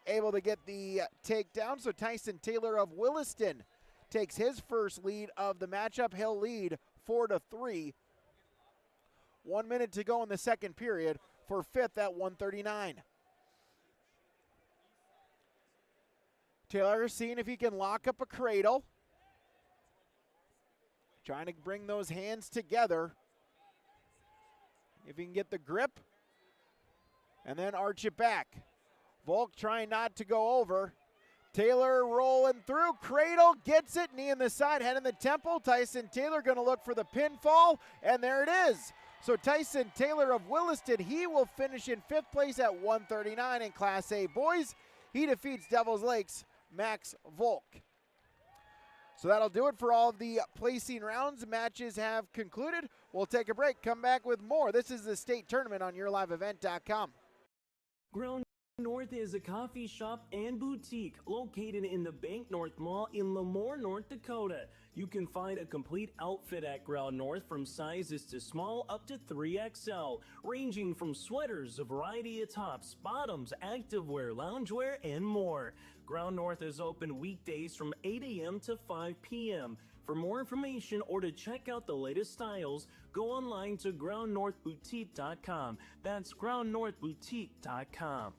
able to get the takedown. So Tyson Taylor of Williston takes his first lead of the matchup. He'll lead 4-3. 1 minute to go in the second period for 5th at 139. Taylor seeing if he can lock up a cradle. Trying to bring those hands together. If he can get the grip. And then arch it back. Volk trying not to go over. Taylor rolling through. Cradle gets it. Knee in the side, head in the temple. Tyson Taylor going to look for the pinfall. And there it is. So Tyson Taylor of Williston, he will finish in 5th place at 139 in Class A boys. He defeats Devils Lake's Max Volk. So that'll do it for all of the placing rounds. Matches have concluded. We'll take a break, come back with more. This is the state tournament on YourLiveEvent.com. Grown North is a coffee shop and boutique located in the Bank North Mall in Lamore, North Dakota. You can find a complete outfit at Ground North from sizes to small up to 3XL, ranging from sweaters, a variety of tops, bottoms, activewear, loungewear, and more. Ground North is open weekdays from 8 a.m. to 5 p.m. For more information or to check out the latest styles, go online to groundnorthboutique.com. That's groundnorthboutique.com.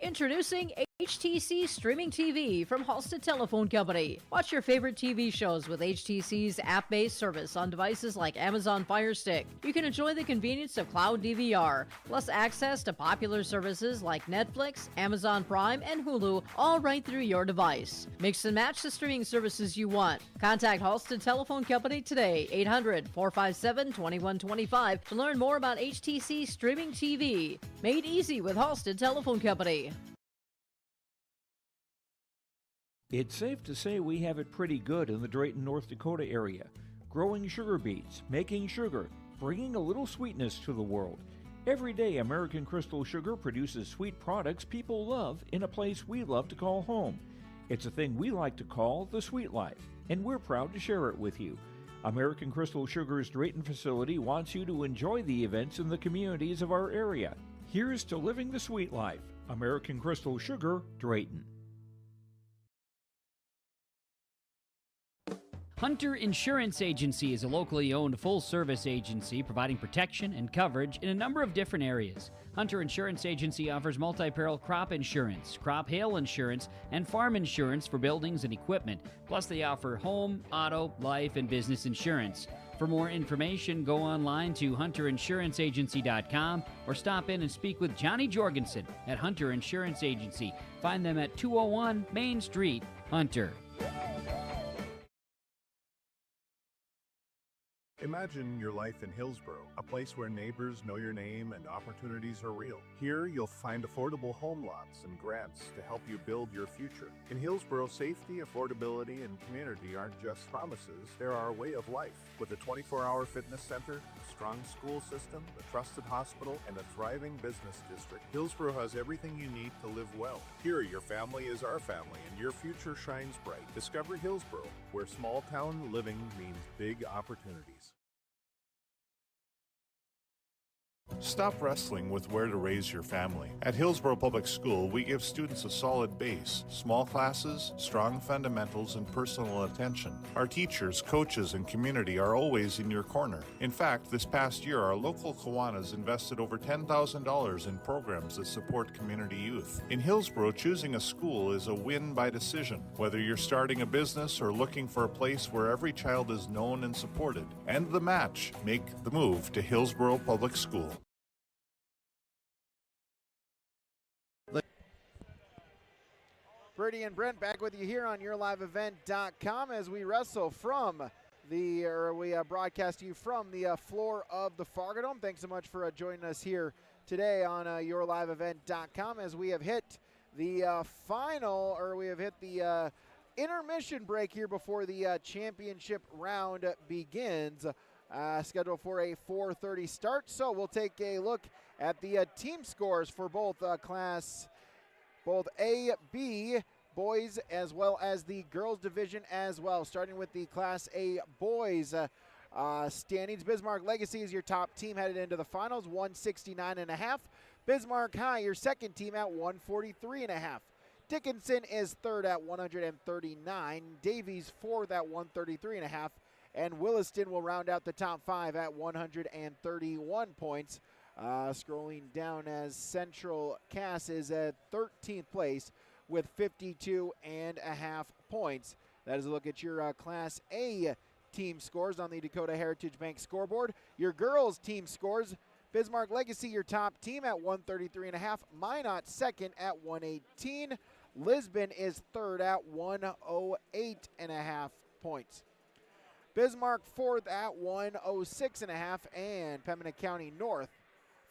Introducing HTC Streaming TV from Halstead Telephone Company. Watch your favorite TV shows with HTC's app-based service on devices like Amazon Fire Stick. You can enjoy the convenience of cloud DVR, plus access to popular services like Netflix, Amazon Prime, and Hulu, all right through your device. Mix and match the streaming services you want. Contact Halstead Telephone Company today, 800-457-2125, to learn more about HTC Streaming TV. Made easy with Halstead Telephone Company. It's safe to say we have it pretty good in the Drayton, North Dakota area. Growing sugar beets, making sugar, bringing a little sweetness to the world. Every day, American Crystal Sugar produces sweet products people love in a place we love to call home. It's a thing we like to call the sweet life, and we're proud to share it with you. American Crystal Sugar's Drayton facility wants you to enjoy the events in the communities of our area. Here's to living the sweet life. American Crystal Sugar, Drayton. Hunter Insurance Agency is a locally owned full-service agency providing protection and coverage in a number of different areas. Hunter Insurance Agency offers multi-peril crop insurance, crop hail insurance, and farm insurance for buildings and equipment. Plus, they offer home, auto, life, and business insurance. For more information, go online to hunterinsuranceagency.com or stop in and speak with Johnny Jorgensen at Hunter Insurance Agency. Find them at 201 Main Street, Hunter. Imagine your life in Hillsboro, a place where neighbors know your name and opportunities are real. Here, you'll find affordable home lots and grants to help you build your future. In Hillsboro, safety, affordability, and community aren't just promises, they're our way of life. With a 24-hour fitness center, a strong school system, a trusted hospital, and a thriving business district, Hillsboro has everything you need to live well. Here, your family is our family, and your future shines bright. Discover Hillsboro, where small-town living means big opportunities. Stop wrestling with where to raise your family. At Hillsboro Public School, we give students a solid base, small classes, strong fundamentals, and personal attention. Our teachers, coaches, and community are always in your corner. In fact, this past year, our local Kiwanis invested over $10,000 in programs that support community youth. In Hillsboro, choosing a school is a win by decision. Whether you're starting a business or looking for a place where every child is known and supported. End the match. Make the move to Hillsboro Public School. Brady and Brent back with you here on YourLiveEvent.com as we wrestle from we broadcast to you from the floor of the Fargo Dome. Thanks so much for joining us here today on YourLiveEvent.com as we have hit the intermission break here before the championship round begins. Scheduled for a 4:30 start. So we'll take a look at the team scores for both A, B, boys, as well as the girls division as well. Starting with the Class A boys standings. Bismarck Legacy is your top team headed into the finals, 169.5. Bismarck High, your second team at 143.5. Dickinson is third at 139. Davies fourth at 133.5. And Williston will round out the top five at 131 points. Scrolling down as Central Cass is at 13th place with 52.5 points. That is a look at your Class A team scores on the Dakota Heritage Bank scoreboard. Your girls team scores, Bismarck Legacy, your top team at 133.5. Minot second at 118. Lisbon is third at 108.5 points. Bismarck fourth at 106.5, and Pembina County North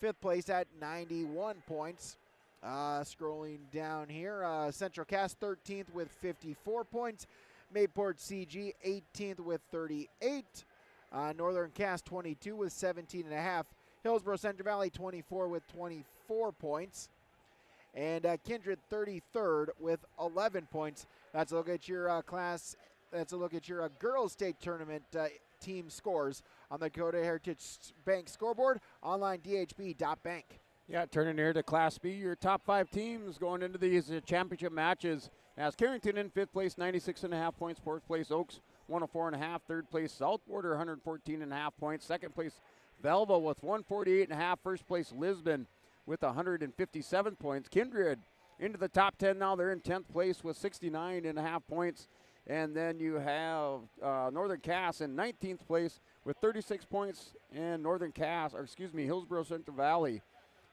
fifth place at 91 points. Scrolling down here, Central Cass 13th with 54 points. Mayport CG 18th with 38. Northern Cass 22 with 17.5. Hillsboro Central Valley 24 with 24 points. And Kindred 33rd with 11 points. That's a look at your class. That's a look at your girls state tournament team scores on the Dakota Heritage Bank scoreboard, online dhb.bank. Yeah, turning here to Class B, your top 5 teams going into these championship matches. As Carrington in 5th place, 96.5 points. 4th place, Oaks, 104.5. 3rd place, Southwater, 114.5 points. 2nd place, Velva with 148.5. 1st place, Lisbon with 157 points. Kindred into the top 10 now. They're in 10th place with 69.5 points. And then you have Northern Cass in 19th place with 36 points. And Hillsboro Central Valley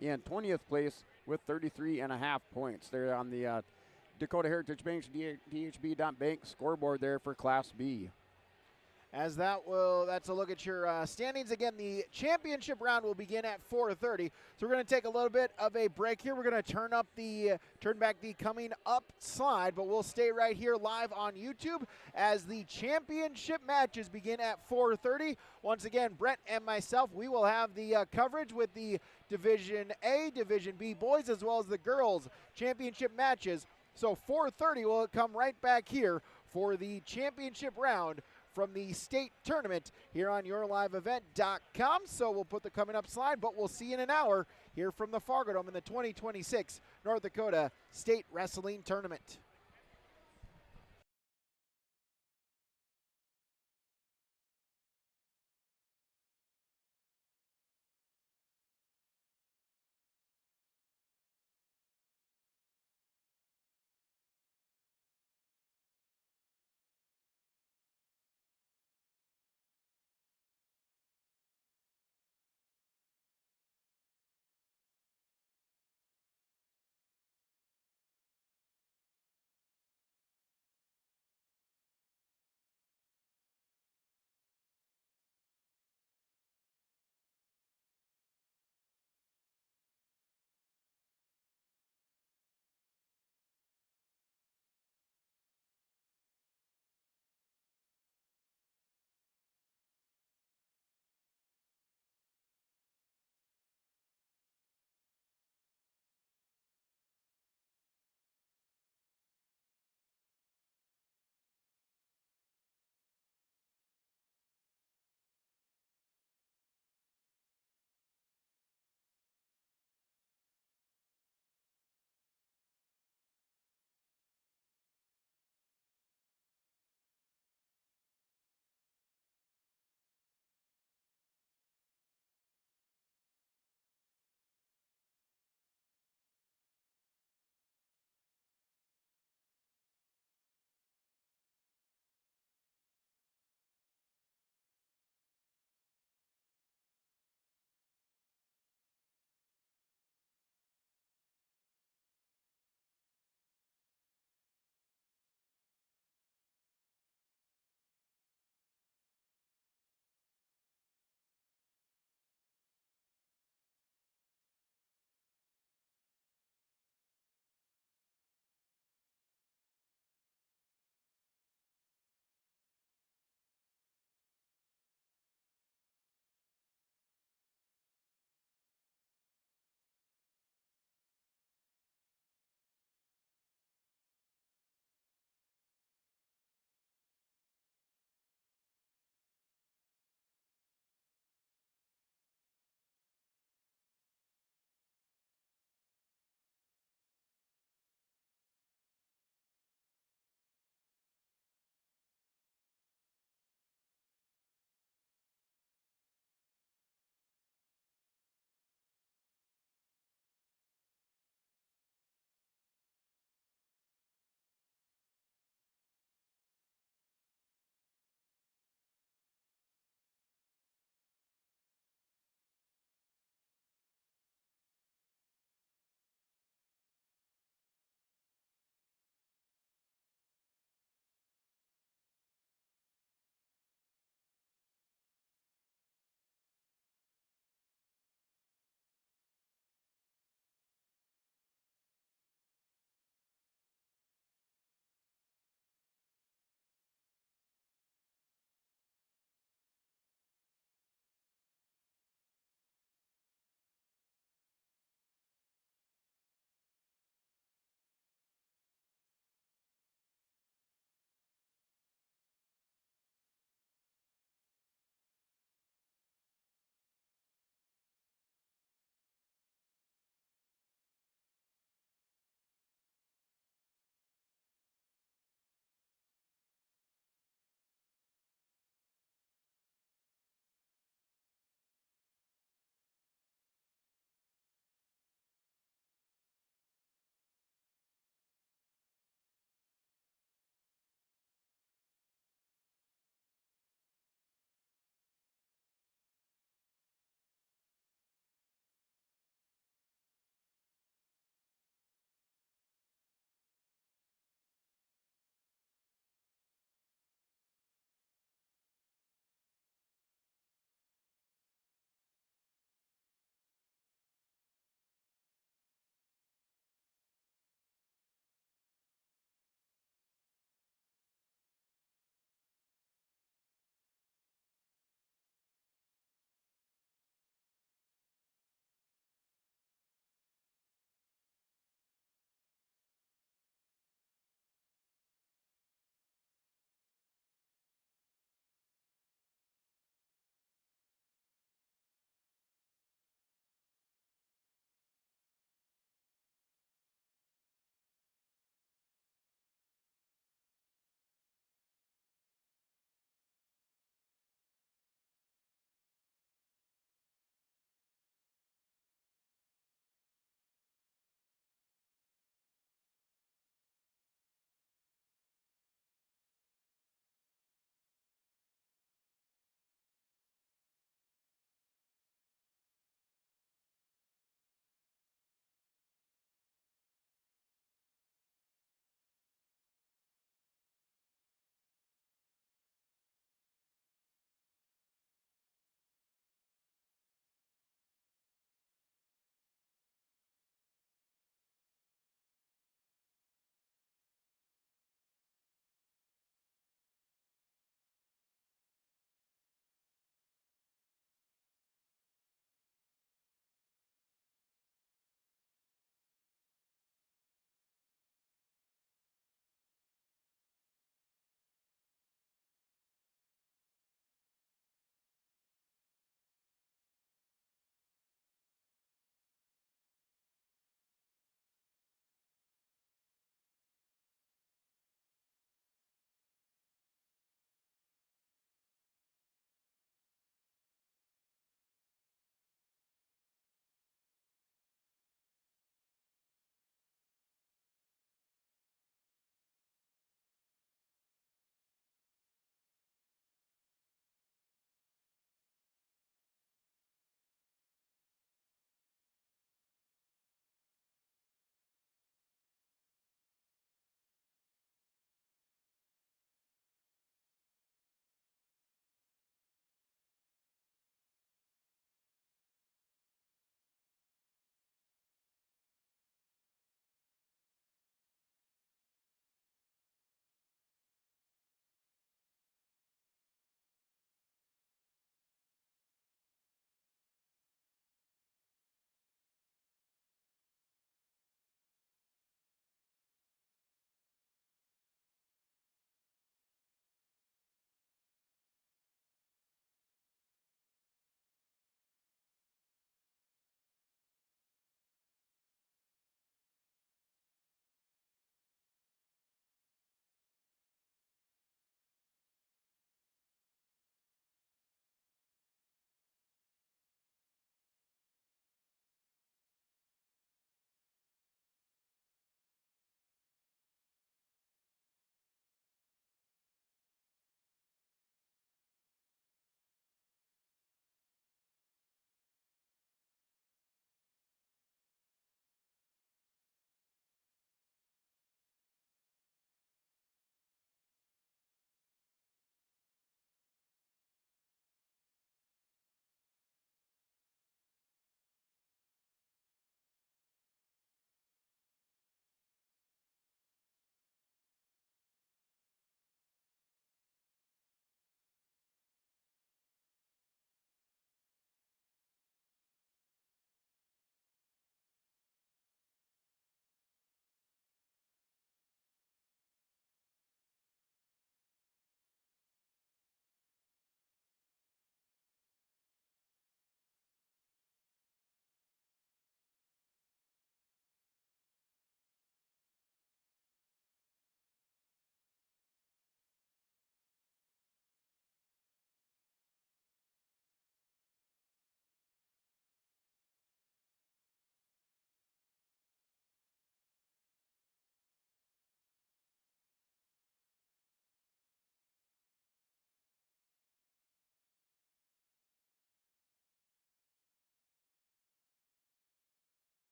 in 20th place with 33.5 points. They're on the Dakota Heritage Bank's DHB.bank scoreboard there for Class B. That's a look at your standings. Again, the championship round will begin at 4:30. So we're going to take a little bit of a break here. We're going to turn back the coming up slide, but we'll stay right here live on YouTube as the championship matches begin at 4:30. Once again, Brett and myself, we will have the coverage with the Division A, Division B boys, as well as the girls championship matches. So 4:30 will come right back here for the championship round from the state tournament here on yourliveevent.com. So we'll put the coming up slide, but we'll see you in an hour here from the Fargo Dome in the 2026 North Dakota State Wrestling Tournament.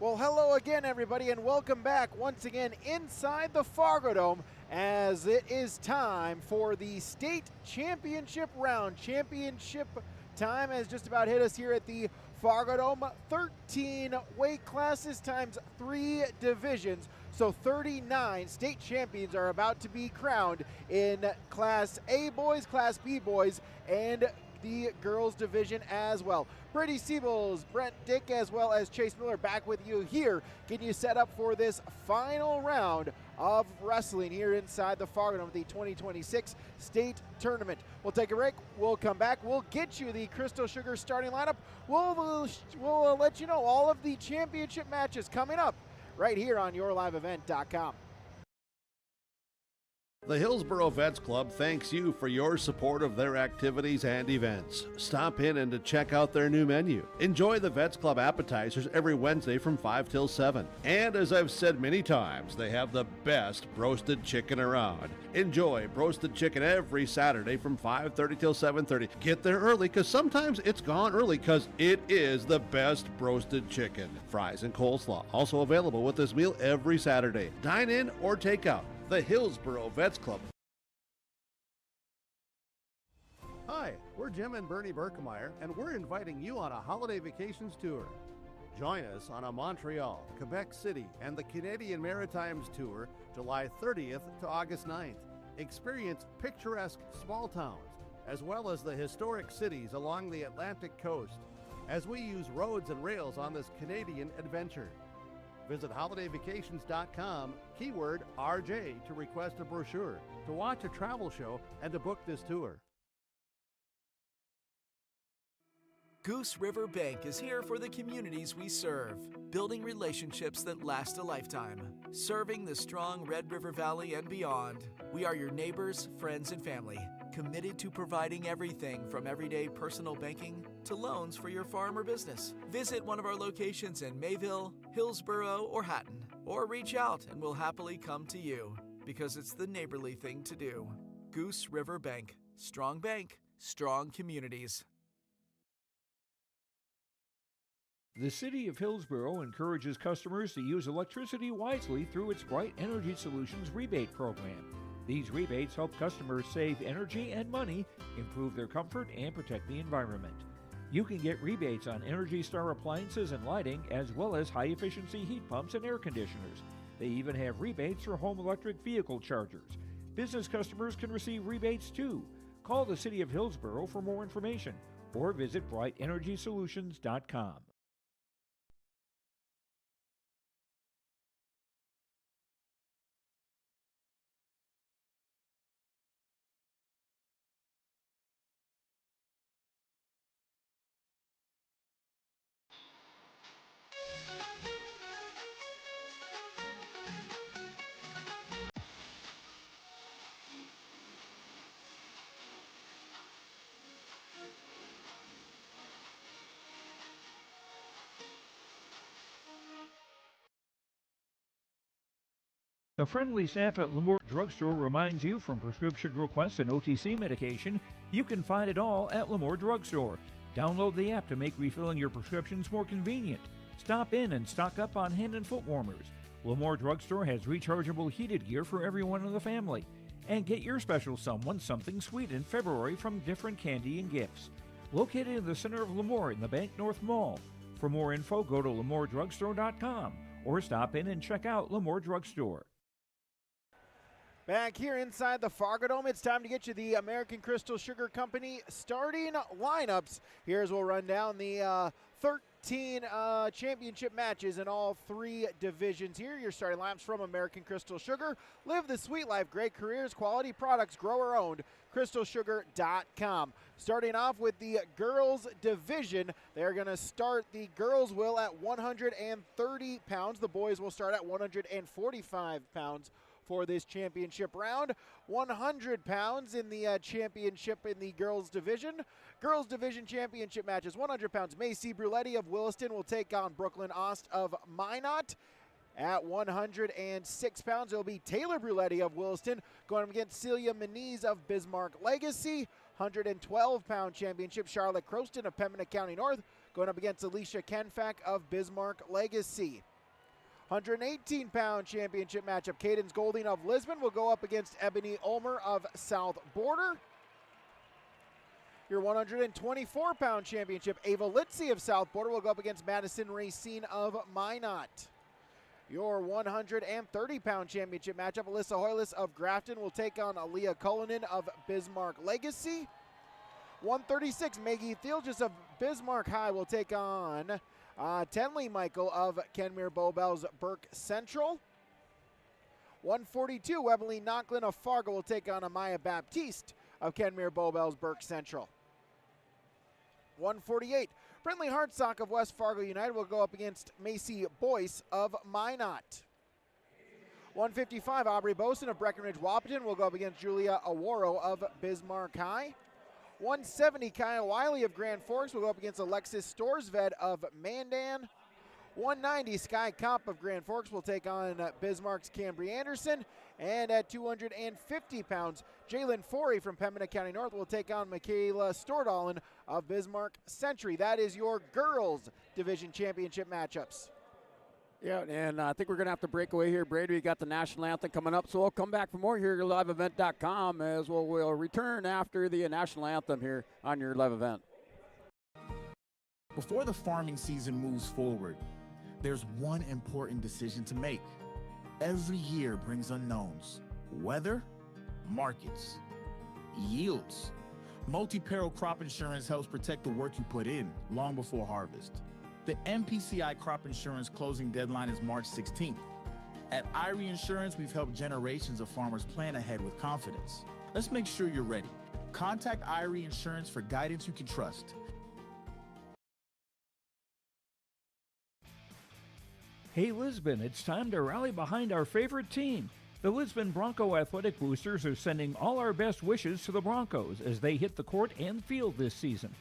Well, hello again, everybody, and welcome back once again inside the Fargo Dome as it is time for the state championship round. Championship time has just about hit us here at the Fargo Dome. 13 weight classes times 3 divisions. So 39 state champions are about to be crowned in Class A boys, Class B boys, and the girls division as well. Brady Siebels, Brent Dick, as well as Chase Miller back with you here, getting you set up for this final round of wrestling here inside the Fargo Dome, the 2026 state tournament. We'll take a break. We'll come back. We'll get you the Crystal Sugar starting lineup. We'll let you know all of the championship matches coming up right here on YourLiveEvent.com. The Hillsboro Vets Club thanks you for your support of their activities and events. Stop in and to check out their new menu. Enjoy the Vets Club appetizers every Wednesday from 5 till 7. And as I've said many times, they have the best roasted chicken around. Enjoy roasted chicken every Saturday from 5:30 till 7:30. Get there early because sometimes it's gone early because it is the best roasted chicken. Fries and coleslaw also available with this meal every Saturday. Dine in or take out. The Hillsboro Vets Club. Hi, we're Jim and Bernie Berkemeyer, and we're inviting you on a holiday vacations tour. Join us on a Montreal, Quebec City, and the Canadian Maritimes tour, July 30th to August 9th. Experience picturesque small towns, as well as the historic cities along the Atlantic coast, as we use roads and rails on this Canadian adventure. Visit holidayvacations.com, keyword RJ, to request a brochure, to watch a travel show, and to book this tour. Goose River Bank is here for the communities we serve, building relationships that last a lifetime. Serving the strong Red River Valley and beyond, we are your neighbors, friends, and family, committed to providing everything from everyday personal banking to loans for your farm or business. Visit one of our locations in Mayville, Hillsboro, or Hatton, or reach out and we'll happily come to you, because it's the neighborly thing to do. Goose River Bank. Strong bank, strong communities. The City of Hillsboro encourages customers to use electricity wisely through its Bright Energy Solutions rebate program. These rebates help customers save energy and money, improve their comfort, and protect the environment. You can get rebates on Energy Star appliances and lighting, as well as high-efficiency heat pumps and air conditioners. They even have rebates for home electric vehicle chargers. Business customers can receive rebates too. Call the City of Hillsboro for more information, or visit BrightEnergySolutions.com. The friendly staff at Lamore Drugstore reminds you, from prescription requests and OTC medication, you can find it all at Lamore Drugstore. Download the app to make refilling your prescriptions more convenient. Stop in and stock up on hand and foot warmers. Lamore Drugstore has rechargeable heated gear for everyone in the family. And get your special someone something sweet in February from different candy and gifts. Located in the center of Lamore in the Bank North Mall. For more info, go to lamoredrugstore.com or stop in and check out Lamore Drugstore. Back here inside the Fargo Dome, it's time to get you the American Crystal Sugar Company starting lineups. Here's we'll run down the 13 championship matches in all 3 divisions. Here, your starting lineups from American Crystal Sugar. Live the sweet life, great careers, quality products, grower owned. CrystalSugar.com. Starting off with the girls division, they're going to start, the girls will at 130 pounds. The boys will start at 145 pounds. For this championship round. 100 pounds in the championship in the girls division. Girls division championship matches. 100 pounds. Macy Bruletti of Williston will take on Brooklyn Ost of Minot. At 106 pounds, it'll be Taylor Bruletti of Williston going up against Celia Meniz of Bismarck Legacy. 112-pound championship, Charlotte Croston of Pembina County North going up against Alicia Kenfack of Bismarck Legacy. 118-pound championship matchup. Cadence Golding of Lisbon will go up against Ebony Ulmer of South Border. Your 124-pound championship, Ava Litzy of South Border will go up against Madison Racine of Minot. Your 130-pound championship matchup, Alyssa Hoyles of Grafton will take on Aaliyah Cullinan of Bismarck Legacy. 136, Maggie Thielges of Bismarck High will take on Tenley Michael of Kenmere Bowbells Burke Central. 142, Evelyn Knocklin of Fargo will take on Amaya Baptiste of Kenmere Bowbells Burke Central. 148, Brindley Hartsock of West Fargo United will go up against Macy Boyce of Minot. 155, Aubrey Boson of Breckenridge Wahpeton will go up against Julia Aworo of Bismarck High. 170, Kyle Wiley of Grand Forks will go up against Alexis Storsved of Mandan. 190, Sky Kopp of Grand Forks will take on Bismarck's Cambry Anderson. And at 250 pounds, Jalen Forey from Pembina County North will take on Michaela Stordalen of Bismarck Century. That is your girls division championship matchups. Yeah, and I think we're going to have to break away here, Brady. We got the national anthem coming up, so we'll come back for more here at liveevent.com as we'll return after the national anthem here on your live event. Before the farming season moves forward, there's one important decision to make. Every year brings unknowns. Weather, markets, yields. Multi-peril crop insurance helps protect the work you put in long before harvest. The MPCI crop insurance closing deadline is March 16th. At Irie Insurance, we've helped generations of farmers plan ahead with confidence. Let's make sure you're ready. Contact Irie Insurance for guidance you can trust. Hey Lisbon, it's time to rally behind our favorite team. The Lisbon Bronco Athletic Boosters are sending all our best wishes to the Broncos as they hit the court and field this season.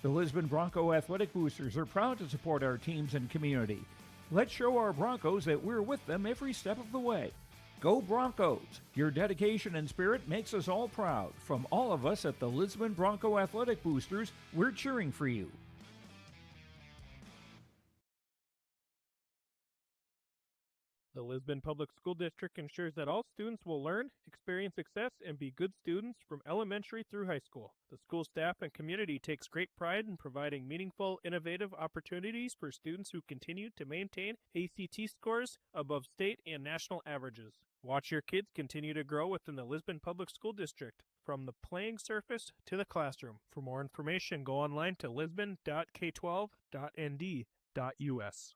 The Lisbon Bronco Athletic Boosters are proud to support our teams and community. Let's show our Broncos that we're with them every step of the way. Go Broncos! Your dedication and spirit makes us all proud. From all of us at the Lisbon Bronco Athletic Boosters, we're cheering for you. The Lisbon Public School District ensures that all students will learn, experience success, and be good students from elementary through high school. The school staff and community takes great pride in providing meaningful, innovative opportunities for students who continue to maintain ACT scores above state and national averages. Watch your kids continue to grow within the Lisbon Public School District, from the playing surface to the classroom. For more information, go online to lisbon.k12.nd.us.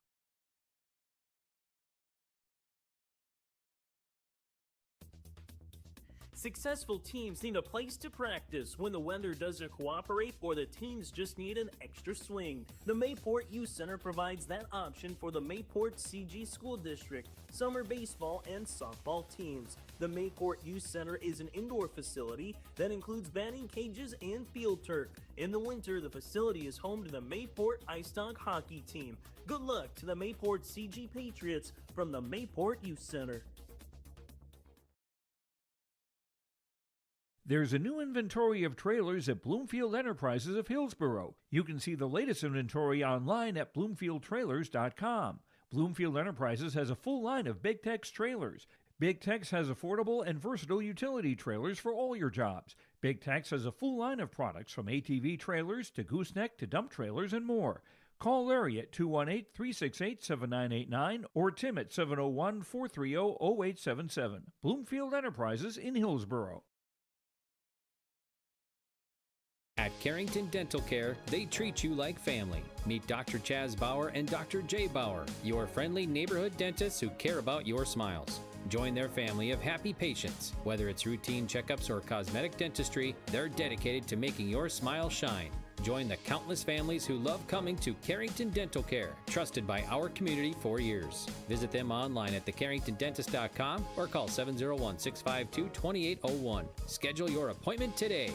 Successful teams need a place to practice when the weather doesn't cooperate or the teams just need an extra swing. The Mayport Youth Center provides that option for the Mayport CG School District, summer baseball and softball teams. The Mayport Youth Center is an indoor facility that includes batting cages and field turf. In the winter, the facility is home to the Mayport Ice Dog hockey team. Good luck to the Mayport CG Patriots from the Mayport Youth Center. There's a new inventory of trailers at Bloomfield Enterprises of Hillsboro. You can see the latest inventory online at bloomfieldtrailers.com. Bloomfield Enterprises has a full line of Big Tex trailers. Big Tex has affordable and versatile utility trailers for all your jobs. Big Tex has a full line of products from ATV trailers to gooseneck to dump trailers and more. Call Larry at 218-368-7989 or Tim at 701-430-0877. Bloomfield Enterprises in Hillsboro. At Carrington Dental Care, they treat you like family. Meet Dr. Chaz Bauer and Dr. Jay Bauer, your friendly neighborhood dentists who care about your smiles. Join their family of happy patients. Whether it's routine checkups or cosmetic dentistry, they're dedicated to making your smile shine. Join the countless families who love coming to Carrington Dental Care, trusted by our community for years. Visit them online at thecarringtondentist.com or call 701-652-2801. Schedule your appointment today.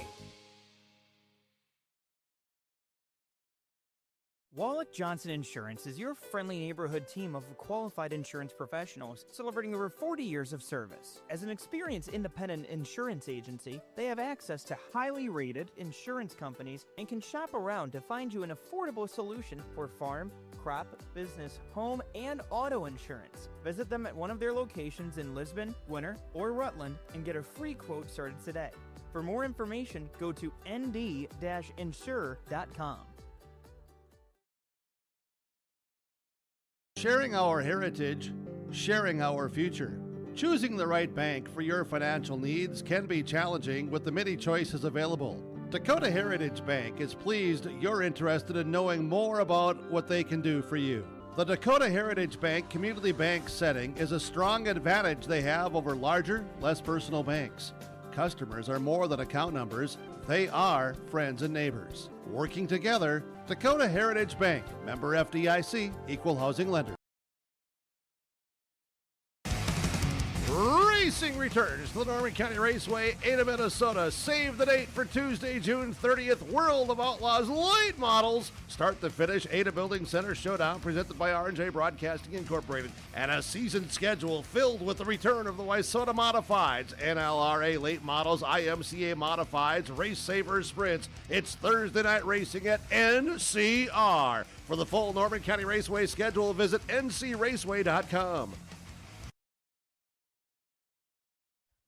Wallach Johnson Insurance is your friendly neighborhood team of qualified insurance professionals celebrating over 40 years of service. As an experienced independent insurance agency, they have access to highly rated insurance companies and can shop around to find you an affordable solution for farm, crop, business, home, and auto insurance. Visit them at one of their locations in Lisbon, Winter, or Rutland and get a free quote started today. For more information, go to nd-insure.com. Sharing our heritage, sharing our future. Choosing the right bank for your financial needs can be challenging with the many choices available. Dakota Heritage Bank is pleased you're interested in knowing more about what they can do for you. The Dakota Heritage Bank community bank setting is a strong advantage they have over larger, less personal banks. Customers are more than account numbers, they are friends and neighbors. Working together, Dakota Heritage Bank, member FDIC, equal housing lender. Racing returns to the Norman County Raceway, Ada, Minnesota. Save the date for Tuesday, June 30th. World of Outlaws late models start the finish. Ada Building Center Showdown presented by R&J Broadcasting Incorporated. And a season schedule filled with the return of the Wayzata Modifieds, NLRA late models, IMCA Modifieds, Race Savers Sprints. It's Thursday night racing at NCR. For the full Norman County Raceway schedule, visit ncraceway.com.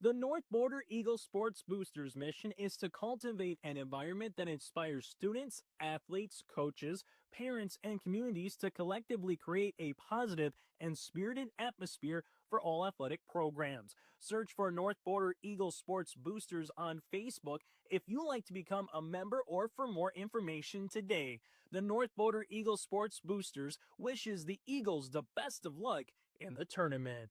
The North Border Eagle Sports Boosters mission is to cultivate an environment that inspires students, athletes, coaches, parents, and communities to collectively create a positive and spirited atmosphere for all athletic programs. Search for North Border Eagle Sports Boosters on Facebook if you'd like to become a member or for more information today. The North Border Eagle Sports Boosters wishes the Eagles the best of luck in the tournament.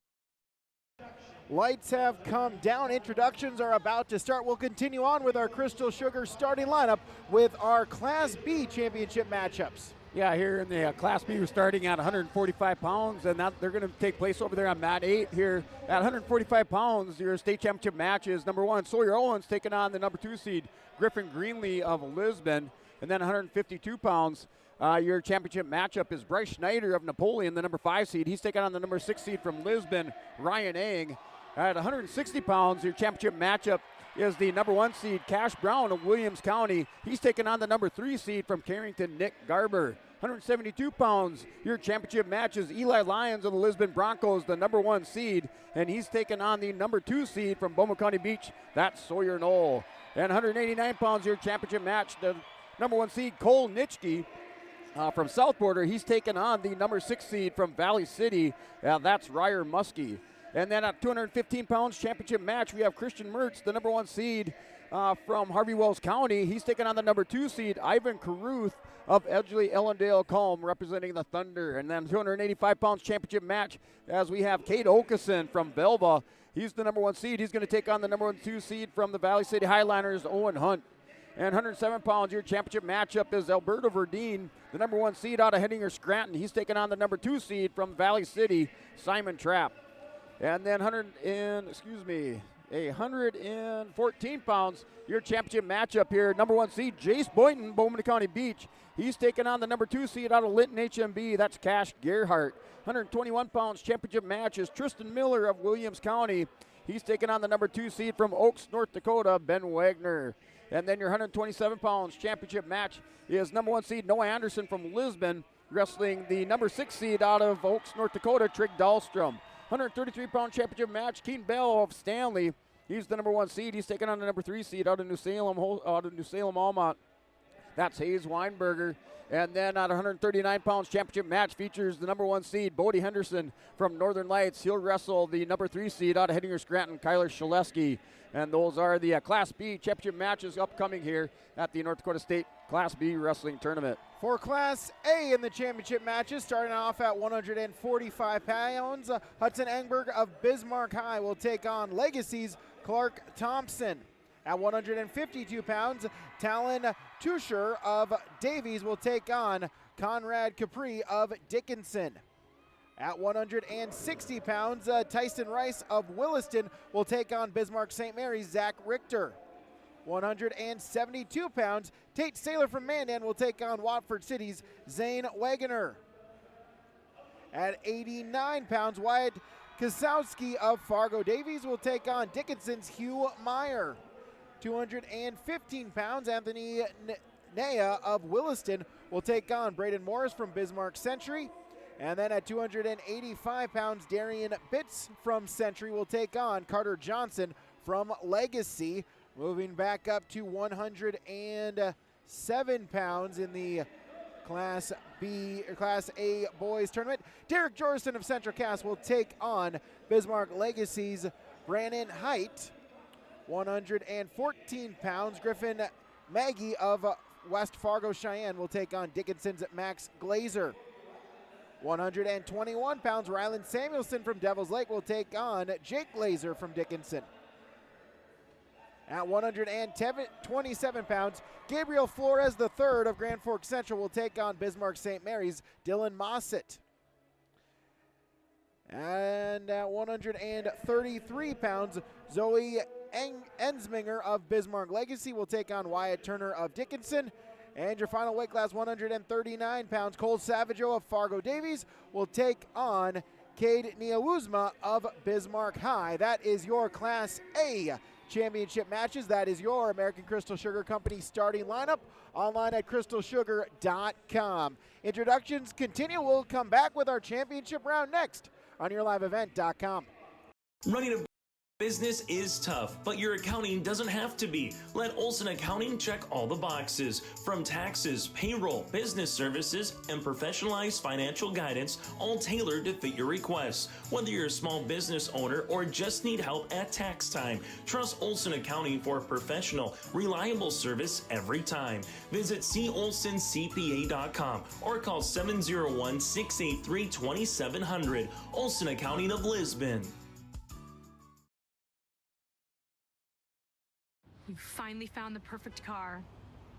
Lights have come down. Introductions are about to start. We'll continue on with our Crystal Sugar starting lineup with our Class B championship matchups. Yeah, here in the Class B, we're starting at 145 pounds, and they're going to take place over there on mat 8 here. At 145 pounds, your state championship match is number 1, Sawyer Owens taking on the number 2 seed, Griffin Greenlee of Lisbon. And then 152 pounds, your championship matchup is Bryce Schneider of Napoleon, the number 5 seed. He's taking on the number 6 seed from Lisbon, Ryan Eng. At 160 pounds, your championship matchup is the number 1 seed, Cash Brown of Williams County. He's taking on the number 3 seed from Carrington, Nick Garber. 172 pounds, your championship match is Eli Lyons of the Lisbon Broncos, the number 1 seed, and he's taking on the number 2 seed from Beaumont County Beach. That's Sawyer Knoll. And 189 pounds, your championship match, the number 1 seed, Cole Nitschke from South Border. He's taking on the number 6 seed from Valley City. That's Ryer Muskie. And then at 215 pounds championship match, we have Christian Mertz, the number 1 seed from Harvey Wells County. He's taking on the number 2 seed, Ivan Caruth of Edgley Ellendale Calm, representing the Thunder. And then 285 pounds championship match, as we have Cade Okeson from Belva. He's the number 1 seed. He's going to take on the number 2 seed from the Valley City Highlanders, Owen Hunt. And 107 pounds, your championship matchup is Alberto Verdeen, the number 1 seed out of Hettinger Scranton. He's taking on the number 2 seed from Valley City, Simon Trapp. And then 114 pounds, your championship matchup here, number 1 seed, Jace Boynton, Bowman County Beach. He's taking on the number 2 seed out of Linton HMB, that's Cash Gerhardt. 121 pounds championship match is Tristan Miller of Williams County. He's taking on the number 2 seed from Oaks, North Dakota, Ben Wagner. And then your 127 pounds championship match is number 1 seed Noah Anderson from Lisbon, wrestling the number 6 seed out of Oaks, North Dakota, Trig Dahlstrom. 133-pound championship match, Keaton Bell of Stanley. He's the number 1 seed. He's taking on the number 3 seed out of New Salem, Almont. That's Hayes Weinberger. And then at 139 pounds championship match features the number 1 seed, Bodie Henderson from Northern Lights. He'll wrestle the number 3 seed out of Hettinger Scranton, Kyler Shaleski. And those are the Class B championship matches upcoming here at the North Dakota State Class B Wrestling Tournament. For Class A in the championship matches, starting off at 145 pounds, Hudson Engberg of Bismarck High will take on Legacy's Clark Thompson. At 152 pounds, Talon Tusher of Davies will take on Conrad Capri of Dickinson. At 160 pounds, Tyson Rice of Williston will take on Bismarck St. Mary's Zach Richter. 172 pounds, Tate Saylor from Mandan will take on Watford City's Zane Wagoner. At 89 pounds, Wyatt Kosowski of Fargo Davies will take on Dickinson's Hugh Meyer. 215 pounds, Anthony Naya of Williston will take on Braden Morris from Bismarck Century. And then at 285 pounds, Darian Bitts from Century will take on Carter Johnson from Legacy. Moving back up to 107 pounds in the Class A boys tournament, Derek Jorgensen of Central Cass will take on Bismarck Legacy's Brandon Height. 114 pounds, Griffin Maggie of West Fargo Cheyenne will take on Dickinson's Max Glazer. 121 pounds, Ryland Samuelson from Devils Lake will take on Jake Glazer from Dickinson. At 127 pounds, Gabriel Flores III of Grand Forks Central will take on Bismarck St. Mary's Dylan Mossett. And at 133 pounds, Zoe Ensminger of Bismarck Legacy will take on Wyatt Turner of Dickinson. And your final weight class, 139 pounds, Cole Savageau of Fargo Davies will take on Cade Niawuzma of Bismarck High. That is your Class A championship matches. That is your American Crystal Sugar Company starting lineup online at crystalsugar.com. Introductions continue. We'll come back with our championship round next on yourliveevent.com. Running a business is tough, but your accounting doesn't have to be. Let Olson Accounting check all the boxes. From taxes, payroll, business services, and professionalized financial guidance, all tailored to fit your requests. Whether you're a small business owner or just need help at tax time, trust Olson Accounting for professional, reliable service every time. Visit colsoncpa.com or call 701-683-2700. Olson Accounting of Lisbon. You finally found the perfect car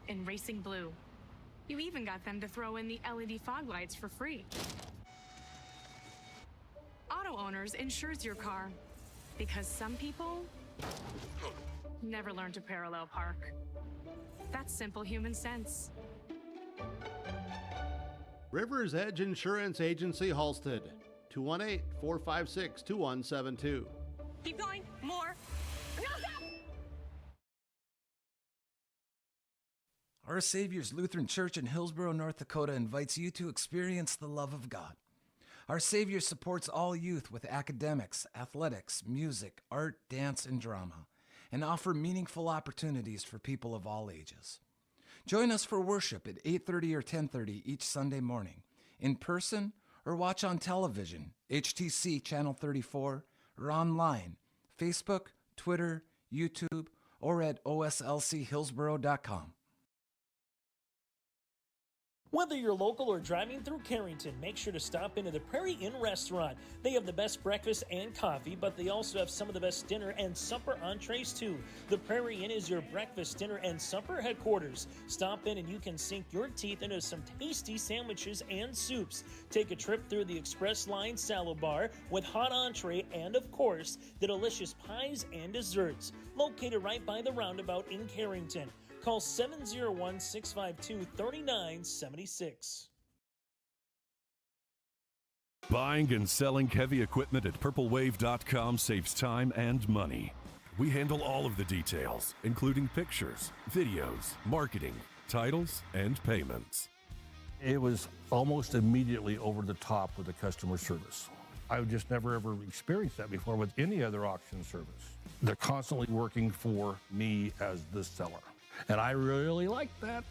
in racing blue. You even got them to throw in the LED fog lights for free. Auto Owners insures your car because some people never learn to parallel park. That's simple human sense. River's Edge Insurance Agency Halstead, 218-456-2172. Keep going, more. Our Savior's Lutheran Church in Hillsboro, North Dakota invites you to experience the love of God. Our Savior supports all youth with academics, athletics, music, art, dance, and drama, and offer meaningful opportunities for people of all ages. Join us for worship at 8:30 or 10:30 each Sunday morning, in person or watch on television, HTC Channel 34, or online, Facebook, Twitter, YouTube, or at oslchillsboro.com. Whether you're local or driving through Carrington, make sure to stop into the Prairie Inn restaurant. They have the best breakfast and coffee, but they also have some of the best dinner and supper entrees too. The Prairie Inn is your breakfast, dinner, and supper headquarters. Stop in and you can sink your teeth into some tasty sandwiches and soups. Take a trip through the Express Line salad bar with hot entree and, of course, the delicious pies and desserts. Located right by the roundabout in Carrington. Call 701-652-3976. Buying and selling heavy equipment at purplewave.com saves time and money. We handle all of the details, including pictures, videos, marketing, titles, and payments. It was almost immediately over the top with the customer service. I've just never ever experienced that before with any other auction service. They're constantly working for me as the seller. And I really like that.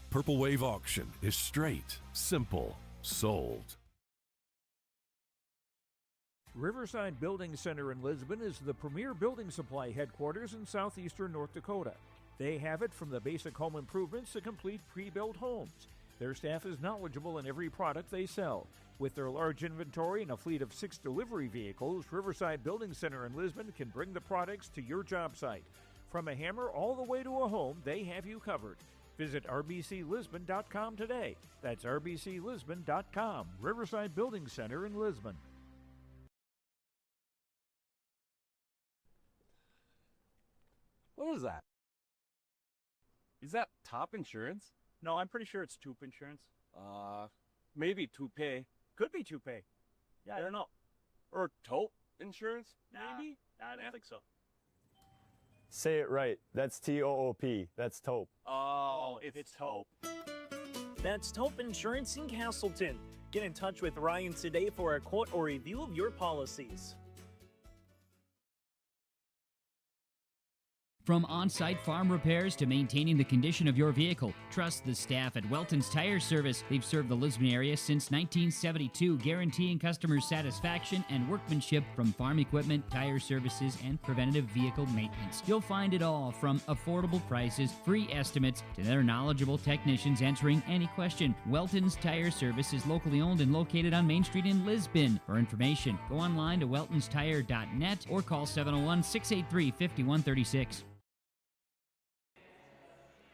Purple Wave Auction is straight, simple, sold. Riverside Building Center in Lisbon is the premier building supply headquarters in southeastern North Dakota. They have it from the basic home improvements to complete pre-built homes. Their staff is knowledgeable in every product they sell. With their large inventory and a fleet of 6 delivery vehicles, Riverside Building Center in Lisbon can bring the products to your job site. From a hammer all the way to a home, they have you covered. Visit rbclisbon.com today. That's rbclisbon.com. Riverside Building Center in Lisbon. What was that? Is that top insurance? No, I'm pretty sure it's Toop Insurance. Maybe Toupee. Could be Toupee. Yeah, I don't know. Or Taupe Insurance, maybe? I don't think so. Say it right. That's T-O-O-P. That's taupe. Oh, it's Taupe. That's Taupe Insurance in Castleton. Get in touch with Ryan today for a quote or review of your policies. From on-site farm repairs to maintaining the condition of your vehicle, trust the staff at Welton's Tire Service. They've served the Lisbon area since 1972, guaranteeing customer satisfaction and workmanship from farm equipment, tire services, and preventative vehicle maintenance. You'll find it all from affordable prices, free estimates, to their knowledgeable technicians answering any question. Welton's Tire Service is locally owned and located on Main Street in Lisbon. For information, go online to weltonstire.net or call 701-683-5136.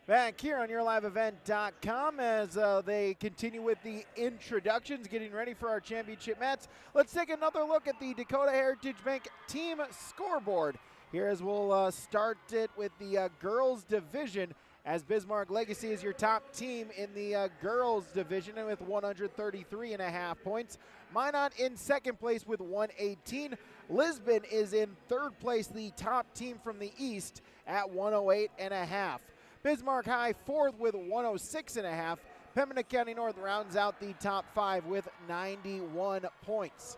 Back here on YourLiveEvent.com as they continue with the introductions, getting ready for our championship match. Let's take another look at the Dakota Heritage Bank team scoreboard. Here as we'll start it with the girls division, as Bismarck Legacy is your top team in the girls division with 133.5 points. Minot in second place with 118. Lisbon is in third place, the top team from the east at 108.5. Bismarck High fourth with 106.5. Pembina County North rounds out the top five with 91 points.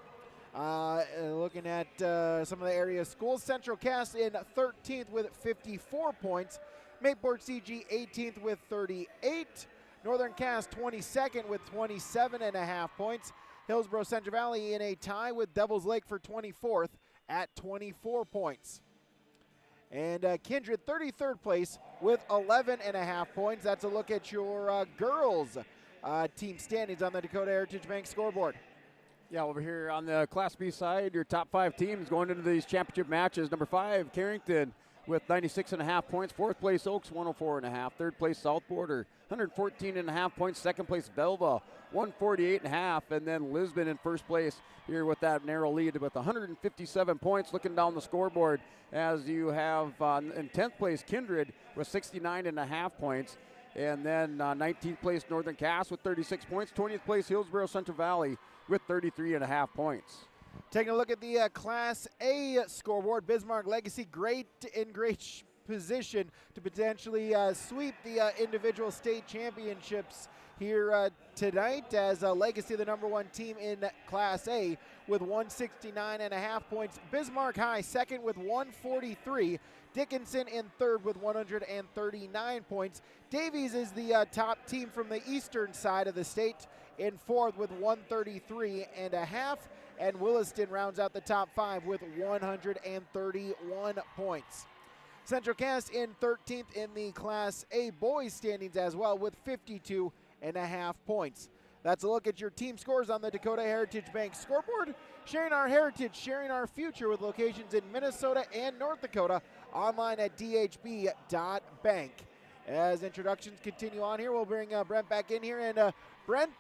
Looking at some of the area schools, Central Cass in 13th with 54 points. Mayport CG 18th with 38. Northern Cass 22nd with 27.5 points. Hillsboro Central Valley in a tie with Devils Lake for 24th at 24 points. And Kindred 33rd place with 11.5 points. That's a look at your girls team standings on the Dakota Heritage Bank scoreboard. Yeah, over here on the Class B side, your top five teams going into these championship matches. Number 5, Carrington with 96.5 points. Fourth place, Oaks, 104.5. Third place, South Border, 114.5 points. Second place, Belva, 148.5. And then Lisbon in first place here with that narrow lead with 157 points. Looking down the scoreboard as you have in 10th place, Kindred with 69.5 points. And then 19th place, Northern Cass with 36 points. 20th place, Hillsboro Central Valley with 33.5 points. Taking a look at the Class A scoreboard, Bismarck Legacy in great position to potentially sweep the individual state championships here tonight, as Legacy the number one team in Class A with 169.5 points. Bismarck High second with 143. Dickinson in third with 139 points. Davies is the top team from the eastern side of the state in fourth with 133.5. And Williston rounds out the top five with 131 points. Central Cass in 13th in the Class A boys standings as well with 52.5 points. That's a look at your team scores on the Dakota Heritage Bank scoreboard. Sharing our heritage, sharing our future with locations in Minnesota and North Dakota. Online at dhb.bank. As introductions continue on here, we'll bring Brent back in here. And Brent,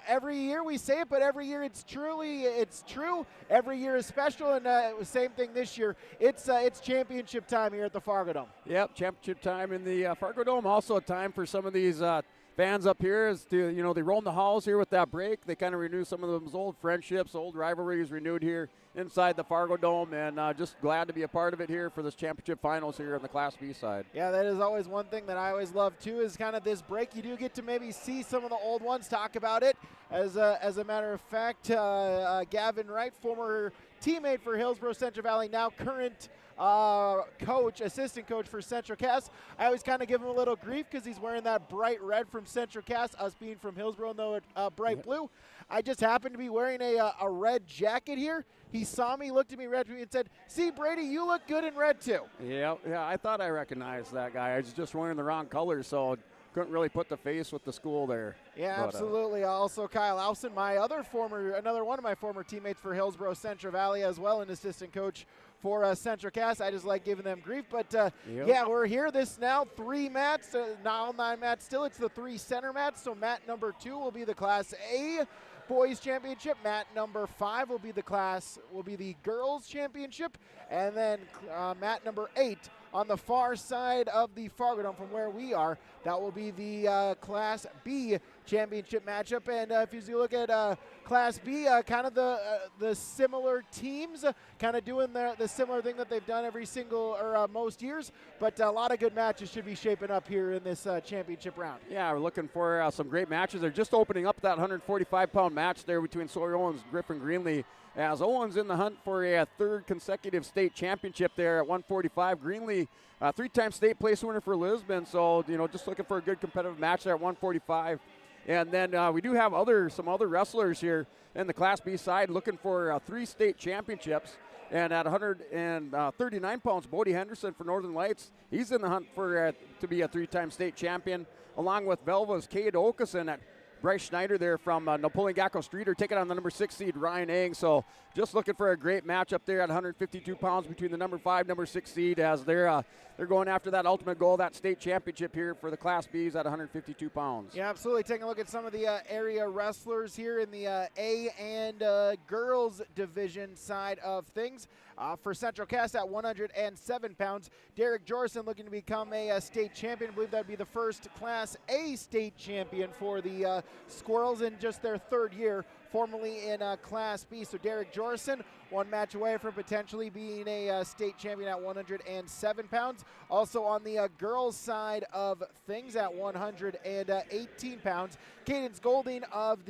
every year we say it, but every year it's true. Every year is special, and same thing this year. It's championship time here at the Fargo Dome. Yep, championship time in the Fargo Dome. Also a time for some of these fans up here is to, they roam the halls here with that break. They kind of renew some of those old friendships, old rivalries renewed here inside the Fargo Dome, and just glad to be a part of it here for this championship finals here on the Class B side. Yeah, that is always one thing that I always love too, is kind of this break. You do get to maybe see some of the old ones talk about it. As a matter of fact, Gavin Wright, former teammate for Hillsboro Central Valley, now current assistant coach for Central Cass. I always kind of give him a little grief because he's wearing that bright red from Central Cass, us being from Hillsboro, though bright blue. I just happened to be wearing a red jacket here. He saw me, looked at me, read me, and said, "See, Brady, you look good in red too." Yeah, I thought I recognized that guy. I was just wearing the wrong colors, so couldn't really put the face with the school there. Yeah, but, absolutely. Also, Kyle Alson, another one of my former teammates for Hillsboro Central Valley as well, an assistant coach for Central Cass. I just like giving them grief. But, yeah, we're here. This now 3 mats, now 9 mats still. It's the 3 center mats. So mat number 2 will be the Class A boys championship. Mat number 5 will be the girls championship. And then mat number 8 on the far side of the Fargo Dome from where we are, that will be the Class B championship matchup. And if you look at Class B, kind of the similar teams, kind of doing the similar thing that they've done every single or most years. But a lot of good matches should be shaping up here in this championship round. Yeah, we're looking for some great matches. They're just opening up that 145-pound match there between Sawyer Owens and Griffin Greenlee, as Owens in the hunt for a third consecutive state championship there at 145. Greenlee, three-time state place winner for Lisbon, so just looking for a good competitive match there at 145. And then we do have some other wrestlers here in the Class B side looking for 3 state championships. And at 139 pounds, Bodie Henderson for Northern Lights, he's in the hunt for to be a 3-time state champion, along with Velva's Cade Okeson at Bryce Schneider there from Napoleon Gacko Streeter taking on the number 6 seed Ryan Eng. So just looking for a great matchup there at 152 pounds between the number 5, number 6 seed, as they're going after that ultimate goal, that state championship here for the Class Bs at 152 pounds. Yeah, absolutely. Taking a look at some of the area wrestlers here in the A and girls division side of things. For Central Cass at 107 pounds, Derek Jorson looking to become a state champion. I believe that would be the first Class A state champion for the Squirrels in just their 3rd year, formerly in Class B. So Derek Jorson, one match away from potentially being a state champion at 107 pounds. Also on the girls' side of things at 118 pounds, Cadence Golding of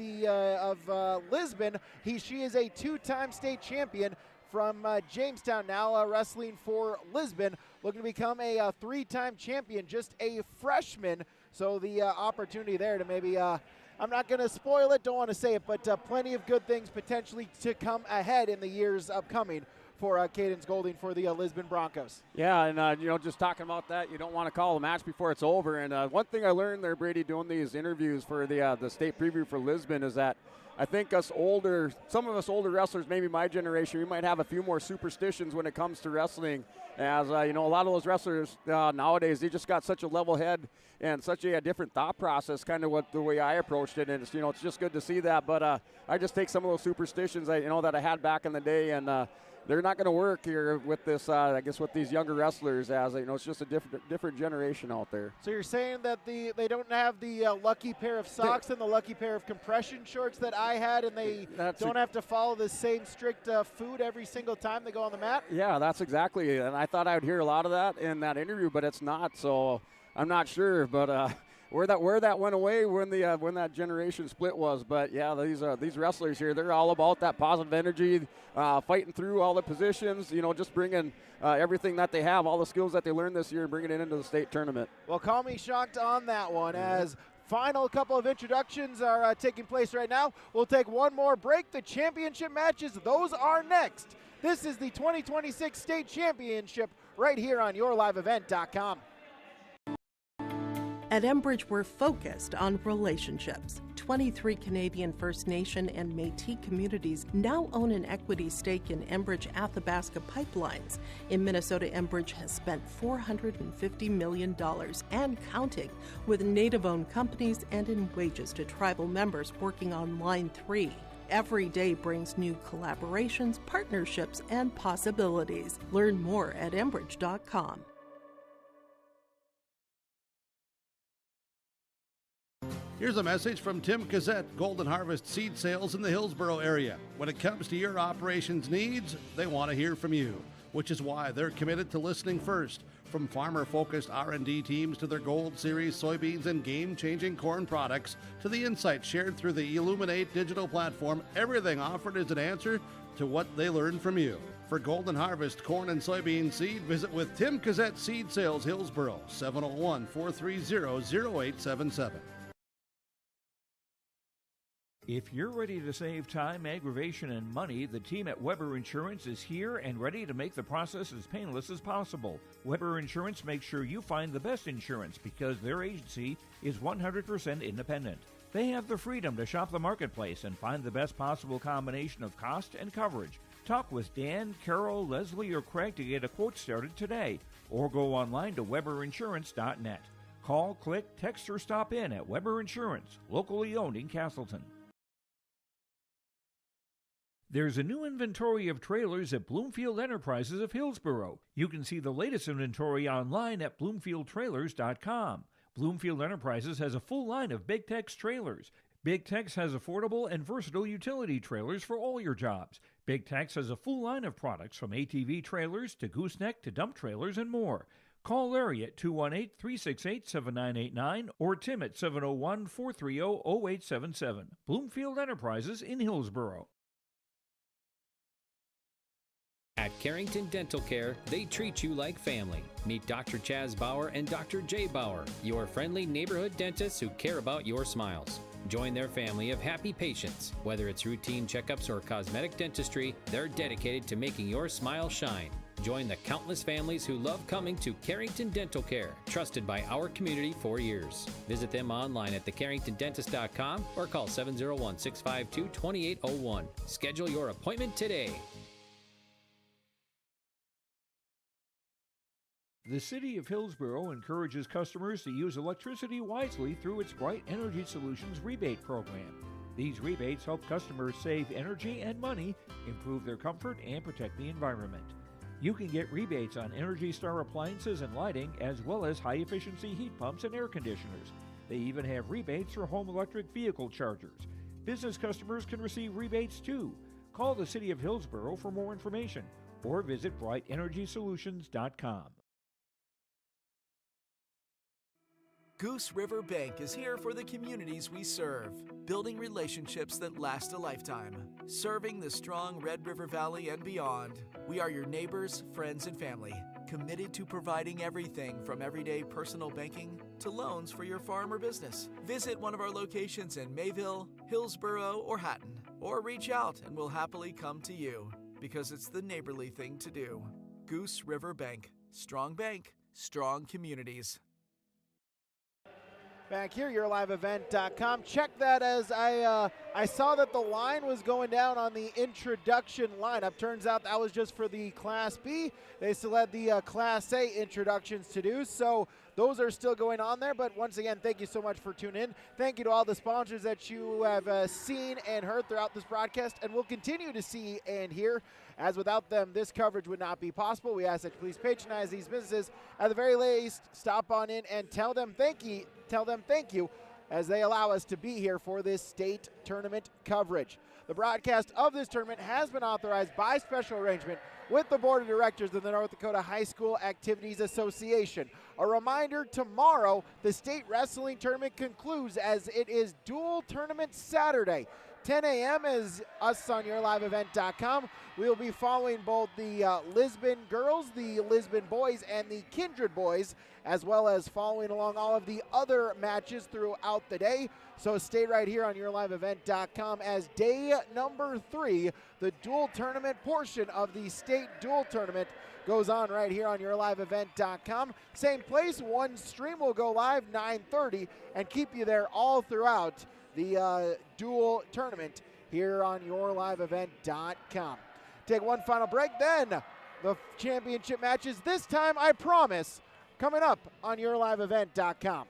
Lisbon. She is a 2-time state champion from Jamestown, now wrestling for Lisbon, looking to become a 3-time champion, just a freshman. So the opportunity there to maybe, I'm not going to spoil it, don't want to say it, but plenty of good things potentially to come ahead in the years upcoming for Cadence Golding for the Lisbon Broncos. Yeah, and just talking about that, you don't want to call a match before it's over. And one thing I learned there, Brady, doing these interviews for the state preview for Lisbon is that I think some of us older wrestlers, maybe my generation, we might have a few more superstitions when it comes to wrestling. As a lot of those wrestlers nowadays, they just got such a level head and such a different thought process, kind of the way I approached it. And it's just good to see that. But I just take some of those superstitions that I had back in the day, and they're not going to work here with this, I guess, with these younger wrestlers, as it's just a different generation out there. So you're saying that they don't have the lucky pair of socks and the lucky pair of compression shorts that I had, and they don't have to follow the same strict food every single time they go on the mat? Yeah, that's exactly it. And I thought I would hear a lot of that in that interview, but it's not. So I'm not sure, but where that went away when that generation split was. But yeah, these wrestlers here, they're all about that positive energy, fighting through all the positions, just bringing everything that they have, all the skills that they learned this year, and bringing it into the state tournament. Well, call me shocked on that one, as final couple of introductions are taking place right now. We'll take one more break. The championship matches, those are next. This is the 2026 state championship right here on YourLiveEvent.com. At Enbridge, we're focused on relationships. 23 Canadian First Nation and Métis communities now own an equity stake in Enbridge Athabasca Pipelines. In Minnesota, Enbridge has spent $450 million and counting with Native-owned companies and in wages to tribal members working on Line 3. Every day brings new collaborations, partnerships, and possibilities. Learn more at Enbridge.com. Here's a message from Tim Cassette, Golden Harvest Seed Sales in the Hillsboro area. When it comes to your operations needs, they want to hear from you, which is why they're committed to listening first. From farmer-focused R&D teams to their Gold Series soybeans and game-changing corn products to the insights shared through the Illuminate digital platform, everything offered is an answer to what they learned from you. For Golden Harvest corn and soybean seed, visit with Tim Cassette Seed Sales Hillsboro, 701-430-0877. If you're ready to save time, aggravation, and money, the team at Weber Insurance is here and ready to make the process as painless as possible. Weber Insurance makes sure you find the best insurance because their agency is 100% independent. They have the freedom to shop the marketplace and find the best possible combination of cost and coverage. Talk with Dan, Carol, Leslie, or Craig to get a quote started today, or go online to weberinsurance.net. Call, click, text, or stop in at Weber Insurance, locally owned in Castleton. There's a new inventory of trailers at Bloomfield Enterprises of Hillsboro. You can see the latest inventory online at bloomfieldtrailers.com. Bloomfield Enterprises has a full line of Big Tex trailers. Big Tex has affordable and versatile utility trailers for all your jobs. Big Tex has a full line of products from ATV trailers to gooseneck to dump trailers and more. Call Larry at 218-368-7989 or Tim at 701-430-0877. Bloomfield Enterprises in Hillsboro. At Carrington Dental Care, they treat you like family. Meet Dr. Chaz Bauer and Dr. Jay Bauer, your friendly neighborhood dentists who care about your smiles. Join their family of happy patients. Whether it's routine checkups or cosmetic dentistry, they're dedicated to making your smile shine. Join the countless families who love coming to Carrington Dental Care, trusted by our community for years. Visit them online at thecarringtondentist.com or call 701-652-2801. Schedule your appointment today. The City of Hillsboro encourages customers to use electricity wisely through its Bright Energy Solutions rebate program. These rebates help customers save energy and money, improve their comfort, and protect the environment. You can get rebates on Energy Star appliances and lighting, as well as high-efficiency heat pumps and air conditioners. They even have rebates for home electric vehicle chargers. Business customers can receive rebates too. Call the City of Hillsboro for more information or visit brightenergysolutions.com. Goose River Bank is here for the communities we serve, building relationships that last a lifetime. Serving the strong Red River Valley and beyond, we are your neighbors, friends, and family, committed to providing everything from everyday personal banking to loans for your farm or business. Visit one of our locations in Mayville, Hillsboro, or Hatton, or reach out and we'll happily come to you, because it's the neighborly thing to do. Goose River Bank, strong communities. Back here, yourliveevent.com. Check that as I saw that the line was going down on the introduction lineup. Turns out that was just for the Class B. They still had the Class A introductions to do, so those are still going on there. But once again, thank you so much for tuning in. Thank you to all the sponsors that you have seen and heard throughout this broadcast and will continue to see and hear, as without them, this coverage would not be possible. We ask that you please patronize these businesses. At the very least, stop on in and tell them thank you as they allow us to be here for this state tournament coverage. The broadcast of this tournament has been authorized by special arrangement with the Board of Directors of the North Dakota High School Activities Association. A reminder, tomorrow the state wrestling tournament concludes as it is dual tournament Saturday. 10 a.m. as us on yourliveevent.com. We'll be following both the Lisbon girls, the Lisbon boys, and the Kindred boys, as well as following along all of the other matches throughout the day. So stay right here on yourliveevent.com as day number 3, the dual tournament portion of the state dual tournament, goes on right here on yourliveevent.com. Same place, one stream will go live 9:30 and keep you there all throughout the dual tournament here on yourliveevent.com. Take one final break, then the championship matches, this time I promise, coming up on yourliveevent.com.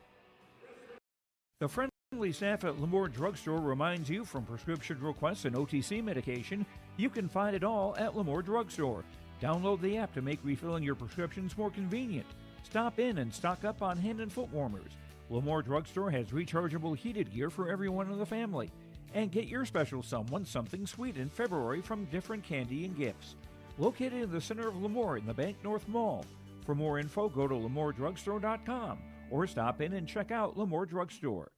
The friendly staff at Lamore Drugstore reminds you, from prescription requests and OTC medication, you can find it all at Lamore Drugstore. Download the app to make refilling your prescriptions more convenient. Stop in and stock up on hand and foot warmers. Lamore Drugstore has rechargeable heated gear for everyone in the family. And get your special someone something sweet in February from different candy and gifts. Located in the center of Lamore in the Bank North Mall. For more info, go to lamoredrugstore.com or stop in and check out Lamore Drugstore.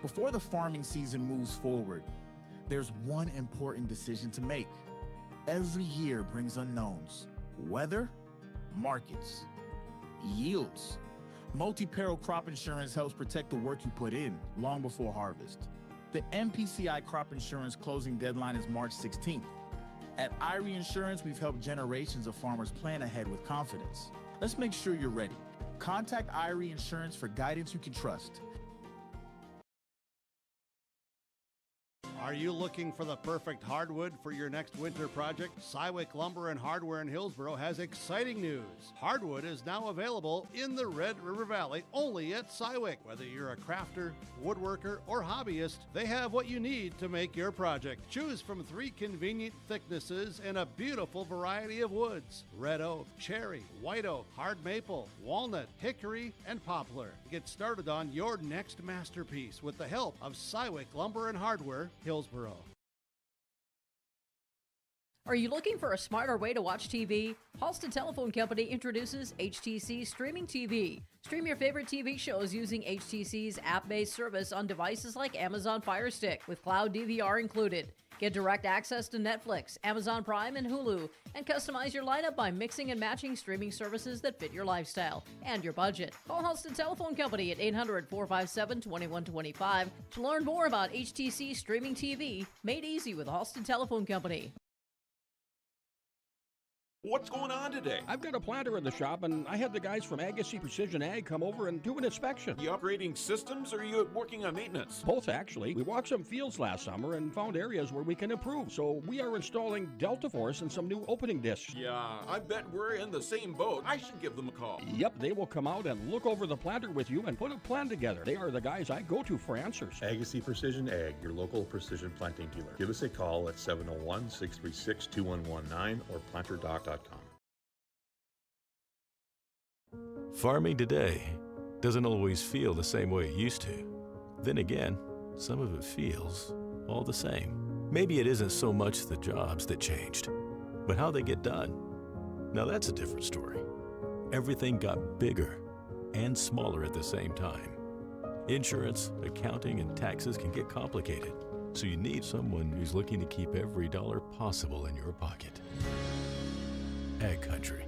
Before the farming season moves forward, there's one important decision to make. Every year brings unknowns. Weather, markets, yields. Multi-peril crop insurance helps protect the work you put in long before harvest. The MPCI crop insurance closing deadline is March 16th. At IRE Insurance, we've helped generations of farmers plan ahead with confidence. Let's make sure you're ready. Contact IRE Insurance for guidance you can trust. Are you looking for the perfect hardwood for your next winter project? Cywick Lumber and Hardware in Hillsboro has exciting news. Hardwood is now available in the Red River Valley only at Cywick. Whether you're a crafter, woodworker, or hobbyist, they have what you need to make your project. Choose from 3 convenient thicknesses and a beautiful variety of woods: red oak, cherry, white oak, hard maple, walnut, hickory, and poplar. Get started on your next masterpiece with the help of Cywick Lumber and Hardware, Hillsboro. Are you looking for a smarter way to watch TV? Halston Telephone Company introduces HTC Streaming TV. Stream your favorite TV shows using HTC's app-based service on devices like Amazon Fire Stick with cloud DVR included. Get direct access to Netflix, Amazon Prime, and Hulu, and customize your lineup by mixing and matching streaming services that fit your lifestyle and your budget. Call Halston Telephone Company at 800-457-2125 to learn more about HTC Streaming TV, made easy with Halston Telephone Company. What's going on today? I've got a planter in the shop, and I had the guys from Agassiz Precision Ag come over and do an inspection. You upgrading systems, or are you working on maintenance? Both, actually. We walked some fields last summer and found areas where we can improve. So we are installing Delta Force and some new opening discs. Yeah, I bet we're in the same boat. I should give them a call. Yep, they will come out and look over the planter with you and put a plan together. They are the guys I go to for answers. Agassiz Precision Ag, your local precision planting dealer. Give us a call at 701-636-2119 or planterdoc.com. Farming today doesn't always feel the same way it used to. Then again, some of it feels all the same. Maybe it isn't so much the jobs that changed, but how they get done. Now that's a different story. Everything got bigger and smaller at the same time. Insurance, accounting, and taxes can get complicated, so you need someone who's looking to keep every dollar possible in your pocket. Ag Country.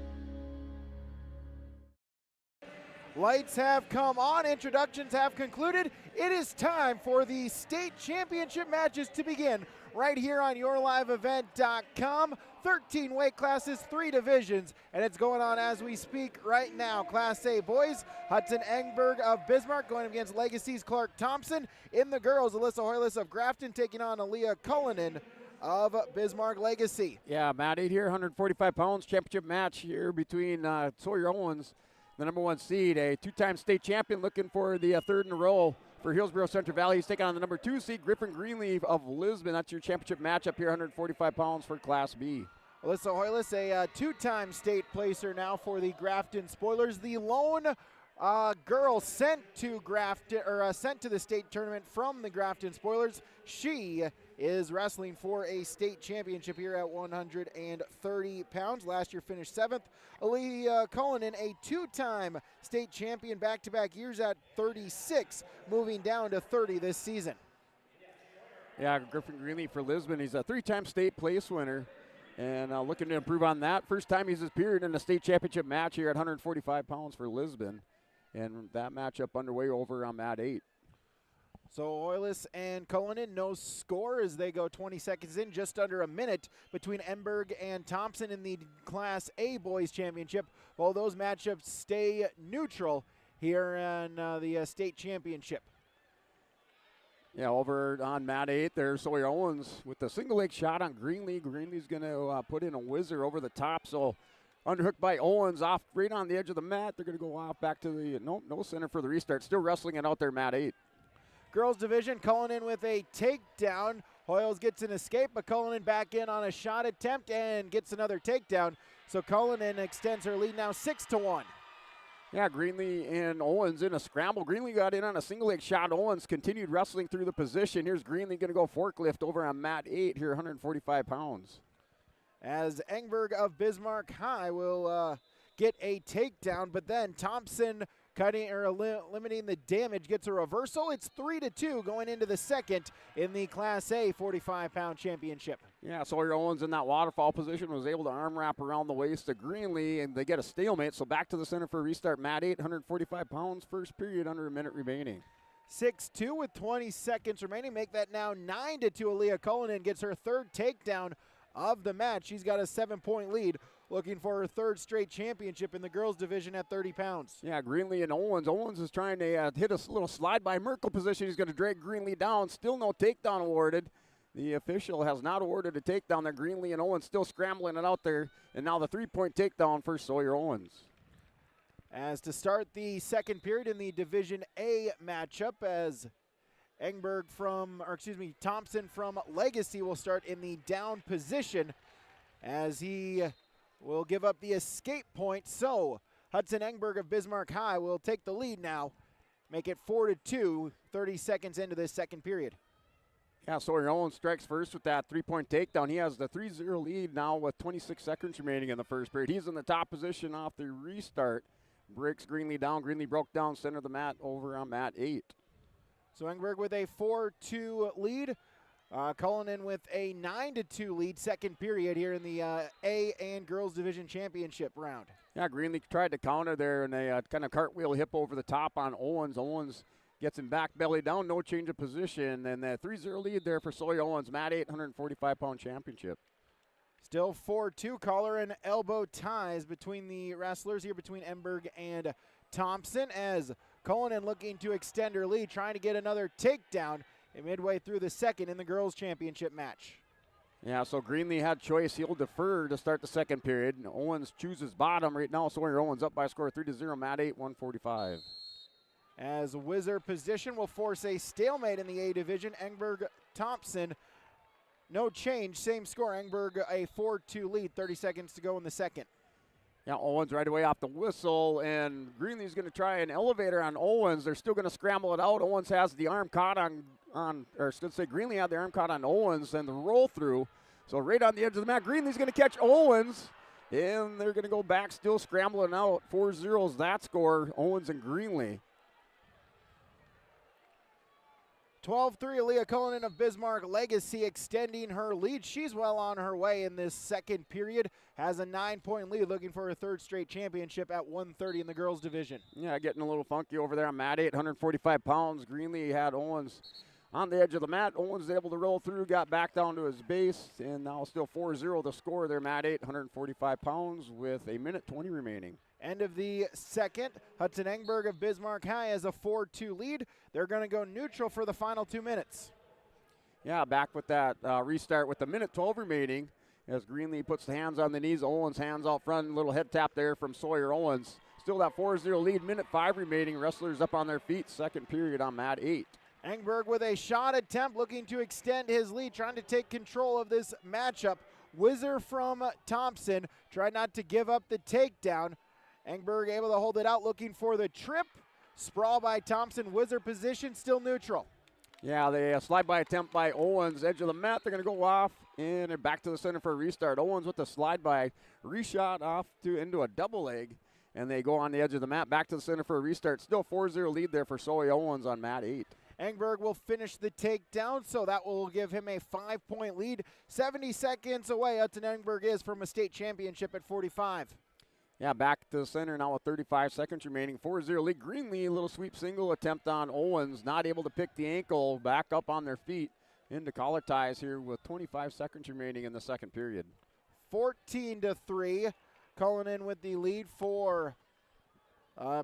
Lights have come on, introductions have concluded. It is time for the state championship matches to begin right here on YourLiveEvent.com. 13 weight classes, 3 divisions, and it's going on as we speak right now. Class A boys, Hudson Engberg of Bismarck going against Legacy's Clark Thompson. In the girls, Alyssa Hoyles of Grafton taking on Aaliyah Cullinan of Bismarck Legacy. Yeah, Matt 8 here, 145 pounds, championship match here between Sawyer Owens, the number 1 seed, a 2-time state champion, looking for the 3rd in a row for Hillsboro Central Valley. He's taking on the number 2 seed, Griffin Greenleaf of Lisbon. That's your championship matchup here, 145 pounds for Class B. Alyssa Hoyles, a 2-time state placer now for the Grafton Spoilers. The lone girl sent to Grafton, or sent to the state tournament from the Grafton Spoilers. She is wrestling for a state championship here at 130 pounds. Last year finished 7th. Aaliyah Cullinan, a 2-time state champion back-to-back years at 36, moving down to 30 this season. Yeah, Griffin Greenleaf for Lisbon. He's a 3-time state place winner and looking to improve on that. First time he's appeared in a state championship match here at 145 pounds for Lisbon. And that matchup underway over on Mat 8. So Hoyles and Cullinan, no score as they go 20 seconds in, just under a minute between Enberg and Thompson in the Class A Boys Championship, while those matchups stay neutral here in the state championship. Yeah, over on Mat 8 there, Sawyer Owens with the single leg shot on Greenlee. Greenlee's going to put in a whizzer over the top, so underhooked by Owens off right on the edge of the mat. They're going to go off back to the, no center for the restart. Still wrestling it out there, Mat 8. Girls division, Cullinan with a takedown. Hoyles gets an escape, but Cullinan back in on a shot attempt and gets another takedown. So Cullinan extends her lead now 6-1. Yeah, Greenlee and Owens in a scramble. Greenlee got in on a single leg shot. Owens continued wrestling through the position. Here's Greenlee going to go forklift over on Mat 8 here, 145 pounds. As Engberg of Bismarck High will get a takedown, but then Thompson cutting or limiting the damage, gets a reversal. It's 3-2 going into the second in the Class A 45-pound championship. Yeah, Sawyer Owens in that waterfall position was able to arm wrap around the waist of Greenlee, and they get a stalemate. So back to the center for a restart. Mat 8, 145 pounds, first period, under a minute remaining. 6-2 with 20 seconds remaining. Make that now 9-2. Aaliyah Cullinan gets her 3rd takedown of the match. She's got a 7-point lead, looking for her 3rd straight championship in the girls division at 30 pounds. Yeah, Greenlee and Owens. Owens is trying to hit a little slide by Merkel position. He's going to drag Greenlee down. Still no takedown awarded. The official has not ordered a takedown there. Greenlee and Owens still scrambling it out there. And now the 3-point takedown for Sawyer Owens. As to start the second period in the Division A matchup, as Thompson from Legacy will start in the down position as he will give up the escape point. So Hudson Engberg of Bismarck High will take the lead now, make it 4-2, 30 seconds into this second period. Yeah, Sawyer Owens strikes first with that 3-point takedown. He has the 3-0 lead now with 26 seconds remaining in the first period. He's in the top position off the restart. Breaks Greenlee down. Greenlee broke down center of the mat over on mat 8. So Engberg with a 4-2 lead. Cullinan with a 9-2 lead second period here in the A and Girls Division Championship round. Yeah, Greenlee tried to counter there, and they kind of cartwheel hip over the top on Owens. Owens gets him back belly down, no change of position, and that 3-0 lead there for Sawyer Owens, mat 8, 145-pound championship. Still 4-2, collar and elbow ties between the wrestlers here, between Engberg and Thompson, as Cullinan looking to extend her lead, trying to get another takedown midway through the second in the girls' championship match. Yeah, so Greenlee had choice. He'll defer to start the second period. And Owens chooses bottom right now. Sawyer Owens up by a score of 3-0, mat 8, 145. As Whizzer position will force a stalemate in the A division. Engberg Thompson, no change, same score. Engberg a 4-2 lead, 30 seconds to go in the second. Yeah, Owens right away off the whistle, and Greenlee's going to try an elevator on Owens. They're still going to scramble it out. Owens has the arm caught Greenlee had the arm caught on Owens and the roll through. So right on the edge of the mat, Greenlee's going to catch Owens, and they're going to go back, still scrambling out. 4-0's that score, Owens and Greenlee. 12-3, Aaliyah Cullinan of Bismarck Legacy extending her lead. She's well on her way in this second period. Has a 9-point lead, looking for her third straight championship at 130 in the girls division. Yeah, getting a little funky over there on mat 8, 145 pounds. Greenlee had Owens on the edge of the mat. Owens able to roll through, got back down to his base, and now still 4-0 the score there, mat 8, 145 pounds with a minute 20 remaining. End of the second. Hudson Engberg of Bismarck High has a 4-2 lead. They're going to go neutral for the final 2 minutes. Yeah, back with that restart with the minute 12 remaining as Greenlee puts the hands on the knees. Owens hands out front, little head tap there from Sawyer Owens. Still that 4-0 lead, minute 5 remaining. Wrestlers up on their feet, second period on mat 8. Engberg with a shot attempt, looking to extend his lead, trying to take control of this matchup. Whizzer from Thompson tried not to give up the takedown. Engberg able to hold it out, looking for the trip. Sprawl by Thompson, Whizzer position, still neutral. Yeah, the slide-by attempt by Owens, edge of the mat. They're going to go off, and they're back to the center for a restart. Owens with the slide-by, reshot off into a double leg, and they go on the edge of the mat, back to the center for a restart. Still 4-0 lead there for Sawyer Owens on mat 8. Engberg will finish the takedown, so that will give him a 5-point lead. 70 seconds away, Hudson Engberg is from a state championship at 45. Yeah, back to the center now with 35 seconds remaining. 4-0 lead. Greenlee, a little sweep single attempt on Owens. Not able to pick the ankle. Back up on their feet into collar ties here with 25 seconds remaining in the second period. 14-3. Cullinan with the lead for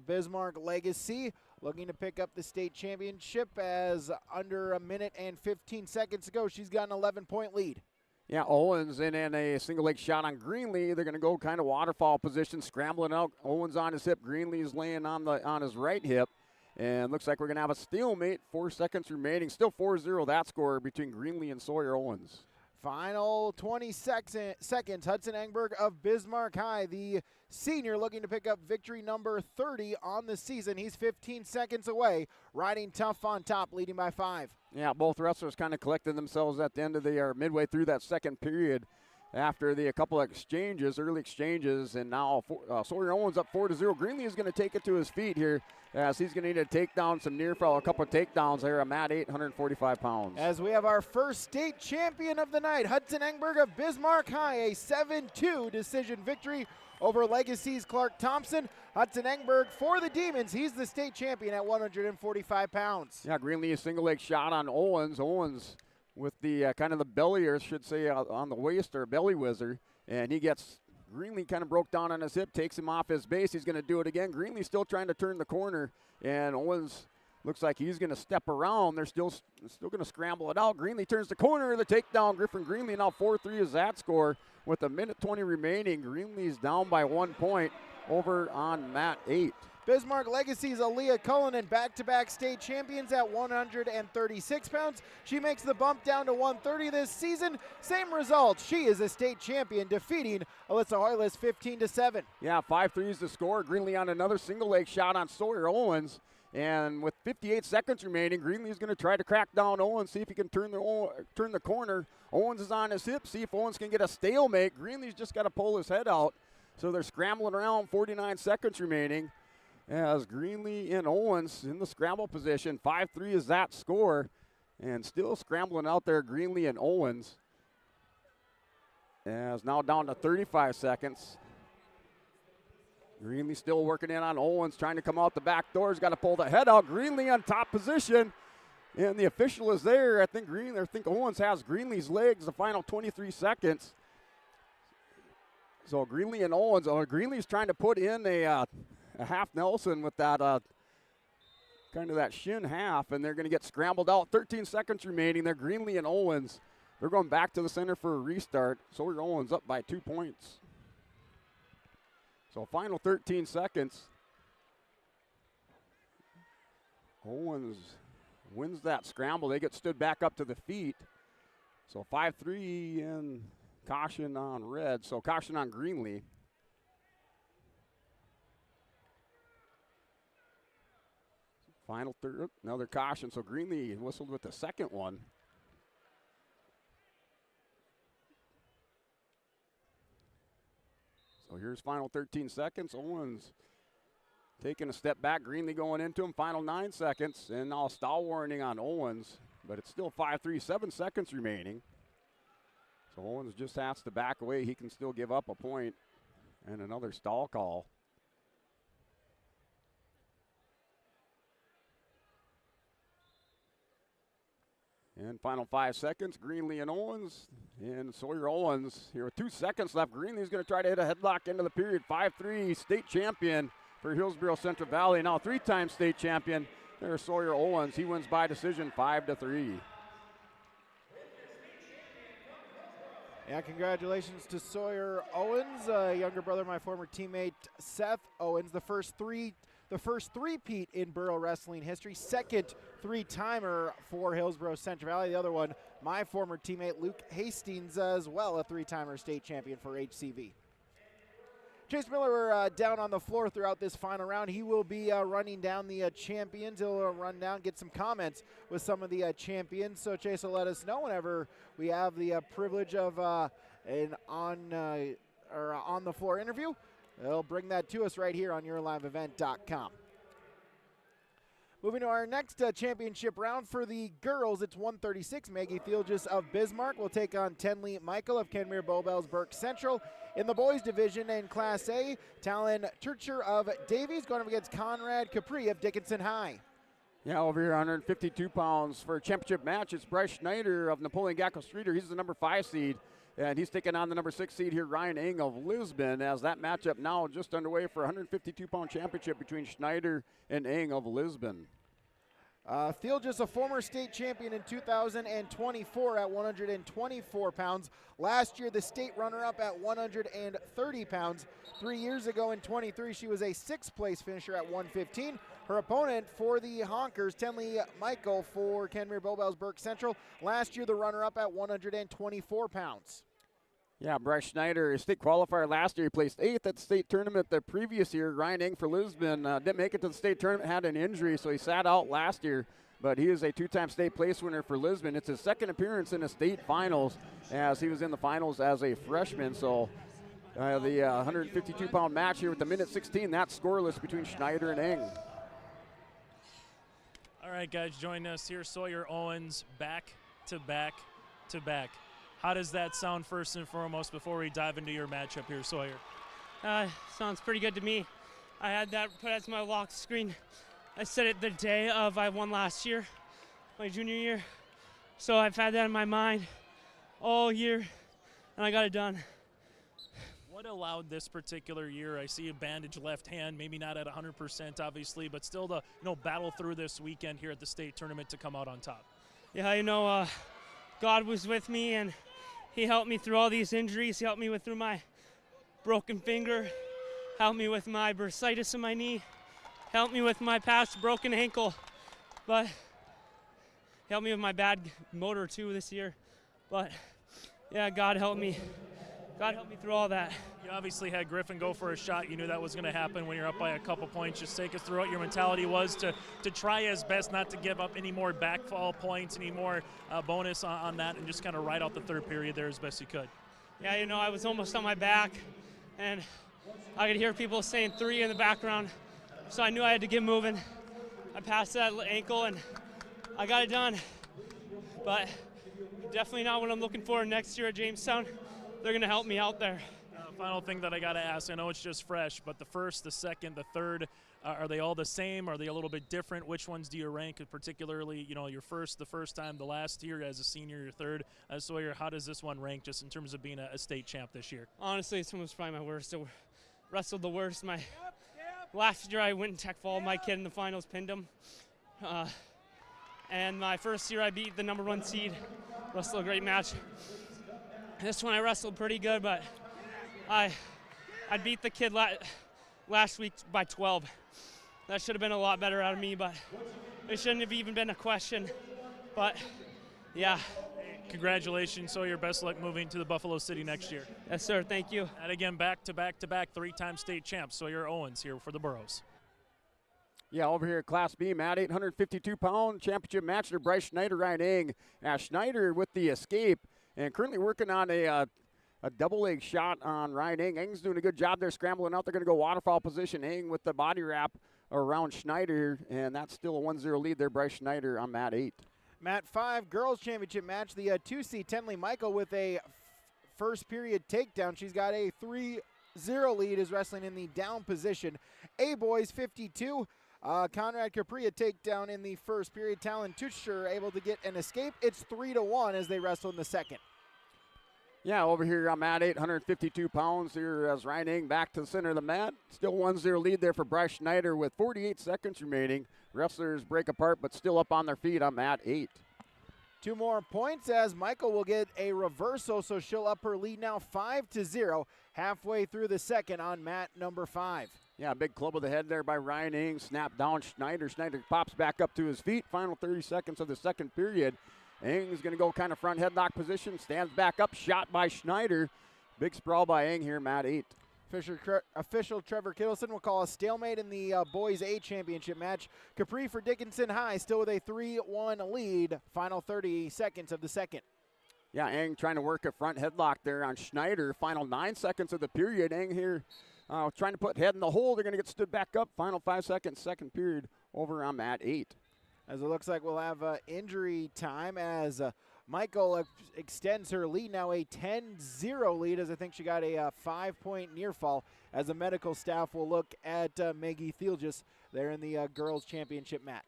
Bismarck Legacy. Looking to pick up the state championship as under a minute and 15 seconds to go. She's got an 11-point lead. Yeah, Owens in and a single leg shot on Greenlee. They're going to go kind of waterfall position, scrambling out. Owens on his hip. Greenlee's laying on his right hip. And looks like we're going to have a stalemate. 4 seconds remaining. Still 4-0 that score between Greenlee and Sawyer Owens. Final 20 seconds. Hudson Engberg of Bismarck High, the senior, looking to pick up victory number 30 on the season. He's 15 seconds away, riding tough on top, leading by 5. Yeah, both wrestlers kind of collected themselves at the end of midway through that second period after a couple of early exchanges, and now Sawyer Owens up 4-0. Greenlee is going to take it to his feet here as he's going to need to take down some near fall, a couple of takedowns there. I'm at 145 pounds. As we have our first state champion of the night, Hudson Engberg of Bismarck High, a 7-2 decision victory over Legacy's Clark Thompson. Hudson Engberg for the Demons. He's the state champion at 145 pounds. Yeah, Greenlee a single leg shot on Owens. Owens with the kind of the belly, or should say on the waist, or belly whizzer, and Greenlee kind of broke down on his hip, takes him off his base. He's going to do it again. Greenlee still trying to turn the corner, and Owens Looks like he's going to step around. They're still going to scramble it out. Greenlee turns the corner. The takedown. Griffin Greenlee now 4-3 is that score. With a minute 20 remaining, Greenlee's down by 1 point over on Matt 8. Bismarck Legacy's Aaliyah Cullinan, back-to-back state champions at 136 pounds. She makes the bump down to 130 this season. Same result. She is a state champion, defeating Alyssa Hoyless 15-7. Yeah, 5-3 is the score. Greenlee on another single leg shot on Sawyer Owens. And with 58 seconds remaining, Greenlee's going to try to crack down Owens, see if he can turn the corner. Owens is on his hip, see if Owens can get a stalemate. Greenlee's just got to pull his head out. So they're scrambling around, 49 seconds remaining. As Greenlee and Owens in the scramble position, 5-3 is that score. And still scrambling out there, Greenlee and Owens. As now down to 35 seconds. Greenlee still working in on Owens, trying to come out the back door. He's got to pull the head out. Greenlee on top position. And the official is there. I think Owens has Greenlee's legs the final 23 seconds. So Greenlee and Owens, Greenlee's trying to put in a half Nelson with that kind of that shin half, and they're going to get scrambled out. 13 seconds remaining there. Greenlee and Owens, they're going back to the center for a restart. Sawyer Owens up by 2 points. So final 13 seconds. Owens wins that scramble. They get stood back up to the feet. So 5-3 and caution on red. So caution on Greenlee. Final third, another caution. So Greenlee whistled with the second one. So here's final 13 seconds. Owens taking a step back. Greenlee going into him. Final 9 seconds. And now a stall warning on Owens. But it's still 5-3, 7 seconds remaining. So Owens just has to back away. He can still give up a point. And another stall call. And final 5 seconds, Greenlee and Owens. And Sawyer Owens here with 2 seconds left. Greenlee's going to try to hit a headlock into the period. 5-3, state champion for Hillsboro Central Valley. Now 3-time state champion. There's Sawyer Owens. He wins by decision 5-3. Yeah, congratulations to Sawyer Owens, younger brother of my former teammate Seth Owens, the first three-peat in Borough wrestling history, second three-timer for Hillsboro Central Valley. The other one, my former teammate Luke Hastings, as well, a three-timer state champion for HCV. Chase Miller down on the floor throughout this final round. He will be running down the champions. He'll run down, get some comments with some of the champions. So Chase will let us know whenever we have the privilege of an on-the-floor interview. They'll bring that to us right here on YourLiveEvent.com. Moving to our next championship round for the girls, it's 136. Maggie Thielges of Bismarck will take on Tenley Michael of Kenmere Bowbells Burke Central. In the boys division in Class A, Talon Turcher of Davies going up against Conrad Capri of Dickinson High. Yeah, over here, 152 pounds for a championship match. It's Bryce Schneider of Napoleon Gackel Streeter. He's the number 5 seed. And he's taking on the number 6 seed here, Ryan Eng of Lisbon, as that matchup now just underway for a 152-pound championship between Schneider and Eng of Lisbon. Thielges, a former state champion in 2024 at 124 pounds. Last year, the state runner-up at 130 pounds. 3 years ago in 23, she was a 6th place finisher at 115. Her opponent for the Honkers, Tenley Michael for Kenmere Bowbells Burke Central. Last year, the runner-up at 124 pounds. Yeah, Bryce Schneider, state qualifier last year. He placed 8th at the state tournament the previous year. Ryan Eng for Lisbon didn't make it to the state tournament, had an injury, so he sat out last year. But he is a 2-time state place winner for Lisbon. It's his second appearance in the state finals, as he was in the finals as a freshman. So the 152-pound match here with the minute 16, that's scoreless between Schneider and Eng. All right, guys, join us here. Sawyer Owens, back to back to back. How does that sound first and foremost before we dive into your matchup here, Sawyer? Sounds pretty good to me. I had that put as my lock screen. I said it the day of I won last year, my junior year. So I've had that in my mind all year, and I got it done. What allowed this particular year? I see a bandaged left hand, maybe not at 100% obviously, but still to battle through this weekend here at the state tournament to come out on top. Yeah, God was with me and he helped me through all these injuries. He helped me through my broken finger, helped me with my bursitis in my knee, helped me with my past broken ankle, but helped me with my bad motor too this year. But yeah, God helped me. God helped me through all that. You obviously had Griffin go for a shot. You knew that was going to happen when you're up by a couple points. Just take us through what your mentality was to try as best not to give up any more backfall points, any more bonus on that, and just kind of ride out the third period there as best you could. Yeah, I was almost on my back, and I could hear people saying 3 in the background, so I knew I had to get moving. I passed that ankle, and I got it done. But definitely not what I'm looking for next year at Jamestown. They're going to help me out there. Final thing that I got to ask, I know it's just fresh, but the first, the second, the third, are they all the same? Are they a little bit different? Which ones do you rank, particularly, your first, the first time, the last year as a senior, your third? Sawyer, how does this one rank just in terms of being a state champ this year? Honestly, this one was probably my worst. I wrestled the worst. Last year I went and tech followed my kid in the finals, pinned him. And my first year I beat the #1 seed, wrestled a great match. This one I wrestled pretty good, but I beat the kid last week by 12. That should have been a lot better out of me, but it shouldn't have even been a question. But yeah. Congratulations, Sawyer. Best luck moving to the Buffalo City next year. Yes, sir. Thank you. And again, back-to-back 3-time state champs, Sawyer Owens here for the Burros. Yeah, over here at Class B, Matt, 852-pound championship match to Bryce Schneider riding. Schneider with the escape and currently working on a double leg shot on Ryan Eng. Eng's doing a good job there scrambling out. They're going to go waterfowl position. Eng with the body wrap around Schneider, and that's still a 1-0 lead there. Bryce Schneider on Mat 8. Mat 5 girls championship match. The 2C Tenley Michael with a first period takedown. She's got a 3-0 lead, is wrestling in the down position. A boys 52. Conrad Capri a takedown in the first period. Talon Tucher able to get an escape. It's 3-1 as they wrestle in the second. Yeah, over here I'm at 852 pounds here as Ryan Eng back to the center of the mat. Still 1-0 lead there for Bryce Schneider with 48 seconds remaining. Wrestlers break apart but still up on their feet. I'm at 8. 2 more points as Michael will get a reversal, so she'll up her lead now 5-0 halfway through the second on mat number 5. Yeah, big club of the head there by Ryan Eng. Snap down Schneider. Schneider pops back up to his feet. Final 30 seconds of the second period. Eng is going to go kind of front headlock position. Stands back up. Shot by Schneider. Big sprawl by Eng here, Mat 8. Official Trevor Kittleson will call a stalemate in the boys A championship match. Capri for Dickinson High still with a 3-1 lead. Final 30 seconds of the second. Yeah, Eng trying to work a front headlock there on Schneider. Final 9 seconds of the period. Eng here trying to put head in the hole. They're going to get stood back up. Final 5 seconds, second period over on Mat 8. As it looks like we'll have injury time as Michael extends her lead, now a 10-0 lead, as I think she got a 5-point near fall, as the medical staff will look at Maggie Thielges there in the girls championship mat.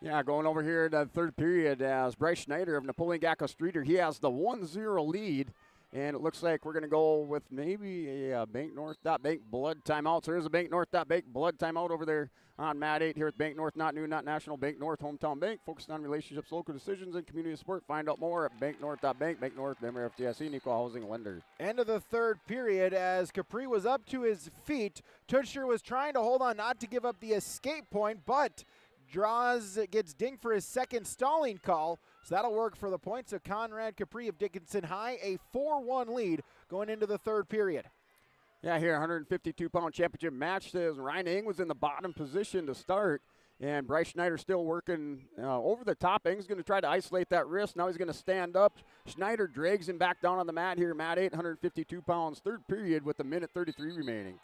Yeah, going over here to the third period as Bryce Schneider of Napoleon Gacko Streeter, he has the 1-0 lead. And it looks like we're going to go with maybe a Bank North Bank blood timeout. So there's a Bank North Bank blood timeout over there on Mat 8 here at Bank North, not new, not national. Bank North, hometown bank, focused on relationships, local decisions, and community support. Find out more at banknorth.bank. Bank North, member FDIC, and equal housing lender. End of the third period as Capri was up to his feet. Tutscher was trying to hold on not to give up the escape point, but gets dinged for his second stalling call. So that'll work for the points of Conrad Capri of Dickinson High, a 4-1 lead going into the third period. Yeah, here, 152-pound championship match. Says Ryan Eng was in the bottom position to start, and Bryce Schneider still working over the top. Eng's going to try to isolate that wrist. Now he's going to stand up. Schneider drags him back down on the mat here. Mat 8, 152 pounds, third period with a minute 33 remaining.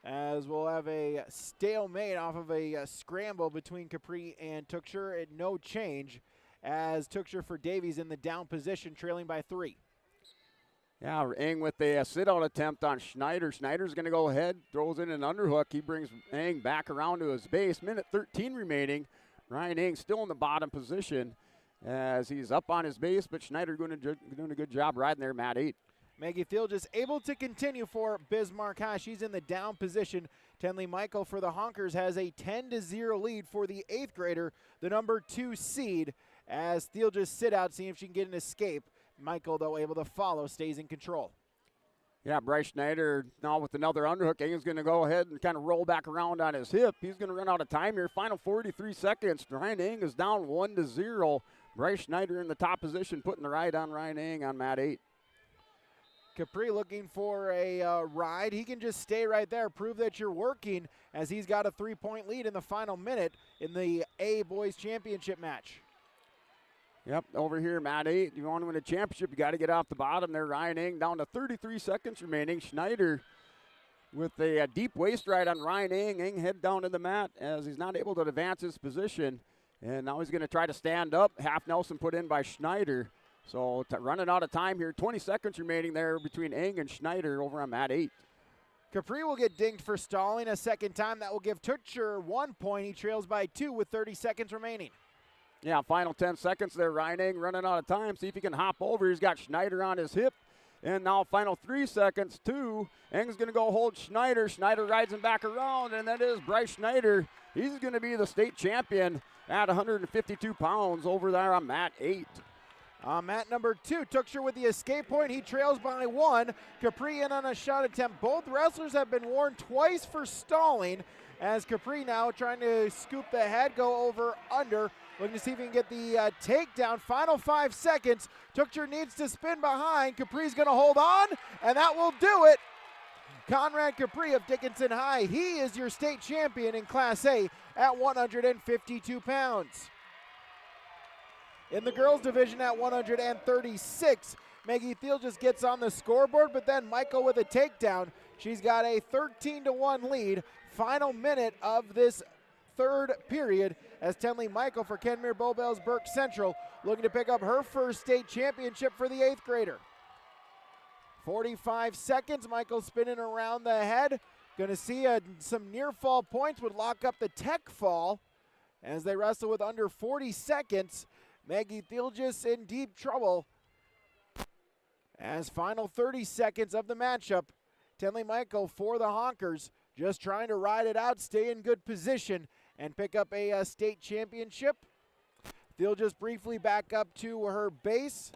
As we'll have a stalemate off of a scramble between Capri and Tutscher, and no change as Tutscher for Davies in the down position, trailing by 3. Yeah, Eng with a sit-out attempt on Schneider. Schneider's going to go ahead, throws in an underhook. He brings Eng back around to his base. Minute 13 remaining. Ryan Eng still in the bottom position as he's up on his base, but Schneider doing a good job riding there, Mat 8. Maggie Thielges able to continue for Bismarck High. She's in the down position. Tenley Michael for the Honkers has a 10-0 lead for the 8th grader, the number 2 seed, as Thielges sit out, seeing if she can get an escape. Michael, though, able to follow, stays in control. Yeah, Bryce Schneider now with another underhook. Ing's going to go ahead and kind of roll back around on his hip. He's going to run out of time here. Final 43 seconds. Ryan Ing is down 1-0. Bryce Schneider in the top position, putting the ride on Ryan Ing on mat 8. Capri looking for a ride. He can just stay right there, prove that you're working, as he's got a 3-point lead in the final minute in the A Boys Championship match. Yep, over here, mat 8. You want to win a championship, you got to get off the bottom there. Ryan Ing down to 33 seconds remaining. Schneider with a deep waist ride on Ryan Ing. Ing head down to the mat as he's not able to advance his position. And now he's going to try to stand up. Half Nelson put in by Schneider. So running out of time here. 20 seconds remaining there between Ing and Schneider over on mat 8. Capri will get dinged for stalling a second time. That will give Tutcher 1 point. He trails by 2 with 30 seconds remaining. Yeah, final 10 seconds there. Ryan Ing running out of time. See if he can hop over. He's got Schneider on his hip. And now final 3 seconds, 2. Ing's going to go hold Schneider. Schneider rides him back around, and that is Bryce Schneider. He's going to be the state champion at 152 pounds over there on mat 8. Mat number 2, Tuxer with the escape point. He trails by 1. Capri in on a shot attempt. Both wrestlers have been warned twice for stalling, as Capri now trying to scoop the head, go over, under. Looking to see if he can get the takedown. Final 5 seconds. Tuxer needs to spin behind. Capri's going to hold on, and that will do it. Conrad Capri of Dickinson High. He is your state champion in Class A at 152 pounds. In the girls division at 136, Maggie Thielges gets on the scoreboard, but then Michael with a takedown. She's got a 13-1 lead. Final minute of this third period as Tenley Michael for Kenmere Bowbells Burke Central looking to pick up her first state championship for the 8th grader. 45 seconds, Michael spinning around the head. Going to see some near fall points would lock up the tech fall as they wrestle with under 40 seconds. Maggie Thielges in deep trouble as final 30 seconds of the matchup. Tenley Michael for the Honkers just trying to ride it out, stay in good position, and pick up a state championship. Thielges briefly back up to her base.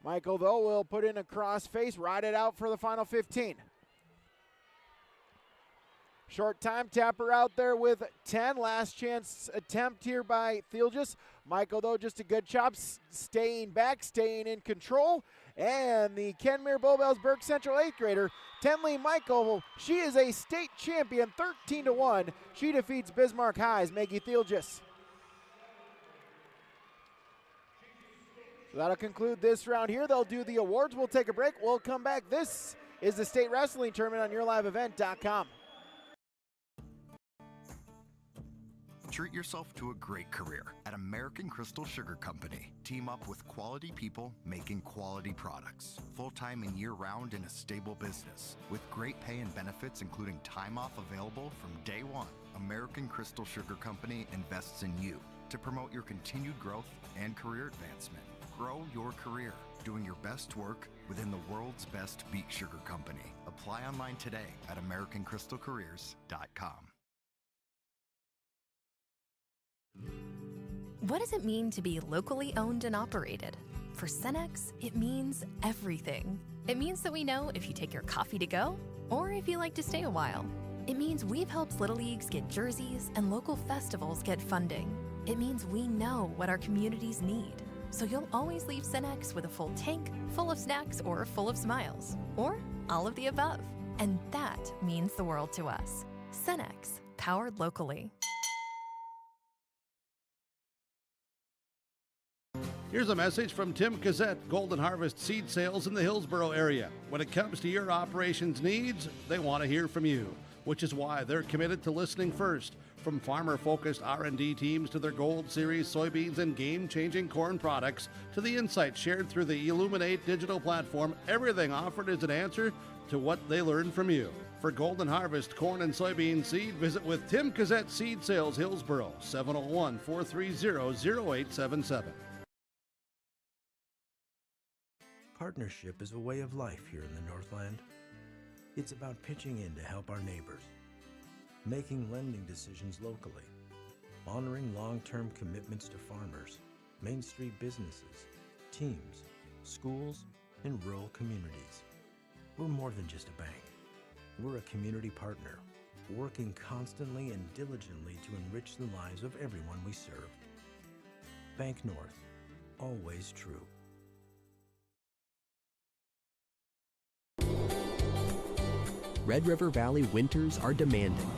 Michael, though, will put in a cross face, ride it out for the final 15. Short time tapper out there with 10. Last chance attempt here by Thielges. Michael, though, just a good job staying back, staying in control. And the Kenmere Bowbells Burke Central 8th grader, Tenley Michael, she is a state champion, 13-1. She defeats Bismarck High's Maggie Thielges. So that'll conclude this round here. They'll do the awards. We'll take a break. We'll come back. This is the state wrestling tournament on YourLiveEvent.com. Treat yourself to a great career at American Crystal Sugar Company. Team up with quality people making quality products. Full-time and year-round in a stable business. With great pay and benefits including time off available from day one. American Crystal Sugar Company invests in you to promote your continued growth and career advancement. Grow your career doing your best work within the world's best beet sugar company. Apply online today at AmericanCrystalCareers.com. What does it mean to be locally owned and operated? For Cenex, it means everything. It means that we know if you take your coffee to go or if you like to stay a while. It means we've helped Little Leagues get jerseys and local festivals get funding. It means we know what our communities need. So you'll always leave Cenex with a full tank, full of snacks, or full of smiles. Or all of the above. And that means the world to us. Cenex, powered locally. Here's a message from Tim Cassette, Golden Harvest Seed Sales in the Hillsboro area. When it comes to your operations needs, they want to hear from you, which is why they're committed to listening first. From farmer-focused R&D teams to their Gold Series soybeans and game-changing corn products to the insights shared through the Illuminate digital platform, everything offered is an answer to what they learned from you. For Golden Harvest corn and soybean seed, visit with Tim Cassette Seed Sales Hillsboro, 701-430-0877. Partnership is a way of life here in the Northland. It's about pitching in to help our neighbors, making lending decisions locally, honoring long-term commitments to farmers, Main Street businesses, teams, schools, and rural communities. We're more than just a bank. We're a community partner, working constantly and diligently to enrich the lives of everyone we serve. Bank North, always true. Red River Valley winters are demanding.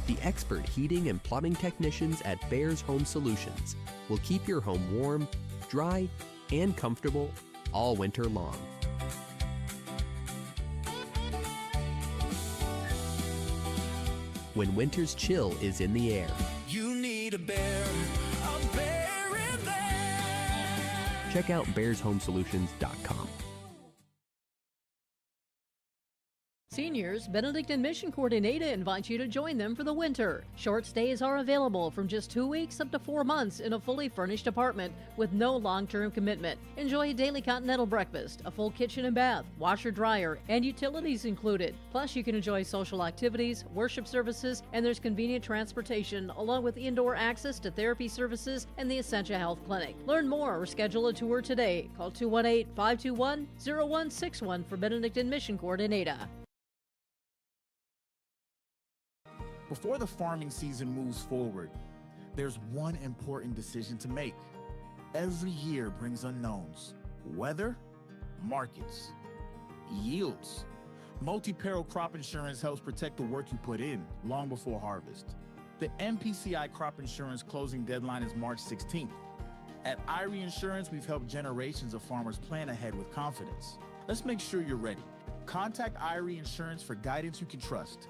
The expert heating and plumbing technicians at Bears Home Solutions will keep your home warm, dry, and comfortable all winter long. When winter's chill is in the air, You need a bear in there. check out bearshomesolutions.com. Seniors, Benedictine Mission Coordinator invites you to join them for the winter. Short stays are available from just 2 weeks up to 4 months in a fully furnished apartment with no long-term commitment. Enjoy a daily continental breakfast, a full kitchen and bath, washer dryer, and utilities included. Plus, you can enjoy social activities, worship services, and there's convenient transportation along with indoor access to therapy services and the Essentia Health Clinic. Learn more or schedule a tour today. Call 218-521-0161 for Benedictine Mission Coordinator. Before the farming season moves forward, there's one important decision to make. Every year brings unknowns. Weather, markets, yields. Multi-peril crop insurance helps protect the work you put in long before harvest. The MPCI crop insurance closing deadline is March 16th. At IRE Insurance, we've helped generations of farmers plan ahead with confidence. Let's make sure you're ready. Contact IRE Insurance for guidance you can trust.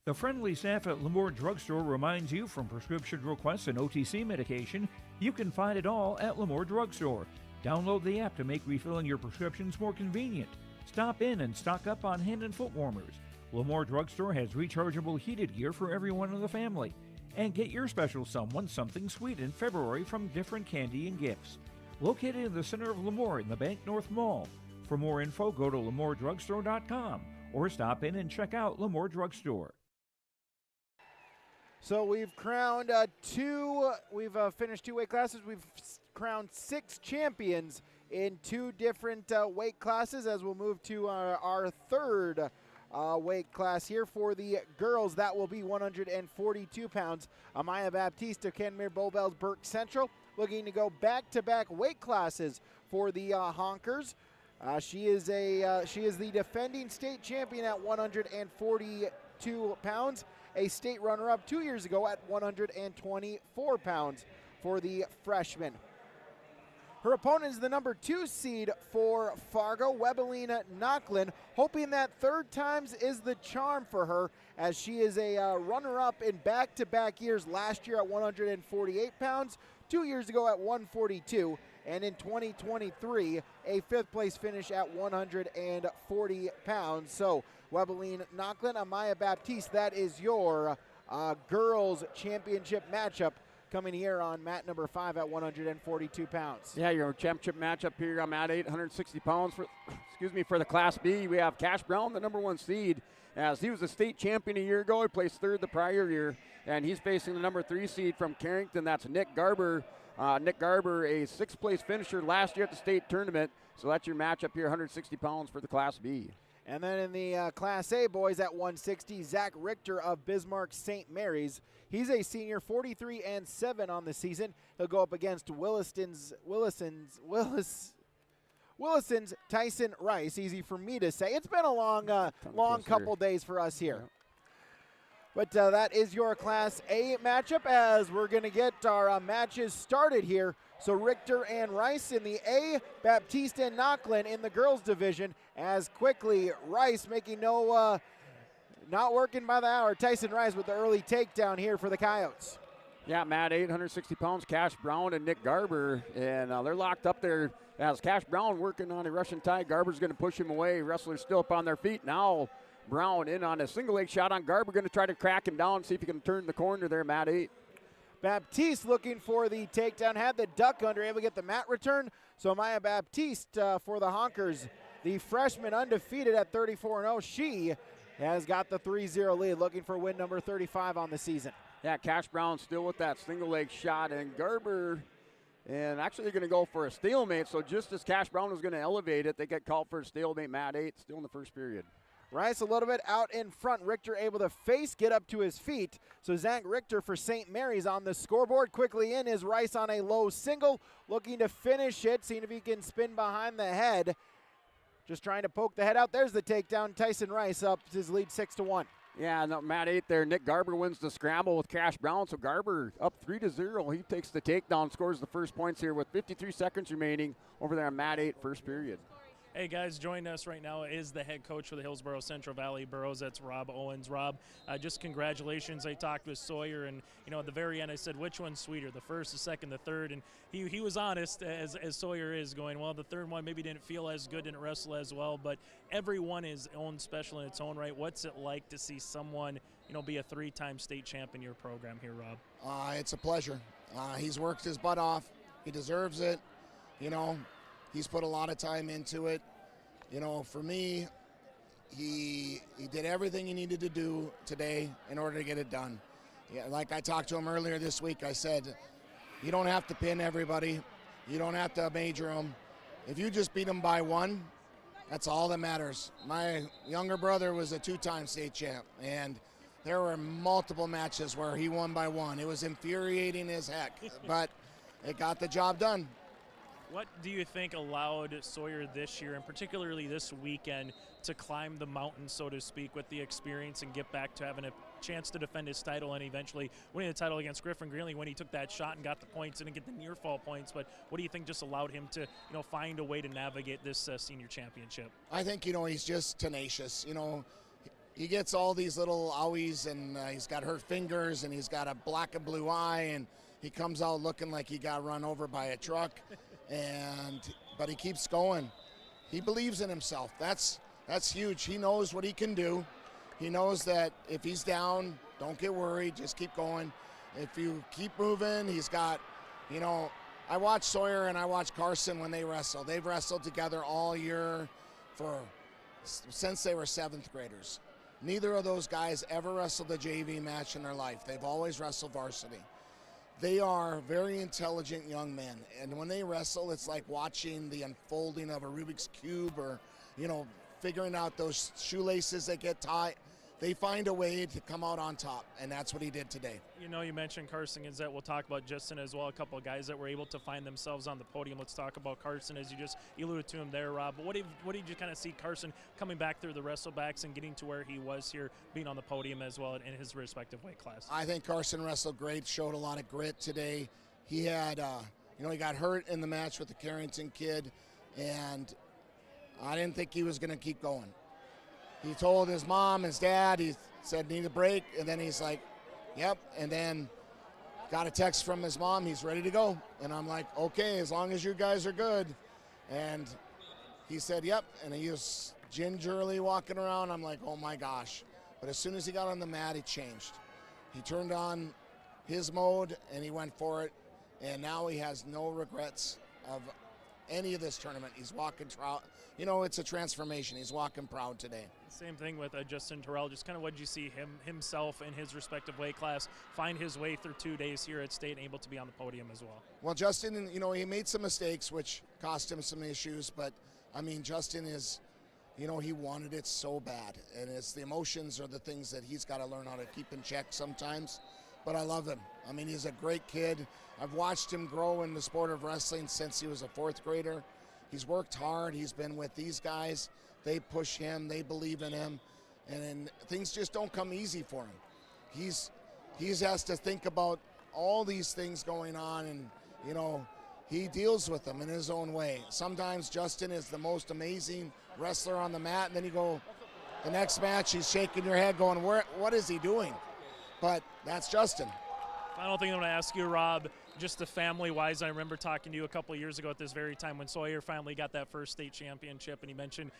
The friendly staff at Lamore Drugstore reminds you from prescription requests and OTC medication, you can find it all at Lamore Drugstore. Download the app to make refilling your prescriptions more convenient. Stop in and stock up on hand and foot warmers. Lamore Drugstore has rechargeable heated gear for everyone in the family. And get your special someone something sweet in February from different candy and gifts. Located in the center of Lamore in the Bank North Mall. For more info, go to lamoredrugstore.com or stop in and check out Lamore Drugstore. So we've crowned finished 2 weight classes. We've crowned 6 champions in 2 different weight classes as we'll move to our third weight class here for the girls. That will be 142 pounds. Amaya Baptiste of Canmere Bowbells Burke Central looking to go back-to-back weight classes for the Honkers. She is the defending state champion at 142 pounds. A state runner-up 2 years ago at 124 pounds for the freshman. Her opponent is the number 2 seed for Fargo, Webelina Knocklin, hoping that third times is the charm for her, as she is a runner-up in back-to-back years, last year at 148 pounds, 2 years ago at 142, and in 2023, a 5th place finish at 140 pounds. So Webeline Knocklin, Amaya Baptiste, that is your girls championship matchup coming here on mat number 5 at 142 pounds. Yeah, your championship matchup here on mat 8, 160 pounds for the Class B. We have Cash Brown, the number 1 seed, as he was a state champion a year ago. He placed 3rd the prior year, and he's facing the number 3 seed from Carrington. That's Nick Garber. Nick Garber, a 6th place finisher last year at the state tournament. So that's your matchup here, 160 pounds for the Class B. And then in the Class A boys at 160, Zach Richter of Bismarck St. Mary's. He's a senior, 43-7 on the season. He'll go up against Williston's Tyson Rice. Easy for me to say. It's been a long couple days for us here. But that is your Class A matchup as we're going to get our matches started here. So Richter and Rice in the A, Baptiste and Knocklin in the girls division, as quickly Rice making not working by the hour. Tyson Rice with the early takedown here for the Coyotes. Yeah, Matt, 860 pounds, Cash Brown and Nick Garber, and they're locked up there as Cash Brown working on a Russian tie. Garber's going to push him away. Wrestlers still up on their feet. Now Brown in on a single leg shot on Garber, going to try to crack him down, see if he can turn the corner there, Matt 8. Baptiste looking for the takedown, had the duck under, able to get the mat return. So Maya Baptiste for the Honkers, the freshman undefeated at 34-0. She has got the 3-0 lead, looking for win number 35 on the season. Yeah, Cash Brown still with that single leg shot, and Garber, and actually they're going to go for a stalemate. So just as Cash Brown was going to elevate it, they get called for a stalemate. Mat 8 still in the first period. Rice a little bit out in front. Richter able to get up to his feet. So Zach Richter for St. Mary's on the scoreboard. Quickly in is Rice on a low single, looking to finish it, seeing if he can spin behind the head. Just trying to poke the head out. There's the takedown. Tyson Rice up his lead 6-1. Yeah, no, Mat 8 there. Nick Garber wins the scramble with Cash Brown. So Garber up 3-0. He takes the takedown, scores the first points here with 53 seconds remaining over there on Mat 8 first period. Hey guys, joining us right now is the head coach for the Hillsboro Central Valley Burros. That's Rob Owens. Rob, just congratulations. I talked with Sawyer, and at the very end I said, which one's sweeter, the first, the second, the third? And he was honest, as Sawyer is, going, well, the third one maybe didn't feel as good, didn't wrestle as well, but every one is own special in its own right. What's it like to see someone be a 3-time state champ in your program here, Rob? It's a pleasure. He's worked his butt off. He deserves it. He's put a lot of time into it. For me, he did everything he needed to do today in order to get it done. Yeah, like I talked to him earlier this week, I said, you don't have to pin everybody. You don't have to major them. If you just beat them by one, that's all that matters. My younger brother was a 2-time state champ, and there were multiple matches where he won by one. It was infuriating as heck, but it got the job done. What do you think allowed Sawyer this year, and particularly this weekend, to climb the mountain, so to speak, with the experience and get back to having a chance to defend his title and eventually winning the title against Griffin Greenlee when he took that shot and got the points and didn't get the near fall points? But what do you think just allowed him to find a way to navigate this senior championship? I think he's just tenacious. He gets all these little owies, and he's got hurt fingers, and he's got a black and blue eye, and he comes out looking like he got run over by a truck. But he keeps going. He believes in himself. That's huge. He knows what he can do. He knows that if he's down, don't get worried. Just keep going. If you keep moving, he's got, I watch Sawyer and I watch Carson when they wrestle. They've wrestled together all year since they were 7th graders. Neither of those guys ever wrestled a JV match in their life. They've always wrestled varsity. They are very intelligent young men, and when they wrestle, it's like watching the unfolding of a Rubik's Cube, or, figuring out those shoelaces that get tied. They find a way to come out on top, and that's what he did today. You mentioned Carson Gazette. We'll talk about Justin as well, a couple of guys that were able to find themselves on the podium. Let's talk about Carson, as you just alluded to him there, Rob. But what did you kind of see Carson coming back through the wrestlebacks and getting to where he was here, being on the podium as well in his respective weight class? I think Carson wrestled great, showed a lot of grit today. He had, he got hurt in the match with the Carrington kid, and I didn't think he was going to keep going. He told his mom, his dad, he said, need a break, and then he's like, yep, and then got a text from his mom, he's ready to go. And I'm like, okay, as long as you guys are good. And he said, yep, and he was gingerly walking around. I'm like, oh my gosh. But as soon as he got on the mat, it changed. He turned on his mode, and he went for it, and now he has no regrets of any of this tournament. He's walking proud. It's a transformation. He's walking proud today. Same thing with Justin Terrell. Just kind of what did you see himself in his respective weight class find his way through 2 days here at state and able to be on the podium as well? Well, Justin, he made some mistakes, which cost him some issues. But, Justin is, he wanted it so bad. And it's the emotions are the things that he's got to learn how to keep in check sometimes. But I love him. He's a great kid. I've watched him grow in the sport of wrestling since he was a 4th grader. He's worked hard. He's been with these guys. They push him. They believe in him. And things just don't come easy for him. He has to think about all these things going on, and, he deals with them in his own way. Sometimes Justin is the most amazing wrestler on the mat, and then the next match, he's shaking your head going, what is he doing? But that's Justin. Final thing I'm going to ask you, Rob, just the family-wise, I remember talking to you a couple of years ago at this very time when Sawyer finally got that first state championship, and he mentioned,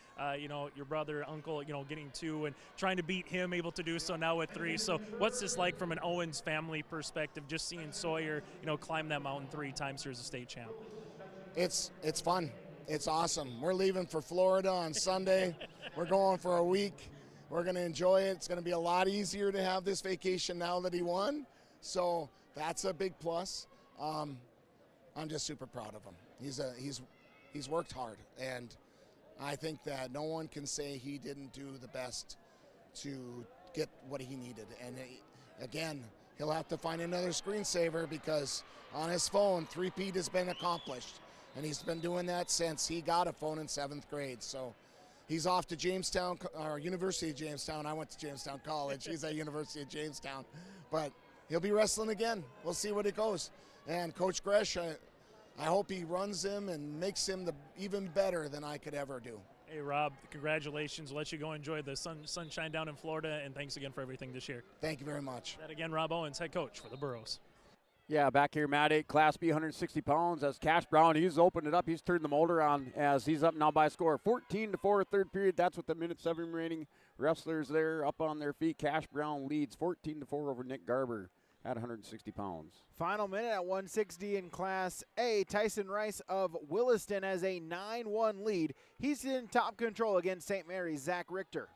your brother, uncle, getting 2 and trying to beat him, able to do so now with 3. So what's this like from an Owens family perspective, just seeing Sawyer, climb that mountain 3 times here as a state champ? It's fun. It's awesome. We're leaving for Florida on Sunday. We're going for a week. We're going to enjoy it. It's going to be a lot easier to have this vacation now that he won. So that's a big plus. I'm just super proud of him. He's worked hard, and I think that no one can say he didn't do the best to get what he needed. And again, he'll have to find another screensaver because on his phone, 3-peat has been accomplished, and he's been doing that since he got a phone in 7th grade. So he's off to Jamestown, or University of Jamestown. I went to Jamestown College. He's at University of Jamestown, but he'll be wrestling again. We'll see what it goes. And Coach Gresh, I hope he runs him and makes him even better than I could ever do. Hey, Rob, congratulations. We'll let you go enjoy the sunshine down in Florida, and thanks again for everything this year. Thank you very much. That again, Rob Owens, head coach for the Burros. Yeah, back here, Mat 8, Class B, 160 pounds. As Cash Brown, he's opened it up. He's turned the motor on as he's up now by a score 14-4, third period. That's with the minute 7 remaining. Wrestlers there up on their feet. Cash Brown leads 14-4 over Nick Garber at 160 pounds. Final minute at 160 in Class A. Tyson Rice of Williston has a 9-1 lead. He's in top control against St. Mary's Zach Richter.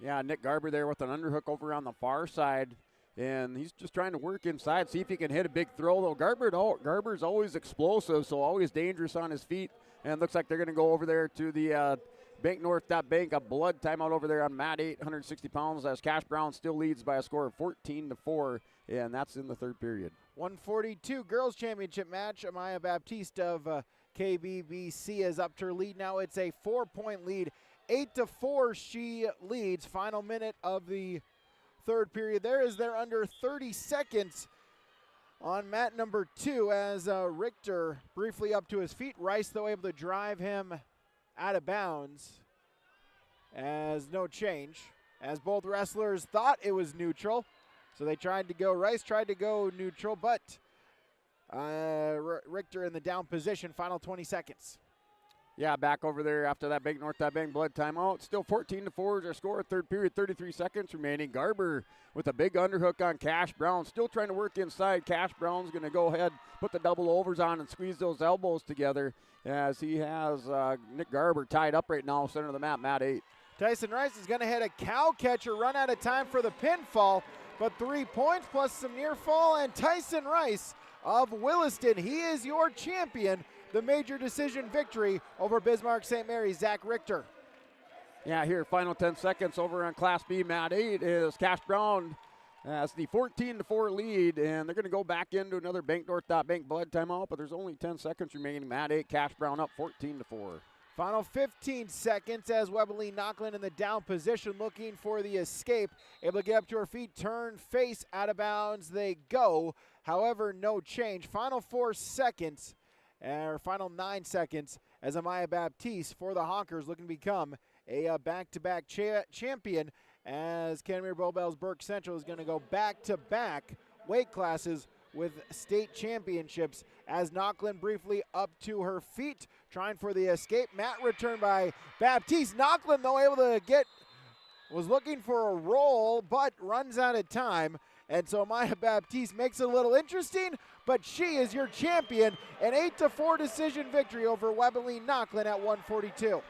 Yeah, Nick Garber there with an underhook over on the far side. And he's just trying to work inside, see if he can hit a big throw. Though Garber's always explosive, so always dangerous on his feet. And looks like they're going to go over there to the Bank North Bank. A blood timeout over there on Mat 8, 160 pounds, as Cash Brown still leads by a score of 14-4, and that's in the third period. 142 girls championship match. Amaya Baptiste of KBBC is up to her lead now. It's a 4-point lead. 8-4 she leads. Final minute of the third period. They're under 30 seconds on mat number 2 as Richter briefly up to his feet. Rice, though, able to drive him out of bounds as no change, as both wrestlers thought it was neutral. So Rice tried to go neutral, but Richter in the down position. Final 20 seconds. Yeah, back over there after that Bank North Bank blood timeout. Still 14-4 is our score. Third period, 33 seconds remaining. Garber with a big underhook on Cash Brown. Still trying to work inside. Cash Brown's going to go ahead, put the double overs on, and squeeze those elbows together as he has Nick Garber tied up right now, center of the mat, Mat 8. Tyson Rice is going to hit a cow catcher, run out of time for the pinfall, but 3 points plus some near fall, and Tyson Rice of Williston, he is your champion. The major decision victory over Bismarck St. Mary's, Zach Richter. Yeah, here, final 10 seconds over on Class B, Mat 8 is Cash Brown has the 14-4 lead, and they're going to go back into another Bank North Bank blood timeout, but there's only 10 seconds remaining. Mat 8, Cash Brown up 14-4. Final 15 seconds as Webley Knocklin in the down position looking for the escape. Able to get up to her feet, turn, face, out of bounds, they go. However, no change. Final 4 seconds. Final 9 seconds as Amaya Baptiste for the Honkers looking to become a back-to-back champion, as Canterbury Bowbells Burke Central is going to go back-to-back weight classes with state championships, as Knocklin briefly up to her feet trying for the escape. Mat return by Baptiste. Knocklin, though, was looking for a roll but runs out of time. And so Maya Baptiste makes it a little interesting, but she is your champion. An 8-4 decision victory over Webley Knocklin at 142.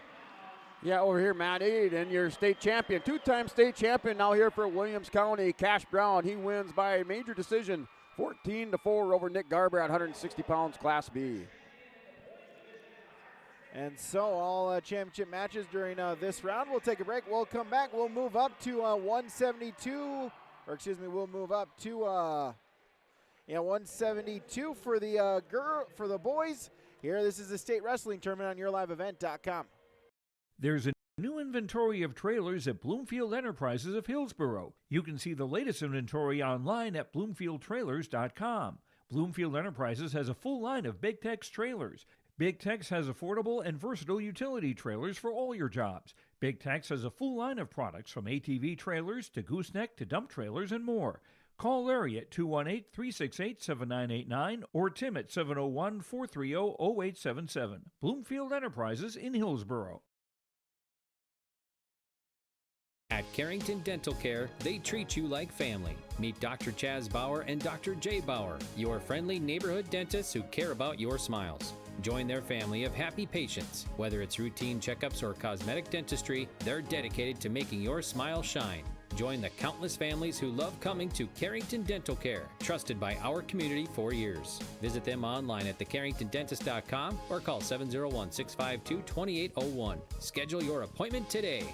Yeah, over here, Mat 8, and your state champion, 2-time state champion now here for Williams County, Cash Brown. He wins by a major decision, 14-4 over Nick Garber at 160 pounds, Class B. And so all championship matches during this round. We'll take a break. We'll come back. We'll move up to 172. We'll move up to 172 for the boys. Here, this is the state wrestling tournament on YourLiveEvent.com. There's a new inventory of trailers at Bloomfield Enterprises of Hillsboro. You can see the latest inventory online at BloomfieldTrailers.com. Bloomfield Enterprises has a full line of Big Tex trailers. Big Tex has affordable and versatile utility trailers for all your jobs. Big Tex has a full line of products from ATV trailers to gooseneck to dump trailers and more. Call Larry at 218-368-7989 or Tim at 701-430-0877. Bloomfield Enterprises in Hillsboro. At Carrington Dental Care, they treat you like family. Meet Dr. Chaz Bauer and Dr. Jay Bauer, your friendly neighborhood dentists who care about your smiles. Join their family of happy patients. Whether it's routine checkups or cosmetic dentistry, they're dedicated to making your smile shine. Join the countless families who love coming to Carrington Dental Care, trusted by our community for years. Visit them online at thecarringtondentist.com or call 701-652-2801. Schedule your appointment today.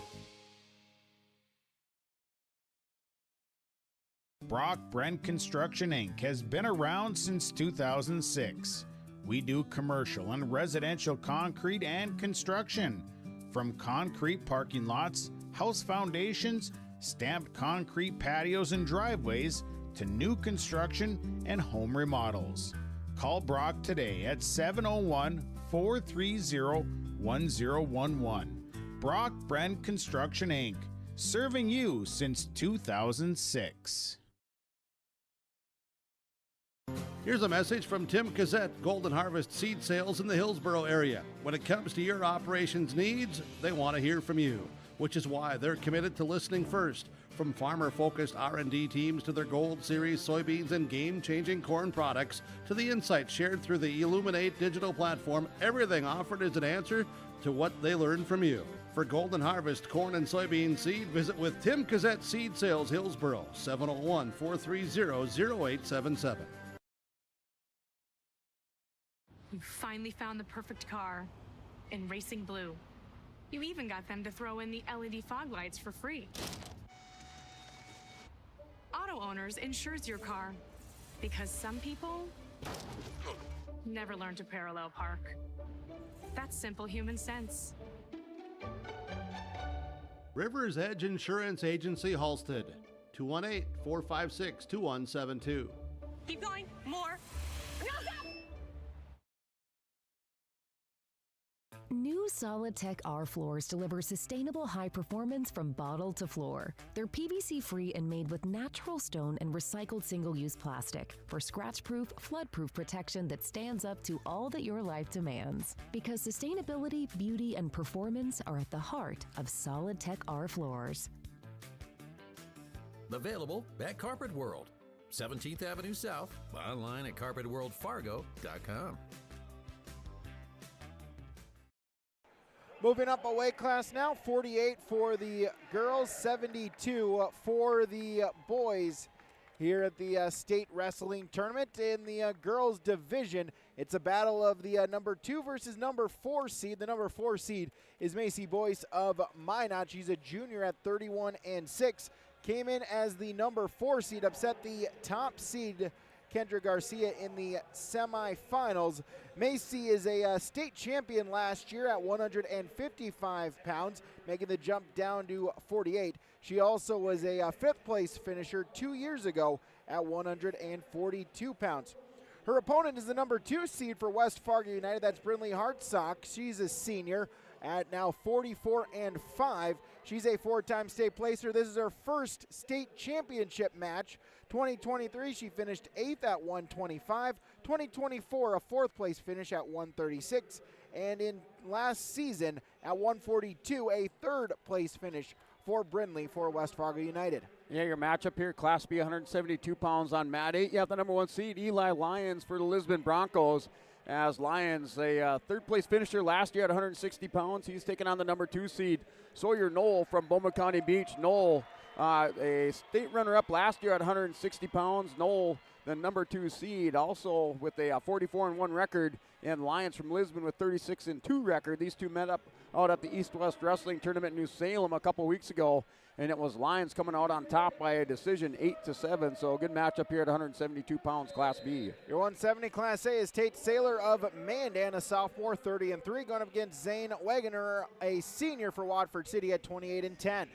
Brock Brent Construction Inc. has been around since 2006. We do commercial and residential concrete and construction, from concrete parking lots, house foundations, stamped concrete patios and driveways, to new construction and home remodels. Call Brock today at 701-430-1011. Brock Brent Construction Inc., serving you since 2006. Here's a message from Tim Cassette, Golden Harvest Seed Sales in the Hillsboro area. When it comes to your operations needs, they want to hear from you, which is why they're committed to listening first. From farmer-focused R&D teams to their Gold Series soybeans and game-changing corn products, to the insights shared through the Illuminate digital platform, everything offered is an answer to what they learned from you. For Golden Harvest corn and soybean seed, visit with Tim Cassette Seed Sales Hillsboro, 701-430-0877. You finally found the perfect car in racing blue. You even got them to throw in the LED fog lights for free. Auto Owners insures your car because some people never learn to parallel park. That's simple human sense. Rivers Edge Insurance Agency, Halstead, 218-456-2172. Keep going. More. No, stop! New Solid Tech R floors deliver sustainable high performance from bottle to floor. They're PVC-free and made with natural stone and recycled single-use plastic for scratch-proof, flood-proof protection that stands up to all that your life demands. Because sustainability, beauty, and performance are at the heart of Solid Tech R floors. Available at Carpet World, 17th Avenue South, online at carpetworldfargo.com. Moving up a weight class now, 48 for the girls, 72 for the boys here at the state wrestling tournament. In the girls division, it's a battle of the number 2 versus number 4 seed. The number 4 seed is Macy Boyce of Minot. She's a junior at 31-6. Came in as the number 4 seed, upset the top seed Kendra Garcia in the semifinals. Macy is a state champion last year at 155 pounds, making the jump down to 48. She also was a 5th place finisher 2 years ago at 142 pounds. Her opponent is the number 2 seed for West Fargo United. That's Brinley Hartsock. She's a senior at now 44-5. She's a 4-time state placer. This is her first state championship match. 2023, she finished 8th at 125. 2024, a 4th place finish at 136. And in last season at 142, a 3rd place finish for Brinley for West Fargo United. Yeah, your matchup here, Class B, 172 pounds on mat 8. You have the number 1 seed, Eli Lyons, for the Lisbon Broncos. As Lyons, a 3rd place finisher last year at 160 pounds. He's taking on the number 2 seed, Sawyer Knoll from Bowman County Beach. Knoll, a state runner-up last year at 160 pounds. Knoll, the number 2 seed, also with a 44-1 record. And Lyons from Lisbon with 36-2 record. These two met up out at the East-West Wrestling Tournament in New Salem a couple weeks ago. And it was Lyons coming out on top by a decision, 8-7. So a good matchup here at 172 pounds, Class B. Your 170 Class A is Tate Saylor of Mandan, a sophomore, 30-3, going up against Zane Wegener, a senior for Watford City at 28-10.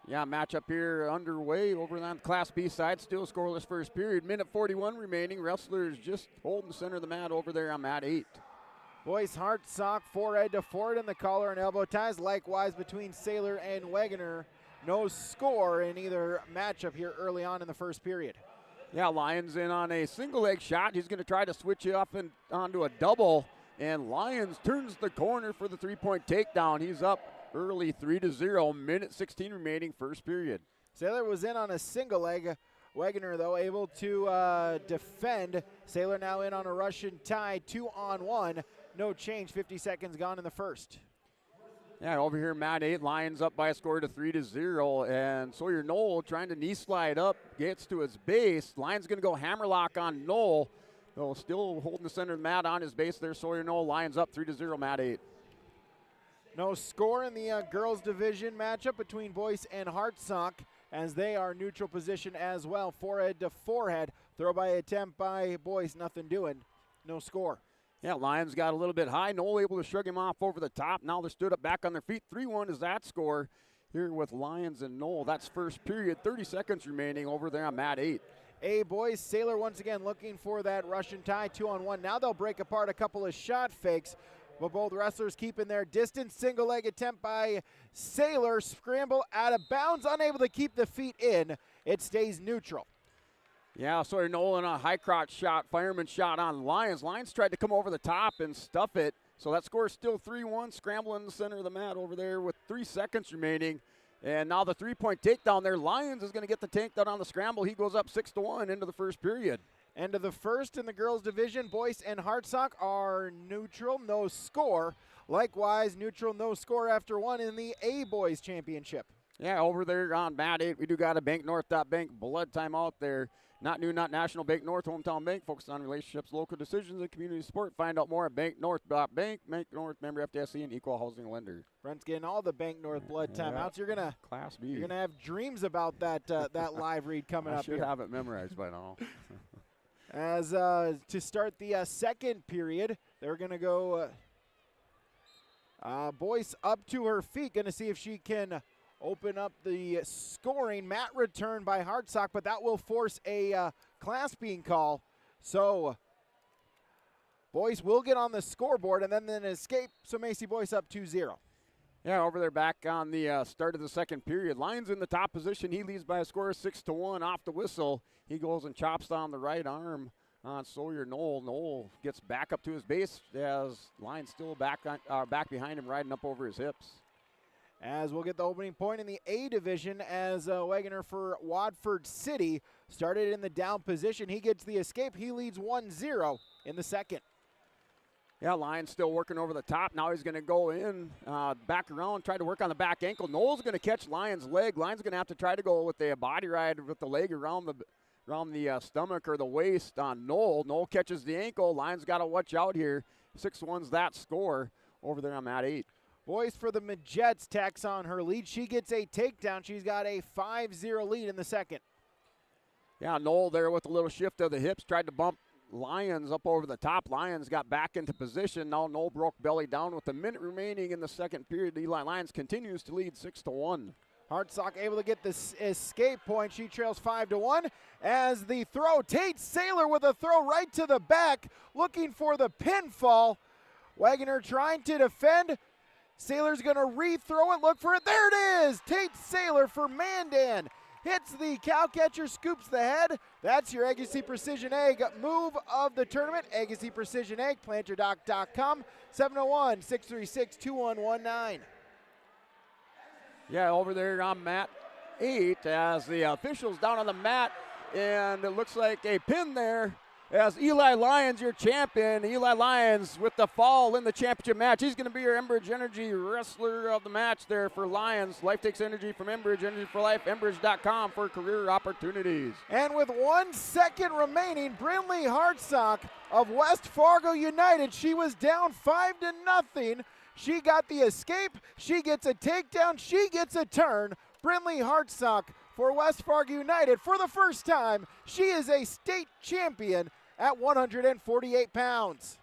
Yeah, matchup here underway over on the Class B side. Still scoreless first period. Minute 41 remaining. Wrestlers just holding the center of the mat over there on mat 8. Boyce Hartsock forehead to forward in the collar and elbow ties. Likewise between Saylor and Wegener. no score in either matchup here early on in the first period. Yeah, Lyons in on a single leg shot. He's going to try to switch it up and onto a double. And Lyons turns the corner for the three-point takedown. He's up early 3-0, minute 16 remaining, first period. Saylor was in on a single leg. Wegener, though, able to defend. Saylor now in on a Russian tie, 2-on-1. No change, 50 seconds gone in the first. Yeah, over here, Mat 8, Lions up by a score to 3-0, and Sawyer Knoll trying to knee slide up, gets to his base. Lions going to go hammerlock on Knoll, though still holding the center of the mat on his base there. Sawyer Knoll, Lions up 3-0, Mat 8. No score in the girls' division matchup between Boyce and Hartsock, as they are neutral position as well. Forehead to forehead. Throw by attempt by Boyce, nothing doing. No score. Yeah, Lions got a little bit high. Knoll able to shrug him off over the top. Now they're stood up back on their feet. 3-1 is that score here with Lions and Knoll. That's first period. 30 seconds remaining over there on Mat 8. Boys, Saylor once again looking for that Russian tie, 2-on-1. Now they'll break apart a couple of shot fakes, but both wrestlers keeping their distance. Single leg attempt by Saylor. Scramble out of bounds, unable to keep the feet in. It stays neutral. Yeah, Sawyer Knoll in a high crotch shot, fireman shot on Lions. Lions tried to come over the top and stuff it. So that score is still 3-1. Scramble in the center of the mat over there with 3 seconds remaining. And now the three-point takedown there. Lions is going to get the takedown on the scramble. He goes up 6-1 into the first period. End of the first in the girls' division. Boyce and Hartsock are neutral, no score. Likewise, neutral, no score after one in the A-Boys Championship. Yeah, over there on Mat 8, we do got a Bank North Bank blood time out there. Not new, not national. Bank North, hometown bank, focused on relationships, local decisions, and community support. Find out more at banknorth.bank. Bank North, member FDIC, and equal housing lender. Brent's getting all the Bank North blood timeouts. You're gonna Class B. You're gonna have dreams about that that live read coming up I should here. have it memorized by now. As to start the second period, they're gonna go. Boyce up to her feet, gonna see if she can open up the scoring. Mat return by Hartsock, but that will force a clasping call. So Boyce will get on the scoreboard and then an escape. So Macy Boyce up 2-0. Yeah, over there back on the start of the second period. Lions in the top position. He leads by a score of 6-1 off the whistle. He goes and chops down the right arm on Sawyer Knoll. Knoll gets back up to his base as Lions still back behind him, riding up over his hips. As we'll get the opening point in the A division as Wegener for Watford City started in the down position. He gets the escape. He leads 1-0 in the second. Yeah, Lions still working over the top. Now he's going to go in, back around, try to work on the back ankle. Knoll's going to catch Lions' leg. Lions going to have to try to go with a body ride with the leg around the stomach or the waist on Knoll. Knoll catches the ankle. Lions got to watch out here. 6-1's that score over there on Mat 8. Boyce for the Majets tacks on her lead. She gets a takedown. She's got a 5-0 lead in the second. Yeah, Knoll there with a little shift of the hips, tried to bump Lions up over the top. Lions got back into position. Now Knoll broke belly down with a minute remaining in the second period. Eli Lions continues to lead 6-1. Hartsock able to get this escape point. She trails 5-1 as the throw. Tate Saylor with a throw right to the back, looking for the pinfall. Wegener trying to defend. Saylor's going to rethrow it. Look for it. There it is. Tate Saylor for Mandan. Hits the cow catcher, scoops the head. That's your Agassiz Precision Egg move of the tournament. Agassiz Precision Egg, plantyourdock.com, 701-636-2119. Yeah, over there on Mat 8 as the officials down on the mat, and it looks like a pin there as Eli Lyons, your champion. Eli Lyons with the fall in the championship match. He's going to be your Enbridge Energy wrestler of the match there for Lions. Life takes energy from Enbridge, energy for life, enbridge.com for career opportunities. And with 1 second remaining, Brinley Hartsock of West Fargo United, she was down 5-0. She got the escape. She gets a takedown. She gets a turn. Brinley Hartsock for West Fargo United. For the first time, she is a state champion at 148 pounds.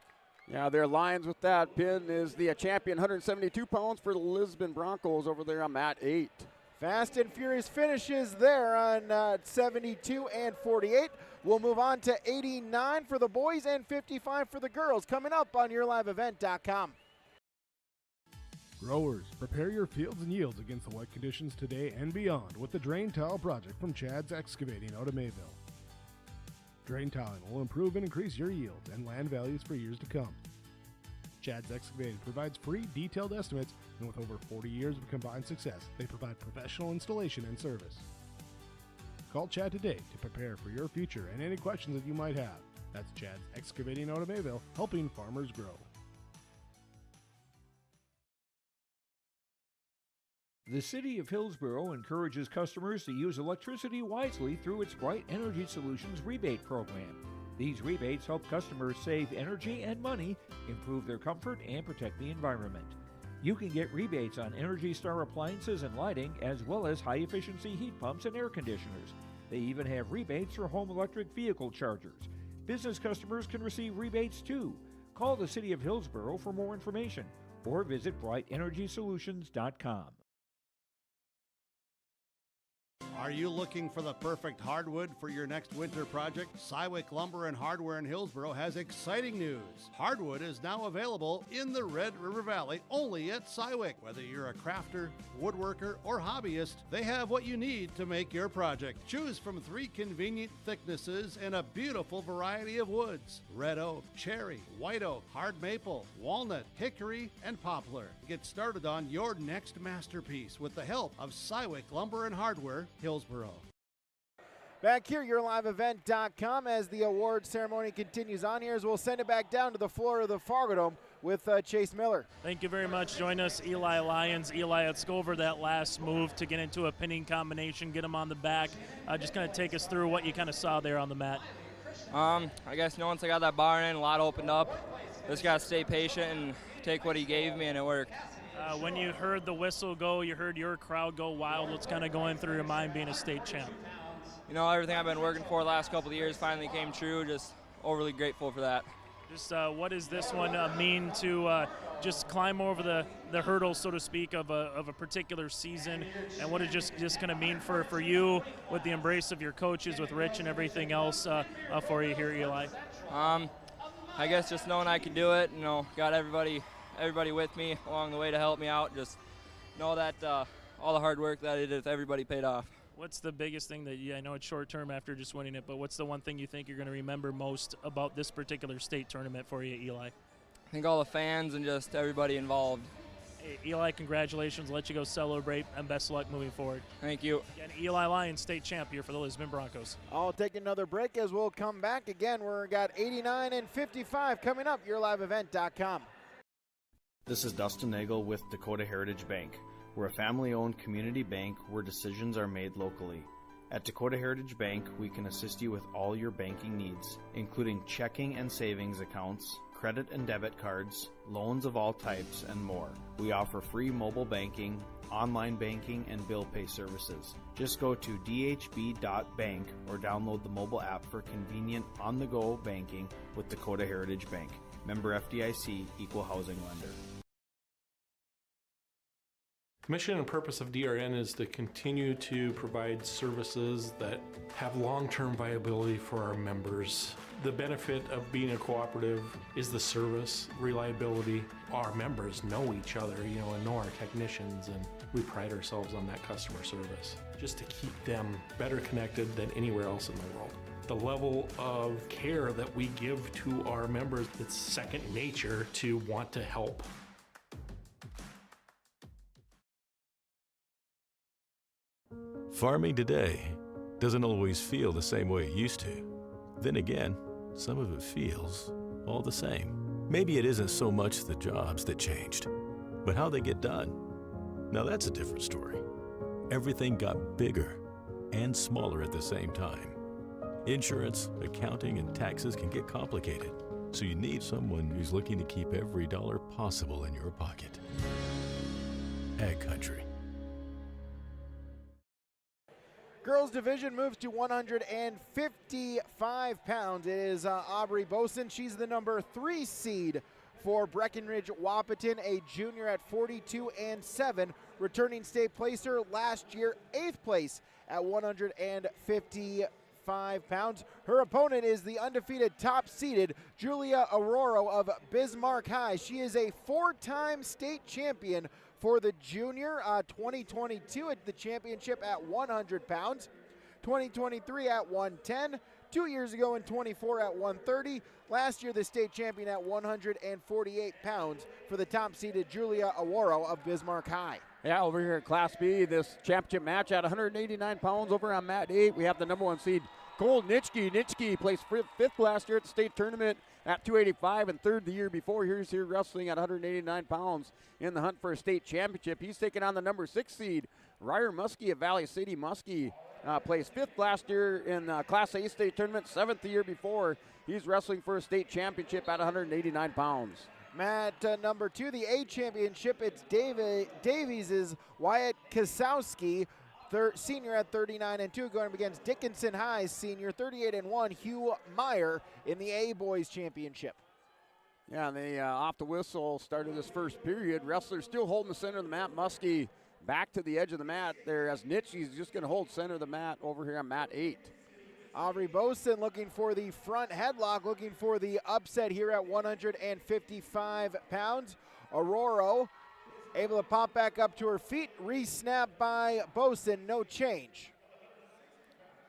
Yeah, their Lions with that pin is the champion, 172 pounds for the Lisbon Broncos over there on Mat 8. Fast and furious finishes there on 72 and 48. We'll move on to 89 for the boys and 55 for the girls coming up on YourLiveEvent.com. Growers, prepare your fields and yields against the wet conditions today and beyond with the Drain Tile Project from Chad's Excavating out of Mayville. Drain tiling will improve and increase your yields and land values for years to come. Chad's Excavating provides free detailed estimates, and with over 40 years of combined success, they provide professional installation and service. Call Chad today to prepare for your future and any questions that you might have. That's Chad's Excavating out of Mayville, helping farmers grow. The City of Hillsboro encourages customers to use electricity wisely through its Bright Energy Solutions rebate program. These rebates help customers save energy and money, improve their comfort, and protect the environment. You can get rebates on Energy Star appliances and lighting, as well as high-efficiency heat pumps and air conditioners. They even have rebates for home electric vehicle chargers. Business customers can receive rebates too. Call the City of Hillsboro for more information or visit brightenergysolutions.com. Are you looking for the perfect hardwood for your next winter project? Cywick Lumber and Hardware in Hillsboro has exciting news. Hardwood is now available in the Red River Valley only at Cywick. Whether you're a crafter, woodworker, or hobbyist, they have what you need to make your project. Choose from 3 convenient thicknesses and a beautiful variety of woods: red oak, cherry, white oak, hard maple, walnut, hickory, and poplar. Get started on your next masterpiece with the help of Cywick Lumber and Hardware, Hillsboro. Back here, YourLiveEvent.com, as the award ceremony continues on here, as we'll send it back down to the floor of the Fargo Dome with Chase Miller. Thank you very much. Join us, Eli Lyons. Eli, let's go over that last move to get into a pinning combination, get him on the back. Just kind of take us through what you kind of saw there on the mat. I guess once I got that bar in, a lot opened up. Just got to stay patient and take what he gave me, and it worked. When you heard the whistle go, you heard your crowd go wild. What's kind of going through your mind being a state champ? You know, everything I've been working for the last couple of years finally came true. Just overly grateful for that. Just what does this one mean to just climb over the hurdle, so to speak, of a particular season? And what does just kind of mean for you with the embrace of your coaches, with Rich and everything else for you here, Eli? I guess just knowing I could do it, got everybody with me along the way to help me out. Just know that all the hard work that I did, everybody paid off. What's the biggest thing that I know it's short term after just winning it, but what's the one thing you think you're going to remember most about this particular state tournament for you, Eli? I think all the fans and just everybody involved. Hey, Eli, congratulations. Let you go celebrate, and best of luck moving forward. Thank you. Again, Eli Lyons, state champ here for the Lisbon Broncos. I'll take another break as we'll come back again. We've got 89 and 55 coming up. YourLiveEvent.com. This is Dustin Nagel with Dakota Heritage Bank. We're a family-owned community bank where decisions are made locally. At Dakota Heritage Bank, we can assist you with all your banking needs, including checking and savings accounts, credit and debit cards, loans of all types, and more. We offer free mobile banking, online banking, and bill pay services. Just go to dhb.bank or download the mobile app for convenient on-the-go banking with Dakota Heritage Bank. Member FDIC, Equal Housing Lender. The mission and purpose of DRN is to continue to provide services that have long-term viability for our members. The benefit of being a cooperative is the service, reliability. Our members know each other, and know our technicians, and we pride ourselves on that customer service, just to keep them better connected than anywhere else in the world. The level of care that we give to our members, it's second nature to want to help. Farming today doesn't always feel the same way it used to. Then again, some of it feels all the same. Maybe it isn't so much the jobs that changed, but how they get done. Now that's a different story. Everything got bigger and smaller at the same time. Insurance, accounting, and taxes can get complicated, so you need someone who's looking to keep every dollar possible in your pocket. Ag Country. Girls division moves to 155 pounds. It is Aubrey Boson. She's the number 3 seed for Breckenridge Wahpeton, a junior at 42-7, returning state placer last year, 8th place at 155 pounds. Her opponent is the undefeated top-seeded Julia Aurora of Bismarck High. She is a 4-time state champion For the junior, 2022 at the championship at 100 pounds, 2023 at 110, 2 years ago in 24 at 130, last year the state champion at 148 pounds for the top-seeded Julia Awaro of Bismarck High. Yeah, over here at Class B, this championship match at 189 pounds over on mat 8. We have the number 1 seed, Cole Nitschke. Nitschke placed fifth last year at the state tournament at 285 and third the year before. He's here wrestling at 189 pounds in the hunt for a state championship. He's taking on the number 6 seed, Ryer Muskie of Valley City. Muskie placed fifth last year in Class A state tournament, 7th the year before. He's wrestling for a state championship at 189 pounds. Mat number 2, the A championship, it's Davies' Wyatt Kasowski, senior at 39 and 2, going up against Dickinson High's senior 38 and 1, Hugh Meyer in the A boys championship. Yeah, and they off the whistle started this first period. Wrestlers still holding the center of the mat. Muskie back to the edge of the mat there as Nitschke's just going to hold center of the mat over here on mat 8. Aubrey Boson looking for the front headlock, looking for the upset here at 155 pounds. Aurora able to pop back up to her feet, re-snap by Boson, no change.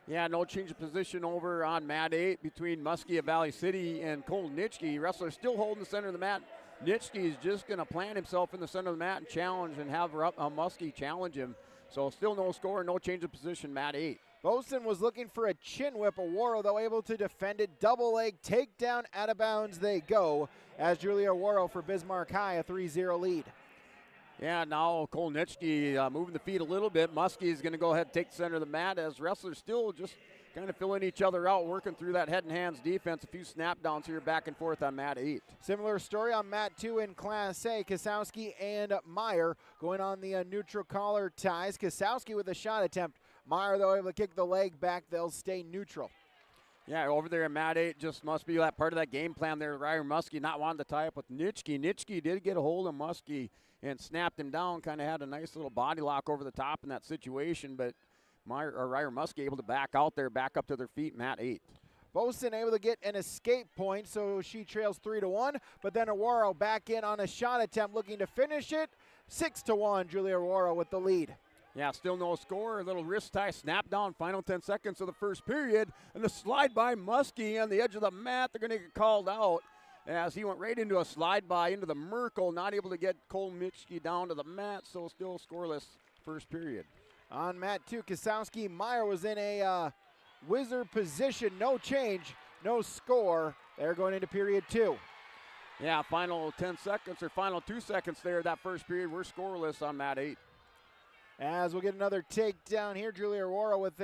Yeah, no change of position over on mat 8 between Muskie of Valley City and Cole Nitschke. Wrestler still holding the center of the mat. Nitschke is just going to plant himself in the center of the mat and challenge and have Muskie challenge him. So still no score, no change of position, mat 8. Boson was looking for a chin whip. Awaro, though, able to defend it. Double leg takedown, out of bounds they go as Julia Awaro for Bismarck High, a 3-0 lead. Yeah, now Cole Nitschke moving the feet a little bit. Muskie is going to go ahead and take the center of the mat as wrestlers still just kind of filling each other out, working through that head and hands defense. A few snap downs here back and forth on mat 8. Similar story on mat 2 in Class A. Kasowski and Meyer going on the neutral collar ties. Kasowski with a shot attempt. Meyer, though, able to kick the leg back. They'll stay neutral. Yeah, over there at mat 8 just must be that part of that game plan there. Ryer Muskie not wanting to tie up with Nitschke. Nitschke did get a hold of Muskie and snapped him down, kind of had a nice little body lock over the top in that situation, but Ryer Muskie able to back out there, back up to their feet, mat 8. Boson able to get an escape point, so she trails 3-1, but then Awaro back in on a shot attempt, looking to finish it. 6-1, Julia Awaro with the lead. Yeah, still no score. A little wrist tie, snap down, final 10 seconds of the first period, and the slide by Muskie on the edge of the mat. They're going to get called out as he went right into a slide by into the Merkle, not able to get Cole Nitschke down to the mat, so still scoreless first period. On mat 2, Kasowski, Meyer was in a wizard position, no change, no score. They're going into period 2. Yeah, final 10 seconds or final 2 seconds there, that first period. We're scoreless on mat 8. As we'll get another takedown here, Julia Aurora with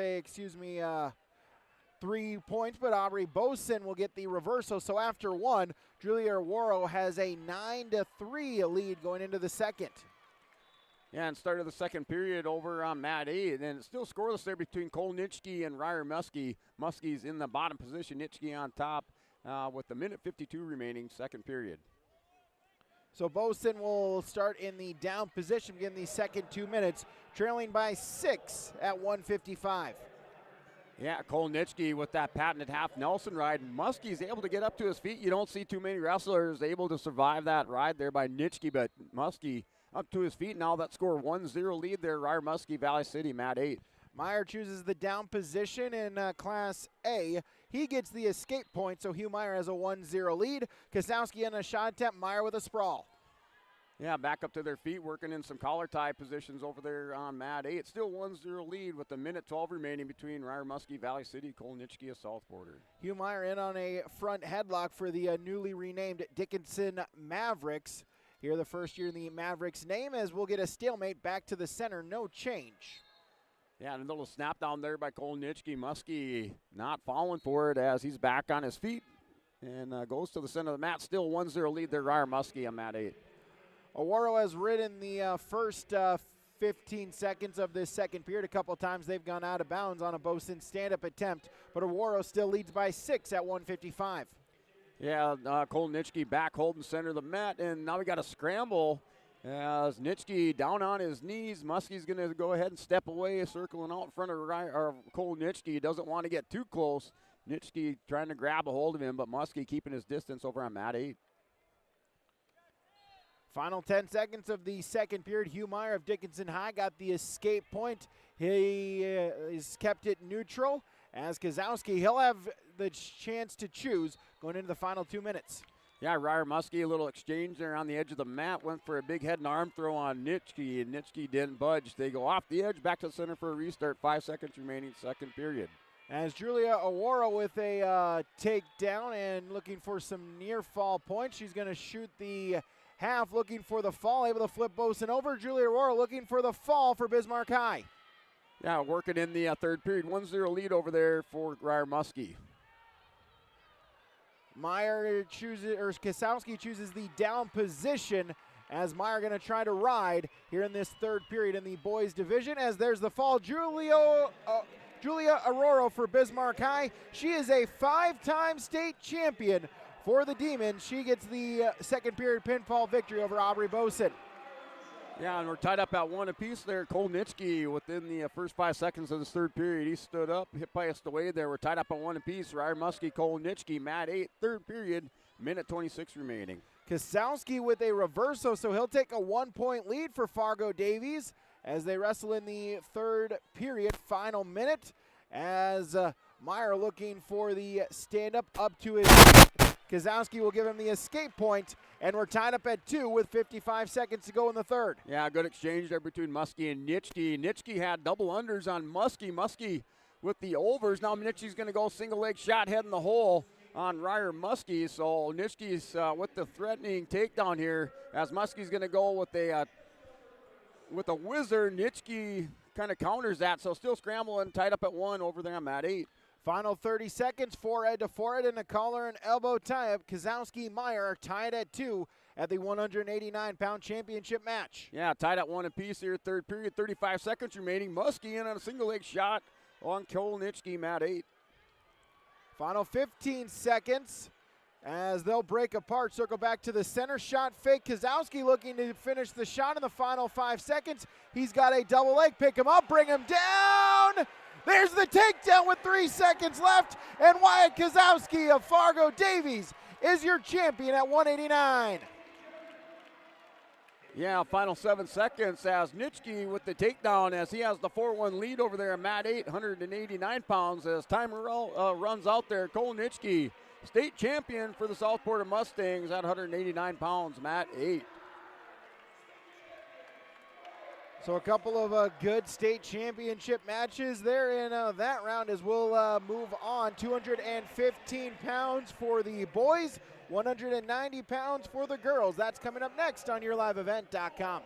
3 points, but Aubrey Boson will get the reversal. So after 1, Julia Aurora has a 9-3 lead going into the second. Yeah, and start of the second period over on mat 8, and it's still scoreless there between Cole Nitschke and Ryer Muskie. Muskie's in the bottom position, Nitschke on top with the minute 52 remaining, second period. So Boson will start in the down position, begin the second 2 minutes, trailing by 6 at 155. Yeah, Cole Nitschke with that patented half Nelson ride. Muskie's able to get up to his feet. You don't see too many wrestlers able to survive that ride there by Nitschke, but Muskie up to his feet. Now that score 1-0 lead there, Ryer Muskie, Valley City, mat 8. Meyer chooses the down position in Class A. He gets the escape point, so Hugh Meyer has a 1-0 lead. Kasowski on a shot attempt, Meyer with a sprawl. Yeah, back up to their feet, working in some collar tie positions over there on mat 8. Still 1-0 lead with a minute 12 remaining between Ryer Muskie, Valley City, Cole Nitschke, a South Border. Hugh Meyer in on a front headlock for the newly renamed Dickinson Mavericks. Here the first year in the Mavericks name, as we'll get a stalemate back to the center, no change. Yeah, and a little snap down there by Cole Nitschke. Muskie not falling for it as he's back on his feet and goes to the center of the mat. Still 1-0 lead there, Ryer Muskie on mat 8. Awaro has ridden the first 15 seconds of this second period. A couple times they've gone out of bounds on a Boson stand-up attempt, but Awaro still leads by 6 at 155. Yeah, Cole Nitschke back holding center of the mat, and now we got a scramble as Nitschke down on his knees. Muskie's going to go ahead and step away, circling out in front of Cole Nitschke. He doesn't want to get too close. Nitschke trying to grab a hold of him, but Muskie keeping his distance over on mat 8. Final 10 seconds of the second period. Hugh Meyer of Dickinson High got the escape point. He has kept it neutral. As Kozowski, he'll have the chance to choose going into the final 2 minutes. Yeah, Ryer Muskie, a little exchange there on the edge of the mat. Went for a big head and arm throw on Nitschke, and Nitschke didn't budge. They go off the edge, back to the center for a restart. 5 seconds remaining, second period. As Julia Awara with a takedown and looking for some near fall points. She's going to shoot the half, looking for the fall, able to flip Boson over. Julia Awara looking for the fall for Bismarck High. Yeah, working in the third period. 1-0 lead over there for Ryer Muskie. Meyer chooses, or Kozowski chooses the down position as Meyer going to try to ride here in this third period in the boys division. As there's the fall, Julia Aurora for Bismarck High. She is a 5-time state champion for the Demons. She gets the second period pinfall victory over Aubrey Boson. Yeah, and we're tied up at 1 apiece there. Cole Nitschke within the first 5 seconds of this third period. He stood up, hit passed away there. We're tied up at 1 apiece. Ryer Muskie, Cole Nitschke, Matt 8, third period, minute 26 remaining. Kozowski with a reversal, so he'll take a 1-point lead for Fargo Davies as they wrestle in the third period, final minute. As Meyer looking for the stand-up up to his feet. Kozowski will give him the escape point, and we're tied up at 2 with 55 seconds to go in the third. Yeah, good exchange there between Muskie and Nitschke. Nitschke had double unders on Muskie. Muskie with the overs. Now Nitschke's going to go single leg shot head in the hole on Ryer Muskie. So Nitschke's with the threatening takedown here as Muskie's going to go with a whizzer. Nitschke kind of counters that, so still scrambling, tied up at 1 over there on Mat 8. Final 30 seconds, forehead to forehead, and a collar and elbow tie-up. Kozowski Meyer are tied at 2 at the 189-pound championship match. Yeah, tied at 1 apiece here, third period, 35 seconds remaining. Muskie in on a single leg shot on Cole Nitschke, Mat 8. Final 15 seconds as they'll break apart. Circle back to the center shot fake. Kozowski looking to finish the shot in the final 5 seconds. He's got a double leg. Pick him up, bring him down. There's the takedown with 3 seconds left. And Wyatt Kozowski of Fargo Davies is your champion at 189. Yeah, final 7 seconds as Nitschke with the takedown as he has the 4-1 lead over there at Mat 8, 189 pounds as timer runs out there. Cole Nitschke, state champion for the Southport Mustangs at 189 pounds, Mat 8. So a couple of good state championship matches there in that round as we'll move on. 215 pounds for the boys, 190 pounds for the girls. That's coming up next on YourLiveEvent.com.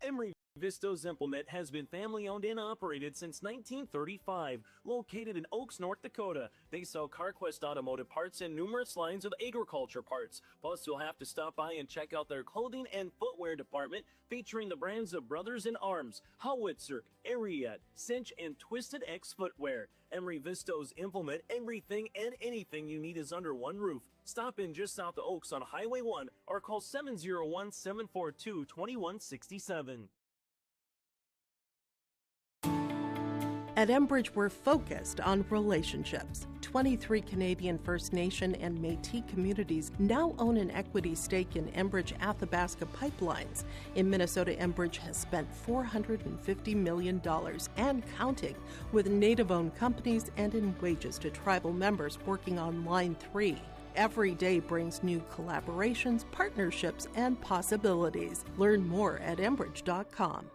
Emery Vistos Implement has been family-owned and operated since 1935. Located in Oaks, North Dakota, they sell CarQuest automotive parts and numerous lines of agriculture parts. Plus, you'll have to stop by and check out their clothing and footwear department, featuring the brands of Brothers in Arms, Howitzer, Ariat, Cinch, and Twisted X Footwear. Emery Vistos Implement, everything and anything you need is under one roof. Stop in just south of Oaks on Highway 1 or call 701-742-2167. At Enbridge, we're focused on relationships. 23 Canadian First Nation and Métis communities now own an equity stake in Enbridge Athabasca Pipelines. In Minnesota, Enbridge has spent $450 million and counting with Native-owned companies and in wages to tribal members working on Line 3. Every day brings new collaborations, partnerships, and possibilities. Learn more at Enbridge.com.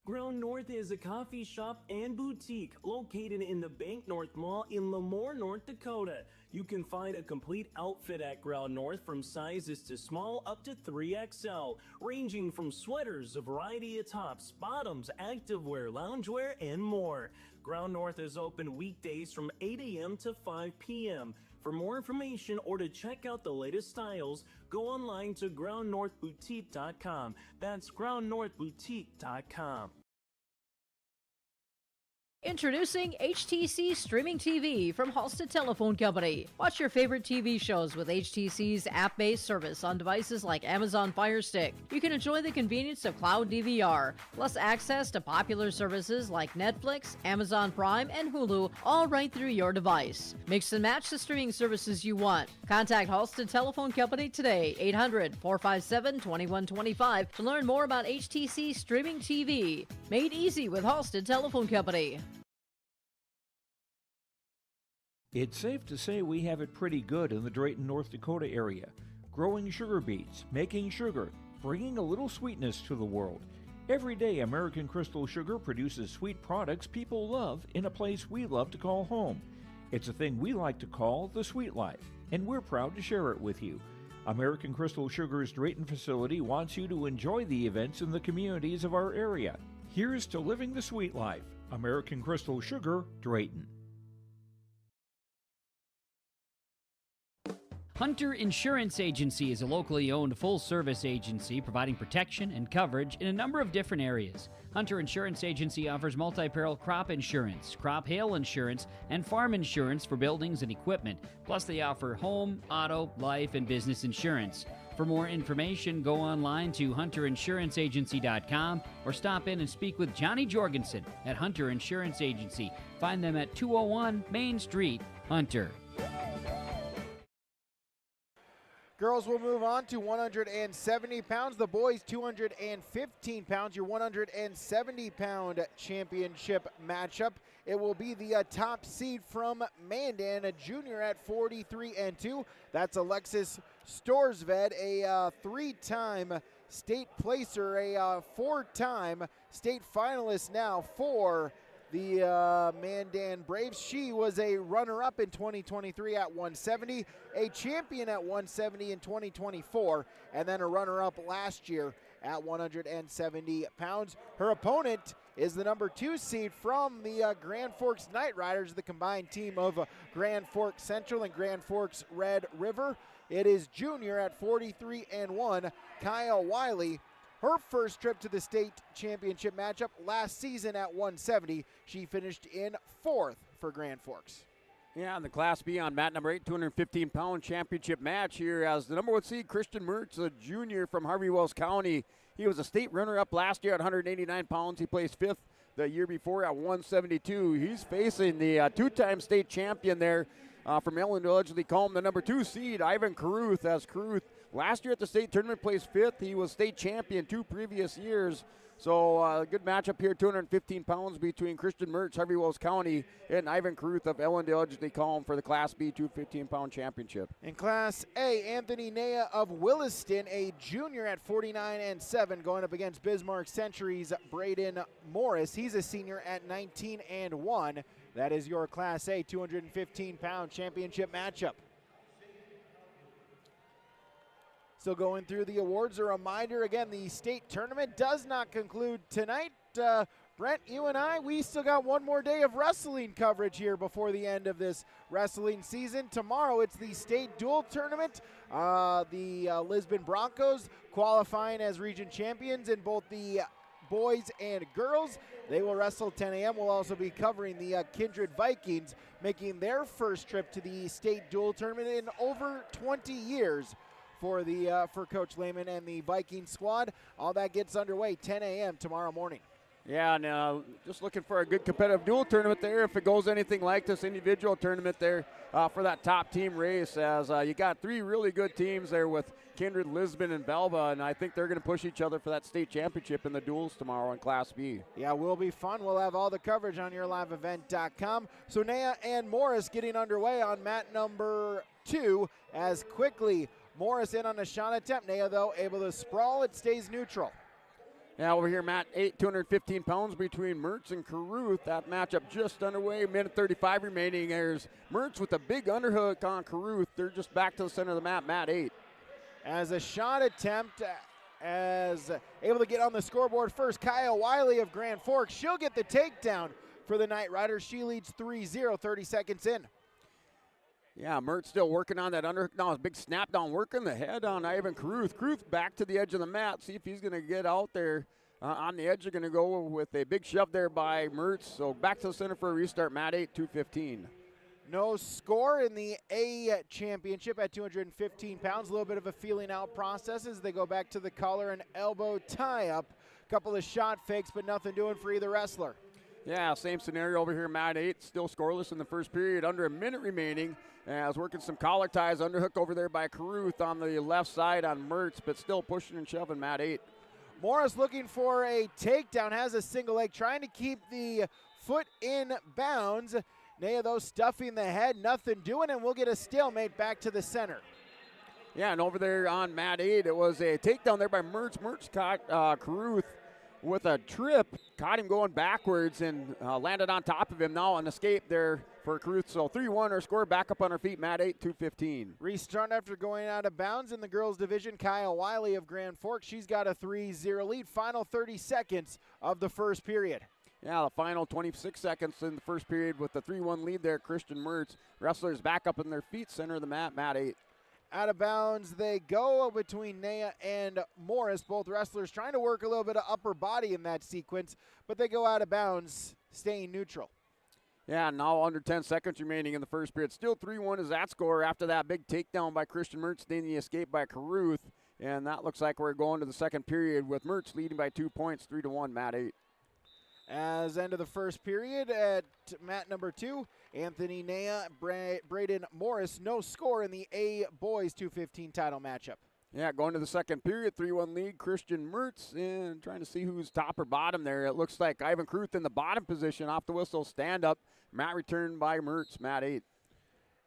Ground North is a coffee shop and boutique located in the Bank North Mall in Lamore, North Dakota. You can find a complete outfit at Ground North from sizes to small up to 3XL, ranging from sweaters, a variety of tops, bottoms, activewear, loungewear, and more. Ground North is open weekdays from 8 a.m. to 5 p.m. For more information or to check out the latest styles, go online to groundnorthboutique.com. That's groundnorthboutique.com. Introducing HTC Streaming TV from Halstead Telephone Company. Watch your favorite TV shows with HTC's app-based service on devices like Amazon Fire Stick. You can enjoy the convenience of cloud DVR, plus access to popular services like Netflix, Amazon Prime, and Hulu, all right through your device. Mix and match the streaming services you want. Contact Halstead Telephone Company today, 800-457-2125, to learn more about HTC Streaming TV. Made easy with Halstead Telephone Company. It's safe to say we have it pretty good in the Drayton, North Dakota area. Growing sugar beets, making sugar, bringing a little sweetness to the world. Every day, American Crystal Sugar produces sweet products people love in a place we love to call home. It's a thing we like to call the sweet life, and we're proud to share it with you. American Crystal Sugar's Drayton facility wants you to enjoy the events in the communities of our area. Here's to living the sweet life. American Crystal Sugar, Drayton. Hunter Insurance Agency is a locally owned full-service agency providing protection and coverage in a number of different areas. Hunter Insurance Agency offers multi-peril crop insurance, crop hail insurance, and farm insurance for buildings and equipment. Plus, they offer home, auto, life, and business insurance. For more information, go online to hunterinsuranceagency.com or stop in and speak with Johnny Jorgensen at Hunter Insurance Agency. Find them at 201 Main Street, Hunter. Girls will move on to 170 pounds. The boys 215 pounds. Your 170-pound championship matchup. It will be the top seed from Mandan, a junior at 43-2. That's Alexis Storsved, a three-time state placer, a four-time state finalist now for the Mandan Braves. She was a runner-up in 2023 at 170, a champion at 170 in 2024, and then a runner-up last year at 170 pounds. Her opponent is the number 2 seed from the Grand Forks Knight Riders, the combined team of Grand Forks Central and Grand Forks Red River. It is junior at 43-1, Kyle Wiley. Her first trip to the state championship matchup last season at 170. She finished in 4th for Grand Forks. Yeah, in the Class B on mat number 8, 215-pound championship match here as the number 1 seed, Christian Mertz, a junior from Harvey Wells County. He was a state runner-up last year at 189 pounds. He placed 5th the year before at 172. He's facing the 2-time state champion there from Illinois. They call him the number 2 seed, Ivan Caruth, as Caruth last year at the state tournament placed 5th. He was state champion 2 previous years. So good matchup here, 215 pounds between Christian Mertz, Harvey Wells County, and Ivan Caruth of Ellendale. They call him for the Class B 215-pound championship. In Class A, Anthony Nea of Williston, a junior at 49-7, going up against Bismarck Century's Braden Morris. He's a senior at 19-1. That is your Class A 215-pound championship matchup. Still going through the awards. A reminder, again, the state tournament does not conclude tonight. Brent, you and I, we still got one more day of wrestling coverage here before the end of this wrestling season. Tomorrow, it's the state dual tournament. The Lisbon Broncos qualifying as region champions in both the boys and girls. They will wrestle 10 a.m. We'll also be covering the Kindred Vikings, making their first trip to the state dual tournament in over 20 years. For Coach Lehman and the Viking squad. All that gets underway 10 a.m. tomorrow morning. Yeah, and just looking for a good competitive dual tournament there. If it goes anything like this individual tournament there for that top team race, as you got 3 really good teams there with Kindred, Lisbon, and Belva, and I think they're going to push each other for that state championship in the duels tomorrow in Class B. Yeah, will be fun. We'll have all the coverage on yourliveevent.com. So Nea and Morris getting underway on mat number 2 as quickly. Morris in on a shot attempt. Nea, though, able to sprawl. It stays neutral. Now over here, mat 8, 215 pounds between Mertz and Caruth. That matchup just underway, minute 35 remaining. There's Mertz with a big underhook on Caruth. They're just back to the center of the mat 8. As a shot attempt, as able to get on the scoreboard first, Kyle Wiley of Grand Forks. She'll get the takedown for the Knight Riders. She leads 3-0, 30 seconds in. Yeah, Mertz still working on that underhook. Now, a big snap down, working the head on Ivan Caruth. Caruth back to the edge of the mat. See if he's going to get out there On the edge, you're going to go with a big shove there by Mertz. So back to the center for a restart. Mat 8, 2:15. No score in the A championship at 215 pounds. A little bit of a feeling out process as they go back to the collar and elbow tie-up. Couple of shot fakes, but nothing doing for either wrestler. Yeah, same scenario over here. Mat 8 still scoreless in the first period. Under a minute remaining. I was working some collar ties. Underhook over there by Caruth on the left side on Mertz, but still pushing and shoving Mat 8. Morris looking for a takedown, has a single leg, trying to keep the foot in bounds. Naya, though, stuffing the head, nothing doing, and we'll get a stalemate back to the center. Yeah, and over there on Mat 8, it was a takedown there by Mertz. Mertz caught Caruth with a trip, caught him going backwards and landed on top of him. Now an escape there for Caruth. So 3-1, our score back up on our feet. Mat 8, 2:15. Restart after going out of bounds in the girls division. Kyle Wiley of Grand Forks, she's got a 3-0 lead. Final 30 seconds of the first period. Yeah, the final 26 seconds in the first period with the 3-1 lead there. Christian Mertz. Wrestlers back up in their feet, center of the mat, Mat 8. Out of bounds they go between Naya and Morris. Both wrestlers trying to work a little bit of upper body in that sequence, but they go out of bounds, staying neutral. Yeah, now under 10 seconds remaining in the first period. Still 3-1 is that score after that big takedown by Christian Mertz, then the escape by Caruth. And that looks like we're going to the second period with Mertz leading by 2 points, 3-1, Mat 8. As end of the first period at mat number 2, Anthony Naya, Braden Morris, no score in the A boys 215 title matchup. Yeah, going to the second period, 3-1 lead, Christian Mertz, and trying to see who's top or bottom there. It looks like Ivan Caruth in the bottom position, off the whistle, stand up. Mat returned by Mertz, Mat 8.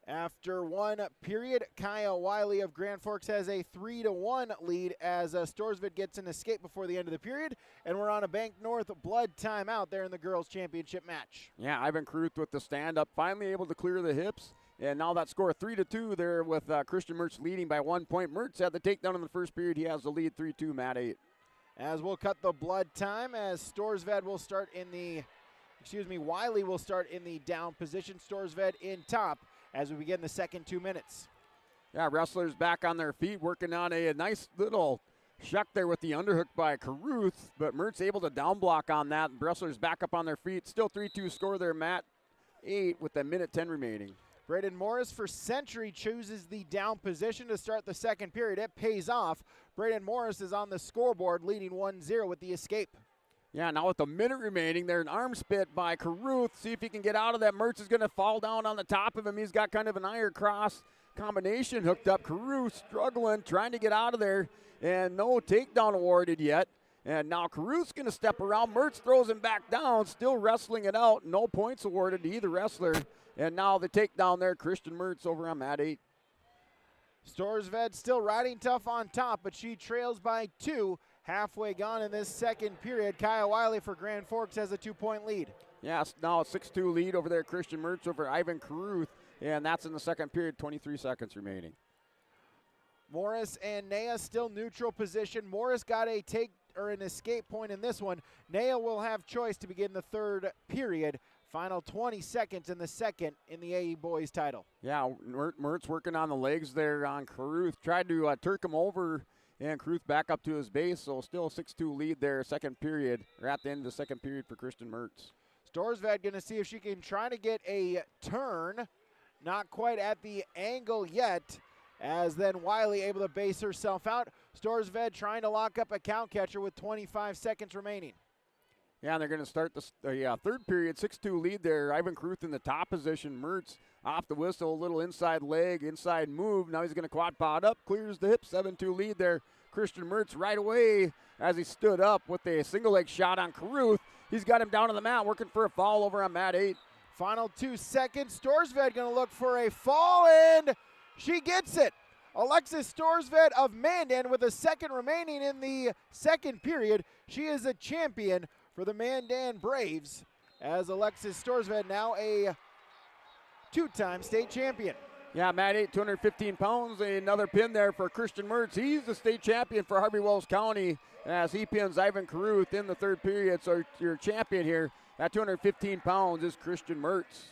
After one period, Kyle Wiley of Grand Forks has a 3-1 lead as Storsved gets an escape before the end of the period, and we're on a Bank North blood timeout there in the girls' championship match. Yeah, Ivan Caruth with the stand-up, finally able to clear the hips, and now that score 3-2 there with Christian Mertz leading by 1 point. Mertz had the takedown in the first period. He has the lead 3-2, Mat 8. As we'll cut the blood time as Storsved will start in the, Wiley will start in the down position. Storsved in top as we begin the second 2 minutes. Yeah, wrestlers back on their feet, working on a nice little shuck there with the underhook by Caruth, but Mertz able to down block on that. Wrestlers back up on their feet. Still 3-2 score there, Mat 8 with a minute 10 remaining. Braden Morris for Century chooses the down position to start the second period. It pays off. Braden Morris is on the scoreboard leading 1-0 with the escape. Yeah, now with a minute remaining, there's an arm spit by Caruth. See if he can get out of that. Mertz is going to fall down on the top of him. He's got kind of an iron cross combination hooked up. Caruth struggling, trying to get out of there, and no takedown awarded yet. And now Caruth's going to step around. Mertz throws him back down, still wrestling it out. No points awarded to either wrestler. And now the takedown there, Christian Mertz over on Mat 8. Storsved still riding tough on top, but she trails by 2. Halfway gone in this second period. Kyle Wiley for Grand Forks has a 2-point lead. Yeah, now a 6-2 lead over there. Christian Mertz over Ivan Caruth, and that's in the second period, 23 seconds remaining. Morris and Naya still neutral position. Morris got an escape point in this one. Naya will have choice to begin the third period. Final 20 seconds in the second in the AE boys title. Yeah, Mertz working on the legs there on Caruth. Tried to Turk him over, and Caruth back up to his base, so still a 6-2 lead there, second period, or at the end of the second period for Christian Mertz. Storsved going to see if she can try to get a turn. Not quite at the angle yet, as then Wiley able to base herself out. Storsved trying to lock up a count catcher with 25 seconds remaining. Yeah, and they're going to start the third period, 6-2 lead there. Ivan Caruth in the top position. Mertz off the whistle, a little inside leg, inside move. Now he's going to quad pod up, clears the hip, 7-2 lead there. Christian Mertz right away as he stood up with a single leg shot on Caruth. He's got him down on the mat, working for a fall over on Mat 8. Final 2 seconds. Storsved going to look for a fall, and she gets it. Alexis Storsved of Mandan with a second remaining in the second period. She is a champion for the Mandan Braves, as Alexis Storsved now a 2-time state champion. Yeah, Mat 8, 215 pounds. Another pin there for Christian Mertz. He's the state champion for Harvey Wells County as he pins Ivan Caruth in the third period. So your champion here at 215 pounds is Christian Mertz.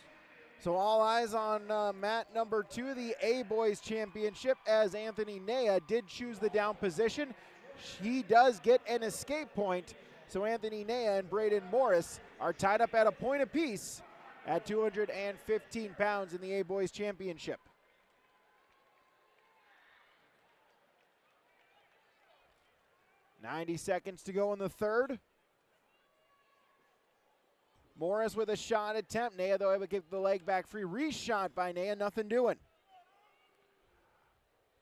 So all eyes on mat number 2, the A-Boys Championship, as Anthony Naya did choose the down position. He does get an escape point. So Anthony Nea and Braden Morris are tied up at a point apiece at 215 pounds in the A-Boys Championship. .90 seconds to go in the third. Morris with a shot attempt. Nea, though, able to get the leg back free. Reshot by Nea, nothing doing.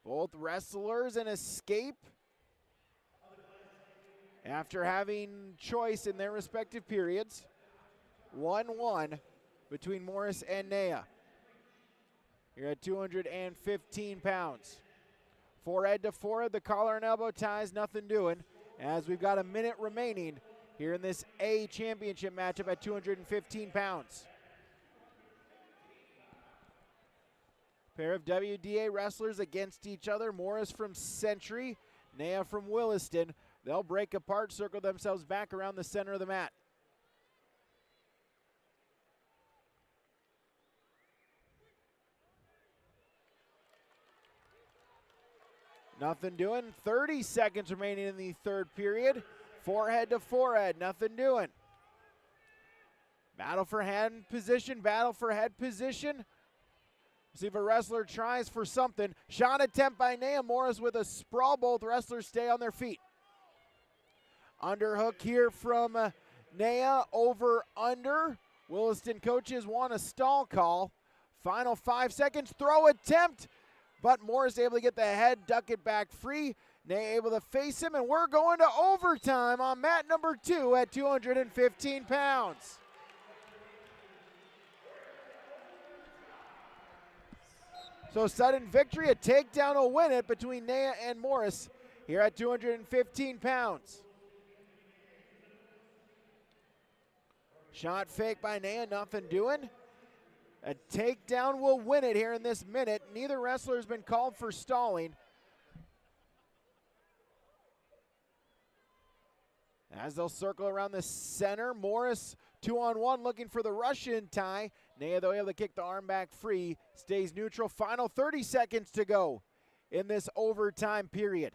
Both wrestlers an escape after having choice in their respective periods. 1-1 between Morris and Nea. Here at 215 pounds. Forehead to forehead, the collar and elbow ties, nothing doing. As we've got a minute remaining here in this A championship matchup at 215 pounds. Pair of WDA wrestlers against each other. Morris from Century, Nea from Williston. They'll break apart, circle themselves back around the center of the mat. Nothing doing. 30 seconds remaining in the third period. Forehead to forehead, nothing doing. Battle for hand position, battle for head position. See if a wrestler tries for something. Shot attempt by Nea. Morris with a sprawl. Both wrestlers stay on their feet. Underhook here from Nea, over under. Williston coaches want a stall call. Final 5 seconds, throw attempt. But Morris able to get the head, duck it back free. Nea able to face him, and we're going to overtime on mat number 2 at 215 pounds. So sudden victory, a takedown will win it between Nea and Morris here at 215 pounds. Shot fake by Nea, nothing doing. A takedown will win it here in this minute. Neither wrestler has been called for stalling. As they'll circle around the center, Morris 2-on-1 looking for the Russian tie. Nea, though, able to kick the arm back free, stays neutral. Final 30 seconds to go in this overtime period.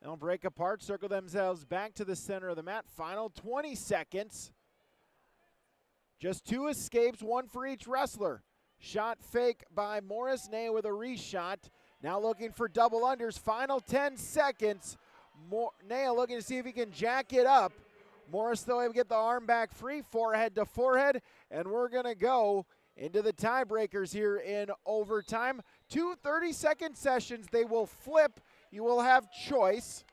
They'll break apart, circle themselves back to the center of the mat. Final 20 seconds. Just 2 escapes, 1 for each wrestler. Shot fake by Morris, Nea with a reshot. Now looking for double unders. Final 10 seconds. Nea looking to see if he can jack it up. Morris, though, able to get the arm back free, forehead to forehead, and we're going to go into the tiebreakers here in overtime. 2 30-second sessions. They will flip. You will have choice.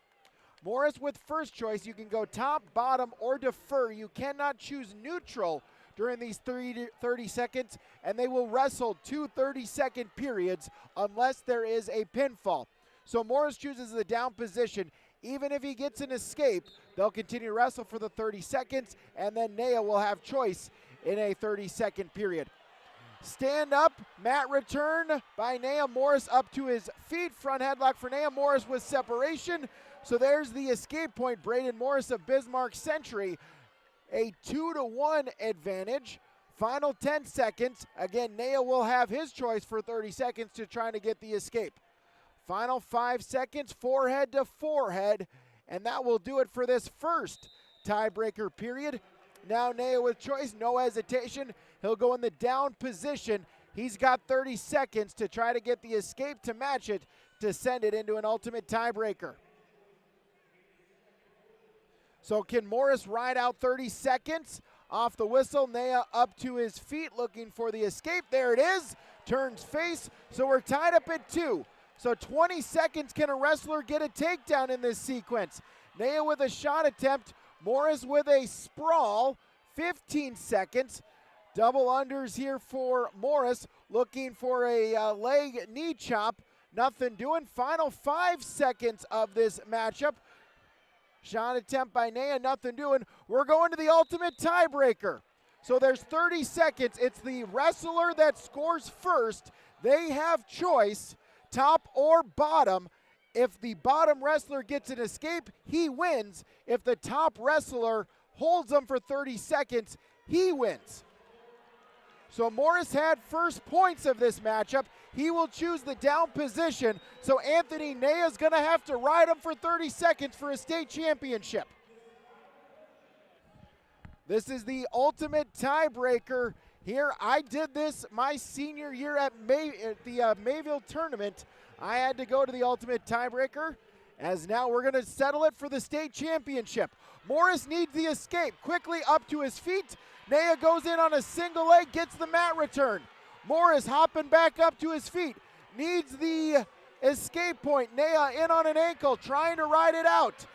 Morris with first choice. You can go top, bottom, or defer. You cannot choose neutral during these 30 seconds, and they will wrestle 2 30-second periods unless there is a pinfall. So Morris chooses the down position. Even if he gets an escape, they'll continue to wrestle for the 30 seconds, and then Nea will have choice in a 30-second period. Stand up, mat return by Nea. Morris up to his feet, front headlock for Nea. Morris with separation. So there's the escape point. Braden Morris of Bismarck Century, a 2-1 advantage. Final 10 seconds. Again, Nea will have his choice for 30 seconds to try to get the escape. Final 5 seconds, forehead to forehead, and that will do it for this first tiebreaker period. Now Nea with choice, no hesitation. He'll go in the down position. He's got 30 seconds to try to get the escape to match it to send it into an ultimate tiebreaker. So can Morris ride out 30 seconds? Off the whistle, Nea up to his feet looking for the escape. There it is, turns face, so we're tied up at 2. So 20 seconds, can a wrestler get a takedown in this sequence? Nea with a shot attempt, Morris with a sprawl, 15 seconds. Double unders here for Morris, looking for a leg knee chop, nothing doing. Final 5 seconds of this matchup. Shot attempt by Nea, nothing doing. We're going to the ultimate tiebreaker. So there's 30 seconds. It's the wrestler that scores first. They have choice. Top or bottom. If the bottom wrestler gets an escape, he wins. If the top wrestler holds them for 30 seconds, he wins. So Morris had first points of this matchup. He will choose the down position. So Anthony Nea is going to have to ride him for 30 seconds for a state championship. This is the ultimate tiebreaker here. I did this my senior year at the Mayville tournament. I had to go to the ultimate tiebreaker, as now we're going to settle it for the state championship. Morris needs the escape. Quickly up to his feet. Naya goes in on a single leg, gets the mat return. Morris hopping back up to his feet. Needs the escape point. Naya in on an ankle, trying to ride it out.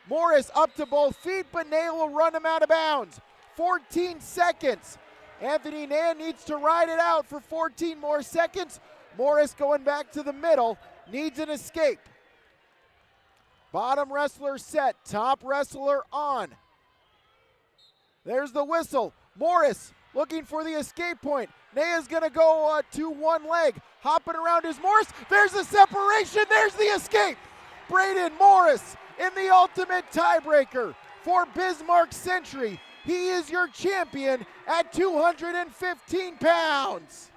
Morris up to both feet, but Naya will run him out of bounds. 14 seconds. Anthony Naya needs to ride it out for 14 more seconds. Morris going back to the middle, needs an escape. Bottom wrestler set, top wrestler on. There's the whistle. Morris looking for the escape point. Naya's gonna go to one leg. Hopping around is Morris. There's the separation, there's the escape. Braden Morris in the ultimate tiebreaker for Bismarck Century. He is your champion at 215 pounds.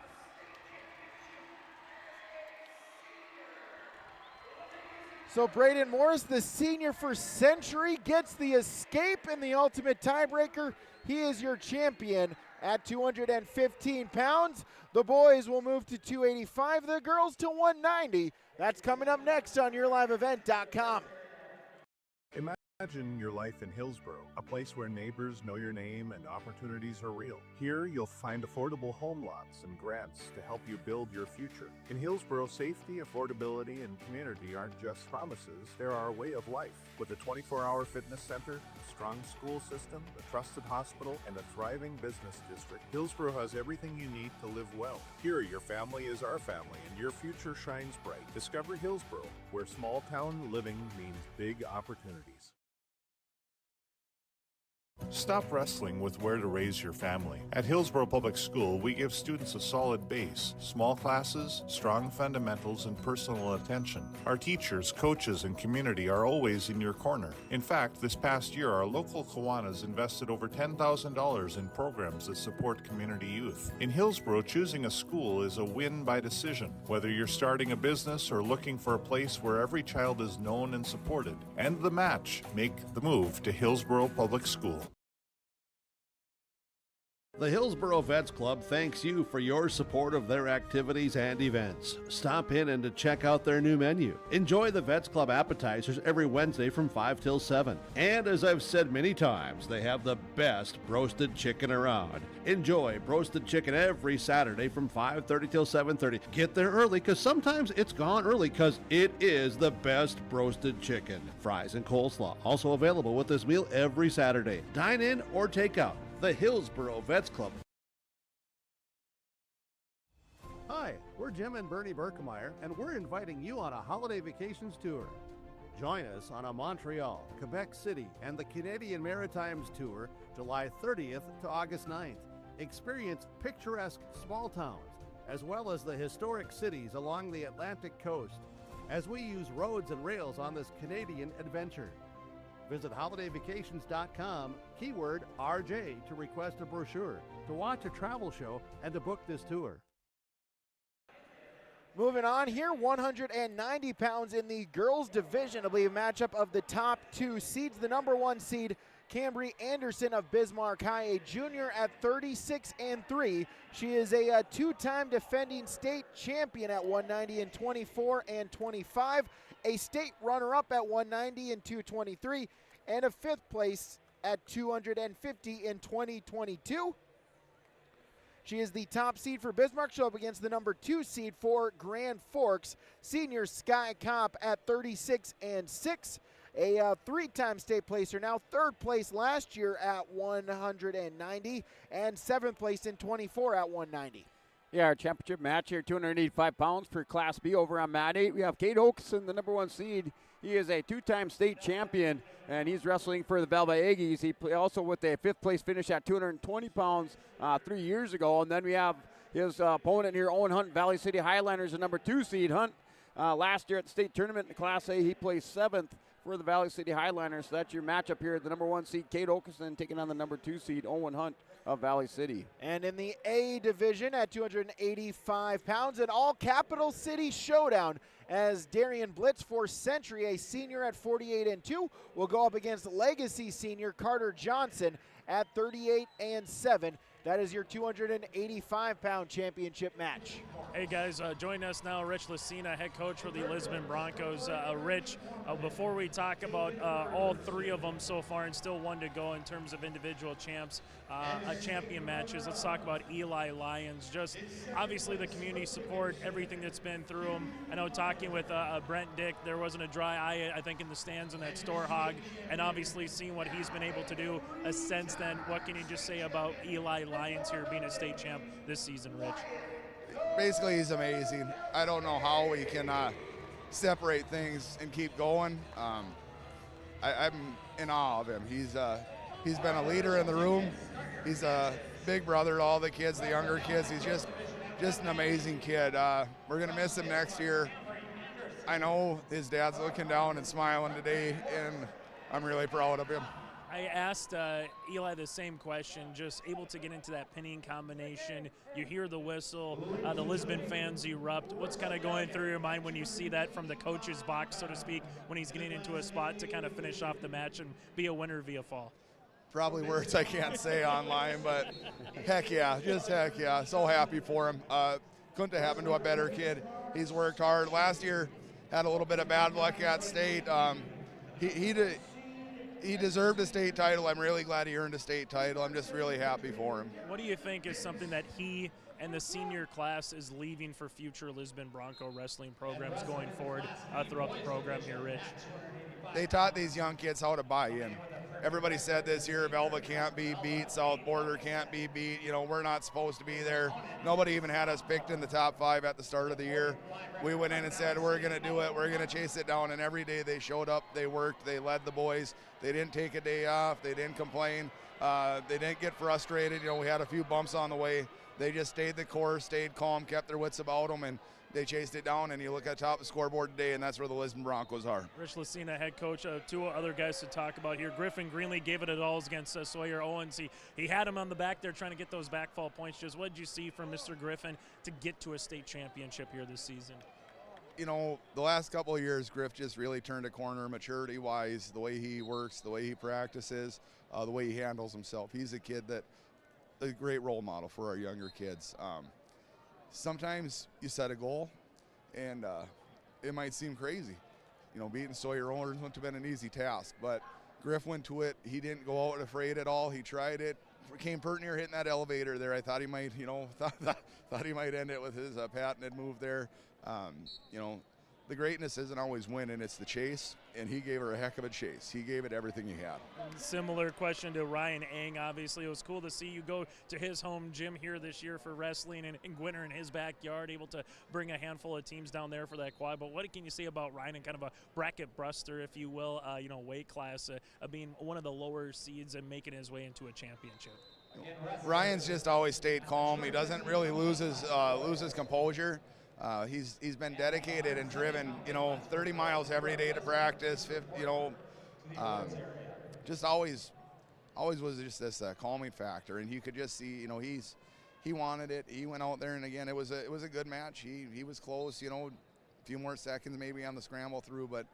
So Braden Morris, the senior for Century, gets the escape in the ultimate tiebreaker. He is your champion at 215 pounds. The boys will move to 285, the girls to 190. That's coming up next on YourLiveEvent.com. Imagine your life in Hillsboro, a place where neighbors know your name and opportunities are real. Here, you'll find affordable home lots and grants to help you build your future. In Hillsboro, safety, affordability, and community aren't just promises, they're our way of life. With a 24-hour fitness center, a strong school system, a trusted hospital, and a thriving business district, Hillsboro has everything you need to live well. Here, your family is our family, and your future shines bright. Discover Hillsboro, where small-town living means big opportunities. Stop wrestling with where to raise your family. At Hillsboro Public School, we give students a solid base, small classes, strong fundamentals, and personal attention. Our teachers, coaches, and community are always in your corner. In fact, this past year, our local Kiwanis invested over $10,000 in programs that support community youth. In Hillsboro, choosing a school is a win by decision. Whether you're starting a business or looking for a place where every child is known and supported, end the match. Make the move to Hillsboro Public School. The Hillsboro Vets Club thanks you for your support of their activities and events. Stop in and to check out their new menu. Enjoy the Vets Club appetizers every Wednesday from 5 till 7. And as I've said many times, they have the best roasted chicken around. Enjoy roasted chicken every Saturday from 5:30 till 7:30. Get there early because sometimes it's gone early because it is the best roasted chicken. Fries and coleslaw also available with this meal every Saturday. Dine in or take out. The Hillsboro Vets Club. Hi, we're Jim and Bernie Berkemeyer, and we're inviting you on a holiday vacations tour. Join us on a Montreal, Quebec City, and the Canadian Maritimes tour, July 30th to August 9th. Experience picturesque small towns, as well as the historic cities along the Atlantic coast, as we use roads and rails on this Canadian adventure. Visit holidayvacations.com, keyword RJ, to request a brochure, to watch a travel show, and to book this tour. Moving on here, 190 pounds in the girls division will be a matchup of the top two seeds. The number one seed, Cambry Anderson of Bismarck High, a junior at 36-3. She is a two-time defending state champion at 190 in 24 and 25, a state runner-up at 190 in 223, and a fifth place at 250 in 2022. She is the top seed for Bismarck. She'll up against the number two seed for Grand Forks, senior Sky Kopp at 36-6. A three-time state placer, now third place last year at 190, and seventh place in 24 at 190. Yeah, our championship match here, 285 pounds for Class B over on mat 8. We have Kate Oakson, the number one seed. He is a two-time state champion, and he's wrestling for the Belleville Aggies. He also with a fifth-place finish at 220 pounds 3 years ago. And then we have his opponent here, Owen Hunt, Valley City Highlanders, the number two seed. Hunt, last year at the state tournament in Class A, he placed seventh for the Valley City Highlanders. So that's your matchup here. The number one seed, Kate Oakson, taking on the number two seed, Owen Hunt of Valley City. And in the A division at 285 pounds, an all-capital city showdown as Darian Blitz for Century, a senior at 48-2, will go up against legacy senior Carter Johnson at 38-7. That is your 285-pound championship match. Hey guys, join us now, Rich Lucina, head coach for the Lisbon Broncos. Rich, before we talk about all three of them so far and still one to go in terms of individual champion matches, let's talk about Eli Lions. Just obviously the community support, everything that's been through them. I know talking with Brent Dick, there wasn't a dry eye, I think, in the stands in that store hog, and obviously seeing what he's been able to do since then. What can you just say about Eli Lions here being a state champ this season, Rich? Basically, he's amazing. I don't know how we can separate things and keep going. I'm in awe of him. He's been a leader in the room. He's a big brother to all the kids, the younger kids. He's just an amazing kid. We're going to miss him next year. I know his dad's looking down and smiling today, and I'm really proud of him. I asked Eli the same question, just able to get into that pinning combination. You hear the whistle, the Lisbon fans erupt. What's kind of going through your mind when you see that from the coach's box, so to speak, when he's getting into a spot to kind of finish off the match and be a winner via fall? Probably words I can't say online, but heck yeah, just heck yeah. So happy for him. Couldn't have happened to a better kid. He's worked hard. Last year had a little bit of bad luck at state. He deserved a state title. I'm really glad he earned a state title. I'm just really happy for him. What do you think is something that he and the senior class is leaving for future Lisbon Bronco wrestling programs going forward throughout the program here, Rich? They taught these young kids how to buy in. Everybody said this year, Velva can't be beat, South Border can't be beat. You know, we're not supposed to be there. Nobody even had us picked in the top 5 at the start of the year. We went in and said, we're going to do it. We're going to chase it down. And every day they showed up, they worked, they led the boys. They didn't take a day off. They didn't complain. They didn't get frustrated. You know, we had a few bumps on the way. They just stayed the course, stayed calm, kept their wits about them, and they chased it down. And you look at the top of the scoreboard today, and that's where the Lisbon Broncos are. Rich Lucina, head coach. 2 other guys to talk about here. Griffin Greenlee gave it all against Sawyer Owens. He had him on the back there trying to get those backfall points. Just what did you see from Mr. Griffin to get to a state championship here this season? You know, the last couple of years, Griff just really turned a corner maturity-wise, the way he works, the way he practices, the way he handles himself. He's a kid that a great role model for our younger kids. Sometimes you set a goal, and it might seem crazy. You know, beating Sawyer Owens wouldn't have been an easy task, but Griff went to it. He didn't go out afraid at all. He tried it. Came pert near hitting that elevator there. I thought he might, you know, thought he might end it with his patented move there. You know, the greatness isn't always winning, it's the chase, and he gave her a heck of a chase. He gave it everything he had. Similar question to Ryan Eng, obviously. It was cool to see you go to his home gym here this year for wrestling and Gwinner in his backyard, able to bring a handful of teams down there for that quad. But what can you say about Ryan and kind of a bracket buster, if you will, you know, weight class, being one of the lower seeds and making his way into a championship? Ryan's just always stayed calm. He doesn't really lose his composure. He's been dedicated and driven, you know, 30 miles every day to practice. 50, you know, just always was just this calming factor, and you could just see, you know, he wanted it. He went out there, and again, it was a good match. He was close, you know, a few more seconds maybe on the scramble through, but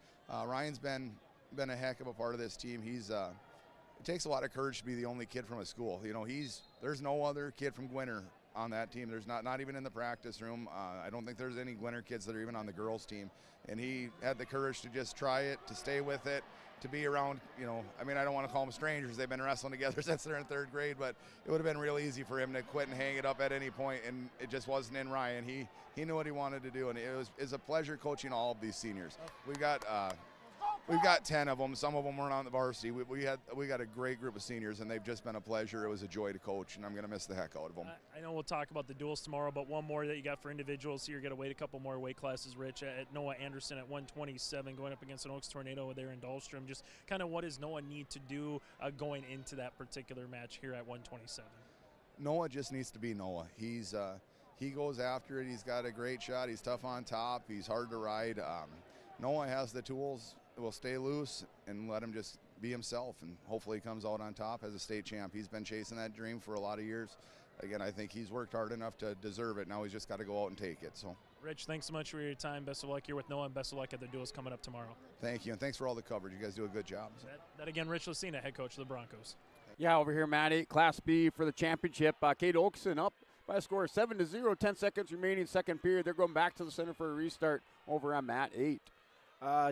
Ryan's been a heck of a part of this team. It takes a lot of courage to be the only kid from a school. You know, there's no other kid from Gwinner on that team. There's not even in the practice room. I don't think there's any Gwinner kids that are even on the girls team. And he had the courage to just try it, to stay with it, to be around, you know, I mean, I don't want to call them strangers. They've been wrestling together since they're in 3rd grade, but it would have been real easy for him to quit and hang it up at any point, and it just wasn't in Ryan. He knew what he wanted to do, and it's a pleasure coaching all of these seniors. We've got 10 of them. Some of them weren't on the varsity. We got a great group of seniors, and they've just been a pleasure. It was a joy to coach, and I'm going to miss the heck out of them. I know we'll talk about the duels tomorrow, but one more that you got for individuals here. You got to wait a couple more weight classes, Rich. At Noah Anderson at 127, going up against an Oaks Tornado there in Dahlstrom. Just kind of what does Noah need to do going into that particular match here at 127? Noah just needs to be Noah. He goes after it. He's got a great shot. He's tough on top. He's hard to ride. Noah has the tools. Will stay loose and let him just be himself, and hopefully he comes out on top as a state champ. He's been chasing that dream for a lot of years. Again, I think he's worked hard enough to deserve it. Now he's just got to go out and take it. So, Rich, thanks so much for your time. Best of luck here with Noah, and best of luck at the duels coming up tomorrow. Thank you, and thanks for all the coverage. You guys do a good job. That again, Rich Lucina, head coach of the Broncos. Yeah, over here, Mat 8, Class B for the championship. Kate Okeson up by a score of 7-0, 10 seconds remaining second period. They're going back to the center for a restart over on Mat 8.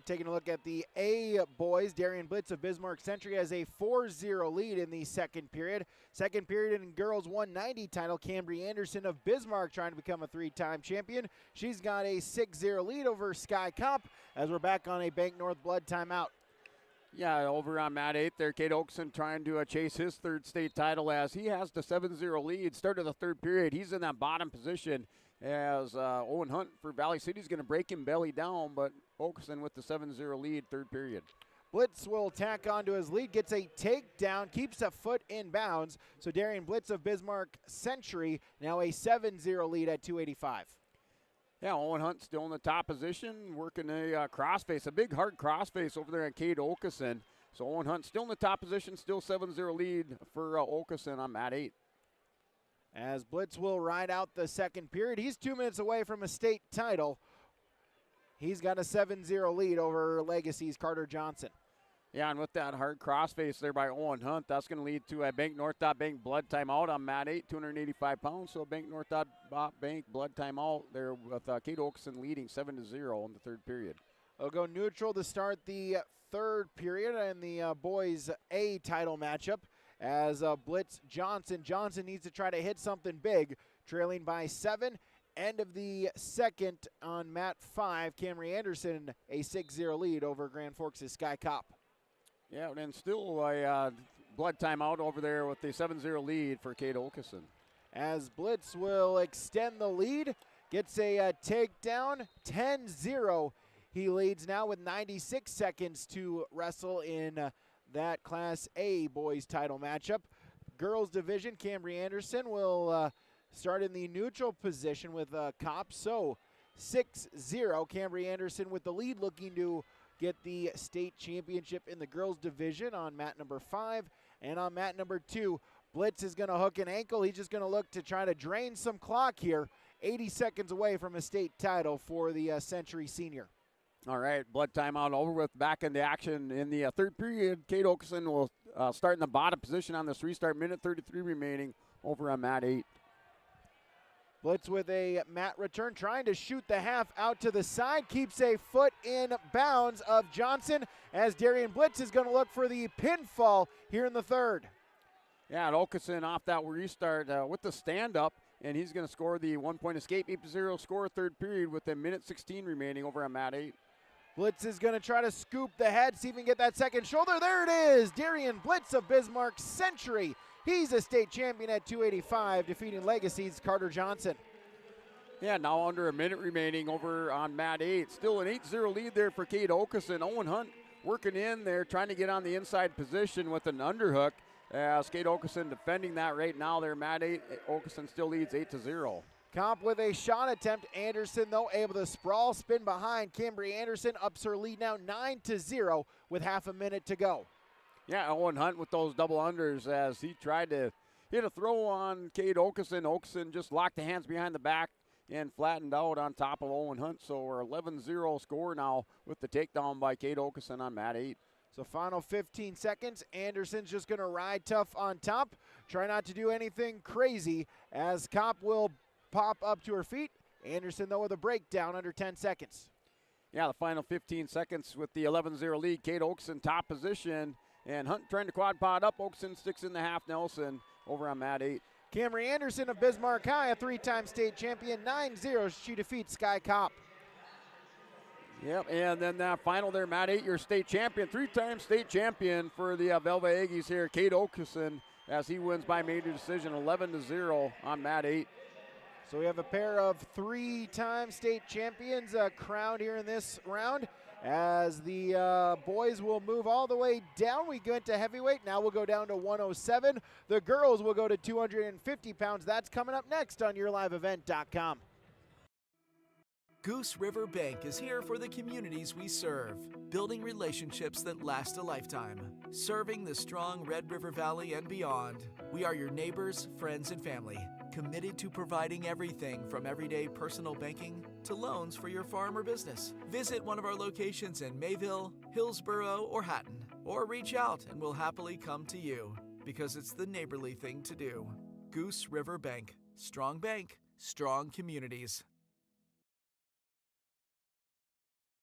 Taking a look at the A boys, Darian Blitz of Bismarck Century has a 4-0 lead in the second period. Second period in girls 190 title, Cambry Anderson of Bismarck trying to become a 3-time champion. She's got a 6-0 lead over Sky Kopp as we're back on a Bank North Blood timeout. Yeah, over on Mat 8 there, Kate Okeson trying to chase his third state title as he has the 7-0 lead. Start of the third period, he's in that bottom position as Owen Hunt for Valley City is going to break him belly down, but Okeson with the 7-0 lead, third period. Blitz will tack onto his lead, gets a takedown, keeps a foot in bounds. So Darian Blitz of Bismarck Century now a 7-0 lead at 285. Yeah, Owen Hunt still in the top position, working a crossface, a big hard crossface over there on Kate Okeson. So Owen Hunt still in the top position, still 7-0 lead for Okeson on Mat 8. As Blitz will ride out the second period, he's 2 minutes away from a state title. He's got a 7-0 lead over Legacy's Carter Johnson. Yeah, and with that hard crossface there by Owen Hunt, that's going to lead to a Bank North Bank blood timeout on Mat 8, 285 pounds. So Bank North Bank blood timeout there with Kate Okeson leading 7-0 in the third period. They'll go neutral to start the third period in the boys A title matchup as Blitz Johnson. Johnson needs to try to hit something big, trailing by 7. End of the second on Mat 5, Camry Anderson a 6-0 lead over Grand Forks' Sky Kopp. Yeah, and then still a blood timeout over there with the 7-0 lead for Kate Okeson. As Blitz will extend the lead, gets a takedown, 10-0. He leads now with 96 seconds to wrestle in that Class A boys title matchup. Girls division, Camry Anderson will start in the neutral position with Kopp. So 6-0, Camry Anderson with the lead, looking to get the state championship in the girls division on mat number 5. And on mat number 2, Blitz is going to hook an ankle. He's just going to look to try to drain some clock here. 80 seconds away from a state title for the Century senior. All right, blood timeout over with, back into action in the third period. Kate Okeson will start in the bottom position on this restart, minute 33 remaining over on mat 8. Blitz with a mat return, trying to shoot the half out to the side, keeps a foot in bounds of Johnson as Darian Blitz is going to look for the pinfall here in the third. Yeah, and Okeson off that restart with the stand-up, and he's going to score the 1-point escape, 8-0 score third period with a minute 16 remaining over on mat 8. Blitz is going to try to scoop the head, see if he can get that second shoulder. There it is, Darian Blitz of Bismarck Century. He's a state champion at 285, defeating Legacy's Carter Johnson. Yeah, now under a minute remaining over on mat 8. Still an 8-0 lead there for Kate Okeson. Owen Hunt working in there, trying to get on the inside position with an underhook. As Kate Okeson defending that right now there, mat 8. Okeson still leads 8-0. Kopp with a shot attempt. Anderson, though, able to sprawl, spin behind. Cambry Anderson ups her lead now 9-0 with half a minute to go. Yeah, Owen Hunt with those double unders as he tried to hit a throw on Kate Okeson. Okeson just locked the hands behind the back and flattened out on top of Owen Hunt. So we're 11-0 score now with the takedown by Kate Okeson on mat 8. So final 15 seconds. Anderson's just going to ride tough on top. Try not to do anything crazy as Kopp will pop up to her feet. Anderson, though, with a breakdown under 10 seconds. Yeah, the final 15 seconds with the 11-0 lead. Kate Okeson top position. And Hunt trying to quad pod up. Okeson sticks in the half Nelson over on mat 8. Camry Anderson of Bismarck High, a 3-time state champion, 9-0. She defeats Sky Kopp. Yep, and then that final there, mat 8, your state champion, 3-time state champion for the Velva Aggies here, Kate Okeson, as he wins by major decision, 11-0 on mat 8. So we have a pair of 3-time state champions crowned here in this round. As the boys will move all the way down, we go into heavyweight. Now we'll go down to 107. The girls will go to 250 pounds. That's coming up next on YourLiveEvent.com. Goose River Bank is here for the communities we serve, building relationships that last a lifetime. Serving the strong Red River Valley and beyond, we are your neighbors, friends, and family, committed to providing everything from everyday personal banking to loans for your farm or business. Visit one of our locations in Mayville, Hillsboro, or Hatton, or reach out and we'll happily come to you. because it's the neighborly thing to do. Goose River Bank. Strong bank, strong communities.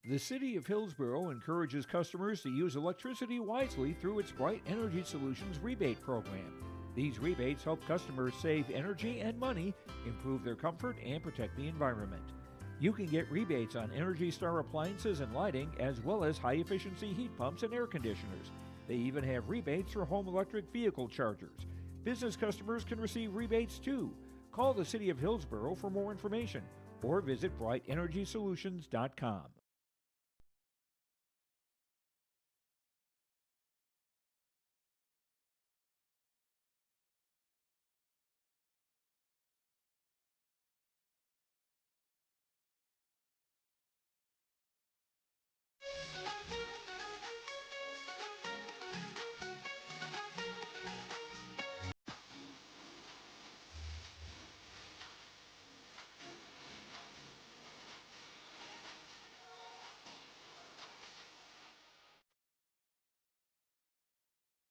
The City of Hillsboro encourages customers to use electricity wisely through its Bright Energy Solutions rebate program. These rebates help customers save energy and money, improve their comfort, and protect the environment. You can get rebates on Energy Star appliances and lighting, as well as high-efficiency heat pumps and air conditioners. They even have rebates for home electric vehicle chargers. Business customers can receive rebates too. Call the City of Hillsboro for more information or visit brightenergysolutions.com.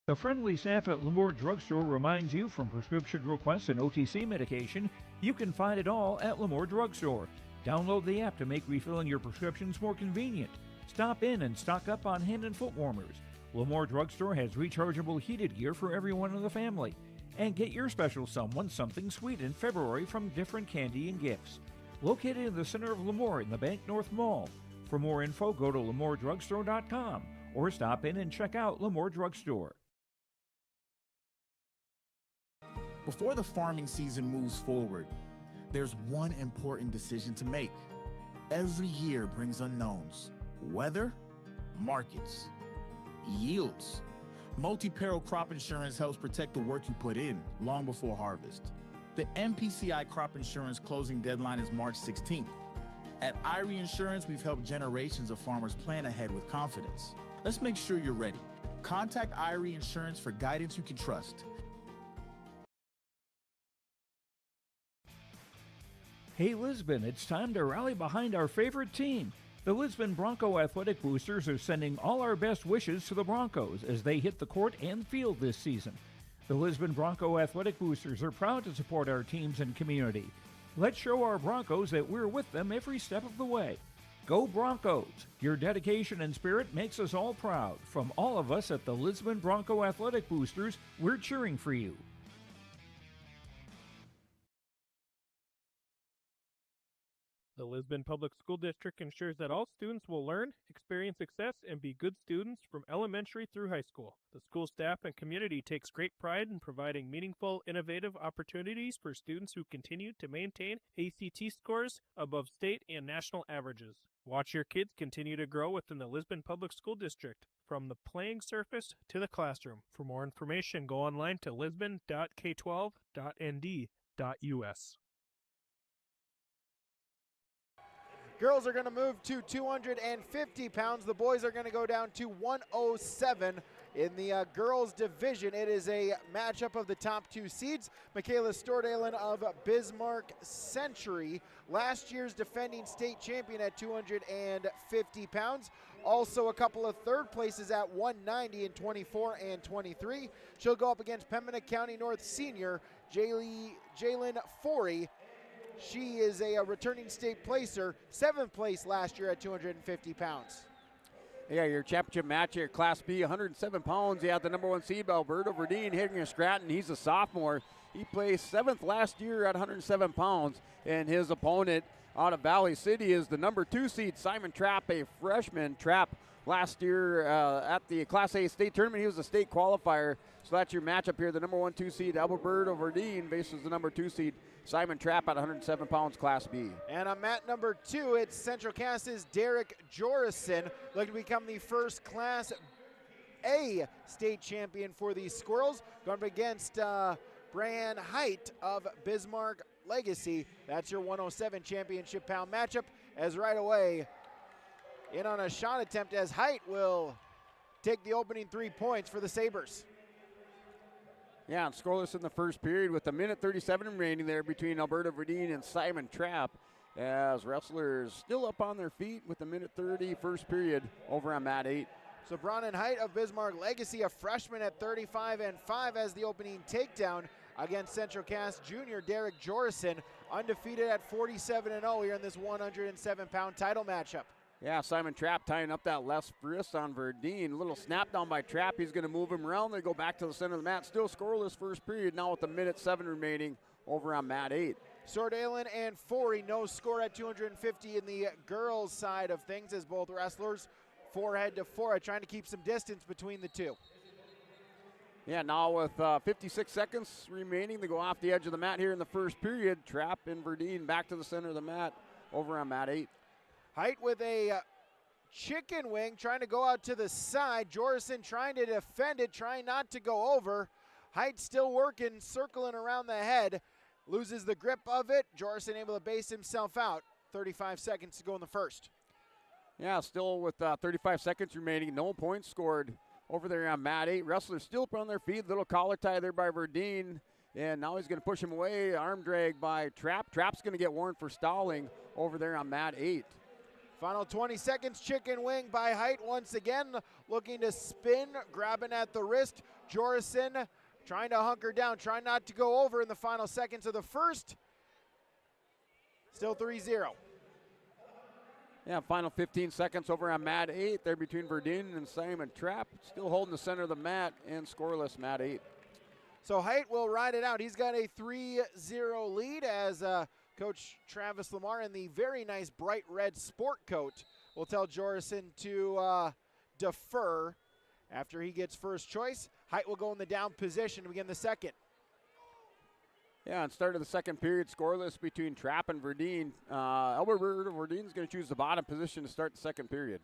The friendly staff at Lamore Drugstore reminds you from prescription requests and OTC medication, you can find it all at Lamore Drugstore. Download the app to make refilling your prescriptions more convenient. Stop in and stock up on hand and foot warmers. Lamore Drugstore has rechargeable heated gear for everyone in the family. And get your special someone something sweet in February from different candy and gifts. Located in the center of Lamore in the Bank North Mall. For more info, go to lamoredrugstore.com or stop in and check out Lamore Drugstore. Before the farming season moves forward, there's one important decision to make. Every year brings unknowns. Weather, markets, yields. Multi-peril crop insurance helps protect the work you put in long before harvest. The MPCI crop insurance closing deadline is March 16th. At IRE Insurance, we've helped generations of farmers plan ahead with confidence. Let's make sure you're ready. Contact IRE Insurance for guidance you can trust. Hey Lisbon, it's time to rally behind our favorite team. The Lisbon Bronco Athletic Boosters are sending all our best wishes to the Broncos as they hit the court and field this season. The Lisbon Bronco Athletic Boosters are proud to support our teams and community. Let's show our Broncos that we're with them every step of the way. Go Broncos! Your dedication and spirit makes us all proud. From all of us at the Lisbon Bronco Athletic Boosters, we're cheering for you. The Lisbon Public School District ensures that all students will learn, experience success, and be good students from elementary through high school. The school staff and community takes great pride in providing meaningful, innovative opportunities for students who continue to maintain ACT scores above state and national averages. Watch your kids continue to grow within the Lisbon Public School District, from the playing surface to the classroom. For more information, go online to lisbon.k12.nd.us. Girls are going to move to 250 pounds. The boys are going to go down to 107 in the girls division. It is a matchup of the top two seeds. Michaela Stordalen of Bismarck Century, last year's defending state champion at 250 pounds. Also a couple of third places at 190 in 24 and 23. She'll go up against Pembina County North senior Jalen Forey. She is a returning state placer, 7th place last year at 250 pounds. Yeah, your championship match here, Class B, 107 pounds. You have the number one seed, Alberto Verdeen, hitting a Stratton. He's a sophomore. He placed 7th last year at 107 pounds, and his opponent out of Valley City is the number 2 seed, Simon Trapp, a freshman. Trapp last year at the Class A state tournament, he was a state qualifier. So that's your matchup here. The number 1-2 seed, Alberto Verdeen, faces the number 2 seed, Simon Trapp, at 107 pounds, Class B. And on mat number 2, it's Central Cass's Derek Jorison, looking to become the first Class A state champion for the Squirrels, going up against Brian Height of Bismarck Legacy. That's your 107 championship pound matchup, as right away in on a shot attempt as Height will take the opening 3 points for the Sabres. Yeah, and scoreless in the first period with a minute 37 remaining there between Alberto Verdeen and Simon Trapp, as wrestlers still up on their feet with a minute 30 first period over on mat 8. So Bronwyn Height of Bismarck Legacy, a freshman at 35-5, as the opening takedown against Central Cass junior Derek Jorison, undefeated at 47-0 here in this 107-pound title matchup. Yeah, Simon Trapp tying up that left wrist on Verdeen. A little snap down by Trapp. He's going to move him around. They go back to the center of the mat. Still scoreless first period now with a minute 7 remaining over on mat 8. Stordalen and Forey, no score at 250 in the girls' side of things, as both wrestlers forehead to forehead, trying to keep some distance between the two. Yeah, now with 56 seconds remaining, they go off the edge of the mat here in the first period. Trapp and Verdeen back to the center of the mat over on mat 8. Height with a chicken wing, trying to go out to the side. Jorison trying to defend it, trying not to go over. Height still working, circling around the head. Loses the grip of it. Jorison able to base himself out. 35 seconds to go in the first. Yeah, still with 35 seconds remaining. No points scored over there on mat 8. Wrestlers still up on their feet. Little collar tie there by Verdeen. And now he's going to push him away. Arm drag by Trapp. Trapp's going to get warned for stalling over there on mat 8. Final 20 seconds, chicken wing by Height once again, looking to spin, grabbing at the wrist. Jorison trying to hunker down, trying not to go over in the final seconds of the first. Still 3-0. Yeah, final 15 seconds over on mat 8 there between Verdeen and Simon Trapp. Still holding the center of the mat and scoreless mat 8. So Height will ride it out. He's got a 3-0 lead as Coach Travis Lamar in the very nice bright red sport coat will tell Jorison to defer after he gets first choice. Height will go in the down position to begin the second. Yeah, and start of the second period, scoreless between Trapp and Verdeen. Alberta Verdeen's going to choose the bottom position to start the second period.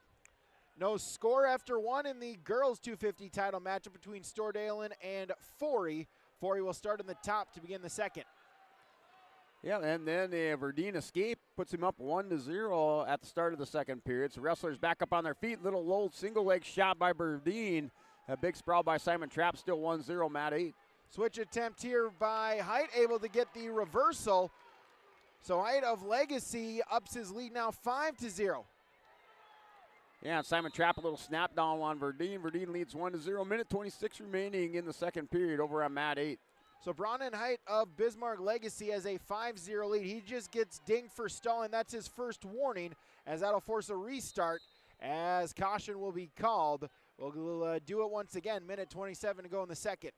No score after one in the girls 250 title matchup between Stordalen and Forey. Forey will start in the top to begin the second. Yeah, and then the Verdeen escape puts him up 1-0 at the start of the second period. So wrestlers back up on their feet. Little low single leg shot by Verdeen. A big sprawl by Simon Trapp, still 1-0, mat 8. Switch attempt here by Height, able to get the reversal. So Height of Legacy ups his lead now 5-0. Yeah, Simon Trapp a little snap down on Verdeen. Verdeen leads 1-0. Minute 26 remaining in the second period over on mat 8. So Bronwyn Height of Bismarck Legacy has a 5-0 lead. He just gets dinged for stalling. That's his first warning, as that'll force a restart as caution will be called. We'll do it once again. Minute 27 to go in the second.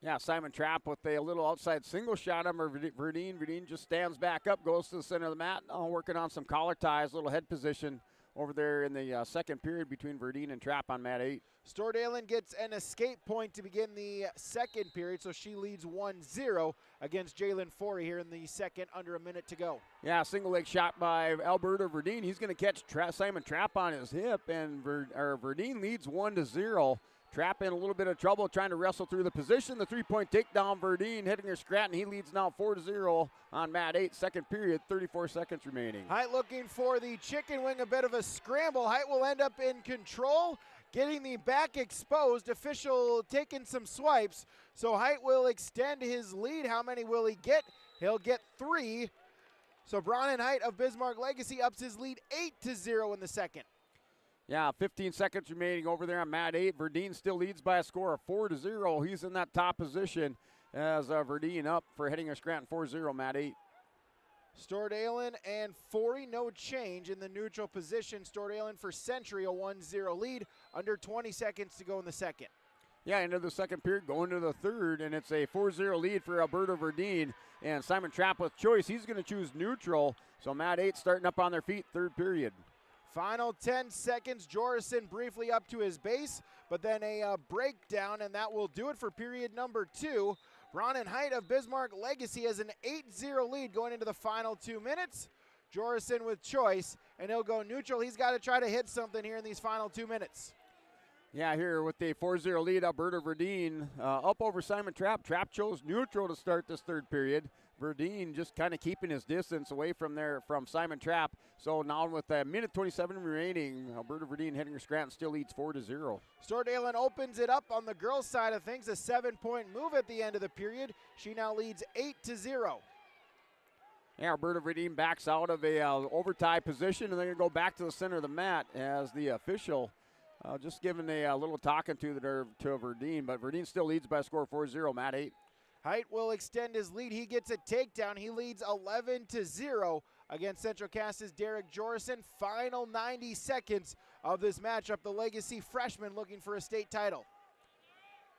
Yeah, Simon Trapp with a little outside single shot on Verdeen. Verdeen just stands back up, goes to the center of the mat, working on some collar ties, little head position over there in the second period between Verdeen and Trapp on mat 8. Stordalen gets an escape point to begin the second period, so she leads 1-0 against Jalen Forey here in the second, under a minute to go. Yeah, single leg shot by Alberta Verdeen. He's going to catch Simon Trapp on his hip, and Verdeen leads 1-0. Trapp in a little bit of trouble trying to wrestle through the position. The three-point takedown, Verdeen hitting her Scranton. He leads now 4-0 on mat 8, second period, 34 seconds remaining. Height looking for the chicken wing, a bit of a scramble. Height will end up in control, getting the back exposed. Official taking some swipes. So Height will extend his lead. How many will he get? He'll get 3. So Bronwyn Height of Bismarck Legacy ups his lead 8-0 in the second. Yeah, 15 seconds remaining over there on mat 8. Verdeen still leads by a score of 4-0. He's in that top position as Verdeen up for hitting a Scranton 4-0, mat 8. Stordalen and Forey, no change in the neutral position. Stordalen for Century, a 1-0 lead. Under 20 seconds to go in the second. Yeah, into the second period, going to the third, and it's a 4-0 lead for Alberta Verdeen. And Simon Trapp with choice. He's going to choose neutral. So mat 8 starting up on their feet, third period. Final 10 seconds, Jorison briefly up to his base, but then a breakdown, and that will do it for period number 2. Bronwyn Height of Bismarck Legacy has an 8-0 lead going into the final 2 minutes. Jorison with choice, and he'll go neutral. He's got to try to hit something here in these final 2 minutes. Yeah, here with the 4-0 lead, Alberta Verdeen up over Simon Trapp. Trapp chose neutral to start this third period. Verdeen just kind of keeping his distance away from Simon Trapp. So now with a minute 27 remaining, Alberta Verdeen hitting her Scranton still leads 4-0. Stordalen opens it up on the girls' side of things. A 7-point move at the end of the period. She now leads 8-0. Yeah, Alberta Verdeen backs out of a overtie position, and they're going to go back to the center of the mat as the official Just giving a little talking to Verdeen, but Verdeen still leads by a score 4-0, Matt 8. Height will extend his lead. He gets a takedown. He leads 11-0 against Central Cass's Derek Jorison. Final 90 seconds of this matchup. The Legacy freshman looking for a state title.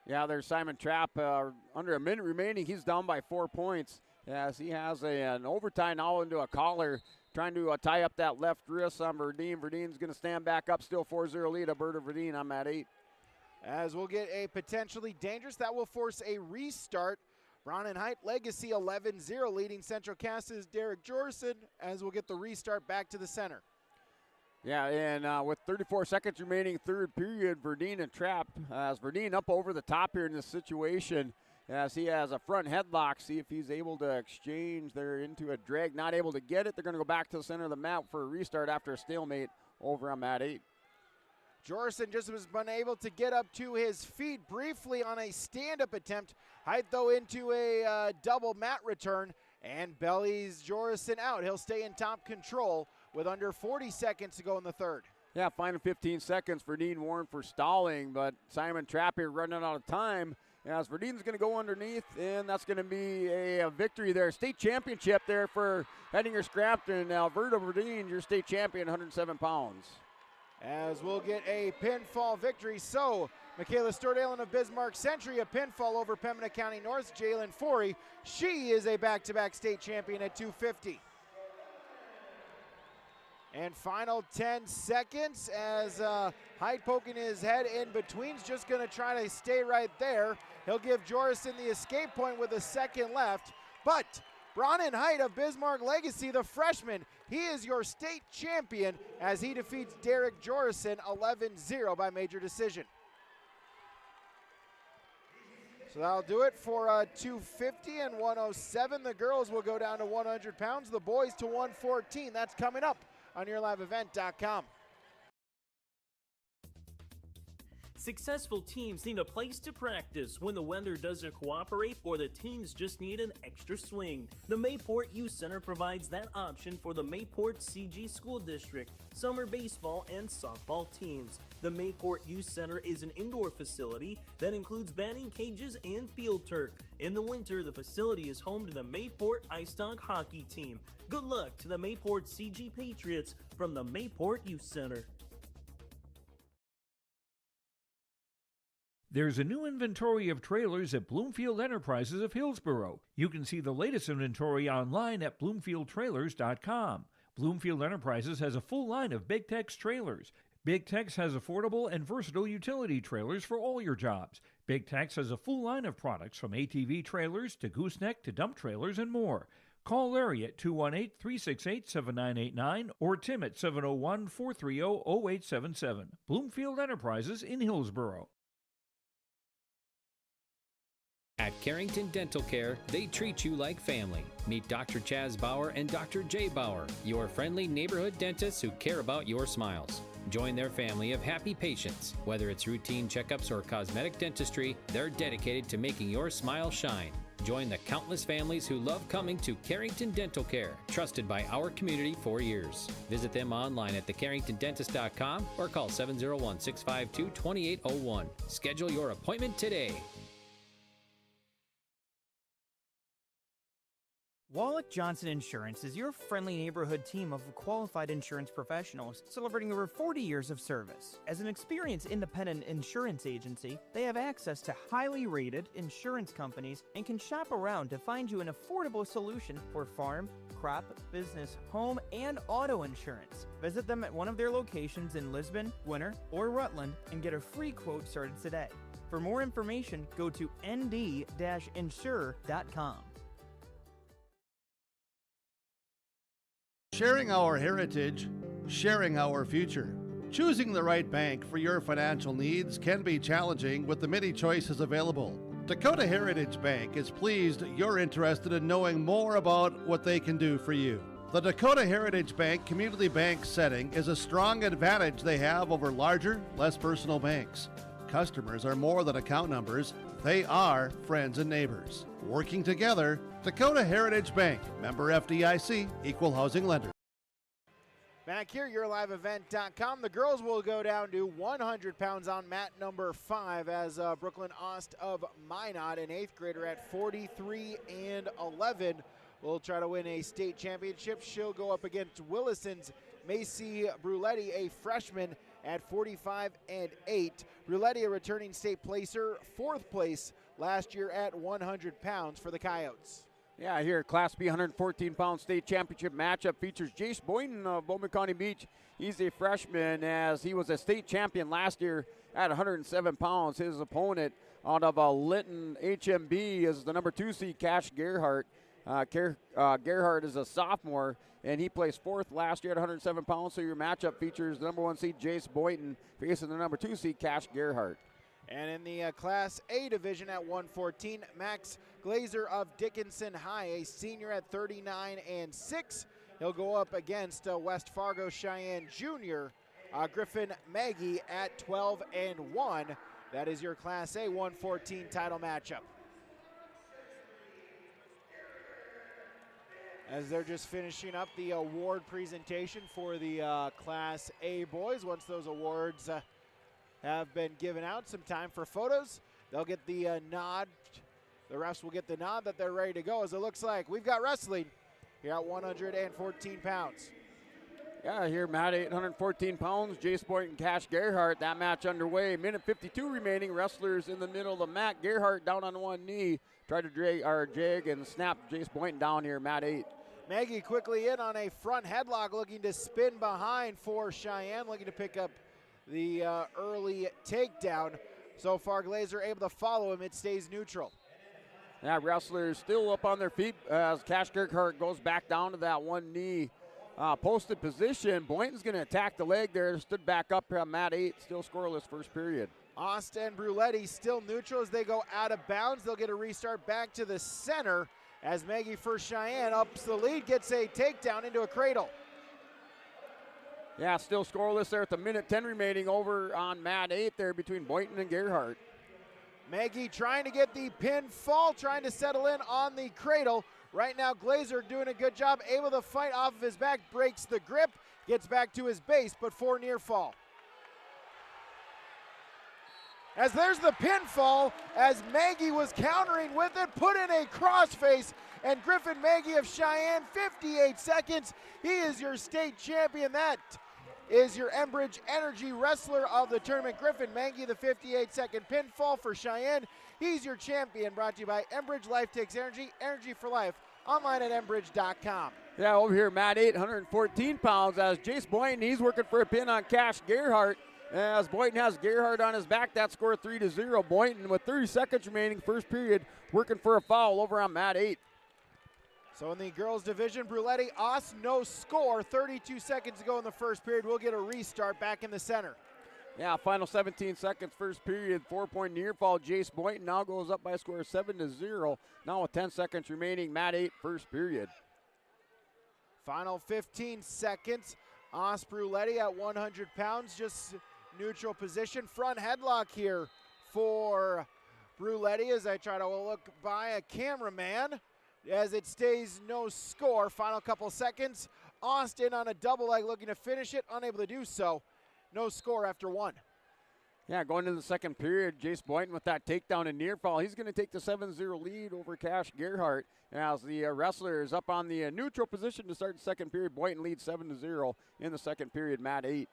Yeah, there's Simon Trapp. Under a minute remaining, he's down by 4 points as he has an overtime now into a collar, trying to tie up that left wrist on Verdeen. Verdeen's going to stand back up, still 4-0 lead. Alberta Verdeen, I'm at 8. As we'll get a potentially dangerous, that will force a restart. Brown and Height Legacy 11-0 leading Central Cass's Derek Jorson as we'll get the restart back to the center. Yeah, and with 34 seconds remaining, third period, Verdeen and Trapp. As Verdeen up over the top here in this situation as he has a front headlock. See if he's able to exchange there into a drag. Not able to get it. They're going to go back to the center of the mat for a restart after a stalemate over on mat 8. Jorson just was unable to get up to his feet briefly on a stand-up attempt. Height, though, into a double mat return and bellies Jorison out. He'll stay in top control with under 40 seconds to go in the third. Yeah, final 15 seconds. Verdeen warned for stalling, but Simon Trapp here running out of time. As Verdeen's going to go underneath, and that's going to be a victory there. State championship there for Hettinger Scrampton. Alberta Verdeen, your state champion, 107 pounds. As we'll get a pinfall victory. So, Michaela Stordalen of Bismarck Century, a pinfall over Pembina County North's Jalen Forey. She is a back-to-back state champion at 250. And final 10 seconds as Height poking his head in between's just going to try to stay right there. He'll give Jorison the escape point with a second left. But Bronin Height of Bismarck Legacy, the freshman, he is your state champion as he defeats Derek Jorison 11-0 by major decision. So that'll do it for 250 and 107. The girls will go down to 100 pounds, the boys to 114. That's coming up on YourLiveEvent.com. Successful teams need a place to practice when the weather doesn't cooperate or the teams just need an extra swing. The Mayport Youth Center provides that option for the Mayport CG School District, summer baseball and softball teams. The Mayport Youth Center is an indoor facility that includes batting cages and field turf. In the winter, the facility is home to the Mayport Ice Dog hockey team. Good luck to the Mayport CG Patriots from the Mayport Youth Center. There's a new inventory of trailers at Bloomfield Enterprises of Hillsboro. You can see the latest inventory online at bloomfieldtrailers.com. Bloomfield Enterprises has a full line of Big Tex trailers. Big Tex has affordable and versatile utility trailers for all your jobs. Big Tex has a full line of products from ATV trailers to gooseneck to dump trailers and more. Call Larry at 218-368-7989 or Tim at 701-430-0877. Bloomfield Enterprises in Hillsboro. At Carrington Dental Care, they treat you like family. Meet Dr. Chaz Bauer and Dr. Jay Bauer, your friendly neighborhood dentists who care about your smiles. Join their family of happy patients. Whether it's routine checkups or cosmetic dentistry, they're dedicated to making your smile shine. Join the countless families who love coming to Carrington Dental Care, trusted by our community for years. Visit them online at thecarringtondentist.com or call 701-652-2801. Schedule your appointment today. Wallach Johnson Insurance is your friendly neighborhood team of qualified insurance professionals celebrating over 40 years of service. As an experienced independent insurance agency, they have access to highly rated insurance companies and can shop around to find you an affordable solution for farm, crop, business, home, and auto insurance. Visit them at one of their locations in Lisbon, Winter, or Rutland and get a free quote started today. For more information, go to nd-insure.com. Sharing our heritage, sharing our future. Choosing the right bank for your financial needs can be challenging with the many choices available. Dakota Heritage Bank is pleased you're interested in knowing more about what they can do for you. The Dakota Heritage Bank community bank setting is a strong advantage they have over larger, less personal banks. Customers are more than account numbers. They are friends and neighbors. Working together, Dakota Heritage Bank, member FDIC, equal housing lender. Back here, YourLiveEvent.com. The girls will go down to 100 pounds on mat number 5 as Brooklyn Ost of Minot, an 8th grader at 43-11, will try to win a state championship. She'll go up against Williston's Macy Bruletti, a freshman, at 45-8. Bruletti, a returning state placer, 4th place last year at 100 pounds for the Coyotes. Yeah, here, Class B 114-pound state championship matchup features Jace Boynton of Bowman County Beach. He's a freshman as he was a state champion last year at 107 pounds. His opponent out of Linton HMB is the number 2 seed, Cash Gerhardt. Gerhardt is a sophomore, and he placed 4th last year at 107 pounds. So your matchup features the number 1 seed, Jace Boynton, facing the number 2 seed, Cash Gerhardt. And in the Class A division at 114, Max Glazer of Dickinson High, a senior at 39-6. He'll go up against West Fargo Cheyenne Jr., Griffin Maggie at 12-1. That is your Class A 114 title matchup. As they're just finishing up the award presentation for the Class A boys. Once those awards have been given out, some time for photos. They'll get the nod. The refs will get the nod that they're ready to go, as it looks like we've got wrestling here at 114 pounds. Yeah, here, Matt, 114 pounds. Jace Boynton, Cash Gerhardt. That match underway. Minute 52 remaining. Wrestlers in the middle of the mat. Gerhardt down on one knee. Tried to jag and snap Jace Boynton down here, Mat 8. Maggie quickly in on a front headlock, looking to spin behind for Cheyenne, looking to pick up the early takedown. So far, Glazer able to follow him. It stays neutral. Yeah, wrestlers still up on their feet as Cash Gerhardt goes back down to that one knee posted position. Boynton's going to attack the leg there. Stood back up here on Mat 8. Still scoreless first period. Austin Bruletti still neutral as they go out of bounds. They'll get a restart back to the center as Maggie for Cheyenne ups the lead, gets a takedown into a cradle. Yeah, still scoreless there at the minute 10 remaining over on Mat 8 there between Boynton and Gerhardt. Maggie trying to get the pinfall, trying to settle in on the cradle. Right now, Glazer doing a good job, able to fight off of his back, breaks the grip, gets back to his base, but for near fall. As there's the pinfall, as Maggie was countering with it, put in a crossface, and Griffin Maggie of Cheyenne, 58 seconds. He is your state champion. That is your Enbridge Energy Wrestler of the tournament. Griffin Maggie, the 58-second pinfall for Cheyenne. He's your champion, brought to you by Enbridge Life Takes Energy, Energy for Life, online at enbridge.com. Yeah, over here, Mat 8, 114 pounds, as Jace Boynton, he's working for a pin on Cash Gerhardt. As Boynton has Gerhardt on his back, that score 3-0. Boynton with 30 seconds remaining, first period, working for a foul over on Mat 8. So in the girls division, Bruletti, Ost, no score. 32 seconds to go in the first period. We'll get a restart back in the center. Yeah, final 17 seconds, first period, 4-point near fall. Jace Boynton now goes up by a score of 7-0. Now with 10 seconds remaining, Mat 8, first period. Final 15 seconds. Ost Bruletti at 100 pounds, just neutral position. Front headlock here for Bruletti as I try to look by a cameraman as it stays no score. Final couple seconds. Austin on a double leg looking to finish it, unable to do so. No score after one. Yeah, going into the second period, Jace Boynton with that takedown and near fall. He's going to take the 7-0 lead over Cash Gerhardt. As the wrestler is up on the neutral position to start the second period, Boynton leads 7-0 in the second period, Mat 8.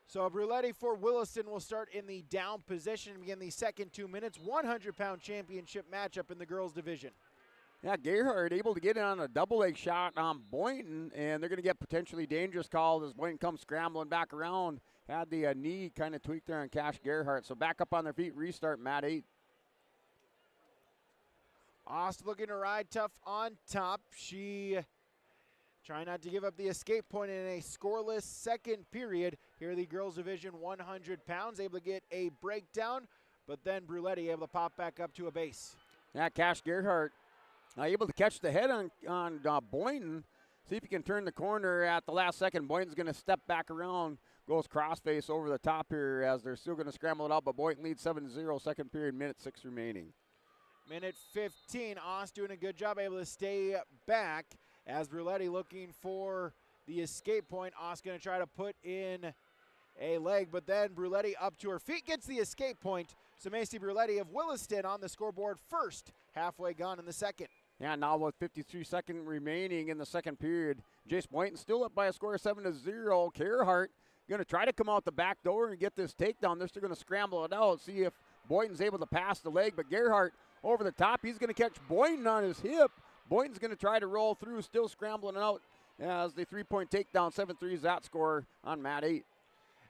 So Bruletti for Williston will start in the down position and begin the second 2 minutes. 100-pound championship matchup in the girls division. Yeah, Gerhardt able to get in on a double leg shot on Boynton, and they're going to get potentially dangerous calls as Boynton comes scrambling back around. Had the knee kind of tweaked there on Cash Gerhardt. So back up on their feet, restart Mat 8. Ost looking to ride tough on top. She trying not to give up the escape point in a scoreless second period. Here the girls division, 100 pounds, able to get a breakdown, but then Bruletti able to pop back up to a base. Yeah, Cash Gerhardt able to catch the head on Boynton. See if he can turn the corner at the last second. Boynton's going to step back around, goes crossface over the top here as they're still going to scramble it out, but Boynton leads 7-0, second period, minute 6 remaining. Minute 15, Ost doing a good job, able to stay back as Bruletti looking for the escape point. Oss going to try to put in a leg, but then Bruletti up to her feet gets the escape point. So Macy Bruletti of Williston on the scoreboard first, halfway gone in the second. Yeah, now with 53 seconds remaining in the second period, Jace Boynton still up by a score of 7-0. Gerhardt going to try to come out the back door and get this takedown. They're still going to scramble it out, see if Boynton's able to pass the leg, but Gerhardt over the top. He's going to catch Boynton on his hip. Boynton's going to try to roll through, still scrambling out as the three-point takedown. 7-3 is that score on mat 8.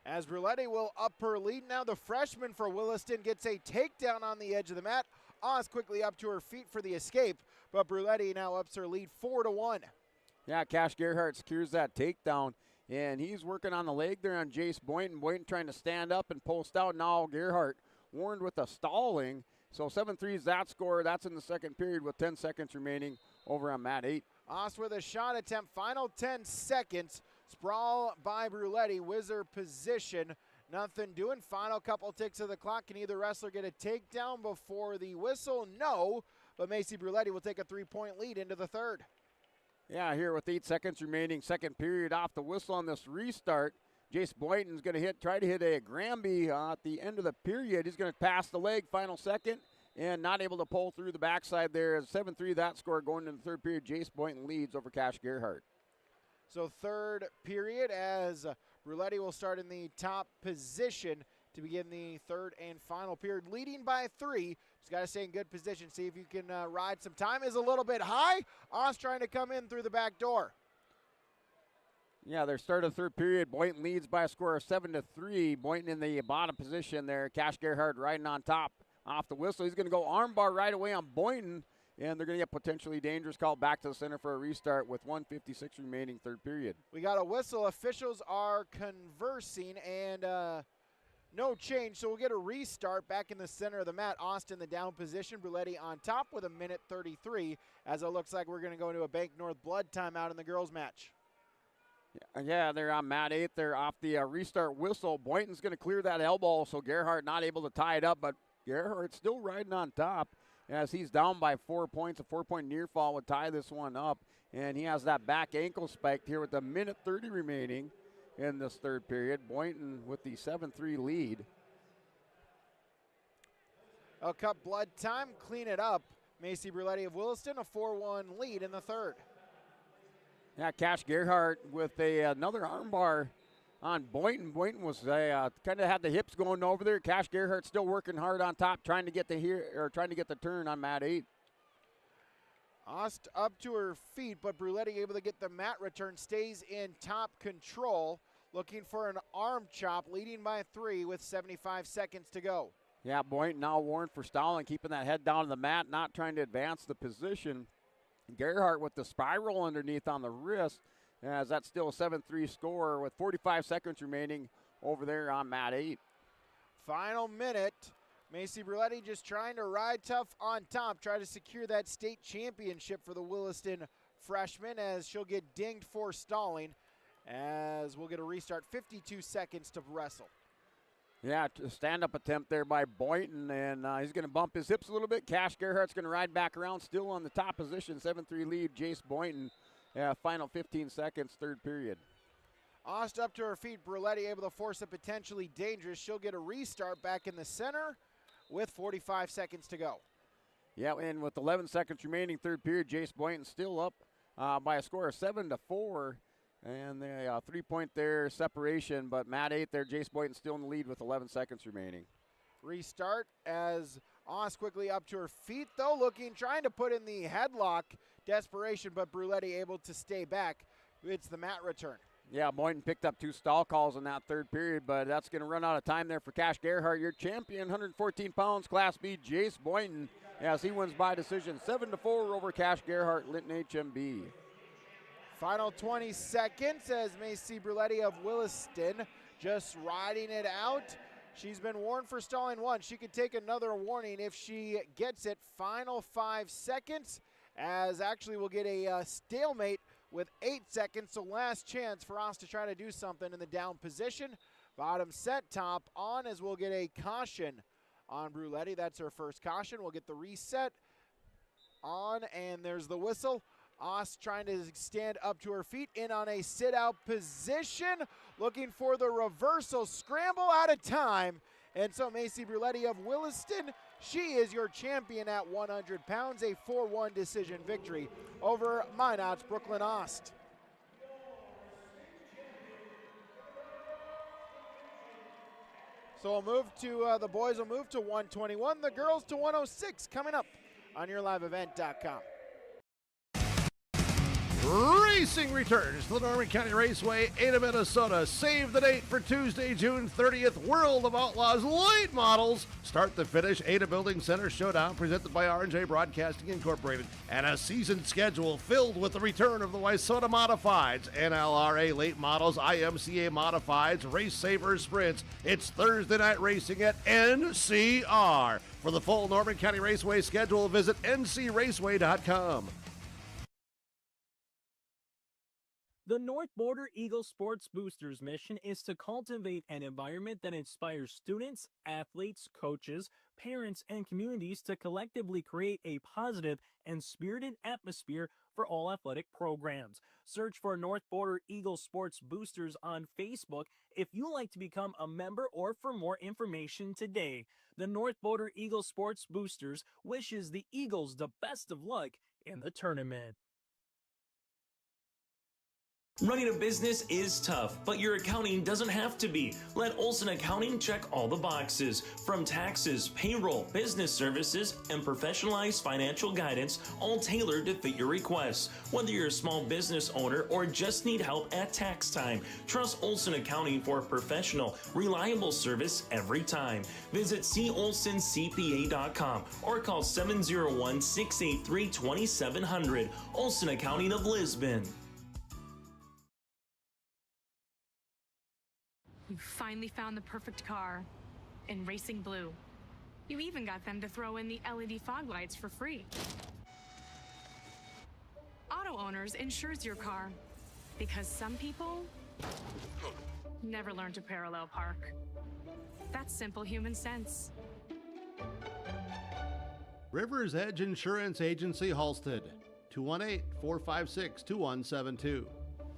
As Bruletti will up her lead. Now the freshman for Williston gets a takedown on the edge of the mat. Oz quickly up to her feet for the escape, but Bruletti now ups her lead 4-1. Yeah, Cash Gerhardt secures that takedown, and he's working on the leg there on Jace Boynton. Boynton trying to stand up and post out. Now Gerhardt warned with a stalling. So 7-3 is that score. That's in the second period with 10 seconds remaining over on mat 8. Oss with a shot attempt, final 10 seconds. Sprawl by Bruletti, whizzer position. Nothing doing. Final couple ticks of the clock. Can either wrestler get a takedown before the whistle? No, but Macy Bruletti will take a 3-point lead into the third. Yeah, here with 8 seconds remaining, second period off the whistle on this restart. Jace Boynton's going to try to hit a Granby at the end of the period. He's going to pass the leg, final second, and not able to pull through the backside there. 7-3 that score going into the third period. Jace Boynton leads over Cash Gerhardt. So third period as Bruletti will start in the top position to begin the third and final period, leading by 3. Just got to stay in good position, see if you can ride some time. Is a little bit high. Oz trying to come in through the back door. Yeah, their start of the third period. Boynton leads by a score of 7-3. Boynton in the bottom position there. Cash Gerhardt riding on top off the whistle. He's going to go armbar right away on Boynton, and they're going to get potentially dangerous call back to the center for a restart with 1:56 remaining third period. We got a whistle. Officials are conversing, and no change, so we'll get a restart back in the center of the mat. Austin the down position. Bruletti on top with 1:33, as it looks like we're going to go into a Bank North blood timeout in the girls' match. Yeah, they're on mat 8. They're off the restart whistle. Boynton's going to clear that elbow, so Gerhardt not able to tie it up, but Gerhardt still riding on top as he's down by 4 points. A 4-point near fall would tie this one up, and he has that back ankle spiked here with 1:30 remaining in this third period. Boynton with the 7-3 lead. A cup blood time, clean it up. Macy Bruletti of Williston, a 4-1 lead in the third. Yeah, Cash Gerhardt with another armbar on Boynton. Boynton was kind of had the hips going over there. Cash Gerhardt still working hard on top, trying to get the turn on mat 8. Ost up to her feet, but Bruletti able to get the mat return, stays in top control, looking for an arm chop, leading by 3 with 75 seconds to go. Yeah, Boynton now warned for stalling, keeping that head down on the mat, not trying to advance the position. Gerhardt with the spiral underneath on the wrist, as that's still a 7-3 score with 45 seconds remaining over there on mat 8. Final minute. Macy Bruletti just trying to ride tough on top, try to secure that state championship for the Williston freshman, as she'll get dinged for stalling, as we'll get a restart. 52 seconds to wrestle. Yeah, stand-up attempt there by Boynton, and he's going to bump his hips a little bit. Cash Gerhardt's going to ride back around, still on the top position, 7-3 lead, Jace Boynton. Final 15 seconds, third period. Ost up to her feet, Bruletti able to force a potentially dangerous. She'll get a restart back in the center with 45 seconds to go. Yeah, and with 11 seconds remaining, third period, Jace Boynton still up by a score of 7-4. And the 3-point there separation, but mat 8 there, Jace Boynton still in the lead with 11 seconds remaining. Restart as Oz quickly up to her feet, though, trying to put in the headlock. Desperation, but Bruletti able to stay back. It's the mat return. Yeah, Boynton picked up 2 stall calls in that third period, but that's going to run out of time there for Cash Gerhardt. Your champion, 114 pounds, Class B, Jace Boynton, as he wins by decision, 7-4 over Cash Gerhardt, Linton HMB. Final 20 seconds as Macy Bruletti of Williston just riding it out. She's been warned for stalling once. She could take another warning if she gets it. Final 5 seconds, as actually we'll get a stalemate with 8 seconds, so last chance for us to try to do something in the down position. Bottom set, top on, as we'll get a caution on Bruletti. That's her first caution. We'll get the reset on, and there's the whistle. Ost trying to stand up to her feet, in on a sit-out position, looking for the reversal, scramble out of time. And so Macy Bruletti of Williston, she is your champion at 100 pounds, a 4-1 decision victory over Minot's Brooklyn Ost. So we'll move to, the boys will move to 121, the girls to 106, coming up on YourLiveEvent.com. Racing returns to the Norman County Raceway, Ada, Minnesota. Save the date for Tuesday, June 30th. World of Outlaws late models. Start the finish. Ada Building Center Showdown presented by R&J Broadcasting Incorporated. And a season schedule filled with the return of the Wayzata Modifieds, NLRA late models, IMCA Modifieds, Race Savers Sprints. It's Thursday night racing at NCR. For the full Norman County Raceway schedule, visit ncraceway.com. The North Border Eagle Sports Boosters mission is to cultivate an environment that inspires students, athletes, coaches, parents, and communities to collectively create a positive and spirited atmosphere for all athletic programs. Search for North Border Eagle Sports Boosters on Facebook if you'd like to become a member or for more information today. The North Border Eagle Sports Boosters wishes the Eagles the best of luck in the tournament. Running a business is tough, but your accounting doesn't have to be. Let Olson Accounting check all the boxes. From taxes, payroll, business services, and professionalized financial guidance, all tailored to fit your requests. Whether you're a small business owner or just need help at tax time, trust Olson Accounting for professional, reliable service every time. Visit colsoncpa.com or call 701-683-2700. Olson Accounting of Lisbon. You finally found the perfect car in Racing Blue. You even got them to throw in the LED fog lights for free. Auto Owners insures your car because some people never learn to parallel park. That's simple human sense. River's Edge Insurance Agency, Halsted, 218-456-2172.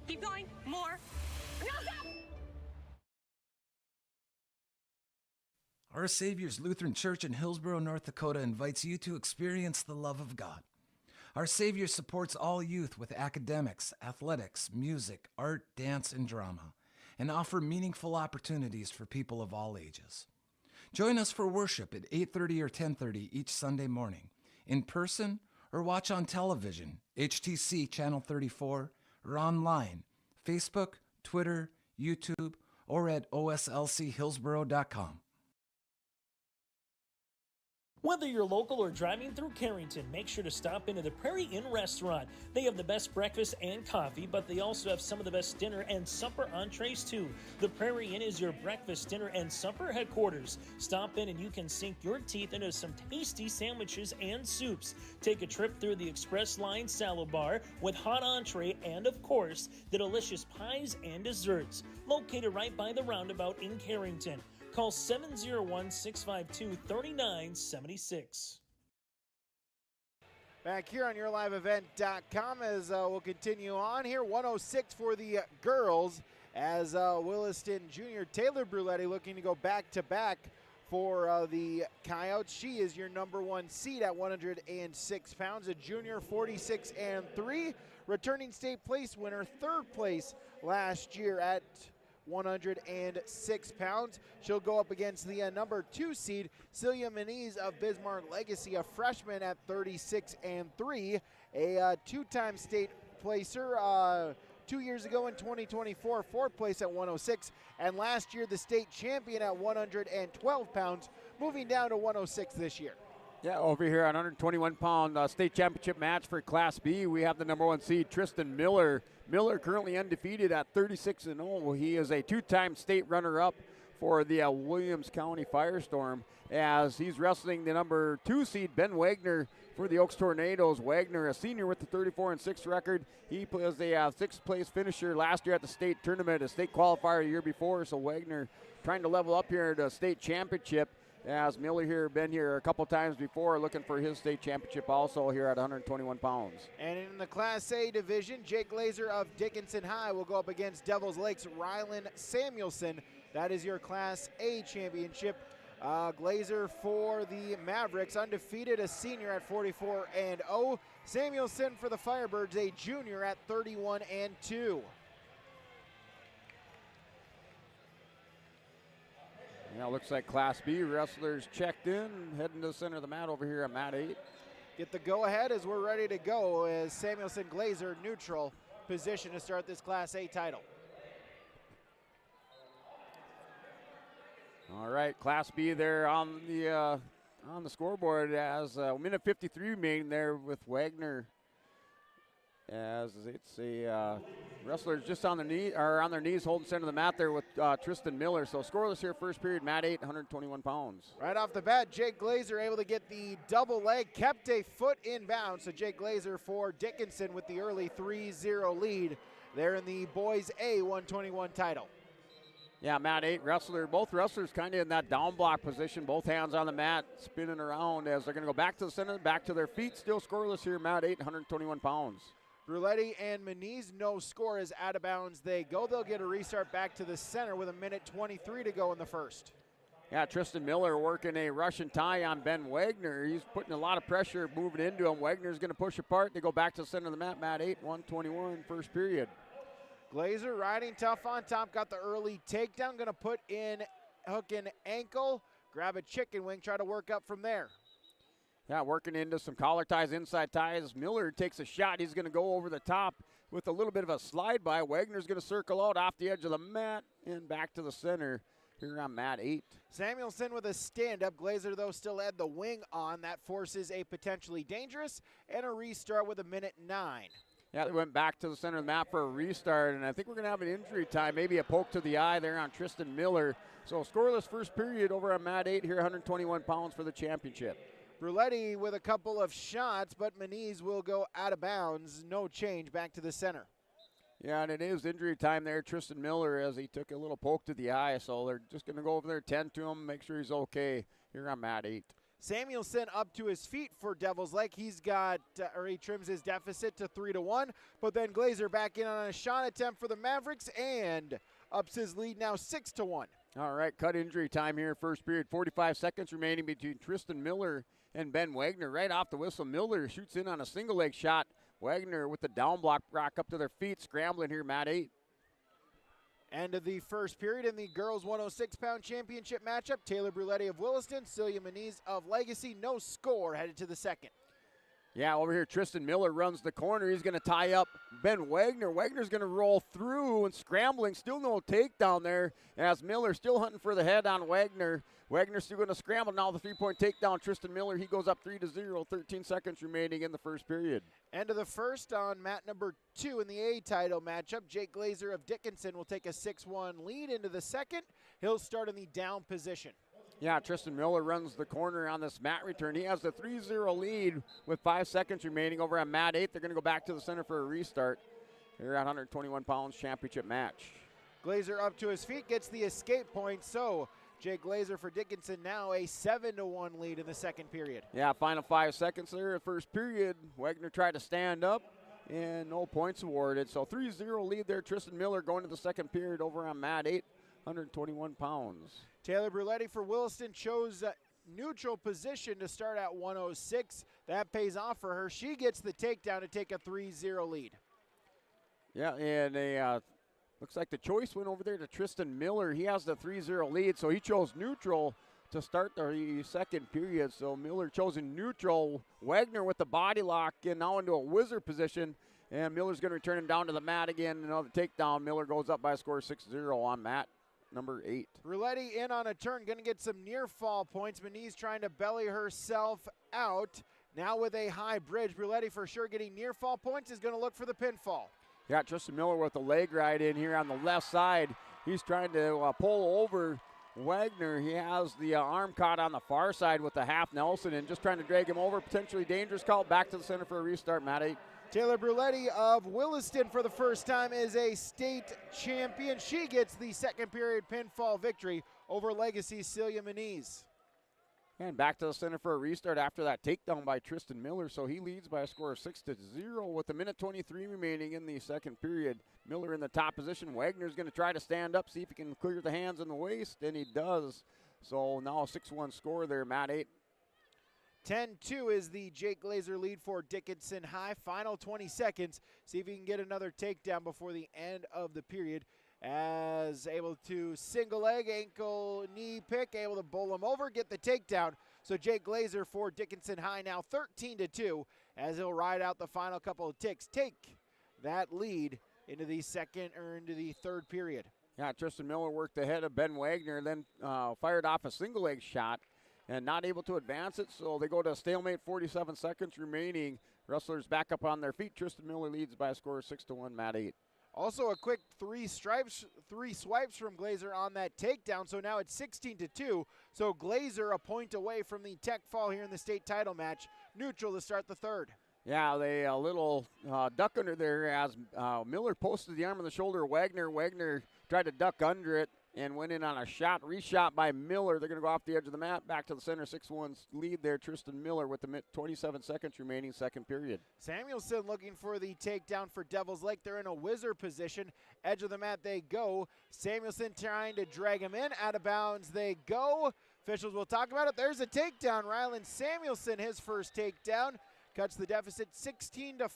Keep going, more. No, stop! Our Savior's Lutheran Church in Hillsboro, North Dakota invites you to experience the love of God. Our Savior supports all youth with academics, athletics, music, art, dance, and drama, and offer meaningful opportunities for people of all ages. Join us for worship at 8:30 or 10:30 each Sunday morning, in person or watch on television, HTC Channel 34, or online, Facebook, Twitter, YouTube, or at oslchillsboro.com. Whether you're local or driving through Carrington, make sure to stop into the Prairie Inn restaurant. They have the best breakfast and coffee, but they also have some of the best dinner and supper entrees too. The Prairie Inn is your breakfast, dinner, and supper headquarters. Stop in and you can sink your teeth into some tasty sandwiches and soups. Take a trip through the Express Line salad bar with hot entree and, of course, the delicious pies and desserts. Located right by the roundabout in Carrington. Call 701-652-3976. Back here on YourLiveEvent.com as we'll continue on here. 106 for the girls as Williston Junior Taylor Bruletti looking to go back-to-back for the Coyotes. She is your number one seed at 106 pounds, a junior 46-3, returning state place winner, third place last year at 106 pounds. She'll go up against the number 2 seed, Celia Moniz of Bismarck Legacy, a freshman at 36-3, a two-time state placer 2 years ago in 2024, fourth place at 106, and last year the state champion at 112 pounds, moving down to 106 this year. Yeah, over here on 121-pound state championship match for Class B, we have the number 1 seed, Tristan Miller. Miller currently undefeated at 36-0. He is a two-time state runner-up for the Williams County Firestorm as he's wrestling the number 2 seed, Ben Wagner, for the Oaks Tornadoes. Wagner, a senior with the 34-6 record. He was a 6th place finisher last year at the state tournament, a state qualifier a year before. So Wagner trying to level up here at the state championship. Yeah, as Miller here, been here a couple times before, looking for his state championship also here at 121 pounds. And in the Class A division, Jake Glazer of Dickinson High will go up against Devils Lake's Rylan Samuelson. That is your Class A championship. Glazer for the Mavericks, undefeated, a senior at 44-0. Samuelson for the Firebirds, a junior at 31-2. Now looks like Class B wrestlers checked in, heading to the center of the mat over here at mat 8. Get the go-ahead as we're ready to go as Samuelson Glazer neutral position to start this Class A title. All right, Class B there on the scoreboard as minute 53 remaining there with Wagner. As it's a wrestlers just on their knees holding center of the mat there with Tristan Miller. So scoreless here, first period, mat 8, 121 pounds. Right off the bat, Jake Glazer able to get the double leg, kept a foot in bounds. So Jake Glazer for Dickinson with the early 3-0 lead there in the boys A 121 title. Yeah, mat 8 wrestler, both wrestlers kind of in that down block position, both hands on the mat, spinning around as they're going to go back to the center, back to their feet, still scoreless here, mat 8, 121 pounds. Bruletti and Moniz, no score is out of bounds. They go, they'll get a restart back to the center with a minute 23 to go in the first. Yeah, Tristan Miller working a Russian tie on Ben Wagner. He's putting a lot of pressure moving into him. Wagner's going to push apart. They go back to the center of the mat, mat 8, 121, first period. Glazer riding tough on top, got the early takedown, going to put in hook and ankle, grab a chicken wing, try to work up from there. Yeah, working into some collar ties, inside ties. Miller takes a shot. He's going to go over the top with a little bit of a slide by. Wagner's going to circle out off the edge of the mat and back to the center here on mat 8. Samuelson with a stand-up. Glazer, though, still had the wing on. That forces a potentially dangerous and a restart with a minute 9. Yeah, they went back to the center of the mat for a restart, and I think we're going to have an injury time, maybe a poke to the eye there on Tristan Miller. So scoreless first period over on mat 8 here, 121 pounds for the championship. Bruletti with a couple of shots, but Moniz will go out of bounds. No change, back to the center. Yeah, and it is injury time there. Tristan Miller, as he took a little poke to the eye, so they're just going to go over there, tend to him, make sure he's okay here on mat 8. Samuelson up to his feet for Devils Lake. He's got, he trims his deficit to 3-1, but then Glazer back in on a shot attempt for the Mavericks and ups his lead now 6-1. All right, cut injury time here, first period, 45 seconds remaining between Tristan Miller and Ben Wagner. Right off the whistle, Miller shoots in on a single leg shot. Wagner with the down block rock up to their feet, scrambling here, mat 8. End of the first period in the girls 106-pound championship matchup. Taylor Bruletti of Williston, Celia Moniz of Legacy. No score headed to the second. Yeah, over here, Tristan Miller runs the corner. He's going to tie up Ben Wagner. Wagner's going to roll through and scrambling. Still no takedown there as Miller still hunting for the head on Wagner. Wagner's still going to scramble now. The three-point takedown. Tristan Miller, he goes up 3-0. 13 seconds remaining in the first period. End of the first on mat number 2 in the A title matchup. Jake Glazer of Dickinson will take a 6-1 lead into the second. He'll start in the down position. Yeah, Tristan Miller runs the corner on this mat return. He has the 3-0 lead with 5 seconds remaining over on mat 8. They're going to go back to the center for a restart here at 121 pounds championship match. Glazer up to his feet, gets the escape point. So Jake Glazer for Dickinson now a 7-1 lead in the second period. Yeah, final 5 seconds there. First period, Wagner tried to stand up and no points awarded. So 3-0 lead there. Tristan Miller going to the second period over on mat 8, 121 pounds. Taylor Bruletti for Williston chose neutral position to start at 106. That pays off for her. She gets the takedown to take a 3-0 lead. Yeah, and looks like the choice went over there to Tristan Miller. He has the 3-0 lead, so he chose neutral to start the second period. So Miller chosen neutral. Wagner with the body lock and now into a wizard position. And Miller's going to return him down to the mat again. Another takedown. Miller goes up by a score 6-0 on mat number 8. Bruletti in on a turn, going to get some near fall points. Moniz trying to belly herself out. Now with a high bridge, Bruletti for sure getting near fall points, is going to look for the pinfall. Got Tristan Miller with a leg right in here on the left side. He's trying to pull over Wagner. He has the arm caught on the far side with the half Nelson and just trying to drag him over. Potentially dangerous call. Back to the center for a restart, mat 8. Taylor Bruletti of Williston for the first time is a state champion. She gets the second period pinfall victory over Legacy's Celia Moniz. And back to the center for a restart after that takedown by Tristan Miller. So he leads by a score of 6-0 with a minute 23 remaining in the second period. Miller in the top position. Wagner's going to try to stand up, see if he can clear the hands and the waist, and he does. So now a 6-1 score there, Mat 8. 10-2 is the Jake Glazer lead for Dickinson High. Final 20 seconds. See if he can get another takedown before the end of the period. As able to single leg, ankle, knee pick, able to bowl him over, get the takedown. So Jake Glazer for Dickinson High now 13-2 as he'll ride out the final couple of ticks. Take that lead into the second or into the third period. Yeah, Tristan Miller worked ahead of Ben Wagner, then fired off a single leg shot and not able to advance it. So they go to a stalemate, 47 seconds remaining. Wrestlers back up on their feet. Tristan Miller leads by a score of 6-1, Mat 8. Also a quick three swipes from Glazer on that takedown, so now it's 16-2. So Glazer a point away from the tech fall here in the state title match. Neutral to start the third. Yeah, they a little duck under there as Miller posted the arm on the shoulder of Wagner. Wagner tried to duck under it and went in on a shot, reshot by Miller. They're going to go off the edge of the mat, back to the center, 6-1 lead there. Tristan Miller with the 27 seconds remaining second period. Samuelson looking for the takedown for Devil's Lake. They're in a whizzer position. Edge of the mat they go. Samuelson trying to drag him in. Out of bounds they go. Officials will talk about it. There's a takedown. Rylan Samuelson, his first takedown. Cuts the deficit 16-5.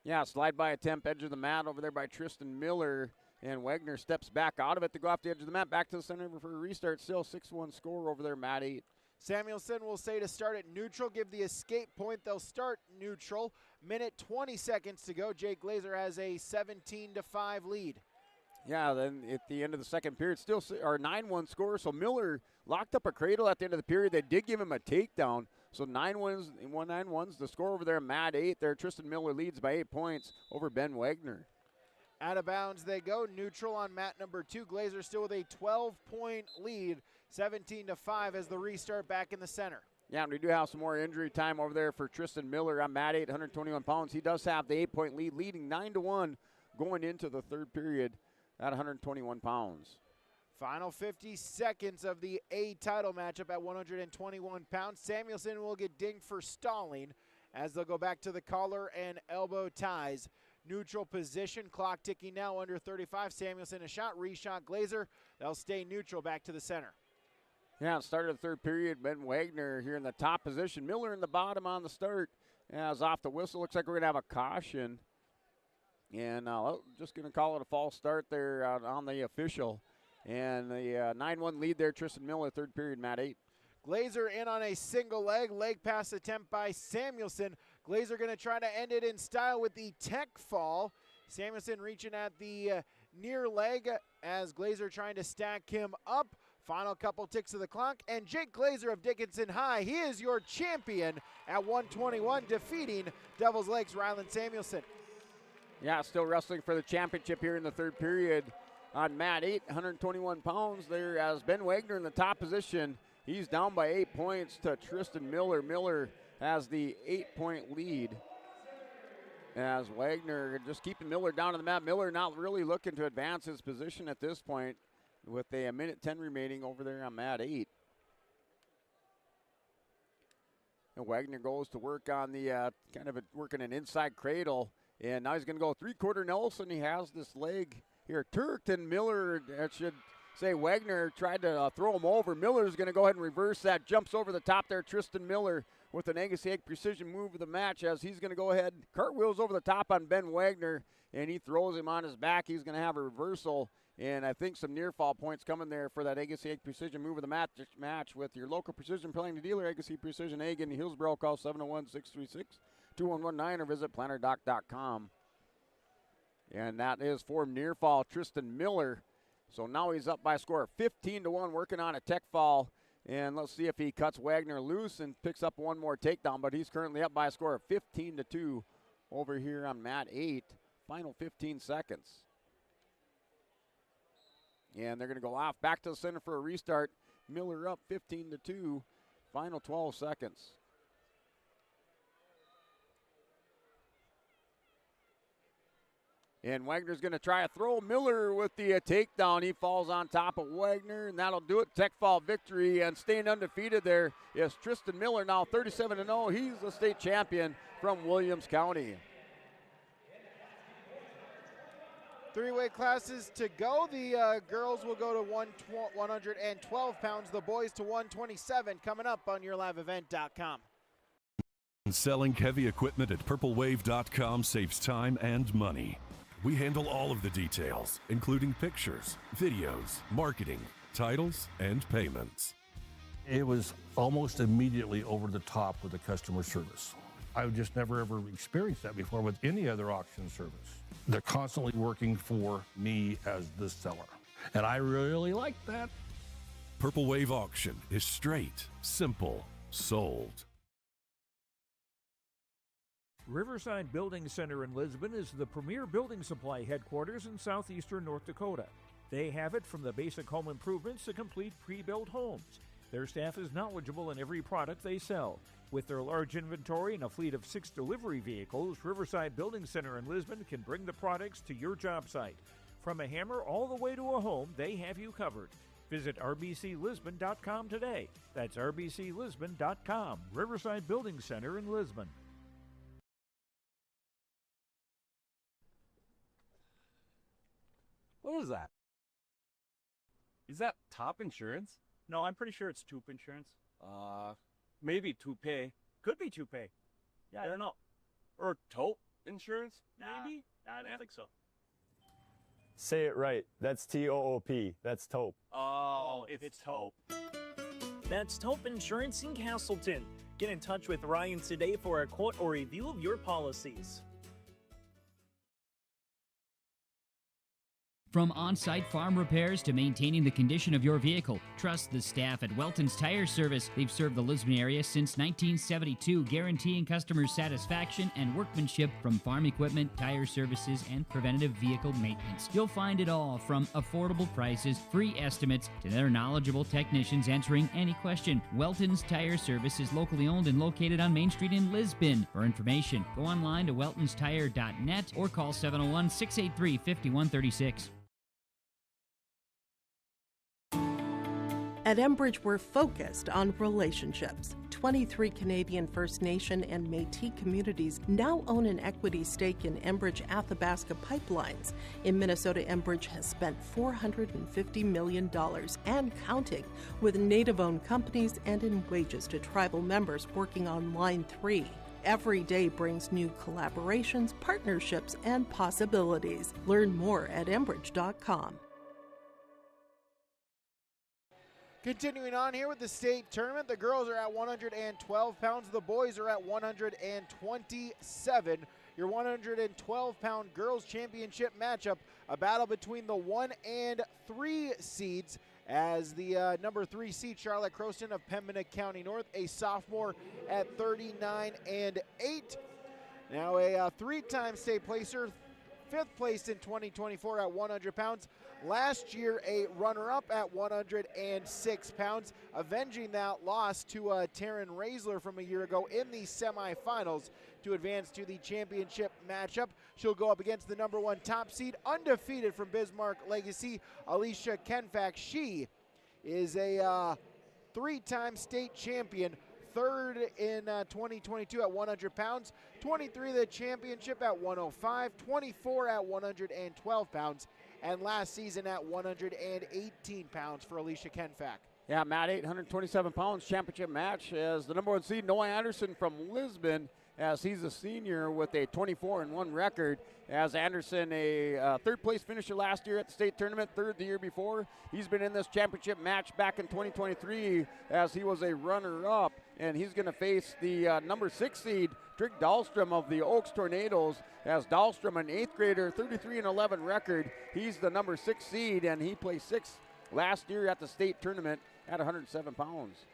Yeah, slide by attempt, edge of the mat over there by Tristan Miller. And Wagner steps back out of it to go off the edge of the mat. Back to the center for a restart. Still 6-1 score over there, Mat 8. Samuelson will say to start at neutral. Give the escape point. They'll start neutral. Minute 20 seconds to go. Jake Glazer has a 17-5 lead. Yeah, then at the end of the second period, still 9-1 score. So Miller locked up a cradle at the end of the period. They did give him a takedown. So 9-1's the score over there, Mat 8 there. Tristan Miller leads by 8 points over Ben Wagner. Out of bounds they go. Neutral on mat number 2. Glazer still with a 12-point lead, 17-5 as the restart back in the center. Yeah, and we do have some more injury time over there for Tristan Miller on mat 8, 121 pounds. He does have the 8-point lead, leading 9-1 going into the third period at 121 pounds. Final 50 seconds of the A title matchup at 121 pounds. Samuelson will get dinged for stalling as they'll go back to the collar and elbow ties. Neutral position, clock ticking now under 35. Samuelson a shot, reshot Glazer. They'll stay neutral back to the center. Yeah, start of the third period, Ben Wagner here in the top position. Miller in the bottom on the start. As off the whistle, looks like we're going to have a caution. And just going to call it a false start there on the official. And the 9-1 lead there, Tristan Miller, third period, Mat 8. Glazer in on a single leg pass attempt by Samuelson. Glazer going to try to end it in style with the tech fall. Samuelson reaching at the near leg as Glazer trying to stack him up. Final couple ticks of the clock, and Jake Glazer of Dickinson High, he is your champion at 121, defeating Devils Lake's Rylan Samuelson. Yeah, still wrestling for the championship here in the third period on mat 8, 121 pounds there as Ben Wagner in the top position. He's down by 8 points to Tristan Miller. Miller has the 8-point lead as Wagner just keeping Miller down on the mat. Miller not really looking to advance his position at this point with a minute 10 remaining over there on mat 8. And Wagner goes to work on the working an inside cradle. And now he's going to go three-quarter Nelson. He has this leg here. Turkton Miller, I should say, Wagner tried to throw him over. Miller's going to go ahead and reverse that. Jumps over the top there. Tristan Miller with an Agassi precision move of the match as he's going to go ahead. Cartwheels over the top on Ben Wagner, and he throws him on his back. He's going to have a reversal. And I think some near fall points coming there for that Agassi precision move of the match with your local precision planning dealer, Agassi Precision Egg in Hillsboro. Call 701-636-2119 or visit plannerdoc.com. And that is for near fall Tristan Miller. So now he's up by a score of 15-1, working on a tech fall. And let's see if he cuts Wagner loose and picks up one more takedown. But he's currently up by a score of 15-2 over here on mat 8. Final 15 seconds. And they're going to go off back to the center for a restart. Miller up 15-2. Final 12 seconds. And Wagner's going to try a throw. Miller with the takedown. He falls on top of Wagner, and that'll do it. Tech fall victory, and staying undefeated there is Tristan Miller, now 37-0. He's the state champion from Williams County. Three-weight classes to go. The girls will go to 112 pounds, the boys to 127, coming up on YourLiveEvent.com. Selling heavy equipment at purplewave.com saves time and money. We handle all of the details, including pictures, videos, marketing, titles, and payments. It was almost immediately over the top with the customer service. I've just never ever experienced that before with any other auction service. They're constantly working for me as the seller, and I really like that. Purple Wave Auction is straight, simple, sold. Riverside Building Center in Lisbon is the premier building supply headquarters in southeastern North Dakota. They have it from the basic home improvements to complete pre-built homes. Their staff is knowledgeable in every product they sell. With their large inventory and a fleet of 6 delivery vehicles, Riverside Building Center in Lisbon can bring the products to your job site. From a hammer all the way to a home, they have you covered. Visit rbclisbon.com today. That's rbclisbon.com. Riverside Building Center in Lisbon. What was that? Is that top insurance? No, I'm pretty sure it's Toop insurance. Maybe toupee. Could be Toupee. Yeah, I don't know. Or taupe insurance, maybe? Nah, I don't think so. Say it right. That's T-O-O-P. That's taupe. Oh, it's Taupe. That's Taupe Insurance in Castleton. Get in touch with Ryan today for a quote or review of your policies. From on-site farm repairs to maintaining the condition of your vehicle, trust the staff at Welton's Tire Service. They've served the Lisbon area since 1972, guaranteeing customer satisfaction and workmanship from farm equipment, tire services, and preventative vehicle maintenance. You'll find it all from affordable prices, free estimates, to their knowledgeable technicians answering any question. Welton's Tire Service is locally owned and located on Main Street in Lisbon. For information, go online to weltonstire.net or call 701-683-5136. At Enbridge, we're focused on relationships. 23 Canadian First Nation and Métis communities now own an equity stake in Enbridge Athabasca Pipelines. In Minnesota, Enbridge has spent $450 million and counting with Native-owned companies and in wages to tribal members working on Line 3. Every day brings new collaborations, partnerships, and possibilities. Learn more at Enbridge.com. Continuing on here with the state tournament, the girls are at 112 pounds, the boys are at 127. Your 112-pound girls championship matchup, a battle between the 1 and 3 seeds, as the number 3 seed, Charlotte Croston of Pembina County North, a sophomore at 39-8. Now a 3-time state placer, 5th place in 2024 at 100 pounds. Last year, a runner-up at 106 pounds, avenging that loss to Taryn Raisler from a year ago in the semifinals to advance to the championship matchup. She'll go up against the number 1 top seed, undefeated from Bismarck Legacy, Alicia Kenfack. She is a 3-time state champion, 3rd in 2022 at 100 pounds, 23 the championship at 105, 24 at 112 pounds, and last season at 118 pounds for Alicia Kenfack. Yeah, Matt, 827 pounds championship match as the number 1 seed, Noah Anderson from Lisbon, as he's a senior with a 24-1 record. As Anderson, a 3rd place finisher last year at the state tournament, 3rd the year before. He's been in this championship match back in 2023 as he was a runner-up, and he's going to face the number 6 seed, Trick Dahlstrom of the Oaks Tornadoes, as Dahlstrom, an 8th grader, 33-11 record. He's the number 6 seed, and he placed 6th last year at the state tournament at 107 pounds.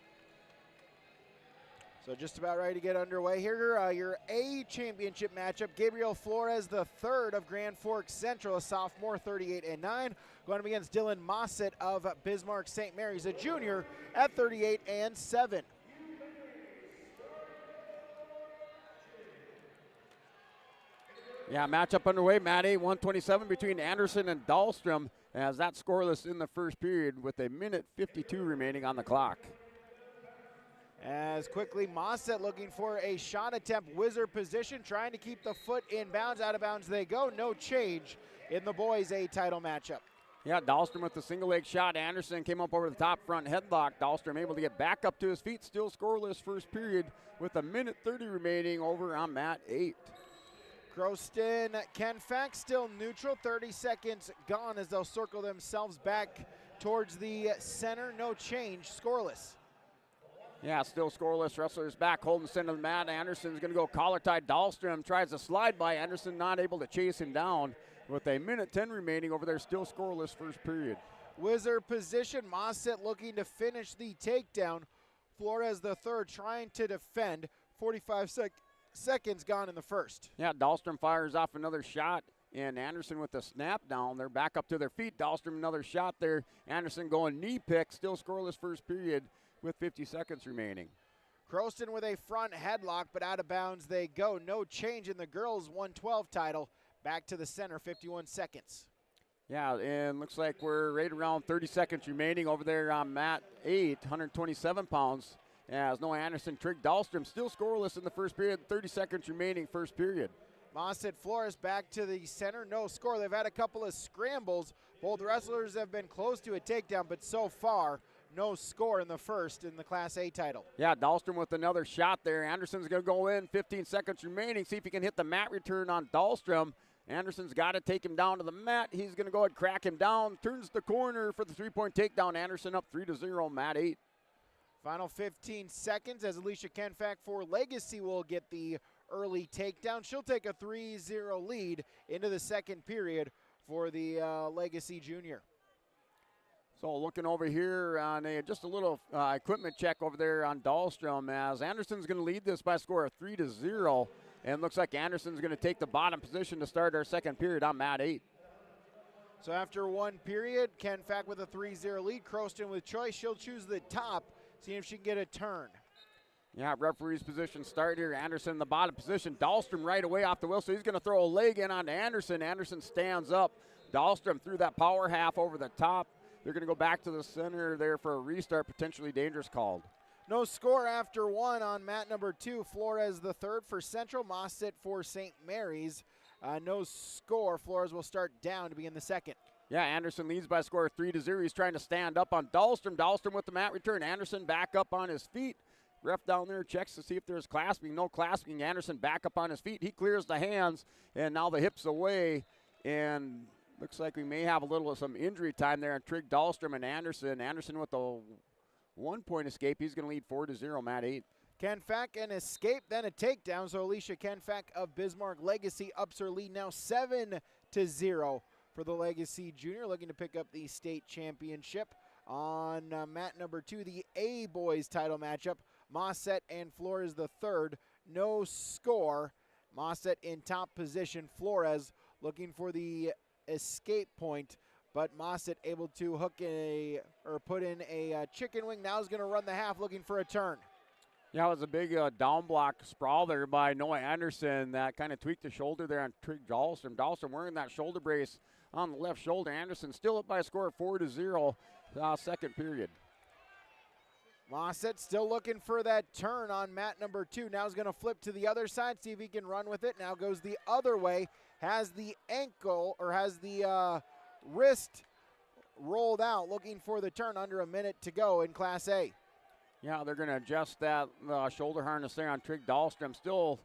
So just about ready to get underway here. Your A championship matchup, Gabriel Flores, the 3rd of Grand Forks Central, a sophomore, 38-9, going up against Dylan Mossett of Bismarck St. Mary's, a junior, at 38-7. Yeah, matchup underway. Mat 8, 127 between Anderson and Dahlstrom, as that scoreless in the first period with a minute 52 remaining on the clock. As quickly, Mosset looking for a shot attempt, wizard position, trying to keep the foot in bounds. Out of bounds they go. No change in the boys' A title matchup. Yeah, Dahlstrom with the single leg shot. Anderson came up over the top front headlock. Dahlstrom able to get back up to his feet. Still scoreless first period with a minute 30 remaining over on Mat 8. Croston, Kenfax still neutral. 30 seconds gone as they'll circle themselves back towards the center. No change, scoreless. Yeah, still scoreless. Wrestlers back holding the center of the mat. Anderson's going to go collar tie. Dahlstrom tries to slide by. Anderson not able to chase him down with a minute 10 remaining over there. Still scoreless first period. Wizard position. Mosset looking to finish the takedown. Flores the third trying to defend. 45 seconds gone in the first. Yeah, Dahlstrom fires off another shot. And Anderson with the snap down. They're back up to their feet. Dahlstrom another shot there. Anderson going knee pick. Still scoreless first period with 50 seconds remaining. Croston with a front headlock, but out of bounds they go. No change in the girls' 112 title. Back to the center, 51 seconds. Yeah, and looks like we're right around 30 seconds remaining over there on Mat 8, 127 pounds. As Noah Anderson, Trig Dahlstrom still scoreless in the first period, 30 seconds remaining first period. Mosset Flores back to the center, no score. They've had a couple of scrambles. Both wrestlers have been close to a takedown, but so far, no score in the first in the Class A title. Yeah, Dahlstrom with another shot there. Anderson's going to go in, 15 seconds remaining. See if he can hit the mat return on Dahlstrom. Anderson's got to take him down to the mat. He's going to go ahead and crack him down. Turns the corner for the three-point takedown. Anderson up 3-0, Mat 8. Final 15 seconds as Alicia Kenfack for Legacy will get the early takedown. She'll take a 3-0 lead into the second period for the Legacy junior. So looking over here on just a little equipment check over there on Dahlstrom, as Anderson's going to lead this by a score of 3-0. And looks like Anderson's going to take the bottom position to start our second period on Mat 8. So after one period, Kenfack with a 3-0 lead. Croston with choice. She'll choose the top, see if she can get a turn. Yeah, referee's position start here. Anderson in the bottom position. Dahlstrom right away off the wheel, so he's going to throw a leg in onto Anderson. Anderson stands up. Dahlstrom threw that power half over the top. They're going to go back to the center there for a restart, potentially dangerous called. No score after one on mat number 2. Flores the third for Central, Mosset for St. Mary's. No score. Flores will start down to begin the second. Yeah, Anderson leads by a score of 3-0. He's trying to stand up on Dahlstrom. Dahlstrom with the mat return. Anderson back up on his feet. Ref down there checks to see if there's clasping. No clasping. Anderson back up on his feet. He clears the hands, and now the hips away. And looks like we may have a little of some injury time there on Trig Dahlstrom and Anderson. Anderson with the 1-point escape. He's going to lead 4-0, Mat 8. Kenfack an escape, then a takedown. So Alicia Kenfack of Bismarck Legacy ups her lead now 7-0 for the Legacy Junior, looking to pick up the state championship. On mat number 2, the A boys title matchup, Mosset and Flores the third. No score. Mosset in top position. Flores looking for the escape point, but Mosset able to put in a chicken wing. Now is going to run the half looking for a turn. Yeah, it was a big down block sprawl there by Noah Anderson that kind of tweaked the shoulder there on Trig Dahlstrom. Dahlstrom wearing that shoulder brace on the left shoulder. Anderson still up by a score of 4-0, second period. Mosset still looking for that turn on mat number 2. Now he's going to flip to the other side, see if he can run with it. Now goes the other way, has the ankle or has the wrist rolled out, looking for the turn. Under a minute to go in Class A. Yeah, they're going to adjust that shoulder harness there on Trig Dahlstrom. Still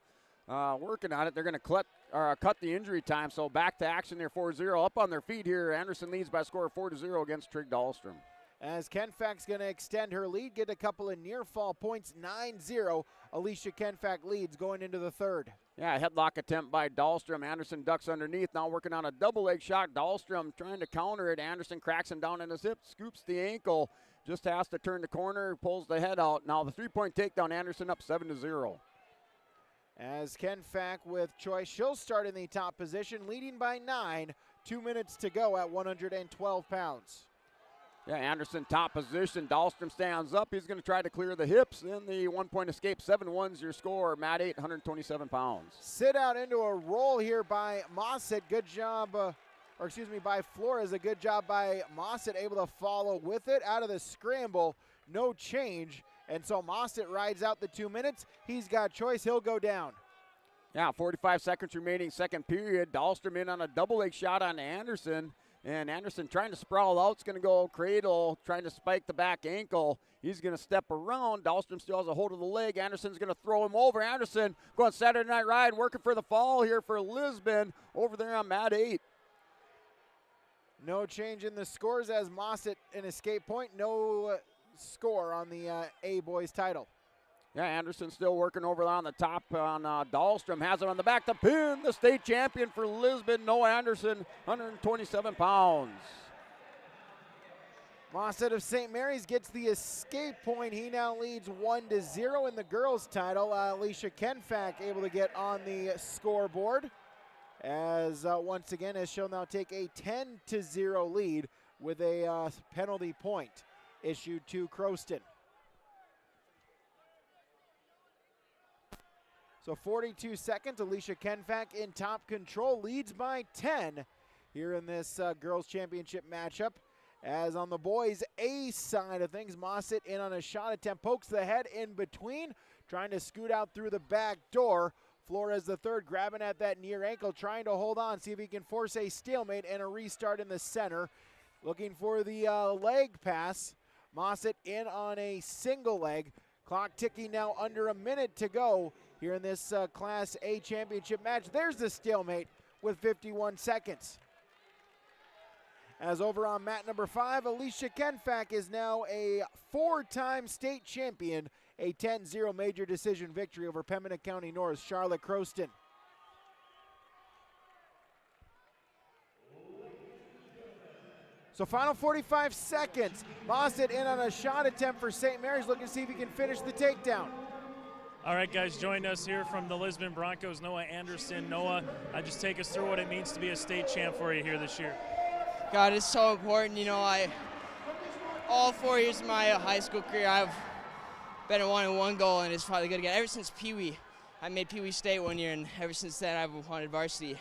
working on it. They're going to cut the injury time. So back to action there, 4-0. Up on their feet here. Anderson leads by a score of 4-0 against Trig Dahlstrom. As Kenfack's going to extend her lead, get a couple of near fall points, 9-0. Alicia Kenfack leads going into the third. Yeah, headlock attempt by Dahlstrom. Anderson ducks underneath, now working on a double leg shot. Dahlstrom trying to counter it. Anderson cracks him down in his hip, scoops the ankle, just has to turn the corner, pulls the head out. Now the 3-point takedown, Anderson up 7-0. As Kenfack with choice, she'll start in the top position, leading by 9. 2 minutes to go at 112 pounds. Yeah, Anderson top position. Dahlstrom stands up. He's going to try to clear the hips in the 1-point escape. 7-1's your score. Mat 8, 127 pounds. Sit out into a roll here by Mossett. Good job, by Flores. A good job by Mossett, able to follow with it. Out of the scramble, no change. And so Mossett rides out the 2 minutes. He's got choice. He'll go down. Yeah, 45 seconds remaining, second period. Dahlstrom in on a double leg shot on Anderson. And Anderson trying to sprawl out. It's going to go cradle, trying to spike the back ankle. He's going to step around. Dahlstrom still has a hold of the leg. Anderson's going to throw him over. Anderson going Saturday Night Ride, working for the fall here for Lisbon over there on mat 8. No change in the scores as Mossett an escape point. No score on the A boys title. Yeah, Anderson still working over on the top on Dahlstrom. Has it on the back to pin the state champion for Lisbon, Noah Anderson, 127 pounds. Mossett of St. Mary's gets the escape point. He now leads 1-0 in the girls' title. Alicia Kenfack able to get on the scoreboard as once again, as she'll now take a 10-0 lead with a penalty point issued to Croston. So 42 seconds, Alicia Kenfack in top control, leads by 10 here in this girls championship matchup. As on the boys' A side of things, Mossett in on a shot attempt, pokes the head in between, trying to scoot out through the back door. Flores the third grabbing at that near ankle, trying to hold on, see if he can force a stalemate and a restart in the center. Looking for the leg pass. Mossett in on a single leg. Clock ticking now, under a minute to go here in this Class A championship match. There's the stalemate with 51 seconds. As over on mat number 5, Alicia Kenfack is now a 4-time state champion, a 10-0 major decision victory over Pembina County North Charlotte Croston. So final 45 seconds. Mossett in on a shot attempt for St. Mary's, looking to see if he can finish the takedown. All right, guys, join us here from the Lisbon Broncos, Noah Anderson. Noah, just take us through what it means to be a state champ for you here this year. God, it's so important. You know, all 4 years of my high school career, I've been wanting one goal, and it's probably good again. Ever since Pee Wee, I made Pee Wee State one year, and ever since then, I've wanted varsity.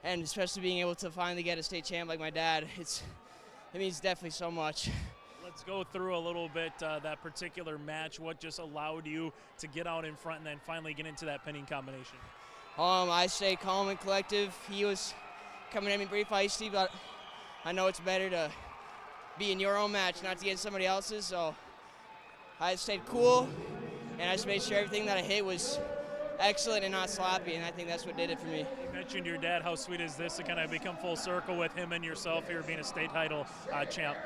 And especially being able to finally get a state champ like my dad, it means definitely so much. Let's go through a little bit that particular match. What just allowed you to get out in front and then finally get into that pinning combination? I stayed calm and collective. He was coming at me pretty feisty, but I know it's better to be in your own match, not to get in somebody else's. So I stayed cool, and I just made sure everything that I hit was excellent and not sloppy, and I think that's what did it for me. You mentioned your dad. How sweet is this to kind of become full circle with him and yourself here being a state title champ?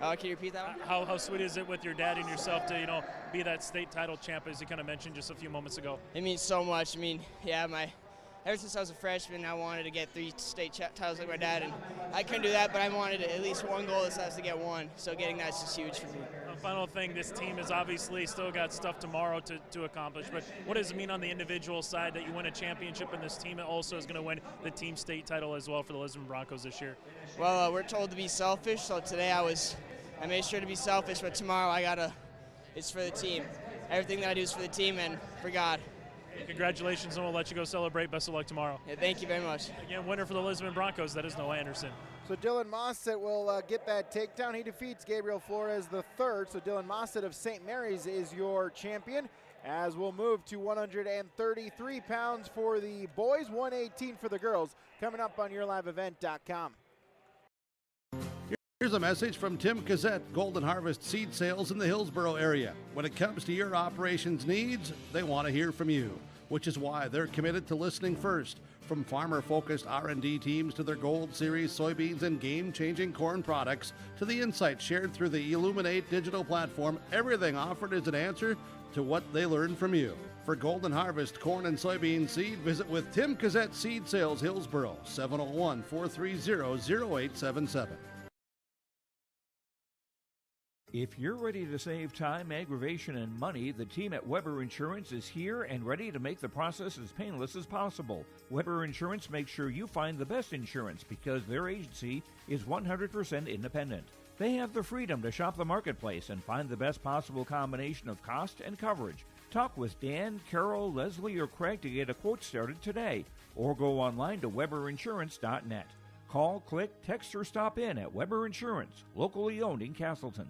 Can you repeat that one? How sweet is it with your dad and yourself to, be that state title champ, as you kind of mentioned just a few moments ago? It means so much. I mean, yeah, ever since I was a freshman, I wanted to get 3 state titles like my dad, and I couldn't do that, but I wanted at least one goal that has to get one, so getting that's just huge for me. Final thing, this team has obviously still got stuff tomorrow to accomplish, but what does it mean on the individual side that you win a championship and this team also is going to win the team state title as well for the Lisbon Broncos this year? Well, we're told to be selfish, so today I made sure to be selfish, but tomorrow it's for the team. Everything that I do is for the team and for God. Congratulations, and we'll let you go celebrate. Best of luck tomorrow. Yeah, thank you very much. Again, winner for the Lisbon Broncos, that is Noah Anderson. So Dylan Mossett will get that takedown. He defeats Gabriel Flores the third. So Dylan Mossett of St. Mary's is your champion. As we'll move to 133 pounds for the boys, 118 for the girls, coming up on YourLiveEvent.com. Here's a message from Tim Cassette, Golden Harvest Seed Sales in the Hillsboro area. When it comes to your operations needs, they want to hear from you, which is why they're committed to listening first. From farmer-focused R&D teams to their Gold Series soybeans and game-changing corn products to the insights shared through the Illuminate digital platform, everything offered is an answer to what they learned from you. For Golden Harvest corn and soybean seed, visit with Tim Cassette Seed Sales Hillsboro, 701-430-0877. If you're ready to save time, aggravation, and money, the team at Weber Insurance is here and ready to make the process as painless as possible. Weber Insurance makes sure you find the best insurance because their agency is 100% independent. They have the freedom to shop the marketplace and find the best possible combination of cost and coverage. Talk with Dan, Carol, Leslie, or Craig to get a quote started today, or go online to WeberInsurance.net. Call, click, text, or stop in at Weber Insurance, locally owned in Castleton.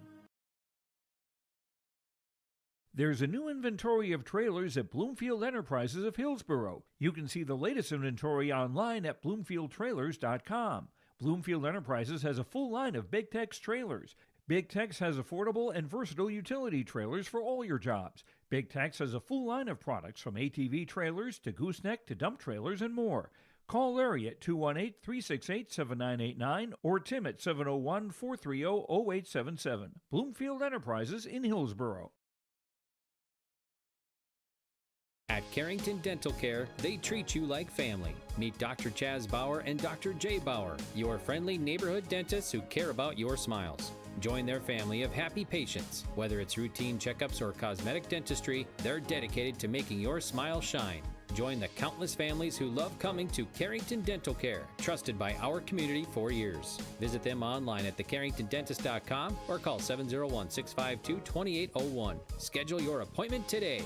There's a new inventory of trailers at Bloomfield Enterprises of Hillsboro. You can see the latest inventory online at BloomfieldTrailers.com. Bloomfield Enterprises has a full line of Big Tex trailers. Big Tex has affordable and versatile utility trailers for all your jobs. Big Tex has a full line of products from ATV trailers to gooseneck to dump trailers and more. Call Larry at 218-368-7989 or Tim at 701-430-0877. Bloomfield Enterprises in Hillsboro. At Carrington Dental Care, they treat you like family. Meet Dr. Chaz Bauer and Dr. Jay Bauer, your friendly neighborhood dentists who care about your smiles. Join their family of happy patients. Whether it's routine checkups or cosmetic dentistry, they're dedicated to making your smile shine. Join the countless families who love coming to Carrington Dental Care, trusted by our community for years. Visit them online at thecarringtondentist.com or call 701-652-2801. Schedule your appointment today.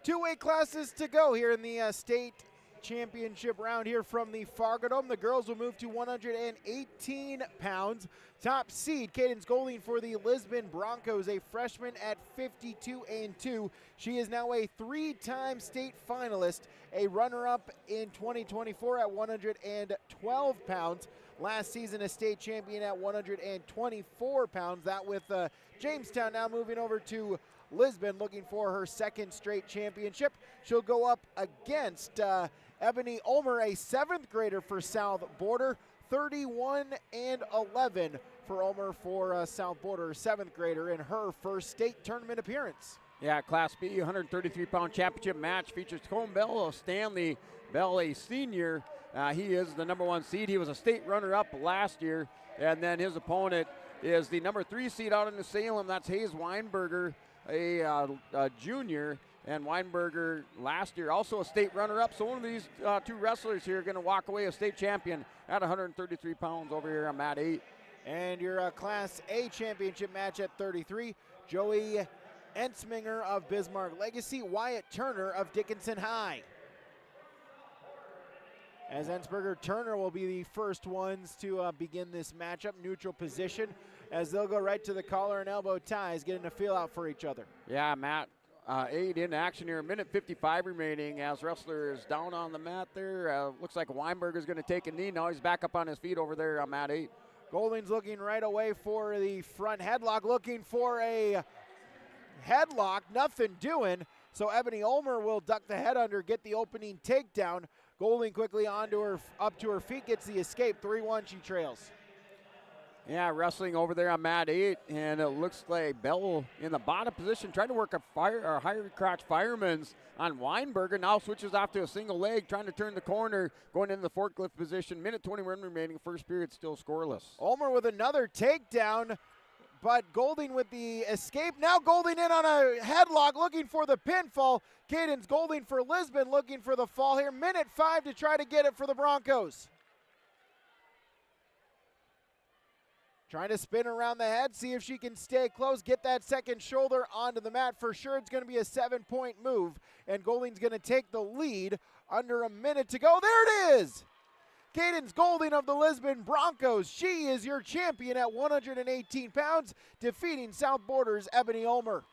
2 weight classes to go here in the state championship round here from the Fargo Dome. The girls will move to 118 pounds. Top seed, Cadence Golding for the Lisbon Broncos, a freshman at 52-2. She is now a 3-time state finalist, a runner-up in 2024 at 112 pounds. Last season, a state champion at 124 pounds. That with Jamestown now moving over to Lisbon, looking for her second straight championship. She'll go up against Ebony Ulmer, a 7th grader for South Border. 31-11 for Ulmer for South Border, 7th grader in her first state tournament appearance. Yeah, Class B 133-pound championship match features Cone Bell of Stanley. Bell, a senior. He is the number 1 seed. He was a state runner-up last year. And then his opponent is the number 3 seed out in Salem. That's Hayes Weinberger, a junior. And Weinberger last year also a state runner-up. So one of these 2 wrestlers here are going to walk away a state champion at 133 pounds over here on mat 8. And your Class A championship match at 33, Joey Ensminger of Bismarck Legacy, Wyatt Turner of Dickinson High. As Ensberger Turner will be the first ones to begin this matchup, neutral position, as they'll go right to the collar and elbow ties, getting a feel out for each other. Yeah, Matt. 8 in action here, 1:55 remaining as wrestler is down on the mat there. Looks like Weinberger's going to take a knee. Now he's back up on his feet over there on mat 8. Golding's looking right away for the front headlock, looking for a headlock, nothing doing. So Ebony Ulmer will duck the head under, get the opening takedown. Golding quickly onto her, up to her feet, gets the escape. 3-1, she trails. Yeah, wrestling over there on mat 8, and it looks like Bell in the bottom position, trying to work a higher crotch fireman's on Weinberger. Now switches off to a single leg, trying to turn the corner, going into the forklift position. 1:21 remaining, first period still scoreless. Ulmer with another takedown, but Golding with the escape. Now Golding in on a headlock, looking for the pinfall. Cadence Golding for Lisbon looking for the fall here. 1:05 to try to get it for the Broncos. Trying to spin around the head, see if she can stay close, get that second shoulder onto the mat. For sure it's going to be a 7-point move, and Golding's going to take the lead. Under a minute to go. There it is! Cadence Golding of the Lisbon Broncos. She is your champion at 118 pounds, defeating South Border's Ebony Ulmer.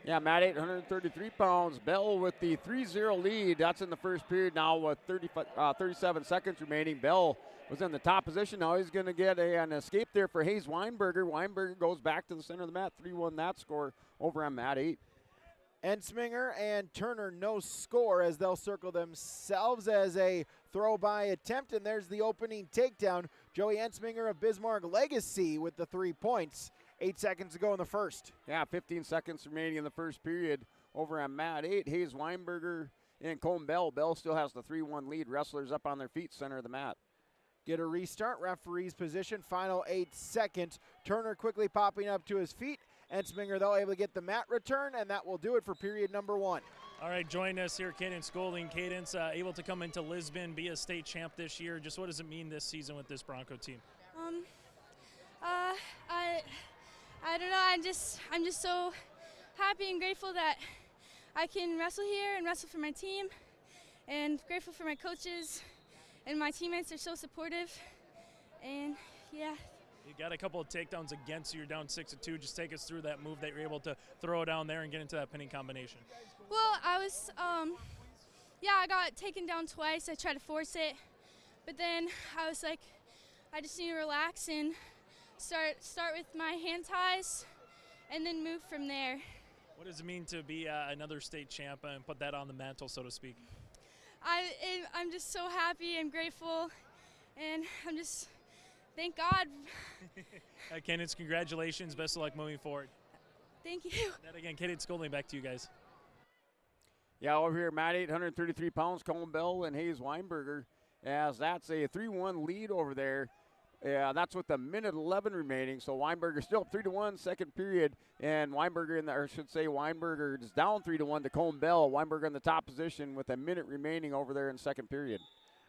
Yeah, mat 8, 133 pounds. Bell with the 3-0 lead. That's in the first period now with 37 seconds remaining. Bell was in the top position. Now he's going to get an escape there for Hayes Weinberger. Weinberger goes back to the center of the mat. 3-1 that score over on mat 8. Ensminger and Turner no score as they'll circle themselves as a throw-by attempt, and there's the opening takedown. Joey Ensminger of Bismarck Legacy with the 3 points. 8 seconds to go in the first. Yeah, 15 seconds remaining in the first period over on mat 8. Hayes Weinberger and Cone Bell. Bell still has the 3-1 lead. Wrestlers up on their feet, center of the mat. Get a restart. Referee's position, final 8 seconds. Turner quickly popping up to his feet. Ensminger, though, able to get the mat return, and that will do it for period number 1. All right, join us here, Cadence Golding. Cadence, able to come into Lisbon, be a state champ this year. Just what does it mean this season with this Bronco team? I don't know. I'm just so happy and grateful that I can wrestle here and wrestle for my team, and grateful for my coaches and my teammates. Are so supportive, and yeah. You got a couple of takedowns against you. You're down 6-2. Just take us through that move that you're able to throw down there and get into that pinning combination. Well, I was, I got taken down twice. I tried to force it, but then I was like, I just need to relax and start with my hand ties, and then move from there. What does it mean to be another state champ and put that on the mantle, so to speak? I'm just so happy and grateful, and I'm just. Thank God. Cadence, congratulations. Best of luck moving forward. Thank you. And again, Cadence Golding, back to you guys. Yeah, over here, Matt, 833 pounds, Colin Bell and Hayes Weinberger, as that's a 3-1 lead over there. Yeah, that's with a minute 11 remaining. So Weinberger still up 3-1, second period, and Weinberger Weinberger is down 3-1 to Colin Bell. Weinberger in the top position with a minute remaining over there in second period.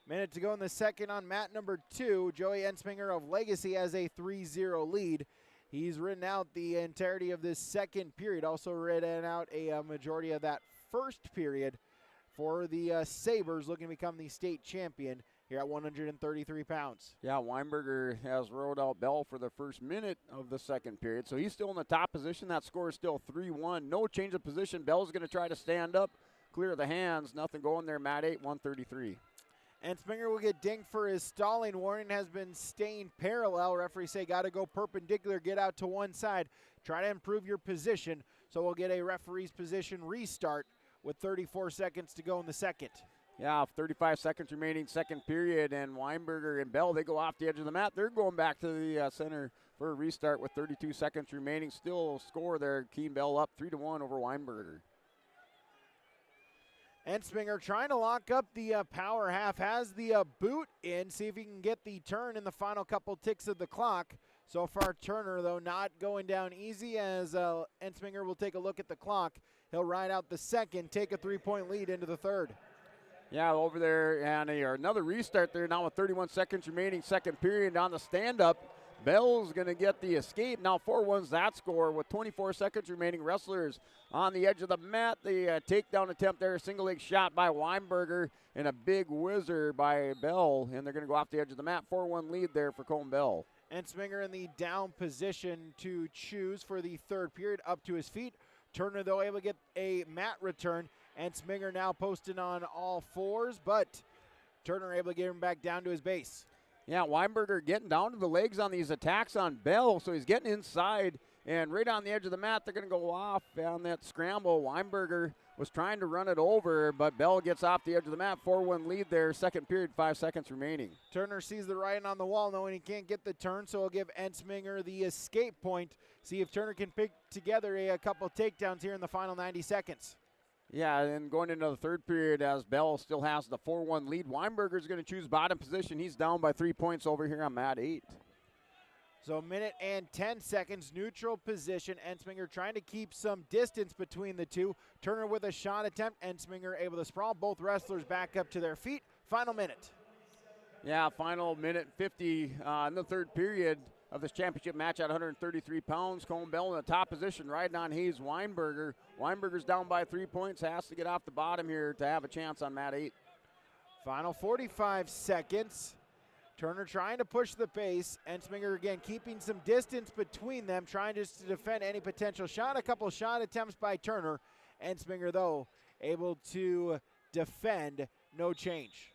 Minute to go in the second on mat number 2. Joey Ensminger of Legacy has a 3-0 lead. He's ridden out the entirety of this second period, also ridden out a majority of that first period for the Sabres, looking to become the state champion here at 133 pounds. Yeah, Weinberger has rode out Bell for the first minute of the second period, so he's still in the top position. That score is still 3-1. No change of position. Bell's going to try to stand up, clear the hands. Nothing going there. Mat 8, 133. Ensminger will get dinged for his stalling. Warning has been staying parallel. Referee say got to go perpendicular, get out to one side. Try to improve your position. So we'll get a referee's position restart with 34 seconds to go in the second. Yeah, 35 seconds remaining second period, and Weinberger and Bell, they go off the edge of the mat. They're going back to the center for a restart with 32 seconds remaining. Still score there. Keen Bell up 3-1 over Weinberger. Ensminger trying to lock up the power half, has the boot in, see if he can get the turn in the final couple ticks of the clock. So far, Turner, though, not going down easy as Ensminger will take a look at the clock. He'll ride out the second, take a 3-point lead into the third. Yeah, over there, and another restart there now with 31 seconds remaining, second period on the stand-up. Bell's going to get the escape. Now 4-1's that score with 24 seconds remaining. Wrestlers on the edge of the mat. The takedown attempt there, single leg shot by Weinberger and a big whizzer by Bell. And they're going to go off the edge of the mat. 4-1 lead there for Colin Bell. Ensminger in the down position to choose for the third period, up to his feet. Turner, though, able to get a mat return. Ensminger now posted on all fours, but Turner able to get him back down to his base. Yeah, Weinberger getting down to the legs on these attacks on Bell, so he's getting inside and right on the edge of the mat. They're going to go off on that scramble. Weinberger was trying to run it over, but Bell gets off the edge of the mat. 4-1 lead there, second period, 5 seconds remaining. Turner sees the writing on the wall, knowing he can't get the turn, so he'll give Ensminger the escape point. See if Turner can pick together a couple takedowns here in the final 90 seconds. Yeah, and going into the third period as Bell still has the 4-1 lead. Weinberger's going to choose bottom position. He's down by 3 points over here on mat 8. So a minute and 10 seconds, neutral position. Ensminger trying to keep some distance between the two. Turner with a shot attempt. Ensminger able to sprawl both wrestlers back up to their feet. Final minute. Yeah, final minute 50 in the third period of this championship match at 133 pounds. Colin Bell in the top position, riding on Hayes Weinberger. Weinberger's down by 3 points, has to get off the bottom here to have a chance on mat 8. Final 45 seconds. Turner trying to push the pace. Ensminger again keeping some distance between them, trying just to defend any potential shot. A couple shot attempts by Turner. Ensminger, though, able to defend, no change.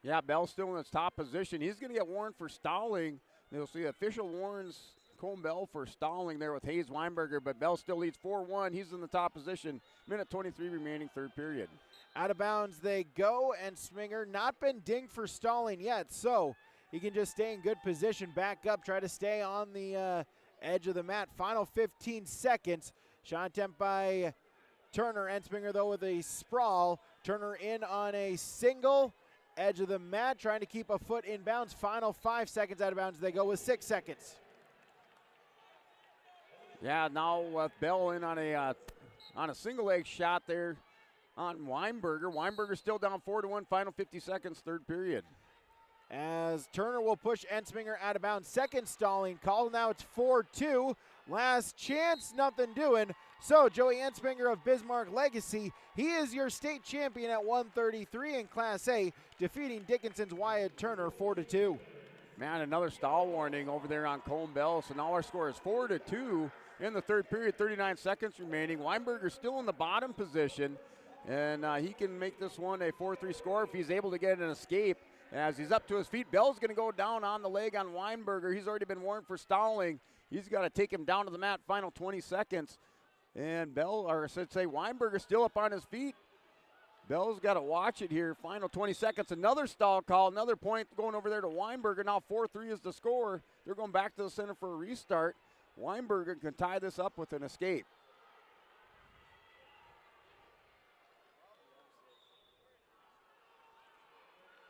Yeah, Bell's still in his top position. He's going to get warned for stalling. You'll see the official warns Colin Bell for stalling there with Hayes Weinberger, but Bell still leads 4-1. He's in the top position. Minute 23 remaining, third period. Out of bounds they go, and Ensminger not been dinged for stalling yet, so he can just stay in good position, back up, try to stay on the edge of the mat. Final 15 seconds. Shot attempt by Turner. Ensminger, though, with a sprawl. Turner in on a single. Edge of the mat, trying to keep a foot in bounds. Final 5 seconds out of bounds. They go with 6 seconds. Yeah, now with Bell in on a single leg shot there on Weinberger. Weinberger still down 4-1, final 50 seconds, third period. As Turner will push Ensminger out of bounds. Second stalling call. Now it's 4-2. Last chance, nothing doing. So Joey Ensminger of Bismarck Legacy, he is your state champion at 133 in Class A, defeating Dickinson's Wyatt Turner 4-2. Man, another stall warning over there on Cone Bell. So now our score is 4-2 in the third period, 39 seconds remaining. Weinberger's still in the bottom position, and he can make this one a 4-3 score if he's able to get an escape. As he's up to his feet, Bell's going to go down on the leg on Weinberger. He's already been warned for stalling. He's got to take him down to the mat, final 20 seconds. And Weinberger's still up on his feet. Bell's got to watch it here, final 20 seconds. Another stall call, another point going over there to Weinberger. Now 4-3 is the score. They're going back to the center for a restart. Weinberger can tie this up with an escape.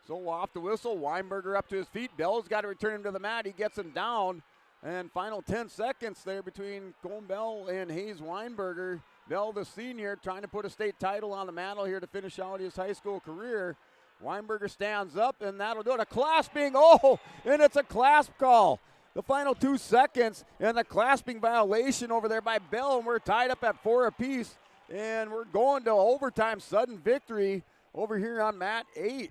So off the whistle, Weinberger up to his feet. Bell's got to return him to the mat. He gets him down. And final 10 seconds there between Cone Bell and Hayes Weinberger. Bell, the senior, trying to put a state title on the mantle here to finish out his high school career. Weinberger stands up, and that'll do it. A clasping, and it's a clasp call. The final 2 seconds, and the clasping violation over there by Bell, and we're tied up at 4 apiece. And we're going to overtime, sudden victory over here on mat 8.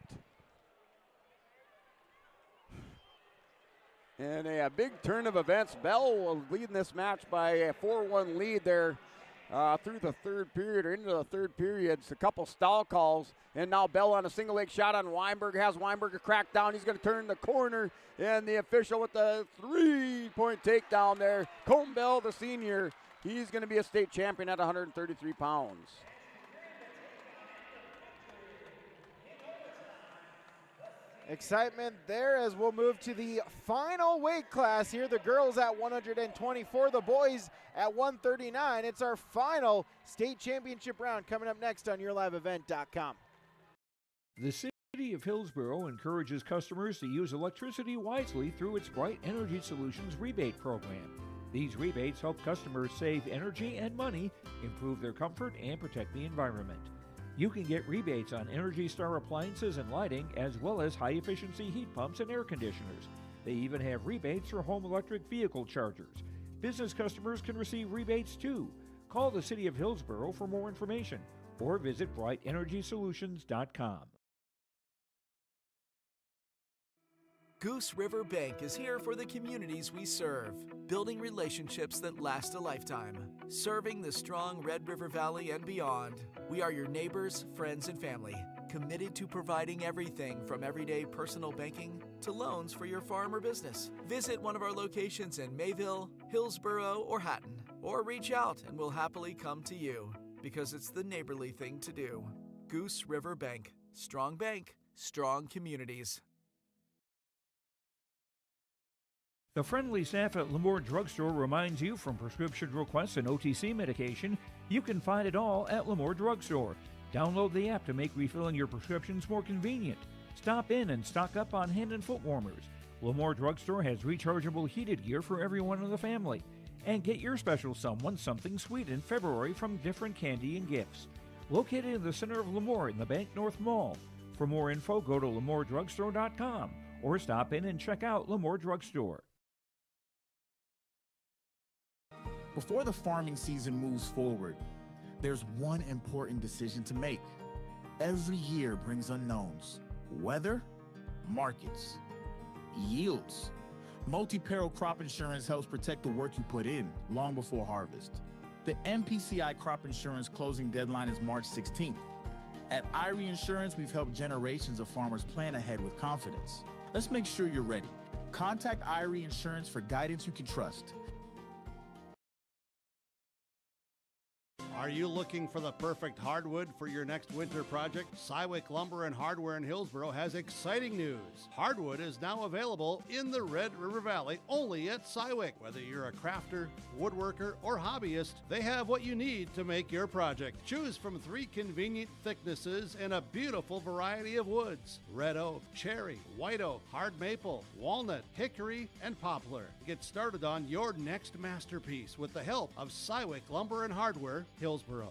And a big turn of events. Bell leading this match by a 4-1 lead there through the third period or into the third period. It's a couple stall calls. And now Bell on a single leg shot on Weinberger. Has Weinberger cracked down. He's going to turn the corner. And the official with the 3-point takedown there. Cone Bell, the senior. He's going to be a state champion at 133 pounds. Excitement there as we'll move to the final weight class here. The girls at 124, the boys at 139. It's our final state championship round coming up next on YourLiveEvent.com. The City of Hillsboro encourages customers to use electricity wisely through its Bright Energy Solutions rebate program. These rebates help customers save energy and money, improve their comfort, and protect the environment. You can get rebates on Energy Star appliances and lighting, as well as high-efficiency heat pumps and air conditioners. They even have rebates for home electric vehicle chargers. Business customers can receive rebates too. Call the City of Hillsboro for more information or visit brightenergysolutions.com. Goose River Bank is here for the communities we serve, building relationships that last a lifetime. Serving the strong Red River Valley and beyond, we are your neighbors, friends, and family, committed to providing everything from everyday personal banking to loans for your farm or business. Visit one of our locations in Mayville, Hillsboro, or Hatton, or reach out and we'll happily come to you, because it's the neighborly thing to do. Goose River Bank. Strong bank, strong communities. The friendly staff at Lamore Drugstore reminds you, from prescription requests and OTC medication, you can find it all at Lamore Drugstore. Download the app to make refilling your prescriptions more convenient. Stop in and stock up on hand and foot warmers. Lamore Drugstore has rechargeable heated gear for everyone in the family. And get your special someone something sweet in February from different candy and gifts. Located in the center of Lamore in the Bank North Mall. For more info, go to lamoredrugstore.com or stop in and check out Lamore Drugstore. Before the farming season moves forward, there's one important decision to make. Every year brings unknowns. Weather, markets, yields. Multi-peril crop insurance helps protect the work you put in long before harvest. The MPCI crop insurance closing deadline is March 16th. At Irie Insurance, we've helped generations of farmers plan ahead with confidence. Let's make sure you're ready. Contact Irie Insurance for guidance you can trust. Are you looking for the perfect hardwood for your next winter project? Cywick Lumber and Hardware in Hillsboro has exciting news. Hardwood is now available in the Red River Valley only at Cywick. Whether you're a crafter, woodworker, or hobbyist, they have what you need to make your project. Choose from 3 convenient thicknesses and a beautiful variety of woods: red oak, cherry, white oak, hard maple, walnut, hickory, and poplar. Get started on your next masterpiece with the help of Cywick Lumber and Hardware, Hillsboro.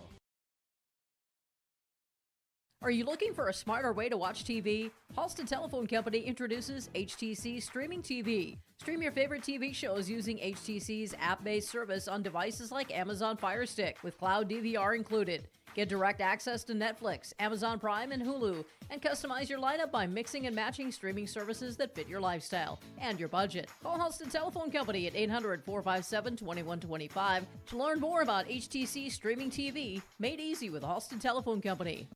Are you looking for a smarter way to watch TV? Halston Telephone Company introduces HTC Streaming TV. Stream your favorite TV shows using HTC's app-based service on devices like Amazon Fire Stick with cloud DVR included. Get direct access to Netflix, Amazon Prime, and Hulu, and customize your lineup by mixing and matching streaming services that fit your lifestyle and your budget. Call Halston Telephone Company at 800-457-2125 to learn more about HTC Streaming TV, made easy with Halston Telephone Company.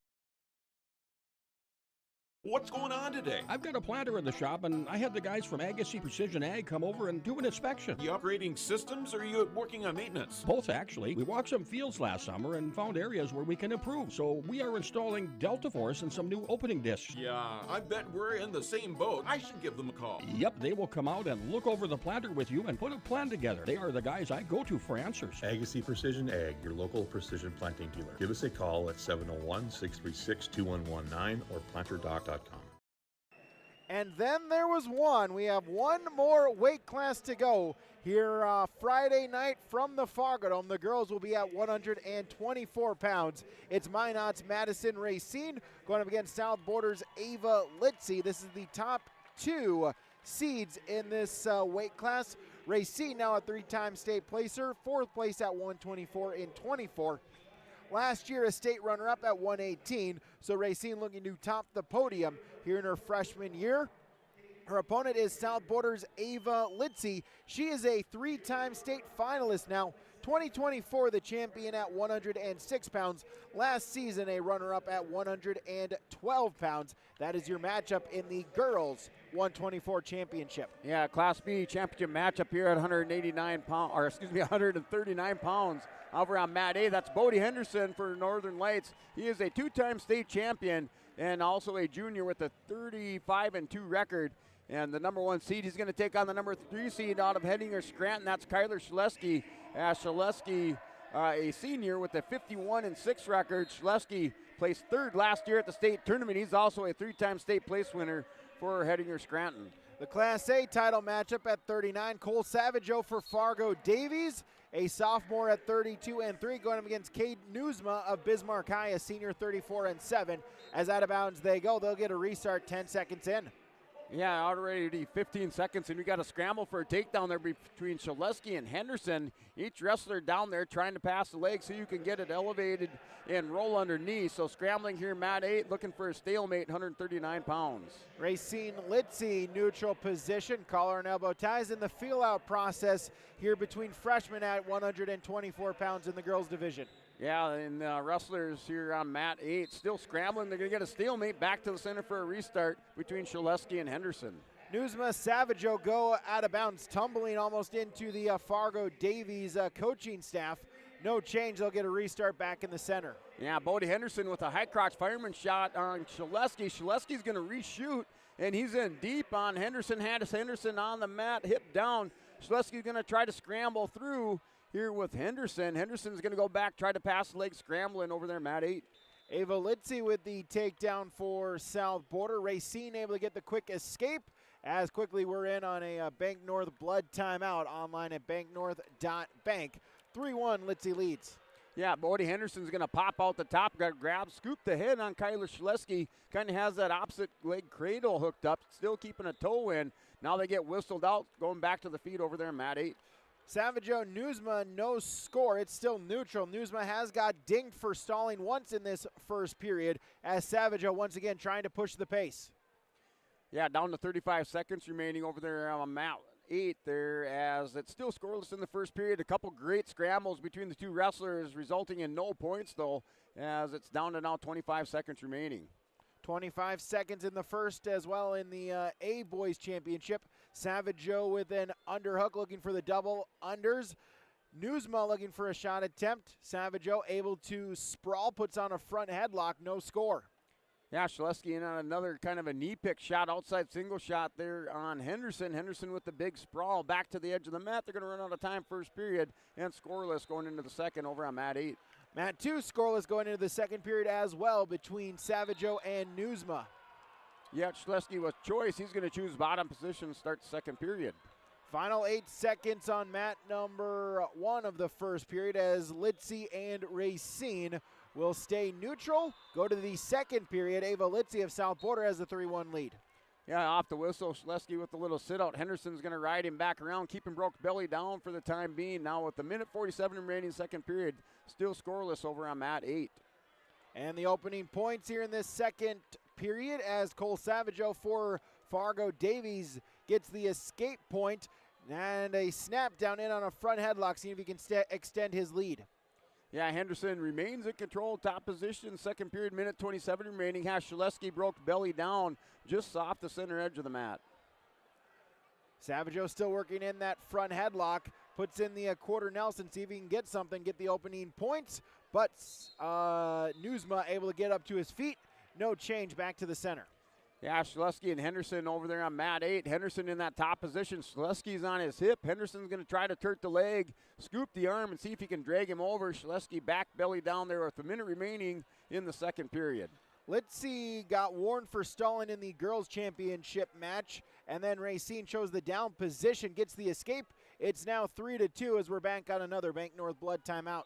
What's going on today? I've got a planter in the shop, and I had the guys from Agassi Precision Ag come over and do an inspection. You upgrading systems, or are you working on maintenance? Both, actually. We walked some fields last summer and found areas where we can improve. So we are installing Delta Force and some new opening discs. Yeah, I bet we're in the same boat. I should give them a call. Yep, they will come out and look over the planter with you and put a plan together. They are the guys I go to for answers. Agassi Precision Ag, your local precision planting dealer. Give us a call at 701-636-2119 or planterdoc.com. And then there was one. We have one more weight class to go here Friday night from the Fargo Dome. The girls will be at 124 pounds. It's Minot's Madison Racine going up against South Border's Ava Litzy. This is the top two seeds in this weight class. Racine now a three-time state placer, fourth place at 124 in 24. Last year, a state runner-up at 118, so Racine looking to top the podium here in her freshman year. Her opponent is South Border's Ava Litzy. She is a three-time state finalist now. 2024, the champion at 106 pounds. Last season, a runner-up at 112 pounds. That is your matchup in the girls' 124 championship. Yeah, Class B championship matchup here at 139 pounds, or excuse me, 139 pounds. Over on mat A, that's Bodie Henderson for Northern Lights. He is a two-time state champion and also a junior with a 35-2 record. And the number one seed, he's going to take on the number 3 seed out of Hettinger Scranton. That's Kyler Shaleski. Shaleski, a senior with a 51-6 record. Shaleski placed third last year at the state tournament. He's also a three-time state place winner for Hettinger Scranton. The Class A title matchup at 39, Cole Savageau for Fargo Davies, a sophomore at 32-3, going up against Cade Newsma of Bismarck High, a senior 34-7. As out of bounds they go, they'll get a restart 10 seconds in. Yeah, already 15 seconds, and we got a scramble for a takedown there between Shaleski and Henderson. Each wrestler down there trying to pass the leg so you can get it elevated and roll underneath. So scrambling here, mat 8, looking for a stalemate, 139 pounds. Racine Litzy, neutral position, collar and elbow ties in the feel-out process here between freshmen at 124 pounds in the girls division. Yeah, and wrestlers here on mat 8 still scrambling. They're going to get a stalemate back to the center for a restart between Shaleski and Henderson. Newsma Savageau go out of bounds, tumbling almost into the Fargo Davies coaching staff. No change, they'll get a restart back in the center. Yeah, Bodie Henderson with a high crotch fireman shot on Shaleski. Shaleski's going to reshoot, and he's in deep on Henderson. Henderson on the mat, hip down. Shaleski's going to try to scramble through here with Henderson. Henderson's going to go back, try to pass the leg, scrambling over there, mat 8. Ava Litzy with the takedown for South Border. Racine able to get the quick escape. As quickly we're in on a Bank North blood timeout online at banknorth.bank. 3-1, Litzy leads. Yeah, Bodie Henderson's going to pop out the top, got grab, scoop the head on Kyler Shaleski. Kind of has that opposite leg cradle hooked up, still keeping a toe in. Now they get whistled out, going back to the feet over there, mat 8. Savageau Newsma, no score. It's still neutral. Newsma has got dinged for stalling once in this first period as Savageau once again trying to push the pace. Yeah, down to 35 seconds remaining over there on mat 8 there as it's still scoreless in the first period. A couple great scrambles between the two wrestlers resulting in no points though as it's down to now 25 seconds remaining. 25 seconds in the first as well in the A Boys Championship. Savageau with an underhook looking for the double unders. Newsma looking for a shot attempt. Savageau able to sprawl, puts on a front headlock, no score. Yeah, Shaleski in on another kind of a knee pick shot, outside single shot there on Henderson. Henderson with the big sprawl back to the edge of the mat. They're going to run out of time first period and scoreless going into the second over on mat 8. Mat 2 scoreless going into the second period as well between Savageau and Newsma. Yeah, Shaleski with choice. He's going to choose bottom position to start the second period. Final 8 seconds on mat number 1 of the first period as Litzy and Racine will stay neutral. Go to the second period. Ava Litzy of South Border has the 3-1 lead. Yeah, off the whistle, Shaleski with a little sit-out. Henderson's going to ride him back around, keep him broke belly down for the time being. Now with the minute 47 remaining second period, still scoreless over on mat 8. And the opening points here in this second period as Cole Savageau for Fargo Davies gets the escape point and a snap down in on a front headlock, seeing if he can extend his lead. Yeah, Henderson remains in control, top position, second period, minute 27 remaining. Has Shaleski broke belly down just off the center edge of the mat. Savageau still working in that front headlock, puts in the quarter Nelson, see if he can get something, get the opening points, but Newsma able to get up to his feet. No change, back to the center. Yeah, Shaleski and Henderson over there on mat 8. Henderson in that top position. Shaleski's on his hip. Henderson's going to try to turn the leg, scoop the arm, and see if he can drag him over. Shaleski back belly down there with a minute remaining in the second period. Litzy got warned for stalling in the girls' championship match, and then Racine shows the down position, gets the escape. It's now 3-2 as we're back on another Bank North blood timeout.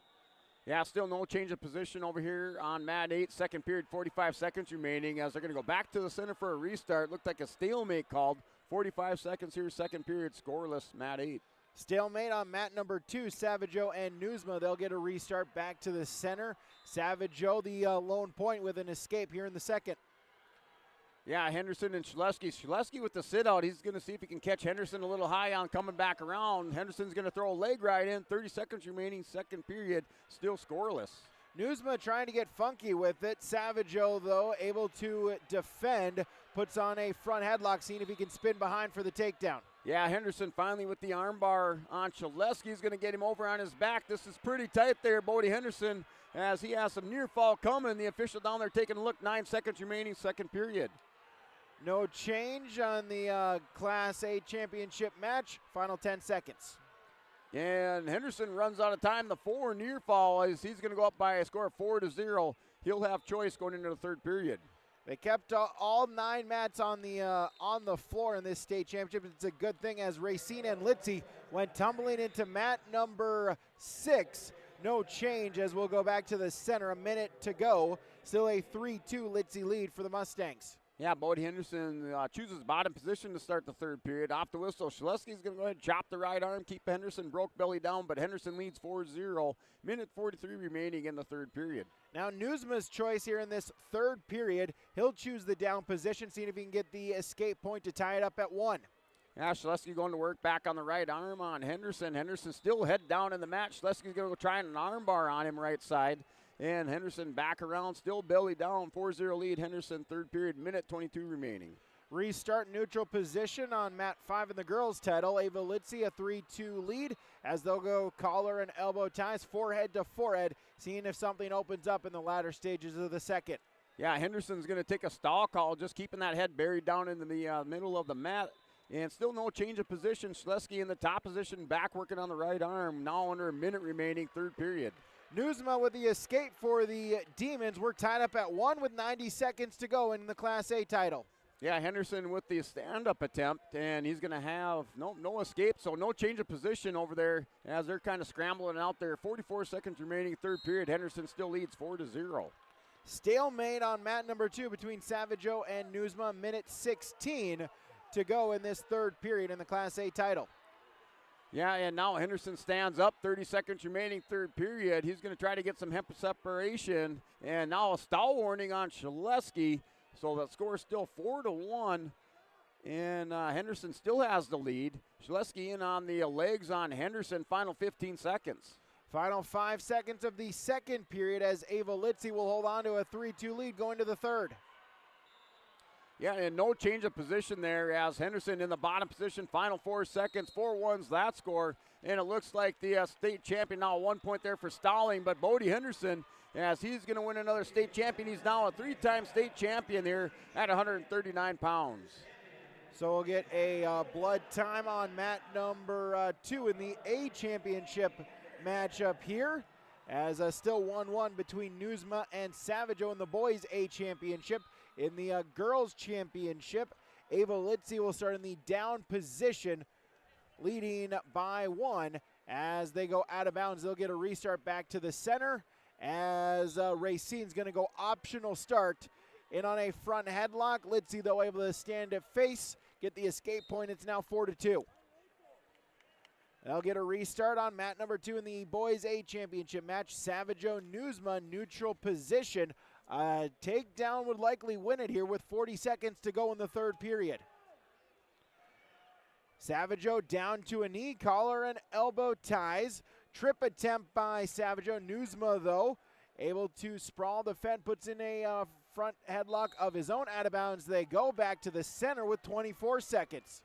Yeah, still no change of position over here on mat 8. Second period, 45 seconds remaining as they're going to go back to the center for a restart. Looked like a stalemate called. 45 seconds here, second period, scoreless, mat 8. Stalemate on mat number 2, Savageau and Newsma. They'll get a restart back to the center. Savageau, the lone point with an escape here in the second. Yeah, Henderson and Shaleski. Shaleski with the sit-out. He's going to see if he can catch Henderson a little high on coming back around. Henderson's going to throw a leg right in. 30 seconds remaining, second period, still scoreless. Newsma trying to get funky with it. Savageau, though, able to defend. Puts on a front headlock, seeing if he can spin behind for the takedown. Yeah, Henderson finally with the armbar on Shaleski. He's going to get him over on his back. This is pretty tight there, Bodie Henderson, as he has some near fall coming. The official down there taking a look. 9 seconds remaining, second period. No change on the Class A championship match. Final 10 seconds. And Henderson runs out of time. The 4 near fall as he's going to go up by a score of 4-0. He'll have choice going into the third period. They kept all 9 mats on the floor in this state championship. It's a good thing as Racine and Litzy went tumbling into mat number 6. No change as we'll go back to the center. A minute to go. Still a 3-2 Litzy lead for the Mustangs. Yeah, Bodie Henderson chooses bottom position to start the third period. Off the whistle, Shaleski's going to go ahead and chop the right arm, keep Henderson broke belly down, but Henderson leads 4-0. Minute 43 remaining in the third period. Now Newsma's choice here in this third period. He'll choose the down position, seeing if he can get the escape point to tie it up at 1. Yeah, Shaleski going to work back on the right arm on Henderson. Henderson still head down in the match. Shaleski's going to go try an arm bar on him right side. And Henderson back around, still belly down, 4-0 lead. Henderson, third period, minute 22 remaining. Restart neutral position on mat 5 in the girls' title. Ava Litzy a 3-2 lead as they'll go collar and elbow ties, forehead to forehead, seeing if something opens up in the latter stages of the second. Yeah, Henderson's going to take a stall call, just keeping that head buried down in the middle of the mat. And still no change of position. Shaleski in the top position, back working on the right arm. Now under a minute remaining, third period. Newsma with the escape for the Demons. We're tied up at 1 with 90 seconds to go in the Class A title. Yeah, Henderson with the stand-up attempt, and he's going to have no escape, so no change of position over there as they're kind of scrambling out there. 44 seconds remaining, third period. Henderson still leads 4-0. Stalemate on mat number 2 between Savageau and Newsma. Minute 16 to go in this third period in the Class A title. Yeah, and now Henderson stands up, 30 seconds remaining, third period. He's going to try to get some hip separation, and now a stall warning on Shaleski, so the score is still 4-1, and Henderson still has the lead. Shaleski in on the legs on Henderson, final 15 seconds. Final 5 seconds of the second period as Ava Litzy will hold on to a 3-2 lead going to the third. Yeah, and no change of position there as Henderson in the bottom position. Final 4 seconds, 4-1's that score. And it looks like the state champion now 1 point there for stalling. But Bodie Henderson, as he's going to win another state champion. He's now a 3-time state champion here at 139 pounds. So we'll get a blood time on mat number 2 in the A championship matchup here. As still 1-1 between Newsma and Savageau in the boys A championship. In the girls' championship, Ava Litzy will start in the down position, leading by 1. As they go out of bounds, they'll get a restart back to the center. as Racine's going to go optional start in on a front headlock. Litzy, though, able to stand at face, get the escape point. It's now 4-2. They'll get a restart on mat number 2 in the boys A championship match. Savageau Newsma neutral position. Takedown would likely win it here with 40 seconds to go in the third period. Savageau down to a knee, collar and elbow ties. Trip attempt by Savageau. Newsma, though, able to sprawl the fence, puts in a front headlock of his own out of bounds. They go back to the center with 24 seconds.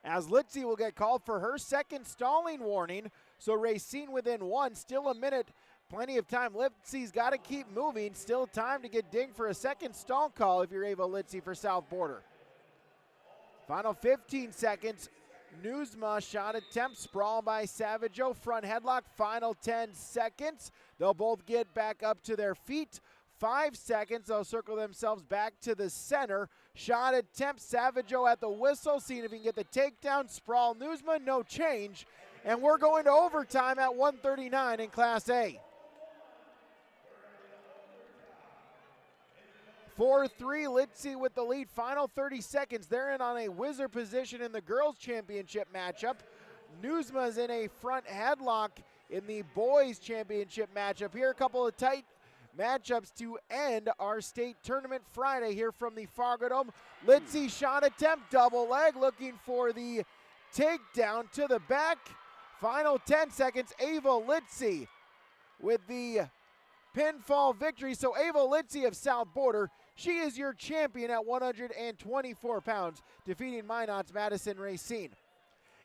As Litzy will get called for her second stalling warning. So Racine within 1, still a minute, plenty of time. Litzy's got to keep moving. Still time to get dinged for a second stall call if you're Ava Litzy for South Border. Final 15 seconds. Newsma shot attempt, sprawl by Savageau, front headlock, final 10 seconds. They'll both get back up to their feet. 5 seconds, they'll circle themselves back to the center. Shot attempt, Savageau at the whistle, seeing if he can get the takedown. Sprawl Newsma, no change. And we're going to overtime at 1:39 in Class A. 4-3, Litzy with the lead. Final 30 seconds. They're in on a whizzer position in the girls' championship matchup. Newsma's in a front headlock in the boys' championship matchup. Here, a couple of tight matchups to end our state tournament Friday here from the Fargo Dome. Litzy shot attempt, double leg, looking for the takedown to the back. Final 10 seconds. Ava Litzy with the pinfall victory. So Ava Litzy of South Border, she is your champion at 124 pounds, defeating Minot's Madison Racine.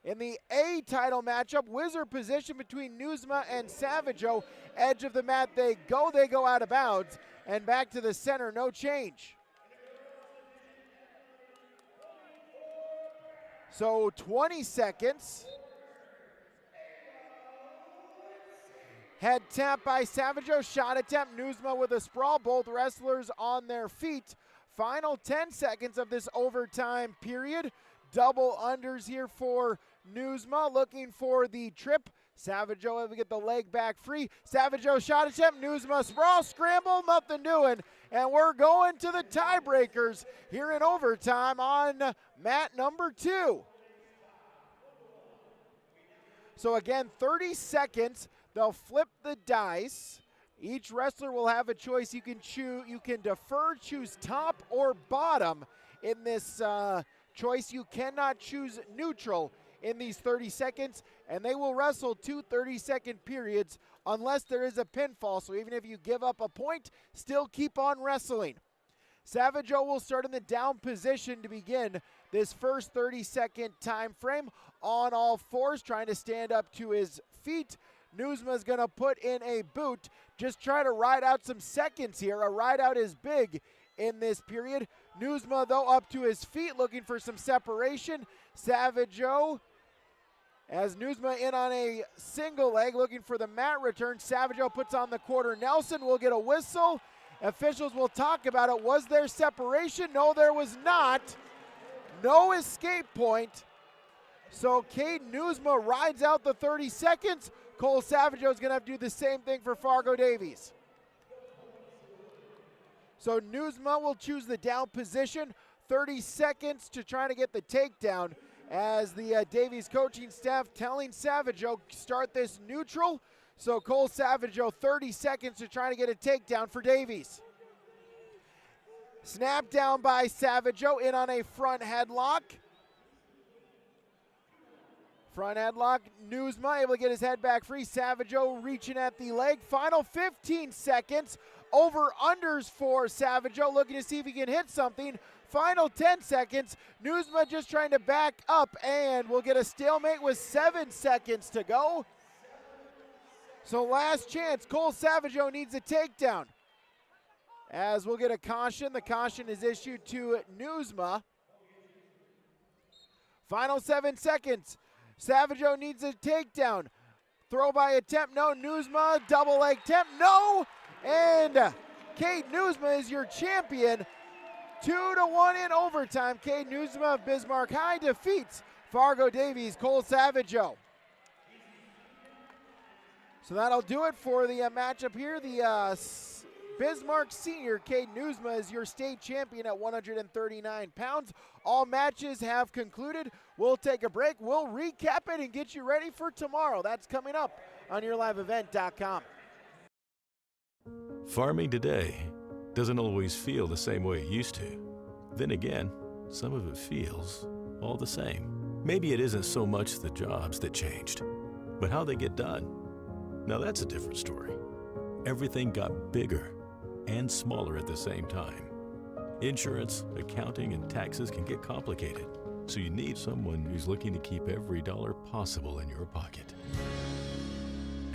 In the A title matchup, whizzer position between Newsma and Savageau. Edge of the mat, they go out of bounds, and back to the center, no change. So 20 seconds. Head tap by Savageau, shot attempt, Newsma with a sprawl, both wrestlers on their feet. Final 10 seconds of this overtime period. Double unders here for Newsma, looking for the trip. Savageau able to get the leg back free. Savageau shot attempt, Newsma sprawl, scramble, nothing doing. And we're going to the tiebreakers here in overtime on mat number 2. So again, 30 seconds. They'll flip the dice. Each wrestler will have a choice. You can choose. You can defer, choose top or bottom in this choice. You cannot choose neutral in these 30 seconds, and they will wrestle 2 30-second periods unless there is a pinfall. So even if you give up a point, still keep on wrestling. Savageau will start in the down position to begin this first 30-second time frame. On all fours, trying to stand up to his feet. Newsma's going to put in a boot. Just try to ride out some seconds here. A ride out is big in this period. Newsma, though, up to his feet, looking for some separation. Savageau, as Newsma in on a single leg, looking for the mat return. Savageau puts on the quarter Nelson. Will get a whistle. Officials will talk about it. Was there separation? No, there was not. No escape point. So Cade Newsma rides out the 30 seconds. Cole Savageau is going to have to do the same thing for Fargo Davies. So Newsma will choose the down position. 30 seconds to try to get the takedown as the Davies coaching staff telling Savageau start this neutral. So Cole Savageau 30 seconds to try to get a takedown for Davies. Snap down by Savageau in on a front headlock. Front headlock, Newsma able to get his head back free. Savageau reaching at the leg. Final 15 seconds. Over-unders for Savageau, looking to see if he can hit something. Final 10 seconds. Newsma just trying to back up, and we'll get a stalemate with 7 seconds to go. So last chance, Cole Savageau needs a takedown. As we'll get a caution. The caution is issued to Newsma. Final 7 seconds. Savageau needs a takedown. Throw by attempt, no. Newsma, double leg attempt, no. And Cade Newsma is your champion. 2-1 in overtime. Cade Newsma of Bismarck High defeats Fargo Davies' Cole Savageau. So that'll do it for the matchup here. The Bismarck Senior Caden Uzma is your state champion at 139 pounds. All matches have concluded. We'll take a break. We'll recap it and get you ready for tomorrow. That's coming up on YourLiveEvent.com. Farming today doesn't always feel the same way it used to. Then again, some of it feels all the same. Maybe it isn't so much the jobs that changed, but how they get done. Now that's a different story. Everything got bigger and smaller at the same time. Insurance, accounting, and taxes can get complicated, so you need someone who's looking to keep every dollar possible in your pocket.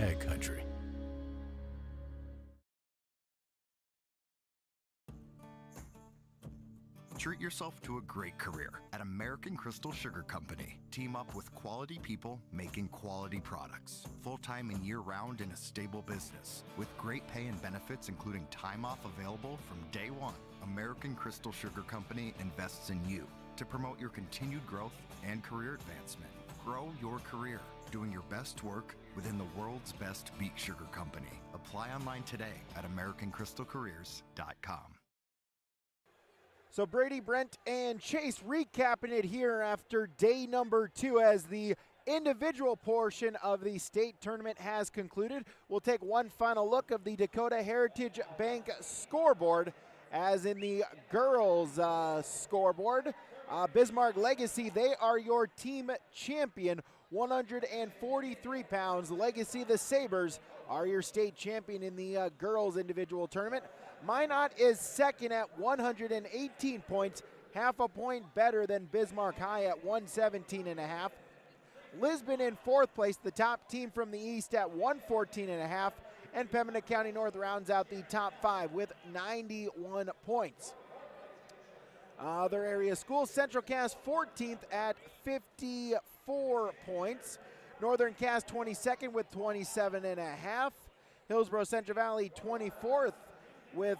Ag Country. Treat yourself to a great career at American Crystal Sugar Company. Team up with quality people making quality products. Full-time and year-round in a stable business. With great pay and benefits including time off available from day one. American Crystal Sugar Company invests in you to promote your continued growth and career advancement. Grow your career, doing your best work within the world's best beet sugar company. Apply online today at AmericanCrystalCareers.com. So Brady, Brent, and Chase recapping it here after day number 2 as the individual portion of the state tournament has concluded. We'll take one final look of the Dakota Heritage Bank scoreboard as in the girls scoreboard. Bismarck Legacy, they are your team champion, 143 pounds. Legacy, the Sabres, are your state champion in the girls individual tournament. Minot is second at 118 points, half a point better than Bismarck High at 117.5. Lisbon in fourth place, the top team from the east at 114.5. And Pembina County North rounds out the top 5 with 91 points. Other area schools, Central Cass 14th at 54 points. Northern Cass 22nd with 27.5. Hillsboro Central Valley 24th with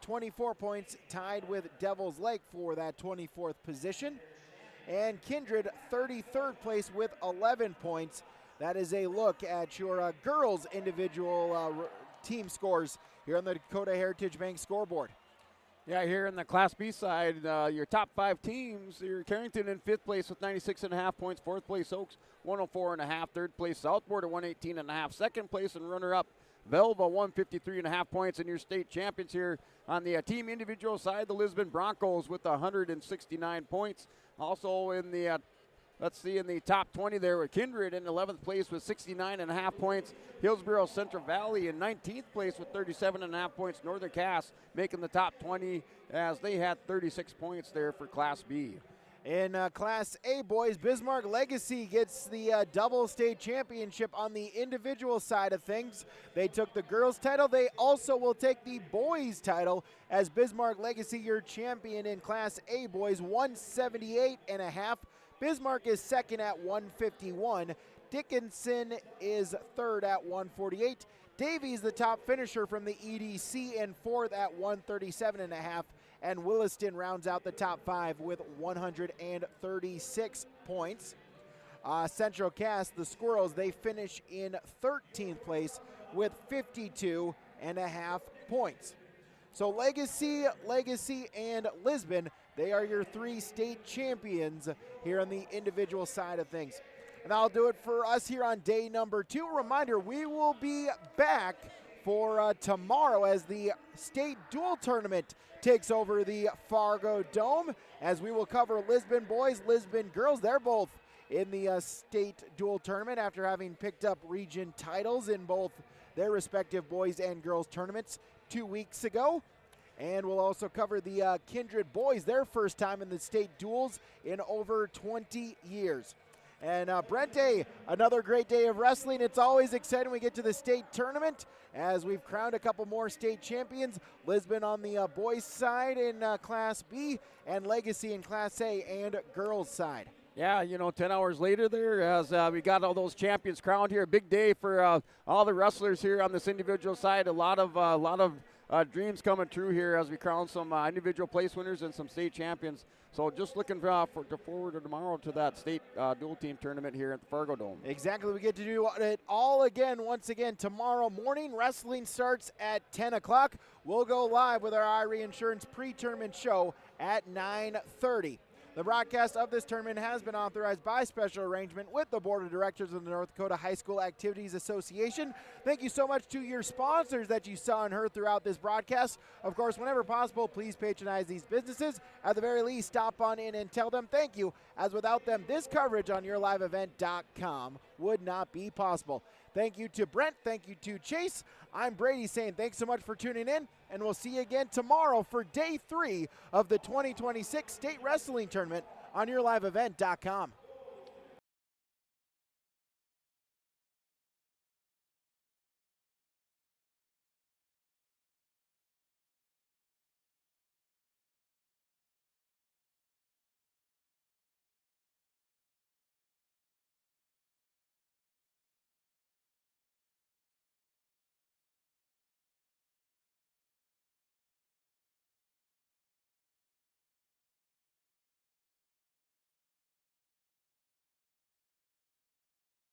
24 points, tied with Devil's Lake for that 24th position. And Kindred 33rd place with 11 points. That is a look at your girls individual team scores here on the Dakota Heritage Bank scoreboard. Yeah, here in the Class B side, your top 5 teams, your Carrington in 5th place with 96.5 points, 4th place Oaks 104.5, 3rd place Southport at 118.5, 2nd place and runner-up Velva 153.5 points, and your state champions here on the team individual side, the Lisbon Broncos with 169 points. Also in the in the top 20 there with Kindred in 11th place with 69.5 points. Hillsboro Central Valley in 19th place with 37.5 points. Northern Cass making the top 20 as they had 36 points there for Class B. In Class A, boys, Bismarck Legacy gets the double state championship on the individual side of things. They took the girls' title. They also will take the boys' title as Bismarck Legacy, your champion in Class A, boys, 178.5. Bismarck is second at 151. Dickinson is third at 148. Davies, the top finisher from the EDC, and fourth at 137.5. And Williston rounds out the top 5 with 136 points. Central Cass, the Squirrels, they finish in 13th place with 52.5 points. So Legacy, and Lisbon, they are your 3 state champions here on the individual side of things. And that'll do it for us here on day number 2. A reminder, we will be back for tomorrow as the state dual tournament takes over the Fargo Dome, as we will cover Lisbon boys, Lisbon girls. They're both in the state dual tournament after having picked up region titles in both their respective boys and girls tournaments 2 weeks ago. And we'll also cover the Kindred boys, their first time in the state duels in over 20 years. And Brent, another great day of wrestling. It's always exciting when we get to the state tournament as we've crowned a couple more state champions. Lisbon on the boys side in Class B, and Legacy in Class A and girls side. Yeah, 10 hours later there as we got all those champions crowned here. A big day for all the wrestlers here on this individual side. A lot of dreams coming true here as we crown some individual place winners and some state champions. So just looking forward to tomorrow to that state dual team tournament here at the Fargo Dome. Exactly. We get to do it all again once again tomorrow morning. Wrestling starts at 10 o'clock. We'll go live with our IRE Insurance pre-tournament show at 9:30. The broadcast of this tournament has been authorized by special arrangement with the Board of Directors of the North Dakota High School Activities Association. Thank you so much to your sponsors that you saw and heard throughout this broadcast. Of course, whenever possible, please patronize these businesses. At the very least, stop on in and tell them thank you, as without them, this coverage on YourLiveEvent.com would not be possible. Thank you to Brent. Thank you to Chase. I'm Brady saying thanks so much for tuning in, and we'll see you again tomorrow for Day 3 of the 2026 State Wrestling Tournament on YourLiveEvent.com.